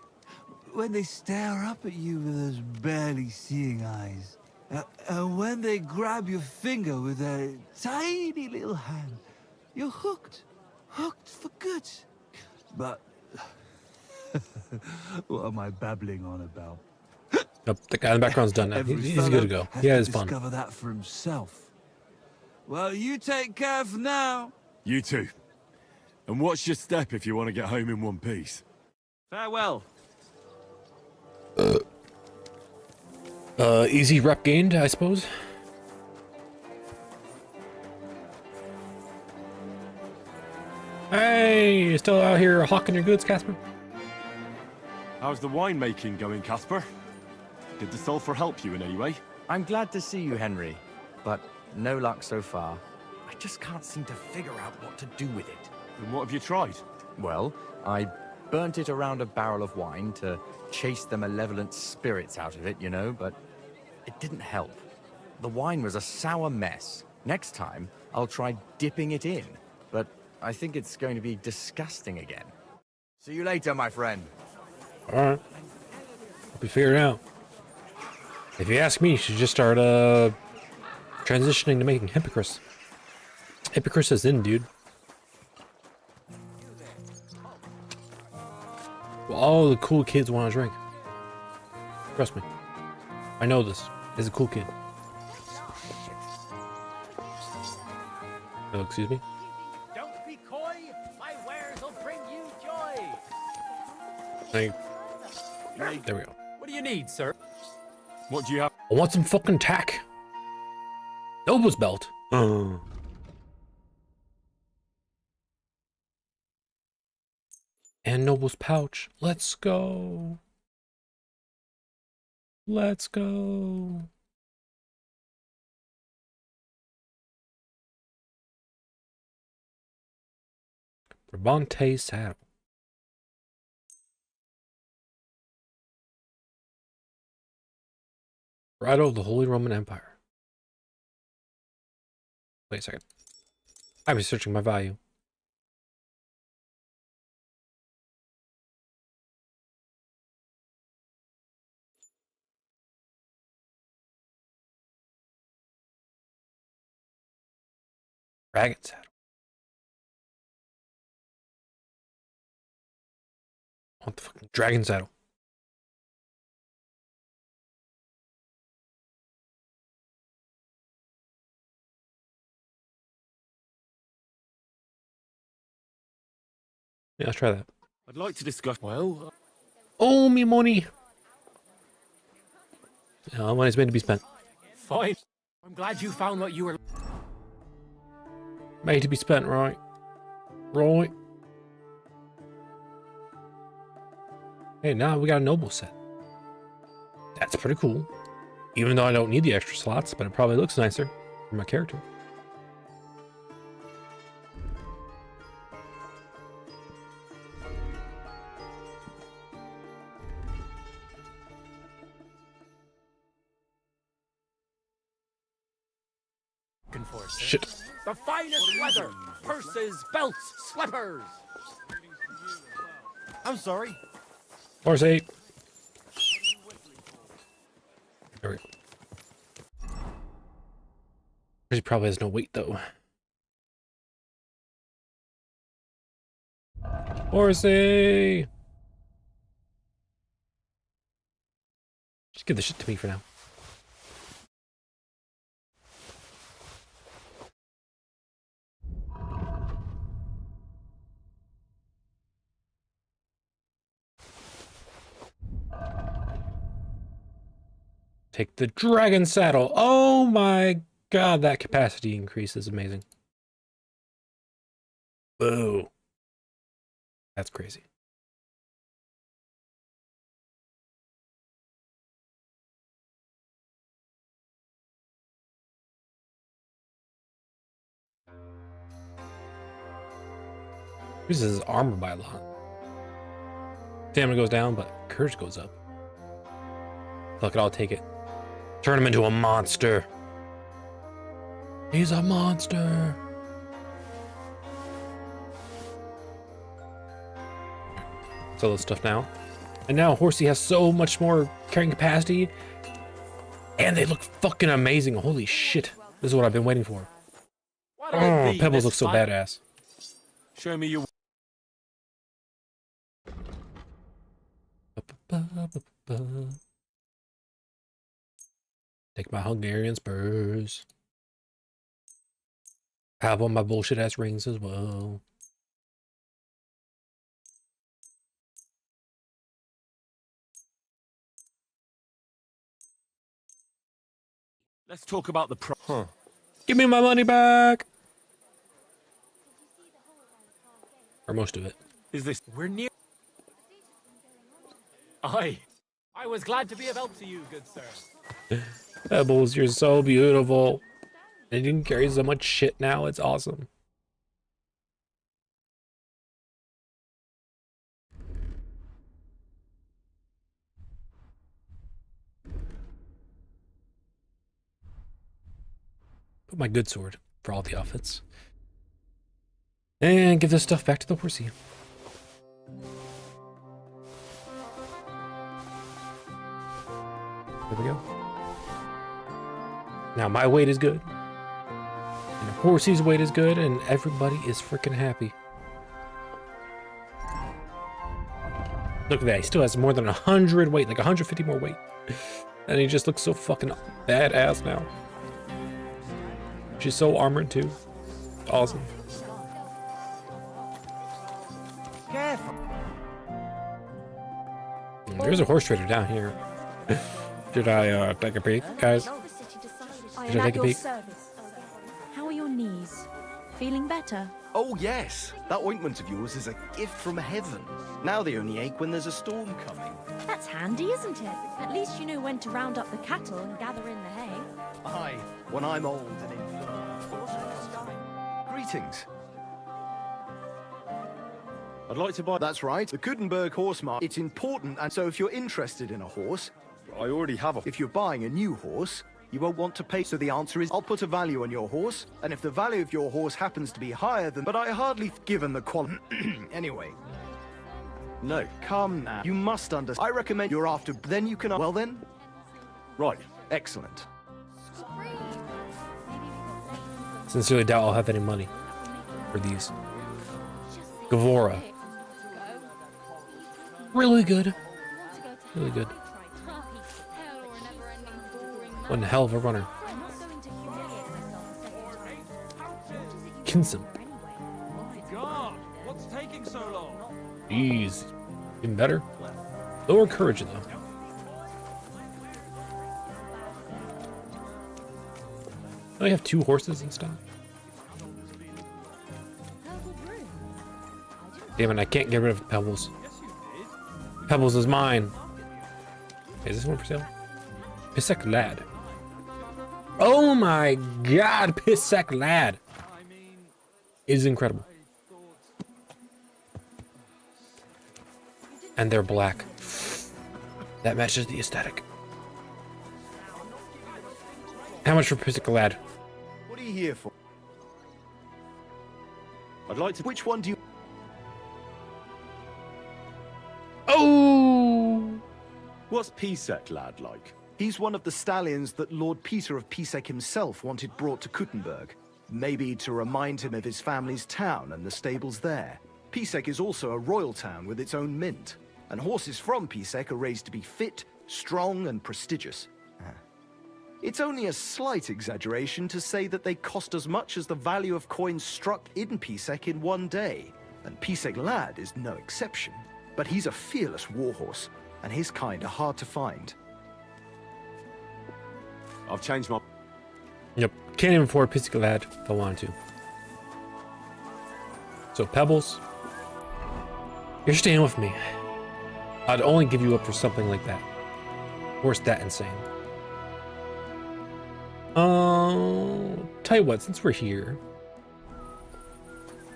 When they stare up at you with those barely seeing eyes. And when they grab your finger with their tiny little hand, you're hooked. Hooked for good. But what am I babbling on about? Nope, the guy in the background's done now. He's good to go. He has fun. Discover that for himself. Well, you take care for now. You too. And watch your step if you want to get home in one piece. Farewell. Easy rep gained, I suppose. Hey, you still out here hawking your goods, Casper? How's the winemaking going, Casper? Did the sulfur help you in any way? I'm glad to see you, Henry, but no luck so far. I just can't seem to figure out what to do with it. Then what have you tried? Well, I burnt it around a barrel of wine to chase the malevolent spirits out of it, you know, but it didn't help. The wine was a sour mess. Next time, I'll try dipping it in, but I think it's going to be disgusting again. See you later, my friend. Alright. Hope you figure it out. If you ask me, you should just start transitioning to making Hippocris. Hippocris is in, dude. Well, all the cool kids want to drink. Trust me. I know this. He's a cool kid. Oh, excuse me? Don't be coy. My wares will bring you joy. There we go. What do you need, sir? What do you have? I want some fucking tack. Noble's belt. And Noble's pouch. Let's go. Let's go. Brabante saddle. Bridle of the Holy Roman Empire. Wait a second. I was searching my value. Dragon saddle. I want the fucking dragon saddle. Yeah, let's try that. I'd like to discuss... Well... Oh, me money! No, money's meant to be spent. Fine. I'm glad you found what you were... Made to be spent, right? Right. Hey, now we got a noble set. That's pretty cool. Even though I don't need the extra slots, but it probably looks nicer for my character. Shit. The finest leather, purses, belts, slippers. I'm sorry. Horse 8. There we go. He probably has no weight though. Horsey! Just give the shit to me for now. Take the dragon saddle. Oh my god, that capacity increase is amazing. Whoa. That's crazy. Increases his armor by a lot. Stamina goes down, but courage goes up. Look, I'll take it. Turn him into a monster. He's a monster. Sell this stuff now. And now Horsey has so much more carrying capacity. And they look fucking amazing. Holy shit. This is what I've been waiting for. Oh, Pebbles look so badass. Show me your... Take my Hungarian spurs. Have on my bullshit ass rings as well. Let's talk about the Huh. Give me my money back. Or most of it. Is this... We're near. I was glad to be of help to you, good sir. Pebbles, you're so beautiful. And you can carry so much shit now. It's awesome. Put my good sword for all the outfits. And give this stuff back to the horsey. There we go. Now my weight is good. And the horsey's weight is good, and everybody is freaking happy. Look at that, he still has more than 100 weight, like 150 more weight. And he just looks so fucking badass now. She's so armored too. Awesome. Careful. There's a horse trader down here. Should I take a peek, guys? Should I take a peek? How are your knees? Feeling better? Oh, yes. That ointment of yours is a gift from heaven. Now they only ache when there's a storm coming. That's handy, isn't it? At least you know when to round up the cattle and gather in the hay. Aye, when I'm old and infirm. Greetings. I'd like to buy... That's right, the Kudenberg horse market. It's important, and so if you're interested in a horse... I already have a... If you're buying a new horse, you won't want to pay. So the answer is, I'll put a value on your horse, and if the value of your horse happens to be higher than... But I hardly... Given the quality... Anyway. No. Come now. You must understand. I recommend you're after... Then you can... Well then? Right. Excellent. Sincerely doubt I'll have any money for these. Gavora. Really good. Really good. One hell of a runner. Kinsum. God, what's taking so long? Jeez. Even better. Lower courage though. I have 2 horses and stuff. Damn it, I can't get rid of Pebbles. Pebbles is mine. Is this one for sale? Pisek lad. Oh my god, Pisek lad is incredible. And they're black. That matches the aesthetic. How much for Pisek lad? What are you here for? I'd like to... Which one do you... Oh! What's Pisek lad like? He's one of the stallions that Lord Peter of Pisek himself wanted brought to Kuttenberg. Maybe to remind him of his family's town and the stables there. Pisek is also a royal town with its own mint. And horses from Pisek are raised to be fit, strong, and prestigious. It's only a slight exaggeration to say that they cost as much as the value of coins struck in Pisek in one day. And Pisek lad is no exception. But he's a fearless warhorse, and his kind are hard to find. I've changed my... Yep, can't even afford Pisek lad if I wanted to. So Pebbles, you're staying with me. I'd only give you up for something like that. Or is that insane? Tell you what, since we're here,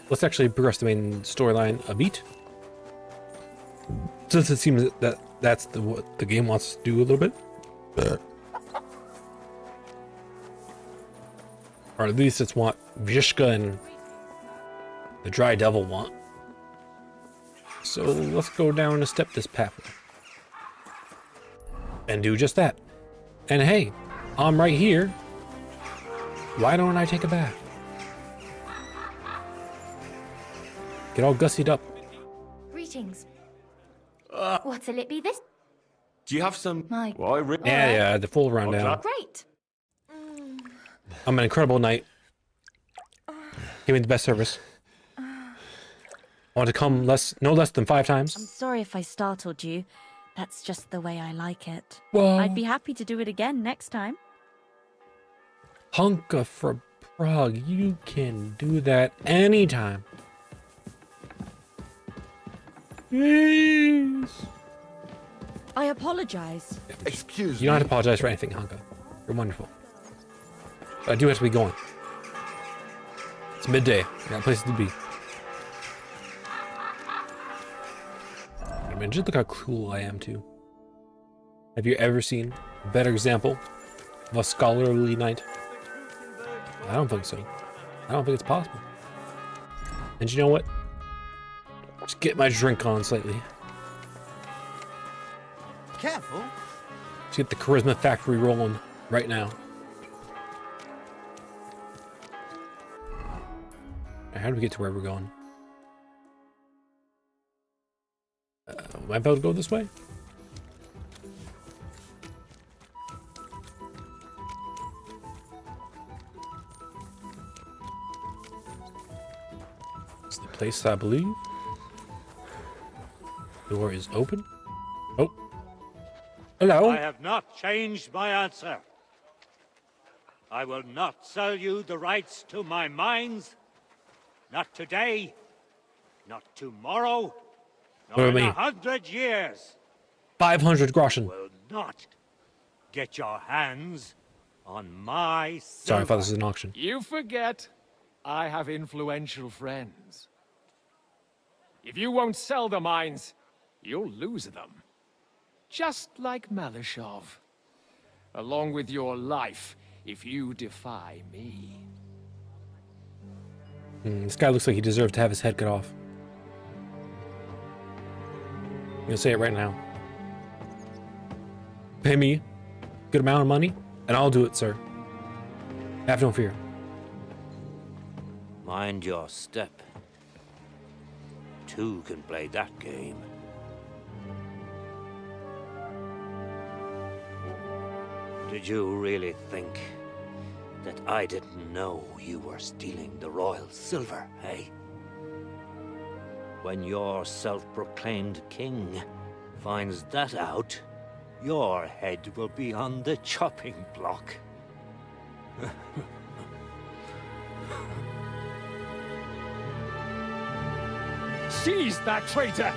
let's actually progress the main storyline a bit. Since it seems that that's what the game wants to do a little bit. Or at least it's what Vishka and the Dry Devil want. So let's go down and step this pathway. And do just that. And hey, I'm right here. Why don't I take a bath? Get all gussied up. Greetings. What'll it be this? Do you have some... My... Yeah, the full rundown. Great. I'm an incredible knight. Give me the best service. I want to come no less than 5 times. I'm sorry if I startled you. That's just the way I like it. Whoa. I'd be happy to do it again next time. Hunka for Prague, you can do that anytime. Please. I apologize. Excuse me. You don't have to apologize for anything, Hunka. You're wonderful. But I do have to be going. It's midday. I got places to be. I mean, just look how cool I am, too. Have you ever seen a better example of a scholarly knight? I don't think so. I don't think it's possible. And you know what? Just get my drink on slightly. Careful. Let's get the charisma factory rolling right now. How do we get to where we're going? Am I about to go this way? It's the place, I believe. Door is open. Oh. Hello. I have not changed my answer. I will not sell you the rights to my mines. Not today. Not tomorrow. Nor in 100 years. 500 groschen. Will not get your hands on my silver. Sorry, I thought this was an auction. You forget I have influential friends. If you won't sell the mines, you'll lose them. Just like Malishov. Along with your life, if you defy me. This guy looks like he deserved to have his head cut off. I'm gonna say it right now. Pay me a good amount of money, and I'll do it, sir. Have no fear. Mind your step. Two can play that game. Did you really think that I didn't know you were stealing the royal silver, eh? When your self-proclaimed king finds that out, your head will be on the chopping block. Seize that traitor!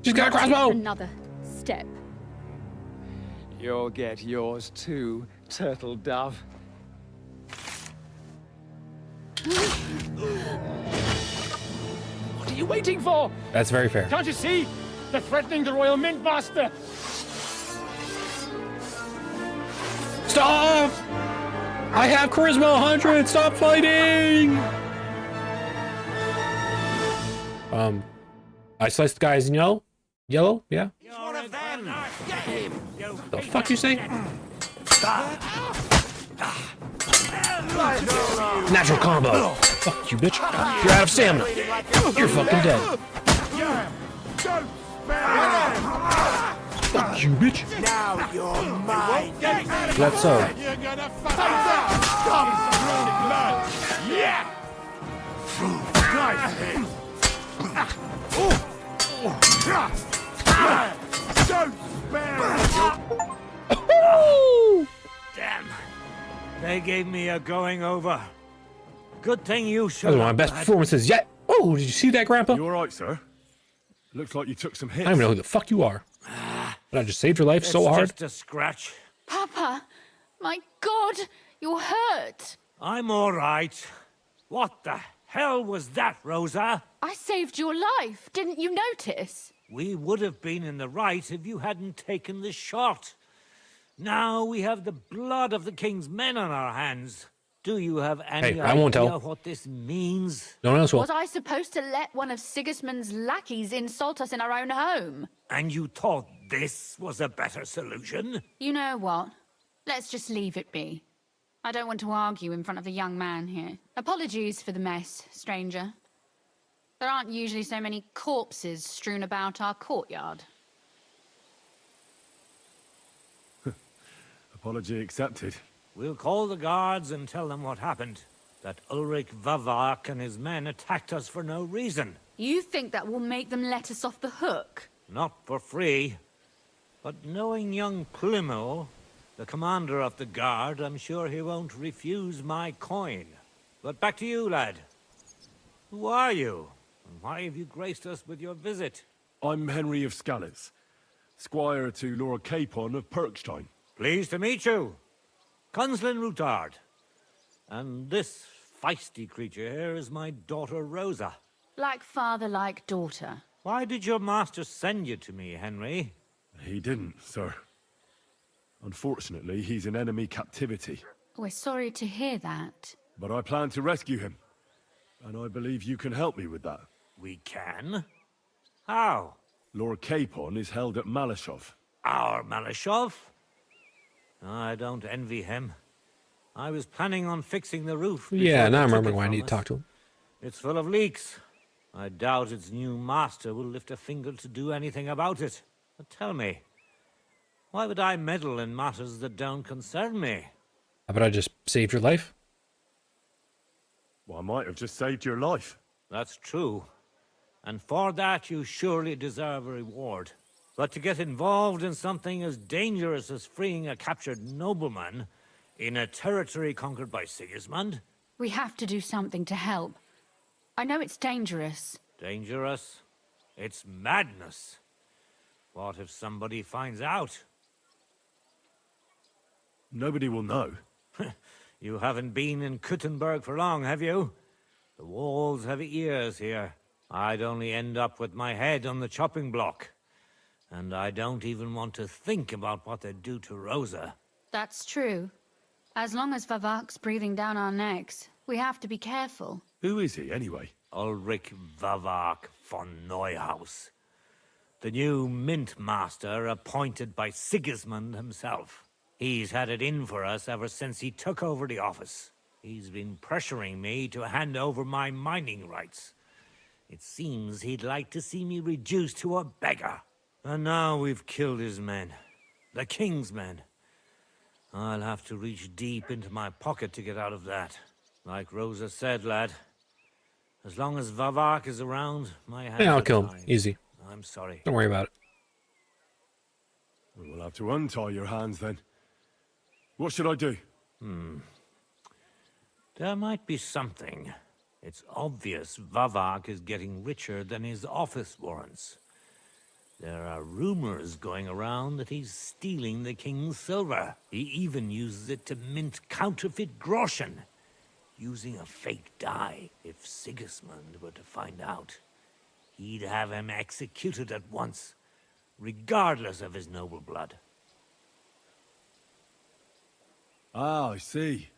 She's got a Not crossbow! Another step. You'll get yours too, turtle dove. What are you waiting for? That's very fair. Can't you see? They're threatening the Royal Mint Master. Stop! I have charisma 100. Stop fighting! I sliced the guys in yellow. Yellow, yeah. One of them. Get him. The fuck you say? Natural combo. Fuck you, bitch. You're out of stamina. You're fucking dead. Fuck you, bitch. Now you're mine. That's so. You're gonna fight that. Yeah. Nice hit. Don't spare Damn. They gave me a going over. Good thing you That showed was one of up, my best lad. performances yet. Oh, did you see that, Grandpa? You alright, sir? Looks like you took some hits. I don't even know who the fuck you are. But I just saved your life so It's hard. just a scratch. Papa, my God, you're hurt. I'm all right. What the hell was that, Rosa? I saved your life. Didn't you notice? We would have been in the right if you hadn't taken the shot. Now we have the blood of the king's men on our hands. Do you have any Hey, I won't idea tell. what this means? No one else will. Was I supposed to let one of Sigismund's lackeys insult us in our own home? And you thought this was a better solution? You know what? Let's just leave it be. I don't want to argue in front of the young man here. Apologies for the mess, stranger. There aren't usually so many corpses strewn about our courtyard. Apology accepted. We'll call the guards and tell them what happened. That Ulrich Vavak and his men attacked us for no reason. You think that will make them let us off the hook? Not for free. But knowing young Plimo, the commander of the guard, I'm sure he won't refuse my coin. But back to you, lad. Who are you? And why have you graced us with your visit? I'm Henry of Skalitz, squire to Lord Capon of Perkstein. Pleased to meet you. Conslin Routard. And this feisty creature here is my daughter Rosa. Like father, like daughter. Why did your master send you to me, Henry? He didn't, sir. Unfortunately, he's in enemy captivity. We're sorry to hear that. But I plan to rescue him. And I believe you can help me with that. We can? How? Lord Capon is held at Malashov. Our Malashov? I don't envy him. I was planning on fixing the roof. Yeah, before now they I'm took remembering it why I from need to us. talk to him. It's full of leaks. I doubt its new master will lift a finger to do anything about it. But tell me, why would I meddle in matters that don't concern me? How about I just saved your life? Well, I might have just saved your life. That's true. And for that, you surely deserve a reward. But to get involved in something as dangerous as freeing a captured nobleman in a territory conquered by Sigismund? We have to do something to help. I know it's dangerous. Dangerous? It's madness. What if somebody finds out? Nobody will know. You haven't been in Kuttenberg for long, have you? The walls have ears here. I'd only end up with my head on the chopping block. And I don't even want to think about what they'd do to Rosa. That's true. As long as Vavak's breathing down our necks, we have to be careful. Who is he, anyway? Ulrich Vavak von Neuhaus. The new mint master appointed by Sigismund himself. He's had it in for us ever since he took over the office. He's been pressuring me to hand over my mining rights. It seems he'd like to see me reduced to a beggar. And now we've killed his men. The king's men. I'll have to reach deep into my pocket to get out of that. Like Rosa said, lad. As long as Vavak is around, my hands Yeah, I'll are kill him. tied. Easy. I'm sorry. Don't worry about it. We'll have to untie your hands then. What should I do? There might be something. It's obvious Vavak is getting richer than his office warrants. There are rumors going around that he's stealing the king's silver. He even uses it to mint counterfeit groschen, using a fake die. If Sigismund were to find out, he'd have him executed at once, regardless of his noble blood. Ah, I see.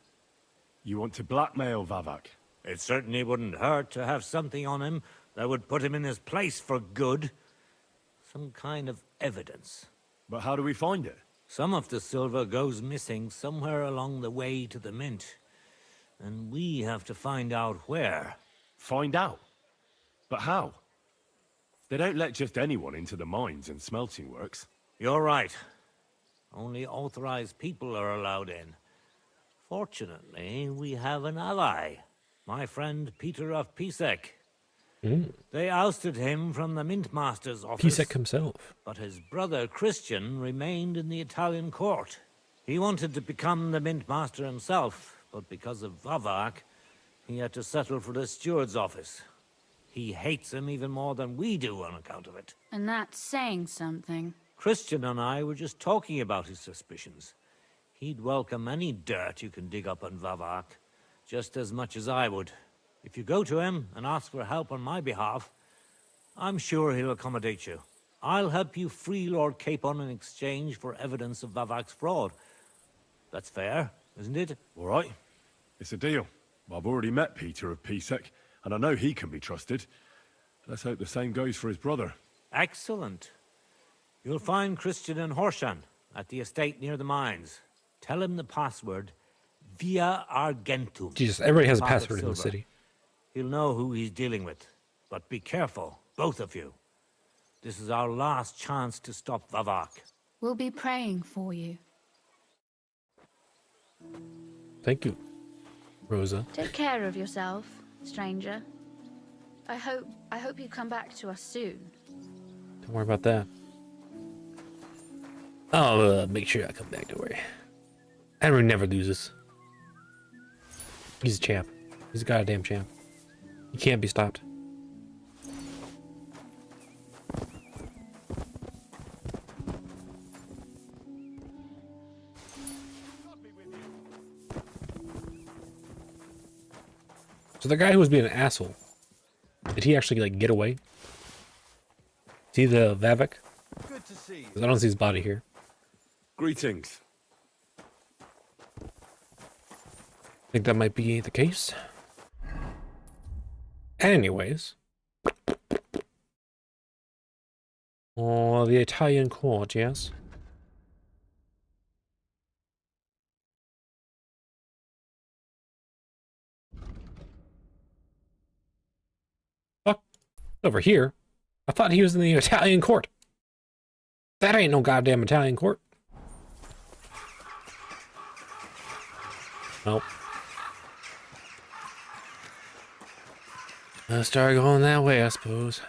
You want to blackmail Vavak? It certainly wouldn't hurt to have something on him that would put him in his place for good. Some kind of evidence. But how do we find it? Some of the silver goes missing somewhere along the way to the mint. And we have to find out where. Find out? But how? They don't let just anyone into the mines and smelting works. You're right. Only authorized people are allowed in. Fortunately, we have an ally. My friend Peter of Pisek. They ousted him from the Mintmaster's office. Pisek himself. But his brother Christian remained in the Italian court. He wanted to become the Mintmaster himself, but because of Vavak, he had to settle for the steward's office. He hates him even more than we do on account of it. And that's saying something. Christian and I were just talking about his suspicions. He'd welcome any dirt you can dig up on Vavak, just as much as I would. If you go to him and ask for help on my behalf, I'm sure he'll accommodate you. I'll help you free Lord Capon in exchange for evidence of Vavak's fraud. That's fair, isn't it? All right. It's a deal. I've already met Peter of Pisek, and I know he can be trusted. Let's hope the same goes for his brother. Excellent. You'll find Christian and Horshan at the estate near the mines. Tell him the password, Via Argentum. Jesus, everybody has a Pot of password in the silver. city. He'll know who he's dealing with. But be careful, both of you. This is our last chance to stop Vavak. We'll be praying for you. Thank you, Rosa. Take care of yourself, stranger. I hope you come back to us soon. Don't worry about that. I'll make sure I come back, don't worry. Henry never loses. He's a champ. He's a goddamn champ. He can't be stopped. So the guy who was being an asshole, did he actually like get away? Is he the Vavak? Good to see you. 'Cause I don't see his body here. Greetings. Think that might be the case. Anyways. Oh, the Italian court, yes. Fuck. Over here. I thought he was in the Italian court. That ain't no goddamn Italian court. Nope. Let's start going that way, I suppose.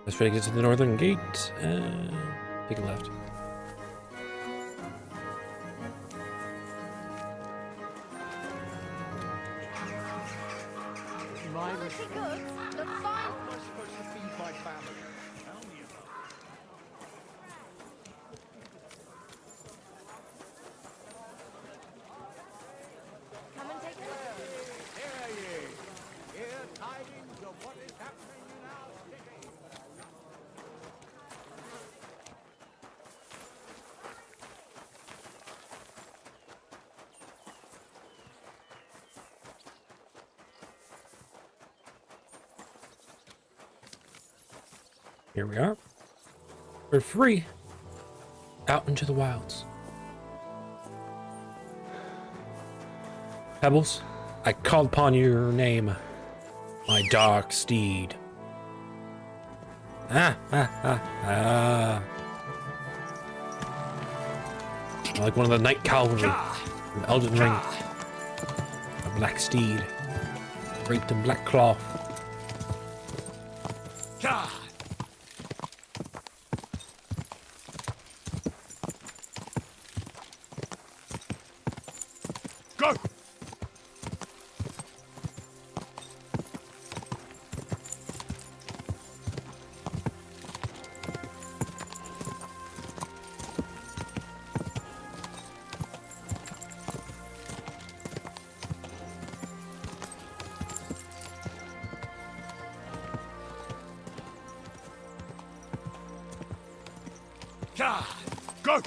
Let's try to get to the northern gate and take a left. Here we are. We're free. Out into the wilds. Pebbles, I called upon your name, my dark steed. Like one of the Night Cavalry from Elden Ring. A black steed, draped in black cloth. Go!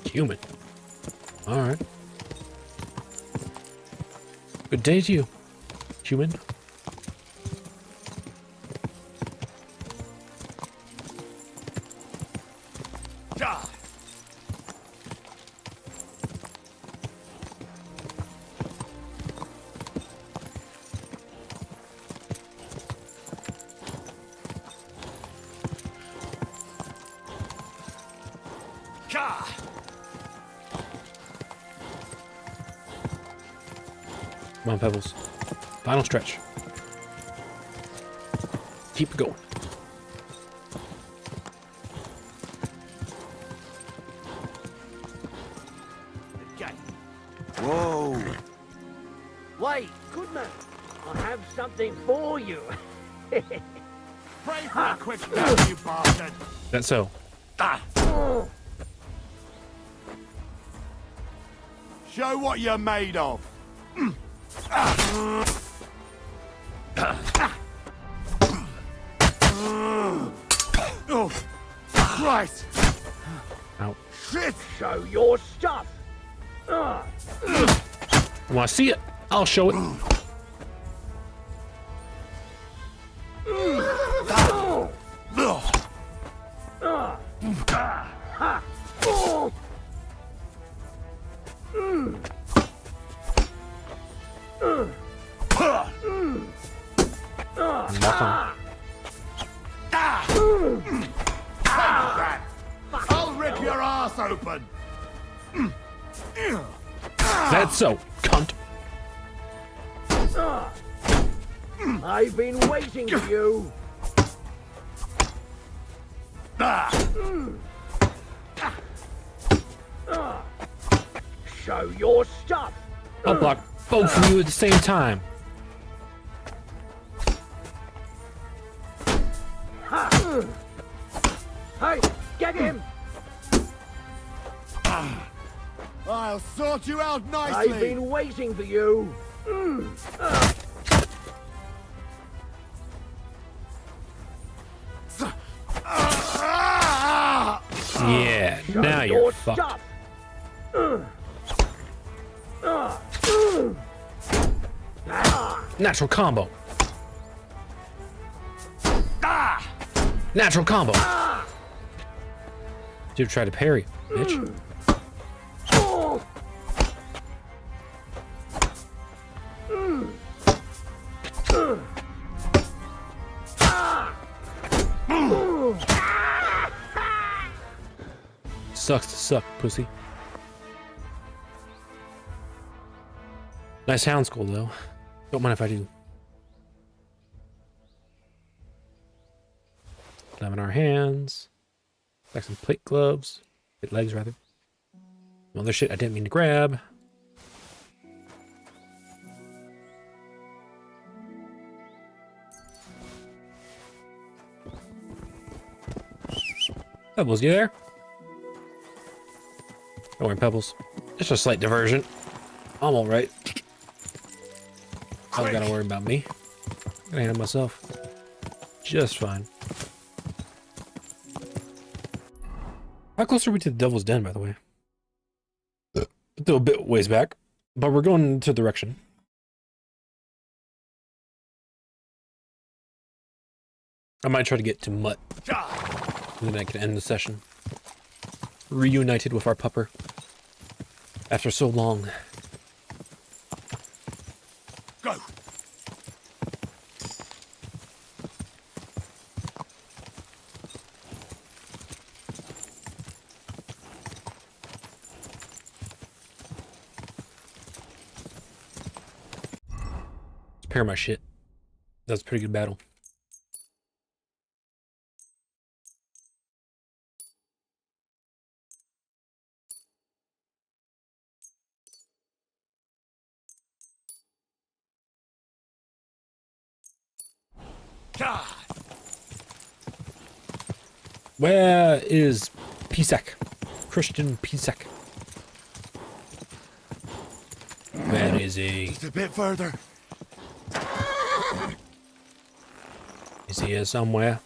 Human. Alright. Good day to you, human. Come on, Pebbles. Final stretch. Keep going. Whoa. Wait, goodman, I have something for you. Pray for a quick death, you bastard! That's so. Show what you're made of. Oh, Christ! Ow. Shit! Show your stuff. When I see it, I'll show it. I'll rip your ass open! That's so, cunt. I've been waiting for you. Show your stuff. I'll block both of you at the same time. Hey, get him! I'll sort you out nicely! I've been waiting for you. Yeah, now you're fucked. Natural combo. Natural combo. Dude, try to parry, bitch. Sucks to suck, pussy. Nice sound school, though. Don't mind if I do. Glove in our hands. Like some plate gloves. Plate legs, rather. Some other shit I didn't mean to grab. Pebbles, you there? Don't worry, Pebbles. Just a slight diversion. I'm alright. I don't gotta worry about me. I can handle myself just fine. How close are we to the Devil's Den, by the way? Still a bit ways back, but we're going into the direction. I might try to get to Mutt, and then I can end the session. Reunited with our pupper after so long. Go! Repair my shit. That was a pretty good battle. Where is Pisak? Christian Pisak. Where is he? Just a bit further. He's here somewhere.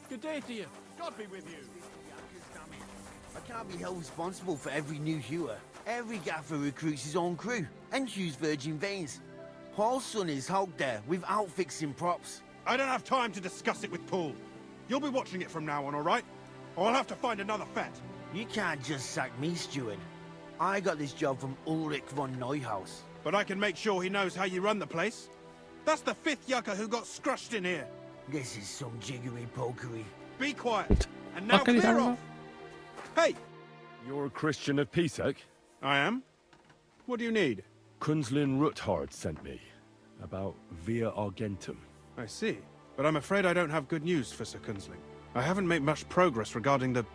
Good day to you. God be with you. I can't be held responsible for every new hewer. Every gaffer recruits his own crew and hews virgin veins. Paul's son is hogged there without fixing props. I don't have time to discuss it with Paul. You'll be watching it from now on, all right? Or I'll have to find another vet. You can't just sack me, steward. I got this job from Ulrich von Neuhaus. But I can make sure he knows how you run the place. That's the 5th yucca who got scrushed in here. This is some jiggery-pokery. Be quiet. And now clear off. Hey! You're a Christian of Pisek? I am. What do you need? Kunzlin Ruthard sent me. About Via Argentum. I see. But I'm afraid I don't have good news for Sir Kunzling. I haven't made much progress regarding the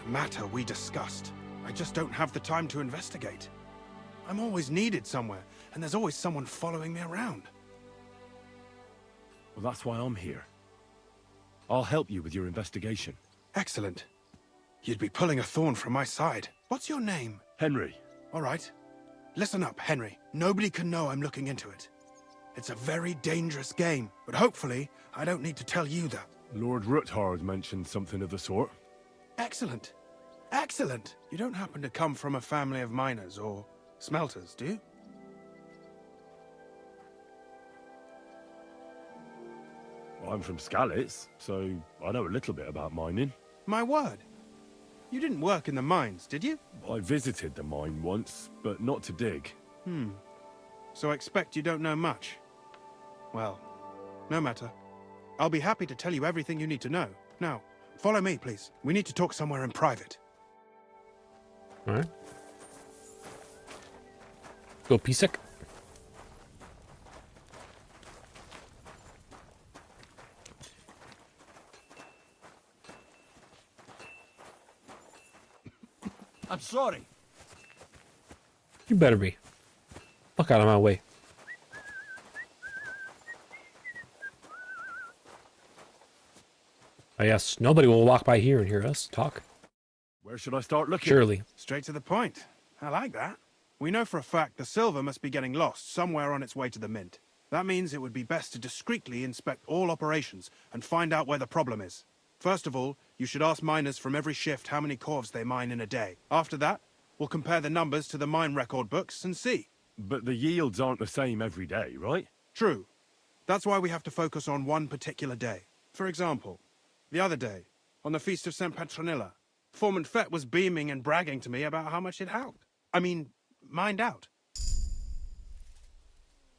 matter we discussed. I just don't have the time to investigate. I'm always needed somewhere, and there's always someone following me around. Well, that's why I'm here. I'll help you with your investigation. Excellent. You'd be pulling a thorn from my side. What's your name? Henry. All right. Listen up, Henry. Nobody can know I'm looking into it. It's a very dangerous game, but hopefully I don't need to tell you that. Lord Ruthard mentioned something of the sort. Excellent. Excellent. You don't happen to come from a family of miners or smelters, do you? Well, I'm from Skalitz, so I know a little bit about mining. My word. You didn't work in the mines, did you? I visited the mine once, but not to dig. So I expect you don't know much. Well, no matter. I'll be happy to tell you everything you need to know. Now, follow me, please. We need to talk somewhere in private. All right. Go Pisek. I'm sorry. You better be. Fuck out of my way. Oh yes, nobody will walk by here and hear us talk. Where should I start looking? Surely. Straight to the point. I like that. We know for a fact the silver must be getting lost somewhere on its way to the mint. That means it would be best to discreetly inspect all operations and find out where the problem is. First of all, you should ask miners from every shift how many corves they mine in a day. After that, we'll compare the numbers to the mine record books and see. But the yields aren't the same every day, right? True. That's why we have to focus on one particular day. For example, the other day, on the Feast of St. Petronilla, Foreman Fett was beaming and bragging to me about how much it helped. I mean, mined out.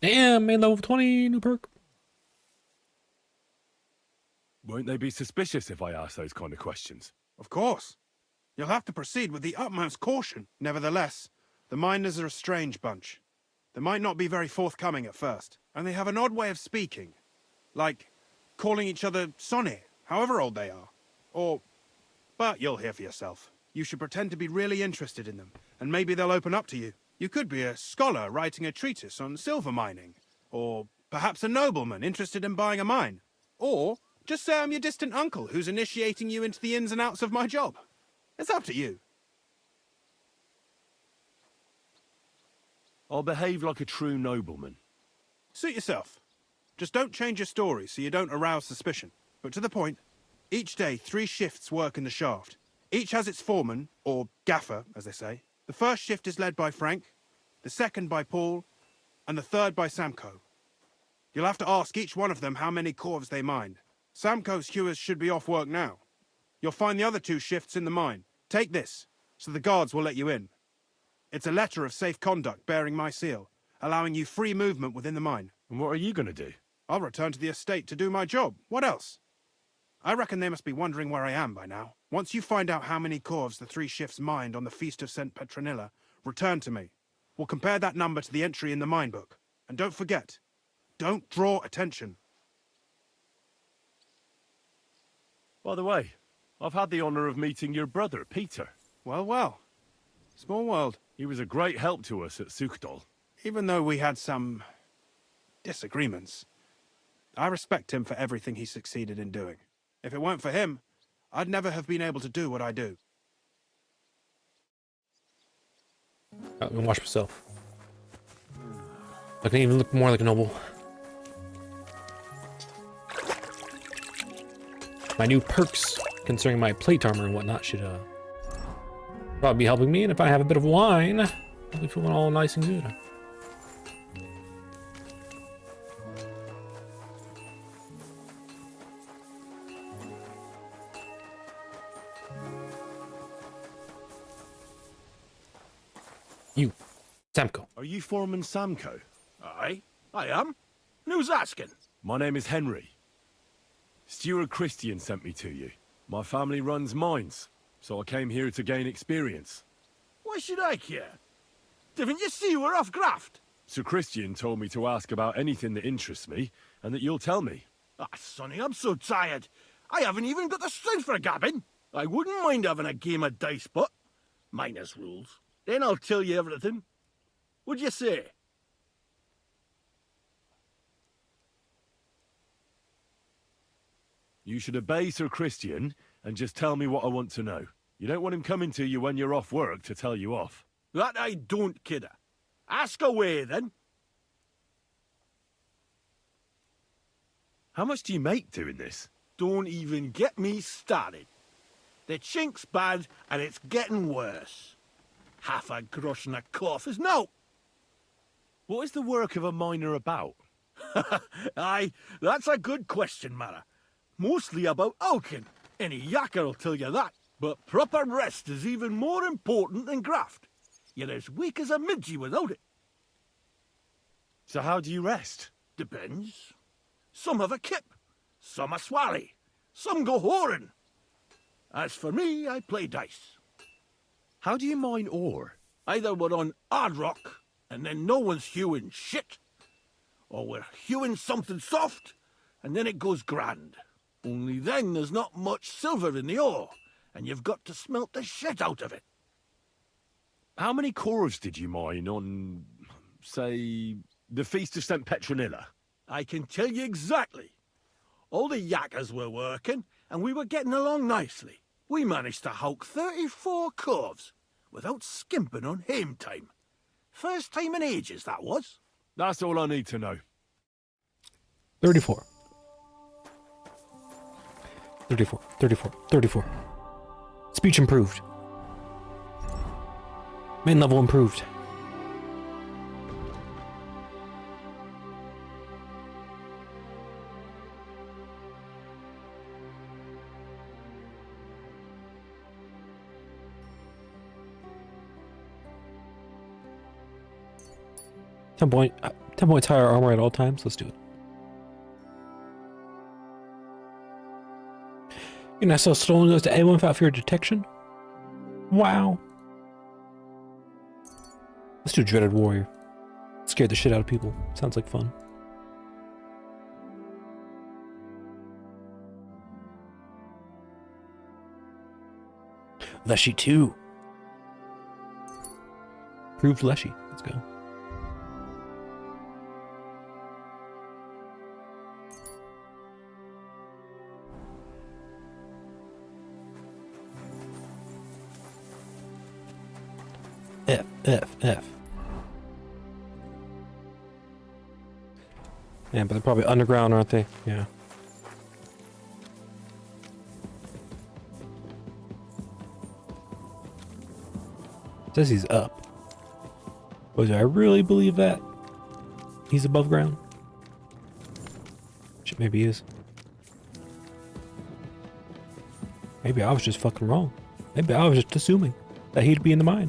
Damn, made level 20, new perk. Won't they be suspicious if I ask those kind of questions? Of course. You'll have to proceed with the utmost caution. Nevertheless, the miners are a strange bunch. They might not be very forthcoming at first, and they have an odd way of speaking. Like calling each other Sonny, however old they are. But you'll hear for yourself. You should pretend to be really interested in them, and maybe they'll open up to you. You could be a scholar writing a treatise on silver mining, or perhaps a nobleman interested in buying a mine. Or just say I'm your distant uncle who's initiating you into the ins and outs of my job. It's up to you. I'll behave like a true nobleman. Suit yourself. Just don't change your story so you don't arouse suspicion. But to the point, each day 3 shifts work in the shaft. Each has its foreman, or gaffer, as they say. The first shift is led by Frank, the second by Paul, and the third by Samko. You'll have to ask each one of them how many corves they mine. Samko's hewers should be off work now. You'll find the other 2 shifts in the mine. Take this, so the guards will let you in. It's a letter of safe conduct bearing my seal, allowing you free movement within the mine. And what are you going to do? I'll return to the estate to do my job. What else? I reckon they must be wondering where I am by now. Once you find out how many corves the 3 shifts mined on the Feast of St. Petronilla, return to me. We'll compare that number to the entry in the mine book. And don't forget, don't draw attention. By the way, I've had the honor of meeting your brother, Peter. Well, well. Small world. He was a great help to us at Suchdol. Even though we had some disagreements. I respect him for everything he succeeded in doing. If it weren't for him, I'd never have been able to do what I do. I'm gonna wash myself. I can even look more like a noble. My new perks concerning my plate armor and whatnot should probably be helping me, and if I have a bit of wine, I'll be feeling all nice and good. You, Samko. Are you Foreman Samko? Aye, I am. And who's asking? My name is Henry. Steward Christian sent me to you. My family runs mines, so I came here to gain experience. Why should I care? Didn't you see we're off graft? Sir Christian told me to ask about anything that interests me, and that you'll tell me. Ah, Sonny, I'm so tired. I haven't even got the strength for gabbing. I wouldn't mind having a game of dice, but minus rules. Then I'll tell you everything. What'd you say? You should obey Sir Christian and just tell me what I want to know. You don't want him coming to you when you're off work to tell you off. That I don't, kidder. Ask away, then. How much do you make doing this? Don't even get me started. The chink's bad, and it's getting worse. Half a grosh and a cough is no. What is the work of a miner about? Aye, that's a good question, Mara. Mostly about Alkin. Any yakker'll tell you that. But proper rest is even more important than graft. You're as weak as a midgie without it. So how do you rest? Depends. Some have a kip, some a swally, some go whoring. As for me, I play dice. How do you mine ore? Either we're on hard rock, and then no one's hewing shit, or we're hewing something soft, and then it goes grand. Only then there's not much silver in the ore, and you've got to smelt the shit out of it. How many cores did you mine on, say, the Feast of St. Petronilla? I can tell you exactly. All the yakkers were working, and we were getting along nicely. We managed to hulk 34 coves, without skimping on hame time. First time in ages, that was. That's all I need to know. 34. 34. 34. 34. Speech improved. Main level improved. Ten points higher armor at all times. Let's do it. You can sell stolen goods to anyone without fear of detection. Wow. Let's do Dreaded Warrior. Scared the shit out of people. Sounds like fun. Leshy 2. Proved Leshy. Let's go. F. Yeah, but they're probably underground, aren't they? Yeah. Says he's up. But do I really believe that? He's above ground? Shit, maybe he is. Maybe I was just fucking wrong. Maybe I was just assuming that he'd be in the mine.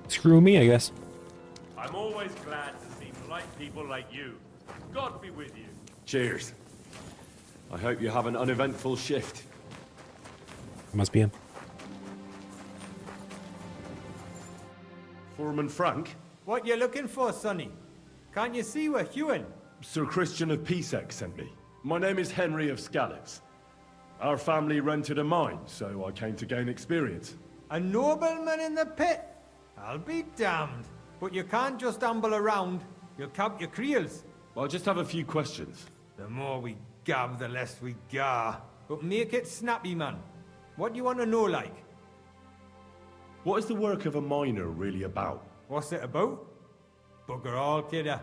Screw me, I guess. I'm always glad to see polite people like you. God be with you. Cheers. I hope you have an uneventful shift. Must be him. Foreman Frank? What you looking for, Sonny? Can't you see we're hewing? Sir Christian of Pisek sent me. My name is Henry of Scallops. Our family rented a mine, so I came to gain experience. A nobleman in the pit? I'll be damned. But you can't just amble around. You'll count your creels. I just have a few questions. The more we gab, the less we gar. But make it snappy, man. What do you want to know, like? What is the work of a miner really about? What's it about? Bugger all, kidder.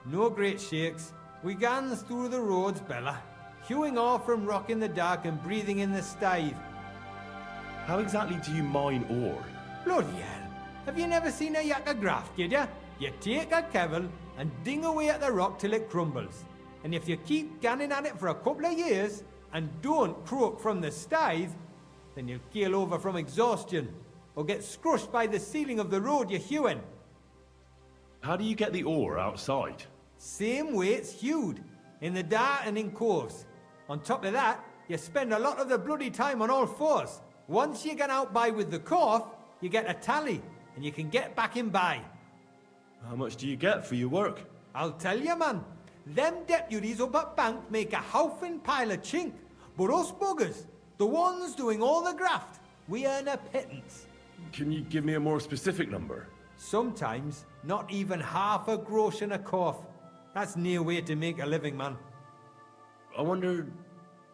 No great shakes. We gans through the roads, Bella. Hewing off from rock in the dark and breathing in the stithe. How exactly do you mine ore? Bloody hell. Have you never seen a yakka graft, kidder? You take a kevel and ding away at the rock till it crumbles. And if you keep ganning at it for a couple of years and don't croak from the stithe, then you'll keel over from exhaustion or get scrushed by the ceiling of the road you're hewing. How do you get the ore outside? Same way it's hewed, in the dark and in coves. On top of that, you spend a lot of the bloody time on all fours. Once you get out by with the cough, you get a tally, and you can get back in by. How much do you get for your work? I'll tell you, man. Them deputies up at bank make a howfin' pile of chink. But us buggers, the ones doing all the graft, we earn a pittance. Can you give me a more specific number? Sometimes, not even half a grosh and a cough. That's near way to make a living, man. I wonder,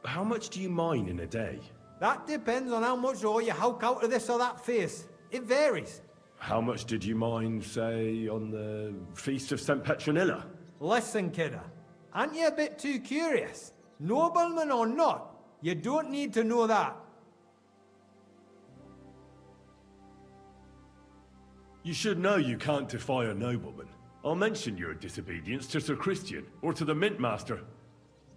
how much do you mine in a day? That depends on how much ore you howk out of this or that face. It varies. How much did you mine, say, on the Feast of St. Petronilla? Listen, kidder. Aren't you a bit too curious? Nobleman or not, you don't need to know that. You should know you can't defy a nobleman. I'll mention your disobedience to Sir Christian or to the Mint Master.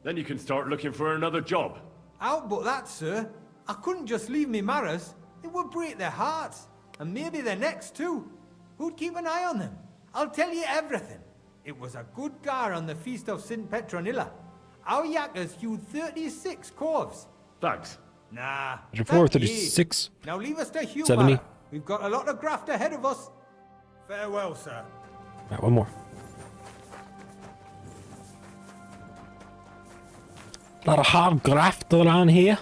Then you can start looking for another job. Out but that, sir. I couldn't just leave me marrows. It would break their hearts. And maybe their necks too. Who'd keep an eye on them? I'll tell you everything. It was a good gar on the Feast of St. Petronilla. Our yakkers hewed 36 corves. Thanks. Nah. 34, 36. Now leave us to hew, 70. Mara. We've got a lot of graft ahead of us. Farewell, sir. Alright, one more. A lot of hard graft around here.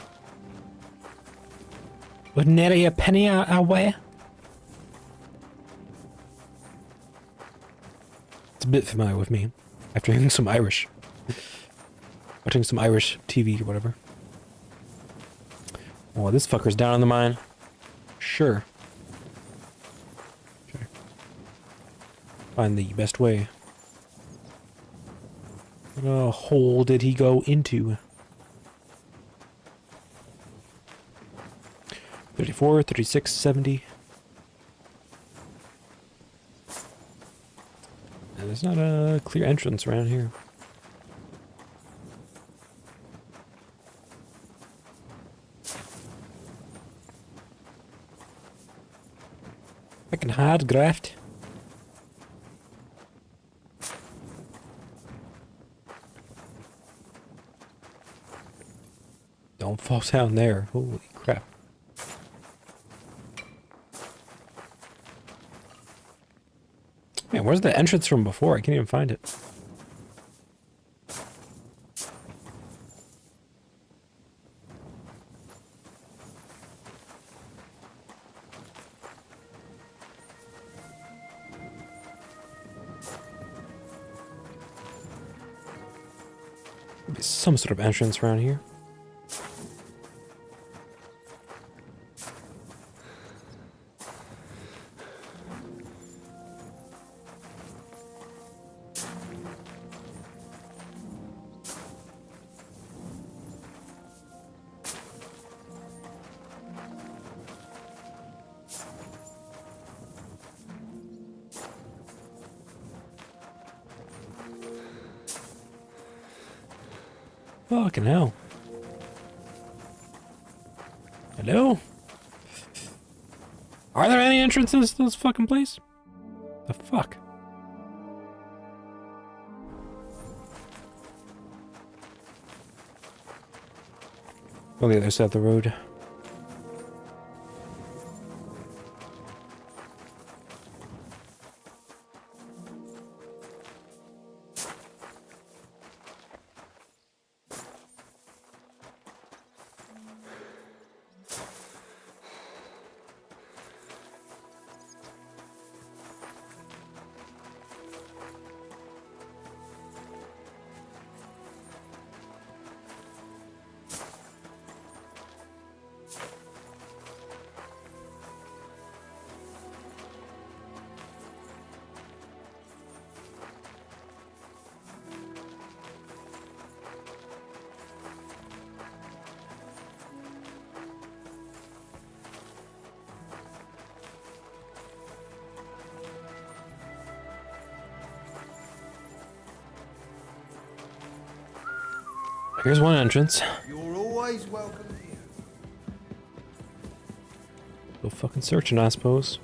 With nary a penny our way. It's a bit familiar with me. After hearing some Irish. Watching some Irish TV or whatever. Oh, this fucker's down in the mine. Sure. Okay. Find the best way. What hole did he go into? 34, 36, 70. And there's not a clear entrance around here. Fucking hard graft. Don't fall down there. Holy crap. Man, where's the entrance from before? I can't even find it. Maybe some sort of entrance around here. Fucking hell. Hello? Are there any entrances to this fucking place? The fuck? On the other side of the road. Here's one entrance. You're always welcome here. Go fucking searching, I suppose.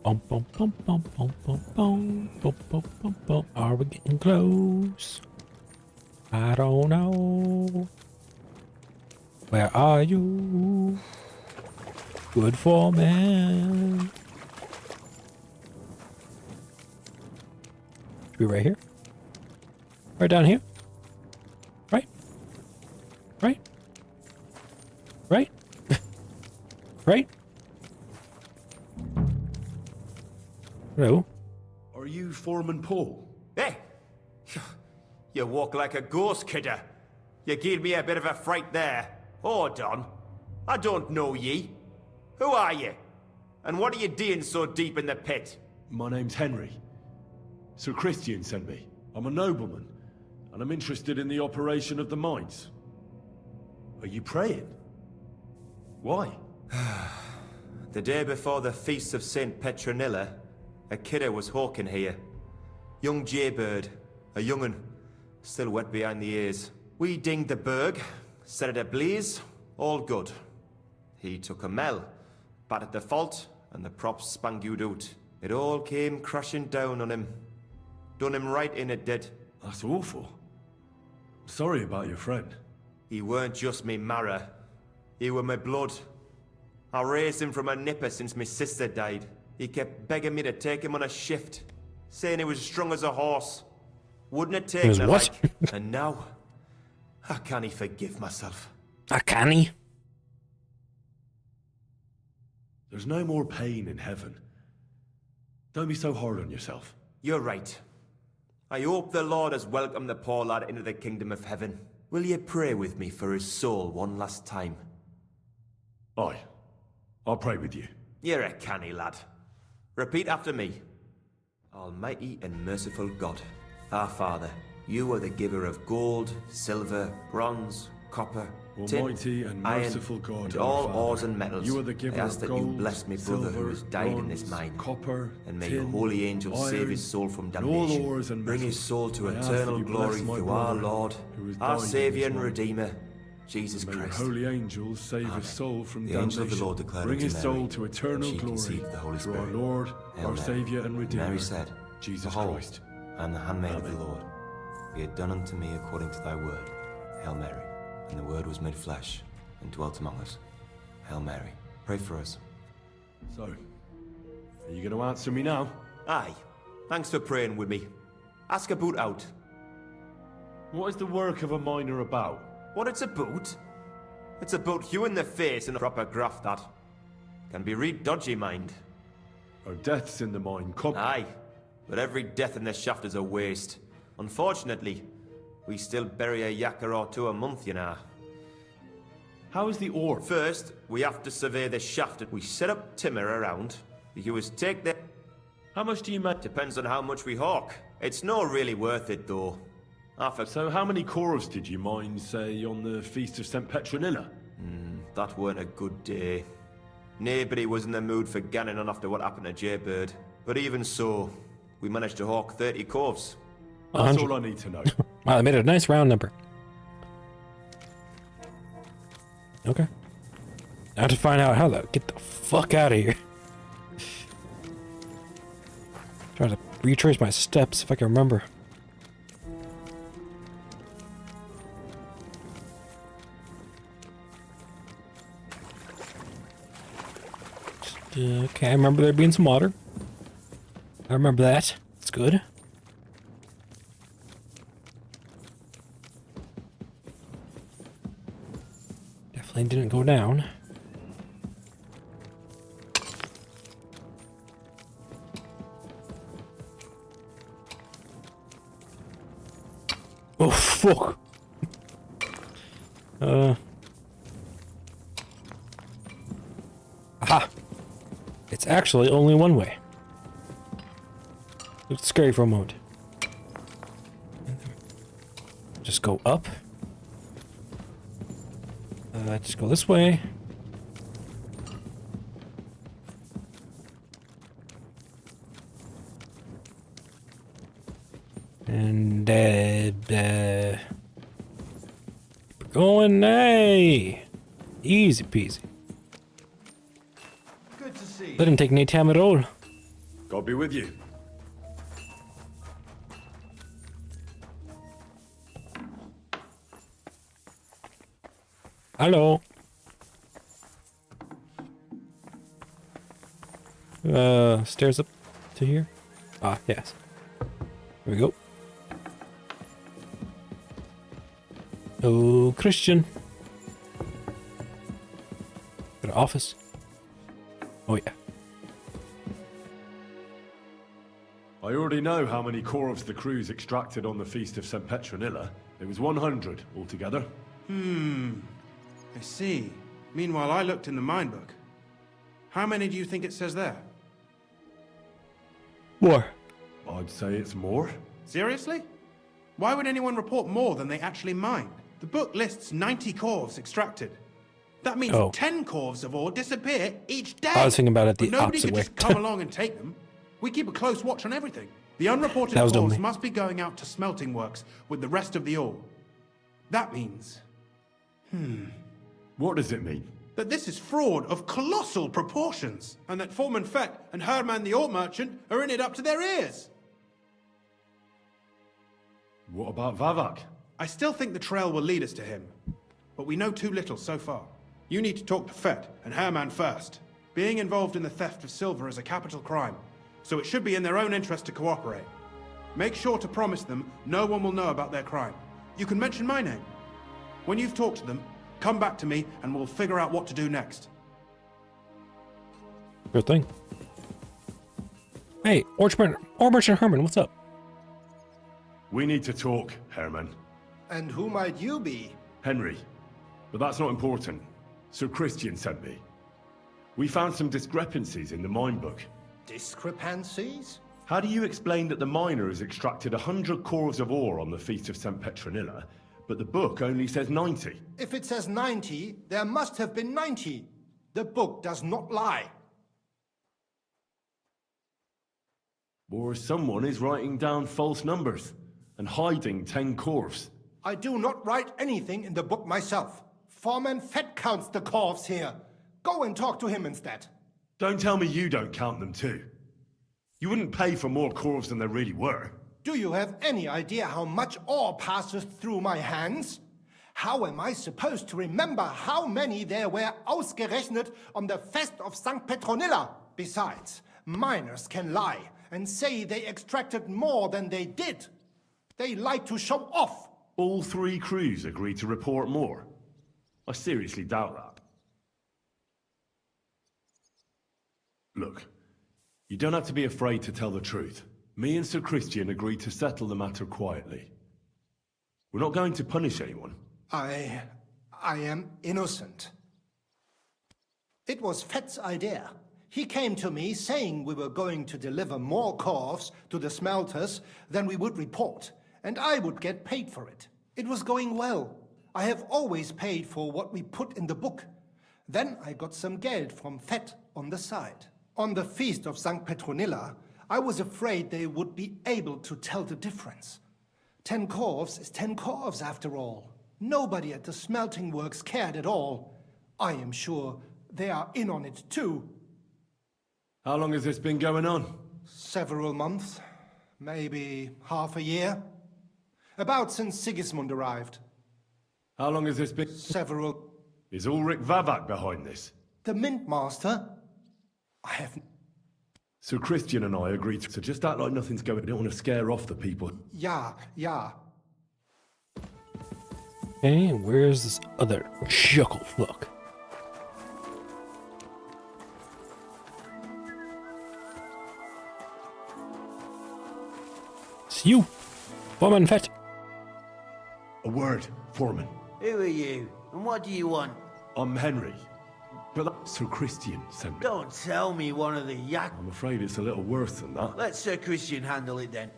Bum, bum, bum, bum, bum, bum, bum, bum, bum, bum, bum. Are we getting close? I don't know. Where are you? Good for man. Should be right here? Right down here? Right? Right? Right? Right? Hello? Are you Foreman Paul? Hey! You walk like a ghost, kidder. You gave me a bit of a fright there. Hold on. I don't know ye. Who are you? And what are you doing so deep in the pit? My name's Henry. Sir Christian sent me. I'm a nobleman, and I'm interested in the operation of the mines. Are you praying? Why? The day before the feast of St. Petronilla, a kidder was hawking here. Young jaybird, a young'un, still wet behind the ears. We dinged the berg, set it ablaze, all good. He took a mell, battered the fault, and the props spangued out. It all came crashing down on him. Done him right in, it did. That's awful. Sorry about your friend. He weren't just me marrow. He were my blood. I raised him from a nipper since my sister died. He kept begging me to take him on a shift, saying he was strong as a horse. Wouldn't it take him what? like? And now, I can't forgive myself. I can't. There's no more pain in heaven. Don't be so hard on yourself. You're right. I hope the Lord has welcomed the poor lad into the kingdom of heaven. Will you pray with me for his soul one last time? Aye. I'll pray with you. You're a canny lad. Repeat after me. Almighty and merciful God, our Father, you are the giver of gold, silver, bronze, copper, Almighty tin, and iron, merciful God, and our all Father, ores and metals. you are the giver I ask of that gold, you bless me brother silver, who has died in this bronze, mine. copper, and may tin, your holy angels save iron, his soul from and all damnation. ores and Bring his metals. soul to I ask eternal that you glory bless my through our brother Lord, who has our died in Saviour this and mine. Redeemer, Jesus May your Christ. holy angels save Amen. his soul from The damnation. angel of the Lord declared Bring unto his Mary, soul to and eternal she glory conceived the Holy through our Spirit. Lord, Hail our Mary. Saviour and Redeemer, Mary said, Jesus Behold, Christ. I am the handmaid of Amen. the Lord. Be it done unto me according to thy word. Hail Mary. And the word was made flesh and dwelt among us. Hail Mary. Pray for us. So, are you going to answer me now? Aye. Thanks for praying with me. Ask about out. What is the work of a miner about? What it's about? It's about you in the face and a proper graft that. Can be read dodgy, mind. Are deaths in the mine common? Aye. But every death in the shaft is a waste. Unfortunately, we still bury a yakka or two a month, you know. How is the ore? First, we have to survey the shaft. We set up timber around. You is take the... How much do you make? Depends on how much we hawk. It's not really worth it, though. So how many cores did you mine, say, on the Feast of St. Petronilla? That weren't a good day. Nobody was in the mood for ganning on after what happened to Jaybird. But even so, we managed to hawk 30 coves. That's all I need to know. Wow, they made it a nice round number. Okay. Now to find out how to get the fuck out of here. Trying to retrace my steps if I can remember. Okay, I remember there being some water. I remember that. It's good. Definitely didn't go down. Oh, fuck. Aha! It's actually only one way. Looked scary for a moment. Just go up. Just go this way. And keep going, nay. Easy peasy. Good to see you. Didn't take any time at all. God be with you. Hello. Stairs up to here? Ah, yes. Here we go. Oh, Christian. Got an office. Oh, yeah. I already know how many corvs the crews extracted on the Feast of St. Petronilla. It was 100 altogether. I see. Meanwhile, I looked in the mine book. How many do you think it says there? More. I'd say it's more. Seriously? Why would anyone report more than they actually mined? The book lists 90 corvs extracted. That means 10 corvs of ore disappear each day. I was thinking about it the But nobody opposite could way. just come along and take them. We keep a close watch on everything. The unreported That was corvs dumb. must be going out to smelting works with the rest of the ore. That means... What does it mean? that this is fraud of colossal proportions, and that Foreman Fett and Herman the ore merchant are in it up to their ears. What about Vavak? I still think the trail will lead us to him, but we know too little so far. You need to talk to Fett and Herman first. Being involved in the theft of silver is a capital crime, so it should be in their own interest to cooperate. Make sure to promise them no one will know about their crime. You can mention my name. When you've talked to them, come back to me and we'll figure out what to do next. Good thing. Hey, Ore Merchant Herman, what's up? We need to talk, Herman. And who might you be? Henry. But that's not important. Sir Christian sent me. We found some discrepancies in the mine book. Discrepancies? How do you explain that the miner has extracted 100 corvs of ore on the Feast of St. Petronilla, but the book only says 90? If it says 90, there must have been 90. The book does not lie. Or someone is writing down false numbers and hiding 10 corvs. I do not write anything in the book myself. Foreman Fett counts the corvs here. Go and talk to him instead. Don't tell me you don't count them too. You wouldn't pay for more corvs than there really were. Do you have any idea how much ore passes through my hands? How am I supposed to remember how many there were ausgerechnet on the Fest of St. Petronilla? Besides, miners can lie and say they extracted more than they did. They like to show off. All 3 crews agreed to report more. I seriously doubt that. Look, you don't have to be afraid to tell the truth. Me and Sir Christian agreed to settle the matter quietly. We're not going to punish anyone. I am innocent. It was Fett's idea. He came to me saying we were going to deliver more corvs to the smelters than we would report, and I would get paid for it. It was going well. I have always paid for what we put in the book. Then I got some geld from Fett on the side. On the Feast of St. Petronilla, I was afraid they would be able to tell the difference. 10 corvs is 10 corvs after all. Nobody at the smelting works cared at all. I am sure they are in on it too. How long has this been going on? Several months, maybe half a year. About since Sigismund arrived. How long has this been? Several. Is Ulrich Vavak behind this? The Mint Master? I have... Sir Christian and I agreed to just act like nothing's going. I don't want to scare off the people. Yeah. Okay, where's this other chuckle? Look. It's you, Foreman Fett. A word, Foreman. Who are you? And what do you want? I'm Henry. But that Sir Christian sent me. Don't tell me one of the yak... I'm afraid it's a little worse than that. Let Sir Christian handle it then.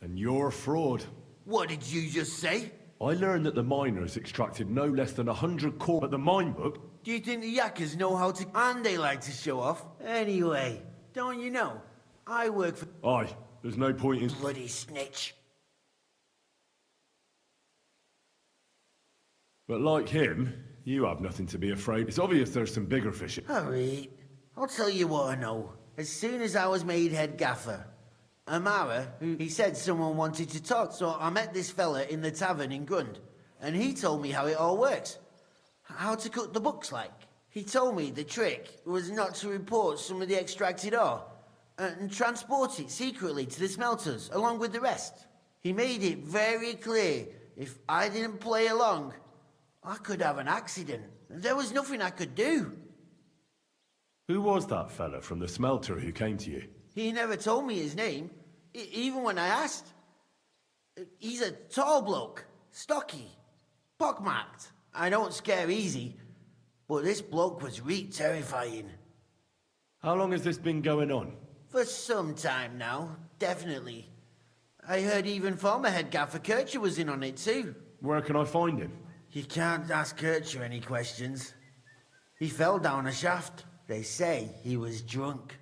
And you're a fraud. What did you just say? I learned that the miners extracted no less than 100 core at the mine book. Do you think the yakkers know how to... And they like to show off? Anyway, don't you know? I work for... Aye, there's no point in... Bloody snitch. But like him, you have nothing to be afraid. It's obvious there's some bigger fish. Alright, I'll tell you what I know. As soon as I was made head gaffer, Amara, he said someone wanted to talk, so I met this fella in the tavern in Grund, and he told me how it all works. How to cut the books like. He told me the trick was not to report some of the extracted ore, and transport it secretly to the smelters, along with the rest. He made it very clear, if I didn't play along, I could have an accident. There was nothing I could do. Who was that fella from the smelter who came to you? He never told me his name, even when I asked. He's a tall bloke, stocky, pockmarked. I don't scare easy, but this bloke was terrifying. How long has this been going on? For some time now, definitely. I heard even former head gaffer Kircher was in on it too. Where can I find him? You can't ask Kircher any questions. He fell down a shaft. They say he was drunk.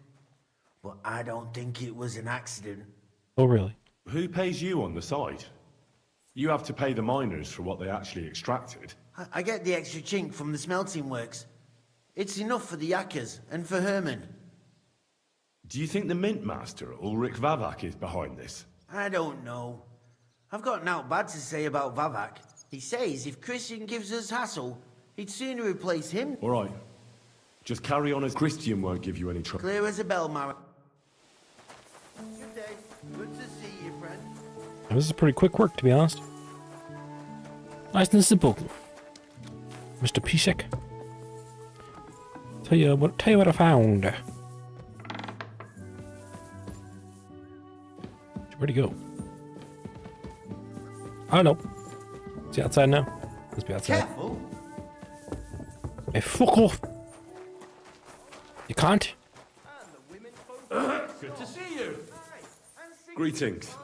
But I don't think it was an accident. Oh, really? Who pays you on the side? You have to pay the miners for what they actually extracted. I get the extra chink from the smelting works. It's enough for the yakkers and for Herman. Do you think the mint master, Ulrich Vavak, is behind this? I don't know. I've got naught bad to say about Vavak. He says if Christian gives us hassle, he'd sooner replace him. All right. Just carry on as Christian won't give you any trouble. Clear as a bell, Mara. Good day. Good to see you, friend. This is pretty quick work, to be honest. Nice and simple. Mr. Pisek. Tell you what I found. Where'd he go? I don't know. Is he outside now? Let's be outside. Careful. Hey, fuck off. You can't? Good to see you. Greetings.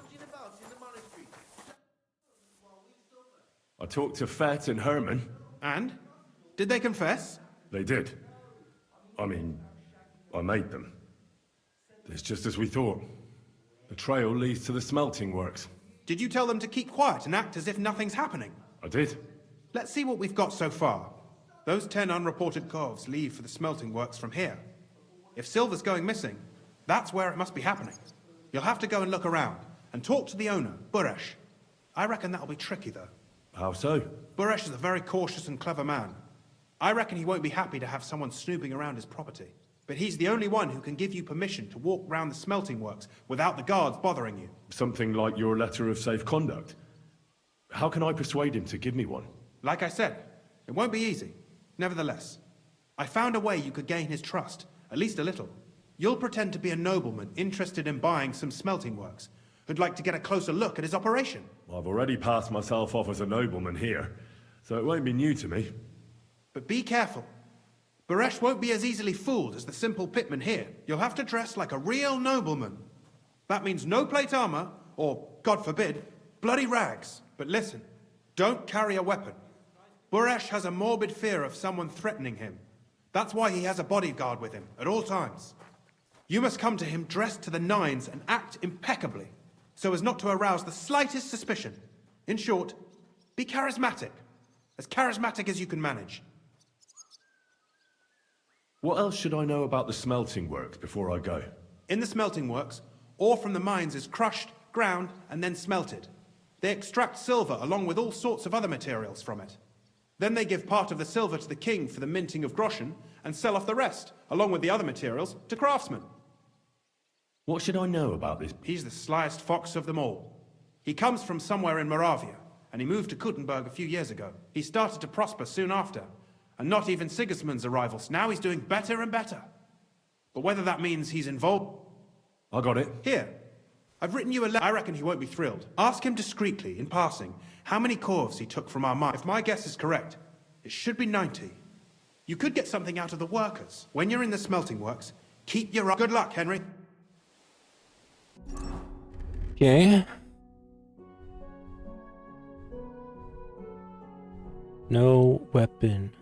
I talked to Fett and Herman. And? Did they confess? They did. I mean, I made them. It's just as we thought. The trail leads to the smelting works. Did you tell them to keep quiet and act as if nothing's happening? I did. Let's see what we've got so far. Those 10 unreported calves leave for the smelting works from here. If silver's going missing, that's where it must be happening. You'll have to go and look around, and talk to the owner, Buresh. I reckon that'll be tricky, though. How so? Buresh is a very cautious and clever man. I reckon he won't be happy to have someone snooping around his property. But he's the only one who can give you permission to walk round the smelting works without the guards bothering you. Something like your letter of safe conduct. How can I persuade him to give me one? Like I said, it won't be easy. Nevertheless, I found a way you could gain his trust, at least a little. You'll pretend to be a nobleman interested in buying some smelting works, who'd like to get a closer look at his operation. I've already passed myself off as a nobleman here, so it won't be new to me. But be careful. Buresh won't be as easily fooled as the simple pitman here. You'll have to dress like a real nobleman. That means no plate armor, or, God forbid, bloody rags. But listen, don't carry a weapon. Buresh has a morbid fear of someone threatening him. That's why he has a bodyguard with him at all times. You must come to him dressed to the nines and act impeccably, so as not to arouse the slightest suspicion. In short, be charismatic as you can manage. What else should I know about the smelting works before I go? In the smelting works, ore from the mines is crushed, ground, and then smelted. They extract silver along with all sorts of other materials from it. Then they give part of the silver to the king for the minting of groschen, and sell off the rest, along with the other materials, to craftsmen. What should I know about this? He's the slyest fox of them all. He comes from somewhere in Moravia, and he moved to Kuttenberg a few years ago. He started to prosper soon after, and not even Sigismund's arrivals. Now he's doing better and better. But whether that means he's involved... I got it. Here. I've written you a letter. I reckon he won't be thrilled. Ask him discreetly, in passing, how many corves he took from our mine. If my guess is correct, it should be 90. You could get something out of the workers. When you're in the smelting works, keep your... Good luck, Henry. Okay. No weapon.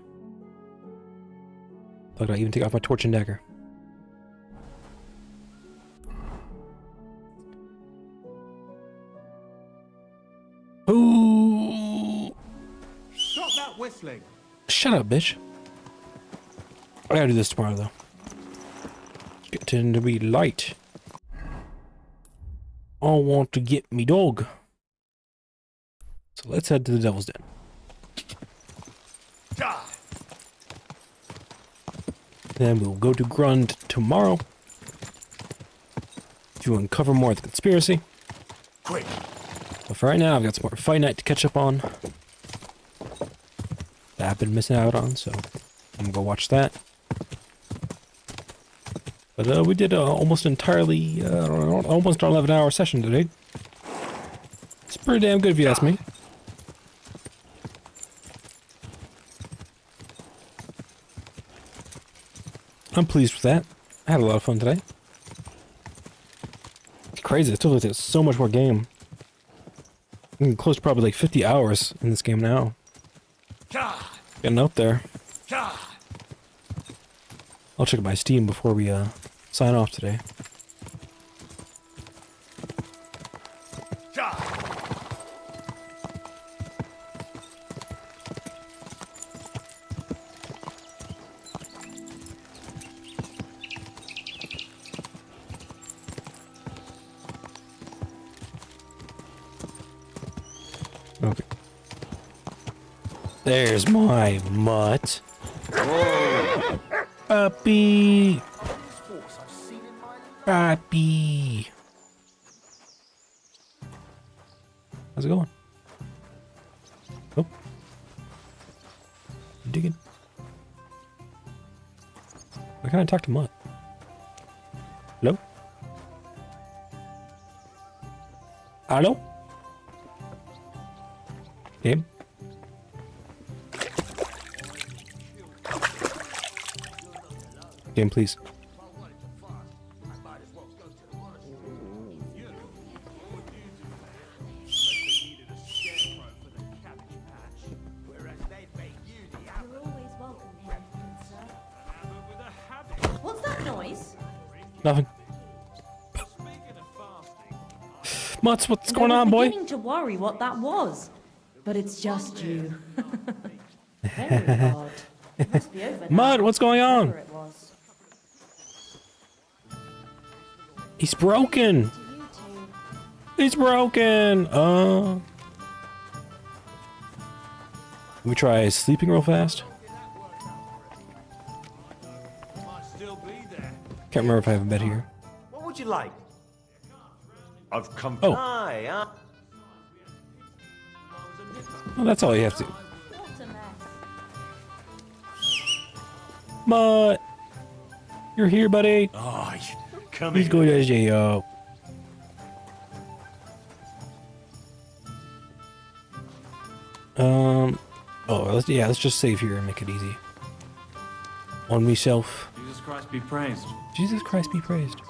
Look, I even take off my torch and dagger. Ooh! Stop that whistling. Shut up, bitch. I gotta do this tomorrow, though. Getting to be light. I want to get me dog. So let's head to the Devil's Den. Then we'll go to Grund tomorrow to uncover more of the conspiracy. Quick. But for right now, I've got some more Fight Night to catch up on that I've been missing out on, so I'm gonna go watch that. But we did almost entirely, almost an 11-hour session today. It's pretty damn good if you ask me. I'm pleased with that. I had a lot of fun today. It's crazy. I still think there's so much more game. I'm close to probably like 50 hours in this game now. Getting up there. I'll check my Steam before we sign off today. Okay. There's my mutt. Puppy! Puppy! How's it going? Oh. Digging. Why can't I talk to Mutt? Hello? Hello? Game? Game, please. What's that noise? Nothing. Mutz, what's going on, boy? I'm beginning to worry what that was, but it's just you. Very odd. It must be over now. Mud, what's going on? Whatever it was. He's broken. He's broken. Can we try sleeping real fast? Can't remember if I have a bed here. What would you like? I've come. Oh. Aye, huh? Well, that's all you have to do. Mutt, you're here, buddy. Oh, come He's here. going to jail. Let's just save here and make it easy. On myself. Jesus Christ be praised. Jesus Christ be praised.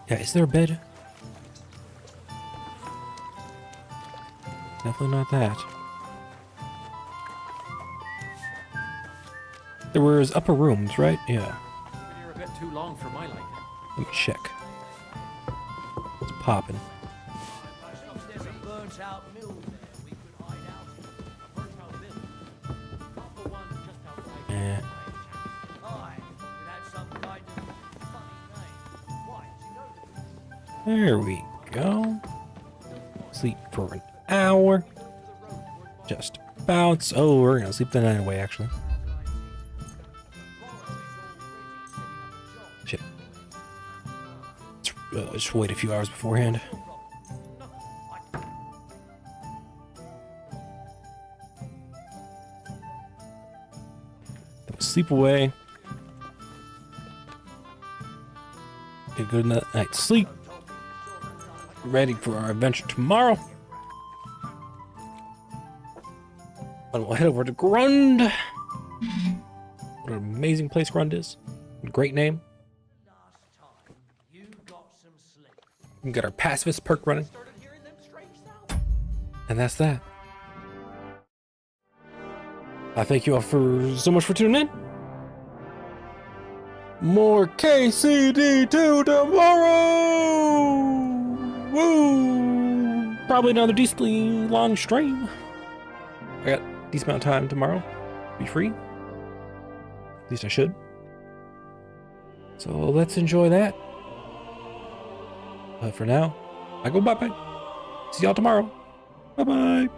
Yeah, is there a bed? Definitely not that. There was upper rooms, right? Yeah. Been here a bit too long for my liking. Let me check. It's popping. There's a burnt out mill there we could hide out in. A burnt out mill? Not the one just outside. Eh. Aye, it had some kind of funny name. Why, do you know that? There we go. Sleep for an hour. Just bounce. Oh, we're gonna sleep the night away, actually. Shit. Let's just wait a few hours beforehand. Sleep away. Get a good night's sleep. Ready for our adventure tomorrow. And we'll head over to Grund. What an amazing place Grund is. Great name. We got our pacifist perk running. And that's that. I thank you all so much for tuning in. More KCD 2 tomorrow! Woo! Probably another decently long stream. I got a decent amount of time tomorrow. Be free. At least I should. So let's enjoy that. But for now, I go bye-bye. See y'all tomorrow. Bye-bye.